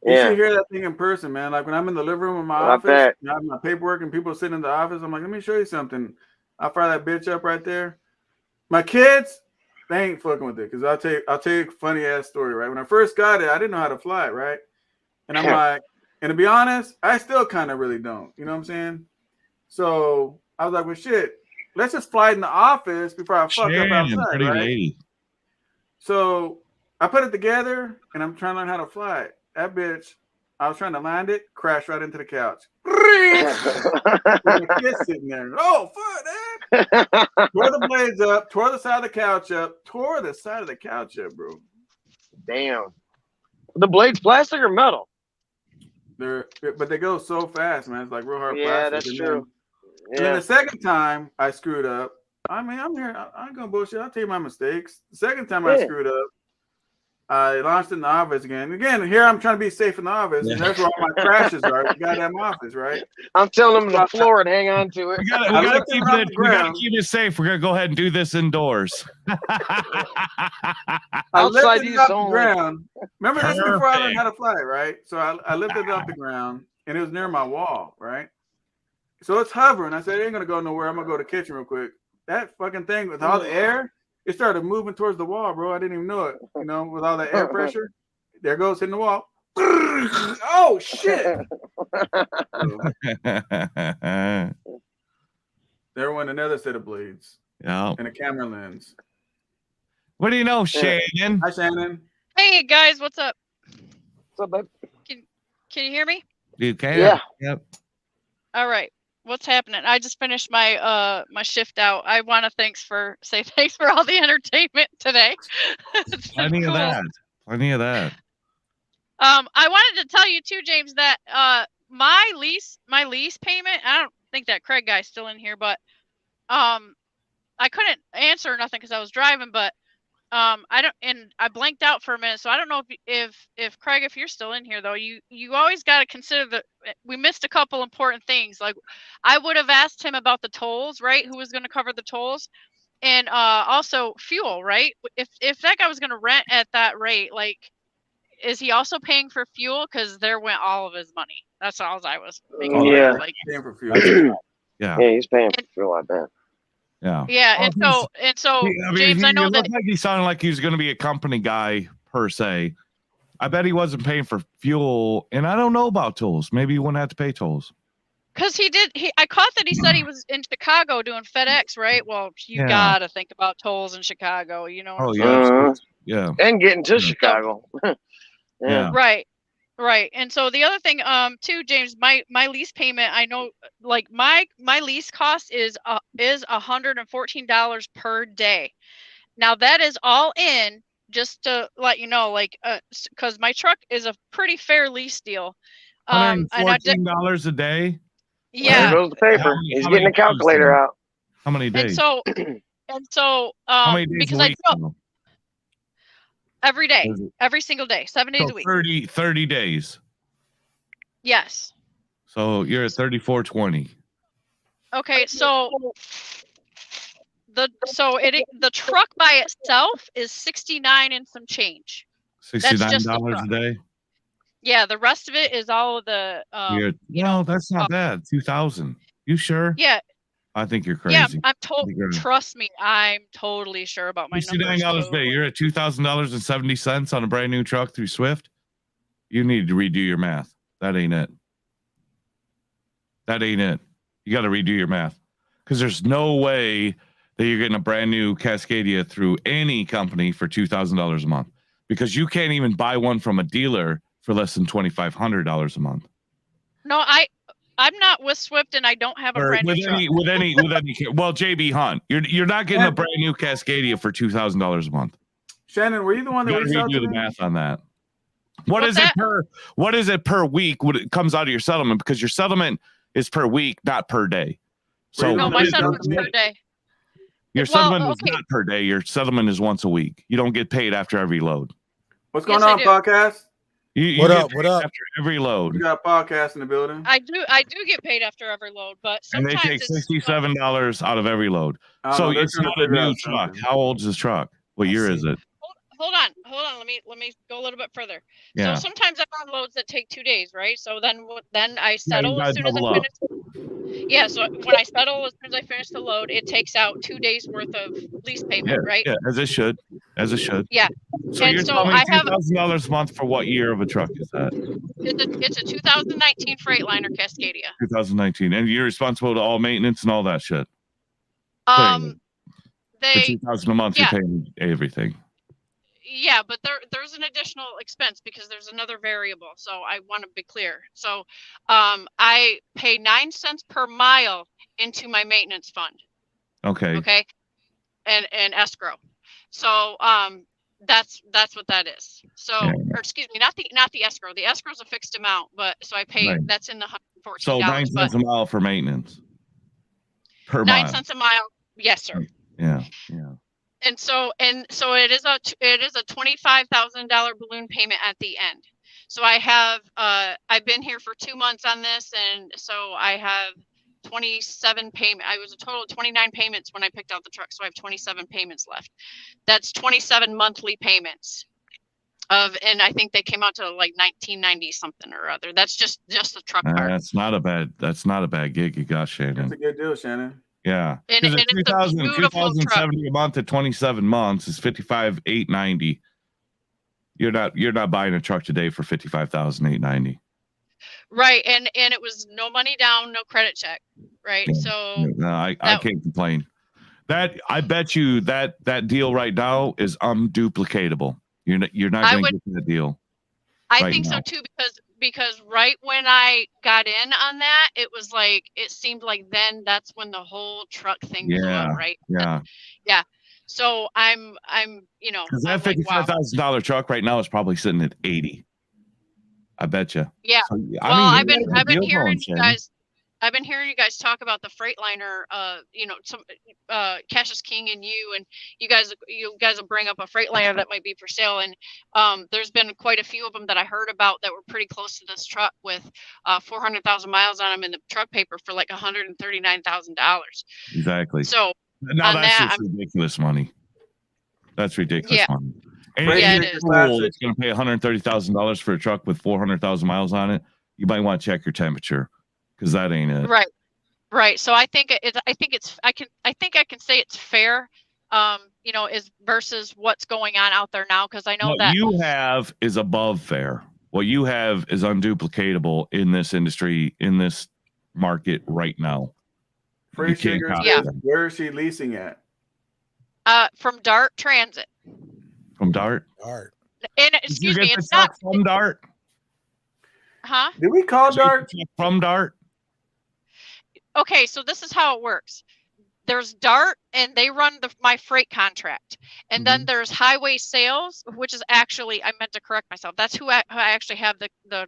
You should hear that thing in person, man. Like when I'm in the living room of my office, I have my paperwork and people sitting in the office. I'm like, let me show you something. I'll fire that bitch up right there. My kids, they ain't fucking with it because I'll tell you a funny ass story, right? When I first got it, I didn't know how to fly it, right? And I'm like, and to be honest, I still kind of really don't. You know what I'm saying? So I was like, well, shit, let's just fly it in the office before I fuck up outside, right? Lady. So I put it together and I'm trying to learn how to fly it. That bitch, I was trying to land it, crashed right into the couch. My kid's sitting there. Oh, fuck, man. Tore the blades up, tore the side of the couch up, bro. Damn. The blade's plastic or metal? But they go so fast, man. It's like real hard plastic. Yeah, that's true. And then the second time I screwed up, I mean, I'm here. I ain't gonna bullshit. I'll tell you my mistakes. The second time I screwed up, I launched in the office again. Again, here I'm trying to be safe in the office, and that's where all my crashes are. The goddamn office, right? I'm telling them the floor and hang on to it. We gotta keep it safe. We're gonna go ahead and do this indoors. I lifted it off the ground. Remember this before I learned how to fly, right? So I lifted it off the ground, and it was near my wall, right? So it's hovering. I said, it ain't gonna go nowhere. I'm gonna go to the kitchen real quick. That fucking thing with all the air, it started moving towards the wall, bro. I didn't even know it. You know, with all that air pressure. There goes hitting the wall. Oh shit. There went another set of blades. Yeah. And a camera lens. What do you know, Shannon? Hi, Shannon. Hey guys, what's up? What's up, babe? Can you hear me? You can. Yeah. Yep. All right. What's happening? I just finished my my shift out. I want to say thanks for all the entertainment today. Plenty of that. Plenty of that. I wanted to tell you too, James, that my lease payment. I don't think that Craig guy's still in here, but I couldn't answer nothing because I was driving. But I blanked out for a minute, so I don't know if Craig, if you're still in here though, you always got to consider that we missed a couple important things. Like I would have asked him about the tolls, right? Who was going to cover the tolls, and also fuel, right? If that guy was going to rent at that rate, like, is he also paying for fuel? Because there went all of his money. That's all I was making. Yeah. Like, paying for fuel. Yeah. Yeah, he's paying for fuel, I bet. Yeah. Yeah, and so James, I know that like he sounded like he was going to be a company guy per se. I bet he wasn't paying for fuel, and I don't know about tolls. Maybe he wouldn't have to pay tolls. because I caught that he said he was in Chicago doing FedEx, right? Well, you gotta think about tolls in Chicago, you know. Oh yeah, yeah. And getting to Chicago. Yeah. Right. And so the other thing, too, James, my lease payment, I know, like my lease cost is $114 per day. Now that is all in, just to let you know, like, because my truck is a pretty fair lease deal. $114 a day. Yeah. There goes the paper. He's getting the calculator out. How many days? And so, how many days because a week? I drove every day, every single day, 7 days a week. 30 days. Yes. So you're at 34.20. Okay, so the truck by itself is 69 and some change. $69 a day. Yeah, the rest of it is all of the. That's not bad. 2,000. You sure? Yeah. I think you're crazy. Yeah, I'm told. Trust me, I'm totally sure about my numbers. $69 a day. You're at $2,000.70 on a brand new truck through Swift. You need to redo your math. That ain't it. You got to redo your math because there's no way that you're getting a brand new Cascadia through any company for $2,000 a month because you can't even buy one from a dealer for less than $2,500 a month. No, I'm not with Swift, and I don't have a Or brand new with truck. any well, JB Hunt, you're not getting a brand new Cascadia for $2,000 a month. Shannon, were you the one that reached out do to the me? math on that? What is it per week when it comes out of your settlement? Because your settlement is per week, not per day. So no, my settlement's per day. Your settlement is not per day. Your settlement is once a week. You don't get paid after every load. What's going on, podcast? You get paid after every load. We got a podcast in the building. I do get paid after every load, but And they sometimes take $67 out of every load. So it's not a new truck. How old is this truck? What year is it? Hold on. Let me go a little bit further. Yeah. So sometimes I'm on loads that take 2 days, right? So then I settle you as soon as I gotta finish. Yeah. So when I settle as soon as I finish the load, it takes out 2 days worth of lease payment, right? Yeah, as it should. Yeah. So and you're so telling me I have $2,000 a month for what year of a truck is that? it's a 2019 Freightliner Cascadia. 2019, and you're responsible to all maintenance and all that shit. For $2,000 a month, yeah. you're paying everything. Yeah, but there's an additional expense because there's another variable. So I want to be clear. So I pay 9 cents per mile into my maintenance fund. Okay. Okay. And escrow. So that's what that is. So or excuse me, not the escrow. The escrow is a fixed amount, but so I pay that's in the $114. So 9 cents a mile for maintenance. Per 9 mile. cents a mile. Yes, sir. Yeah. And so it is a $25,000 balloon payment at the end. So I have I've been here for 2 months on this, and so I have 27 payment. I was a total of 29 payments when I picked out the truck, so I have 27 payments left. That's 27 monthly payments and I think they came out to like 1990 something or other. That's just the truck part. That's not a bad gig you got, Shannon. That's a good deal, Shannon. Yeah, and it's a beautiful truck. 2,070 a month at 27 months is $55,890. You're not buying a truck today for $55,890. Right, and it was no money down, no credit check. Right, Yeah. so No, I can't complain. That I bet you that deal right now is unduplicatable. You're not going to get that deal. I think so too, because right when I got in on that, it seemed like then that's when the whole truck thing blew up, right? Yeah. So I'm because that $55,000 truck right now is probably sitting at 80. I bet you. Yeah. So, I've been hearing you guys. I've been hearing you guys talk about the Freightliner, some Cash is King and you guys will bring up a Freightliner that might be for sale. And there's been quite a few of them that I heard about that were pretty close to this truck with 400,000 miles on them in the truck paper for like $139,000. Exactly. So now that's just ridiculous money. That's ridiculous money. It is. It's going to pay $130,000 for a truck with 400,000 miles on it. You might want to check your temperature. Because that ain't it. Right. So I think I can say it's fair, is versus what's going on out there now. Because I know what you have is above fair. What you have is unduplicatable in this industry, in this market right now. Free Sugar, where is she leasing at? From Dart Transit. From Dart. And excuse me, it's not from Dart. Huh? Did we call Dart from Dart? Okay, so this is how it works. There's Dart, and they run my freight contract, and then there's Highway Sales, which is actually, I meant to correct myself. That's who I actually have the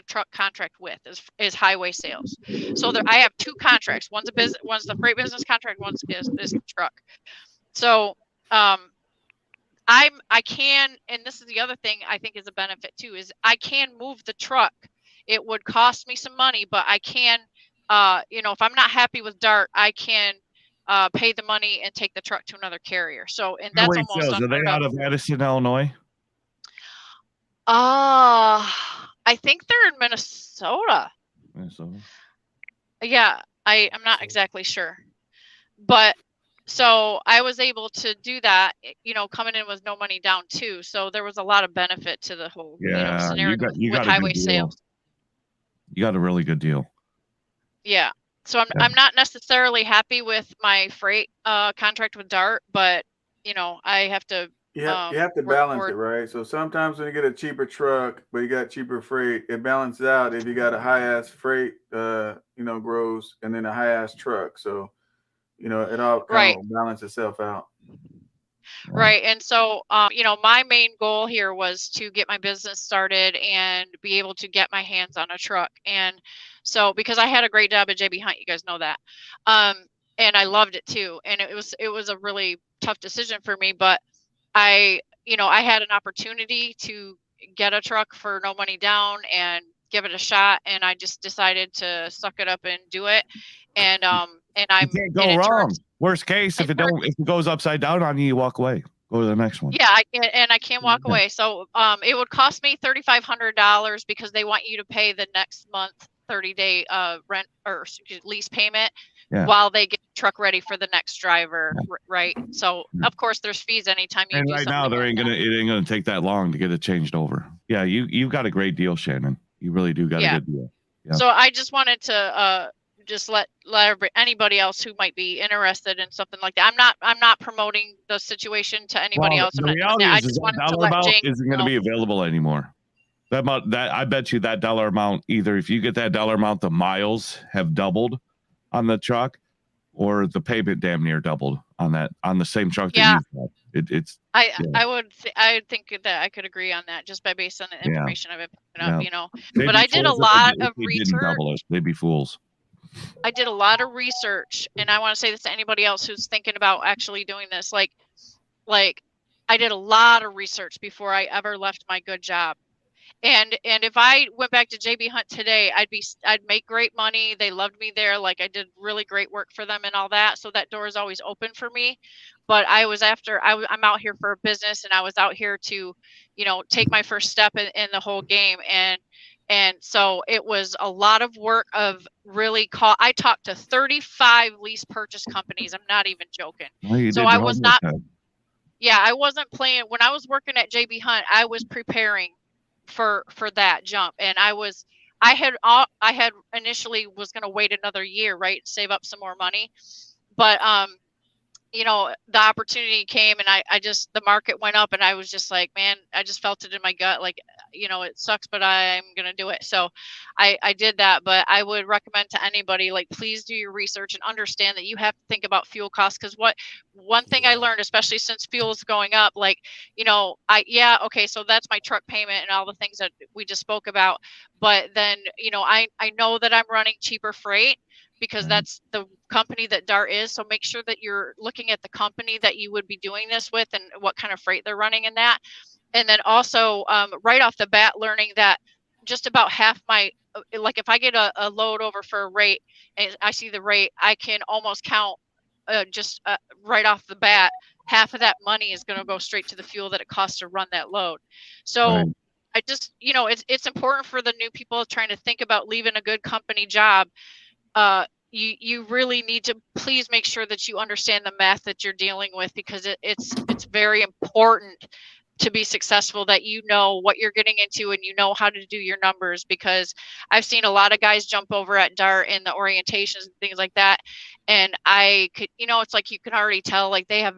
truck contract with is Highway Sales. So I have 2 contracts. One's the freight business contract. One's is the truck. So I can, and this is the other thing I think is a benefit too, is I can move the truck. It would cost me some money, but I can. If I'm not happy with Dart, I can pay the money and take the truck to another carrier. So, and that's almost Are they out of Madison, Illinois? I think they're in Minnesota. Yeah, I'm not exactly sure, but so I was able to do that. Coming in with no money down too. So there was a lot of benefit to the whole scenario with Highway Sales. You got a really good deal. Yeah. So I'm not necessarily happy with my freight contract with Dart, but I have to You have to balance it, right? So sometimes when you get a cheaper truck, but you got cheaper freight, it balances out if you got a high ass freight, gross, and then a high ass truck. So, it all kind of balances itself out. Right. And so, my main goal here was to get my business started and be able to get my hands on a truck. And so, because I had a great job at JB Hunt, you guys know that. And I loved it too. And it was a really tough decision for me, but I had an opportunity to get a truck for no money down and give it a shot. And I just decided to suck it up and do it. And you can't go wrong. Worst case, if it goes upside down on you, you walk away. Go to the next one. Yeah, I can't walk away. So it would cost me $3,500 because they want you to pay the next month 30-day rent or lease payment while they get the truck ready for the next driver, right? So of course there's fees anytime you do right something. Now it ain't gonna take that long to get it changed over. Yeah, you've got a great deal, Shannon. You really do got a good deal. Yeah. So I just wanted to just let anybody else who might be interested in something like that. I'm not promoting the situation to anybody else. The reality is that dollar amount isn't going to be available anymore. That I bet you that dollar amount, either if you get that dollar amount, the miles have doubled on the truck, or the payment damn near doubled on the same truck that you've got. I think that I could agree on that just based on the information I've been picking up, They'd But I did a lot of research. They'd be fools. I did a lot of research, and I want to say this to anybody else who's thinking about actually doing this. Like I did a lot of research before I ever left my good job. And if I went back to JB Hunt today, I'd make great money. They loved me there. Like I did really great work for them and all that. So that door is always open for me. But I'm out here for a business, and I was out here to, take my first step in the whole game. And so it was a lot of work of really I talked to 35 lease purchase companies. I'm not even joking. So I was not, I wasn't playing. When I was working at JB Hunt, I was preparing for that jump. And I had initially was going to wait another year, right? Save up some more money. But, the opportunity came, and the market went up, and I was just like, man, I just felt it in my gut. Like, it sucks, but I'm going to do it. So I did that. But I would recommend to anybody, like, please do your research and understand that you have to think about fuel costs. Because one thing I learned, especially since fuel is going up, like, okay, so that's my truck payment and all the things that we just spoke about. But then, I know that I'm running cheaper freight, because that's the company that DART is. So make sure that you're looking at the company that you would be doing this with and what kind of freight they're running in that. And then also right off the bat, learning that just about half like if I get a load over for a rate and I see the rate, I can almost count right off the bat, half of that money is going to go straight to the fuel that it costs to run that load. So I just, it's important for the new people trying to think about leaving a good company job. You really need to please make sure that you understand the math that you're dealing with, because it's very important to be successful, that you know what you're getting into and you know how to do your numbers. Because I've seen a lot of guys jump over at DART in the orientations and things like that, and I could, it's like you can already tell, like they have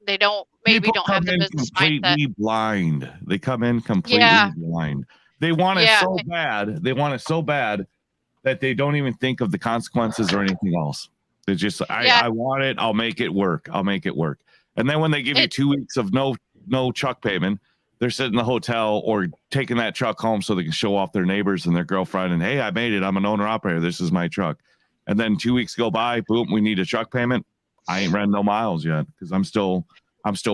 they don't have the business completely mindset. Blind. They come in completely blind. They want it so bad. They want it so bad that they don't even think of the consequences or anything else. They just, I want it. I'll make it work. I'll make it work. And then when they give you 2 weeks of no truck payment, they're sitting in the hotel or taking that truck home so they can show off their neighbors and their girlfriend. And, hey, I made it. I'm an owner operator. This is my truck. And then 2 weeks go by. Boom, we need a truck payment. I ain't ran no miles yet because I'm still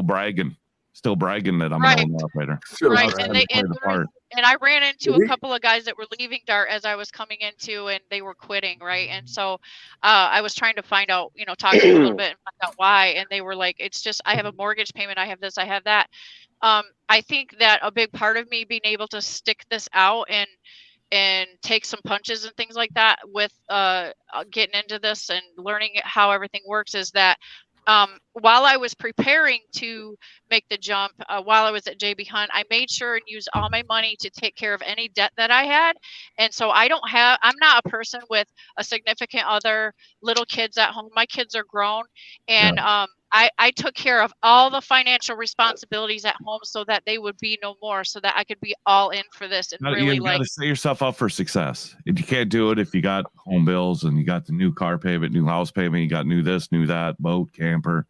bragging. Still bragging that I'm an owner operator. Right. And I ran into a couple of guys that were leaving DART as I was coming into, and they were quitting. Right. And so I was trying to find out, talk to them a little bit and find out why. And they were like, it's just, I have a mortgage payment. I have this, I have that. I think that a big part of me being able to stick this out and take some punches and things like that with getting into this and learning how everything works is that while I was preparing to make the jump, while I was at JB Hunt, I made sure and used all my money to take care of any debt that I had. And so I'm not a person with a significant other, little kids at home. My kids are grown, and I took care of all the financial responsibilities at home so that they would be no more, so that I could be all in for this and really You got to set yourself up for success. And you can't do it if you got home bills and you got the new car payment, new house payment, you got new this, new that, boat, camper.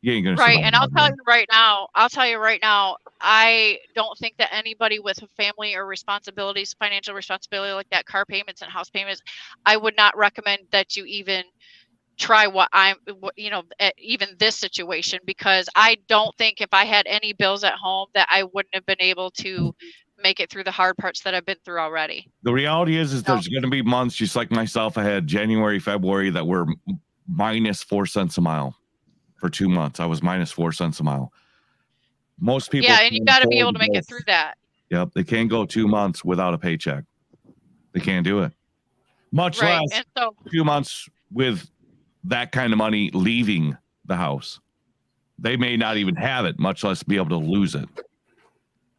You ain't gonna right. And I'll tell you right now, I don't think that anybody with a family or responsibilities, financial responsibility like that, car payments and house payments, I would not recommend that you even try even this situation, because I don't think if I had any bills at home that I wouldn't have been able to make it through the hard parts that I've been through already. The reality is there's going to be months just like myself. I had January, February that were minus 4 cents a mile for 2 months. I was minus 4 cents a mile. Most people, and you got to be able to make it through that. Yep, they can't go 2 months without a paycheck. They can't do it. Much less 2 months with that kind of money leaving the house. They may not even have it, much less be able to lose it.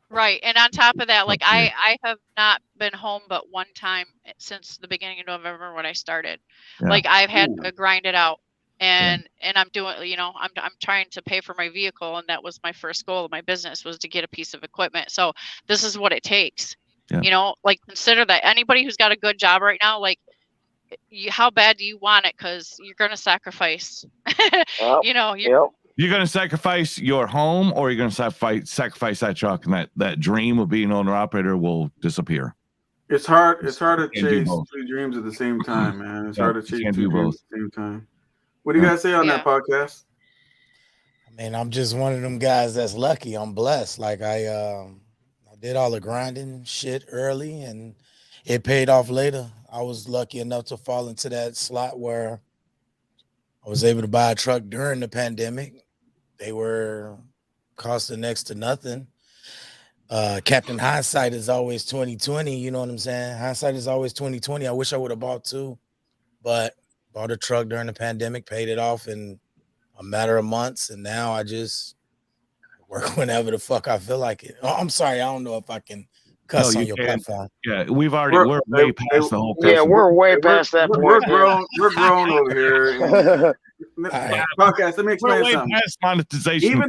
Right. And on top of that, like I have not been home but one time since the beginning of November when I started. Yeah. Like I've had to grind it out. And I'm doing, I'm trying to pay for my vehicle, and that was my first goal of my business, was to get a piece of equipment. So this is what it takes. Yeah. Like consider that anybody who's got a good job right now, like how bad do you want it? Because you're going to sacrifice. You're going to sacrifice your home, or you're going to sacrifice that truck, and that dream of being an owner operator will disappear. It's hard to chase two dreams at the same time, man. It's hard to chase two dreams at the same time. What do you guys say on that podcast? I mean, I'm just one of them guys that's lucky. I'm blessed. Like I did all the grinding shit early, and it paid off later. I was lucky enough to fall into that slot where I was able to buy a truck during the pandemic. They were costing next to nothing. Captain Hindsight is always 2020. You know what I'm saying? Hindsight is always 2020. I wish I would have bought two, but bought a truck during the pandemic, paid it off in a matter of months, and now I just work whenever the fuck I feel like it. Oh, I'm sorry, I don't know if I can cuss on your platform. Yeah, we're way past the whole. Yeah, we're way past that point. We're grown over here. Podcast. Let me explain something. Past monetization. Even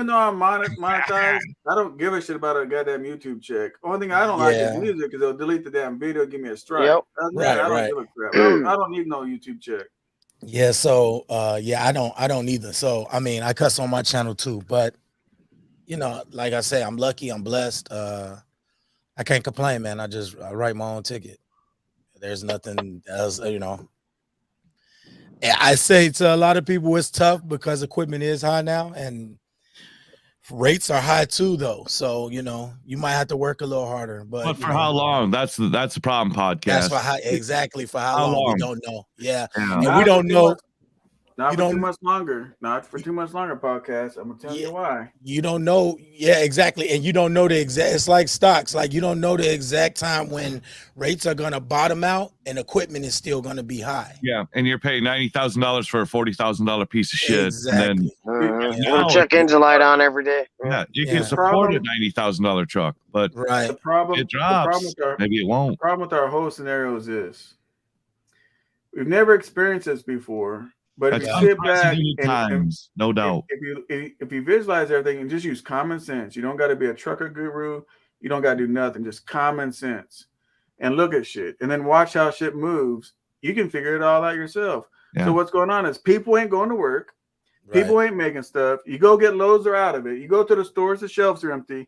though I'm monetized, I don't give a shit about a goddamn YouTube check. Only thing I don't like is music, because they'll delete the damn video, give me a strike. Yep. I don't give a crap. I don't need no YouTube check. Yeah, so I don't either. So I mean, I cuss on my channel too, but like I say, I'm lucky, I'm blessed. I can't complain, man. I write my own ticket. There's nothing else, I say to a lot of people it's tough because equipment is high now and rates are high too, though. So, you might have to work a little harder. But for how long? That's the problem, podcast. That's exactly for how long? We don't know. Yeah. And Not we don't know. Not for too much longer. Not for too much longer, podcast. I'm gonna tell you why. You don't know. Yeah, exactly. And you don't know the exact. It's like stocks. Like you don't know the exact time when rates are gonna bottom out and equipment is still gonna be high. Yeah, and you're paying $90,000 for a $40,000 piece of shit. Exactly. And then, With a check engine light on every day. Yeah, you can support a $90,000 truck, but the problem, it drops. Maybe it won't. The problem with our whole scenario is this: we've never experienced this before. But if you sit back times, no doubt. If you visualize everything and just use common sense, you don't got to be a trucker guru. You don't got to do nothing. Just common sense, and look at shit, and then watch how shit moves. You can figure it all out yourself. Yeah. So what's going on is people ain't going to work. Right. People ain't making stuff. You go get loads, they're out of it. You go to the stores, the shelves are empty.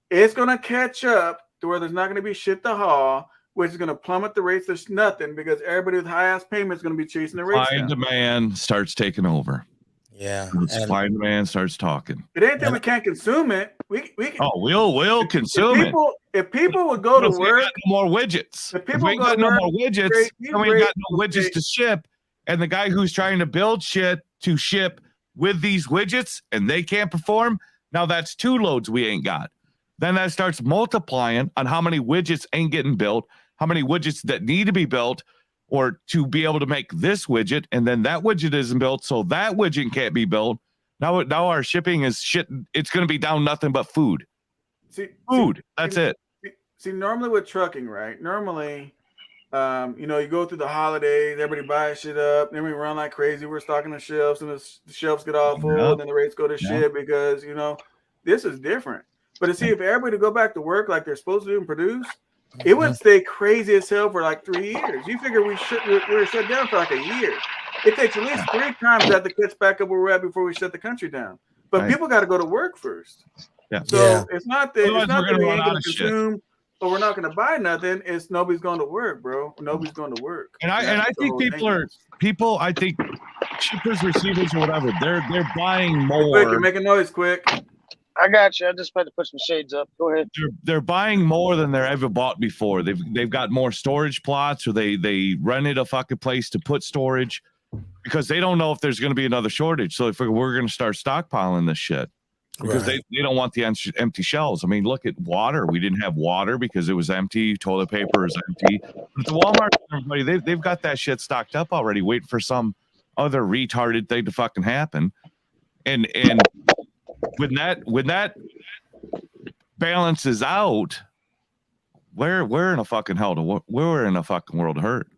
It's going to catch up to where there's not going to be shit to haul, which is going to plummet the rates. There's nothing because everybody with high-ass payments is going to be chasing the rates. Supply and demand starts taking over. Yeah. Supply and demand starts talking. It ain't that we can't consume it. We we'll consume it. If people would go to work, no more widgets. If people we got no more widgets, and we got no widgets to ship, and the guy who's trying to build shit to ship with these widgets and they can't perform, now that's 2 loads we ain't got. Then that starts multiplying on how many widgets ain't getting built, how many widgets that need to be built or to be able to make this widget, and then that widget isn't built, so that widget can't be built. Now our shipping is shit. It's going to be down nothing but food. That's it. See, normally with trucking, right? Normally You go through the holidays, everybody buys shit up, then we run like crazy. We're stocking the shelves, and the shelves get all full, and then the rates go to shit because this is different. But to see if everybody go back to work like they're supposed to do and produce, it would stay crazy as hell for like 3 years. You figure we were shut down for like a year. It takes at least 3 times that to catch back up where we're at before we shut the country down. But people got to go to work first. Yeah. So it's not that we ain't run out going of to shit. consume. But we're not going to buy nothing. It's nobody's going to work, bro. Nobody's going to work. And I think people. I think shippers, receivers, or whatever. They're buying more. Quick, you're making noise, quick. I got you. I just had to put some shades up. Go ahead. They're buying more than they're ever bought before. They've got more storage plots, or they rented a fucking place to put storage because they don't know if there's going to be another shortage. So if we're going to start stockpiling this shit. Because they don't want the empty shelves. I mean, look at water. We didn't have water because it was empty. Toilet paper is empty. But the Walmart, everybody, they've got that shit stocked up already, waiting for some other retarded thing to fucking happen. And when that balances out, we're in a fucking hell. We're in a fucking world of hurt.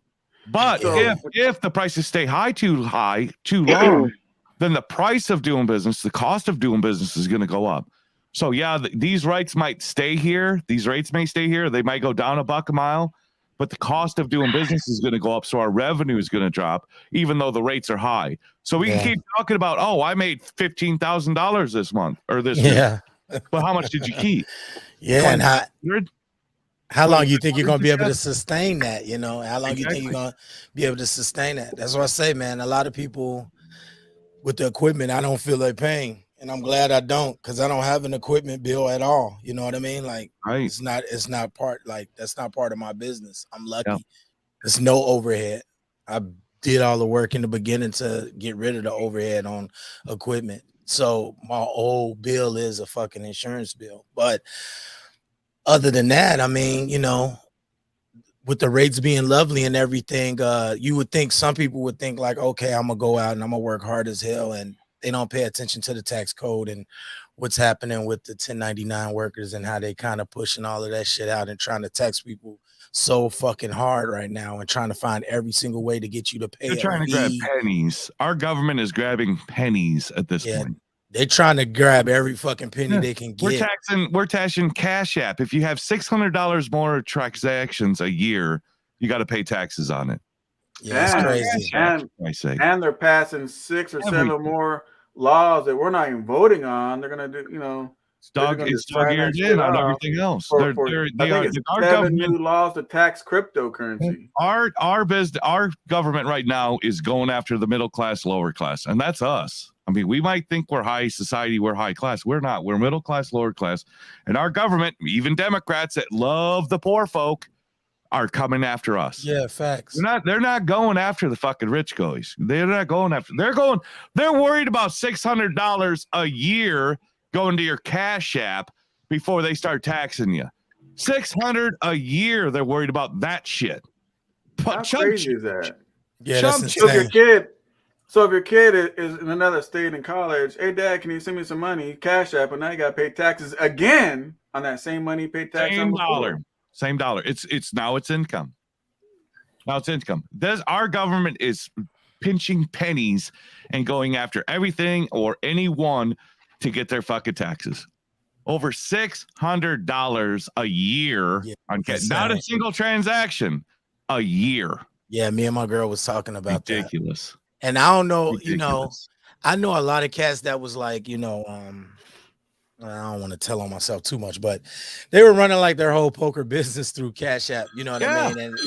But if the prices stay too long. Then the price of doing business, the cost of doing business is going to go up. So yeah, these rates might stay here. These rates may stay here. They might go down $1 a mile, but the cost of doing business is going to go up. So our revenue is going to drop, even though the rates are high. So we can keep talking about, I made $15,000 this month or this year. But how much did you keep? Yeah, and how long you think you're going to be able to sustain that? How long you think you're going to be able to sustain that? That's what I say, man. A lot of people with the equipment, I don't feel like paying, and I'm glad I don't, because I don't have an equipment bill at all. You know what I mean? Like, it's not part, like, that's not part of my business. I'm lucky. There's no overhead. I did all the work in the beginning to get rid of the overhead on equipment. So my whole bill is a fucking insurance bill. But other than that, I mean, with the rates being lovely and everything, you would think, some people would think like, okay, I'm gonna go out and I'm gonna work hard as hell, and they don't pay attention to the tax code and what's happening with the 1099 workers and how they kind of pushing all of that shit out and trying to tax people so fucking hard right now and trying to find every single way to get you to pay. They're trying to grab pennies. Our government is grabbing pennies at this point. They're trying to grab every fucking penny they can get. We're taxing Cash App. If you have $600 more transactions a year, you got to pay taxes on it. Yeah, it's crazy. And they're passing 6 or 7 more laws that we're not even voting on. They're gonna do, it's dog-eared in on everything else. I think it's 7 new laws to tax cryptocurrency. Our government right now is going after the middle class, lower class, and that's us. I mean, we might think we're high society, we're high class. We're not. We're middle class, lower class. And our government, even Democrats that love the poor folk, are coming after us. Yeah, facts. They're not going after the fucking rich guys. They're not going after. They're worried about $600 a year going to your Cash App before they start taxing you. $600 a year. They're worried about that shit. How crazy is that? Yeah, that's insane. So if your kid is in another state in college, hey dad, can you send me some money? Cash App, and now you got to pay taxes again on that same money you paid taxes on before. Same dollar. It's income. Now it's income. Our government is pinching pennies and going after everything or anyone to get their fucking taxes. Over $600 a year on cash. Not a single transaction a year. Yeah, me and my girl was talking about ridiculous. That. And I don't know, I know a lot of cats that was like, I don't want to tell on myself too much, but they were running like their whole poker business through Cash App. You know what I mean? And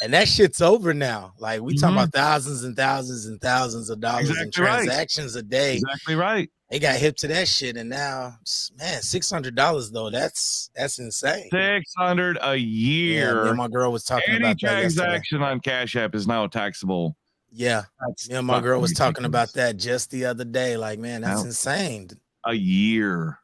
and that shit's over now. Like we talking about thousands and thousands and thousands of dollars in transactions a day. Exactly right. They got hip to that shit, and now, man, $600 though. That's insane. $600 a year. Yeah, me and my girl was talking about that. Any transaction on Cash App is now taxable. Yeah, me and my girl was talking about that just the other day. Like, man, that's insane. A year.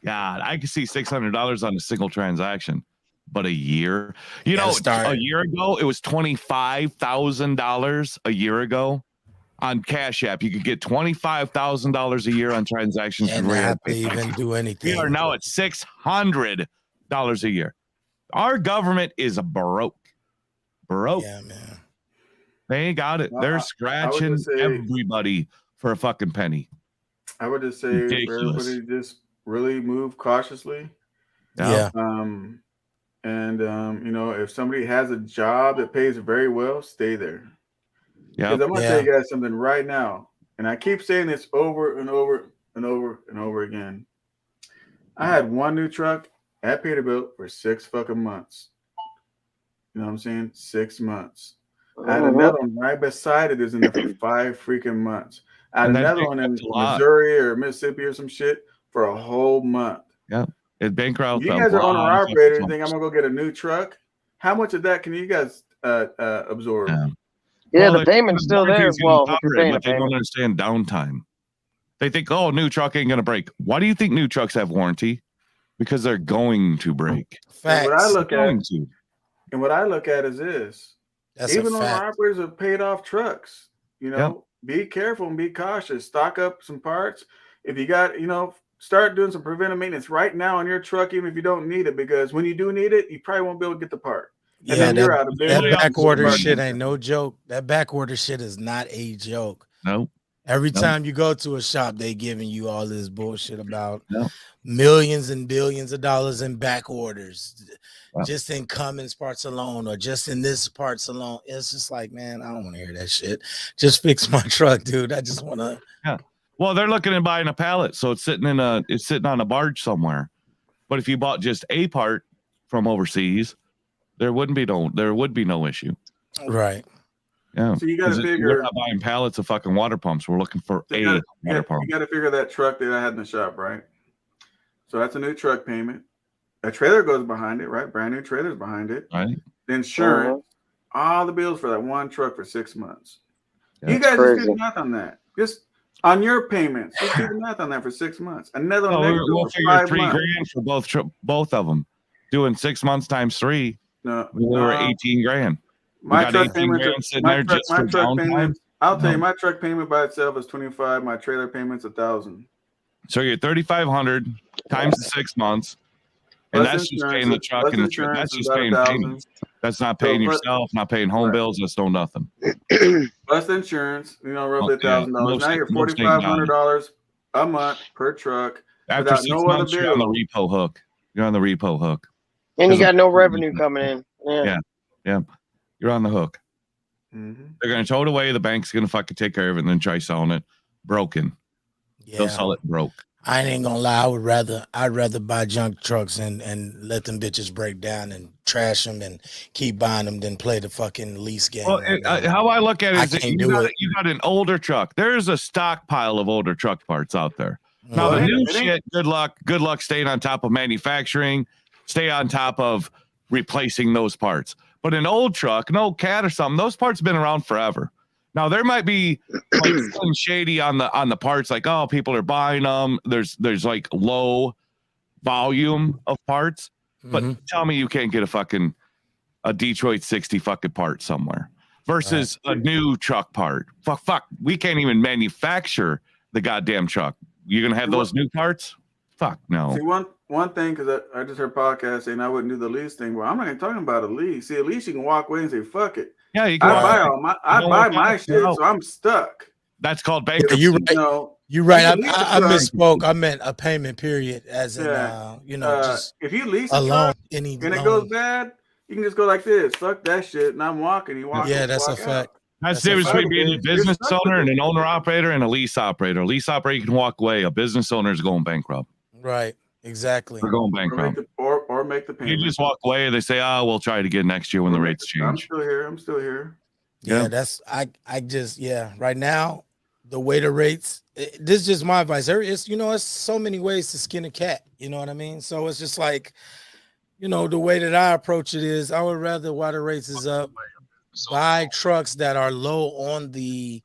God, I can see $600 on a single transaction, but a year. A year ago it was $25,000 a year ago on Cash App. You could get $25,000 a year on transactions. And not have to even do anything. We are now at $600 a year. Our government is broke. Broke. Yeah, man. They ain't got it. Well, They're I would scratching just say, everybody for a fucking penny. I would just say for Ridiculous. everybody, just really move cautiously. Yeah. You know, if somebody has a job that pays very well, stay there. Yeah. Because I'm gonna tell you guys something right now, and I keep saying this over and over and over and over again. I had one new truck at Peterbilt for 6 fucking months. You know what I'm saying? 6 months. I had another one right beside it is in there for 5 freaking months. I had And that another one in bankrupts a lot. Missouri or Mississippi or some shit for a whole month. Yeah. It bankrupts. You guys are owner operators. You think I'm gonna go get a new truck? How much of that can you guys absorb? Yeah, Well, the payment's still there. Well, if you're paying a but they don't payment. understand downtime. They think, oh, new truck ain't gonna break. Why do you think new trucks have warranty? Because they're going to break. And what I look at, Going to. and what I look at is this: That's a even owner fact. operators have paid off trucks. You know, be careful and be cautious. Stock up some parts. If you got, you know, start doing some preventive maintenance right now on your truck, even if you don't need it, because when you do need it, you probably won't be able to get the part. And Yeah, then you're out of that business. back order shit ain't no joke. That back order shit is not a joke. No. Every time you go to a shop, they giving you all this bullshit about millions and billions of dollars in back orders, just in Cummins parts alone, or just in this parts alone. It's just like, man, I don't want to hear that shit. Just fix my truck, dude. I just want to. Yeah. Well, they're looking at buying a pallet, so it's sitting on a barge somewhere. But if you bought just a part from overseas, there would be no issue. Right. Yeah. So you got to figure. We're not buying pallets of fucking water pumps. We're looking for water pump. You got to figure that truck that I had in the shop, right? So that's a new truck payment. A trailer goes behind it, right? Brand new trailer's behind it. Right. The insurance, all the bills for that one truck for 6 months. Yeah, you guys crazy. just do the math on that. Just on your payments, just do the math on that for 6 months. Another one we'll for figure 5 $3,000 months. for both of them. Doing 6 months times 3. No, we were $18,000. My truck payment. I'll tell you, No. my truck payment by itself is $25. My trailer payment's $1,000. So you're $3,500 times the 6 months, and Plus that's just paying the truck plus and the truck. insurance That's is just about paying $1,000. payments. That's not paying yourself, not paying home bills. That's no nothing. Plus insurance, you know, roughly $1,000. Now you're Most ain't got it. $4,500 a month per truck. After without 6 no months, other you're on the bill. repo hook. You're on the repo hook. And you got no revenue coming in. Yeah. You're on the hook. Mm-hmm. They're going to tow it away. The bank's going to fucking take care of it and then try selling it broken. They'll sell it broke. I ain't gonna lie. I'd rather buy junk trucks and let them bitches break down and trash them and keep buying them than play the fucking lease game. Well, how I look at it is that can't you do it. got an older truck. There's a stockpile of older truck parts out there. Now the new shit, good luck staying on top of manufacturing, stay on top of replacing those parts. But an old truck, an old cat or something, those parts have been around forever. Now there might be like something shady on the parts, like, oh, people are buying them. There's like low volume of parts, but tell me you can't get a Detroit 60 fucking part somewhere versus a new truck part. Fuck, we can't even manufacture the goddamn truck. You're gonna have those new parts? Fuck no. See, one thing, because I just heard podcast saying I wouldn't do the lease thing. Well, I'm not even talking about a lease. See, at least you can walk away and say, fuck it. Yeah, you can I buy my shit, so I'm stuck. That's called bankruptcy. You right. No, You right. you I misspoke. I meant a payment period, as in just if you lease a a loan, truck any and it loan. goes bad, you can just go like this. Fuck that shit, and I'm walking. You walk. Yeah, that's a walk fact. out. That's the difference between being a business owner and an owner operator and a lease operator. A lease operator, you can walk away. A business owner is going bankrupt. Right. Exactly. We're going bankrupt. Or make the payment. You just walk away. They say, "Oh, we'll try it again next year when the rates I'm change." still here. Yeah, that's I just right now the way the rates. This is just my advice. It's it's so many ways to skin a cat. You know what I mean? So it's just like, the way that I approach it is I would rather, while the rates is up, buy trucks that are low on the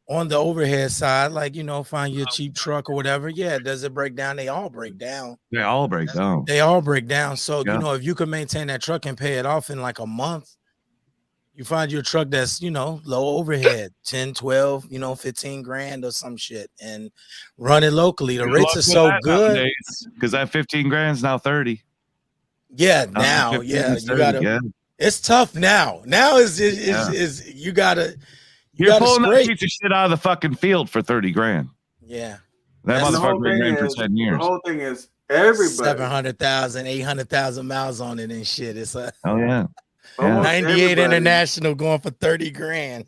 overhead side, like, find you a cheap truck or whatever. Yeah, does it break down? They all break down. They all break down. They all break down. So, if you can maintain that truck and pay it off in like a month, you find you a truck that's, low overhead, 10, 12, 15 grand or some shit, and run it locally. The rates are so good. Because that 15 grand is now 30. Yeah, now, yeah, you gotta. It's tough now. Now is you gotta You're pulling scrape. that piece of shit out of the fucking field for 30 grand. Yeah. That And the whole motherfucker been thing ran for is 10 years. the whole thing is everybody 700,000, 800,000 miles on it and shit. It's a Oh yeah. Almost 98 everybody. International going for 30 grand.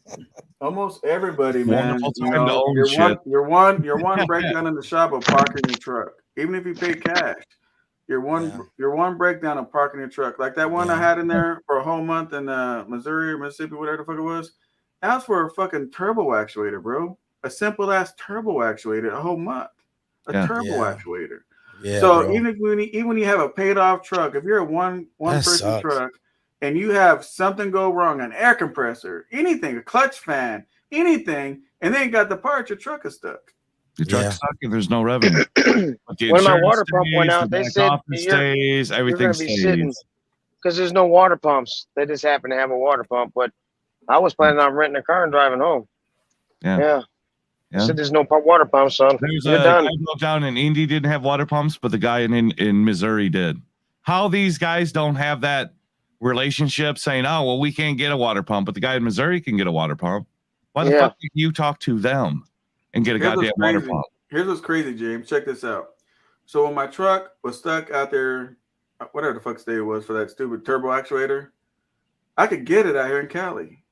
Almost everybody, man. Wonderful You time to know, own your shit. one breakdown in the shop of parking your truck, even if you pay cash. Your one breakdown of parking your truck, like that one I had in there for a whole month in Missouri or Mississippi, whatever the fuck it was. That was for a fucking turbo actuator, bro. A simple ass turbo actuator, a whole month. A turbo actuator. Yeah, so bro. even when you have a paid off truck, if you're a one person sucks. truck and you have something go wrong, an air compressor, anything, a clutch fan, anything, and they ain't got the part, your truck is stuck. The truck's stuck and there's no revenue. But the When my insurance water pump went stays, out, the they back said office you're stays, everything going to be sitting stays. because there's no water pumps. They just happen to have a water pump. But I was planning on renting a car and driving home. Yeah. I said there's no water pumps, son. There's You're a done. guy broke down in Indy didn't have water pumps, but the guy in Missouri did. How these guys don't have that relationship saying, oh, well, we can't get a water pump, but the guy in Missouri can get a water pump. Why the fuck did you talk to them and get a Here's what's goddamn water crazy. pump? Here's what's crazy, James. Check this out. So when my truck was stuck out there, whatever the fuck state it was for that stupid turbo actuator, I could get it out here in Cali.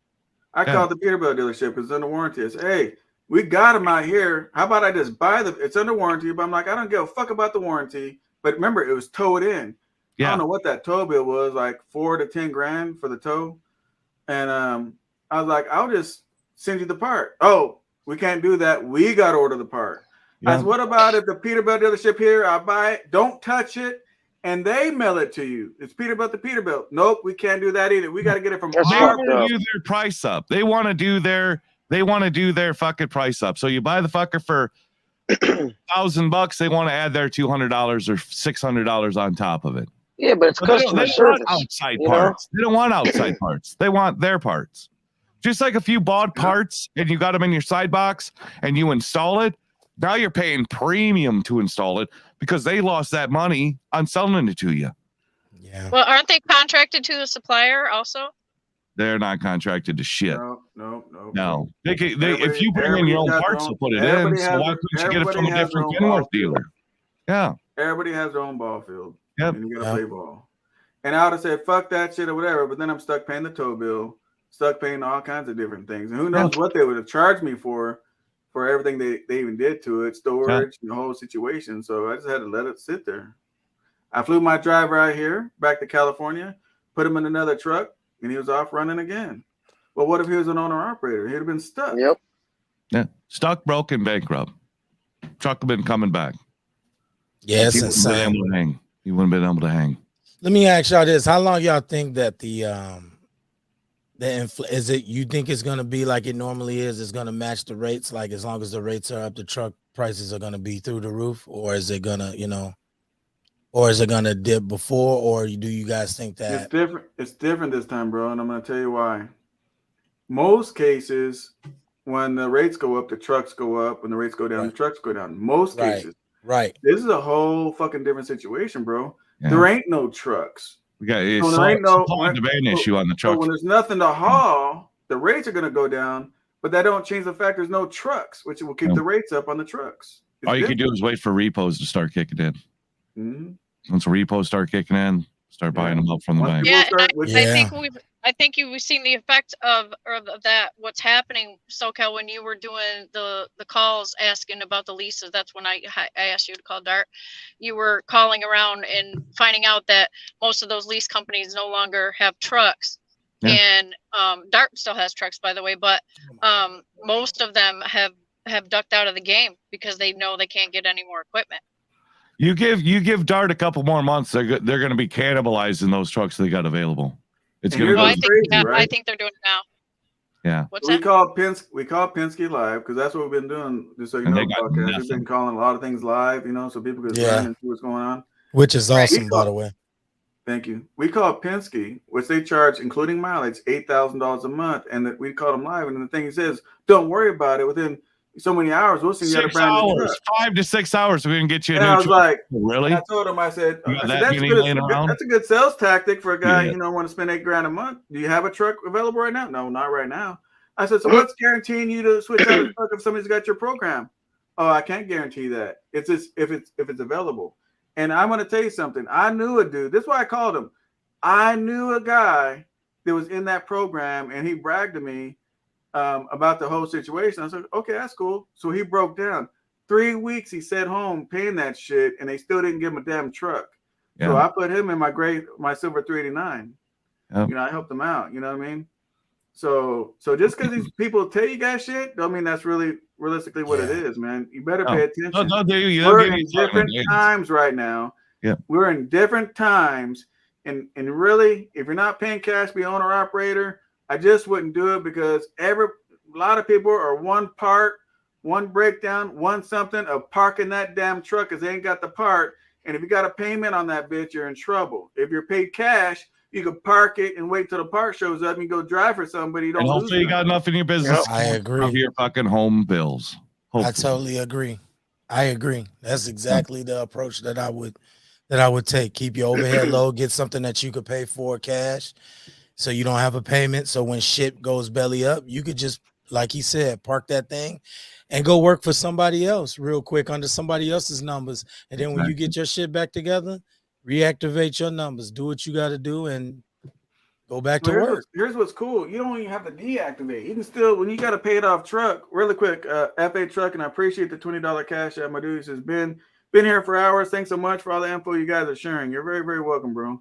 I called the Peterbilt dealership because it's under warranty. I said, hey, we got them out here. How about I just buy it's under warranty? But I'm like, I don't give a fuck about the warranty. But remember, it was towed in. I don't know what that tow bill was, like 4 to 10 grand for the tow. And I was like, I'll just send you the part. Oh, we can't do that. We got to order the part. I said, what about if the Peterbilt dealership here, I buy it, don't touch it, and they mail it to you? It's Peterbilt to Peterbilt. Nope, we can't do that either. We got to get it from They want to do their price up. They want to do their fucking price up. So you buy the fucker for $1,000. They want to add their $200 or $600 on top of it. Yeah, but it's customer service. Outside parts. They don't want outside parts. They want their parts. Just like if you bought parts and you got them in your side box and you install it, now you're paying premium to install it because they lost that money on selling it to you. Yeah. Well, aren't they contracted to the supplier also? They're not contracted to shit. No. If you bring in your own parts to put it in, so why couldn't you get it from a different Kenworth dealer? Yeah. Everybody has their own ball field. Yep. And you got to play ball. And I would have said, fuck that shit or whatever, but then I'm stuck paying the tow bill, stuck paying all kinds of different things. And who knows what they would have charged me for everything they even did to it, storage, and the whole situation. So I just had to let it sit there. I flew my driver out here back to California, put him in another truck, and he was off running again. Well, what if he was an owner-operator? He'd have been stuck. Yep. Yeah. Stuck, broken, bankrupt. Truck been coming back. Yeah, it's He wouldn't been insane. able to hang. He wouldn't been able to hang. Let me ask y'all this: how long y'all think that is it? You think it's gonna be like it normally is? It's gonna match the rates, like as long as the rates are up, the truck prices are gonna be through the roof, or is it gonna, or is it gonna dip before, or do you guys think that It's different? It's different this time, bro, and I'm gonna tell you why. Most cases, when the rates go up, the trucks go up. When the rates go down, the trucks go down. Most cases. Right. This is a whole fucking different situation, bro. Yeah. There ain't no trucks. We got a So there ain't no supply and demand issue on the So truck. when there's nothing to haul, the rates are gonna go down, but that don't change the fact there's no trucks, which will keep the rates up on the trucks. All you can do is wait for repos to start kicking in. Mhm. Once repos start kicking in, start buying them up from the bank. Yeah, and I think you've seen the effect of that. What's happening, SoCal, when you were doing the calls asking about the leases. That's when I asked you to call Dart. You were calling around and finding out that most of those lease companies no longer have trucks. Yeah. And Dart still has trucks, by the way, but most of them have ducked out of the game because they know they can't get any more equipment. You give Dart a couple more months, they're going to be cannibalizing those trucks they got available. It's going to go I think they're doing it now. Yeah. What's we that? call Penske live because that's what we've been doing. Just so you And know, they got podcast. We've nothing. been calling a lot of things live, so people can Yeah. learn and see what's going on. which is awesome, by the way. Thank you. We call Penske, which they charge, including mileage, $8,000 a month, and that we call them live. And the thing he says, don't worry about it. Within so many hours. We'll send you out a 6 brand new hours, truck. 5 to 6 hours. We're gonna get you a And new I was truck. like, Really? and I told him, I said, You got that that's many good. laying around? That's a good sales tactic for a guy, Yeah. you know, want to spend $8,000 a month. Do you have a truck available right now? No, not right now. I said, so what's guaranteeing you to switch out a truck if somebody's got your program? Oh, I can't guarantee that. It's just if it's available. And I'm gonna tell you something. I knew a dude. This is why I called him. I knew a guy that was in that program, and he bragged to me about the whole situation. I said, okay, that's cool. So he broke down. 3 weeks he sat home paying that shit, and they still didn't give him a damn truck. Yeah. So I put him in my silver 389. Yep. You know, I helped him out. You know what I mean? So just because these people tell you guys shit, don't mean that's really realistically what it is, man. You better pay attention. No, We're in different times right now. Yeah, we're in different times, and really, if you're not paying cash, be owner operator. I just wouldn't do it because a lot of people are one part, one breakdown, one something of parking that damn truck because they ain't got the part. And if you got a payment on that bitch, you're in trouble. If you're paid cash, you can park it and wait till the part shows up and you go drive for somebody. You don't and lose hopefully you got enough in your business. I agree. Of your fucking home bills. Hopefully. I totally agree. I agree. That's exactly the approach that I would take. Keep your overhead low. Get something that you could pay for cash, so you don't have a payment. So when shit goes belly up, you could just, like he said, park that thing and go work for somebody else real quick under somebody else's numbers. And then when you get your shit back together, reactivate your numbers. Do what you got to do and go back to work. Here's what's cool. You don't even have to deactivate. You can still, when you got a paid off truck, really quick, FA Truck, and I appreciate the $20 cash out. My dude has been here for hours. Thanks so much for all the info you guys are sharing. You're very, very welcome, bro.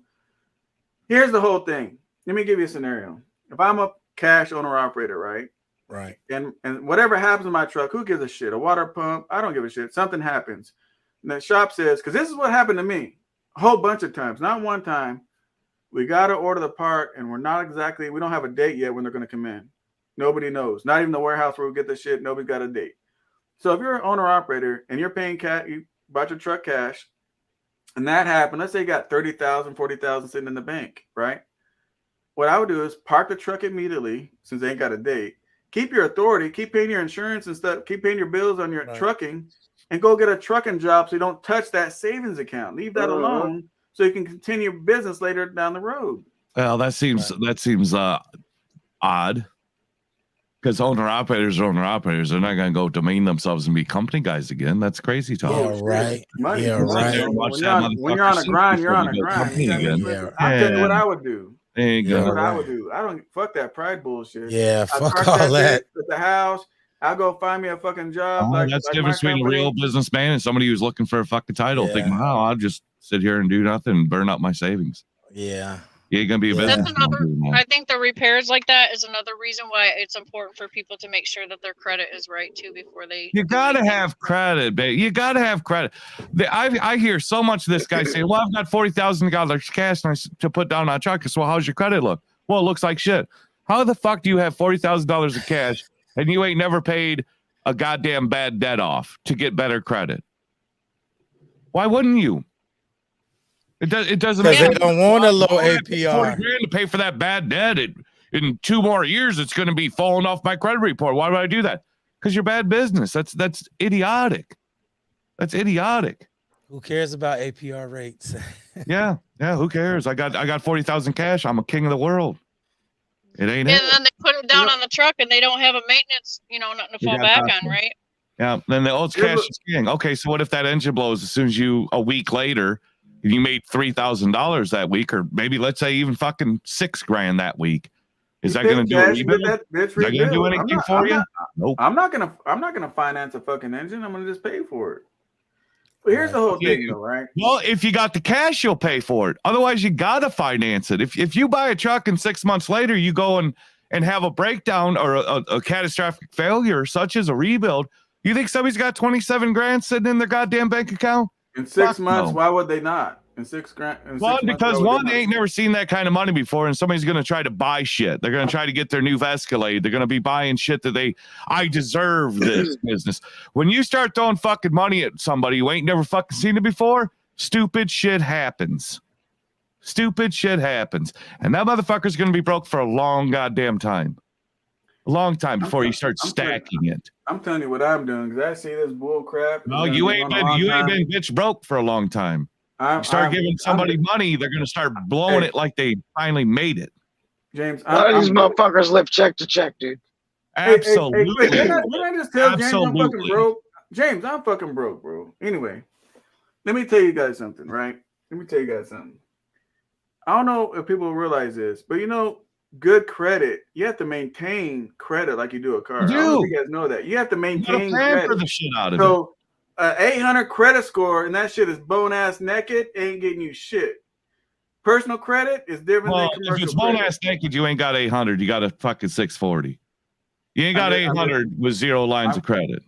Here's the whole thing. Let me give you a scenario. If I'm a cash owner operator, right? Right. And whatever happens in my truck, who gives a shit? A water pump? I don't give a shit. Something happens. And the shop says, because this is what happened to me a whole bunch of times, not one time. We got to order the part, and we don't have a date yet when they're going to come in. Nobody knows. Not even the warehouse where we get the shit. Nobody's got a date. So if you're an owner operator and you're paying cash, you bought your truck cash, and that happened. Let's say you got $30,000, $40,000 sitting in the bank, right? What I would do is park the truck immediately since they ain't got a date. Keep your authority. Keep paying your insurance and stuff. Keep paying your bills on your trucking, and go get a trucking job so you don't touch that savings account. Leave that alone. So you can continue business later down the road. Well, that seems odd, because owner operators are owner operators. They're not going to go demean themselves and be company guys again. That's crazy talk. Yeah, right. Money. Yeah, right. When you're on a grind, you're on a grind. I'll tell you what I would do. There you go. What I would do. I don't fuck that pride bullshit. Yeah, I fuck park all that. At the house. I'll go find me a fucking job. That's the difference between a real businessman and somebody who's looking for a fucking title. Yeah. Thinking, oh, I'll just sit here and do nothing and burn up my savings. Yeah. You ain't gonna be a That's business. I think the repairs like that is another reason why it's important for people to make sure that their credit is right too before they. You gotta have credit, babe. You gotta have credit. I hear so much of this guy saying, "Well, I've got $40,000 cash to put down on a truck." So how's your credit look? Well, it looks like shit. How the fuck do you have $40,000 of cash and you ain't never paid a goddamn bad debt off to get better credit? Why wouldn't you? It doesn't. Because they don't want a low APR. $40,000 to pay for that bad debt. In 2 more years, it's going to be falling off my credit report. Why would I do that? Because you're bad business. That's idiotic. That's idiotic. Who cares about APR rates? Yeah. Who cares? I got 40,000 cash. I'm a king of the world. It ain't. And then they put it down on the truck, and they don't have a maintenance. Nothing to fall back on, right? Yeah. Then it's cash is king. Okay, so what if that engine blows as soon as a week later? You made $3,000 that week, or maybe let's say even fucking $6,000 that week. Is that going to do anything? Is that going to do anything for you? Nope. I'm not gonna finance a fucking engine. I'm gonna just pay for it. But here's the whole thing, though, right? Well, if you got the cash, you'll pay for it. Otherwise, you gotta finance it. If you buy a truck and 6 months later you go and have a breakdown or a catastrophic failure, such as a rebuild, you think somebody's got $27,000 sitting in their goddamn bank account? In 6 months, why would they not? In $6,000. Well, because they ain't never seen that kind of money before, and somebody's going to try to buy shit. They're going to try to get their new Escalade. They're going to be buying shit that I deserve this business. When you start throwing fucking money at somebody who ain't never fucking seen it before, stupid shit happens. Stupid shit happens. And that motherfucker's going to be broke for a long goddamn time. A long time before you start stacking it. I'm telling you what I'm doing because I see this bull crap. No, you ain't been bitch broke for a long time. You start giving somebody money, they're gonna start blowing it like they finally made it. James, A lot of these motherfuckers live check to check, dude. Absolutely. Didn't I just tell James I'm fucking broke? James, I'm fucking broke, bro. Anyway, let me tell you guys something, right? Let me tell you guys something. I don't know if people realize this, but you know, good credit, you have to maintain credit like you do a car. I don't know if you guys know that. You have to maintain credit. For the shit out of so, 800 credit score and that shit is bone ass naked, ain't getting you shit. Personal credit is different than commercial if it's bone credit. ass naked, you ain't got 800. You got a fucking 640. You ain't got 800 with 0 lines of credit.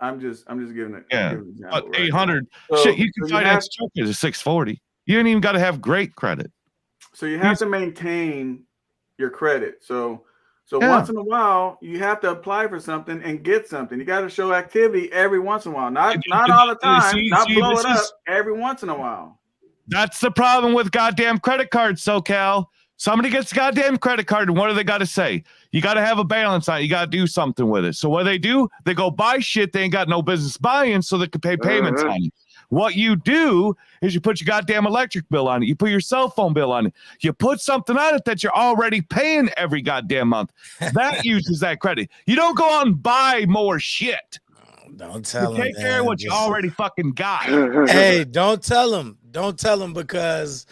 I'm just giving it. Yeah, giving an but example, right? 800 So- shit, you can so you finance truck as a 640. You ain't even got to have great credit. So you have to maintain your credit. So Yeah. once in a while, you have to apply for something and get something. You got to show activity every once in a while. Not all the time. Not blow it up every once in a while. That's the problem with goddamn credit cards, SoCal. Somebody gets a goddamn credit card, and what do they got to say? You got to have a balance on it. You got to do something with it. So what do? They go buy shit they ain't got no business buying so they can pay payments on it. What you do is you put your goddamn electric bill on it. You put your cell phone bill on it. You put something on it that you're already paying every goddamn month. That uses that credit. You don't go out and buy more shit. Don't tell You them. take care of what you already fucking got. Hey, don't tell them. Don't tell them because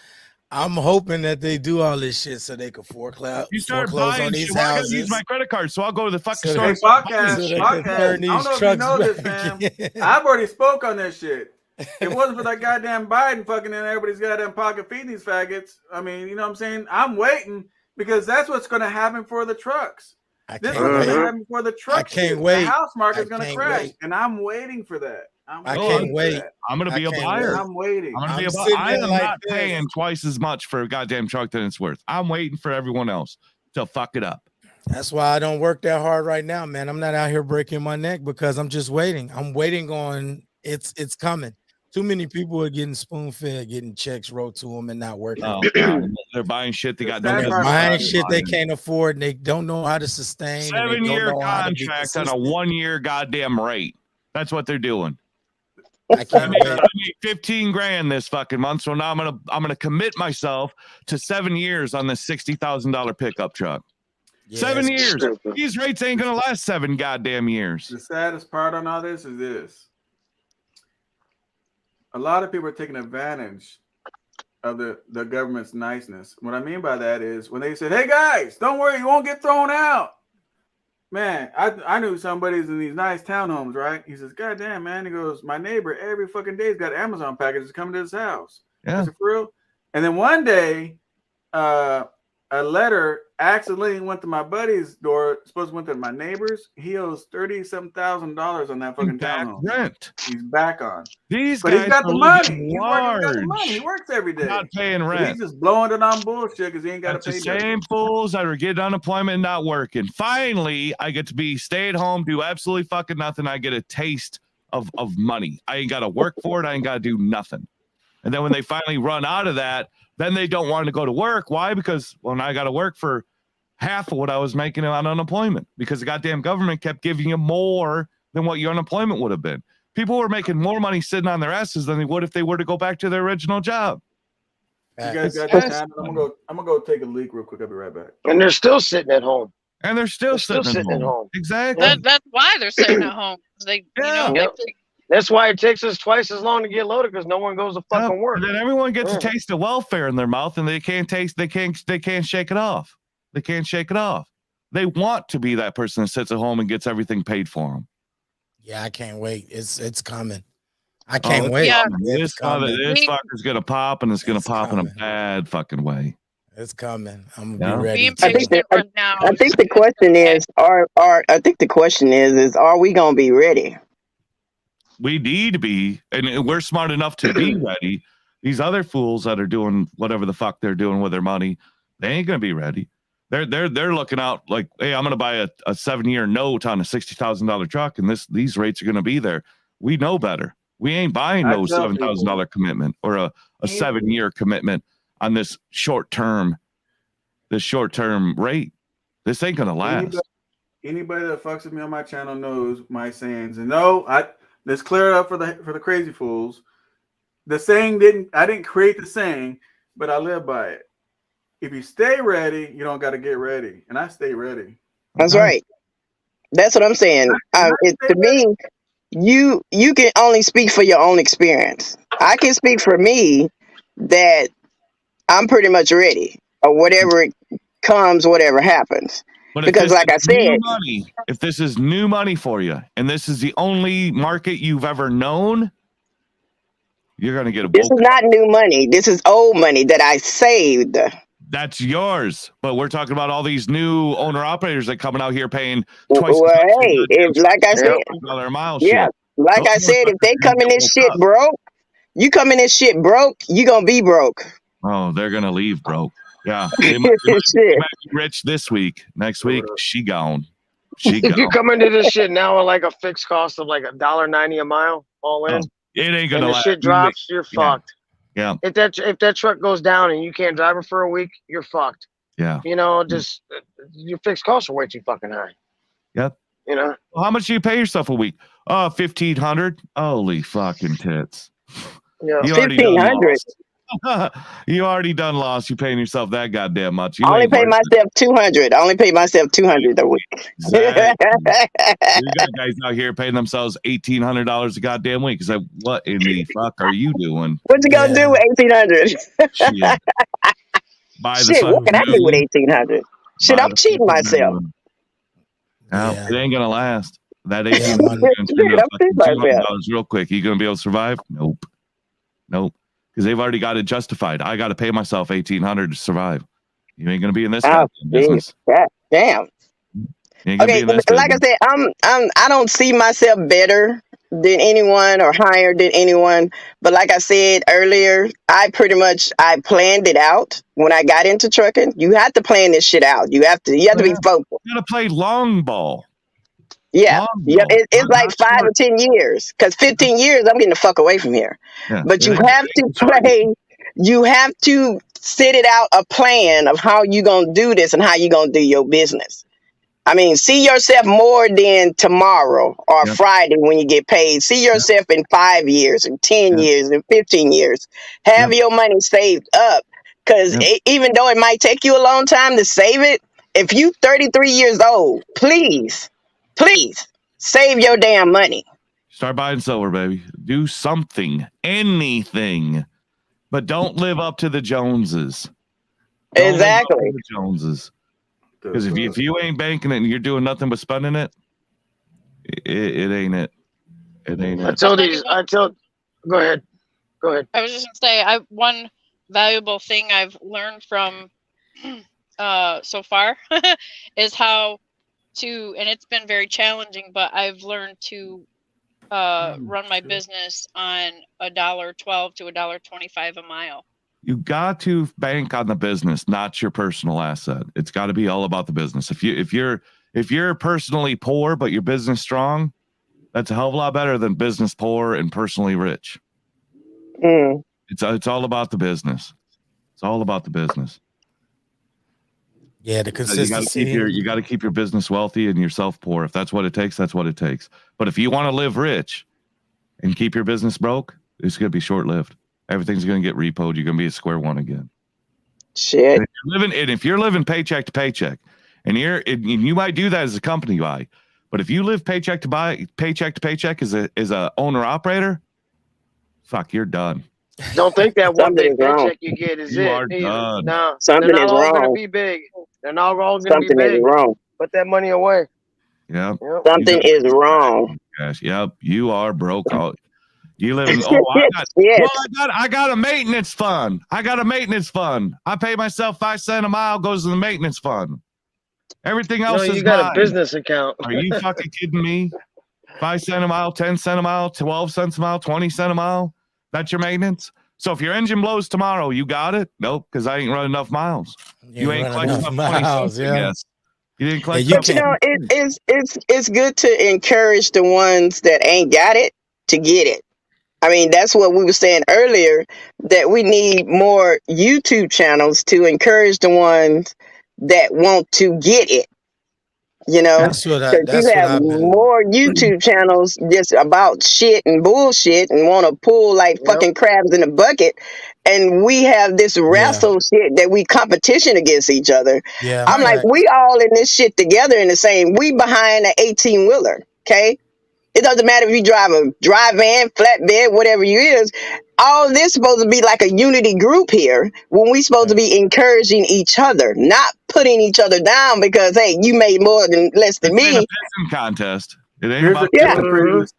I'm hoping that they do all this shit so they can foreclose buying on these shit. Well, I gotta use houses. my credit card, so I'll go to the fucking So store. they- and start Podcast. buying shit. I don't know if you know this, man. I've already spoke on this shit. If it wasn't for that goddamn Biden fucking and everybody's goddamn pocket feeding these faggots, I mean, you know what I'm saying? I'm waiting because that's what's going to happen for the trucks. This is what's going to happen for the trucks. I can't wait. The house market's I going to can't crash, wait. and I'm waiting for that. I can't wait. I'm gonna be a I can't buyer. wait. I'm waiting. I'm gonna be a buyer. sitting I there am like not this. paying twice as much for a goddamn truck than it's worth. I'm waiting for everyone else to fuck it up. That's why I don't work that hard right now, man. I'm not out here breaking my neck because I'm just waiting. I'm waiting on it's coming. Too many people are getting spoon-fed, getting checks wrote to them and not working. Oh, God. They're buying shit they got no They're business buying buying. shit they can't afford. And they don't know how to sustain. and they don't 7-year know how to be contract on a consistent. 1-year goddamn rate. That's what they're doing. I can't wait. I made 15 grand this fucking month, so now I'm gonna commit myself to 7 years on this $60,000 pickup truck. Yeah, 7 it's years. stupid. These rates ain't gonna last 7 goddamn years. The saddest part on all this is this. A lot of people are taking advantage of the government's niceness. What I mean by that is when they said, hey guys, don't worry, you won't get thrown out. Man, I knew somebody's in these nice townhomes, right? He says, God damn, man. He goes, my neighbor every fucking day has got Amazon packages coming to his house. Yeah. I said, for real? And then one day, a letter accidentally went to my buddy's door, supposed to went to my neighbor's. He owes $37,000 on that fucking townhome. Rent. He's back on. These But guys he's got are the money. living He's got the large. money. He works every day. Not paying But rent. he's just blowing it on bullshit because he ain't got That's to pay the same fools that are getting unemployment and not working. Finally, I get to be stay at home, do absolutely fucking nothing. I get a taste of money. I ain't got to work for it. I ain't got to do nothing. And then when they finally run out of that, then they don't want to go to work. Why? Because, well, now I got to work for half of what I was making on unemployment because the goddamn government kept giving you more than what your unemployment would have been. People were making more money sitting on their asses than they would if they were to go back to their original job. You guys got this time. I'm gonna go take a leak real quick. I'll be right back. And they're still sitting at home. And they're still sitting at home. Exactly. That's why they're sitting at home. They, you know, Yep. That's why it takes us twice as long to get loaded because no one goes to fucking work. And then everyone gets a taste of welfare in their mouth and they can't shake it off. They can't shake it off. They want to be that person that sits at home and gets everything paid for them. Yeah, I can't wait. It's coming. I can't wait. Yeah. This fucker's gonna pop and it's gonna pop in a bad fucking way. It's coming. I'm gonna be ready. Being patient right now. I think the question is, are we gonna be ready? We need to be, and we're smart enough to be ready. These other fools that are doing whatever the fuck they're doing with their money, they ain't gonna be ready. They're looking out like, hey, I'm gonna buy a 7-year note on a $60,000 truck, and these rates are gonna be there. We know better. We ain't buying no $7,000 commitment or a 7-year commitment on this short term rate. This ain't gonna last. Anybody that fucks with me on my channel knows my sayings. And no, let's clear it up for the crazy fools. The saying I didn't create the saying, but I live by it. If you stay ready, you don't got to get ready. And I stay ready. That's right. That's what I'm saying. To me, you can only speak for your own experience. I can speak for me that I'm pretty much ready, or whatever it comes, whatever happens. But because, like I said, if this is new money for you, and this is the only market you've ever known, you're gonna get a. This is not new money. This is old money that I saved. That's yours. But we're talking about all these new owner operators that coming out here paying twice. Well, hey, like I said, $1 a mile. Yeah, like I said, if they come in this shit broke, you come in this shit broke, you gonna be broke. Oh, they're gonna leave broke. Yeah, they might be rich this week. Next week, she gone. She gone. You come into this shit now with like a fixed cost of like $1.90 a mile, all in. It ain't gonna. And the shit drops, you're fucked. Yeah. If that truck goes down and you can't drive it for a week, you're fucked. Yeah. You know, just your fixed costs are way too fucking high. Yep. You know. Well, how much do you pay yourself a week? $1,500. Holy fucking tits. Yeah. $1,500. You already done lost. You paying yourself that goddamn much. I only pay myself $200. I only pay myself $200 a week. Exactly. You got guys out here paying themselves $1,800 a goddamn week. It's like, what in the fuck are you doing? What you gonna do with $1,800? Shit, what can I do with $1,800? Shit, I'm cheating myself. No, it ain't gonna last. That $1,800 real quick. You gonna be able to survive? Nope. Because they've already got it justified. I got to pay myself $1,800 to survive. You ain't gonna be in this business. Damn. Okay, like I said, I don't see myself better than anyone or higher than anyone. But like I said earlier, I planned it out when I got into trucking. You have to plan this shit out. You have to be focused. You gotta play long ball. Yeah, it's like 5 or 10 years. Because 15 years, I'm getting the fuck away from here. Yeah. But you have to play. You have to set it out a plan of how you gonna do this and how you gonna do your business. I mean, see yourself more than tomorrow or Friday when you get paid. See yourself in 5 years and 10 years and 15 years. Have your money saved up. Because even though it might take you a long time to save it, if you 33 years old, please save your damn money. Start buying silver, baby. Do something, anything, but don't live up to the Joneses. Exactly. The Joneses. Because if you ain't banking it and you're doing nothing but spending it, it ain't it. It ain't it. Go ahead. I was just gonna say, one valuable thing I've learned from so far is how to, and it's been very challenging, but I've learned to run my business on $1.12 to $1.25 a mile. You got to bank on the business, not your personal asset. It's got to be all about the business. If you're personally poor but your business strong, that's a hell of a lot better than business poor and personally rich. It's all about the business. It's all about the business. Yeah, the consistency. You got to keep your business wealthy and yourself poor. If that's what it takes, that's what it takes. But if you want to live rich and keep your business broke, it's going to be short-lived. Everything's going to get repoed. You're going to be at square one again. Shit. And if you're living paycheck to paycheck, and you might do that as a company buy, but if you live paycheck to paycheck as a owner operator, fuck, you're done. Don't think that one big paycheck you get is You it. are done. No, something they're not is all wrong. going to be big. They're not all going to be Something big. is wrong. Put that money away. Yeah. Something is wrong. Yes. Yep. You are broke. You live in. I got a maintenance fund. I pay myself 5 cents a mile, goes to the maintenance fund. Everything else is you got mine. a business account. Are you fucking kidding me? 5 cents a mile, 10 cents a mile, 12 cents a mile, 20 cents a mile. That's your maintenance. So if your engine blows tomorrow, you got it? Nope, because I ain't run enough miles. You ain't collected enough miles. Yes. You didn't collect. But it's good to encourage the ones that ain't got it to get it. I mean, that's what we were saying earlier, that we need more YouTube channels to encourage the ones that want to get it. You know, That's what because you that's what have I've been. more YouTube channels just about shit and bullshit and want to pull like fucking crabs in a bucket, and we have this wrestle shit that we competition against each other. Yeah. I'm like, we all in this shit together in the same. We behind an 18-wheeler, okay? It doesn't matter if you drive a dry van, flatbed, whatever you is. All this supposed to be like a unity group here when we supposed to be encouraging each other, not putting each other down because, hey, you made more than less than This ain't a me. pissing contest. It ain't Here's about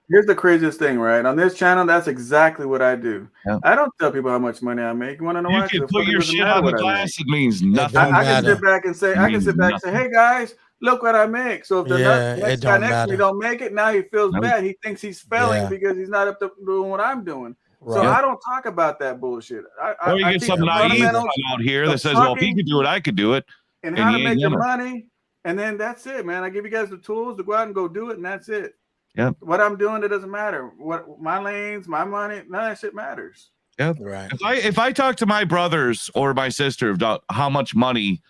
here's the craziest thing, right? On this channel, that's exactly what I do. Yeah. I don't tell people how much money I make. You want to know You why? can 'Cause put it your doesn't shit matter on the what I make. glass. It means nothing. I can sit back and say, It I can means sit back and say, nothing. hey guys, look what I make. So if the Yeah, next it guy don't next to me matter. don't make it, now he feels Nope. bad. He thinks he's failing Yeah. because he's not up to doing what I'm doing. So Right. I don't talk about that bullshit. Or you I get teach some the naive fundamentals out here that of says, well, if he trucking could do it, I could do it. and And how he to ain't make your gonna. money. And then that's it, man. I give you guys the tools to go out and go do it, and that's it. Yep. What I'm doing, it doesn't matter. What my lanes, my money, none of that shit matters. Yep. Right. If I talk to my brothers or my sister about how much money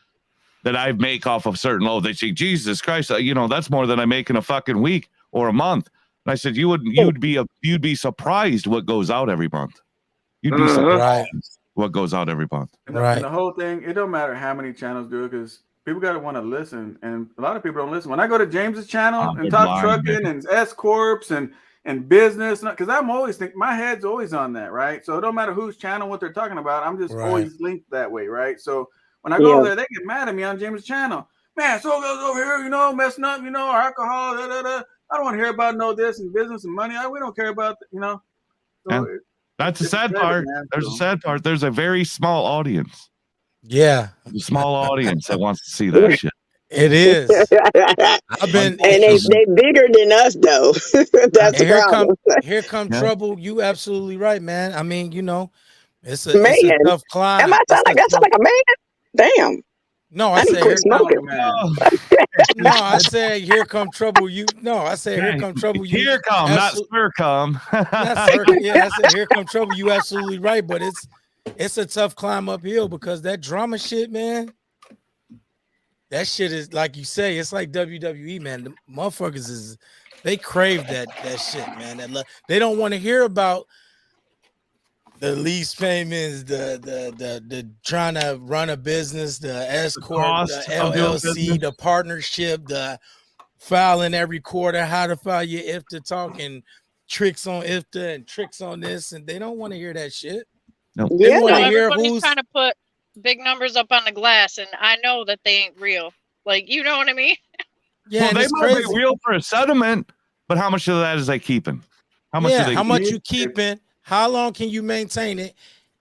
that I make off of certain load, they say, Jesus Christ, that's more than I make in a fucking week or a month. And I said, you'd be surprised what goes out every month. You'd be surprised what goes out every month. And the whole thing, it don't matter how many channels do it because people got to want to listen, and a lot of people don't listen. When I go to James's channel and they're talk blind, trucking and S-corps and business, because I'm always my head's always on that, right? So it don't matter whose channel, what they're talking about. I'm just always linked that way, right? So when I go over there, they get mad at me on James's channel. Man, so goes over here, messing up, alcohol, da, da, da. I don't want to hear about no this and business and money. We don't care about, So Yeah. That's the sad part. There's a sad part. There's a very small audience. Yeah. A small audience that wants to see that shit. It is. I've been, and they bigger than us though. That's the problem. Here come trouble. You absolutely right, man. I mean, it's a Man, tough climb. am I sound like a man? Damn. No, I need to quit smoking. No, I said here come trouble. I said here come trouble. You Here come, not sir come. Yeah, I said here come trouble. You absolutely right, but it's a tough climb uphill because that drama shit, man. That shit is like you say. It's like WWE, man. The motherfuckers they crave that shit, man. They don't want to hear about the lease payments, the trying to run a business, the S-corp, the LLC, the partnership, the filing every quarter, how to file your IFTA, talking tricks on IFTA and tricks on this, and they don't want to hear that shit. No. They want to hear everybody's trying to put big numbers up on the glass, and I know that they ain't real. Like, you know what I mean? Yeah, well, they might be real for a settlement, but how much of that is they keeping? How much? How much you keeping? How long can you maintain it?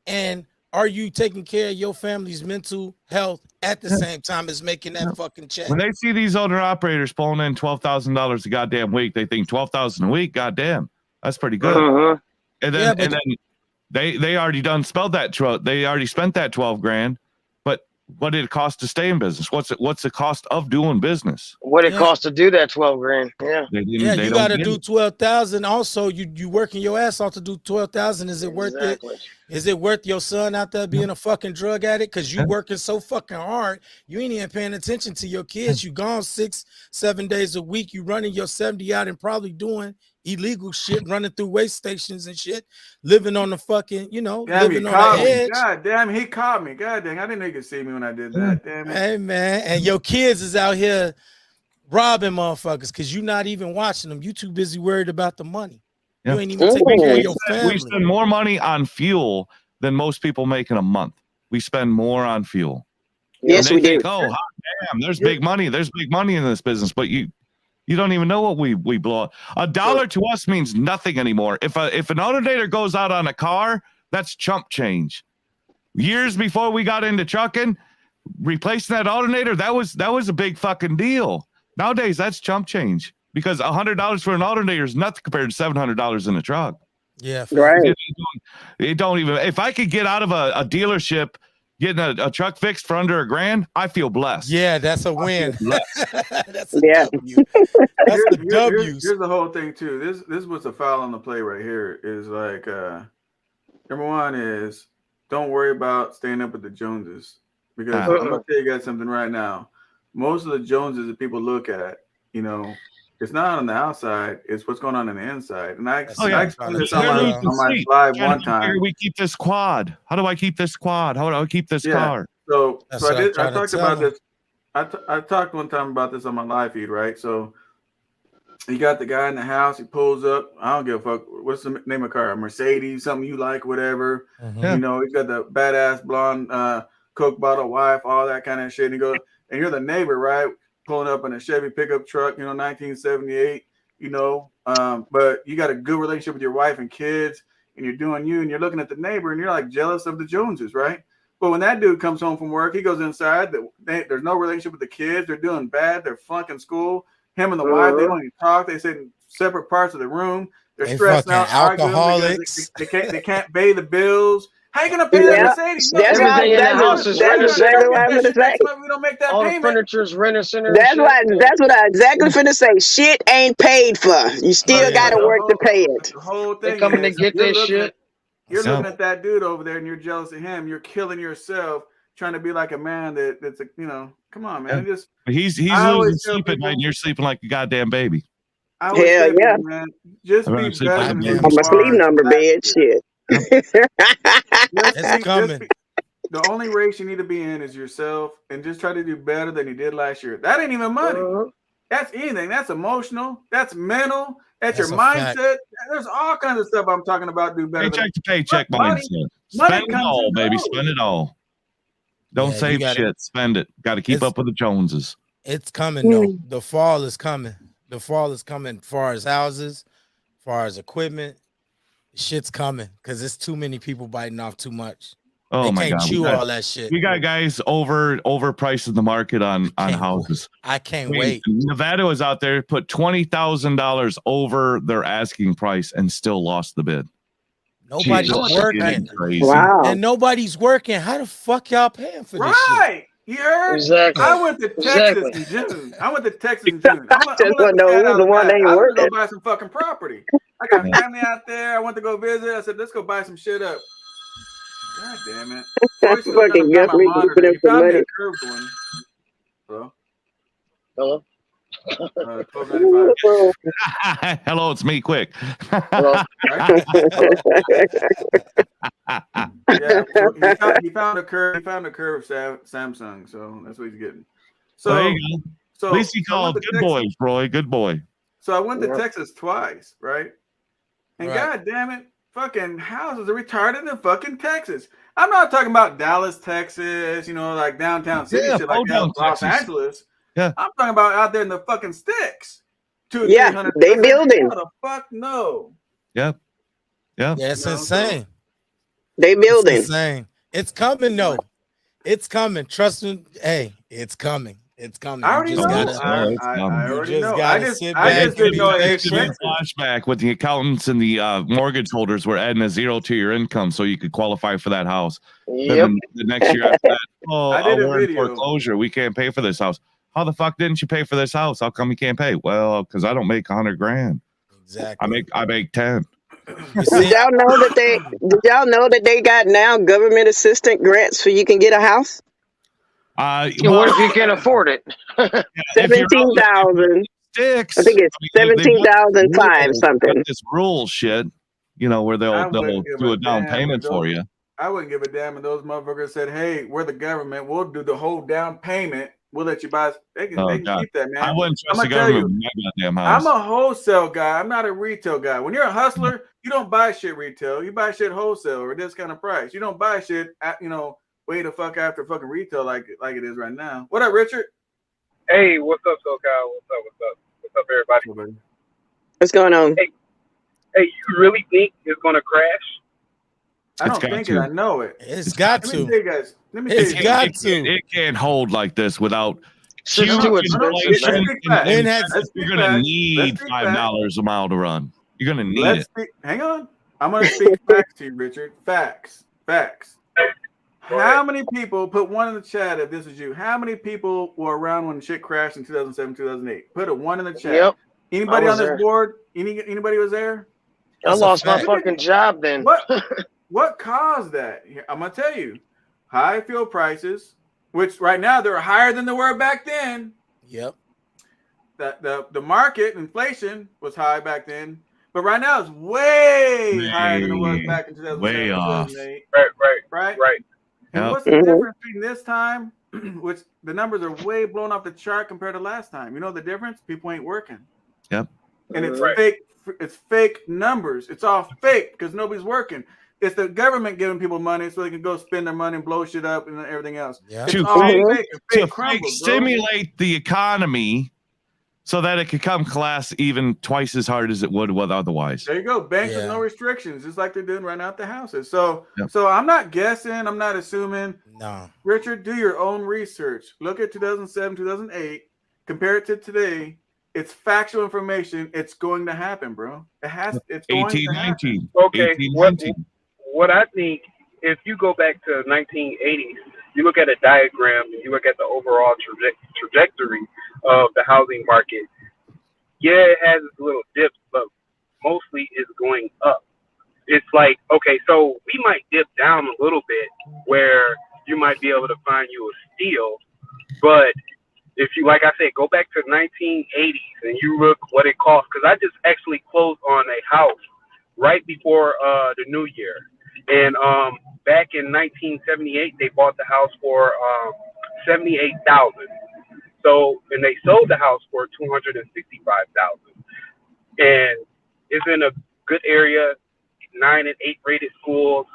And are you taking care of your family's mental health at the same time as making that fucking check? When they see these owner operators pulling in $12,000 a goddamn week, they think $12,000 a week. Goddamn, that's pretty good. And then they already spelled that. They already spent that 12 grand. But what did it cost to stay in business? What's the cost of doing business? What it cost to do that 12 grand? Yeah. You got to do 12,000. Also, you working your ass off to do 12,000. Is it worth it? Is it worth your son out there being a fucking drug addict? Because you working so fucking hard, you ain't even paying attention to your kids. You gone 6-7 days a week. You running your 70 out and probably doing illegal shit, running through waste stations and shit, living on the fucking, living on the edge. God damn, he caught me. God dang, I didn't know he could see me when I did that. Damn it. Hey man, and your kids is out here robbing motherfuckers because you're not even watching them. You too busy worried about the money. You ain't even taking care of your family. We spend more money on fuel than most people make in a month. We spend more on fuel. Yes, we do. Oh, damn, there's big money. There's big money in this business, but you don't even know what we blow. $1 to us means nothing anymore. If an alternator goes out on a car, that's chump change. Years before we got into trucking, replacing that alternator, that was a big fucking deal. Nowadays, that's chump change because $100 for an alternator is nothing compared to $700 in a truck. Yeah, right. It don't even. If I could get out of a dealership getting a truck fixed for under $1,000, I feel blessed. Yeah, that's a win. That's a W. That's the W. Here's the whole thing too. This was a foul on the play right here. Is like number one is don't worry about staying up with the Joneses because I'm gonna tell you guys something right now. most of the Joneses that people look at, it's not on the outside, it's what's going on the inside. And I explained this on my live one time. We keep this quad. How do I keep this quad? How do I keep this car? So I talked about this. I talked one time about this on my live feed, right? So you got the guy in the house, he pulls up. I don't give a fuck. What's the name of the car? A Mercedes, something you like, whatever. Mm-hmm. He's got the badass blonde Coke bottle wife, all that kind of shit. And and you're the neighbor, right? Pulling up in a Chevy pickup truck, 1978, but you got a good relationship with your wife and kids, and you're doing you, and you're looking at the neighbor, and you're like jealous of the Joneses, right? But when that dude comes home from work, he goes inside. There's no relationship with the kids. They're doing bad. They're flunking school. Him and the wife, they don't even talk. They sit in separate parts of the room. They're stressed out. Alcoholics. They can't pay the bills. How you gonna pay that Mercedes? Everything in the house is exactly what I'm gonna say. We don't make that all payment. the furniture's rent-a-center. That's what I exactly finna say. Shit ain't paid for. You still gotta work to pay it. The whole thing. They coming to get this shit. You're looking at that dude over there, and you're jealous of him. You're killing yourself trying to be like a man that's a, come on, man. Yeah. He's losing sleep at night, and you're sleeping like a goddamn baby. Hell yeah, man. Just be better than I'm a sleep number bed. Shit. It's coming. The only race you need to be in is yourself, and just try to do better than you did last year. That ain't even money. That's anything. That's emotional. That's mental. That's your mindset. Fact. There's all kinds of stuff I'm talking about. Do better. Paycheck to paycheck mindset. Spend it all, baby. Spend it all. Don't save shit. Spend it. Got to keep up with the Joneses. It's coming though. The fall is coming. The fall is coming. Far as houses, far as equipment, shit's coming because it's too many people biting off too much. Oh they my can't God! chew all that shit. We got guys overpricing the market on houses. I can't wait. Nevada was out there, put $20,000 over their asking price, and still lost the bid. Nobody's working. Wow. And nobody's working. How the fuck y'all paying for this shit? Right. You heard? Exactly. I went to Texas in June. I want to just want to know who's the one that ain't working. Go buy some fucking property. I got family out there. I went to go visit. I said, let's go buy some shit up. God damn it. Fucking guess me keeping up some money. Hello? Hello? 1295. Hello, it's me. Quick. Hello? Yeah, he found a curve. He found a curve of Samsung, so that's what he's getting. So there you go. So at least he called. Good boy, Roy. Good boy. So I went to Texas twice, right? And God damn it, fucking houses are retarded in fucking Texas. I'm not talking about Dallas, Texas, like downtown city shit like Los Angeles. Yeah. I'm talking about out there in the fucking sticks. They building. What the fuck no. Yep. Yeah, it's insane. They building. It's insane. It's coming though. It's coming. Trust me. Hey, it's coming. It's coming. I already know. I already know. I just didn't know it. Flashback with the accountants and the mortgage holders were adding a zero to your income so you could qualify for that house. Yep. Then the next year after that, we're in foreclosure. We can't pay for this house. How the fuck didn't you pay for this house? How come you can't pay? Well, because I don't make $100,000. Exactly. I make 10. Did y'all know that they got now government assistance grants so you can get a house? What if you can't afford it? 17,000. I think it's 17,005 something. This rule shit, where they'll do a down payment for you. I wouldn't give a damn if those motherfuckers said, "Hey, we're the government. We'll do the whole down payment. We'll let you buy." They can keep that, man. I wouldn't trust the government with my goddamn house. I'm a wholesale guy. I'm not a retail guy. When you're a hustler, you don't buy shit retail. You buy shit wholesale or this kind of price. You don't buy shit at, way the fuck after fucking retail like it is right now. What up, Richard? Hey, what's up, SoCal? What's up, everybody? What's going on? Hey, you really think it's gonna crash? I don't think it. I know it. It's got to. Let me tell you guys. It's got to. It can't hold like this without You're gonna need $5 a mile to run. You're gonna need it. Hang on. I'm gonna speak facts to you, Richard. Facts. How many people, put one in the chat if this is you, how many people were around when shit crashed in 2007, 2008? Put a one in the chat. Yep. Anybody on this board? Anybody was there? I lost my fucking job then. What caused that? I'm gonna tell you. High fuel prices, which right now they're higher than they were back then. Yep. The market inflation was high back then, but right now it's way higher than it was back in 2007, way off. 2008. Right. And Yep. what's the difference between this time, which the numbers are way blown off the chart compared to last time? You know the difference? People ain't working. Yep. And it's fake. It's fake numbers. It's all fake because nobody's working. It's the government giving people money so they can go spend their money and blow shit up and everything else. Yeah. It's all fake. To crumbles, stimulate the economy so that it could come class even twice as hard as it would otherwise. There you go. Banks with no restrictions, just like they're doing right now at the houses. So I'm not guessing. I'm not assuming. No. Richard, do your own research. Look at 2007, 2008. Compare it to today. It's factual information. It's going to happen, bro. It has. It's going 18, to happen. 19. Okay. 18, 19. What I think, if you go back to 1980s, you look at a diagram and you look at the overall trajectory of the housing market. Yeah, it has its little dips, but mostly it's going up. It's like, okay, so we might dip down a little bit where you might be able to find you a steal, but if you, like I said, go back to 1980s and you look what it costs, because I just actually closed on a house right before the new year. And back in 1978, they bought the house for $78,000. So, and they sold the house for $265,000. And it's in a good area, 9 and 8 rated schools.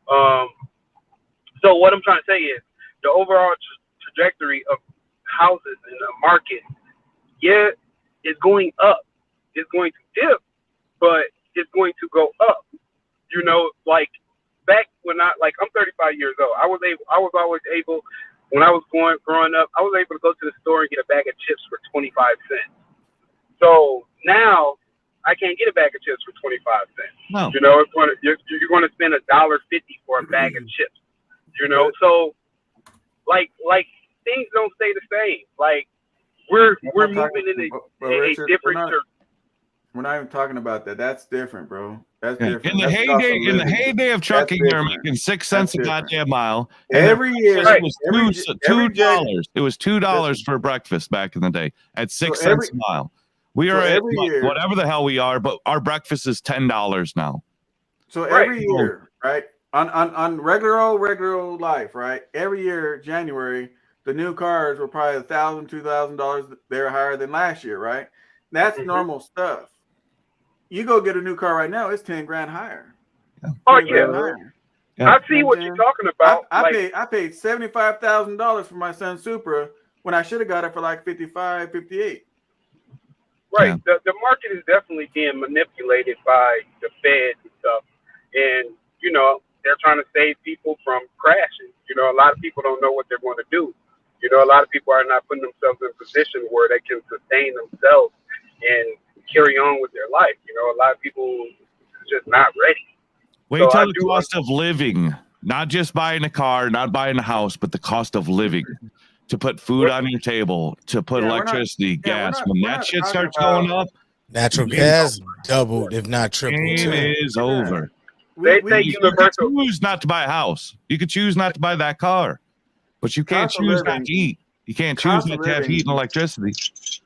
So what I'm trying to say is the overall trajectory of houses in the market, yeah, it's going up. It's going to dip, but it's going to go up. You know, like back when I'm 35 years old. I was always able, when I was growing up, I was able to go to the store and get a bag of chips for 25 cents. So now I can't get a bag of chips for 25 cents. No. You know, you're going to spend $1.50 for a bag of chips. You know, so like things don't stay the same. Like we're moving in a different. We're not even talking about that. That's different, bro. That's Yeah. different. In the heyday of trucking, they were making 6 cents a goddamn mile. Every year, it was $2. It was $2 for breakfast back in the day at 6 cents a mile. We are at whatever the hell we are, but our breakfast is $10 now. So every year, right? On regular life, right? Every year, January, the new cars were probably $1,000, $2,000. They're higher than last year, right? That's normal stuff. You go get a new car right now, it's 10 grand higher. Oh yeah. I see what you're talking about. I paid $75,000 for my son's Supra when I should have got it for like 55, 58. Right. Yeah. The market is definitely being manipulated by the Fed and stuff. And, you know, they're trying to save people from crashing. You know, a lot of people don't know what they're going to do. You know, a lot of people are not putting themselves in a position where they can sustain themselves and carry on with their life. You know, a lot of people just not ready. Wait till the cost of living, not just buying a car, not buying a house, but the cost of living, to put food on your table, to put electricity, gas. When that shit starts going up, natural gas doubled, if not tripled. Game is over. They you could choose not to buy a house. You could choose not to buy that car, but you can't choose not to eat. You can't choose not to have heat and electricity.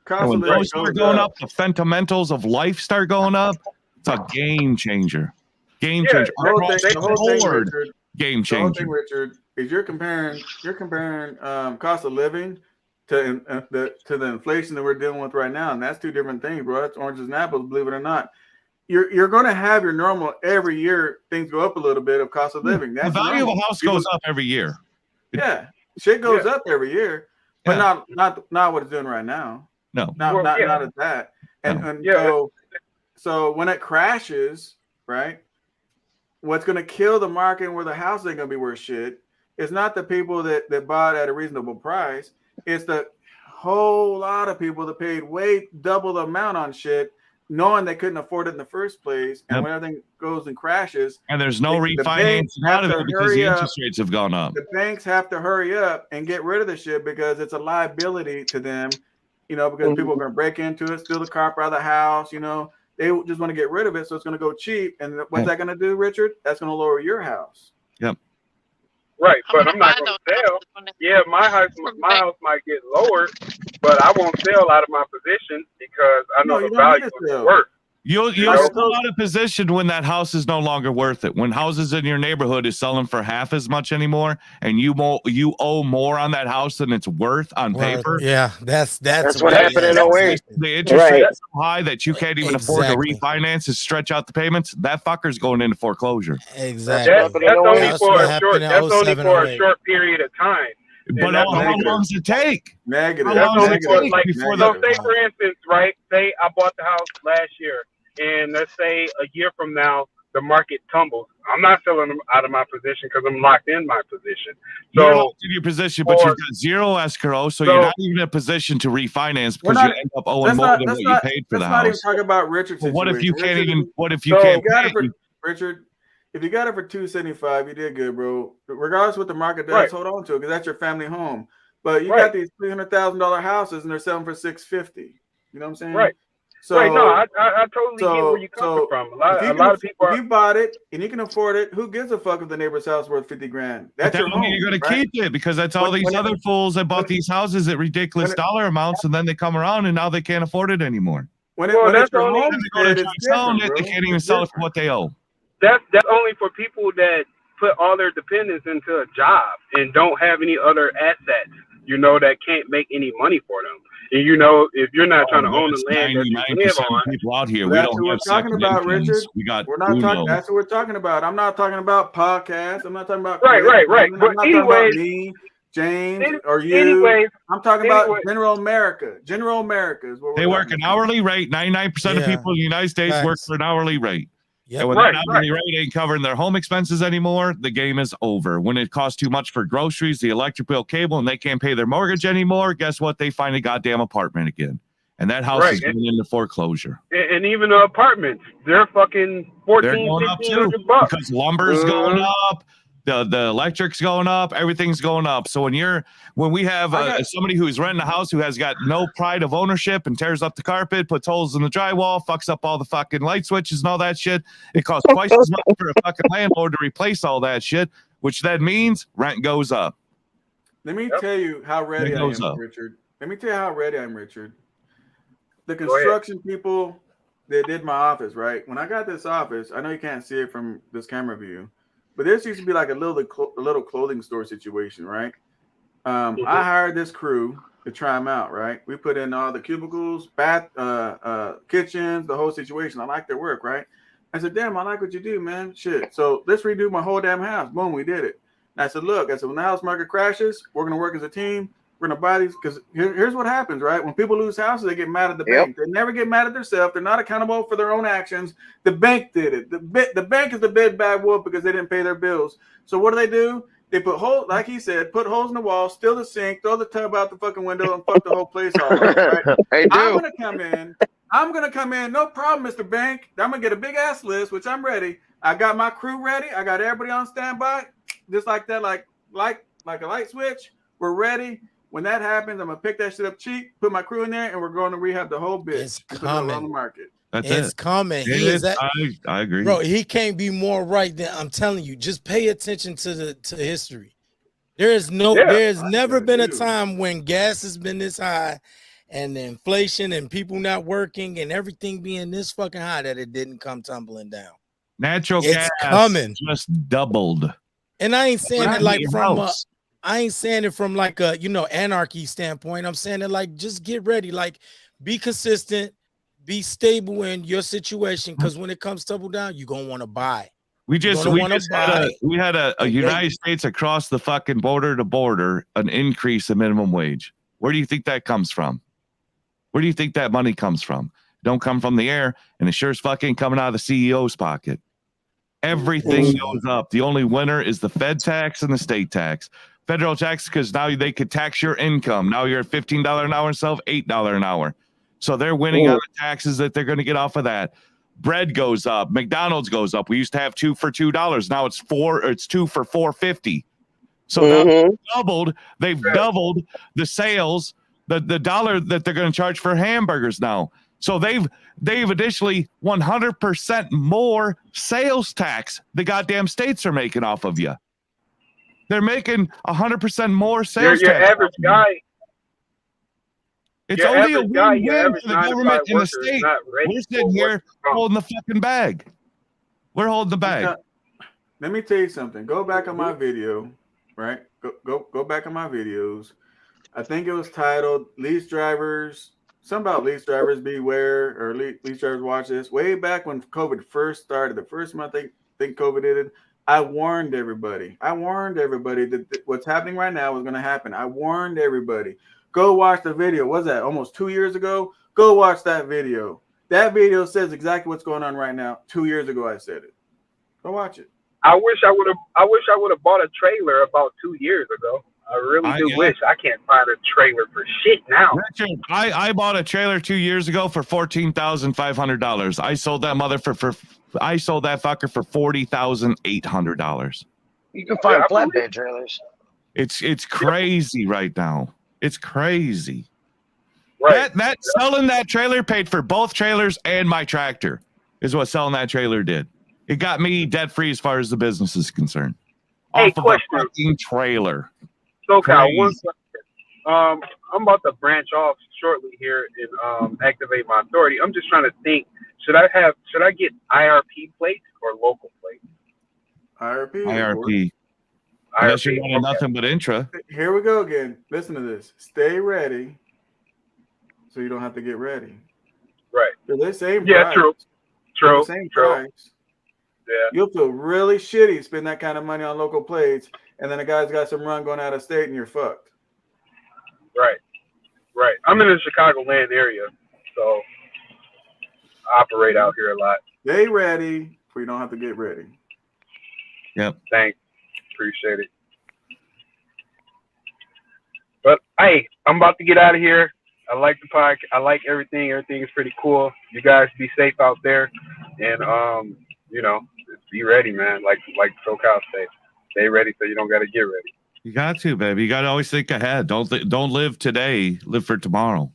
And when those start going up, the fundamentals of life start going up. It's a game changer. Game changer. The whole thing, Richard, game changer. The whole thing, Richard, is you're comparing cost of living to the inflation that we're dealing with right now, and that's two different things, bro. That's oranges and apples, believe it or not. You're going to have your normal every year things go up a little bit of cost of living. That's the value normal. of a house goes up every year. Yeah, shit goes up every year, but not what it's doing right now. No, not at that. And so when it crashes, right? What's going to kill the market and where the house ain't going to be worth shit is not the people that bought at a reasonable price. It's the whole lot of people that paid way double the amount on shit, knowing they couldn't afford it in the first place. And when everything goes and crashes, and there's no refinancing out of it because the interest rates have gone up. The banks have to hurry up and get rid of the shit because it's a liability to them, you know, because people are going to break into it, steal the car out of the house, you know. They just want to get rid of it, so it's going to go cheap. And what's that going to do, Richard? That's going to lower your house. Yep. Right, I'm but gonna I'm not buy gonna those sell. houses when they Yeah, my house might get lowered, but I won't sell out of my position because I know No, you the don't need value to of the sell. work. You'll You know? sell out of position when that house is no longer worth it. When houses in your neighborhood is selling for half as much anymore, and you owe more on that house than it's worth on paper. Yeah, that's what happened in 08. The interest Right. rate is so high that you can't even afford to Exactly. refinance and stretch out the payments. That fucker's going into foreclosure. Exactly. That's only That's for what a short. happened in That's only 07, for a 08. short period of time. But And that's how only long does it take? Negative. How That's long does only it for take like before so. the Say for instance, right? Say I bought the house last year, and let's say a year from now the market tumbles. I'm not selling them out of my position because I'm locked in my position. You're So locked in your position, but you've got zero escrow, so you're not even in a position to refinance We're because you not- end up owing let's more not- than let's what not- you paid for the let's not even house. talk about Richard's But what if you situation. can't Richard, even? What if you so can't you got pay? it for Richard? If you got it for $275, you did good, bro. Regardless of what the market does, Right. hold on to it because that's your family home. But you Right. got these $300,000 houses and they're selling for $650. You know what I'm saying? Right. So, right. No, I totally get where you're coming from. A lot of people if you bought it and you can afford it, who gives a fuck if the neighbor's house worth $50,000? That's But your that home. means you're going to right? keep it because that's all these When- other fools that bought these houses at ridiculous dollar amounts, and then they come around and now they can't afford it anymore. When Well, it's that's your only- home, Then they go to it's try selling different, it, they bro. can't even It's sell it for different. what they owe. That's only for people that put all their dependence into a job and don't have any other assets, that can't make any money for them. And if you're not trying to own the land that you live 99% on, of people out here, Well, we that's don't what we're have talking second about, incomes. Richard. We got We're not talking. Uno. That's what we're talking about. I'm not talking about podcasts. I'm not talking about Right. I'm But not talking about anyways- me, James, or you. anyways- I'm talking about anyways- general America. General America is what They we're work talking an hourly rate. 99% of Yeah. people in the United States work Facts. for an hourly rate. Yep. And when Right, that hourly rate ain't covering their home expenses anymore, the game is over. When it costs too much for groceries, the electric bill, cable, and they can't pay their mortgage anymore, guess what? They find a goddamn apartment again. And that house Right. is going into foreclosure. and even the apartments, they're fucking They're $1,400, going up too $1,500. because lumber's going Mhm. up, the electric's going up, everything's going up. So when we have somebody who's renting a house who has got no pride of ownership and tears up the carpet, puts holes in the drywall, fucks up all the fucking light switches and all that shit, it costs twice as much for a fucking landlord to replace all that shit, which then means rent goes up. Let me tell you how ready It I goes am, up. Richard. Let me tell you how ready I am, Richard. The Go ahead. construction people that did my office, right? When I got this office, I know you can't see it from this camera view, but this used to be like a little clothing store situation, right? I hired this crew to try them out, right? We put in all the cubicles, bath, kitchens, the whole situation. I like their work, right? I said, damn, I like what you do, man. Shit. So let's redo my whole damn house. Boom, we did it. And I said, look, when the house market crashes, we're going to work as a team. We're going to buy these because here's what happens, right? When people lose houses, they get mad at the bank. They never get mad at themselves. They're not accountable for their own actions. The bank did it. The bank is the big bad wolf because they didn't pay their bills. So what do? They put holes, like he said, put holes in the wall, steal the sink, throw the tub out the fucking window, and fuck the whole place all up, right? They do. I'm gonna come in, no problem, Mr. Bank. I'm gonna get a big ass list, which I'm ready. I got my crew ready. I got everybody on standby, just like that, like a light switch. We're ready. When that happens, I'm gonna pick that shit up cheap, put my crew in there, and we're going to rehab the whole bitch. It's and put it on the coming. market. It's coming. It He is is. that, I agree. bro. He can't be more right than I'm telling you. Just pay attention to history. There's never been a time when gas has been this high and the inflation and people not working and everything being this fucking high that it didn't come tumbling down. Natural It's gas coming. just doubled. And I ain't saying Not it like your from house. I ain't saying it from like a anarchy standpoint. I'm saying it like just get ready, like be consistent, be stable in your situation, because when it comes tumble down, you're gonna want to buy. We had a and United States across the fucking border to border an increase in minimum wage. Where do you think that comes from? Where do you think that money comes from? Don't come from the air, and it sure as fuck ain't coming out of the CEO's pocket. Everything goes up. The only winner is the Fed tax and the state tax. Federal tax, because now they could tax your income. Now you're at $15 an hour instead of $8 an hour. So they're winning on the taxes that they're going to get off of that. Bread goes up. McDonald's goes up. We used to have 2 for $2. Now it's 2 for $4.50. So now they've doubled the sales, the dollar that they're going to charge for hamburgers now. So they've additionally 100% more sales tax the goddamn states are making off of you. They're making 100% more Your sales your tax. average guy, It's your only a average guy, your win-win average for the 9 to 5 government and the worker is state. not ready We're for sitting what's here to come. holding the fucking bag. We're holding the bag. Let me tell you something. Go back on my video, right? Go back on my videos. I think it was titled "Lease Drivers." Something about lease drivers beware, or lease drivers watch this. Way back when COVID first started, the first month I think COVID did it, I warned everybody. That what's happening right now was going to happen. I warned everybody. Go watch the video. What's that? Almost 2 years ago. Go watch that video. That video says exactly what's going on right now. 2 years ago, I said it. Go watch it. I wish I would have bought a trailer about 2 years ago. I really do wish. I can't find a trailer for shit now. Richard, I bought a trailer 2 years ago for $14,500. I sold that I sold that fucker for $40,800. You can find flatbed trailers. It's crazy right now. It's crazy. Right. That selling that trailer paid for both trailers and my tractor is what selling that trailer did. It got me debt free as far as the business is concerned. Hey, Off of a fucking trailer. SoCal, one question. I'm about to branch off shortly here and activate my authority. I'm just trying to think. Should I get IRP plates or local plates? IRP. Unless you're running nothing but intra. Here we go again. Listen to this. Stay ready, so you don't have to get ready. Right. They're the same Yeah, price. true. The same price. Yeah. You'll feel really shitty spending that kind of money on local plates, and then a guy's got some run going out of state, and you're fucked. Right. I'm in the Chicagoland area, so I operate out here a lot. Stay ready, so you don't have to get ready. Yep. Thanks. Appreciate it. But hey, I'm about to get out of here. I like the podcast. I like everything. Everything is pretty cool. You guys be safe out there, and be ready, man. Like SoCal say, stay ready so you don't got to get ready. You got to, baby. You got to always think ahead. Don't live today. Live for tomorrow.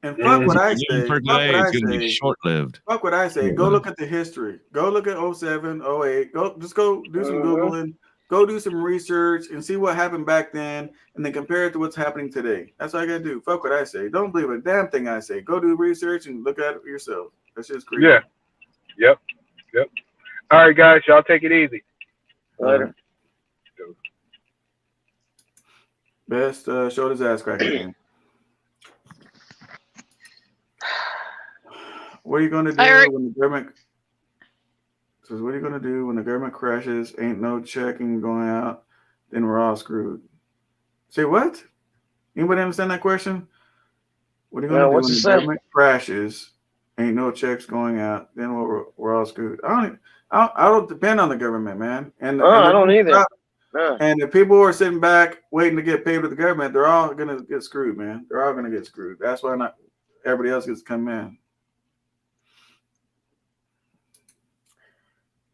And fuck what I say. For today, it's going to be short-lived. Fuck what I say. Go look at the history. Go look at 07, 08. Go do some Googling. Go do some research and see what happened back then, and then compare it to what's happening today. That's all you gotta do. Fuck what I say. Don't believe a damn thing I say. Go do research and look at it yourself. That's just crazy. Yeah. Yep. All right, guys. Y'all take it easy. Later. Best showed his ass cracking. What are you gonna do when the government? Says, what are you gonna do when the government crashes? Ain't no checking going out. Then we're all screwed. Say what? Anybody understand that question? What are you gonna do when the government crashes? Ain't no checks going out. Then we're all screwed. I don't depend on the government, man. And I don't either. And if people are sitting back waiting to get paid with the government, they're all gonna get screwed, man. They're all gonna get screwed. That's why not everybody else gets to come in.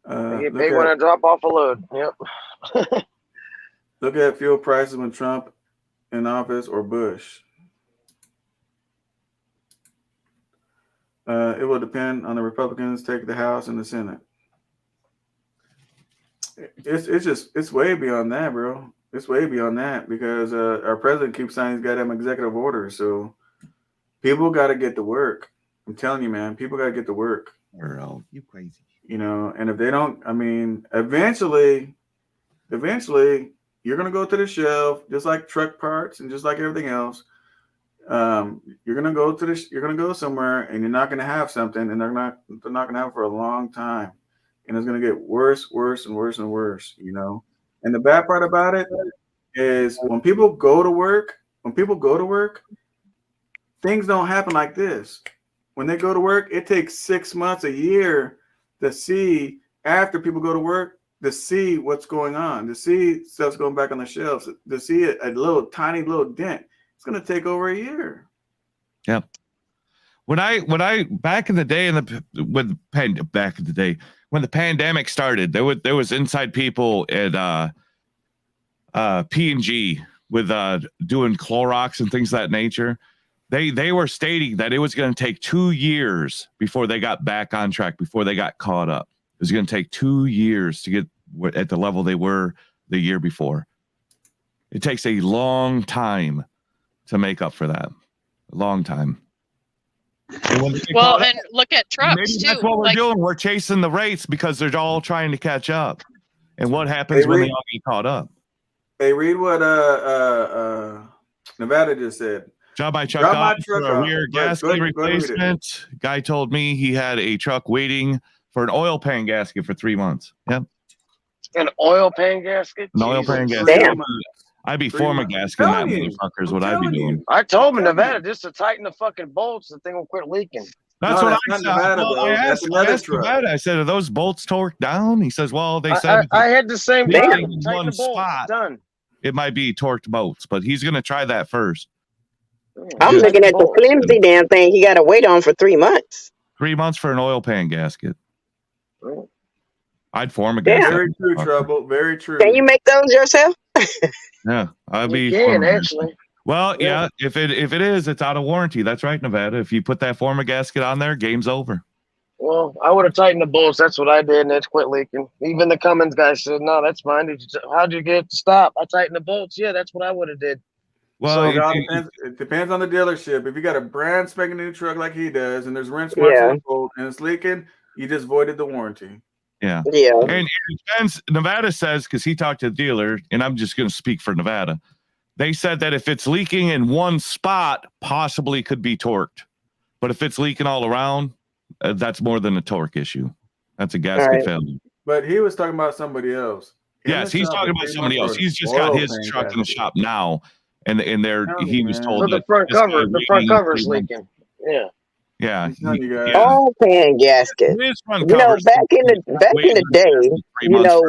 They get paid when I drop off a load. Yep. Look at fuel prices when Trump in office or Bush. It will depend on the Republicans take the House and the Senate. It's way beyond that, bro. It's way beyond that because our president keeps signing these goddamn executive orders. So people got to get to work. I'm telling you, man, people got to get to work. Earl, you crazy. And if they don't, I mean, eventually, you're gonna go to the shelf, just like truck parts and just like everything else. You're gonna go somewhere, and you're not gonna have something, and they're not gonna have it for a long time, and it's gonna get worse and worse. And the bad part about it is when people go to work, things don't happen like this. When they go to work, it takes 6 months, a year to see after people go to work, to see what's going on, to see stuff's going back on the shelves, to see a little tiny little dent. It's going to take over a year. Yep. When I back in the day when the pandemic started, there was inside people at P&G with doing Clorox and things of that nature. They were stating that it was going to take 2 years before they got back on track, before they got caught up. It was going to take 2 years to get at the level they were the year before. It takes a long time to make up for that. A long time. Well, and look at trucks maybe too. that's what we're Like, doing. We're chasing the rates because they're all trying to catch up. And what happens when they all get caught up? Hey, read what Nevada just said. Job I Drop my chucked truck off for a off. rear Go ahead, gasket go ahead and read it. replacement. Guy told me he had a truck waiting for an oil pan gasket for 3 months. Yep. An oil pan gasket? An oil pan Jesus. gasket. Damn. I'd be 3 forma months. gasking that I'm telling you. motherfucker is I'm what I'd be telling doing. I told him Nevada just to tighten the fucking bolts, the thing will quit leaking. That's No, what that's I not said. Nevada, Well, bro. I That's asked another truck. Nevada. I said, are those bolts torqued down? He says, well, they said I had the same leaking problem. in Tighten one the bolts. spot, Done. it might be torqued bolts, but he's going to try that first. I'm looking at the flimsy damn thing. He got to wait on for 3 months. 3 months for an oil pan gasket. I'd form a Yeah. gasket. Very true, Trouble. Very true. Can you make those yourself? Yeah, I'd be. You can, forma gasket. actually. Well, Yeah. yeah. If it is, it's out of warranty. That's right, Nevada. If you put that forma gasket on there, game's over. Well, I would have tightened the bolts. That's what I did, and it's quit leaking. Even the Cummins guy said, no, that's fine. How'd you get it to stop? I tightened the bolts. Yeah, that's what I would have did. Well, So it depends on the dealership. If you got a brand spanking new truck like he does, and there's wrench marks in the bolt and it's leaking, you just voided the warranty. Yeah. Yeah. And it depends. Nevada says, because he talked to the dealer, and I'm just going to speak for Nevada. They said that if it's leaking in one spot, possibly could be torqued. But if it's leaking all around, that's more than a torque issue. That's a gasket failure. But he was talking about somebody else. Yes, he's talking about somebody else. He's just got his truck in the shop now, and there he was told So the that front this guy cover's waiting- leaking. Yeah. Yeah. Oil pan gasket. You know, back in the day, you know,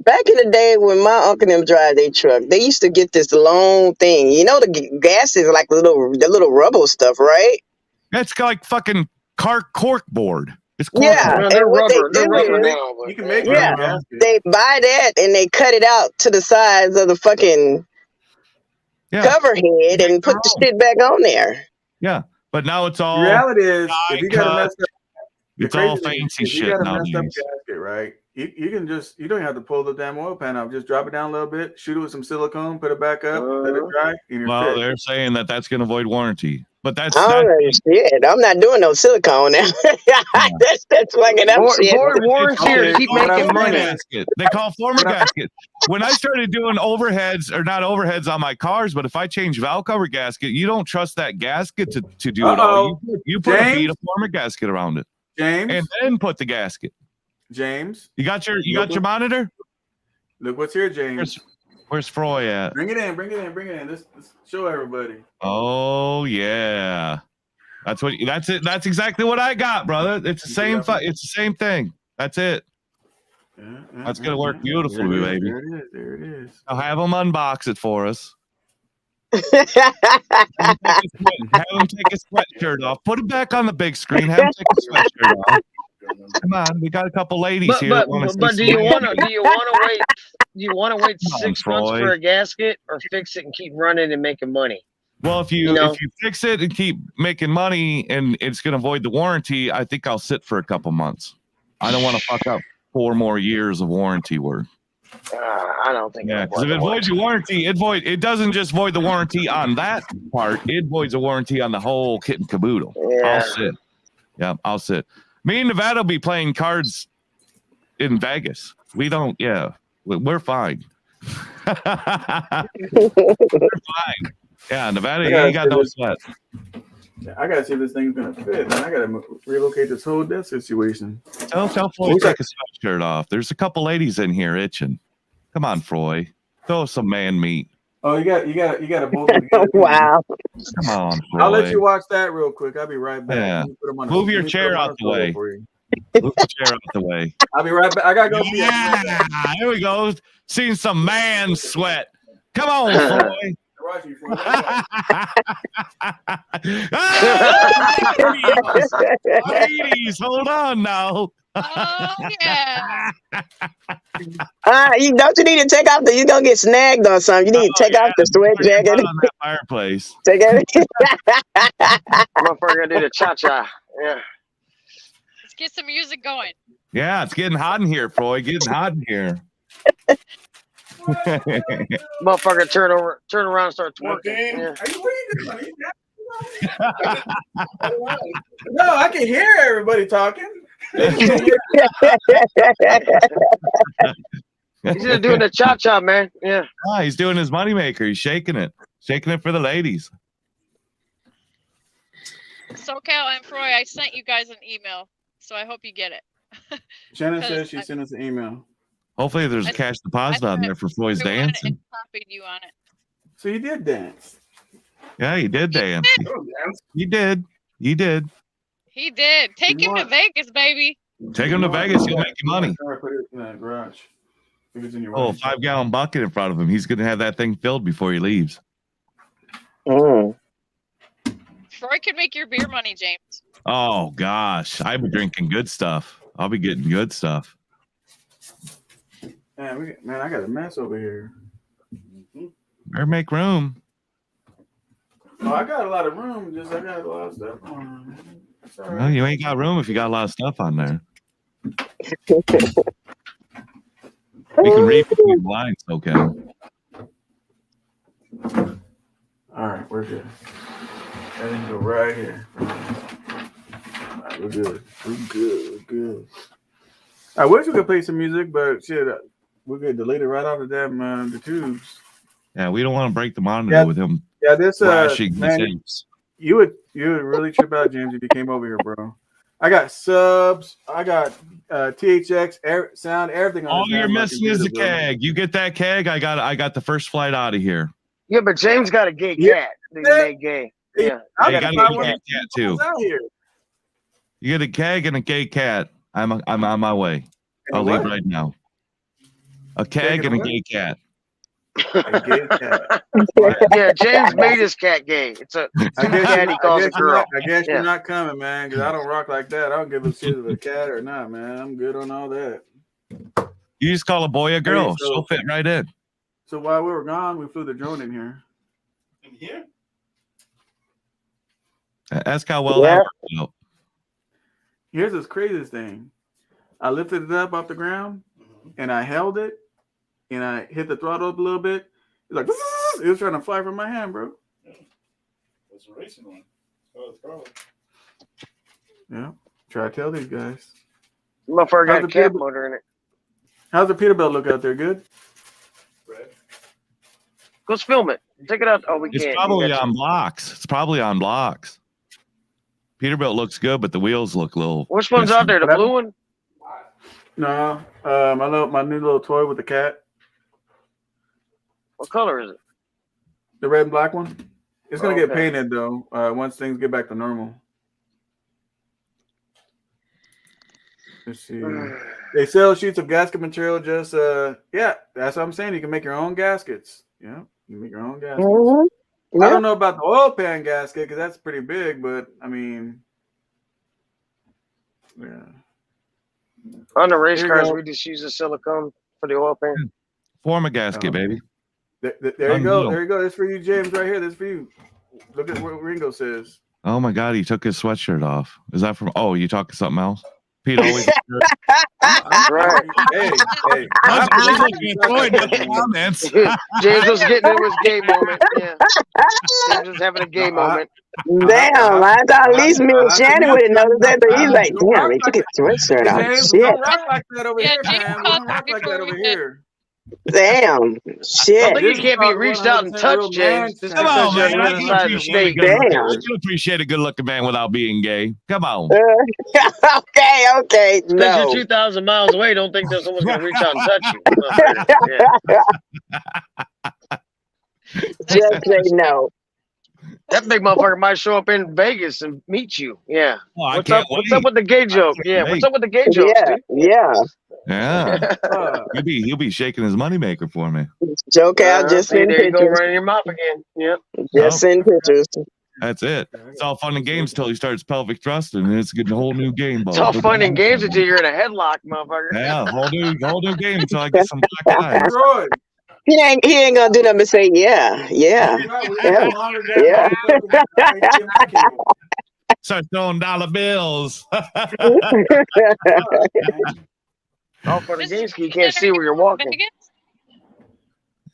back in the day when my uncle and them drive their truck, they used to get this long thing. You know, the gas is like the little rubber stuff, right? That's like fucking cork board. It's Yeah, they're and what rubber. they They're do rubber is, now. You can make yeah, they buy that and they cut it out to the size of the fucking cover head and put the shit back on there. Yeah, but now it's all. The reality is, if you got a messed up, it's all fancy if you shit got a messed up nowadays. gasket, right? You can just, you don't have to pull the damn oil pan off. Just drop it down a little bit, shoot it with some silicone, put it back up, let it dry, and you're Well, fit. they're saying that that's going to void warranty, but that's Shit, I'm not doing no silicone now. that's fucking up shit. Void warranty or keep making money. Gasket. They call forma gasket. When I started doing overheads, or not overheads on my cars, but if I change valve cover gasket, you don't trust that gasket to do it all. You put a bead of forma gasket around it, James, and then put the gasket. James, you got your monitor? Look what's here, James. Where's Froy at? Bring it in. Let's show everybody. Oh yeah, that's it. That's exactly what I got, brother. It's the same. It's the same thing. That's it. That's gonna work beautifully, baby. There it is. I'll have them unbox it for us. Have him take his sweatshirt off. Put him back on the big screen. Have him take his sweatshirt off. Come on, we got a couple ladies here. But do you want to wait? Do you want to wait 6 months for a gasket, or fix it and keep running and making money? Well, if you fix it and keep making money and it's going to void the warranty, I think I'll sit for a couple months. I don't want to fuck up 4 more years of warranty work. I don't think. Yeah, because if it voids your warranty, it doesn't just void the warranty on that part. It voids a warranty on the whole kit and caboodle. Yeah. I'll sit. Yeah, I'll sit. Me and Nevada will be playing cards in Vegas. We don't. Yeah, we're fine. We're fine. Yeah, Nevada, you ain't got no sweat. I gotta see if this thing's gonna fit, man. I gotta relocate this whole desk situation. Tell Floyd to take his sweatshirt off. There's a couple ladies in here itching. Come on, Floyd. Throw some man meat. Oh, you got a both of them. Wow. Come on, Floyd. I'll let you watch that real quick. I'll be right back. Yeah. Let me put 'em on Move your let me chair put 'em on out a the solo way. for you. Move the chair out the way. I'll be right back. I gotta go. Yeah, here we go. Seeing some man sweat. Come on, Floyd. Ladies, hold on now. Oh yeah. You need to take off you're gonna get snagged on something. You need to take off the sweat jacket. On that fireplace. Take it. Motherfucker gonna do the cha-cha. Yeah. Let's get some music going. Yeah, it's getting hot in here, Floyd. Getting hot in here. Motherfucker turn around and start twerking. Yeah. Are you reading this No, I can hear everybody talking. He's just doing the cha-cha, man. Yeah. Ah, he's doing his moneymaker. He's shaking it for the ladies. SoCal and Froy, I sent you guys an email, so I hope you get it. Shannon says she sent us an email. Hopefully, there's a cash deposit on there for Floyd's dancing. Copied you on it. So you did dance. Yeah, he did dance. He did. He did. Take him to Vegas, baby. Take him to Vegas. He'll make you money. Put it in the garage. If it's in your Oh, 5-gallon bucket in front of him. He's going to have that thing filled before he leaves. Froy can make your beer money, James. Oh, gosh. I've been drinking good stuff. I'll be getting good stuff. Man, I got a mess over here. Better make room. Oh, I got a lot of room. Just I got a lot of stuff on. Well, you ain't got room if you got a lot of stuff on there. You can read between the lines, okay? All right, we're good. I can go right here. All right, we're good. We're good. I wish we could play some music, but shit, we could delete it right off of them the tubes. Yeah, we don't want to break the monitor with him. Yeah, this man, you would really trip out, James, if you came over here, bro. I got subs, I got THX, sound, everything. On all you're missing is a keg. You get that keg, I got the first flight out of here. Yeah, but James got a gay cat. He made gay. Yeah, I got a gay cat too. You get a keg and a gay cat. I'm on my way. I'll leave right now. A keg and a gay cat. Yeah, James made his cat gay. It's a cat he calls a girl. I guess you're not coming, man, because I don't rock like that. I don't give a shit if it's a cat or not, man. I'm good on all that. You just call a boy a girl. Hey, She'll fit right in. So while we were gone, we flew the drone in here. In here? Ask how well that worked out. Here's this craziest thing. I lifted it up off the ground, and I held it, and I hit the throttle up a little bit. It's like, it was trying to fly from my hand, bro. That's a racing one. Oh, it's probably. Yeah. Try to tell these guys. Motherfucker got a cat motor in it. How's the Peterbilt look out there? Good? Go film it. Take it out. Oh, we can't. It's probably on blocks. It's probably on blocks. Peterbilt looks good, but the wheels look a little. Which one's out there? The blue one? No, my new little toy with the cat. What color is it? The red and black one. It's gonna get painted though. Once things get back to normal. Let's see. They sell sheets of gasket material. Just yeah, that's what I'm saying. You can make your own gaskets. Yeah, you can make your own gaskets. Mm-hmm. I don't know about the oil pan gasket because that's pretty big, but I mean, yeah. On the race cars, we just use the silicone for the oil pan. Form a gasket, baby. There you go. There you go. That's for you, James, right here. That's for you. Look at what Ringo says. Oh my God, he took his sweatshirt off. Is that from? Oh, you talking something else? Pete always. Right. Hey. Comments. James was getting it was gay moment. Yeah. James was having a gay moment. Damn, I thought at least me and Shannon would have noticed that, but he's like, damn, he took his sweatshirt off. James, Shit. don't rock like that over here, man. We don't rock like that over here. Damn. Shit. I think you can't be reached out and touched, James. Just Come because on, you're man. on the other side of the state. I can appreciate a good-looking man without being gay. Come on. Okay. Because No. you're 2,000 miles away, don't think that someone's going to reach out and touch you. Just say no. That big motherfucker might show up in Vegas and meet you. Yeah. Oh, What's up with the gay joke? Yeah. What's up with the gay joke? Yeah. Yeah. He'll be shaking his moneymaker for me. Joke out, just send there you go, pictures. running your mouth again. Yep. Just send pictures. That's it. It's all fun and games until he starts pelvic thrusting, and it's getting a whole new game. It's all fun and games until you're in a headlock, motherfucker. Yeah, whole new game until I get some black eyes. He ain't gonna do nothing but say yeah. Start throwing dollar bills. All for the games, you can't see where you're walking.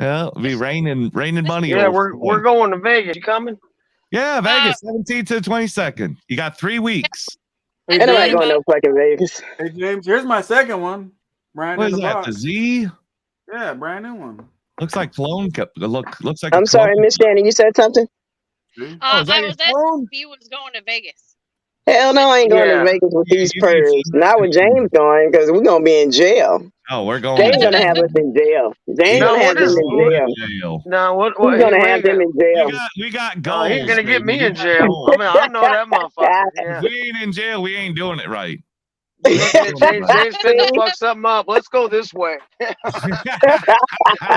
Yeah, it'll be raining money. Yeah, old we're boy. going to Vegas. You coming? Yeah, Vegas, 17th to the 22nd. You got 3 weeks. Hey, Ain't nobody James. going no fucking Vegas. Hey James, here's my second one. Brand What in is the that? box. The Z? Yeah, brand new one. Looks like clone. Looks like. I'm sorry, Miss Shannon. You said something? Oh, is that I your was asking if he was going to Vegas. Hell no, I ain't going to Yeah. Vegas with these you need purrs. some- Not with James going, because we're gonna be in jail. Oh, we're going. James gonna have us in jail. James No, gonna have what them is- in jail. jail. No, what? He's He gonna have them in jail. We got No, goals. he's gonna get baby. me in jail. I mean, I know that motherfucker. If Yeah. we ain't in jail, we ain't doing it right. James finna fuck something up. Let's go this way.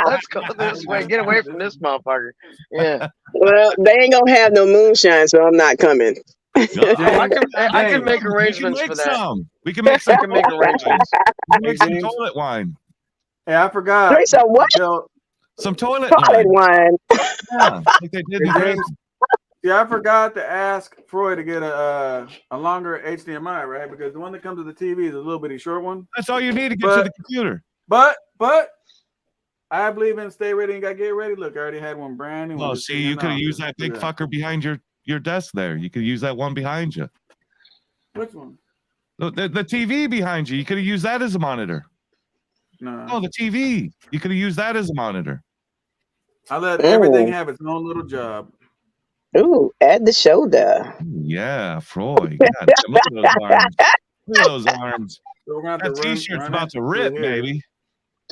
Let's go this way. Get away from this motherfucker. Yeah. Well, they ain't gonna have no moonshine, so I'm not coming. I can make arrangements for that. We can make some. I can make arrangements. We can make some toilet wine. Hey, I forgot. Drink some what? Some toilet Toilet wine. Yeah, like they did in Hey, James. James. Yeah, I forgot to ask Freud to get a longer HDMI, right? Because the one that comes with the TV is a little bitty short one. That's all you need to get to the computer. But I believe in stay ready and got get ready. Look, I already had one brand new. Oh, see, you could have used that big fucker behind your desk there. You could use that one behind you. Which one? The TV behind you. You could have used that as a monitor. No. Oh, the TV. You could have used that as a monitor. I let everything have its own little job. Ooh, add the shoulder. Yeah, Freud. God, damn, look at those arms. Look at those arms. So we're gonna have That to run t-shirt's it about to through rip, here. baby.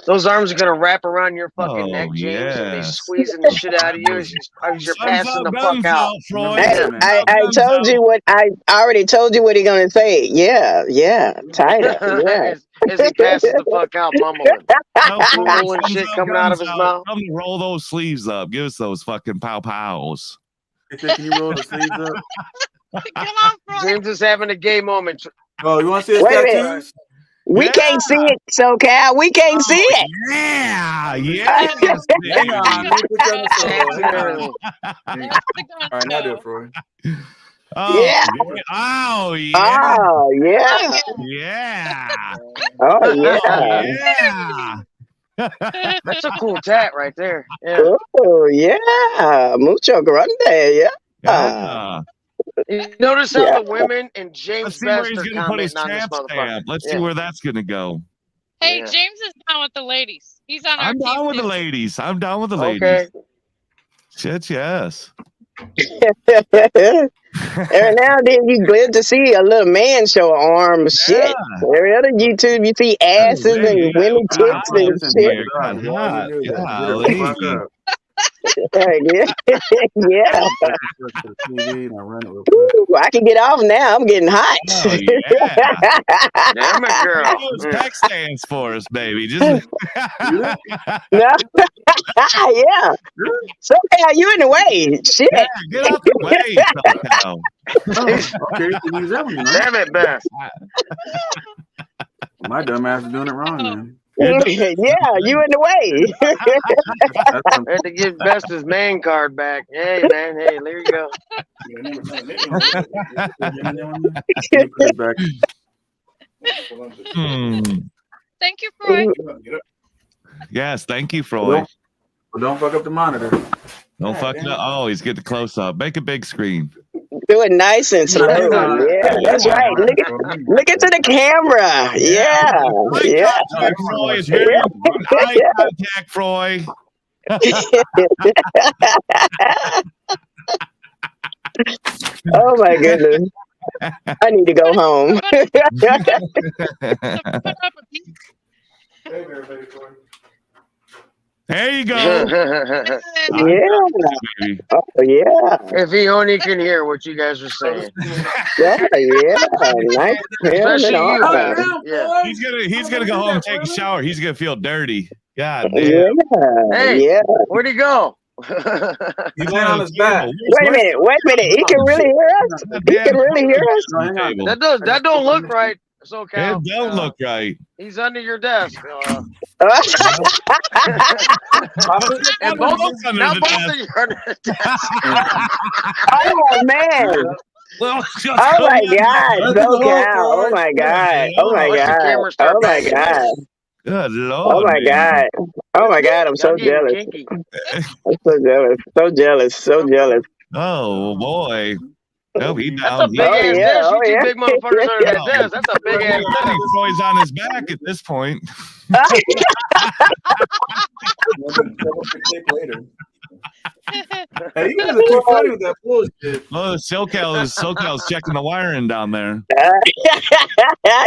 Those arms are gonna wrap around your fucking Oh, neck, James, and be yes. squeezing the shit out of you as you're passing the fuck out. Hey, I told you what I already told you what he gonna say. Yeah, tighter. Yeah. as he passes the fuck out, mumbling. Mumbling Thumbs shit up, coming out of guns his mouth. Come to roll those sleeves up. Give us those fucking pow-pows. Hey, can you roll the sleeves up? Come on, Freud. James is having a gay moment. Oh, you want to see his Wait a minute. tattoos? We can't see it, SoCal. We can't see it. Yeah. Hang on. Let me put you on the sword. Hang on. All right, now do it, Freud. Oh, Yeah. Oh, yeah. Oh, yeah. Yeah. Oh, yeah. Yeah. That's a cool tat right there. Yeah. Oh, yeah. Mucho grande. Yeah. Yeah. You notice how Yeah. the women and Let's James see where Best he's are going to put his commenting on this tramp motherfucker. stamp. Let's see where that's going to go. Hey, Yeah. James is down with the ladies. He's on our I'm team. down with too. the ladies. I'm down with the ladies. Okay. Shit, yes. Every now and then you glad to see a little man show an arm. Shit. Every other YouTube you see asses and women tits and shit. Yeah. Yeah. Ooh, I can get off now. I'm getting hot. Oh, yeah. Damn it, girl. Those tech stands for us, baby. Just No. Yeah. So you in the way. Shit. yeah, get out the way, SoCal. Okay, Damn it, Beth. My dumb ass is doing it wrong, man. Yeah, you in the way. I had to give Best his man card back. Hey, man. Hey, there you go. Thank you, Freud. Yes, thank you, Freud. Don't fuck up the monitor. Don't fuck it up. Oh, he's getting the close up. Make a big screen. Do it nice and slow. Yeah, that's right. Look into the camera. Yeah. Yeah. Contact, Freud. It's very important. Eye contact, Freud. Oh my goodness. I need to go home. There you go. Yeah. Oh yeah. If he only can hear what you guys are saying. Yeah. Nice. Especially you, Yeah. man. Yeah. He's gonna go home and take a shower. He's gonna feel dirty. God damn. Yeah. Hey, Yeah. where'd he go? He's laying on his back. Wait a minute. He can really hear us? He can really hear us? That don't look right. SoCal. It don't look right. He's under your desk. Oh And both of you are under the desk. man. Well, Oh my God. SoCal. Oh my God. Oh my God. Oh my God. Good Oh Lord, my man. God. Oh my God. I'm so Y'all getting jealous. kinky. I'm so jealous. So jealous. So jealous. Oh boy. Nope, he That's a down. big Oh ass yeah. desk. Oh You two yeah. big motherfuckers under that Oh, desk. That's a big ass desk. Freud's on his back at this point. Later. Hey, you guys are too funny with that bullshit. Oh, SoCal's checking the wiring down there.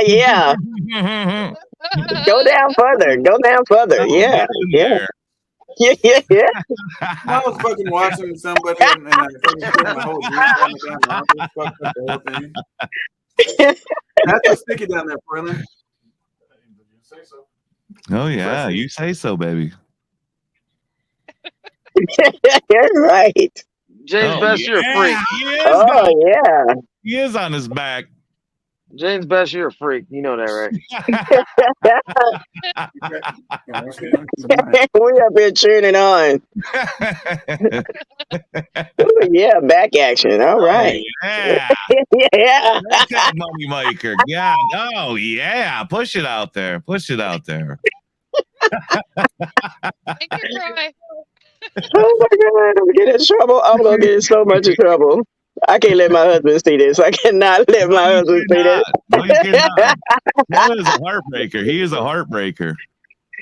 Yeah. Go down further. Go down further. Oh, Yeah. get in Yeah. there. Yeah. Yeah. Yeah. I was fucking watching somebody and I fucking put my whole drink on the camera. I just fucked up the whole thing. That's a sticky down there, Freeland. Oh yeah, you say so, baby. You're right. James Oh, Best, you're a freak. He is, Oh yeah. he is on his back. James Best, you're a freak. You know that, right? We up here tuning on. Ooh, yeah, back action. All right. Yeah. Yeah. That's that money maker. Yeah. Oh yeah. Push it out there. Push it out there. Thank you, Troy. Oh my God, I'm gonna get in trouble. I'm gonna get in so much trouble. I can't let my husband see this. I cannot let my husband see this. No, you cannot. That is a heartbreaker. He is a heartbreaker.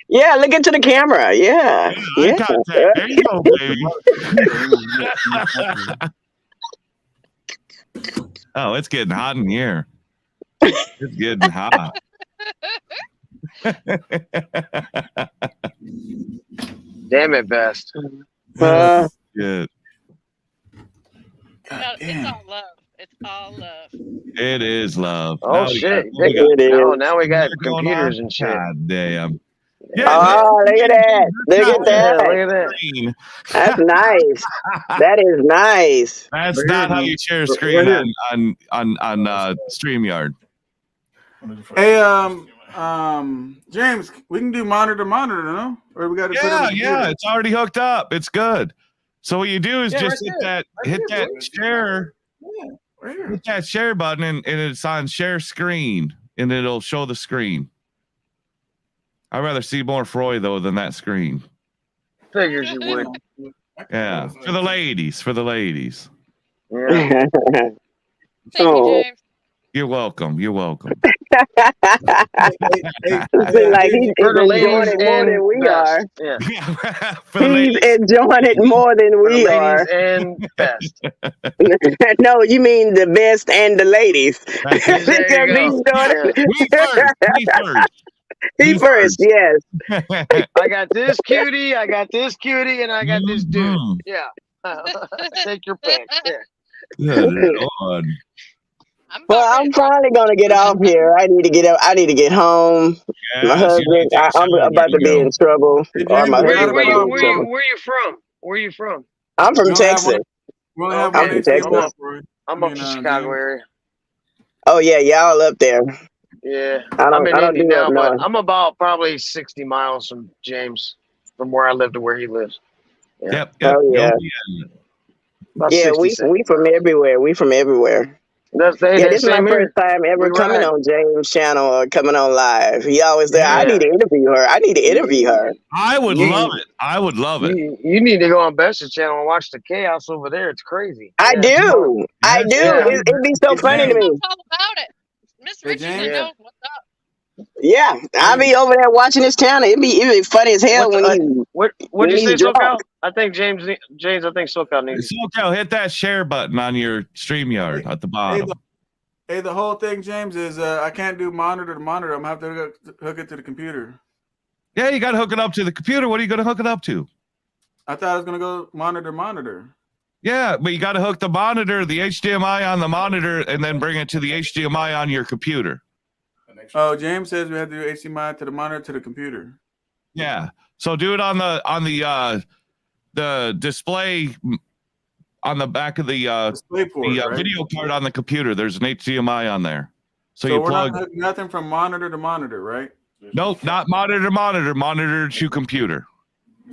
Yeah, look into the camera. Yeah. Eye Yeah. contact. There you go, baby. Oh, it's getting hot in here. It's getting hot. Damn it, Best. Good. No, it's all love. It's all love. It is love. Oh Now we shit! got- Now we got going computers on? and shit. God damn. Oh, look at that. Look at Yeah, that. look at that. Screen. That's nice. That is nice. That's Right not here, how man. you share a Right screen here. on StreamYard. Hey, James, we can do monitor to monitor, no? Or we got to put it on the computer? Yeah, it's already hooked up. It's good. So what you do is Yeah, just right hit that share, Yeah, right here. hit that share button, and it's on share screen, and it'll show the screen. I'd rather see more Freud though than that screen. Figures you would. Yeah, for the ladies, for the ladies. Yeah. Thank you, James. You're welcome. You're welcome. See, like he's For the enjoying ladies it more and than we Best. are. Yeah. For the He's ladies. enjoying it more than For the we are. ladies and Best. No, you mean the best and the ladies. That's Because it. There you he's go. doing Yeah. Me first. Me first. He first, yes. I got this cutie, I got this cutie, and I got this dude. Mhm. Yeah. Take your pick. Yeah. Good Lord. Well, I'm finally gonna get off here. I need to get up. I need to get home. My Yes, you husband, need to take a I'm shower, about to baby be girl. in trouble, Hey, or James, my we Where got you, a husband where about to be you, in where you, trouble. where you from? Where you from? I'm from We only have Texas. one. We only have Okay. one I'm from AC Texas. left, Roy. I'm up the Chicago James. area. Oh yeah, y'all up there. Yeah. I I'm don't. in I don't Indy do now, up but north. I'm about probably 60 miles from James, from where I live to where he lives. Yeah. Yep. Oh yeah. About Yeah, 60, we 70. from everywhere. We from everywhere. That's the Yeah, this is my same first here. time ever We coming ride. on James' channel or coming on live. He always there. I Yeah. need to interview her. I need to interview her. I would You- love it. I would love it. You need to go on Best's channel and watch the chaos over there. It's crazy. I Yeah, it's fun. do. I do. Yeah. It'd be so Hey, funny to James. me. It's all about it. Miss Hey, Richie James. would Yeah. know what's up. Yeah, I'll be over there watching his channel. It'd be funny as hell What'd when you when say, he's drunk. SoCal? I think James, I think SoCal needs it. SoCal, hit that share button on your StreamYard at the bottom. Hey, the whole thing, James, is I can't do monitor to monitor. I'm going to have to hook it to the computer. Yeah, you got to hook it up to the computer. What are you going to hook it up to? I thought I was going to go monitor to monitor. Yeah, but you got to hook the monitor, the HDMI on the monitor, and then bring it to the HDMI on your computer. Oh, James says we have to do HDMI to the monitor to the computer. Yeah. So do it on the display on the back of the Display port, right? video card on the computer. There's an HDMI on there. So you we're plug. not hooking nothing from monitor to monitor, right? Nope, not monitor to monitor. Monitor to computer.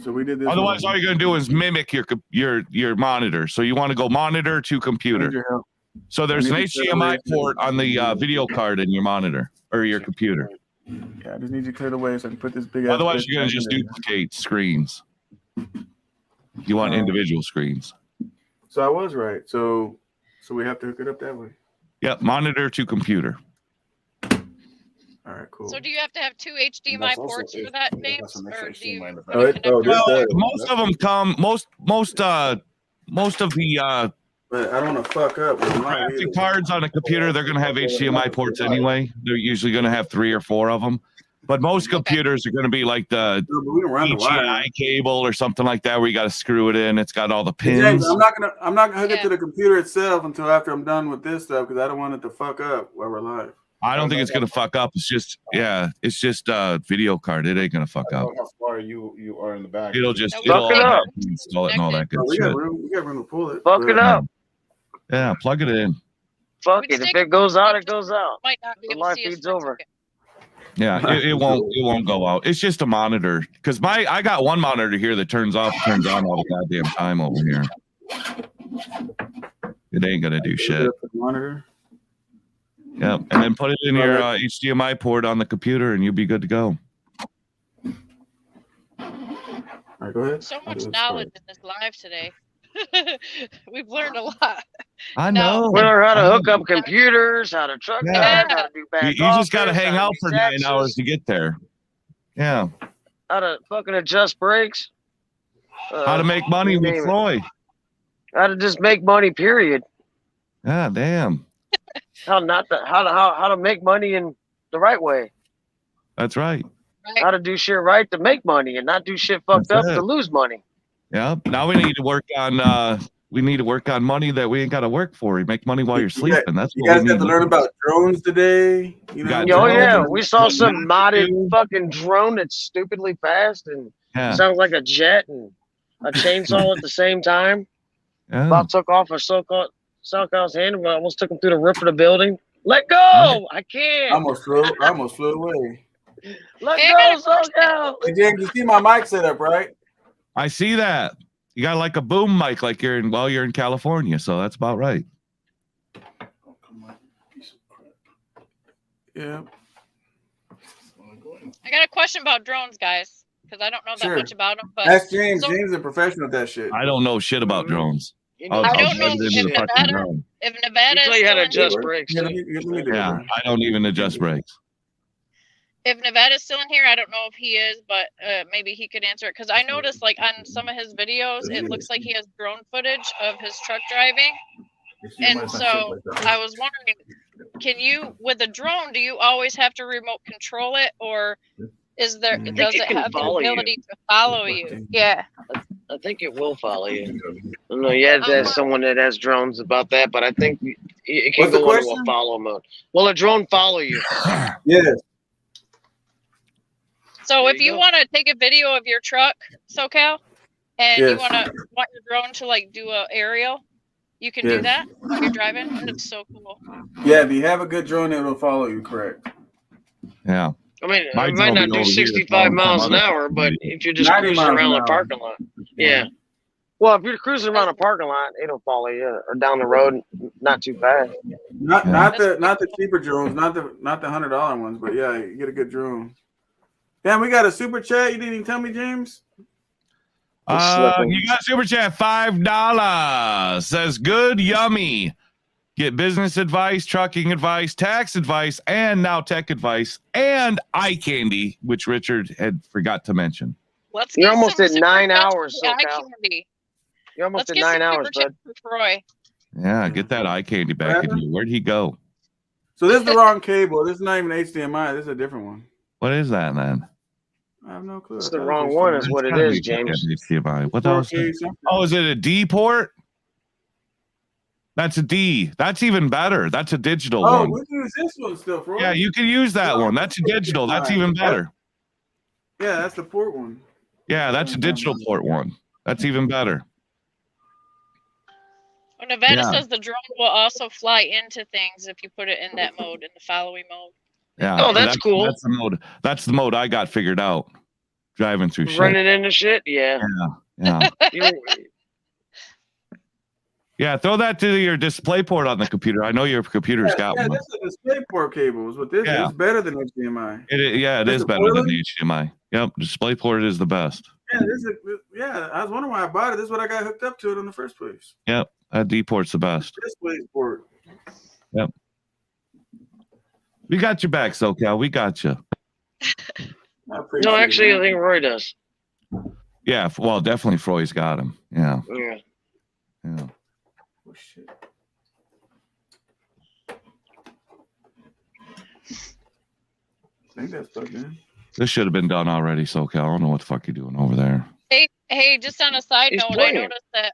So we did this. Otherwise, all you're going to do is mimic your monitor. So you want to go monitor to computer. So there's an HDMI port on the video card in your monitor or your computer. Yeah, I just need you to clear the way so I can put this big ass. Otherwise, you're gonna just duplicate screens. You want individual screens. So I was right. So we have to hook it up that way. Yep, monitor to computer. All right, cool. So do you have to have 2 HDMI ports for that, James, or do you? Most of them come. Most of the. But I don't want to fuck up with graphic cards on a computer. They're going to have HDMI ports anyway. They're usually going to have 3 or 4 of them. But most computers are going to be like the HDMI cable or something like that, where you got to screw it in. It's got all the pins. James, I'm not gonna hook it to the computer itself until after I'm done with this stuff because I don't want it to fuck up while we're live. I don't think it's gonna fuck up. It's just a video card. It ain't gonna fuck up. How far you are in the back? It'll just Fuck it up. Install it and all that good We shit. got room to pull it. Fuck it up. Yeah, plug it in. Fuck it. If it goes out, it goes out. Might not be The able to live see us feed's for a over. second. Yeah, it won't go out. It's just a monitor because I got one monitor here that turns off, turns on all the goddamn time over here. It ain't gonna do shit. Monitor. Yep, and then put it in your HDMI port on the computer, and you'll be good to go. All right, go ahead. So much knowledge in this live today. We've learned a lot. I know. We learn how to hook up computers, how to truck that, how to do back You just got to office, hang how out do for taxes, 9 hours to get there. Yeah. How to fucking adjust brakes. How to make money with Floyd. How to just make money, period. Ah, damn. How to make money in the right way. That's right. How to do shit right to make money and not do shit fucked That's up it. to lose money. Yeah. Now we need to work on money that we ain't got to work for. You make money while you're sleeping. That's You what guys we got need to learn about drones today. You know? Oh yeah, we saw some modded fucking drone that's stupidly fast and sounds like a jet and a chainsaw at the same time. Yeah. About took off a SoCal's hand and almost took him through the roof of the building. Let go! I can't. I almost flew away. Let go, SoCal! Hey, James, you see my mic set up, right? I see that. You got like a boom mic, like you're in California, so that's about right. Yeah. I got a question about drones, guys, because I don't know that much about them. But Ask James. James is a professional at that shit. I don't know shit about drones. I don't know if Nevada is still in here. brakes. Yeah, I don't even adjust brakes. If Nevada's still in here, I don't know if he is, but maybe he could answer it. Because I noticed, like, on some of his videos, it looks like he has drone footage of his truck driving. And so I was wondering, can you, with a drone, do you always have to remote control it, or does it have the ability to follow you? Yeah. I think it will follow you. I don't know. You have to ask someone that has drones about that, but I think it can go into a follow mode. Will a drone follow you? Yes. So if you want to take a video of your truck, SoCal, and you want your drone to like do a aerial, you can do that while you're driving. It's so cool. Yeah, if you have a good drone, it will follow you. Correct. Yeah. I mean, it might not do 65 miles an hour, but if you're just cruising around the parking lot, yeah. Well, if you're cruising around a parking lot, it'll follow you, or down the road, not too fast. Not the cheaper drones, not the $100 ones, but yeah, you get a good drone. Damn, we got a super chat. You didn't even tell me, James. You got a super chat $5. Says good, yummy. Get business advice, trucking advice, tax advice, and now tech advice, and eye candy, which Richard had forgot to mention. You're almost at 9 hours, SoCal. You're almost at 9 hours, bud. Troy. Yeah, get that eye candy back in you. Where'd he go? So this is the wrong cable. This is not even HDMI. This is a different one. What is that, man? I have no clue. It's the wrong one, is what it is, James. HDMI. What else? Oh, is it a D port? That's a D. That's even better. That's a digital one. Oh, we use this one still, bro. Yeah, you can use that one. That's a digital. That's even better. Yeah, that's the port one. Yeah, that's a digital port one. That's even better. Well, Nevada says the drone will also fly into things if you put it in that mode, in the following mode. Yeah. Oh, that's cool. That's the mode. That's the mode I got figured out. Driving through shit. Running into shit, yeah. Yeah. Yeah, throw that to your display port on the computer. I know your computer's got one. This is a display port cable. Is what this Yeah. is. Better than HDMI. It is better than the HDMI. Yep, display port is the best. Yeah, I was wondering why I bought it. This is what I got hooked up to it in the first place. Yep, that D port's the best. Display port. Yep. We got your back, SoCal. We got you. No, actually, I think Roy does. Yeah, well, definitely Froy's got him. Yeah. Yeah. Yeah. Oh, shit. I think that's plugged in. This should have been done already, SoCal. I don't know what the fuck you're doing over there. Hey, just on a side He's note, I playing. noticed that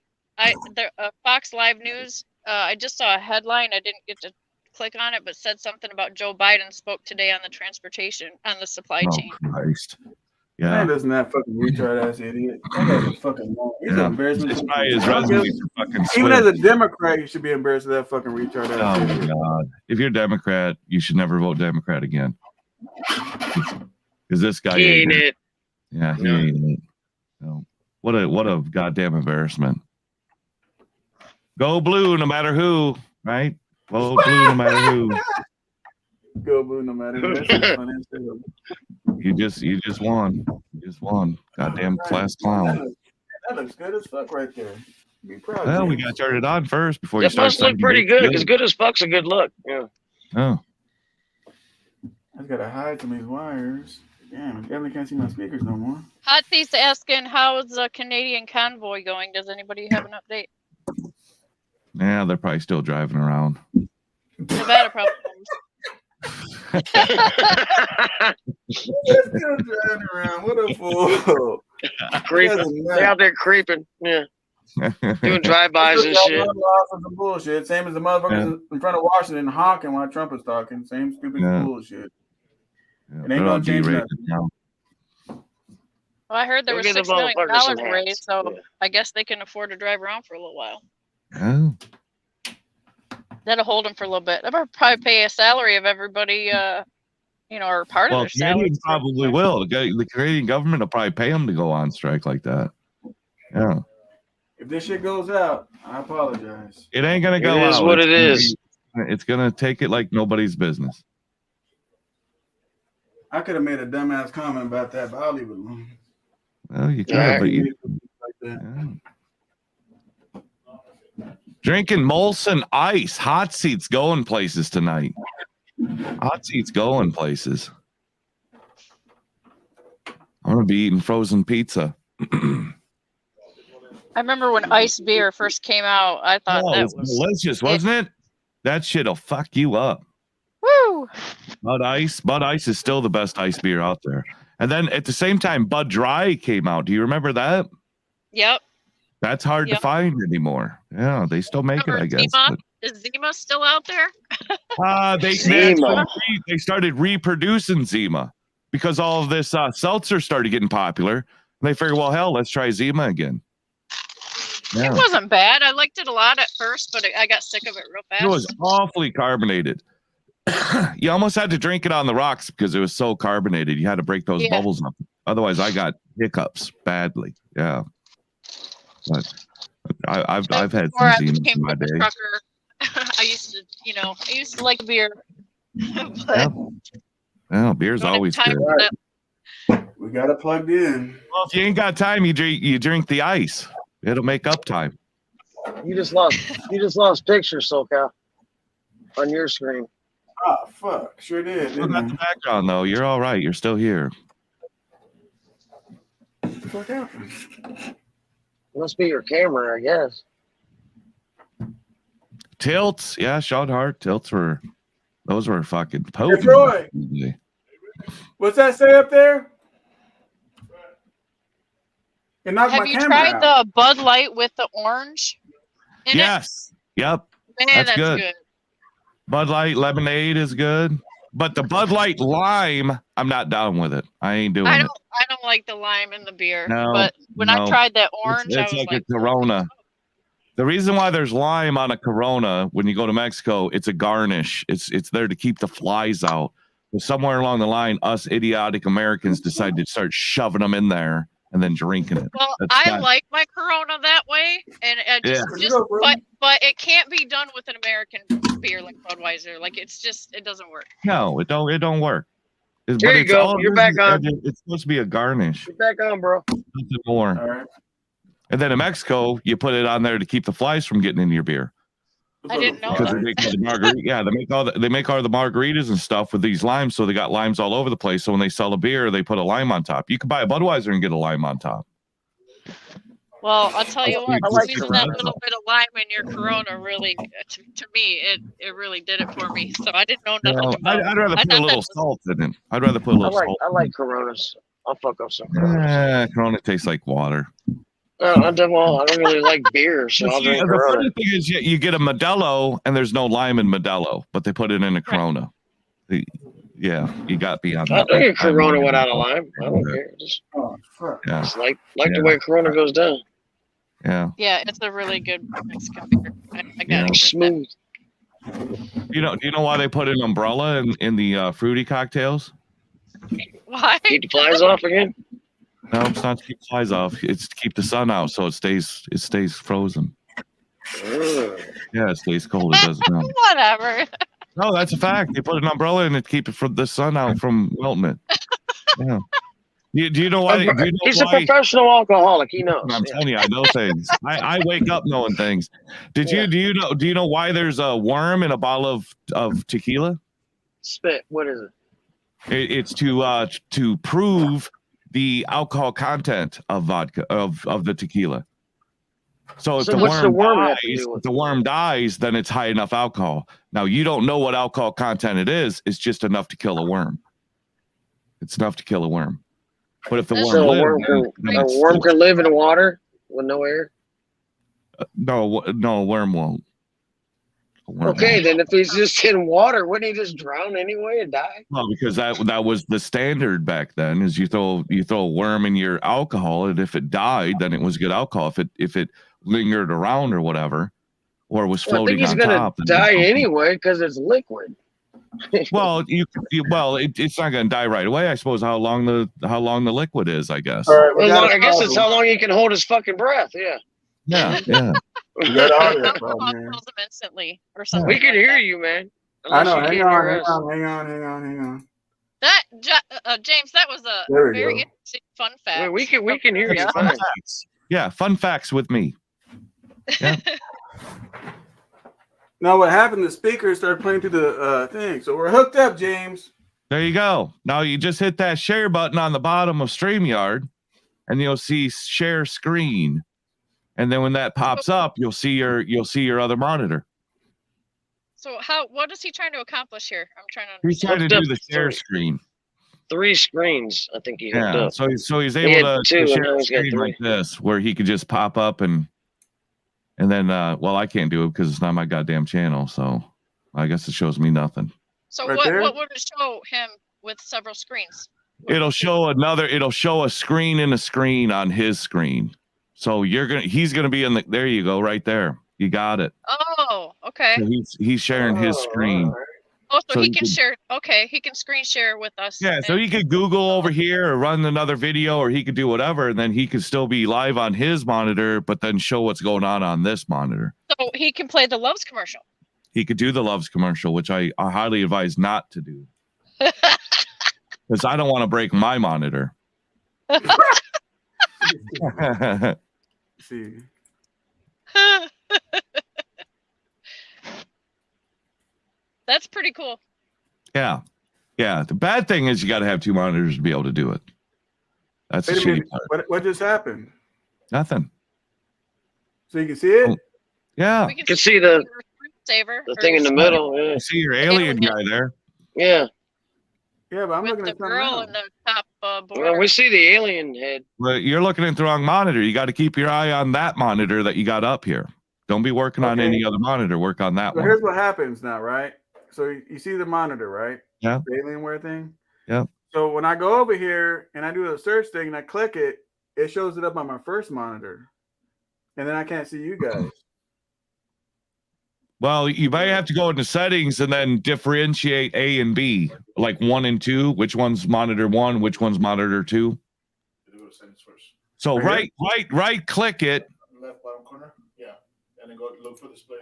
Fox Live News, I just saw a headline. I didn't get to click on it, but said something about Joe Biden spoke today on the transportation, on the supply chain. Christ. Man, Yeah. doesn't that fucking retard ass idiot? That guy's a fucking wrong. He's an embarrassment. It's probably his resume for fucking Even as Swift. a Democrat, you should be embarrassed of that fucking retard ass Oh my idiot. God! If you're a Democrat, you should never vote Democrat again. Because this guy He ain't it. Yeah, he No. ain't it. No. What a goddamn embarrassment. Go blue, no matter who, right? Go blue, no matter who. Go blue, no matter who. That's funny as hell. You just won. You just won. Goddamn class clown. That looks good as fuck right there. Be proud. Well, we James. got to turn it on first before you That start. must look pretty good, because good as fuck's a good look. Yeah. Oh. I just gotta hide some of these wires. Damn, I definitely can't see my speakers no more. Hot Thief's asking, how's the Canadian convoy going? Does anybody have an update? Yeah, they're probably still driving around. Nevada probably. They're still driving around. What a fool. Creeping. They out there creeping. Yeah. Doing drive-bys and shit. Some bullshit. Same as the motherfuckers in front of Washington honking while Trump is talking. Same stupid Yeah. bullshit. Yeah, It ain't gonna change D-rated nothing. now. Well, I heard there Go was get the $6 million motherfuckers some hats. raised, so Yeah. I guess they can afford to drive around for a little while. Oh. That'll hold them for a little bit. They'll probably pay a salary of everybody, or part Well, of their salary. Canadians probably will. The Canadian government will probably pay them to go on strike like that. Yeah. If this shit goes out, I apologize. It ain't going to go out. It is what it is. It's going to take it like nobody's business. I could have made a dumbass comment about that, but I'll leave it alone. Well, you could, Yeah. but you... Like that. Yeah. Drinking Molson Ice. Hot seats going places tonight. Hot seats going places. I'm going to be eating frozen pizza. I remember when ice beer first came out. I thought Oh, that it was was delicious, wasn't it? That shit'll fuck you up. woo. Bud Ice is still the best ice beer out there. And then at the same time, Bud Dry came out. Do you remember that? Yep. That's hard to Yep. find anymore. Yeah, they still make it, I guess. Zima? Is Zima still out there? They Zima. they started reproducing Zima because all of this seltzer started getting popular. And they figured, well, hell, let's try Zima again. It Yeah. wasn't bad. I liked it a lot at first, but I got sick of it real fast. It was awfully carbonated. You almost had to drink it on the rocks because it was so carbonated. You had to break those Yeah. bubbles up. Otherwise, I got hiccups badly. Yeah. But I've had Before some I Zima in became my a day. trucker, I used to like beer. But Yeah. Yeah, beer's don't have always time good. for that. We got it plugged in. Well, if you ain't got time, you drink the ice. It'll make up time. You just lost pictures, SoCal, on your screen. Oh, fuck. Sure did. Still Didn't got I? the background though. You're all right. You're still here. What the fuck happened? Must be your camera, I guess. Tilts, yeah, Sean Hart tilts those were fucking potent. Troy. What's that say up there? It knocked Have my you camera tried out. the Bud Light with the orange in Yes. Yep. it? Man, that's good. Bud Light lemonade is good, but the Bud Light lime, I'm not down with it. I ain't doing I it. don't like the lime in the beer. No, but when I no. tried that orange, It's I was like like, a Corona. The reason why there's lime on a Corona when you go to Mexico, it's a garnish. It's there to keep the flies out. But somewhere along the line, us idiotic Americans decided to start shoving them in there, and then drinking it. Well, That's I not- like my Corona that way, and Yeah. but it can't be done with an American beer like Budweiser. Like it doesn't work. No, it don't work. Here But you it's go. all- You're back on. It's supposed to be a garnish, Get back on, bro. nothing more. All right. And then in Mexico, you put it on there to keep the flies from getting into your beer. I didn't know Because that. they make all the margarita, yeah, they make all the margaritas and stuff with these limes, so they got limes all over the place. So when they sell a beer, they put a lime on top. You can buy a Budweiser and get a lime on top. Well, I'll tell you what, I like squeezing Corona. that little bit of lime in your Corona really, to me, it really did it for me. So I didn't know nothing No, about. I'd rather I put a thought little that salt in it. I'd rather put a little salt. I like Coronas. I'll fuck up some Coronas. Corona tastes like water. I don't really like beer, so I'll See, drink the Corona. funny thing is, you get a Modelo, and there's no lime in Modelo, but they put it in a Corona. Yeah, you got beyond I'll that. drink a Corona without a lime. I don't care. Just, Yeah, just like the way Corona goes down. yeah. Yeah, it's a really good Mexican beer. I Yeah. gotta Smooth. Do you know why they put an umbrella in the fruity cocktails? Why? Keep the flies off again? No, it's not to keep flies off. It's to keep the sun out, so it stays frozen. Yeah, it stays cold. It doesn't melt. Whatever. No, that's a fact. They put an umbrella in it to keep it from the sun out from melting it. Yeah. Do you know why? He's a professional alcoholic. He knows. I'm telling you, I know things. I wake up knowing things. Do you know why there's a worm in a bottle of tequila? Spit. What is it? It's to prove the alcohol content of vodka of the tequila. So if So what's the worm have to do dies, with if the worm dies, then it's high enough alcohol. Now you don't know what alcohol content it is. It's just enough to kill a worm. It's enough to kill a worm. But if the worm So a lives, worm then a it's- worm can live in water with no air? no, a worm won't. A worm Okay, won't. then if he's just in water, wouldn't he just drown anyway and die? Well, because that was the standard back then. Is you throw a worm in your alcohol, and if it died, then it was good alcohol. If it lingered around or whatever, or was Well, I think floating he's on gonna top, then it was die okay. anyway because it's liquid. Well, it's not going to die right away. I suppose how long the liquid is. I guess. I guess it's how long he can hold his fucking breath. Yeah. Yeah, yeah. We got audio Alcohol problem here. kills them instantly or something. We can like hear that. you, man. I know. Unless you Hang can't hear on, us. hang on. That James, that was a There we very go. interesting fun fact. Wait, we can hear you Fun fine. facts. Yeah, fun facts with me. Yeah. No, what happened? The speakers started playing through the thing, so we're hooked up, James. There you go. Now you just hit that share button on the bottom of StreamYard, and you'll see share screen. And then when that pops up, you'll see your other monitor. So what is he trying to accomplish here? I'm trying to He's understand. trying to do the share screen. 3 screens, I think he hooked Yeah. up. So he's He able had to 2, and share now a he's got screen 3. like this, where he could just pop up and then well, I can't do it because it's not my goddamn channel. So I guess it shows me nothing. So Right what there? would it show him with several screens? It'll show a screen in a screen on his screen. So he's gonna be in the, there you go, right there. You got it. Oh, okay. So he's sharing his screen. Oh, so so he you can can- share. Okay, he can screen share with us. Yeah, so he could Google over here or run another video, or he could do whatever, and then he could still be live on his monitor, but then show what's going on this monitor. So he can play the Loves commercial. He could do the Loves commercial, which I highly advise not to do. Because I don't want to break my monitor. See. That's pretty cool. Yeah. Yeah. The bad thing is you got to have 2 monitors to be able to do it. That's the Wait a shitty minute. part. What just happened? Nothing. So you can see it? Yeah. We You can see the Saver. thing in the middle. Yeah. I see your alien guy there. Yeah. Yeah, but I'm With looking the at something girl else. in the top border. Well, we see the alien head. Well, you're looking at the wrong monitor. You got to keep your eye on that monitor that you got up here. Don't be working on Okay. any other monitor. Work on that So one. here's what happens now, right? So you see the monitor, right? Yeah. The Alienware thing. Yeah. So when I go over here and I do a search thing and I click it, it shows it up on my first monitor, and then I can't see you guys. Well, you might have to go into settings and then differentiate A and B, like 1 and 2. Which one's monitor 1? Which one's monitor 2? So right click it. Left bottom corner. Yeah, and then go look for display.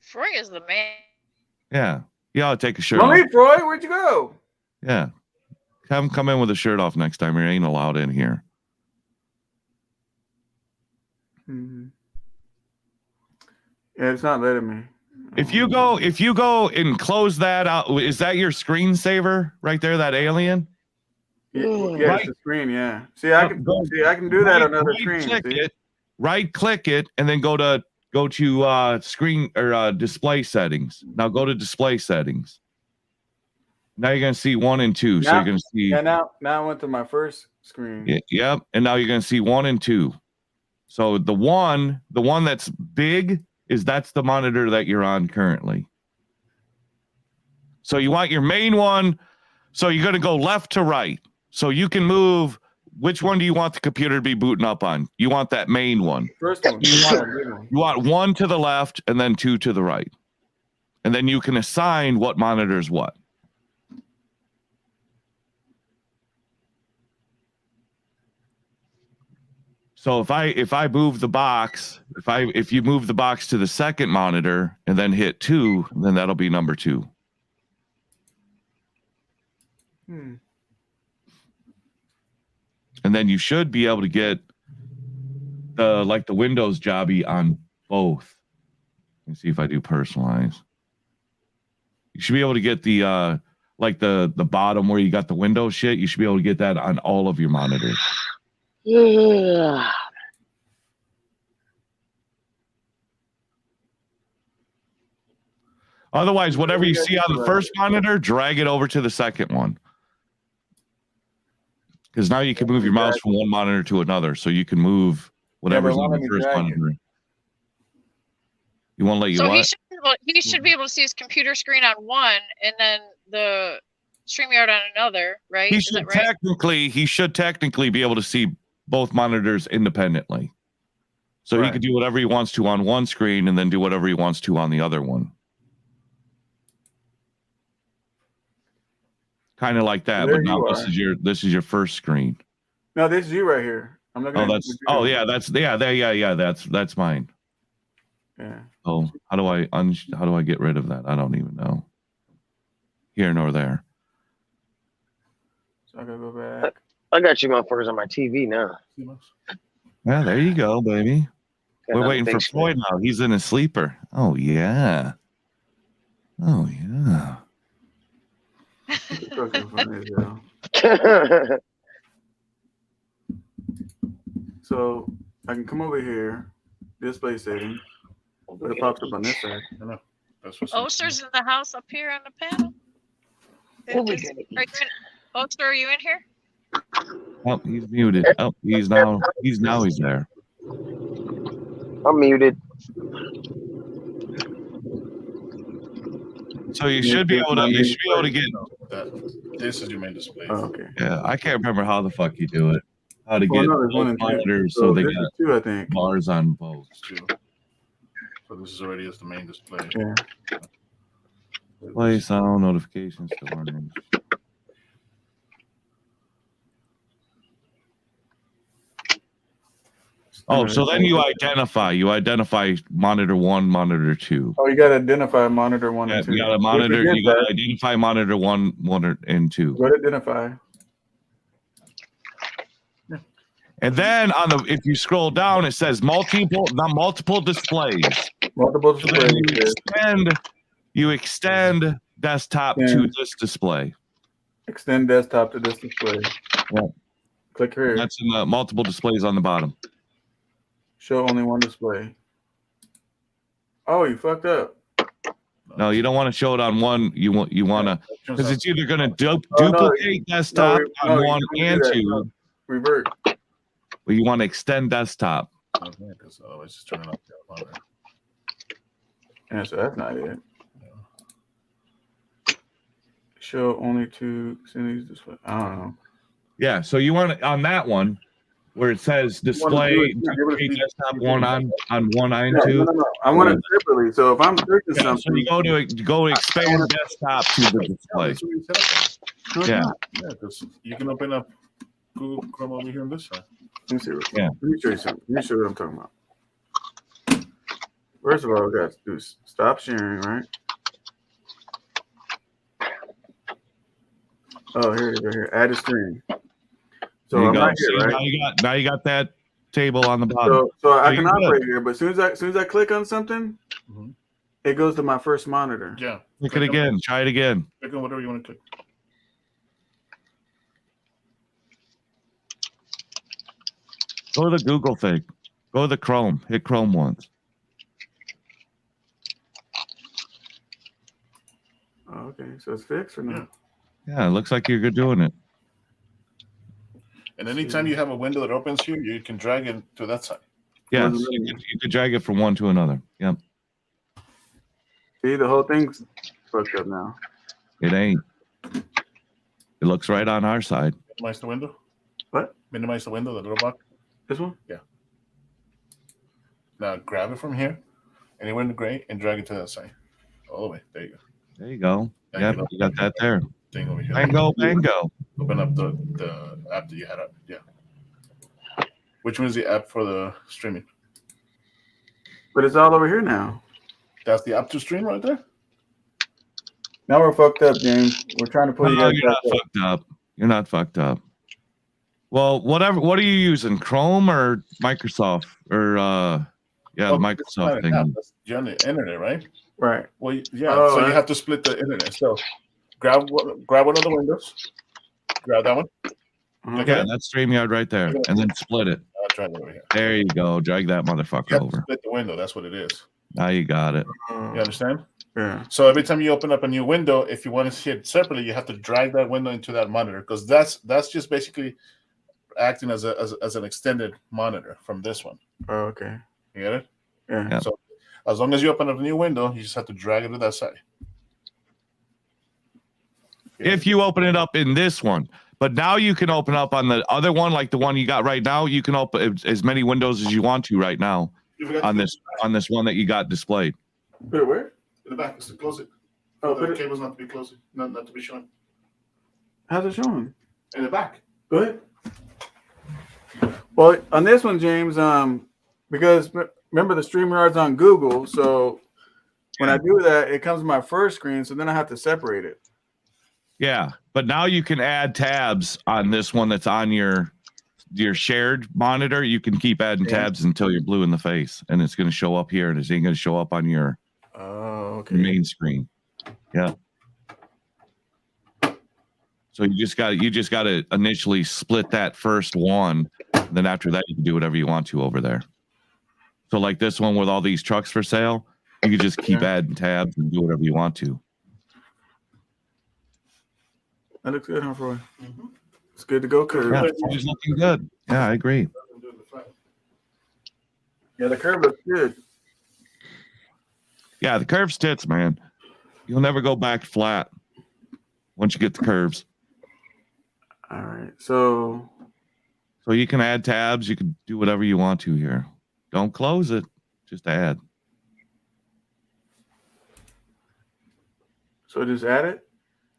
Troy is the man. Yeah. Yeah, I'll take a shirt Don't off. leave, Troy. Where'd you go? Yeah. Have him come in with a shirt off next time. He ain't allowed in here. Mm-hmm. Yeah, it's not letting me. If you go and close that out, is that your screensaver right there? That alien? Yeah, right. It's the screen. Yeah. See, I can do that on other screens. Right click it, and then go to screen or display settings. Now go to display settings. Now you're gonna see 1 and 2. So you're gonna see. Yeah. Now I went to my first screen. Yep. And now you're gonna see 1 and 2. So the one that's big that's the monitor that you're on currently. So you want your main one. So you're gonna go left to right. So you can move. Which one do you want the computer to be booting up on? You want that main one. First one. You want 1 to the left and then 2 to the right. And then you can assign what monitor is what. So if I move the box, if you move the box to the second monitor and then hit 2, then that'll be number 2. And then you should be able to get the Windows jobby on both. Let me see if I do personalize. You should be able to get the the bottom where you got the Windows shit. You should be able to get that on all of your monitors. Yeah. Otherwise, whatever you see on the first monitor, drag it over to the second one. Because now you can move your mouse from one monitor to another, so you can move whatever's on the first monitor. You won't let you watch? He should be able to see his computer screen on one and then the StreamYard on another, right? He should technically be able to see both monitors independently. So he could do whatever he wants to on one screen and then do whatever he wants to on the other one. Kind of like that, but now this is your first screen. No, this is you right here. I'm looking at that's mine. Yeah. Oh, how do I get rid of that? I don't even know. Here nor there. So I gotta go back. I got you motherfuckers on my TV now. Yeah, there you go, baby. Got We're waiting for Floyd now. He's in a sleeper. Oh yeah. Oh yeah. So I can come over here, display settings, but it pops up on this side. Oster's in the house up here on the panel. Oster, are you in here? Oh, he's muted. Oh, he's now there. I'm muted. So you should be able to get this is your main display. Oh, okay. Yeah, I can't remember how the fuck you do it. How to get both monitors so they got two, I think. bars on both. So this is already as the main display. Yeah. Display sound notifications to warnings. Oh, so then you identify monitor 1, monitor 2. Oh, you gotta identify monitor 1 and 2. You gotta identify monitor 1, monitor and 2. Go to identify. And then if you scroll down, it says multiple displays. Multiple displays. So you extend desktop to this display. Extend desktop to this display. Yeah. Click here. That's in the multiple displays on the bottom. Show only one display. Oh, you fucked up. No, you don't want to show it on one. You want to, because it's either going to duplicate desktop on 1 and 2. Revert. Well, you want to extend desktop. Okay, because otherwise just turn it off. Yeah, so that's not it. Show only 2 settings display. I don't know. Yeah, so you want it on that one where it says display desktop 1 on 1 and 2. No. I want it separately. So if I'm searching something, so you go to expand desktop to the display. Yeah, because you can open up Google Chrome over here on this side. Let me see. Yeah. Let me show you something. Let me show you what I'm talking about. First of all, we got to do is stop sharing, right? Oh, here it is, right here. Add a screen. So There you I'm go. right See, here, right? now you got that table on the bottom. So I There can you go. operate here, but as soon as I click on something, it goes to my first monitor. Yeah. Click it again. Try it again. Click on whatever you want to click. Go to the Google thing. Go to the Chrome. Hit Chrome once. Oh, okay, so it's fixed or not? Yeah, it looks like you're good doing it. And anytime you have a window that opens here, you can drag it to that side. Yes, you could drag it from one to another. Yep. See, the whole thing's fucked up now. It ain't. It looks right on our side. Minimize the window. What? Minimize the window, the little box. This one? Yeah. Now grab it from here, anywhere in the gray, and drag it to that side. All the way. There you go. There you go. Thank Yep, you. you got that there. Thing over here. Bango, bango. Open up the app that you had up. Yeah. Which one is the app for the streaming? But it's all over here now. That's the app to stream right there? Now we're fucked up, James. We're trying to pull you No, guys you're back not fucked up. You're not fucked up. Well, whatever. What are you using? Chrome or Microsoft? Or the Microsoft thing. You're on the internet, right? Right. Well, yeah. Oh, So you have to split the internet. So grab one of the windows. Grab that one. Yeah, that's StreamYard right there, and then split it. I'll try it over here. There you go. Drag that You motherfucker have to over. split the window. That's what it is. Now you got it. You understand? Yeah. So every time you open up a new window, if you want to see it separately, you have to drag that window into that monitor because that's just basically acting as an extended monitor from this one. Oh, okay. You get it? Yeah. Yep. So as long as you open up a new window, you just have to drag it to that side. If you open it up in this one, but now you can open up on the other one, like the one you got right now. You can open as many windows as you want to right now on this one that you got displayed. Put it where? In the back, just to close it. Oh, the cable's not to be closing, not to be shown. How's it showing? In the back. Go ahead. Well, on this one, James, because remember the StreamYard's on Google, so when I do that, it comes to my first screen, so then I have to separate it. Yeah, but now you can add tabs on this one that's on your shared monitor. You can keep adding tabs until you're blue in the face, and it's going to show up here, and it ain't going to show up on your main screen. Yeah. So you just got to initially split that first one. Then after that, you can do whatever you want to over there. So like this one with all these trucks for sale, you can just keep adding tabs and do whatever you want to. That looks good, huh, Roy? It's good to go, curve. Yeah, it's looking good. Yeah, I agree. Yeah, the curve looks good. Yeah, the curve's tits, man. You'll never go back flat once you get the curves. All right, so you can add tabs. You can do whatever you want to here. Don't close it. Just add. So just add it?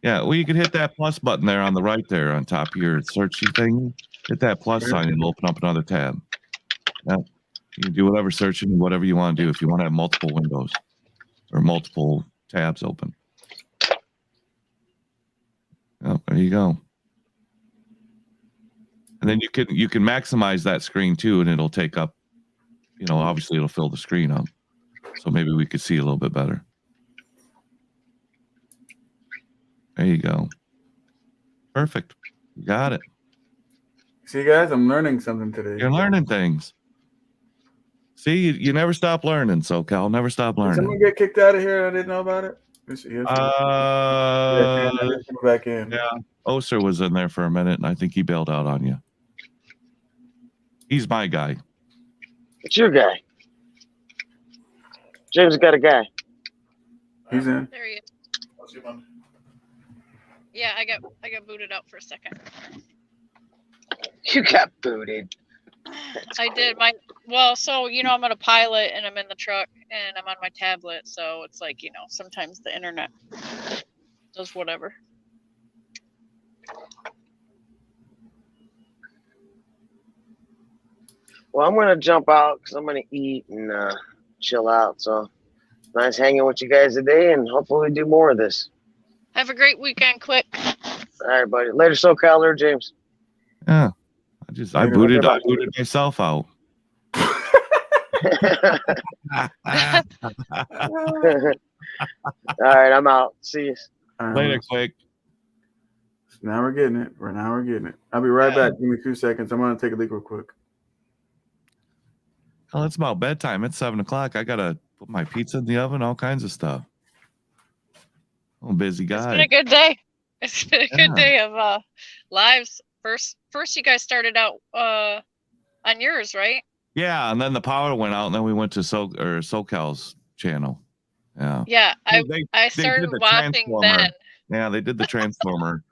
Yeah, well, you can hit that plus button there on the right there on top of your searchy thing. Hit that plus sign and it'll open up another tab. Yeah, you can do whatever searching, whatever you want to do if you want to have multiple windows or multiple tabs open. Oh, there you go. And then you can maximize that screen too, and it'll take up, obviously it'll fill the screen up. So maybe we could see a little bit better. There you go. Perfect. You got it. See, guys, I'm learning something today. You're learning things. See, you never stop learning, SoCal. Never stop Did learning. someone get kicked out of here? I didn't know about it. Let's see. Back in. Yeah, Oser was in there for a minute, and I think he bailed out on you. He's my guy. It's your guy. James got a guy. He's in. There he is. Yeah, I got booted out for a second. You got booted. I did so I'm on a pilot and I'm in the truck and I'm on my tablet, so it's like, sometimes the internet does whatever. Well, I'm gonna jump out because I'm gonna eat and chill out. So nice hanging with you guys today, and hopefully we do more of this. Have a great weekend, Quick. All right, buddy. Later, SoCal. Later, James. Yeah. I booted myself out. All right, I'm out. See you. Later, Quick. Now we're getting it. Now we're getting it. I'll be right back. Give me 2 seconds. I'm gonna take a leak real quick. Oh, it's about bedtime. It's 7 o'clock. I gotta put my pizza in the oven, all kinds of stuff. I'm a busy guy. It's been a good day. It's been a good day of lives. First you guys started out on yours, right? Yeah, and then the power went out, and then we went to SoCal's channel. Yeah. Yeah, I They started did the watching transformer. then. Yeah, they did the transformer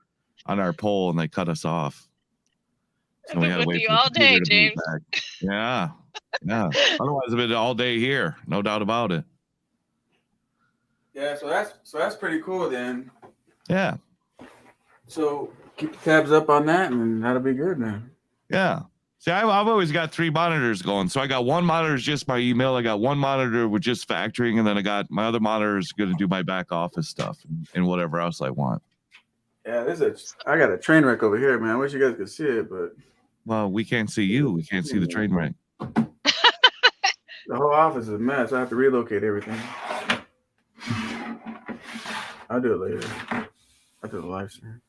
on our pole, and they cut us off. So I've we been had to with wait you for the all day, computer to be James. back. Yeah. Yeah. Otherwise, I've been all day here. No doubt about it. Yeah, so that's pretty cool then. Yeah. So keep the tabs up on that, and that'll be good then. Yeah. See, I've always got 3 monitors going. So I got one monitor is just my email. I got one monitor with just factoring, and then I got my other monitor is going to do my back office stuff and whatever else I want. Yeah, I got a train wreck over here, man. I wish you guys could see it, but Well, we can't see you. We can't see the train wreck. the whole office is a mess. I have to relocate everything. I'll do it later. I'll do the live stream.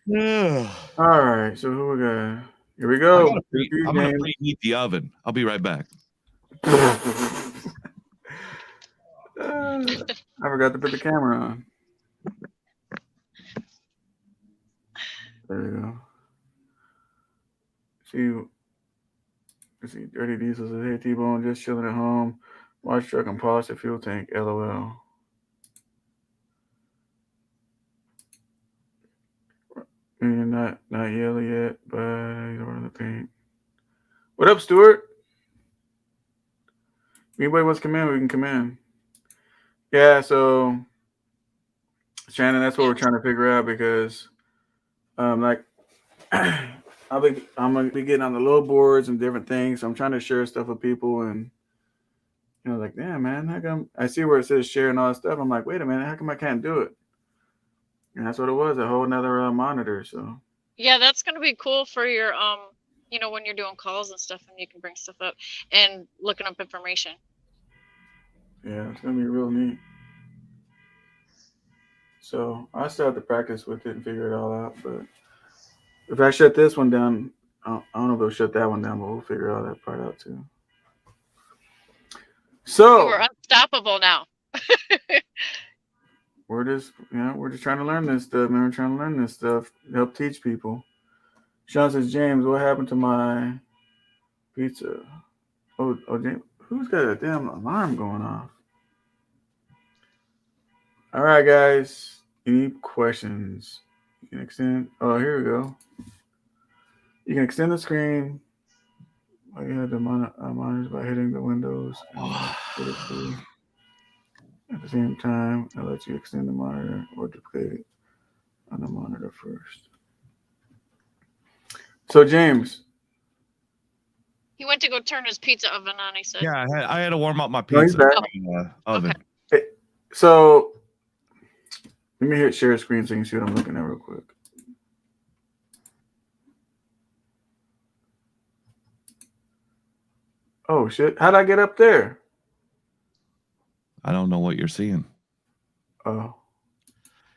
Yeah. All right, so who we got? Here we go. I'm going to preheat the oven. I'll be right back. I forgot to put the camera on. There we go. See, Dirty Diesel says, hey, T-Bone, just chilling at home. Watch truck and polish the fuel tank. LOL. Not yellow yet, but he's ordering the paint. What up, Stuart? If anybody wants to come in, we can come in. Yeah, so Shannon, that's what we're trying to figure out because I'm gonna be getting on the load boards and different things. So I'm trying to share stuff with people, and like, damn, man, how come I see where it says share and all that stuff? I'm like, wait a minute, how come I can't do it? And that's what it was, a whole nother monitor. So Yeah, that's gonna be cool for your when you're doing calls and stuff, and you can bring stuff up and looking up information. yeah, it's gonna be real neat. So I still have to practice with it and figure it all out. But if I shut this one down, I don't know if it'll shut that one down, but we'll figure all that part out too. So We're unstoppable now. we're just trying to learn this stuff, man. We're trying to learn this stuff to help teach people. Sean says, James, what happened to my pizza? Oh, James, who's got a damn alarm going off? All right, guys. Any questions? You can extend. Oh, here we go. You can extend the screen. Oh, you have the monitors by hitting the windows. And at the same time, it lets you extend the monitor or duplicate it on the monitor first. So, James. He went to go turn his pizza oven on, he said. Yeah, I had to warm up my No, he's pizza back. in the oven. Okay. So, let me hit share screen so you can see what I'm looking at real quick. Oh, shit. How'd I get up there? I don't know what you're seeing. Oh.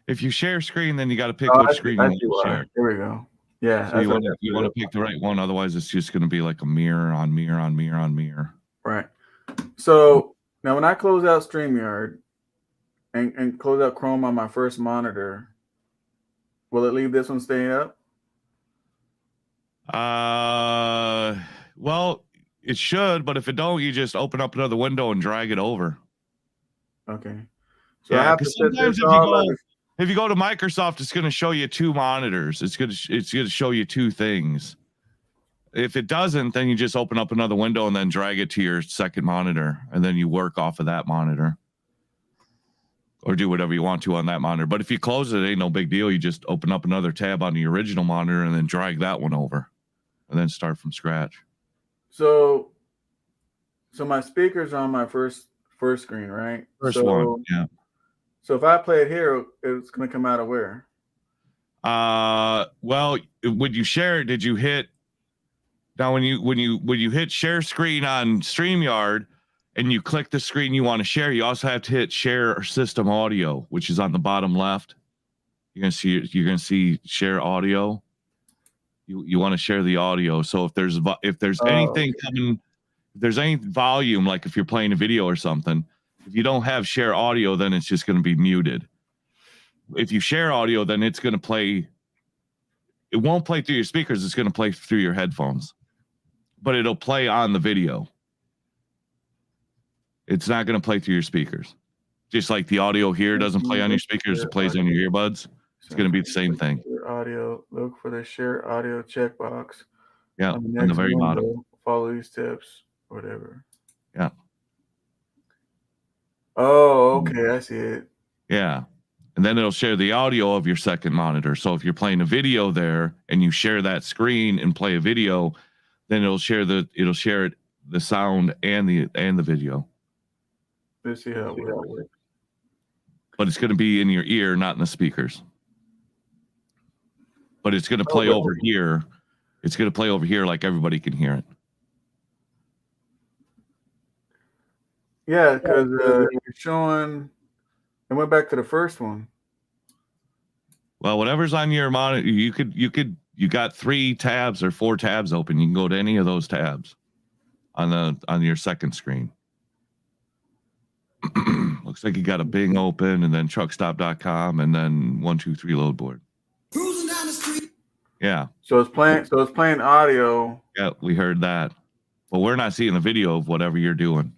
If you share screen, then you got to pick I which see- screen I you see want to why. share. Here we go. Yeah. So you want to pick the right one. Otherwise, it's just going to be like a mirror on mirror on mirror on mirror. Right. So now when I close out StreamYard and close out Chrome on my first monitor, will it leave this one staying up? Well, it should, but if it don't, you just open up another window and drag it over. Okay. So I Yeah, have to because set sometimes this all up. if you go to Microsoft, it's going to show you 2 monitors. It's going to show you 2 things. If it doesn't, then you just open up another window and then drag it to your second monitor, and then you work off of that monitor, or do whatever you want to on that monitor. But if you close it, it ain't no big deal. You just open up another tab on the original monitor and then drag that one over, and then start from scratch. So my speaker's on my first screen, right? First one, yeah. So if I play it here, it's gonna come out of where? Well, when you share it, did you hit? Now, when you hit share screen on StreamYard, and you click the screen you want to share, you also have to hit share system audio, which is on the bottom left. You're gonna see share audio. You want to share the audio. So if there's anything coming, if there's any volume, like if you're playing a video or something, if you don't have share audio, then it's just going to be muted. If you share audio, then it's going to play. It won't play through your speakers. It's going to play through your headphones, but it'll play on the video. It's not going to play through your speakers. Just like the audio here doesn't play on your speakers, it plays on your earbuds. It's going to be the same thing. Audio. Look for the share audio checkbox. Yeah, on the very bottom. Follow these steps, whatever. Yeah. Oh, okay, I see it. Yeah. And then it'll share the audio of your second monitor. So if you're playing a video there and you share that screen and play a video, then it'll share the sound and the video. Let's see how it works. But it's going to be in your ear, not in the speakers. But it's going to play over here. It's going to play over here like everybody can hear it. Yeah, because you're showing. I went back to the first one. Well, whatever's on your monitor, you got 3 tabs or 4 tabs open. You can go to any of those tabs on your second screen. Looks like you got a Bing open, and then truckstop.com, and then 123 load board. Cruising down the street. Yeah. So it's playing audio. Yeah, we heard that. But we're not seeing the video of whatever you're doing.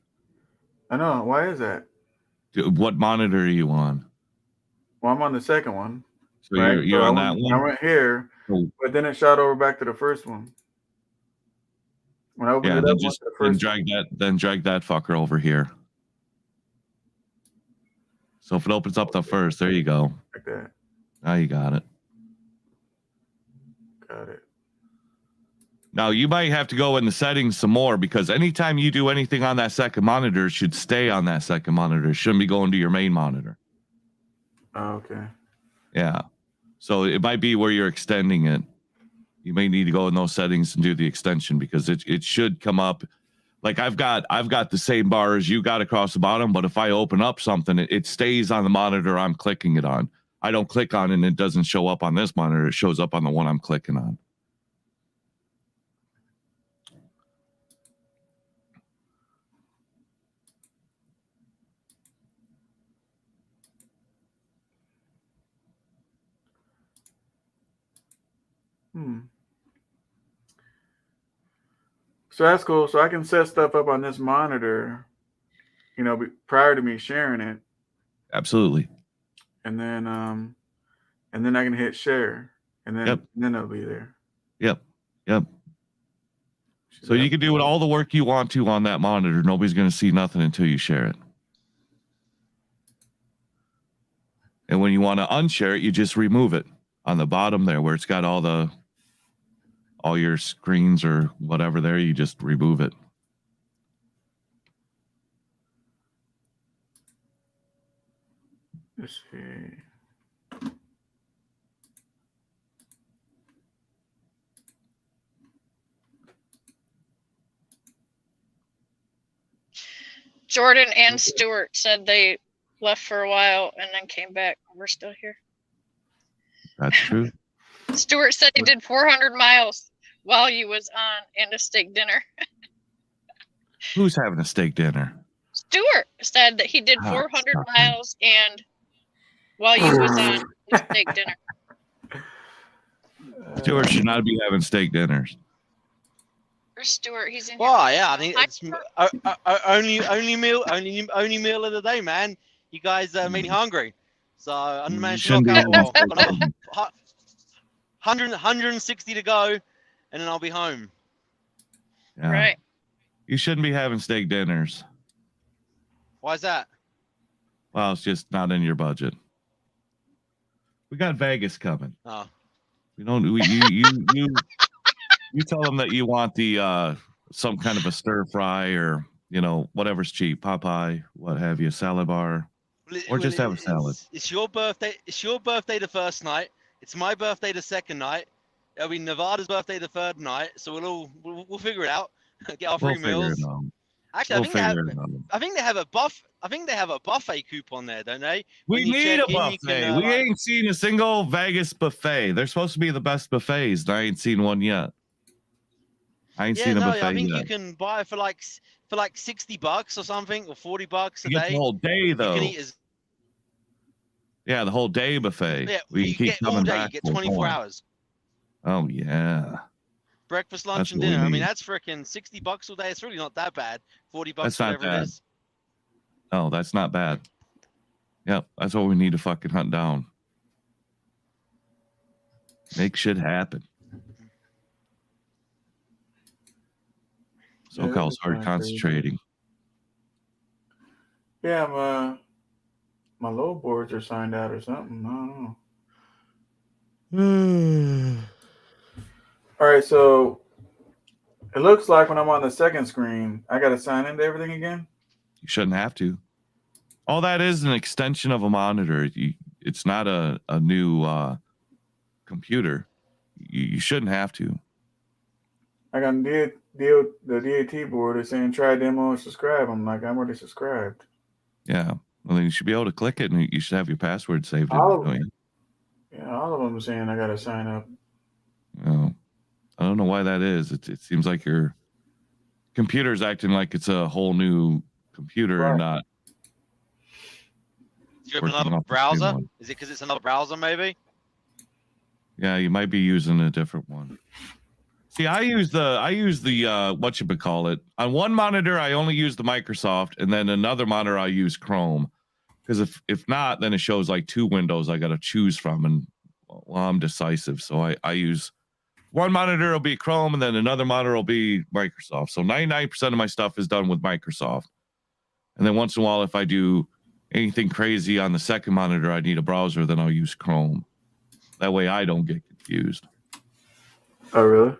I know. Why is that? What monitor are you on? Well, I'm on the second one. So right? you're on that one? I went here, but then it shot over back to the first one. When I opened it up, then drag that fucker over here. So if it opens up the first, there you go. Like that. Now you got it. Got it. Now you might have to go in the settings some more, because anytime you do anything on that second monitor, it should stay on that second monitor. It shouldn't be going to your main monitor. Oh, okay. Yeah. So it might be where you're extending it. You may need to go in those settings and do the extension, because it should come up. Like I've got the same bar as you got across the bottom, but if I open up something, it stays on the monitor I'm clicking it on. I don't click on it and it doesn't show up on this monitor. It shows up on the one I'm clicking on. So that's cool. So I can set stuff up on this monitor, prior to me sharing it. Absolutely. And then I can hit share, and then it'll be there. Yep. So you can do all the work you want to on that monitor. Nobody's going to see nothing until you share it. And when you want to unshare it, you just remove it on the bottom there where it's got all your screens or whatever there. You just remove it. Let's see. Jordan and Stuart said they left for a while and then came back. We're still here. That's true. Stuart said he did 400 miles while you was on and a steak dinner. Who's having a steak dinner? Stuart said that he did 400 miles and while you was on a steak dinner. Stuart should not be having steak dinners. Where's Stuart? He's in. Well, yeah, I think it's only meal of the day, man. You guys made me hungry, so I'm managed to knock out 160 to go, and then I'll be home. Yeah. Right. You shouldn't be having steak dinners. Why is that? Well, it's just not in your budget. We got Vegas coming. Oh. You tell them that you want the some kind of a stir fry or, you know, whatever's cheap, Popeye, what have you, salad bar, or just have a salad. It's your birthday. It's your birthday the first night. It's my birthday the second night. It'll be Nevada's birthday the third night. So we'll figure it out. Get our free meals. Actually, I think they have a buffet coupon there, don't they? We When you need a check in, you buffet. can, We ain't seen a single Vegas buffet. They're supposed to be the best buffets, and I ain't seen one yet. I ain't seen a buffet I think yet. you can buy it for like $60 or something, or $40 a You get day. the whole day though. You can eat Yeah, the whole day buffet. Yeah, we you can keep get all coming day. back. You get for 24 more. hours. Oh yeah. Breakfast, lunch, That's and what we dinner. I mean, need. that's freaking $60 all day. It's really not that bad. $40, That's not whatever it bad. is. No, that's not bad. Yep, that's what we need to fucking hunt down. Make shit happen. SoCal's hard concentrating. Yeah, my low boards are signed out or something. I don't know. All right, so it looks like when I'm on the second screen, I got to sign into everything again. You shouldn't have to. All that is an extension of a monitor. It's not a new computer. You shouldn't have to. I got the DAT board is saying try demo and subscribe. I'm like, I'm already subscribed. Yeah. Well, then you should be able to click it, and you should have your password saved in All between. all of them are saying I got to sign up. Oh, I don't know why that is. It seems like your computer's acting like it's a whole new computer and not. Did you open another browser? Is it because it's another browser, maybe? Yeah, you might be using a different one. See, I use the what you would call it. On one monitor, I only use the Microsoft, and then another monitor I use Chrome. Because if not, then it shows like two windows I got to choose from, and well, I'm decisive, so I use one monitor will be Chrome, and then another monitor will be Microsoft. So 99% of my stuff is done with Microsoft, and then once in a while, if I do anything crazy on the second monitor, I need a browser, then I'll use Chrome. That way, I don't get confused. Oh, really?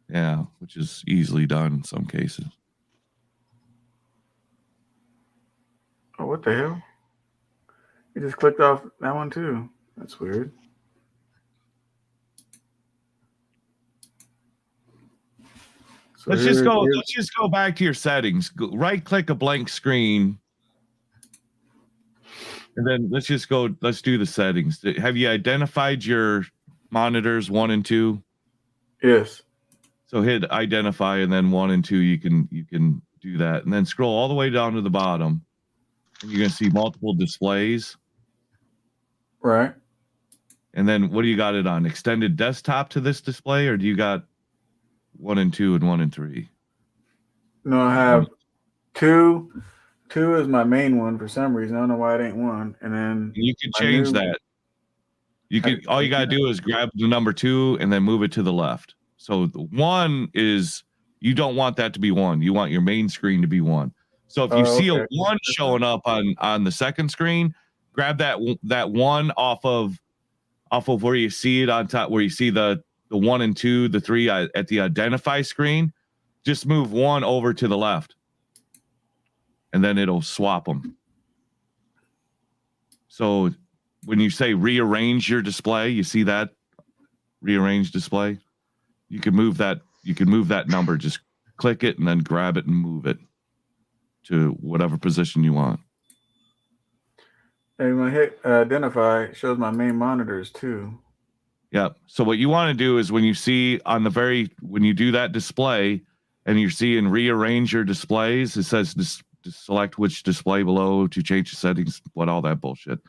Yeah, which is easily done in some cases. Oh, what the hell? You just clicked off that one too. That's weird. So Let's just go back to your settings. Right click a blank screen. And then let's do the settings. Have you identified your monitors 1 and 2? Yes. So hit identify, and then 1 and 2, you can do that. And then scroll all the way down to the bottom. And you're gonna see multiple displays. Right. And then what do you got it on? Extended desktop to this display, or do you got 1 and 2 and 1 and 3? No, I have 2. 2 is my main one for some reason. I don't know why it ain't 1. And then you can change that. You can all you gotta do is grab the number 2 and then move it to the left. So the 1 is you don't want that to be 1. You want your main screen to be 1. So if you see a 1 showing up on the second screen, grab that 1 off of where you see it on top, where you see the 1 and 2, the 3 at the identify screen. Just move 1 over to the left, and then it'll swap them. So when you say rearrange your display, you see that rearrange display. You can move that. You can move that number. Just click it and then grab it and move it to whatever position you want. And when I hit identify, it shows my main monitors too. Yep. So what you want to do is when you see when you do that display and you're seeing rearrange your displays, it says select which display below to change the settings, all that bullshit.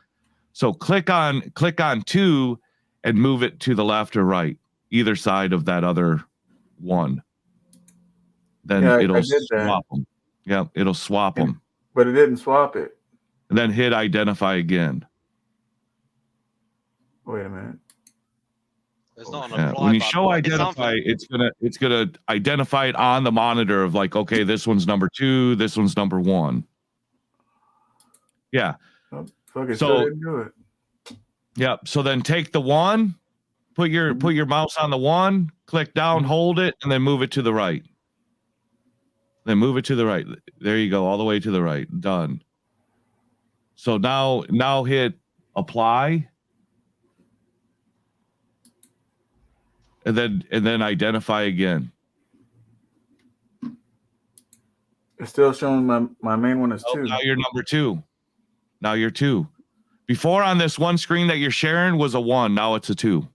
So click on 2 and move it to the left or right, either side of that other 1. Then it'll swap them. Yeah, it'll swap them. But it didn't swap it. And then hit identify again. Wait a minute. There's not an Yeah. apply When you button. show identify, it's gonna identify it on the monitor of like, okay, this one's number 2, this one's number 1. Yeah. Oh, fuck it, so didn't do it. Yeah. So then take the 1, put your mouse on the 1, click down, hold it, and then move it to the right. Then move it to the right. There you go, all the way to the right. Done. So now hit apply. And then identify again. It's still showing my main one is 2. Now you're number 2. Now you're 2. Before on this one screen that you're sharing was a 1. Now it's a 2.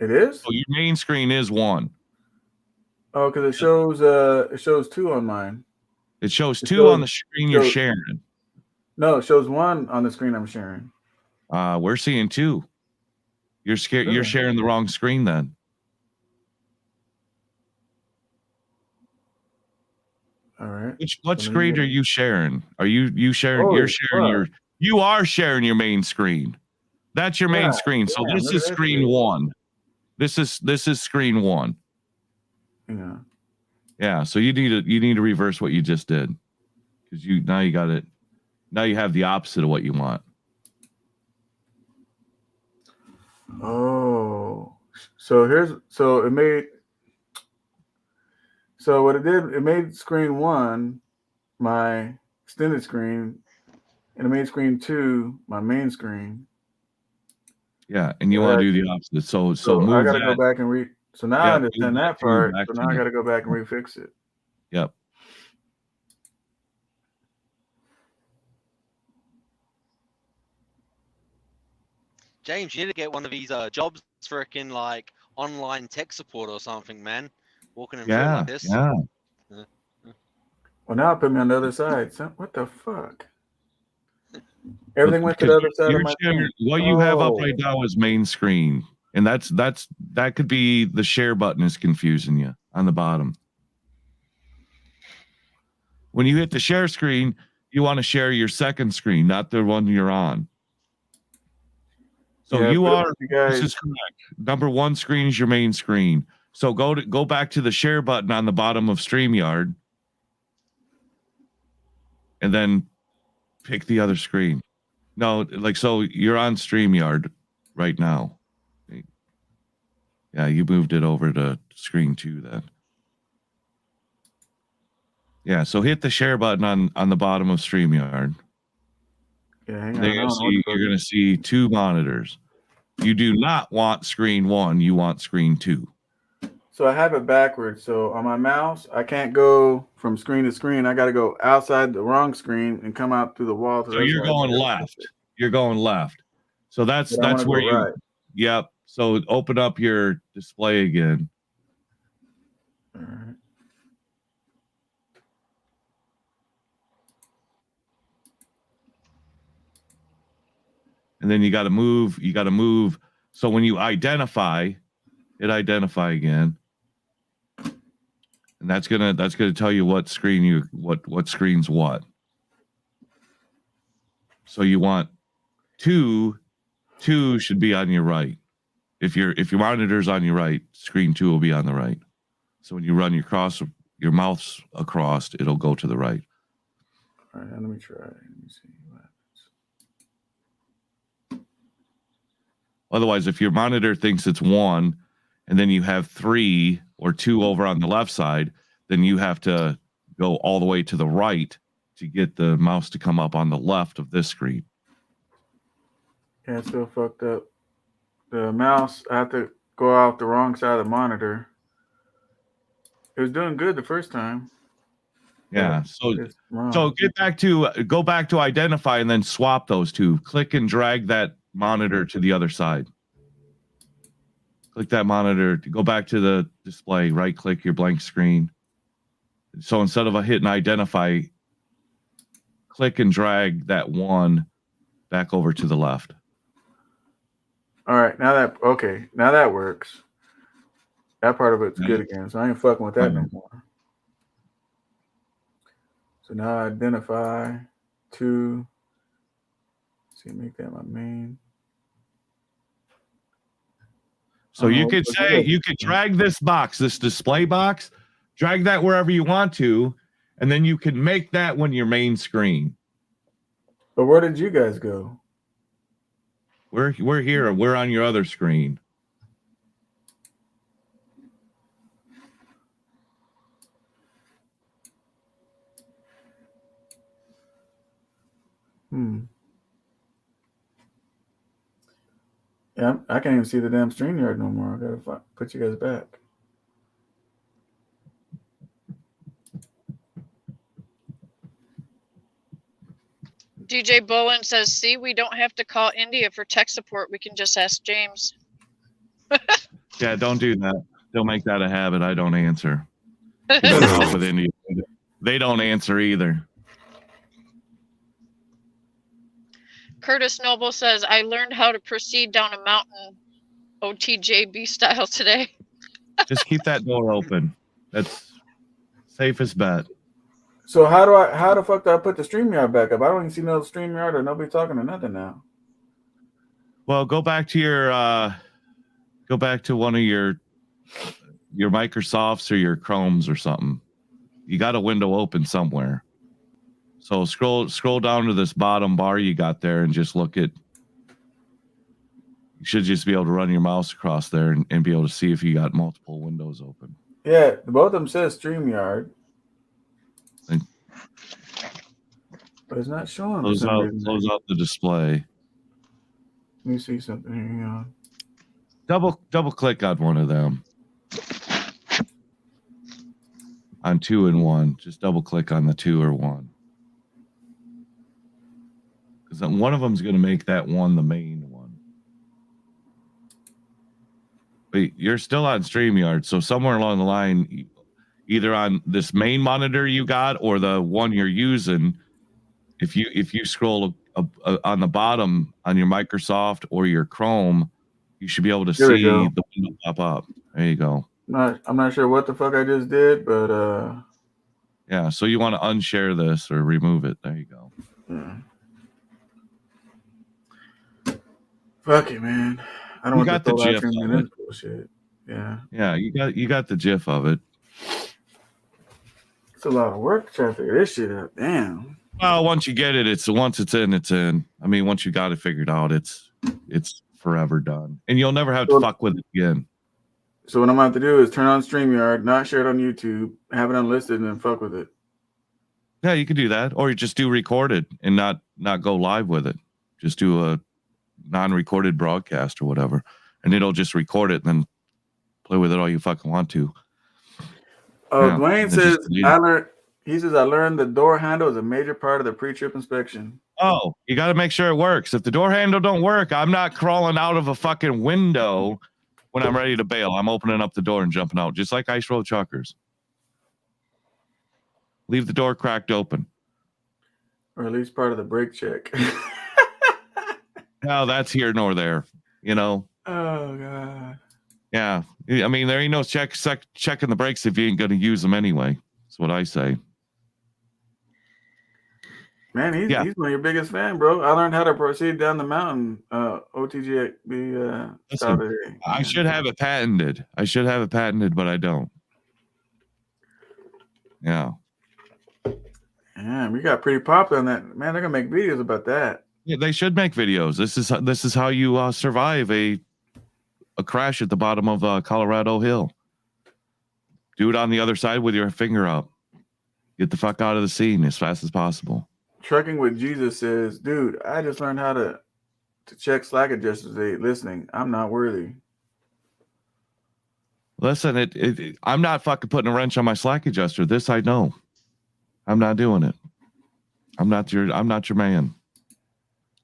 It is? So your main screen is 1. Oh, because it shows 2 on mine. It shows 2 on the screen you're sharing. No, it shows 1 on the screen I'm sharing. We're seeing 2. You're scared. Really? You're sharing the wrong screen then. All right. What screen are you sharing? Are you sharing? Holy You're sharing fuck. You are sharing your main screen. That's your main Yeah, screen. So yeah, this look is at that screen shit. 1. This is screen 1. Yeah. Yeah. So you need to reverse what you just did, because now you got it. Now you have the opposite of what you want. Oh. So what it did, it made screen 1 my extended screen, and it made screen 2 my main screen. Yeah, and you want to do the opposite. So move I gotta that. go back and so now I Yep, understand move that two part. back So to now I the- gotta go back and refix it. Yep. James, you need to get one of these jobs for freaking like online tech support or something, man. Walking in field like this. Yeah. Well, now it put me on the other side. So, what the fuck? Everything went to Because the other side of you're my sharing- thing. what you have up Oh. right now is main screen, and that could be the share button is confusing you on the bottom. When you hit the share screen, you want to share your second screen, not the one you're on. So Yeah, this is correct. Number 1 screen is your main screen. So go back to the share button on the bottom of StreamYard, and then pick the other screen. No, so you're on StreamYard right now. Yeah, you moved it over to screen 2 then. Yeah, so hit the share button on the bottom of StreamYard. Yeah, hang Then on. you're gonna see 2 monitors. You do not want screen 1, you want screen 2. So I have it backwards. So on my mouse, I can't go from screen to screen. I got to go outside the wrong screen and come out through the wall. So you're going left. You're going left. So that's But I wanna where go you. right. Yep. So open up your display again. All right. And then you got to move. So when you identify, hit identify again. And that's gonna tell you what screen what screen's what. So you want 2 should be on your right. If your monitor's on your right, screen 2 will be on the right. So when you run your mouse across, it'll go to the right. All right, let me try. Let me see what happens. Otherwise, if your monitor thinks it's 1, and then you have 3 or 2 over on the left side, then you have to go all the way to the right to get the mouse to come up on the left of this screen. Yeah, it's still fucked up. The mouse, I have to go out the wrong side of the monitor. It was doing good the first time. Yeah. It's wrong. So go back to identify and then swap those 2. Click and drag that monitor to the other side. Click that monitor, go back to the display, right click your blank screen. So instead of hitting identify, click and drag that 1 back over to the left. All right, now that works. That part of it's good again. So I ain't fucking with that no more. So now I identify 2. See, make that my main. So you could drag this box, this display box, drag that wherever you want to, and then you can make that one your main screen. But where did you guys go? We're here. We're on your other screen. Yeah, I can't even see the damn StreamYard no more. I gotta put you guys back. DJ Bowen says, "See, we don't have to call India for tech support. We can just ask James." Yeah, don't do that. They'll make that a habit. I don't answer. With India. They don't answer either. Curtis Noble says, "I learned how to proceed down a mountain, OTJB style today." Just keep that door open. That's safest bet. So how the fuck do I put the StreamYard back up? I don't even see no StreamYard or nobody talking or nothing now. Well, go back to your one of your Microsofts or your Chromes or something. You got a window open somewhere. So scroll down to this bottom bar you got there and just look at. You should just be able to run your mouse across there and be able to see if you got multiple windows open. Yeah, both of them says StreamYard. But it's not showing. Close out the display. Let me see something here. Double click on one of them. On 2 and 1. Just double click on the 2 or 1. Because then one of them is going to make that one the main one. But you're still on StreamYard, so somewhere along the line, either on this main monitor you got or the one you're using, if you scroll on the bottom on your Microsoft or your Chrome, you should be able to see the window pop up. There you go. I'm not sure what the fuck I just did, but yeah. So you want to unshare this or remove it? There you go. Yeah. Fuck it, man. I don't want to throw that stream in this bullshit. Yeah. Yeah, you got the gif of it. It's a lot of work trying to figure this shit out. Damn. Well, once you get it, once it's in. I mean, once you got it figured out, it's forever done, and you'll never have to fuck with it again. So what I'm about to do is turn on StreamYard, not share it on YouTube, have it unlisted, and then fuck with it. Yeah, you could do that, or you just do recorded and not go live with it. Just do a non-recorded broadcast or whatever, and it'll just record it and then play with it all you fucking want to. Oh, yeah, Dwayne says I learned the door handle is a major part of the pre-trip inspection. Oh, you got to make sure it works. If the door handle don't work, I'm not crawling out of a fucking window when I'm ready to bail. I'm opening up the door and jumping out, just like ice road truckers. Leave the door cracked open. Or at least part of the brake check. No, that's here nor there, you know. Oh, God. Yeah. I mean, there ain't no checking the brakes if you ain't going to use them anyway. That's what I say. Man, he's one of your biggest fan, bro. I learned how to proceed down the mountain. OTGB Listen, I should have it patented. But I don't. Yeah. Yeah, we got pretty popular on that. Man, they're gonna make videos about that. Yeah, they should make videos. This is how you survive a crash at the bottom of Colorado Hill. Do it on the other side with your finger up. Get the fuck out of the scene as fast as possible. Trucking with Jesus says, dude, I just learned how to check Slack adjusters listening. I'm not worthy. Listen, I'm not fucking putting a wrench on my Slack adjuster. This I know. I'm not doing it. I'm not your man.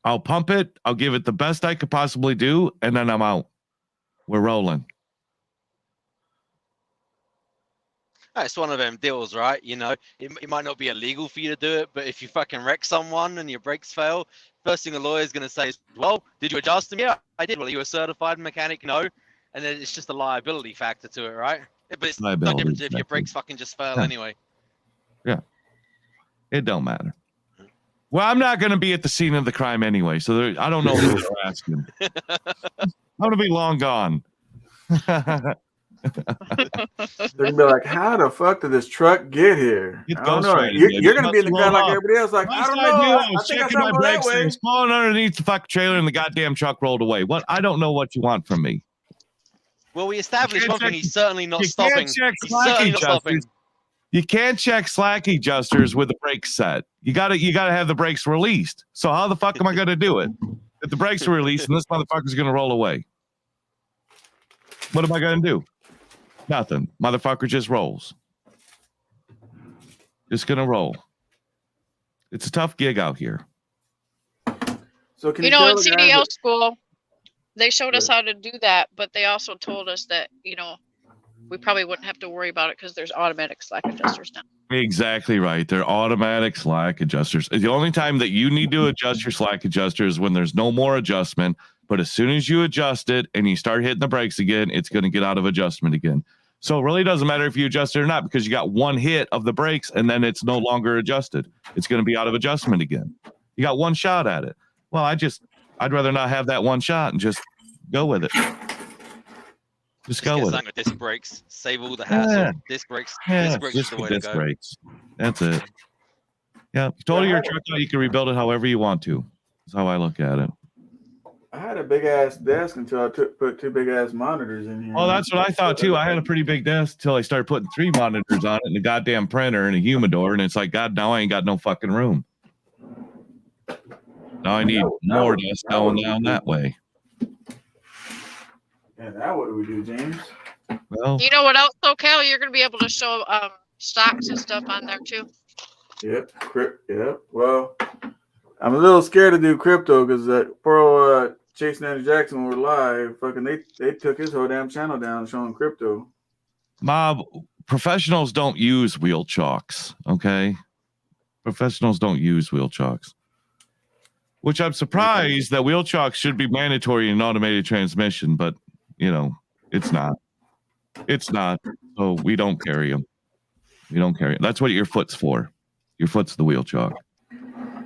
I'll pump it. I'll give it the best I could possibly do, and then I'm out. We're rolling. It's one of them deals, right? You know, it might not be illegal for you to do it, but if you fucking wreck someone and your brakes fail, first thing a lawyer is going to say is, well, did you adjust them? Yeah, I did. Well, are you a certified mechanic? No. And then it's just a liability factor to it, right? But it's no different if your brakes fucking just fail anyway. Yeah. It don't matter. Well, I'm not going to be at the scene of the crime anyway, so I don't know who they're asking. I'm going to be long gone. They're gonna be like, how the fuck did this truck get here? I don't know. You're gonna be in the crowd like everybody else. Like, I don't know. I think I saw him go that way. It's falling underneath the fucking trailer and the goddamn truck rolled away. What? I don't know what you want from me. Well, we established one thing. He's certainly not stopping. He's certainly not stopping. You can't check slack adjusters with the brakes set. You gotta have the brakes released. So how the fuck am I gonna do it? If the brakes are released and this motherfucker's going to roll away, what am I going to do? Nothing. Motherfucker just rolls. Just going to roll. It's a tough gig out here. So can You you know, tell in the guys CDL that- school, they showed us how to do that, but they also told us that, you know, we probably wouldn't have to worry about it because there's automatic slack adjusters now. Exactly right. They're automatic slack adjusters. The only time that you need to adjust your slack adjuster is when there's no more adjustment. But as soon as you adjust it and you start hitting the brakes again, it's going to get out of adjustment again. So it really doesn't matter if you adjust it or not, because you got one hit of the brakes and then it's no longer adjusted. It's going to be out of adjustment again. You got one shot at it. Well, I'd rather not have that one shot and just go with it. Just go with it. With disc brakes, save all the hassle. Yeah. Disc brakes, Yeah, disc brakes is just the with way to disc go. brakes. That's it. Yeah, you total your truck out, you can rebuild it however you want to. That's how I look at it. I had a big ass desk until I put two big ass monitors in here. Oh, that's what I thought too. I had a pretty big desk until I started putting 3 monitors on it and a goddamn printer and a humidor, and it's like, God, now I ain't got no fucking room. Now I need more desk going down that way. And now what do we do, James? Well, You know what else, SoCal? You're going to be able to show stocks and stuff on there too. Yep. Yep. Well, I'm a little scared to do crypto because poor Chase Nanny Jackson were live. Fucking they took his whole damn channel down showing crypto. Mob, professionals don't use wheel chocks, okay? Professionals don't use wheel chocks. Which I'm surprised that wheel chocks should be mandatory in automated transmission, but, you know, it's not. It's not. So we don't carry them. We don't carry them. That's what your foot's for. Your foot's the wheel chock.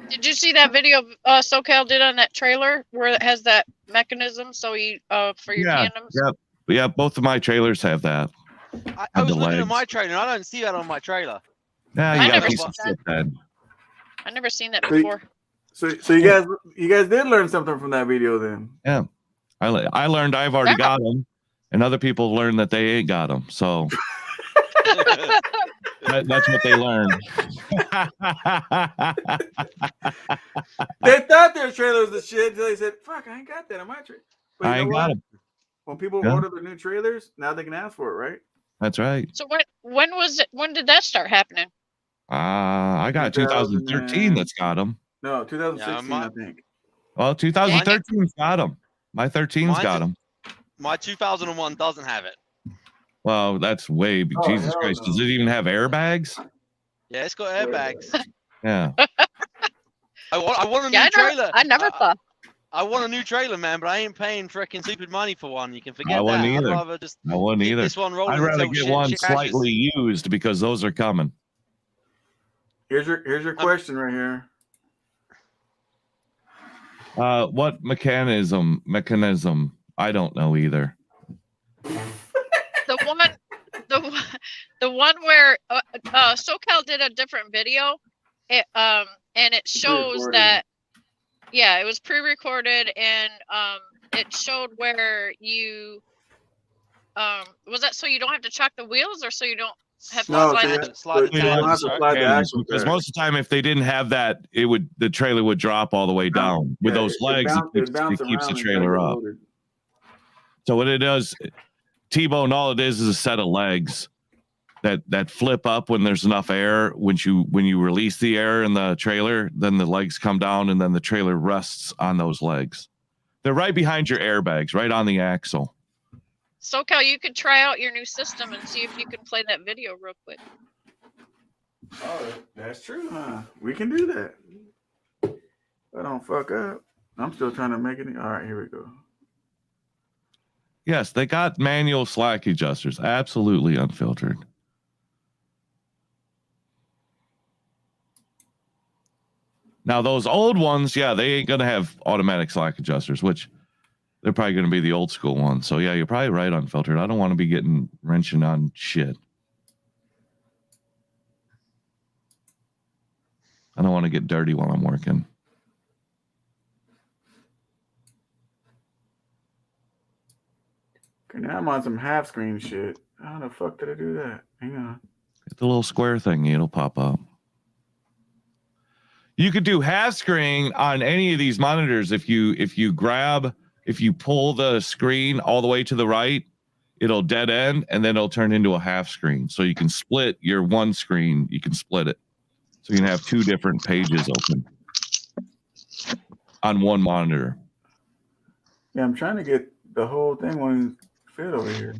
Did you see that video SoCal did on that trailer where it has that mechanism so you for your tandems? Yeah, both of my trailers have that. I was looking at my trailer. I don't see that on my trailer. Yeah, you got a piece of shit then. I never seen that before. So you guys did learn something from that video then. Yeah, I learned I've already got them, and other people learned that they ain't got them. So that's what they learned. They thought their trailer was the shit until they said, "Fuck, I ain't got that on my trailer." I ain't got them. When people order their new trailers, now they can ask for it, right? That's right. So when was it? When did that start happening? I got 2013 that's got them. No, 2016, I think. Well, 2013's got them. My 13's got them. My 2001 doesn't have it. Well, that's way. Jesus Christ! Does it even have airbags? Yeah, it's got airbags. Yeah. I want a new trailer. I never thought. I want a new trailer, man, but I ain't paying freaking stupid money for one. You can forget I that. wouldn't either. I'd rather just I wouldn't keep either. this one rolling I'd rather until get one shit crashes. slightly used because those are coming. Here's your question right here. What mechanism? I don't know either. The one where SoCal did a different video, and it shows that it was pre-recorded, and it showed where you was that so you don't have to chock the wheels, or so you don't have to slide the axle. Because most of the time, if they didn't have that, the trailer would drop all the way down. With those legs, it keeps the trailer up. So what it does, T-Bone, all it is a set of legs that flip up when there's enough air. When you release the air in the trailer, then the legs come down and then the trailer rests on those legs. They're right behind your airbags, right on the axle. SoCal, you could try out your new system and see if you can play that video real quick. Oh, that's true, huh? We can do that. I don't fuck up. I'm still trying to make it. All right, here we go. Yes, they got manual slack adjusters. Absolutely unfiltered. Now, those old ones, they ain't going to have automatic slack adjusters, which they're probably going to be the old school ones. So, you're probably right, unfiltered. I don't want to be wrenching on shit. I don't want to get dirty while I'm working. Okay, now I'm on some half screen shit. How the fuck did I do that? Hang on. Hit the little square thing, it'll pop up. You could do half screen on any of these monitors. If you pull the screen all the way to the right, it'll dead end and then it'll turn into a half screen. So you can split your one screen. You can split it. So you can have two different pages open on one monitor. Yeah, I'm trying to get the whole thing when fit over here.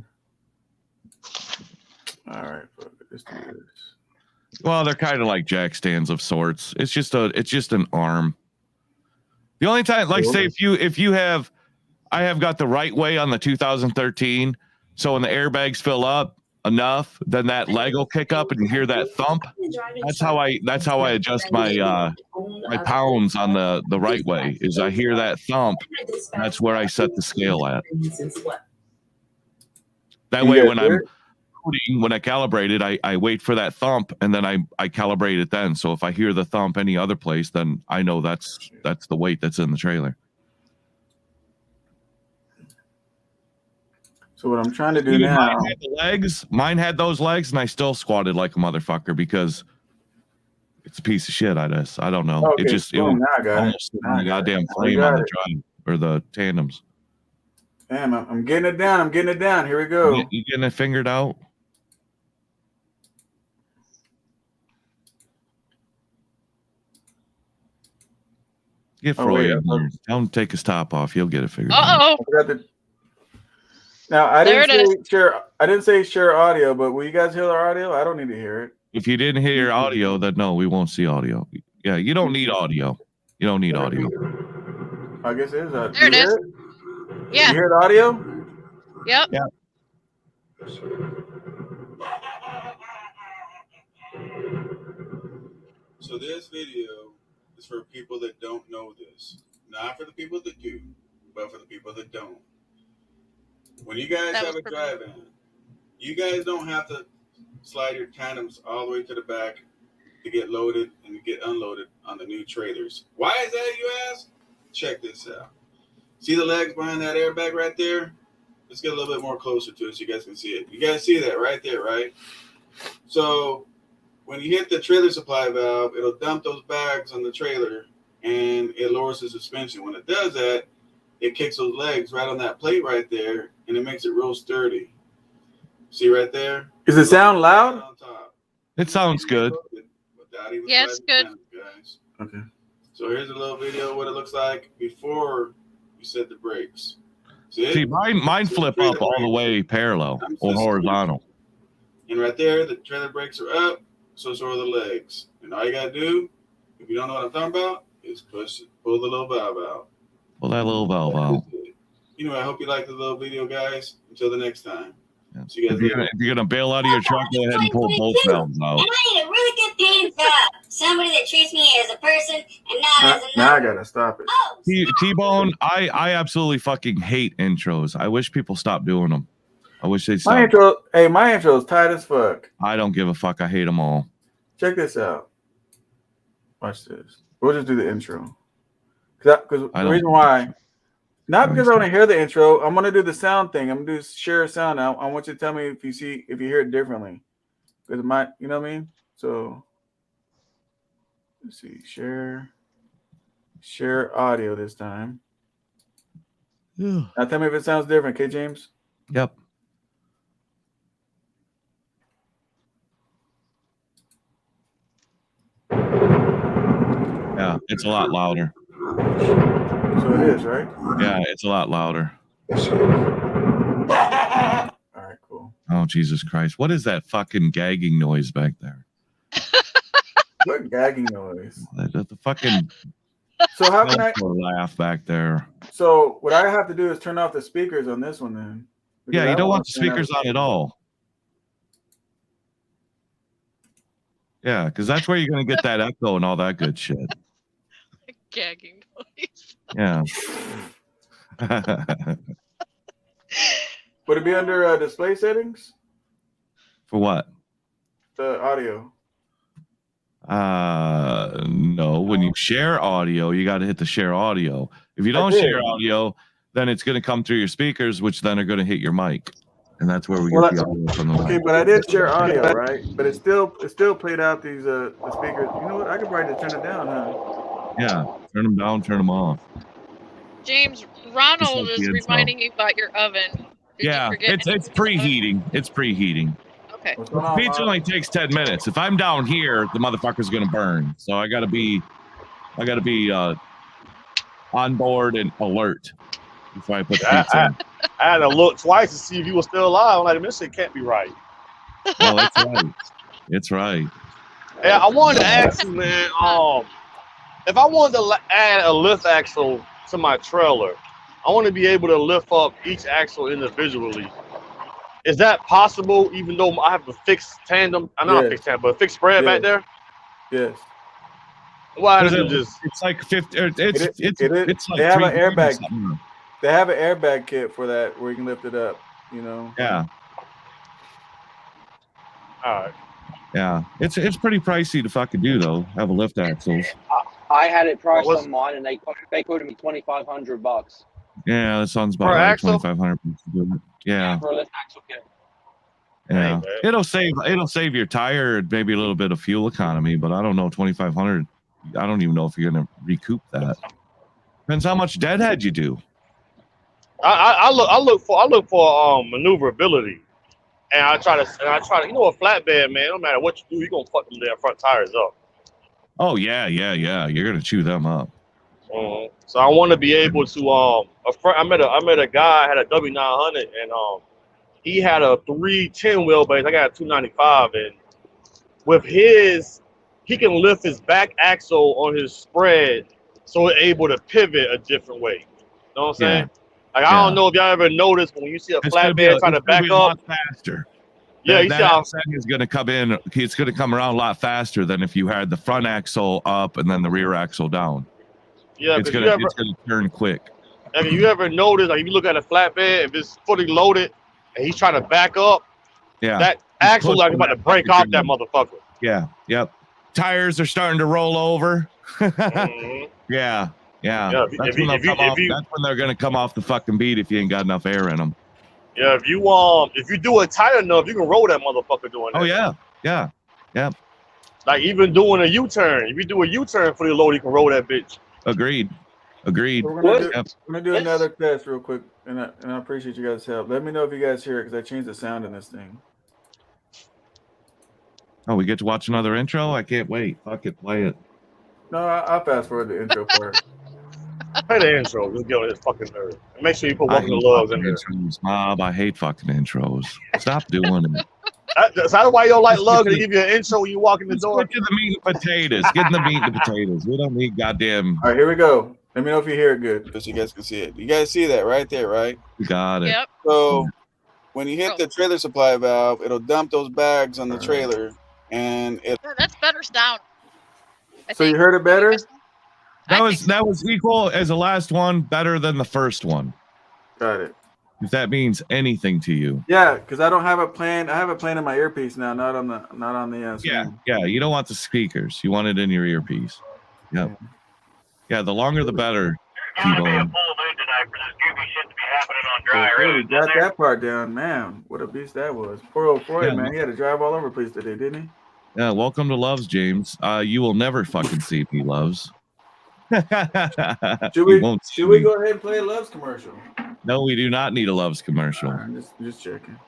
All right, fuck it. Let's do this. Well, they're kind of like jack stands of sorts. It's just an arm. The only time, like say if you have, I have got the right way on the 2013. So when the airbags fill up enough, then that leg will kick up and you hear that thump. That's how I adjust my my pounds on the right way. Is I hear that thump. That's where I set the scale at. That way, when I calibrate it, I wait for that thump and then I calibrate it then. So if I hear the thump any other place, then I know that's the weight that's in the trailer. So what I'm trying to do now, mine had those legs, and I still squatted like a motherfucker because it's a piece of shit. I don't know. Okay, It just it boom, was now I got it. almost Now I the got it. goddamn I frame got on the it. drive or the tandems. Damn, I'm getting it down. I'm getting it down. Here we go. You getting it fingered out? Get Froy in here. Tell him to take his top off. He'll get it figured out. Uh-oh. I forgot to. Now I There didn't it say share. I didn't say share audio, but will you guys hear our audio? I don't need to hear it. If you didn't hear audio, then no, we won't see audio. Yeah, you don't need audio. You don't need audio. I guess it is. There it is. Yeah. You hear the audio? Yep. Yeah. So this video is for people that don't know this. Not for the people that do, but for the people that don't. When you guys have a drive-in, you guys don't have to slide your tandems all the way to the back to get loaded and to get unloaded on the new trailers. Why is that, you ask? Check this out. See the legs behind that airbag right there? Let's get a little bit more closer to it so you guys can see it. You guys see that right there, right? So when you hit the trailer supply valve, it'll dump those bags on the trailer and it lowers the suspension. When it does that, it kicks those legs right on that plate right there and it makes it real sturdy. See right there? Does it sound loud? It sounds good. Yeah, it's good. Guys. Okay. So here's a little video of what it looks like before you set the brakes. See, mine flip up all the way parallel or horizontal. And right there, the trailer brakes are up, so are the legs. And all you gotta do, if you don't know what I'm talking about, is pull the little valve out. Pull that little valve out. Anyway, I hope you liked the little video, guys. Until the next time. Yeah. So you guys if you're gonna bail out of your truck, go ahead and pull both valves out. And I need a really good paying job. Somebody that treats me as a person and not as a now I gotta stop it. Oh, T-Bone, I absolutely fucking hate intros. I wish people stopped doing them. I wish they'd stop. My intro is tight as fuck. I don't give a fuck. I hate them all. Check this out. Watch this. We'll just do the intro. Because the reason why, not because I want to hear the intro, I'm gonna do the sound thing. I'm gonna do share sound now. I want you to tell me if you hear it differently. Because it might, you know what I mean? So let's see, share audio this time. Yeah. Now tell me if it sounds different, okay, James? Yep. Yeah, it's a lot louder. So it is, right? Yeah, it's a lot louder. All right, cool. Oh, Jesus Christ. What is that fucking gagging noise back there? What gagging noise? The fucking So how can I laugh back there? So what I have to do is turn off the speakers on this one then. Yeah, you don't want the speakers on at all. Yeah, because that's where you're gonna get that echo and all that good shit. Gagging noise. Yeah. Would it be under display settings? For what? The audio. No. When you share audio, you got to hit the share audio. If you don't share audio, then it's going to come through your speakers, which then are going to hit your mic. and that's where we Well, get the audio from the okay, mic. but I did share audio, right? But it still played out these the speakers. You know what? I could probably just turn it down, huh? Yeah, turn them down, turn them off. James, Ronald like is the intro. reminding you about your oven. Did Yeah, you forget it's preheating. It's preheating. Okay. What's The going on, pizza Bob? only takes 10 minutes. If I'm down here, the motherfucker's gonna burn. So I gotta be on board and alert before I put the pizza in. I had to look twice to see if you were still alive. I'm like, this shit can't be right. Oh, it's right. It's right. Yeah, I wanted to ask you, man. If I wanted to add a lift axle to my trailer, I want to be able to lift up each axle individually. Is that possible? Even though I have a fixed tandem, not a fixed tandem, but a fixed spread back there. Yes. Why did you just? It's like 50. It's like they have an 3 airbag. something. They have an airbag kit for that where you can lift it up. You know. Yeah. All right. Yeah, it's pretty pricey to fucking do though. Have a lift axles. I had it priced on mine, and they quoted me $2,500. Yeah, that sounds about Per right. axle? 2,500. Yeah. For a lift axle kit. Yeah, it'll save your tire and maybe a little bit of fuel economy, but I don't know 2,500. I don't even know if you're gonna recoup that. Depends how much deadhead you do. I look for maneuverability, and I try to. You know, a flatbed, man. No matter what you do, you're gonna fuck them damn front tires up. Oh yeah. You're gonna chew them up. So I want to be able to. I met a guy had a W900, and he had a 310 wheelbase. I got a 295, and with his, he can lift his back axle on his spread, so it's able to pivot a different way. You know what I'm saying? Like, I don't know if y'all ever noticed when you see a flatbed trying to back up faster. Yeah, you see how is going to come in. It's going to come around a lot faster than if you had the front axle up and then the rear axle down. Yeah, it's going to turn quick. Have you ever noticed, like, if you look at a flatbed, if it's fully loaded and he's trying to back up, that axle like about to break off that motherfucker. Yeah. Yep. Tires are starting to roll over. Yeah. That's when they're going to come off the fucking beat if you ain't got enough air in them. Yeah, if you do it tight enough, you can roll that motherfucker doing that. Oh yeah. Like even doing a U-turn. If you do a U-turn fully loaded, you can roll that bitch. Agreed. So we're gonna do another test real quick, and I appreciate you guys' help. Let me know if you guys hear it because I changed the sound in this thing. Oh, we get to watch another intro? I can't wait. Fuck it, play it. No, I'll fast forward the intro part. Play the intro. Just get on his fucking nerve. And make sure you put Welcome to Loves in there. Mob, I hate fucking intros. Stop doing it. That's why you don't like Love. They give you an intro when you walk in the door. Get to the meat and potatoes. Get in the meat and potatoes. We don't need goddamn. All right, here we go. Let me know if you hear it good, so you guys can see it. You guys see that right there, right? We got it. Yep. So when you hit the trailer supply valve, it'll dump those bags on the trailer, and it. That's better sound. So you heard it better? That was equal as the last one, better than the first one. Got it. If that means anything to you. Yeah, because I don't have it planned. I have it planned in my earpiece now, not on the screen. Yeah. You don't want the speakers. You want it in your earpiece. Yep. Yeah, the longer the better. T-Bone. Really got that part down, man. What a beast that was. Poor old Freud, man. He had to drive all over the place today, didn't he? Yeah, welcome to Loves, James. You will never fucking see me, Loves. Should we go ahead and play a Loves commercial? No, we do not need a Loves commercial. I'm just checking.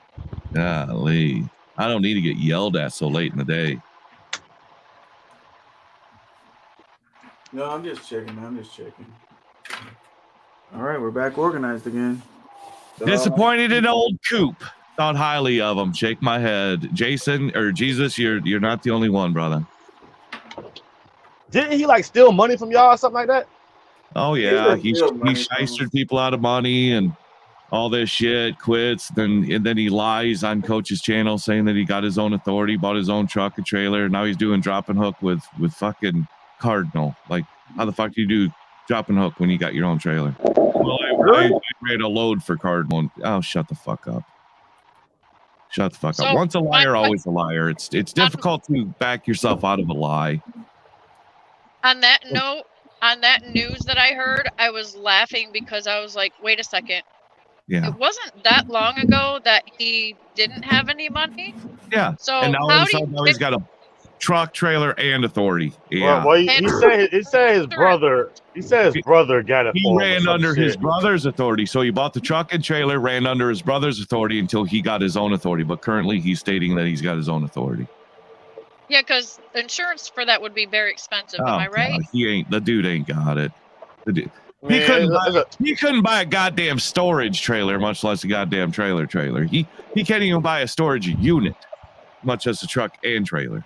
Golly. I don't need to get yelled at so late in the day. No, I'm just checking. All right, we're back organized again. Disappointed in old Coop. Thought highly of him. Shake my head. Jason or Jesus, you're not the only one, brother. Didn't he like steal money from y'all or something like that? Oh yeah, he shystered people out of money and all this shit. Quits, and then he lies on Coach's channel saying that he got his own authority, bought his own truck and trailer. Now he's doing drop and hook with fucking Cardinal. Like, how the fuck do you do drop and hook when you got your own trailer? Well, I made a load for Cardinal. Oh, shut the fuck up. Shut the fuck up. Once a liar, always a liar. It's difficult to back yourself out of a lie. On that note, on that news that I heard, I was laughing because I was like, wait a second. Yeah. It wasn't that long ago that he didn't have any money. Yeah. So and now all how of a do you sudden now he's got a truck, trailer, and authority. Yeah. Well, he said his brother. He said his brother got it He for him. or ran some under his shit. brother's authority. So he bought the truck and trailer, ran under his brother's authority until he got his own authority. But currently he's stating that he's got his own authority. Yeah, because insurance for that would be very expensive. Am I right? God, the dude ain't got it. The dude, he Man, couldn't buy a goddamn storage trailer, much less a goddamn trailer. He can't even buy a storage unit, much less a truck and trailer.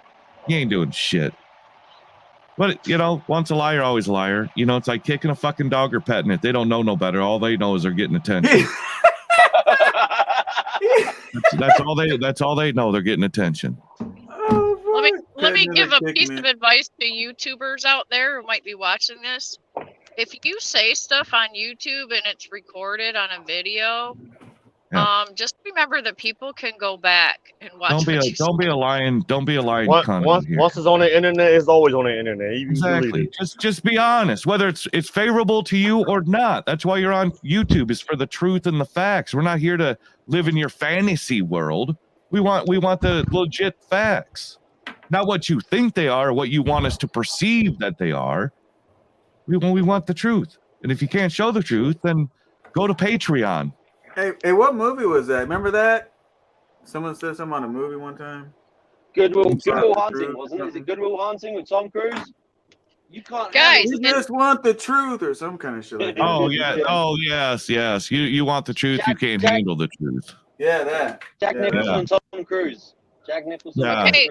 He ain't doing shit. But, you know, once a liar, always a liar. You know, it's like kicking a fucking dog or petting it. They don't know no better. All they know is they're getting attention. that's all they know. They're getting attention. Let me give a piece of advice to YouTubers out there who might be watching this. If you say stuff on YouTube and it's recorded on a video, just remember that people can go back and watch. Don't be a lion cunt here. Once it's on the internet, it's always on the internet. Exactly. Just be honest, whether it's favorable to you or not. That's why you're on YouTube, is for the truth and the facts. We're not here to live in your fantasy world. We want the legit facts. Not what you think they are, or what you want us to perceive that they are. We want the truth. And if you can't show the truth, then go to Patreon. Hey, what movie was that? Remember that? Someone said something on a movie one time. Goodwill Hunting, wasn't it? Is it Goodwill Hunting with Tom Cruise? You can't. Guys, we just want the truth or some kind of shit like that. Oh yeah. Oh yes. You want the truth. You can't handle the truth. Yeah, that. Jack Nicholson and Tom Cruise. Jack Nicholson. Yeah. Okay.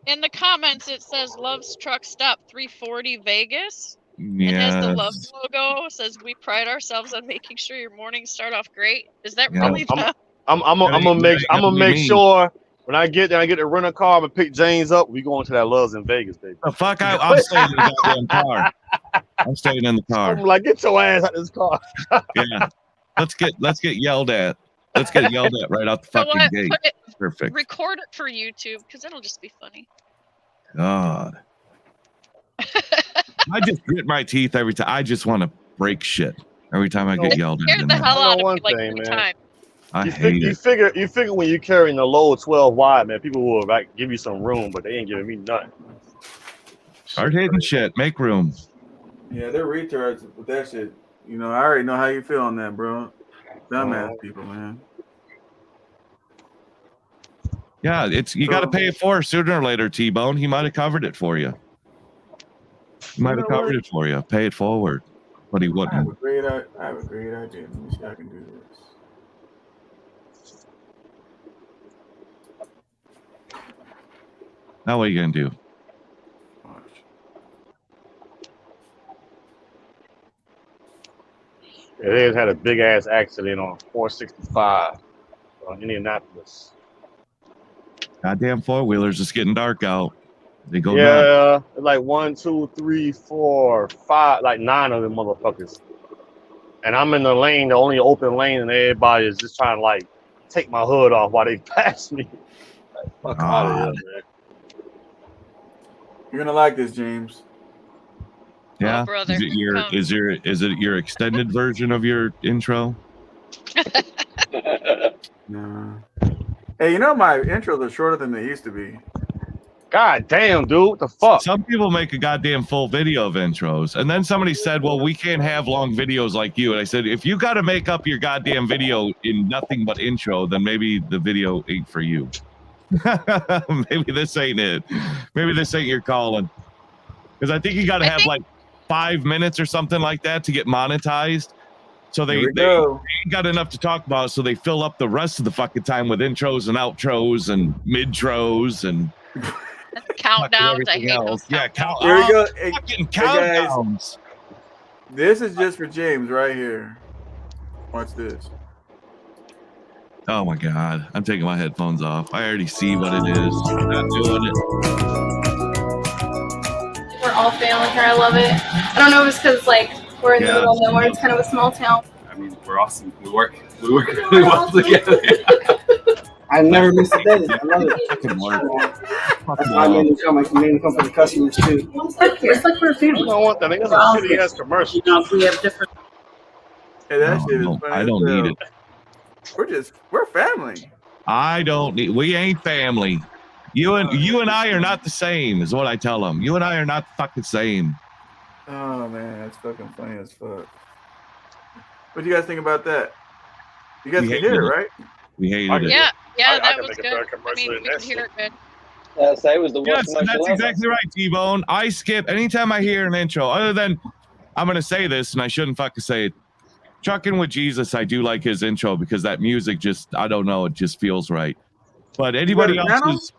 In the comments, it says Love's Truck Stop 340 Vegas. It has the Love logo. It says we pride ourselves on making sure your mornings start off great. Is that really the? I'm gonna make sure when I get there, I get to rent a car. I'm gonna pick James up. We going to that Love's in Vegas, baby. The fuck out! I'm staying in the goddamn car. I'm staying in the car. I'm like, get your ass out of this car. Yeah. Let's get yelled at. Let's get yelled at right out the fucking gate. Perfect. Record it for YouTube because it'll just be funny. God. I just grit my teeth every time. I just want to break shit every time I get yelled at. Scares the hell out of me like every time. You figure when you're carrying the low 12 wide, man, people will like give you some room, but they ain't giving me nothing. Start hitting shit. Make room. Yeah, they're retards with that shit. You know, I already know how you feel on that, bro. Dumbass people, man. Yeah, you got to pay it for sooner or later, T-Bone. He might have covered it for you. He might have covered it for you. Pay it forward, but he wouldn't. I have a great idea. Let me see how I can do this. Now what are you gonna do? Yeah, they had a big ass accident on 465 in Indianapolis. Goddamn four-wheelers, it's getting dark out. They go nuts. Like 1, 2, 3, 4, 5, like 9 of them motherfuckers. And I'm in the lane, the only open lane, and everybody is just trying to like take my hood off while they pass me. Like, fuck out of here, man. You're gonna like this, James. Yeah. Oh, brother. Is it your extended version of your intro? No. Hey, you know my intros are shorter than they used to be. God damn, dude, what the fuck? Some people make a goddamn full video of intros, and then somebody said, "Well, we can't have long videos like you." And I said, "If you got to make up your goddamn video in nothing but intro, then maybe the video ain't for you. Maybe this ain't it. Maybe this ain't your calling." Because I think you got to have like 5 minutes or something like that to get monetized. So they ain't got enough to talk about, so they fill up the rest of the fucking time with intros and outros and midtros and countdowns. I hate those. Yeah, Here we go. Hey, fucking guys, countdowns. this is just for James right here. Watch this. Oh my god, I'm taking my headphones off. I already see what it is. I'm not doing it. We're all family here. I love it. I don't know if it's because like we're in the middle of nowhere. It's kind of a small town. I mean, we're awesome. We work really well together. I never miss a day. I love it. That's why I mainly come for the customers too. It's like we're a family. I don't want that. That's a shitty ass commercial. You know, if we have different. Hey, that No, shit is no, funny I as don't need hell. it. We're family. I don't need. We ain't family. You and I are not the same, is what I tell them. You and I are not the fucking same. Oh man, that's fucking funny as fuck. What do you guys think about that? You guys We can hated hear it, it. right? We hated it. Yeah, I that can was make a good. better I commercial mean, than we could that hear shit. it good. Yeah, say it was the worst Yes, commercial that's ever. exactly right, T-Bone. I skip anytime I hear an intro, other than I'm gonna say this, and I shouldn't fucking say it. Trucking with Jesus, I do like his intro because that music just, I don't know, it just feels right. But anybody else's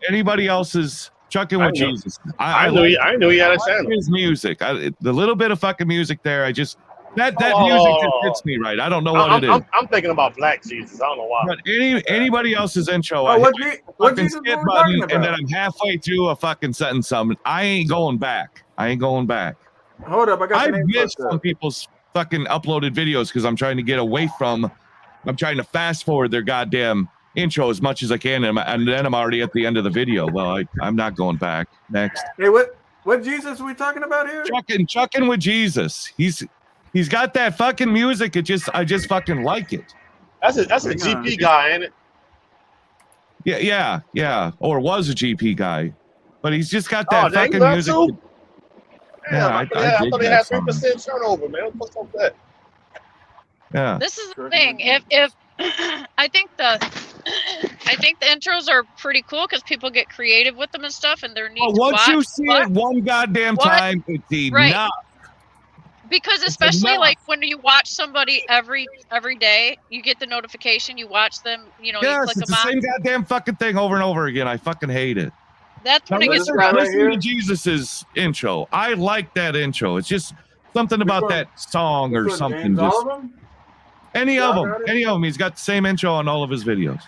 Trucking with Jesus. I knew he had a channel. His music, the little bit of fucking music there, I just that Oh, music just hits me right. I don't know what it is. I'm thinking about Black Jesus. I don't know why. But anybody else's intro, Oh, I what hit what fucking Jesus skip were we button, talking and then about? I'm halfway through a fucking sentence. I ain't going back. I ain't going back. Hold up, I got the name missed fucked some up. people's fucking uploaded videos because I'm trying to get away from. I'm trying to fast forward their goddamn intro as much as I can, and then I'm already at the end of the video. Well, I'm not going back. Next. Hey, what Jesus are we talking about here? Trucking with Jesus. He's got that fucking music. I just fucking like it. That's a GP guy, ain't it? Yeah. Or was a GP guy, but he's just got that dang, fucking music. Yeah, I thought they had 3% turnover, man. What's up with that? Yeah. This is the thing. If I think the intros are pretty cool because people get creative with them and stuff, and they're neat to Once watch. you see it one goddamn time, it's enough. Because especially like when you watch somebody every day, you get the notification, you watch them, you click Yes, it's them the out. same goddamn fucking thing over and over again. I fucking hate it. That's when it gets listen, rough. listen to Jesus's intro. I like that intro. It's just something about that song or something. All Just of them? any of them. He's got the same intro on all of his videos.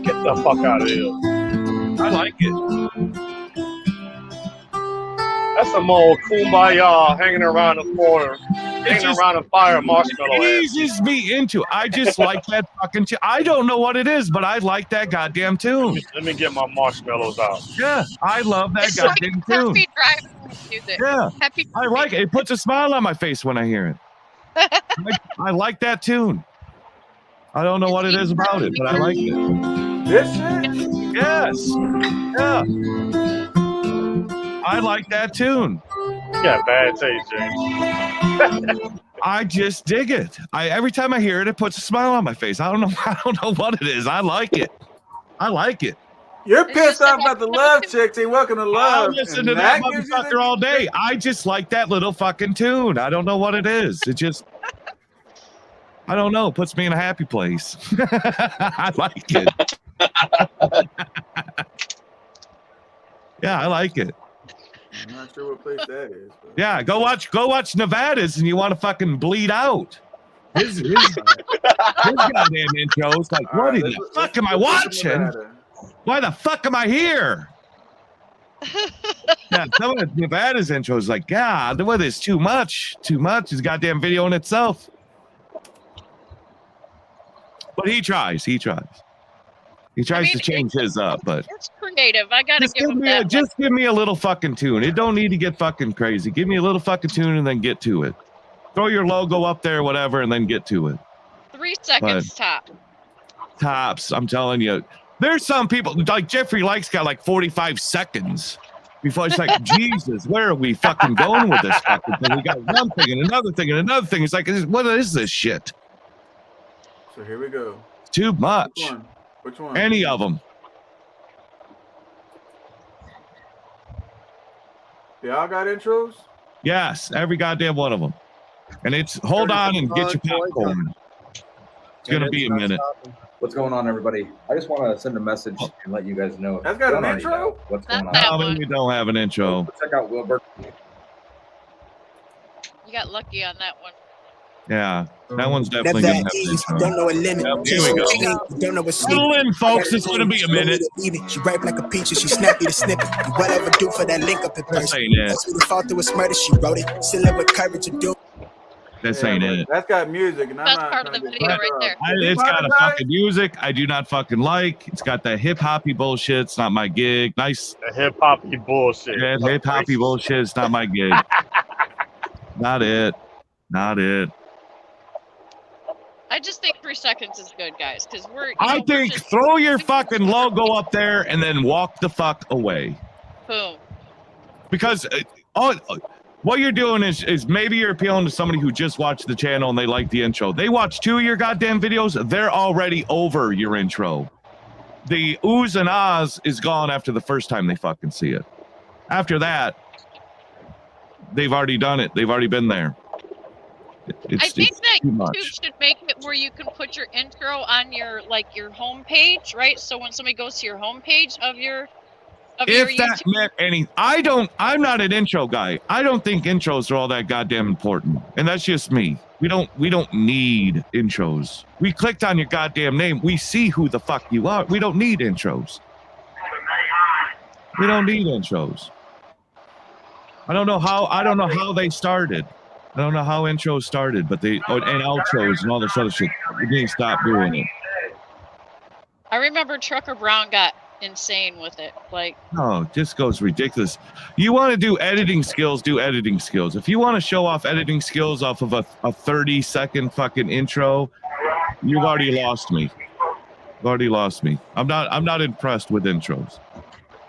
Get the fuck out of here. I like it. That's some old kumbaya hanging around the corner, hanging around a fire marshmallow. It eases me into. I just like that fucking. I don't know what it is, but I like that goddamn tune. Let me get my marshmallows out. Yeah, I love that goddamn tune. Happy driving music. Yeah, happy. I like it. It puts a smile on my face when I hear it. I like that tune. I don't know what it is about it, but I like it. This shit? Yes. Yeah. I like that tune. You got bad taste, James. I just dig it. Every time I hear it, it puts a smile on my face. I don't know what it is. I like it. You're pissed off about the love chicks. Ain't welcome to love. I listen to that motherfucker all day. I just like that little fucking tune. I don't know what it is. It just, I don't know. It puts me in a happy place. I like it. Yeah, I like it. I'm not sure what place that is. But. Yeah, go watch Nevada's and you want to fucking bleed out. His goddamn intro's like, what the fuck am I watching? Why the fuck am I here? Yeah, some of Nevada's intros like, God, what is too much? His goddamn video in itself. But he tries. He tries to change his up, but it's creative. I gotta give him that. Just give me a little fucking tune. It don't need to get fucking crazy. Give me a little fucking tune and then get to it. Throw your logo up there, whatever, and then get to it. 3 seconds top. Tops. I'm telling you. There's some people like Jeffrey Likes got like 45 seconds before it's like, Jesus, where are we fucking going with this fucking thing? We got one thing and another thing and another thing. It's like, what is this shit? So here we go. Too much. Which one? Any of them. They all got intros? Yes, every goddamn one of them. And it's, hold on and get your popcorn. It's going to be a minute. What's going on, everybody? I just want to send a message and let you guys know. That's got an intro? What's going on? No, we don't have an intro. Check out Wilbur. You got lucky on that one. Yeah, that one's definitely going to have an intro. Don't know a limit. Yep, here we go. Don't know a Settle in, folks. It's going to be a minute. She ripe like a peach and she snappy to snip it. Whatever do for that link up in person. This ain't it. That's when we fought through a murder. She wrote it. Still live with courage to do. This ain't it. That's got music, and I'm not part of the video right there. It's got a fucking music I do not fucking like. It's got that hip hoppy bullshit. It's not my gig. Nice. The hip hoppy bullshit. Yeah, hip hoppy bullshit. It's not my gig. Not it. I just think 3 seconds is good, guys, because we're. I think throw your fucking logo up there and then walk the fuck away. Boom. Because what you're doing is maybe you're appealing to somebody who just watched the channel and they like the intro. They watch 2 of your goddamn videos. They're already over your intro. The oohs and ahs is gone after the first time they fucking see it. After that, they've already done it. They've already been there. I think that YouTube should make it where you can put your intro on your your home page, right? So when somebody goes to your home page of your If that meant any, I'm not an intro guy. I don't think intros are all that goddamn important, and that's just me. We don't need intros. We clicked on your goddamn name. We see who the fuck you are. We don't need intros. We don't need intros. I don't know how they started. I don't know how intros started, but and outros and all this other shit. We need to stop doing it. I remember Trucker Brown got insane with it. No, it just goes ridiculous. You want to do editing skills, do editing skills. If you want to show off editing skills off of a 30-second fucking intro, you've already lost me. I'm not impressed with intros.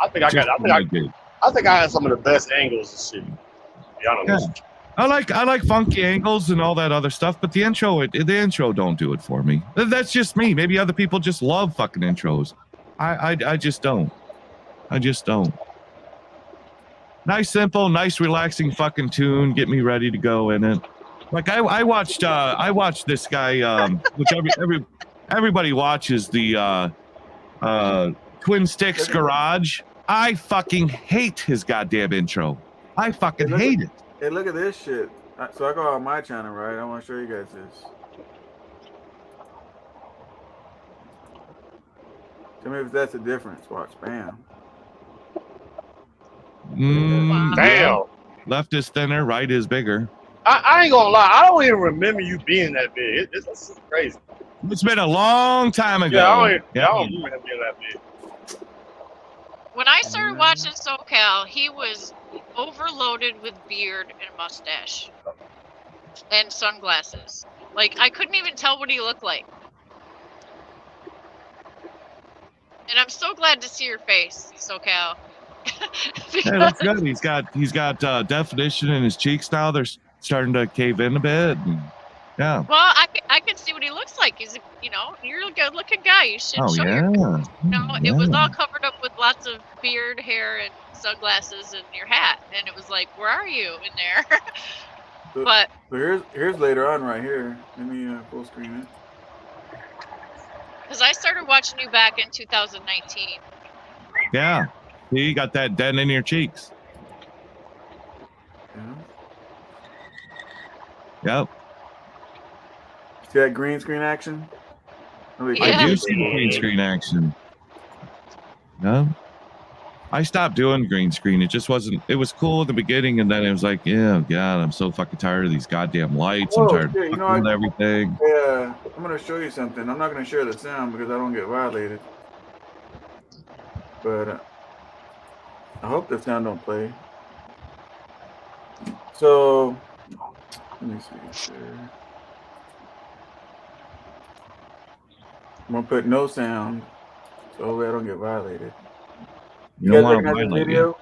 I think I had some of the best angles and shit. To be honest. Yeah. I like funky angles and all that other stuff, but the intro don't do it for me. That's just me. Maybe other people just love fucking intros. I just don't. Nice, simple, nice, relaxing fucking tune. Get me ready to go in it. Like I watched this guy, which everybody watches, the Twin Sticks Garage. I fucking hate his goddamn intro. I fucking hate it. Hey, look at this shit. So I go on my channel, right? I want to show you guys this. Tell me if that's the difference. Watch, bam. Damn. Left is thinner, right is bigger. I ain't gonna lie. I don't even remember you being that big. It's crazy. It's been a long time ago. I don't remember him being that big. When I started watching SoCal, he was overloaded with beard and mustache and sunglasses. I couldn't even tell what he looked like. And I'm so glad to see your face, SoCal. Hey, that's good. He's got definition in his cheeks now. They're starting to cave in a bit. And, yeah. Well, I can see what he looks like. He's you're a good looking guy. You should show your it was all covered up with lots of beard, hair, and sunglasses and your hat. And it was like, where are you in there? But here's later on right here. Let me full screen it. Because I started watching you back in 2019. Yeah. You got that dent in your cheeks. Yep. See that green screen action? I do see the green screen action. No. I stopped doing green screen. It just wasn't. It was cool at the beginning, and then it was like, yeah, God, I'm so fucking tired of these goddamn lights. I'm tired of everything. Yeah, I'm gonna show you something. I'm not gonna share the sound because I don't get violated. But I hope the sound don't play. So let me see here. I'm gonna put no sound, so I don't get violated. You don't want to violate video?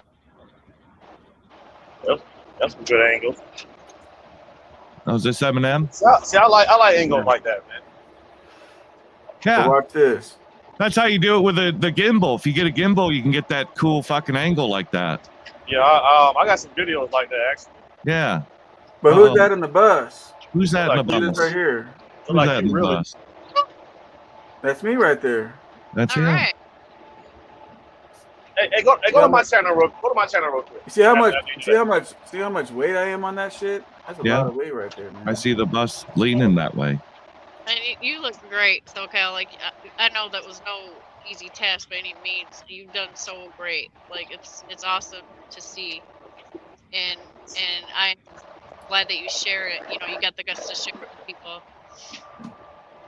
Yep, that's a good angle. Oh, is this Eminem? See, I like angles like that, man. Yeah. So watch this. That's how you do it with the gimbal. If you get a gimbal, you can get that cool fucking angle like that. Yeah, I got some videos like that actually. Yeah. But who's that in the bus? Who's that in the bus? This right here. Who's that in the bus? That's me right there. That's All him. right. Hey, go to my channel real quick. See how much weight I am on that shit? That's a lot of weight right there, man. I see the bus leaning that way. And you look great, SoCal. I know that was no easy task by any means. You've done so great. It's awesome to see, and I'm glad that you share it. You got the guts to share it with people.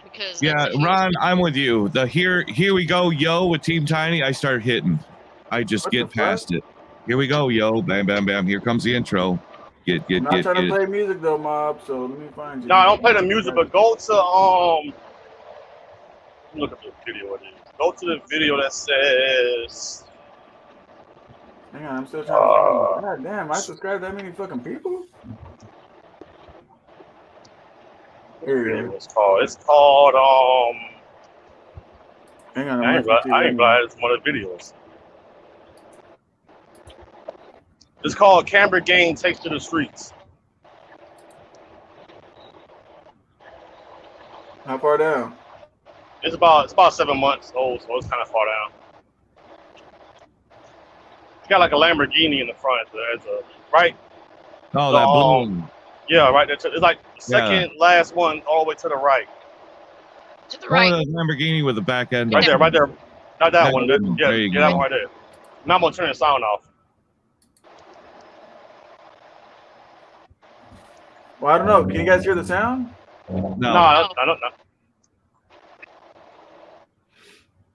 Because Ron, I'm with you. The here we go, yo, with Team Tiny. I start hitting. I just get past it. Here we go, yo, bam, bam, bam. Here comes the intro. I'm not trying to play music though, Mob. So let me find you. No, I don't play the music, but go to look at the video. Go to the video that says. Hang on, I'm still trying to find. God damn, I subscribed that many fucking people. Here it is. It's called Hang on, I ain't glad it's one of the videos. It's called Camber Gang Takes to the Streets. How far down? It's about 7 months old, so it's kind of far down. It's got like a Lamborghini in the front, right? Oh, that blue. Yeah, right there. It's like the second last one all the way to the right. To the right. Oh, the Lamborghini with the back end. Right there. Not that one. Yeah, that one right there. Now I'm gonna turn the sound off. Well, I don't know. Can you guys hear the sound? No, I don't know.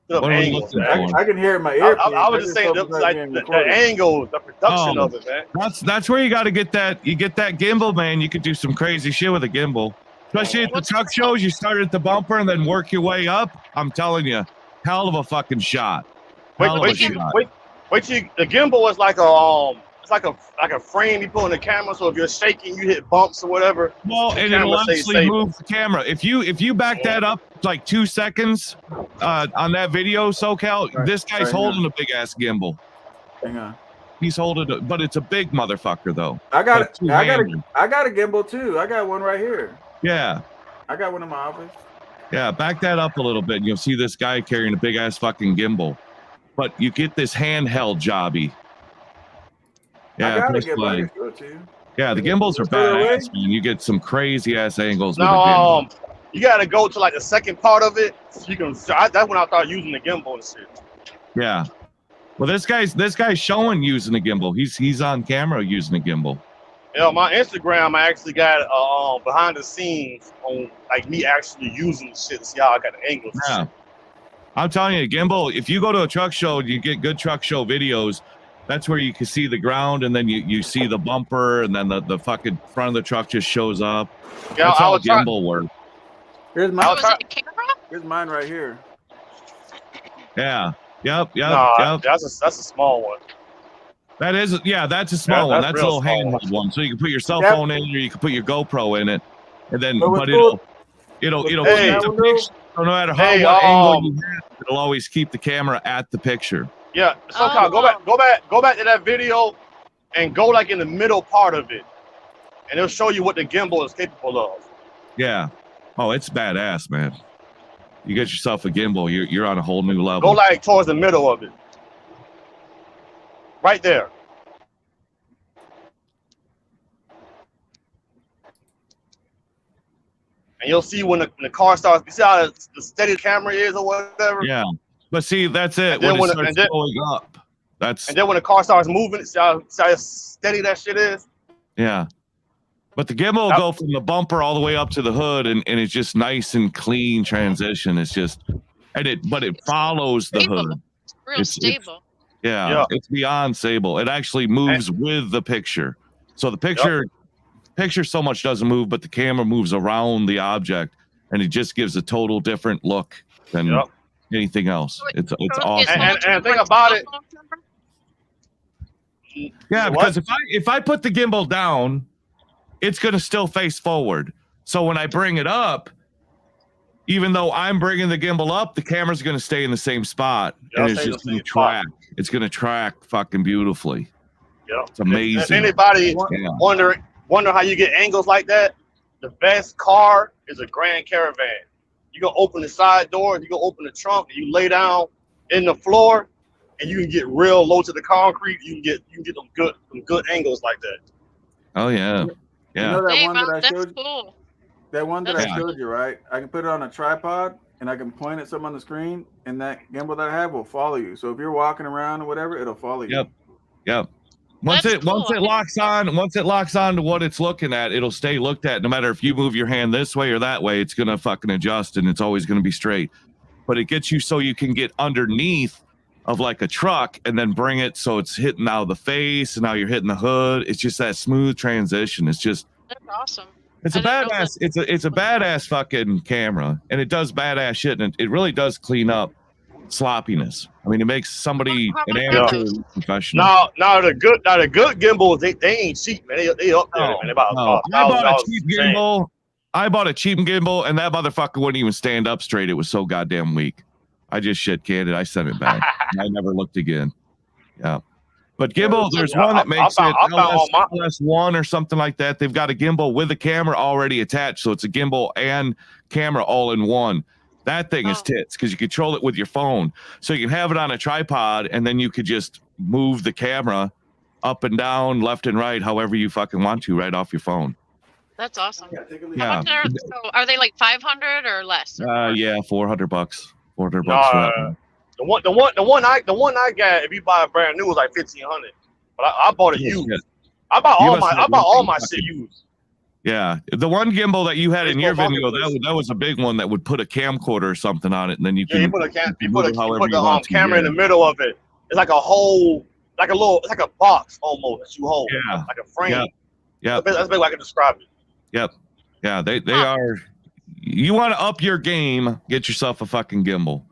I can hear it in my ear. I was just saying, the angle, the production of it, man. That's where you got to get that. You get that gimbal, man. You could do some crazy shit with a gimbal, especially at the truck shows. You start at the bumper and then work your way up. I'm telling you, hell of a fucking shot. Wait till the gimbal is like it's like a frame you put on the camera. So if you're shaking, you hit bumps or whatever. Well, and it'll actually move the camera. If you back that up like 2 seconds on that video, SoCal, this guy's holding a big ass gimbal. Hang on. He's holding it, but it's a big motherfucker though. I got a gimbal too. I got one right here. Yeah. I got one in my office. Yeah, back that up a little bit and you'll see this guy carrying a big ass fucking gimbal. But you get this handheld jobby. Yeah, I got a gimbal. I can show it to you. Yeah, the gimbals are badass, man. You get some crazy ass angles with a No, gimbal. you gotta go to like the second part of it. So you can. That's when I started using the gimbal and shit. Yeah. Well, this guy's showing using the gimbal. He's on camera using the gimbal. Yeah, my Instagram, I actually got behind the scenes on like me actually using the shit to see how I got the angles. Yeah. I'm telling you, gimbal. If you go to a truck show, you get good truck show videos. That's where you can see the ground, and then you see the bumper, and then the fucking front of the truck just shows up. Yeah, that's how gimbal works. Here's mine. Here's mine right here. Yeah. Yep. That's a small one. That is, that's a small one. That's a little handheld one. So you can put your cell phone in, or you can put your GoPro in it, and then it'll keep the picture. So no matter what angle you have, it'll always keep the camera at the picture. Yeah, so go back to that video and go like in the middle part of it, and it'll show you what the gimbal is capable of. Yeah. Oh, it's badass, man. You get yourself a gimbal, you're on a whole new level. Go like towards the middle of it. Right there. And you'll see when the car starts, you see how the steady camera is or whatever? Yeah. But see, that's it. When it starts going up. And then when the car starts moving, see how steady that shit is? Yeah. But the gimbal will go from the bumper all the way up to the hood, and it's just nice and clean transition. It's just, but it follows the hood. Real stable. It's beyond stable. It actually moves with the picture. So the picture so much doesn't move, but the camera moves around the object, and it just gives a total different look than anything else. It's awesome. And think about it. Yeah, because if I put the gimbal down, it's going to still face forward. So when I bring it up, even though I'm bringing the gimbal up, the camera's going to stay in the same spot, and it's just going to track. It's going to track fucking beautifully. Yeah, it's amazing. If anybody wonder how you get angles like that, the best car is a Grand Caravan. You go open the side door, you go open the trunk, and you lay down in the floor, and you can get real low to the concrete. You can get some good angles like that. Oh yeah. Yeah. You know that one that I showed you? That one that I showed you, right? I can put it on a tripod and I can point at something on the screen, and that gimbal that I have will follow you. So if you're walking around or whatever, it'll follow you. Yep. Once it locks on to what it's looking at, it'll stay looked at. No matter if you move your hand this way or that way, it's gonna fucking adjust, and it's always gonna be straight. But it gets you so you can get underneath of like a truck and then bring it so it's hitting now the face and now you're hitting the hood. It's just that smooth transition. It's just That's awesome. it's a badass. It's a badass fucking camera, and it does badass shit, and it really does clean up sloppiness. I mean, it makes somebody an amateur professional. Now the good gimbals they ain't cheap, man. They up there, man. They about I bought a cheap gimbal. I bought a cheap gimbal, and that motherfucker wouldn't even stand up straight. It was so goddamn weak. I just shit canned it. I sent it back. I never looked again. Yeah. But gimbal, there's one that makes it LS1 or something like that. They've got a gimbal with a camera already attached. So it's a gimbal and camera all in one. That thing is tits because you control it with your phone. So you can have it on a tripod and then you could just move the camera up and down, left and right, however you fucking want to, right off your phone. That's awesome. Yeah. How much are they, like 500 or less? Yeah, $400. $400 for that one. The one I got, if you buy a brand new, was like $1,500. But I bought it used. I bought all my shit used. Yeah, the one gimbal that you had in your video, that was a big one that would put a camcorder or something on it, and then you can. Yeah, you put the camera in the middle of it. It's like a whole, it's like a box almost that you hold. Yeah, like a frame. Yeah, that's the best way I can describe it. Yep. Yeah, they are. You want to up your game? Get yourself a fucking gimbal.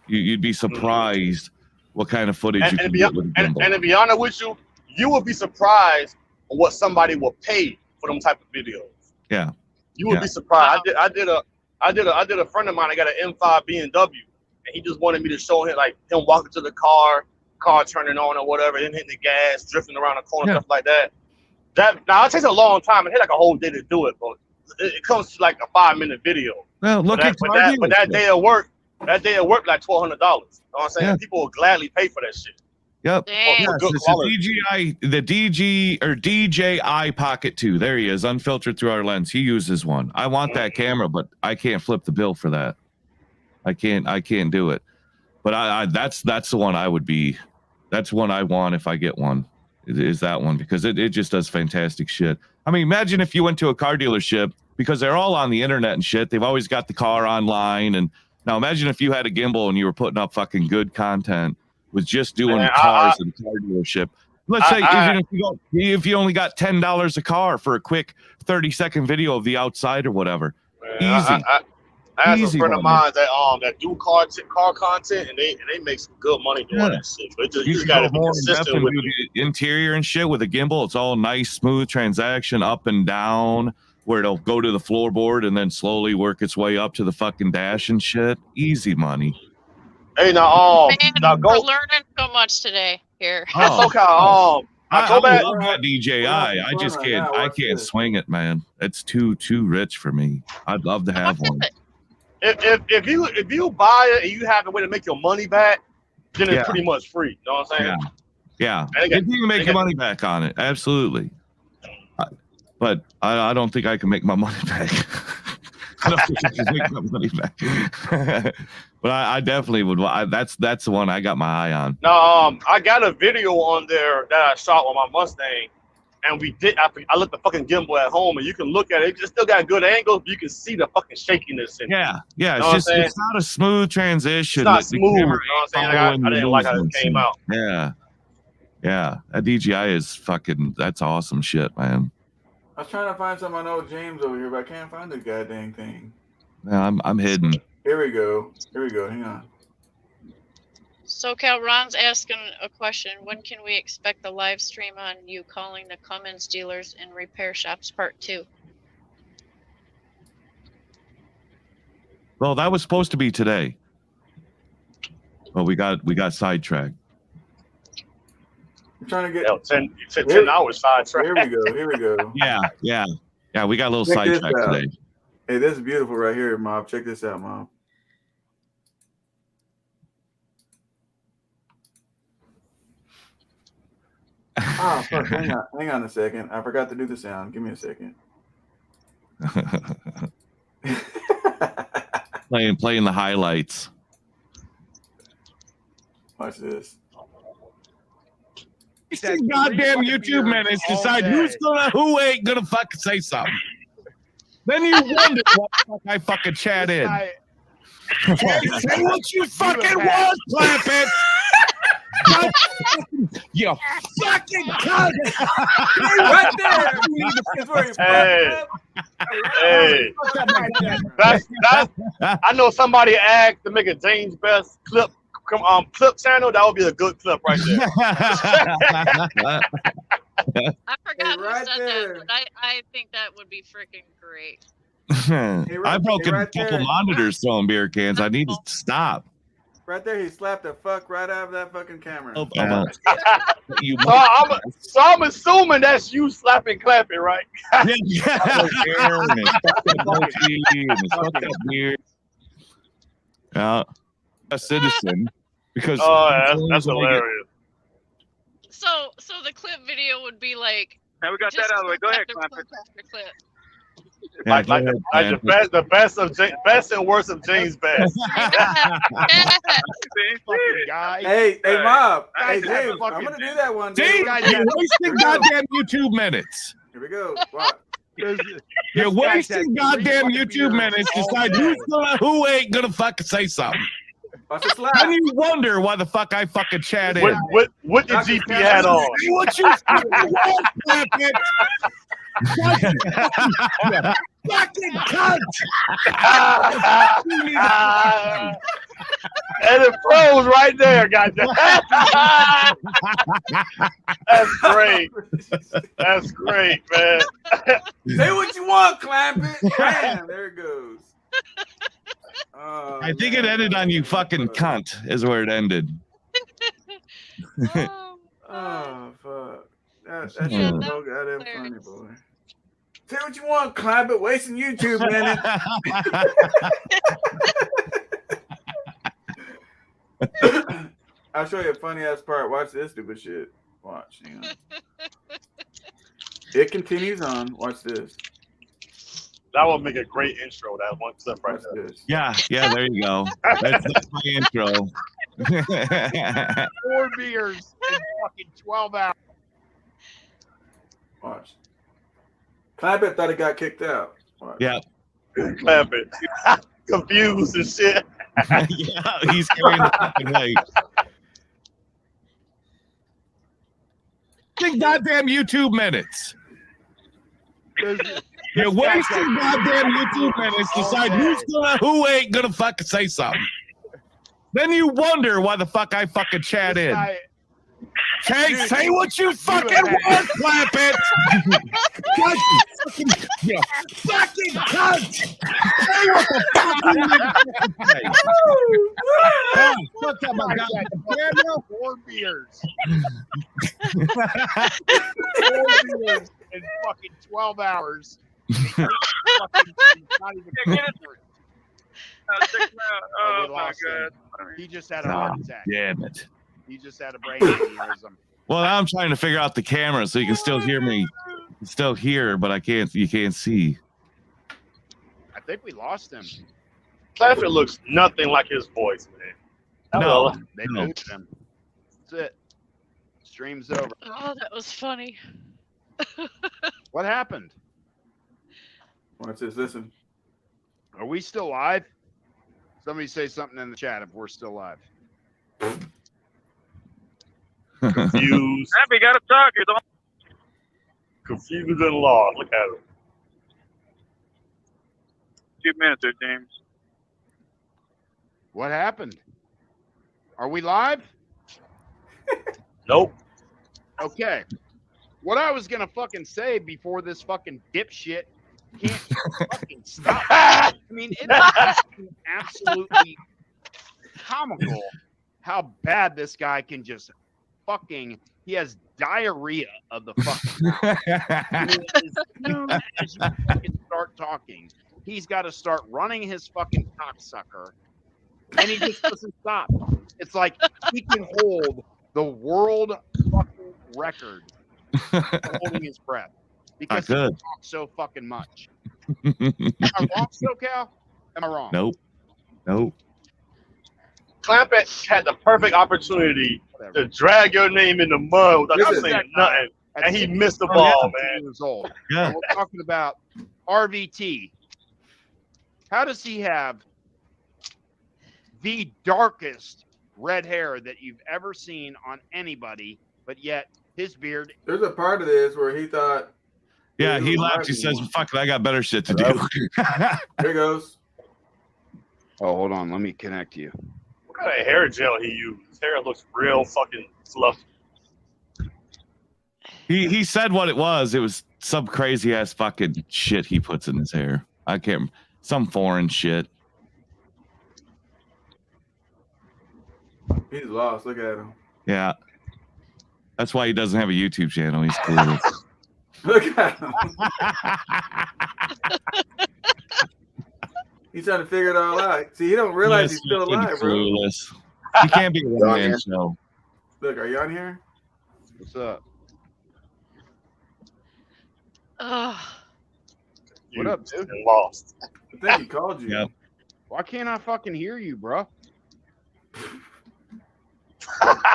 You'd be surprised what kind of footage you can get with a gimbal. And to be honest with you, you would be surprised on what somebody will pay for them type of videos. Yeah. You would be surprised. I did a friend of mine. I got an M5 BMW, and he just wanted me to show him him walking to the car turning on or whatever, then hitting the gas, drifting around the corner, stuff like that. Now it takes a long time. It takes like a whole day to do it, but it comes to like a 5-minute video. Well, look at that day of work. That day at work, like $1,200. You know what I'm saying? Yeah. People will gladly pay for that shit. Yep. Damn. The DJI Pocket 2. There he is, unfiltered through our lens. He uses one. I want that camera, but I can't flip the bill for that. I can't do it. But that's the one I would be. That's one I want if I get one. Is that one, because it just does fantastic shit. I mean, imagine if you went to a car dealership, because they're all on the internet and shit. They've always got the car online, and now imagine if you had a gimbal and you were putting up fucking good content with just doing cars in a car dealership. Let's say if you only got $10 a car for a quick 30-second video of the outside or whatever. Easy. I have a friend of mine that do car content, and they make some good money doing that shit. But you just gotta be consistent with the interior and shit with a gimbal. It's all nice, smooth transaction up and down, where it'll go to the floorboard and then slowly work its way up to the fucking dash and shit. Easy money. Hey, We're learning so much today here. Oh, okay. I go back. love that DJI. I just can't. I can't swing it, man. It's too rich for me. I'd love to have one. If you buy it and you have a way to make your money back, then it's pretty much free. You know what I'm saying? Yeah. If you can make your money back on it, absolutely. But I don't think I can make my money back. I don't think I can make my money back. But I definitely would. That's the one I got my eye on. No, I got a video on there that I shot on my Mustang, and I left the fucking gimbal at home, and you can look at it. It still got good angles, but you can see the fucking shakiness in it. Yeah. You know It's not a smooth transition. It's not smooth. You know what I'm saying? I didn't like how it came out. Yeah. That DJI is fucking. That's awesome shit, man. I was trying to find some of my old James over here, but I can't find the goddamn thing. Yeah, I'm hidden. Here we go. Hang on. SoCal Ron's asking a question. When can we expect the live stream on you calling the Cummins dealers and repair shops part 2? Well, that was supposed to be today. Well, we got sidetracked. I'm trying to get 10 hours sidetracked. Here we go. Yeah. We got a little sidetracked today. Hey, this is beautiful right here, Mom. Check this out, Mom. Oh, fuck. Hang on a second. I forgot to do the sound. Give me a second. playing the highlights. Watch this. These goddamn YouTube minutes decide who ain't gonna fucking say something. Then you wonder what the fuck I fucking chat in. Say what you fucking want, clap it. You fucking cunt! Right there. It's where you Hey, that's. I know somebody asked to make a James Best clip channel. That would be a good clip right there. I forgot who said that, but I think that would be freaking great. I broke a couple monitors throwing beer cans. I need to stop. Right there, he slapped the fuck right out of that fucking camera. Oh, so I'm assuming that's you slapping, clapping, right? A citizen, because that's hilarious. So the clip video would be like. Now we got that out of the way. Go ahead, Clampett. Yeah, like the best and worst of James Best. Hey, Mob. Hey, James, I'm gonna do that one. James, you're wasting goddamn YouTube minutes. Here we go. What? You're wasting goddamn YouTube minutes. Decide who ain't gonna fucking say something. Then you wonder why the fuck I fucking chat in. What the GP hat on? What you fucking cunt! And it froze right there, goddamn. That's great. That's great, man. Say what you want, Clampett. Bam, there it goes. I think it ended on you fucking cunt is where it ended. Oh fuck. That's so goddamn funny, boy. Say what you want, Clampett. Wasting YouTube minutes. I'll show you a funny ass part. Watch this stupid shit. Watch. Hang on. It continues on. Watch this. That would make a great intro. That one clip right there. Yeah, there you go. That's my intro. 4 beers in fucking 12 hours. Watch. Clampett thought he got kicked out. Watch. Yeah. Clampett. Confused and shit. Yeah, he's carrying the fucking weight. Think goddamn YouTube minutes. You're wasting goddamn YouTube minutes. Decide who ain't gonna fucking say something. Then you wonder why the fuck I fucking chat in. Say what you fucking want, Clampett. You fucking cunt. Say what the fuck you want to say. My God. 4 beers. 4 beers in fucking 12 hours. Not even oh my God. He just had a heart attack. Damn it. He just had a brain aneurysm. Well, now I'm trying to figure out the camera so you can still hear me. You can still hear, but you can't see. I think we lost him. Clampett looks nothing like his voice, man. No. They moved him. That's it. Stream's over. Oh, that was funny. What happened? Watch this. Listen. Are we still live? Somebody say something in the chat if we're still live. Confused. Happy got to talk. You're the Confused and lost. Look at him. 2 minutes there, James. What happened? Are we live? Nope. Okay. What I was gonna fucking say before this fucking dipshit can't fucking stop. I mean, it's absolutely comical how bad this guy can just fucking. He has diarrhea of the fucking mouth. I mean, as soon as you fucking start talking, he's got to start running his fucking cocksucker, and he just doesn't stop. It's like he can hold the world fucking record for holding his breath because he talks so fucking much. Am I wrong, SoCal? Am I wrong? Nope. Clampett had the perfect opportunity to drag your name in the mud without saying nothing, and he missed the ball, man. Years old. Yeah. And we're talking about RVT. How does he have the darkest red hair that you've ever seen on anybody, but yet his beard. There's a part of this where he thought. Yeah, he left. He says, "Fuck it, I got better shit to do." There he goes. Oh, hold on. Let me connect you. What kind of hair gel he used? His hair looks real fucking fluffy. He said what it was. It was some crazy ass fucking shit he puts in his hair. I can't. Some foreign shit. He's lost. Look at him. Yeah. That's why he doesn't have a YouTube channel. He's clueless. Look at him. He's trying to figure it all out. See, he don't realize he's still alive, bro. Clueless. He can't be a one-man show. Look, are you on here? What's up? What up, dude? Lost. I think he called you. Yep. Why can't I fucking hear you, bro? I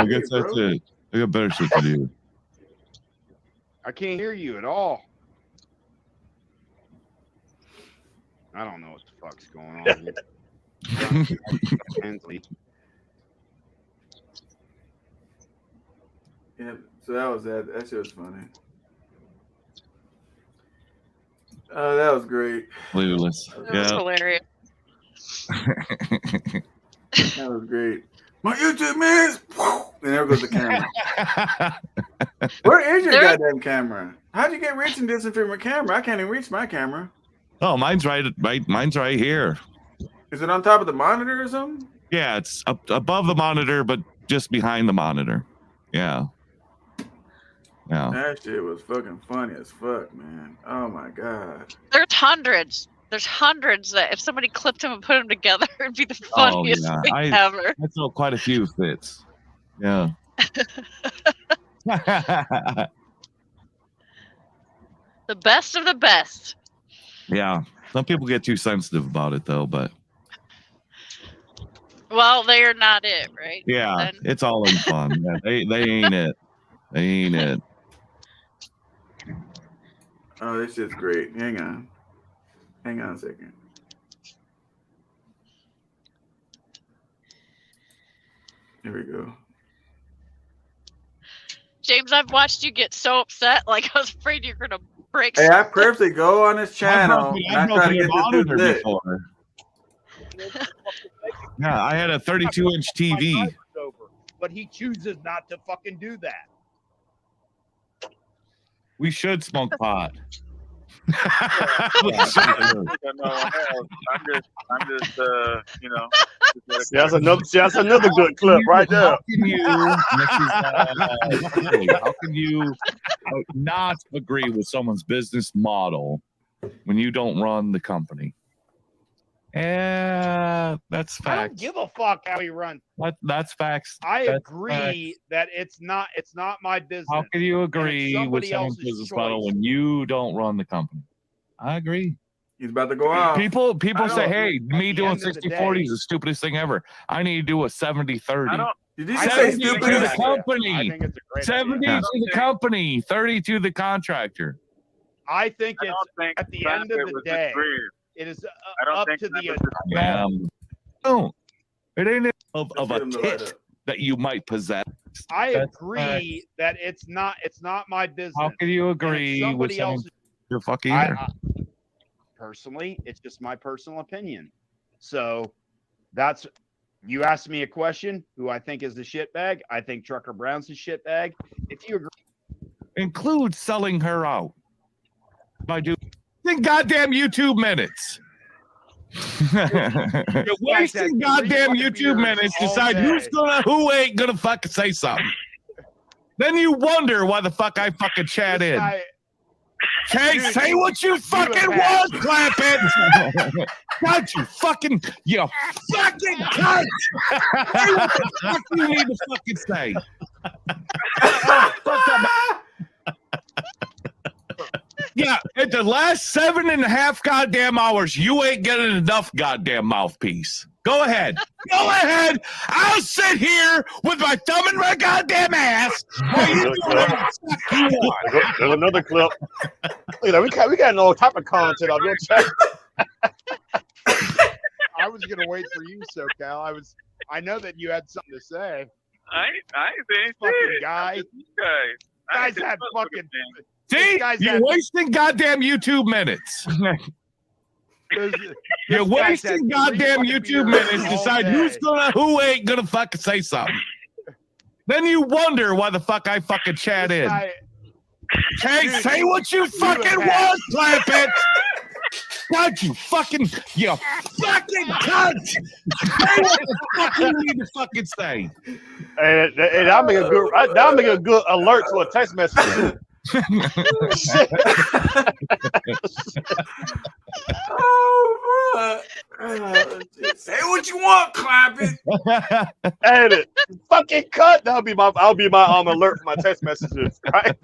guess that's it. I got better shit to do. I can't hear you at all. I don't know what the fuck's going on here. Yeah, so that was that. That shit was funny. Oh, that was great. Clueless. That was hilarious. That was great. My YouTube man, and there goes the camera. Where is your goddamn camera? How'd you get reaching distance from your camera? I can't even reach my camera. Oh, mine's right here. Is it on top of the monitor or something? Yeah, it's up above the monitor, but just behind the monitor. Yeah. Yeah. That shit was fucking funny as fuck, man. Oh my god. There's hundreds. There's hundreds that if somebody clipped them and put them together, it'd be the funniest thing ever. I saw quite a few fits. Yeah. The best of the best. Yeah. Some people get too sensitive about it though, but well, they're not it, right? yeah, Then. it's all in fun. Yeah, they ain't it. They ain't it. Oh, this shit's great. Hang on a second. Here we go. James, I've watched you get so upset. Like I was afraid you're gonna break. Hey, I purposely go on this channel and I try to get this dude lit. Yeah, I had a 32-inch TV. But he chooses not to fucking do that. We should smoke pot. I'm just, you know. That's another good clip right there. How can you not agree with someone's business model when you don't run the company? That's facts. I don't give a fuck how he runs. That's facts. I That's agree that it's not my business. How can you agree with someone's business model when you don't run the company? I agree. He's about to go out. People say, hey, me doing 60-40 is the stupidest thing ever. I need to do a 70-30. Did you say stupid? To the company. 70 to the company, 30 to the contractor. I think at the end of the day, it is up to the. No, it ain't of a tit that you might possess. I agree that it's not my business. How can you agree with someone? You're fucking either. Personally, it's just my personal opinion. So that's you asked me a question. Who I think is the shitbag? I think Trucker Brown's the shitbag. If you agree, include selling her out by doing goddamn YouTube minutes. You're wasting goddamn YouTube minutes to decide who ain't gonna fucking say something. Then you wonder why the fuck I fucking chat in. Okay, say what you fucking want, clap it. God, you fucking cunt. Say what the fuck you need to fucking say. Yeah, at the last 7.5 goddamn hours, you ain't getting enough goddamn mouthpiece. Go ahead. Go ahead. I'll sit here with my thumb in my goddamn ass. There's another clip. Look at that. We got all type of content on your chat. I was gonna wait for you, SoCal. I know that you had something to say. I ain't saying Fucking shit. guy. You guys Guys had fucking. See, you're wasting goddamn YouTube minutes. You're wasting goddamn YouTube minutes deciding who ain't gonna fucking say something. Then you wonder why the fuck I fucking chat in. Hey, say what you fucking want, clap it. God, you fucking cunt. Say what the fuck you need to fucking say. And I'll make a good alert to a text message too. Say what you want, clap it. And it fucking cut. I'll be my alert for my text messages. Right?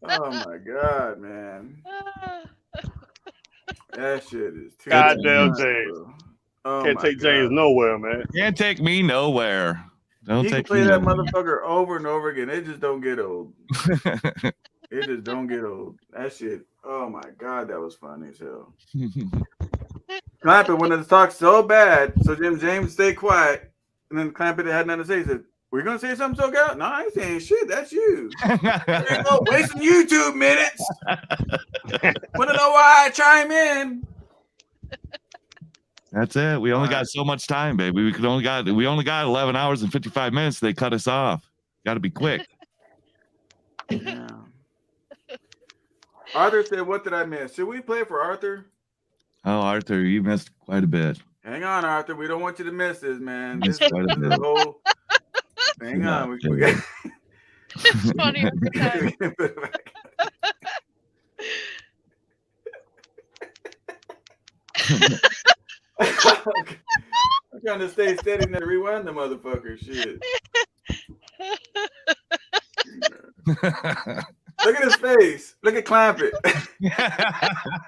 Oh my god, man. That shit is too goddamn much, James. Oh Can't take James nowhere, man. Can't take me nowhere. Don't You can take play me that nowhere. motherfucker over and over again. It just don't get old. It just don't get old. That shit. Oh my god, that was funny as hell. Clampett wanted to talk so bad, so James stay quiet, and then Clampett had nothing to say. He said, "We're gonna say something, SoCal?" No, I ain't saying shit. That's you. There you go, wasting YouTube minutes. Wanna know why I chime in? That's it. We only got so much time, baby. We only got 11 hours and 55 minutes. They cut us off. Got to be quick. Yeah. Arthur said, "What did I miss? Should we play for Arthur?" Oh, Arthur, you missed quite a bit. Hang on, Arthur. We don't want you to miss this, man. Missed This quite a is bit. the whole. Hang on. We got. It's funny every time. I'm trying to stay steady and then rewind the motherfucker. Shit. Look at his face. Look at Clampett.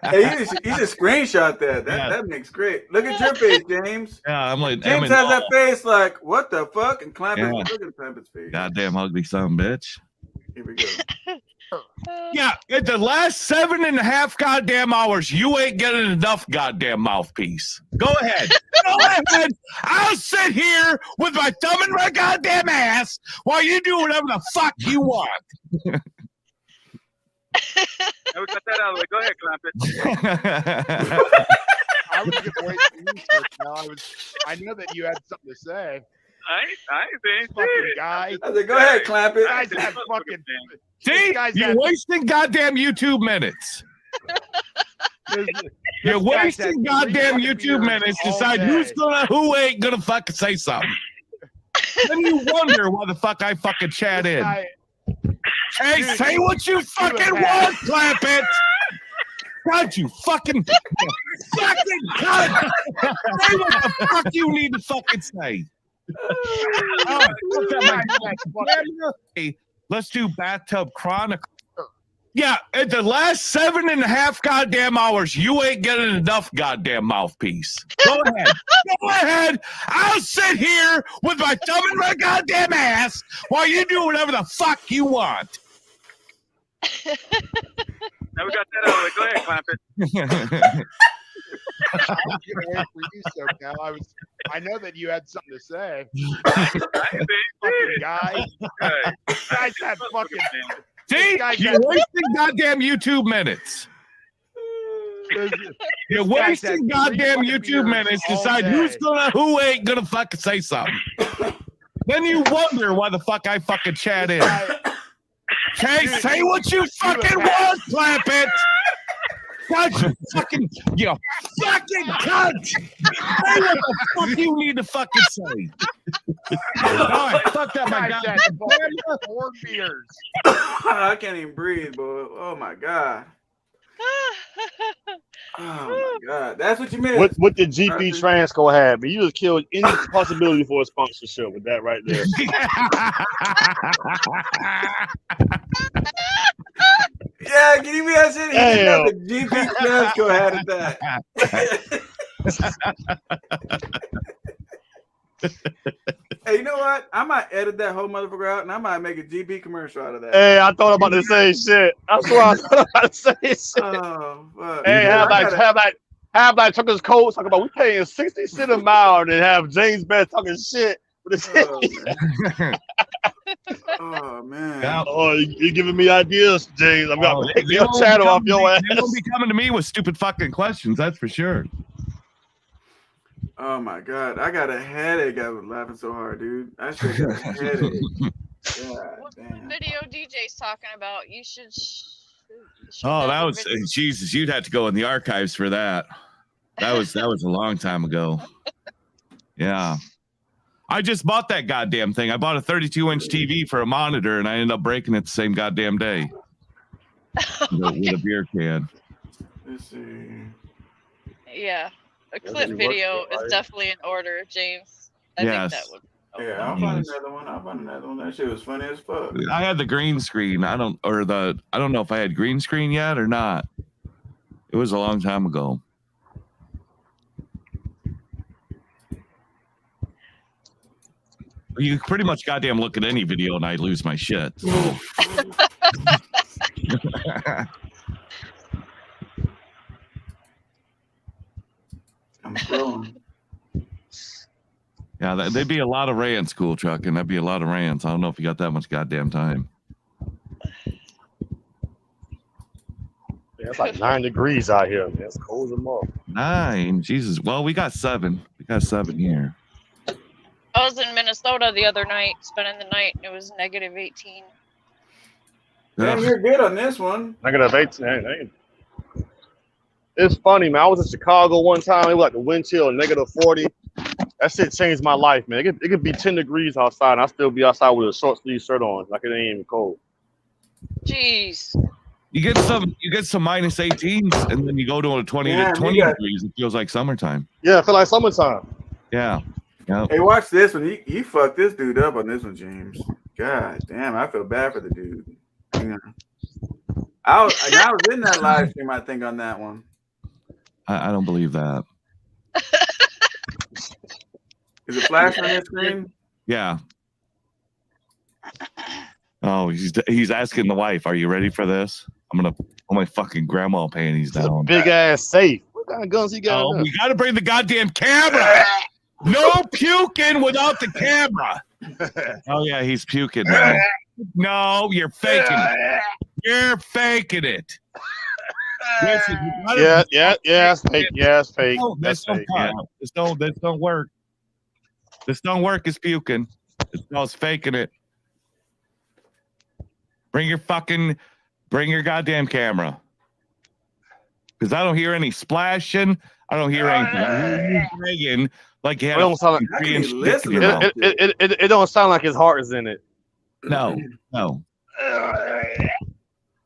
Hey, you should screenshot that. That makes great. Look at your face, James. Yeah, I'm like James has that face like, what the fuck? And Clampett, Yeah. look at Clampett's face. Goddamn ugly son of a bitch. Here we go. Yeah, in the last 7.5 goddamn hours, you ain't getting enough goddamn mouthpiece. Go ahead. Go ahead. I'll sit here with my thumb in my goddamn ass while you do whatever the fuck you want. Now we got that out of the way. Go ahead, Clampett. I was gonna wait for you, SoCal. I know that you had something to say. I ain't saying Fucking shit. guy. I said, go ahead, Clampett. Guys had fucking. See, you're wasting goddamn YouTube minutes. You're wasting goddamn YouTube minutes deciding who ain't gonna fucking say something. Then you wonder why the fuck I fucking chat in. Hey, say what you fucking want, Clampett. God, you fucking cunt. Say what the fuck you need to fucking say. Let's do Bathtub Chronicle. Yeah, in the last 7.5 goddamn hours, you ain't getting enough goddamn mouthpiece. Go ahead. Go ahead. I'll sit here with my thumb in my goddamn ass while you do whatever the fuck you want. Now we got that out of the way. Go ahead, Clampett. I was gonna wait for you, SoCal. I know that you had something to say. Fucking guy. Guys had fucking. See, you're wasting goddamn YouTube minutes. You're wasting goddamn YouTube minutes deciding who ain't gonna fucking say something. Then you wonder why the fuck I fucking chat in. Hey, say what you fucking want, Clampett. God, you fucking cunt. Say what the fuck you need to fucking say. All right, fuck that, my God. 4 beers. I can't even breathe, boy. Oh my god. Oh my god. That's what you meant. What did GP Transco have? But you just killed any possibility for a sponsorship with that right there. Yeah, can you be that shit? He didn't know the GP Transco had it that. Hey, you know what? I might edit that whole motherfucker out, and I might make a GB commercial out of that. Hey, I thought about the same shit. That's what I thought about the same shit. Oh, fuck. Hey, have like truckers codes talking about we paying 60 cents a mile, and then have James Best talking shit with his Oh man. Oh, you're giving me ideas, James. I'm gonna take your channel off your ass. They won't be coming to me with stupid fucking questions. That's for sure. Oh my god, I got a headache. I was laughing so hard, dude. I should got a headache. God damn. Video DJ's talking about. You should. Oh, that was Jesus. You'd have to go in the archives for that. That was a long time ago. Yeah. I just bought that goddamn thing. I bought a 32-inch TV for a monitor, and I ended up breaking it the same goddamn day with a beer can. Let's see. Yeah, a clip video is definitely in order, James. I Yes. think that would. Yeah, I'll find another one. That shit was funny as fuck. I had the green screen. I don't know if I had green screen yet or not. It was a long time ago. You pretty much goddamn look at any video and I lose my shit. So. I'm scrolling. Yeah, there'd be a lot of rants, Cool Truck, and that'd be a lot of rants. I don't know if you got that much goddamn time. Yeah, it's like 9 degrees out here, man. It's cold as a mother. 9, Jesus. Well, we got 7. We got 7 here. I was in Minnesota the other night, spending the night, and it was negative 18. Damn, you're good on this one. Negative 18. It's funny, man. I was in Chicago one time. It was like the wind chill, negative 40. That shit changed my life, man. It could be 10 degrees outside, and I'll still be outside with a short sleeve shirt on, like it ain't even cold. Jeez. You get some minus 18s, and then you go to a 20 Damn, to 20 degrees. It feels like summertime. Yeah, I feel like summertime. Yeah. Yep. Hey, watch this one. He fucked this dude up on this one, James. God damn, I feel bad for the dude. Yeah. I was in that live stream, I think, on that one. I don't believe that. Is it flashing on your screen? Yeah. Oh, he's asking the wife, "Are you ready for this?" I'm gonna put my fucking grandma panties down. Big ass safe. What kind of guns he got? Oh, we gotta bring the goddamn camera. No puking without the camera. Oh yeah, he's puking now. No, you're faking it. You're faking it. Yeah, it's fake. Yeah, it's fake. No, That's fake. Yeah. This don't work. This don't work. It's puking. It's faking it. Bring your goddamn camera. Because I don't hear any splashing. I don't hear anything. I hear you bragging like you had a 3-inch dick in your mouth. It don't sound like his heart is in it. No.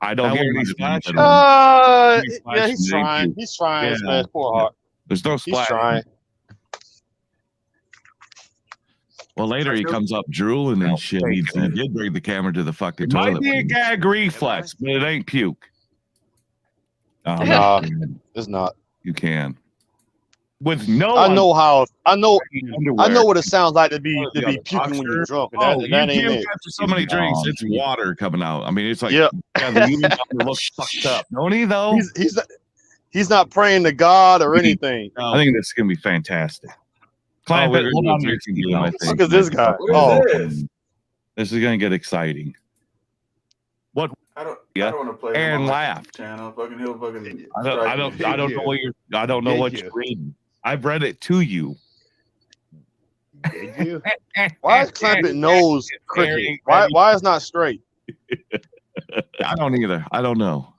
I don't hear any splashing. Yeah, he's trying. He's trying. Yeah. His poor heart. There's no splash. He's trying. Well, later he comes up drooling and shit. He did bring the camera to the fucking toilet. Might be a gag reflex, but it ain't puke. No, it's not. You can. With no, I know what it sounds like to be puking when you're drunk. That ain't it. After so many drinks, it's water coming out. I mean, it's like the looks fucked up. Don't he though? He's not praying to God or anything. I think this is gonna be fantastic. Hold on, look at this guy. This is gonna get exciting. What? I don't want to play. Aaron laughed. Channel. Fucking he'll fucking. I don't know what you're reading. I've read it to you. Did you? Why is Clampett nose crooked? Why is not straight? I don't either. I don't know.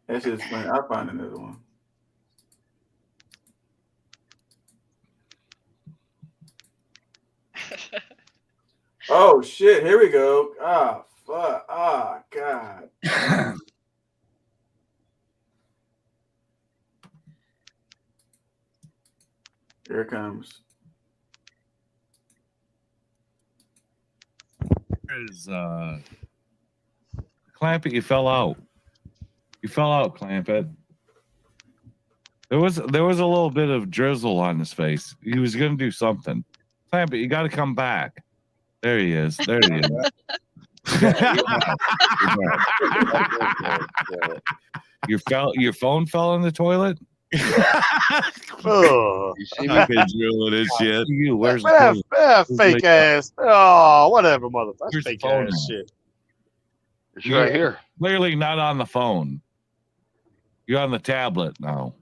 That's just funny. I'll find another one. Oh shit! Here we go. Ah fuck! Ah god. Here it comes. There's Clampett, you fell out. You fell out, Clampett. There was a little bit of drizzle on his face. He was gonna do something. Clampett, you gotta come back. There he is. There he is. Your phone fell in the toilet? Oh, you see me drilling this shit. You, where's man, the fake ass. Oh, whatever, motherfucker. That's fake phone ass at? shit. It's right here. Clearly not on the phone. You're on the tablet now.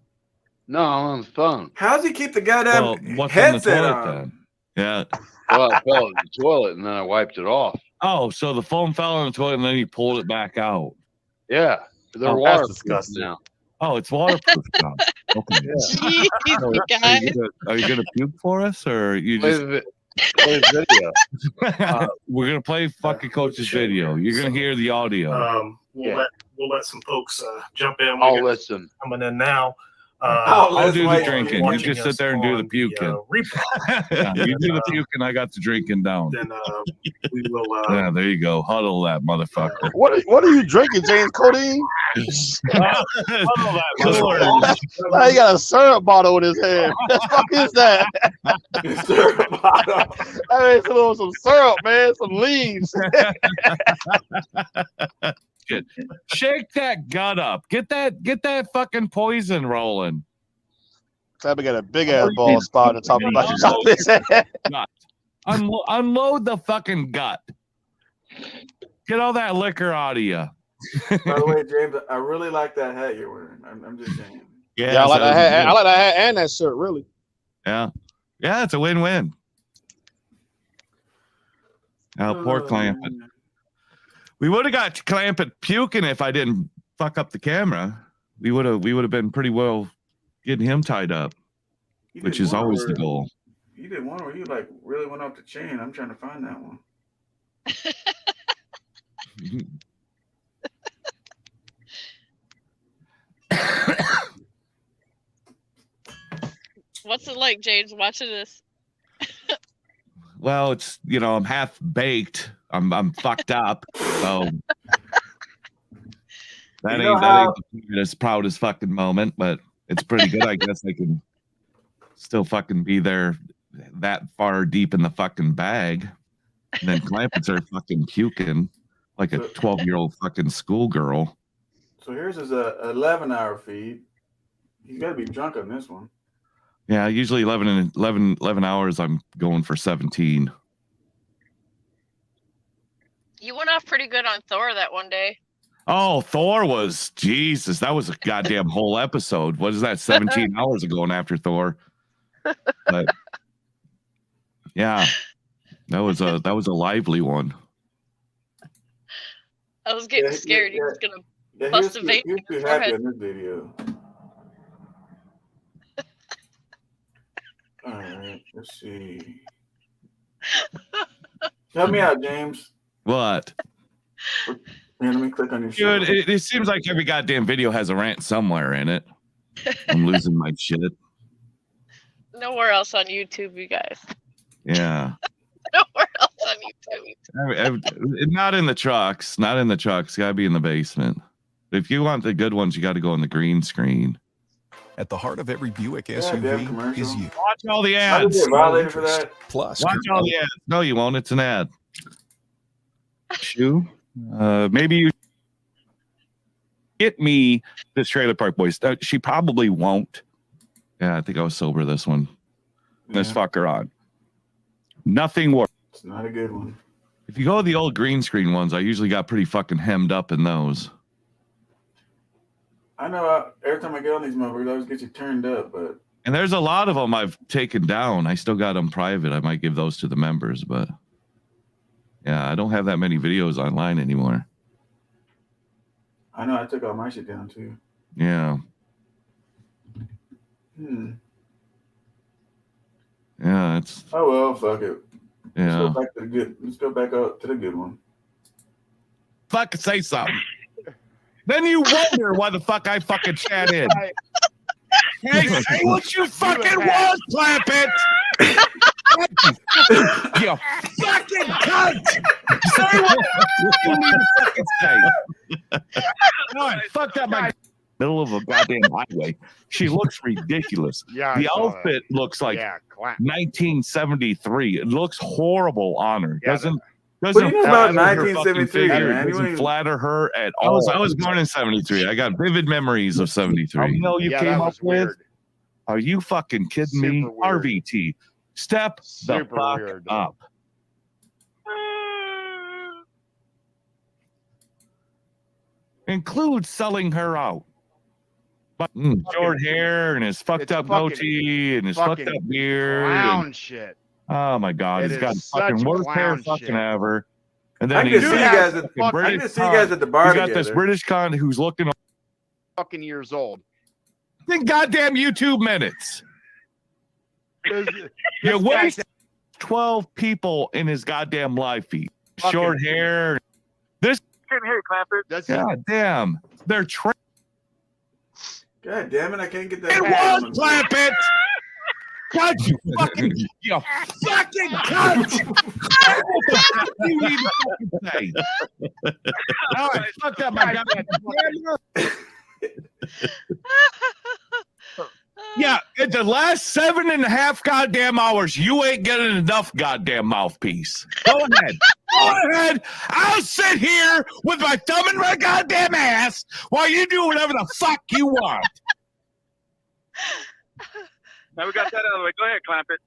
No, I'm on the phone. How does he keep the goddamn what's headset on the on? toilet then? Yeah. Well, it fell in the toilet and then I wiped it off. Oh, so the phone fell in the toilet and then you pulled it back out. Yeah. They're Oh, waterproof that's disgusting. now. Oh, it's waterproof now. Okay. Jeez, So, guys. are you gonna puke for us, or you Play just play the video? we're gonna play fucking coach's video. You're gonna hear the audio. We'll let some folks jump in. I'll listen. Coming in now. I'll do the drinking. You just sit there and do the puking. replay. You do the puking. I got the drinking down. Then we will. Yeah, there you go. Huddle that motherfucker. What are you drinking, James? Codeine? Huddle that Like, he got a syrup bottle in his hand. What the fuck is that? Syrup bottle. I mean, some syrup, man. Some leaves. Shit. Shake that gut up. Get that fucking poison rolling. Tabby got a big ass ball spot on the top of his head. Gut. Unload the fucking gut. Get all that liquor out of you. By the way, James, I really like that hat you're wearing. I'm just saying. Yeah, I like that hat. I like that hat and that shirt, really. Yeah. Yeah, it's a win-win. Poor Clampett. We would have got Clampett puking if I didn't fuck up the camera. We would have been pretty well getting him tied up, which is always the goal. You did one where you like really went off the chain. I'm trying to find that one. What's it like, James, watching this? Well, it's I'm half baked. I'm fucked up. So that ain't as proud as fucking moment, but it's pretty good. I guess I can still fucking be there that far deep in the fucking bag. And then Clampett's are fucking puking like a 12-year-old fucking schoolgirl. So here's his 11-hour feed. He's got to be drunk on this one. Yeah, usually 11 hours, I'm going for 17. You went off pretty good on Thor that one day. Oh, Thor was, Jesus, that was a goddamn whole episode. What is that, 17 hours of going after Thor? But yeah, that was a lively one. I was getting scared. He was going to bust a vape. He was too happy in this video. All right, let's see. Help me out, James. What? Man, let me click on your Dude, it seems like every goddamn video has a rant somewhere in it. I'm losing my shit. Nowhere else on YouTube, you guys. Yeah. Nowhere else on YouTube. Not in the trucks. Not in the trucks. Gotta be in the basement. If you want the good ones, you got to go on the green screen. At the heart of every Buick SUV is you. Watch all the How did ads. you get violated for that? Plus, Watch all the ads. No, you won't. It's an ad. Shoe. Maybe you get me this Trailer Park Boys. She probably won't. Yeah, I think I was sober this one. This fucker on. Nothing works. It's not a good one. If you go to the old green screen ones, I usually got pretty fucking hemmed up in those. I know every time I get on these motherfuckers, I always get you turned up, but And there's a lot of them I've taken down. I still got them private. I might give those to the members, but yeah, I don't have that many videos online anymore. I know I took all my shit down too. Yeah. Yeah, it's Oh well, fuck it. yeah. Let's go back to the good. Let's go back up to the good one. Fuck, say something. Then you wonder why the fuck I fucking chat in. Hey, say what you fucking want, Clampett. You fucking cunt. Say what you need to fucking say. All right, fuck that, my. middle of a goddamn highway. She looks ridiculous. Yeah, The outfit looks like 1973. It looks horrible on her. Doesn't What do you know about flatter her fucking 1973, figure. man? It doesn't flatter her at all. I was born in 73. I got vivid memories of 73. How you came up with? Are you fucking kidding me? RVT. Step the fuck up. Include selling her out. But short hair and his fucked up goatee and his fucked up beard. Clown and, shit. Oh my god, It he's got is fucking such worst hair clown fucking shit. ever. And then I can see you guys at the bar He's got this together. British con who's looking Fucking years old. in goddamn YouTube minutes. You waste 12 people in his goddamn live feed. Short hair. This Couldn't hear you, Clamper. god damn. They're God damn it, I can't get that. It was Clamp it! God, you fucking cunt! What the fuck do you need to fucking say? All right, fuck that, my god. Yeah, in the last 7.5 goddamn hours, you ain't getting enough goddamn mouthpiece. Go ahead. Go ahead. I'll sit here with my thumb in my goddamn ass while you do whatever the fuck you want. Now we got that out of the way. Go ahead, Clamper.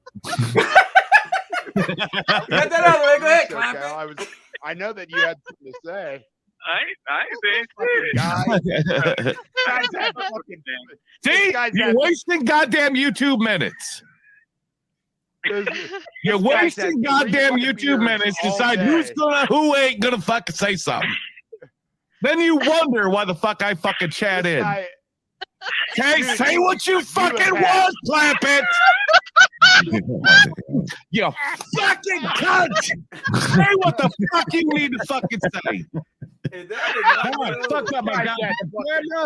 Got that out of the way. Go ahead, Clamper. I know that you had something to say. I ain't saying shit. See, you're wasting goddamn YouTube minutes. You're wasting goddamn YouTube minutes to decide who ain't gonna fucking say something. Then you wonder why the fuck I fucking chat in. Okay, say what you fucking want, Clamp it. You fucking cunt! Say what the fuck you need to fucking say. Come on, fuck up my goddamn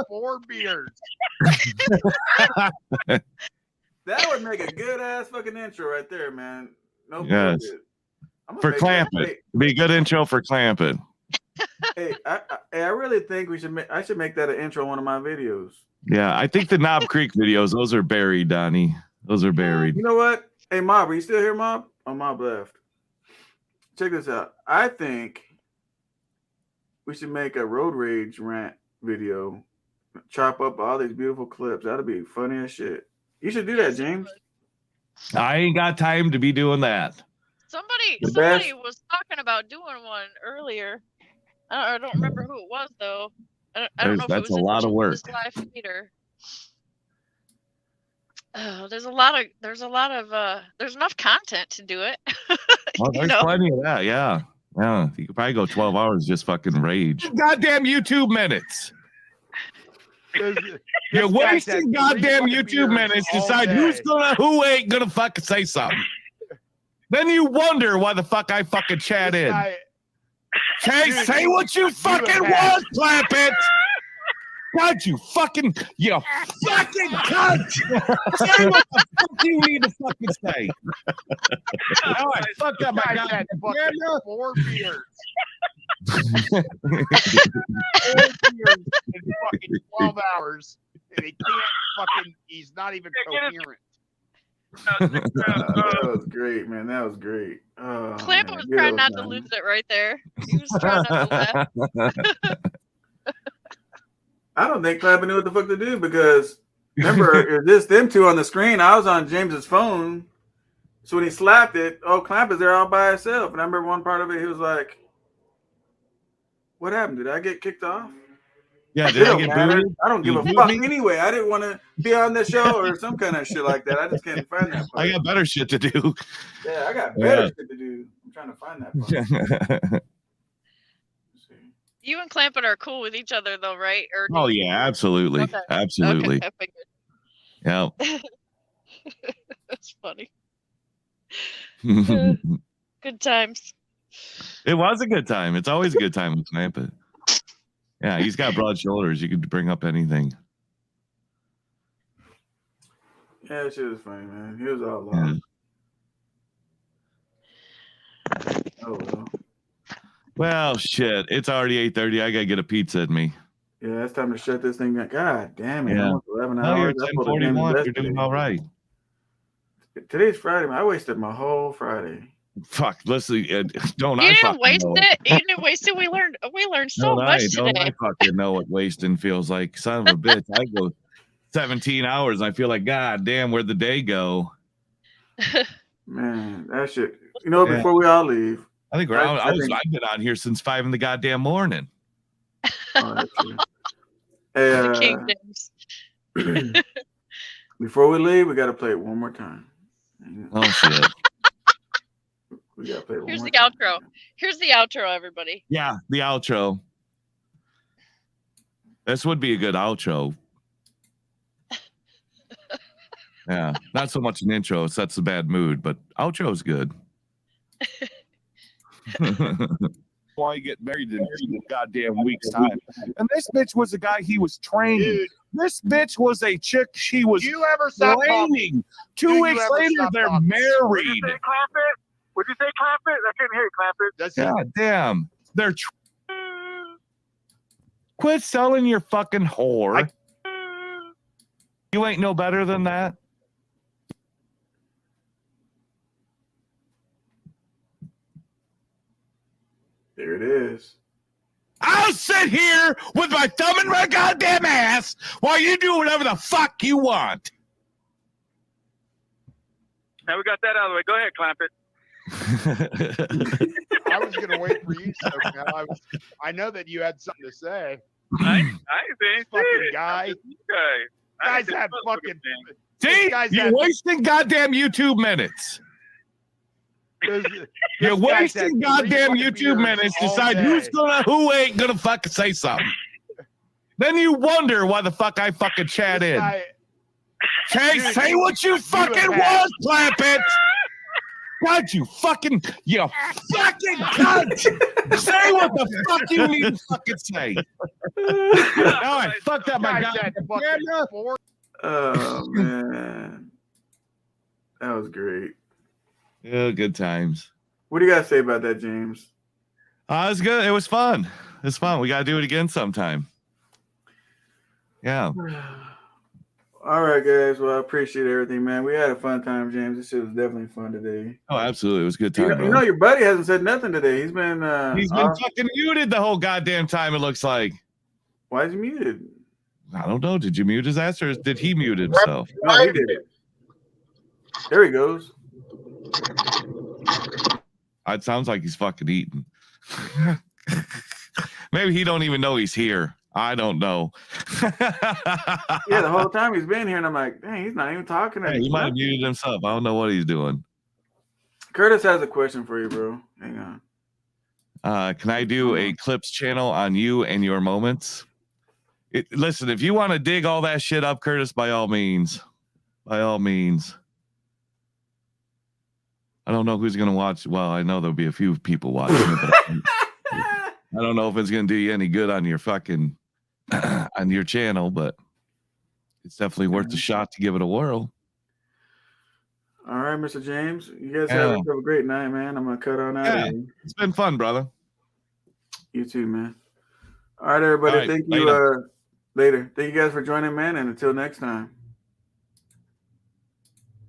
4 beers. That would make a good ass fucking intro right there, man. No Yes. bullshit. For Clamp it. Be a good intro for Clamp it. Hey, I really think I should make that an intro on one of my videos. Yeah, I think the Knob Creek videos, those are buried, Donnie. Those are buried. You know what? Hey, Mob, are you still here, Mob? Oh, Mob left. Check this out. I think we should make a road rage rant video. Chop up all these beautiful clips. That'll be funny as shit. You should do that, James. I ain't got time to be doing that. Somebody was talking about doing one earlier. I don't remember who it was though. I don't know if That's it was a lot of work. this live feed or. Oh, there's enough content to do it. Well, there's plenty of that, yeah. Yeah, you could probably go 12 hours just fucking rage. Goddamn YouTube minutes. You're wasting goddamn YouTube minutes to decide who ain't gonna fucking say something. Then you wonder why the fuck I fucking chat in. Okay, say what you fucking want, Clamp it. God, you fucking cunt! Say what the fuck you need to fucking say. All right, fuck up my goddamn 4 beers. 4 beers in fucking 12 hours, and he's not even coherent. That was great, man. That was great. Oh, Clamp was trying not to lose it right there. He was trying not to laugh. I don't think Clamp knew what the fuck to do because remember, it's them two on the screen. I was on James's phone. So when he slapped it, Clamp is there all by himself. And I remember one part of it, he was like, what happened? Did I get kicked off? Yeah, did I get booted? I don't give a fuck anyway. I didn't want to be on the show or some kind of shit like that. I just can't find that part. I got better shit to do. Yeah, I got better shit to do. I'm trying to find that part. You and Clampett are cool with each other though, right? Oh yeah, absolutely. Okay. Absolutely. Okay, I Yeah. That's funny. Good times. It was a good time. It's always a good time with Clamp. Yeah, he's got broad shoulders. You could bring up anything. Yeah, that shit was funny, man. He was all lost. Oh well. Well, shit. It's already 8:30. I gotta get a pizza at me. Yeah, it's time to shut this thing down. God damn it. Yeah. Almost 11 No, you're hours. at I pulled a damn 10:41. You're yesterday. doing all right. Today's Friday, man. I wasted my whole Friday. Fuck, listen, don't You I didn't fucking waste know it. You didn't waste it. We learned so Don't much I today. fucking know what wasting feels like. Son of a bitch. I go 17 hours and I feel like, God damn, where'd the day go? Man, that shit. You know, Yeah. before we all leave. I think I've been on here since 5 in the goddamn morning. Oh, that's true. Hey, The King James. before we leave, we got to play it one more time. Oh, shit. We got to play it one Here's more the time. outro. Here's the outro, everybody. Yeah, the outro. This would be a good outro. Yeah, not so much an intro. It sets a bad mood, but outro's good. Why you get married in 2 goddamn weeks' time? And this bitch was a guy he was training. Dude. This bitch was a chick she was You ever stop training. talking? 2 Do you weeks ever later, stop they're talking? Would you married. say clap it? Would you say clap it? I couldn't hear you clap it. That's God damn. They're quit selling your fucking whore. You ain't no better than that. There it is. I'll sit here with my thumb in my goddamn ass while you do whatever the fuck you want. Now we got that out of the way. Go ahead, clap it. I was gonna wait for you, so now I know that you had something to say. I ain't saying Fucking shit. guy. You guys Guys had fucking. See, guys you're had- wasting goddamn YouTube minutes. This You're guy's had wasting 3 goddamn fucking YouTube beers minutes. all Decide day. who ain't gonna fucking say something. Then you wonder why the fuck I fucking chat in. Dude, Say what you fucking have- want, clap it. God, you fucking cunt. Say what the fuck you need to fucking say. Now I fucked up my Guys had goddamn fucking camera. 4 Oh, man. That was great. Yeah, good times. What do you guys say about that, James? It was good. It was fun. It's fun. We gotta do it again sometime. Yeah. All right, guys. Well, I appreciate everything, man. We had a fun time, James. This shit was definitely fun today. Oh, absolutely. It was a good time. You know, your buddy hasn't said nothing today. He's been fucking muted the whole goddamn time, it looks like. Why is he muted? I don't know. Did you mute his ass or did he mute himself? No, he did it. There he goes. It sounds like he's fucking eating. Maybe he don't even know he's here. I don't know. Yeah, the whole time he's been here, and I'm like, dang, he's not even talking. Hey, he might have muted himself. I don't know what he's doing. Curtis has a question for you, bro. Hang on. Can I do a clips channel on you and your moments? Listen, if you want to dig all that shit up, Curtis, by all means. By all means. I don't know who's going to watch. Well, I know there'll be a few people watching it, but I don't know if it's going to do you any good on your fucking on your channel, but it's definitely worth a shot to give it a whirl. All right, Mr. James. You guys have a great night, man. I'm going to cut on out. Yeah, it's been fun, brother. You too, man. All right, everybody. All right, thank you. Later. Thank you guys for joining, man. And until next time.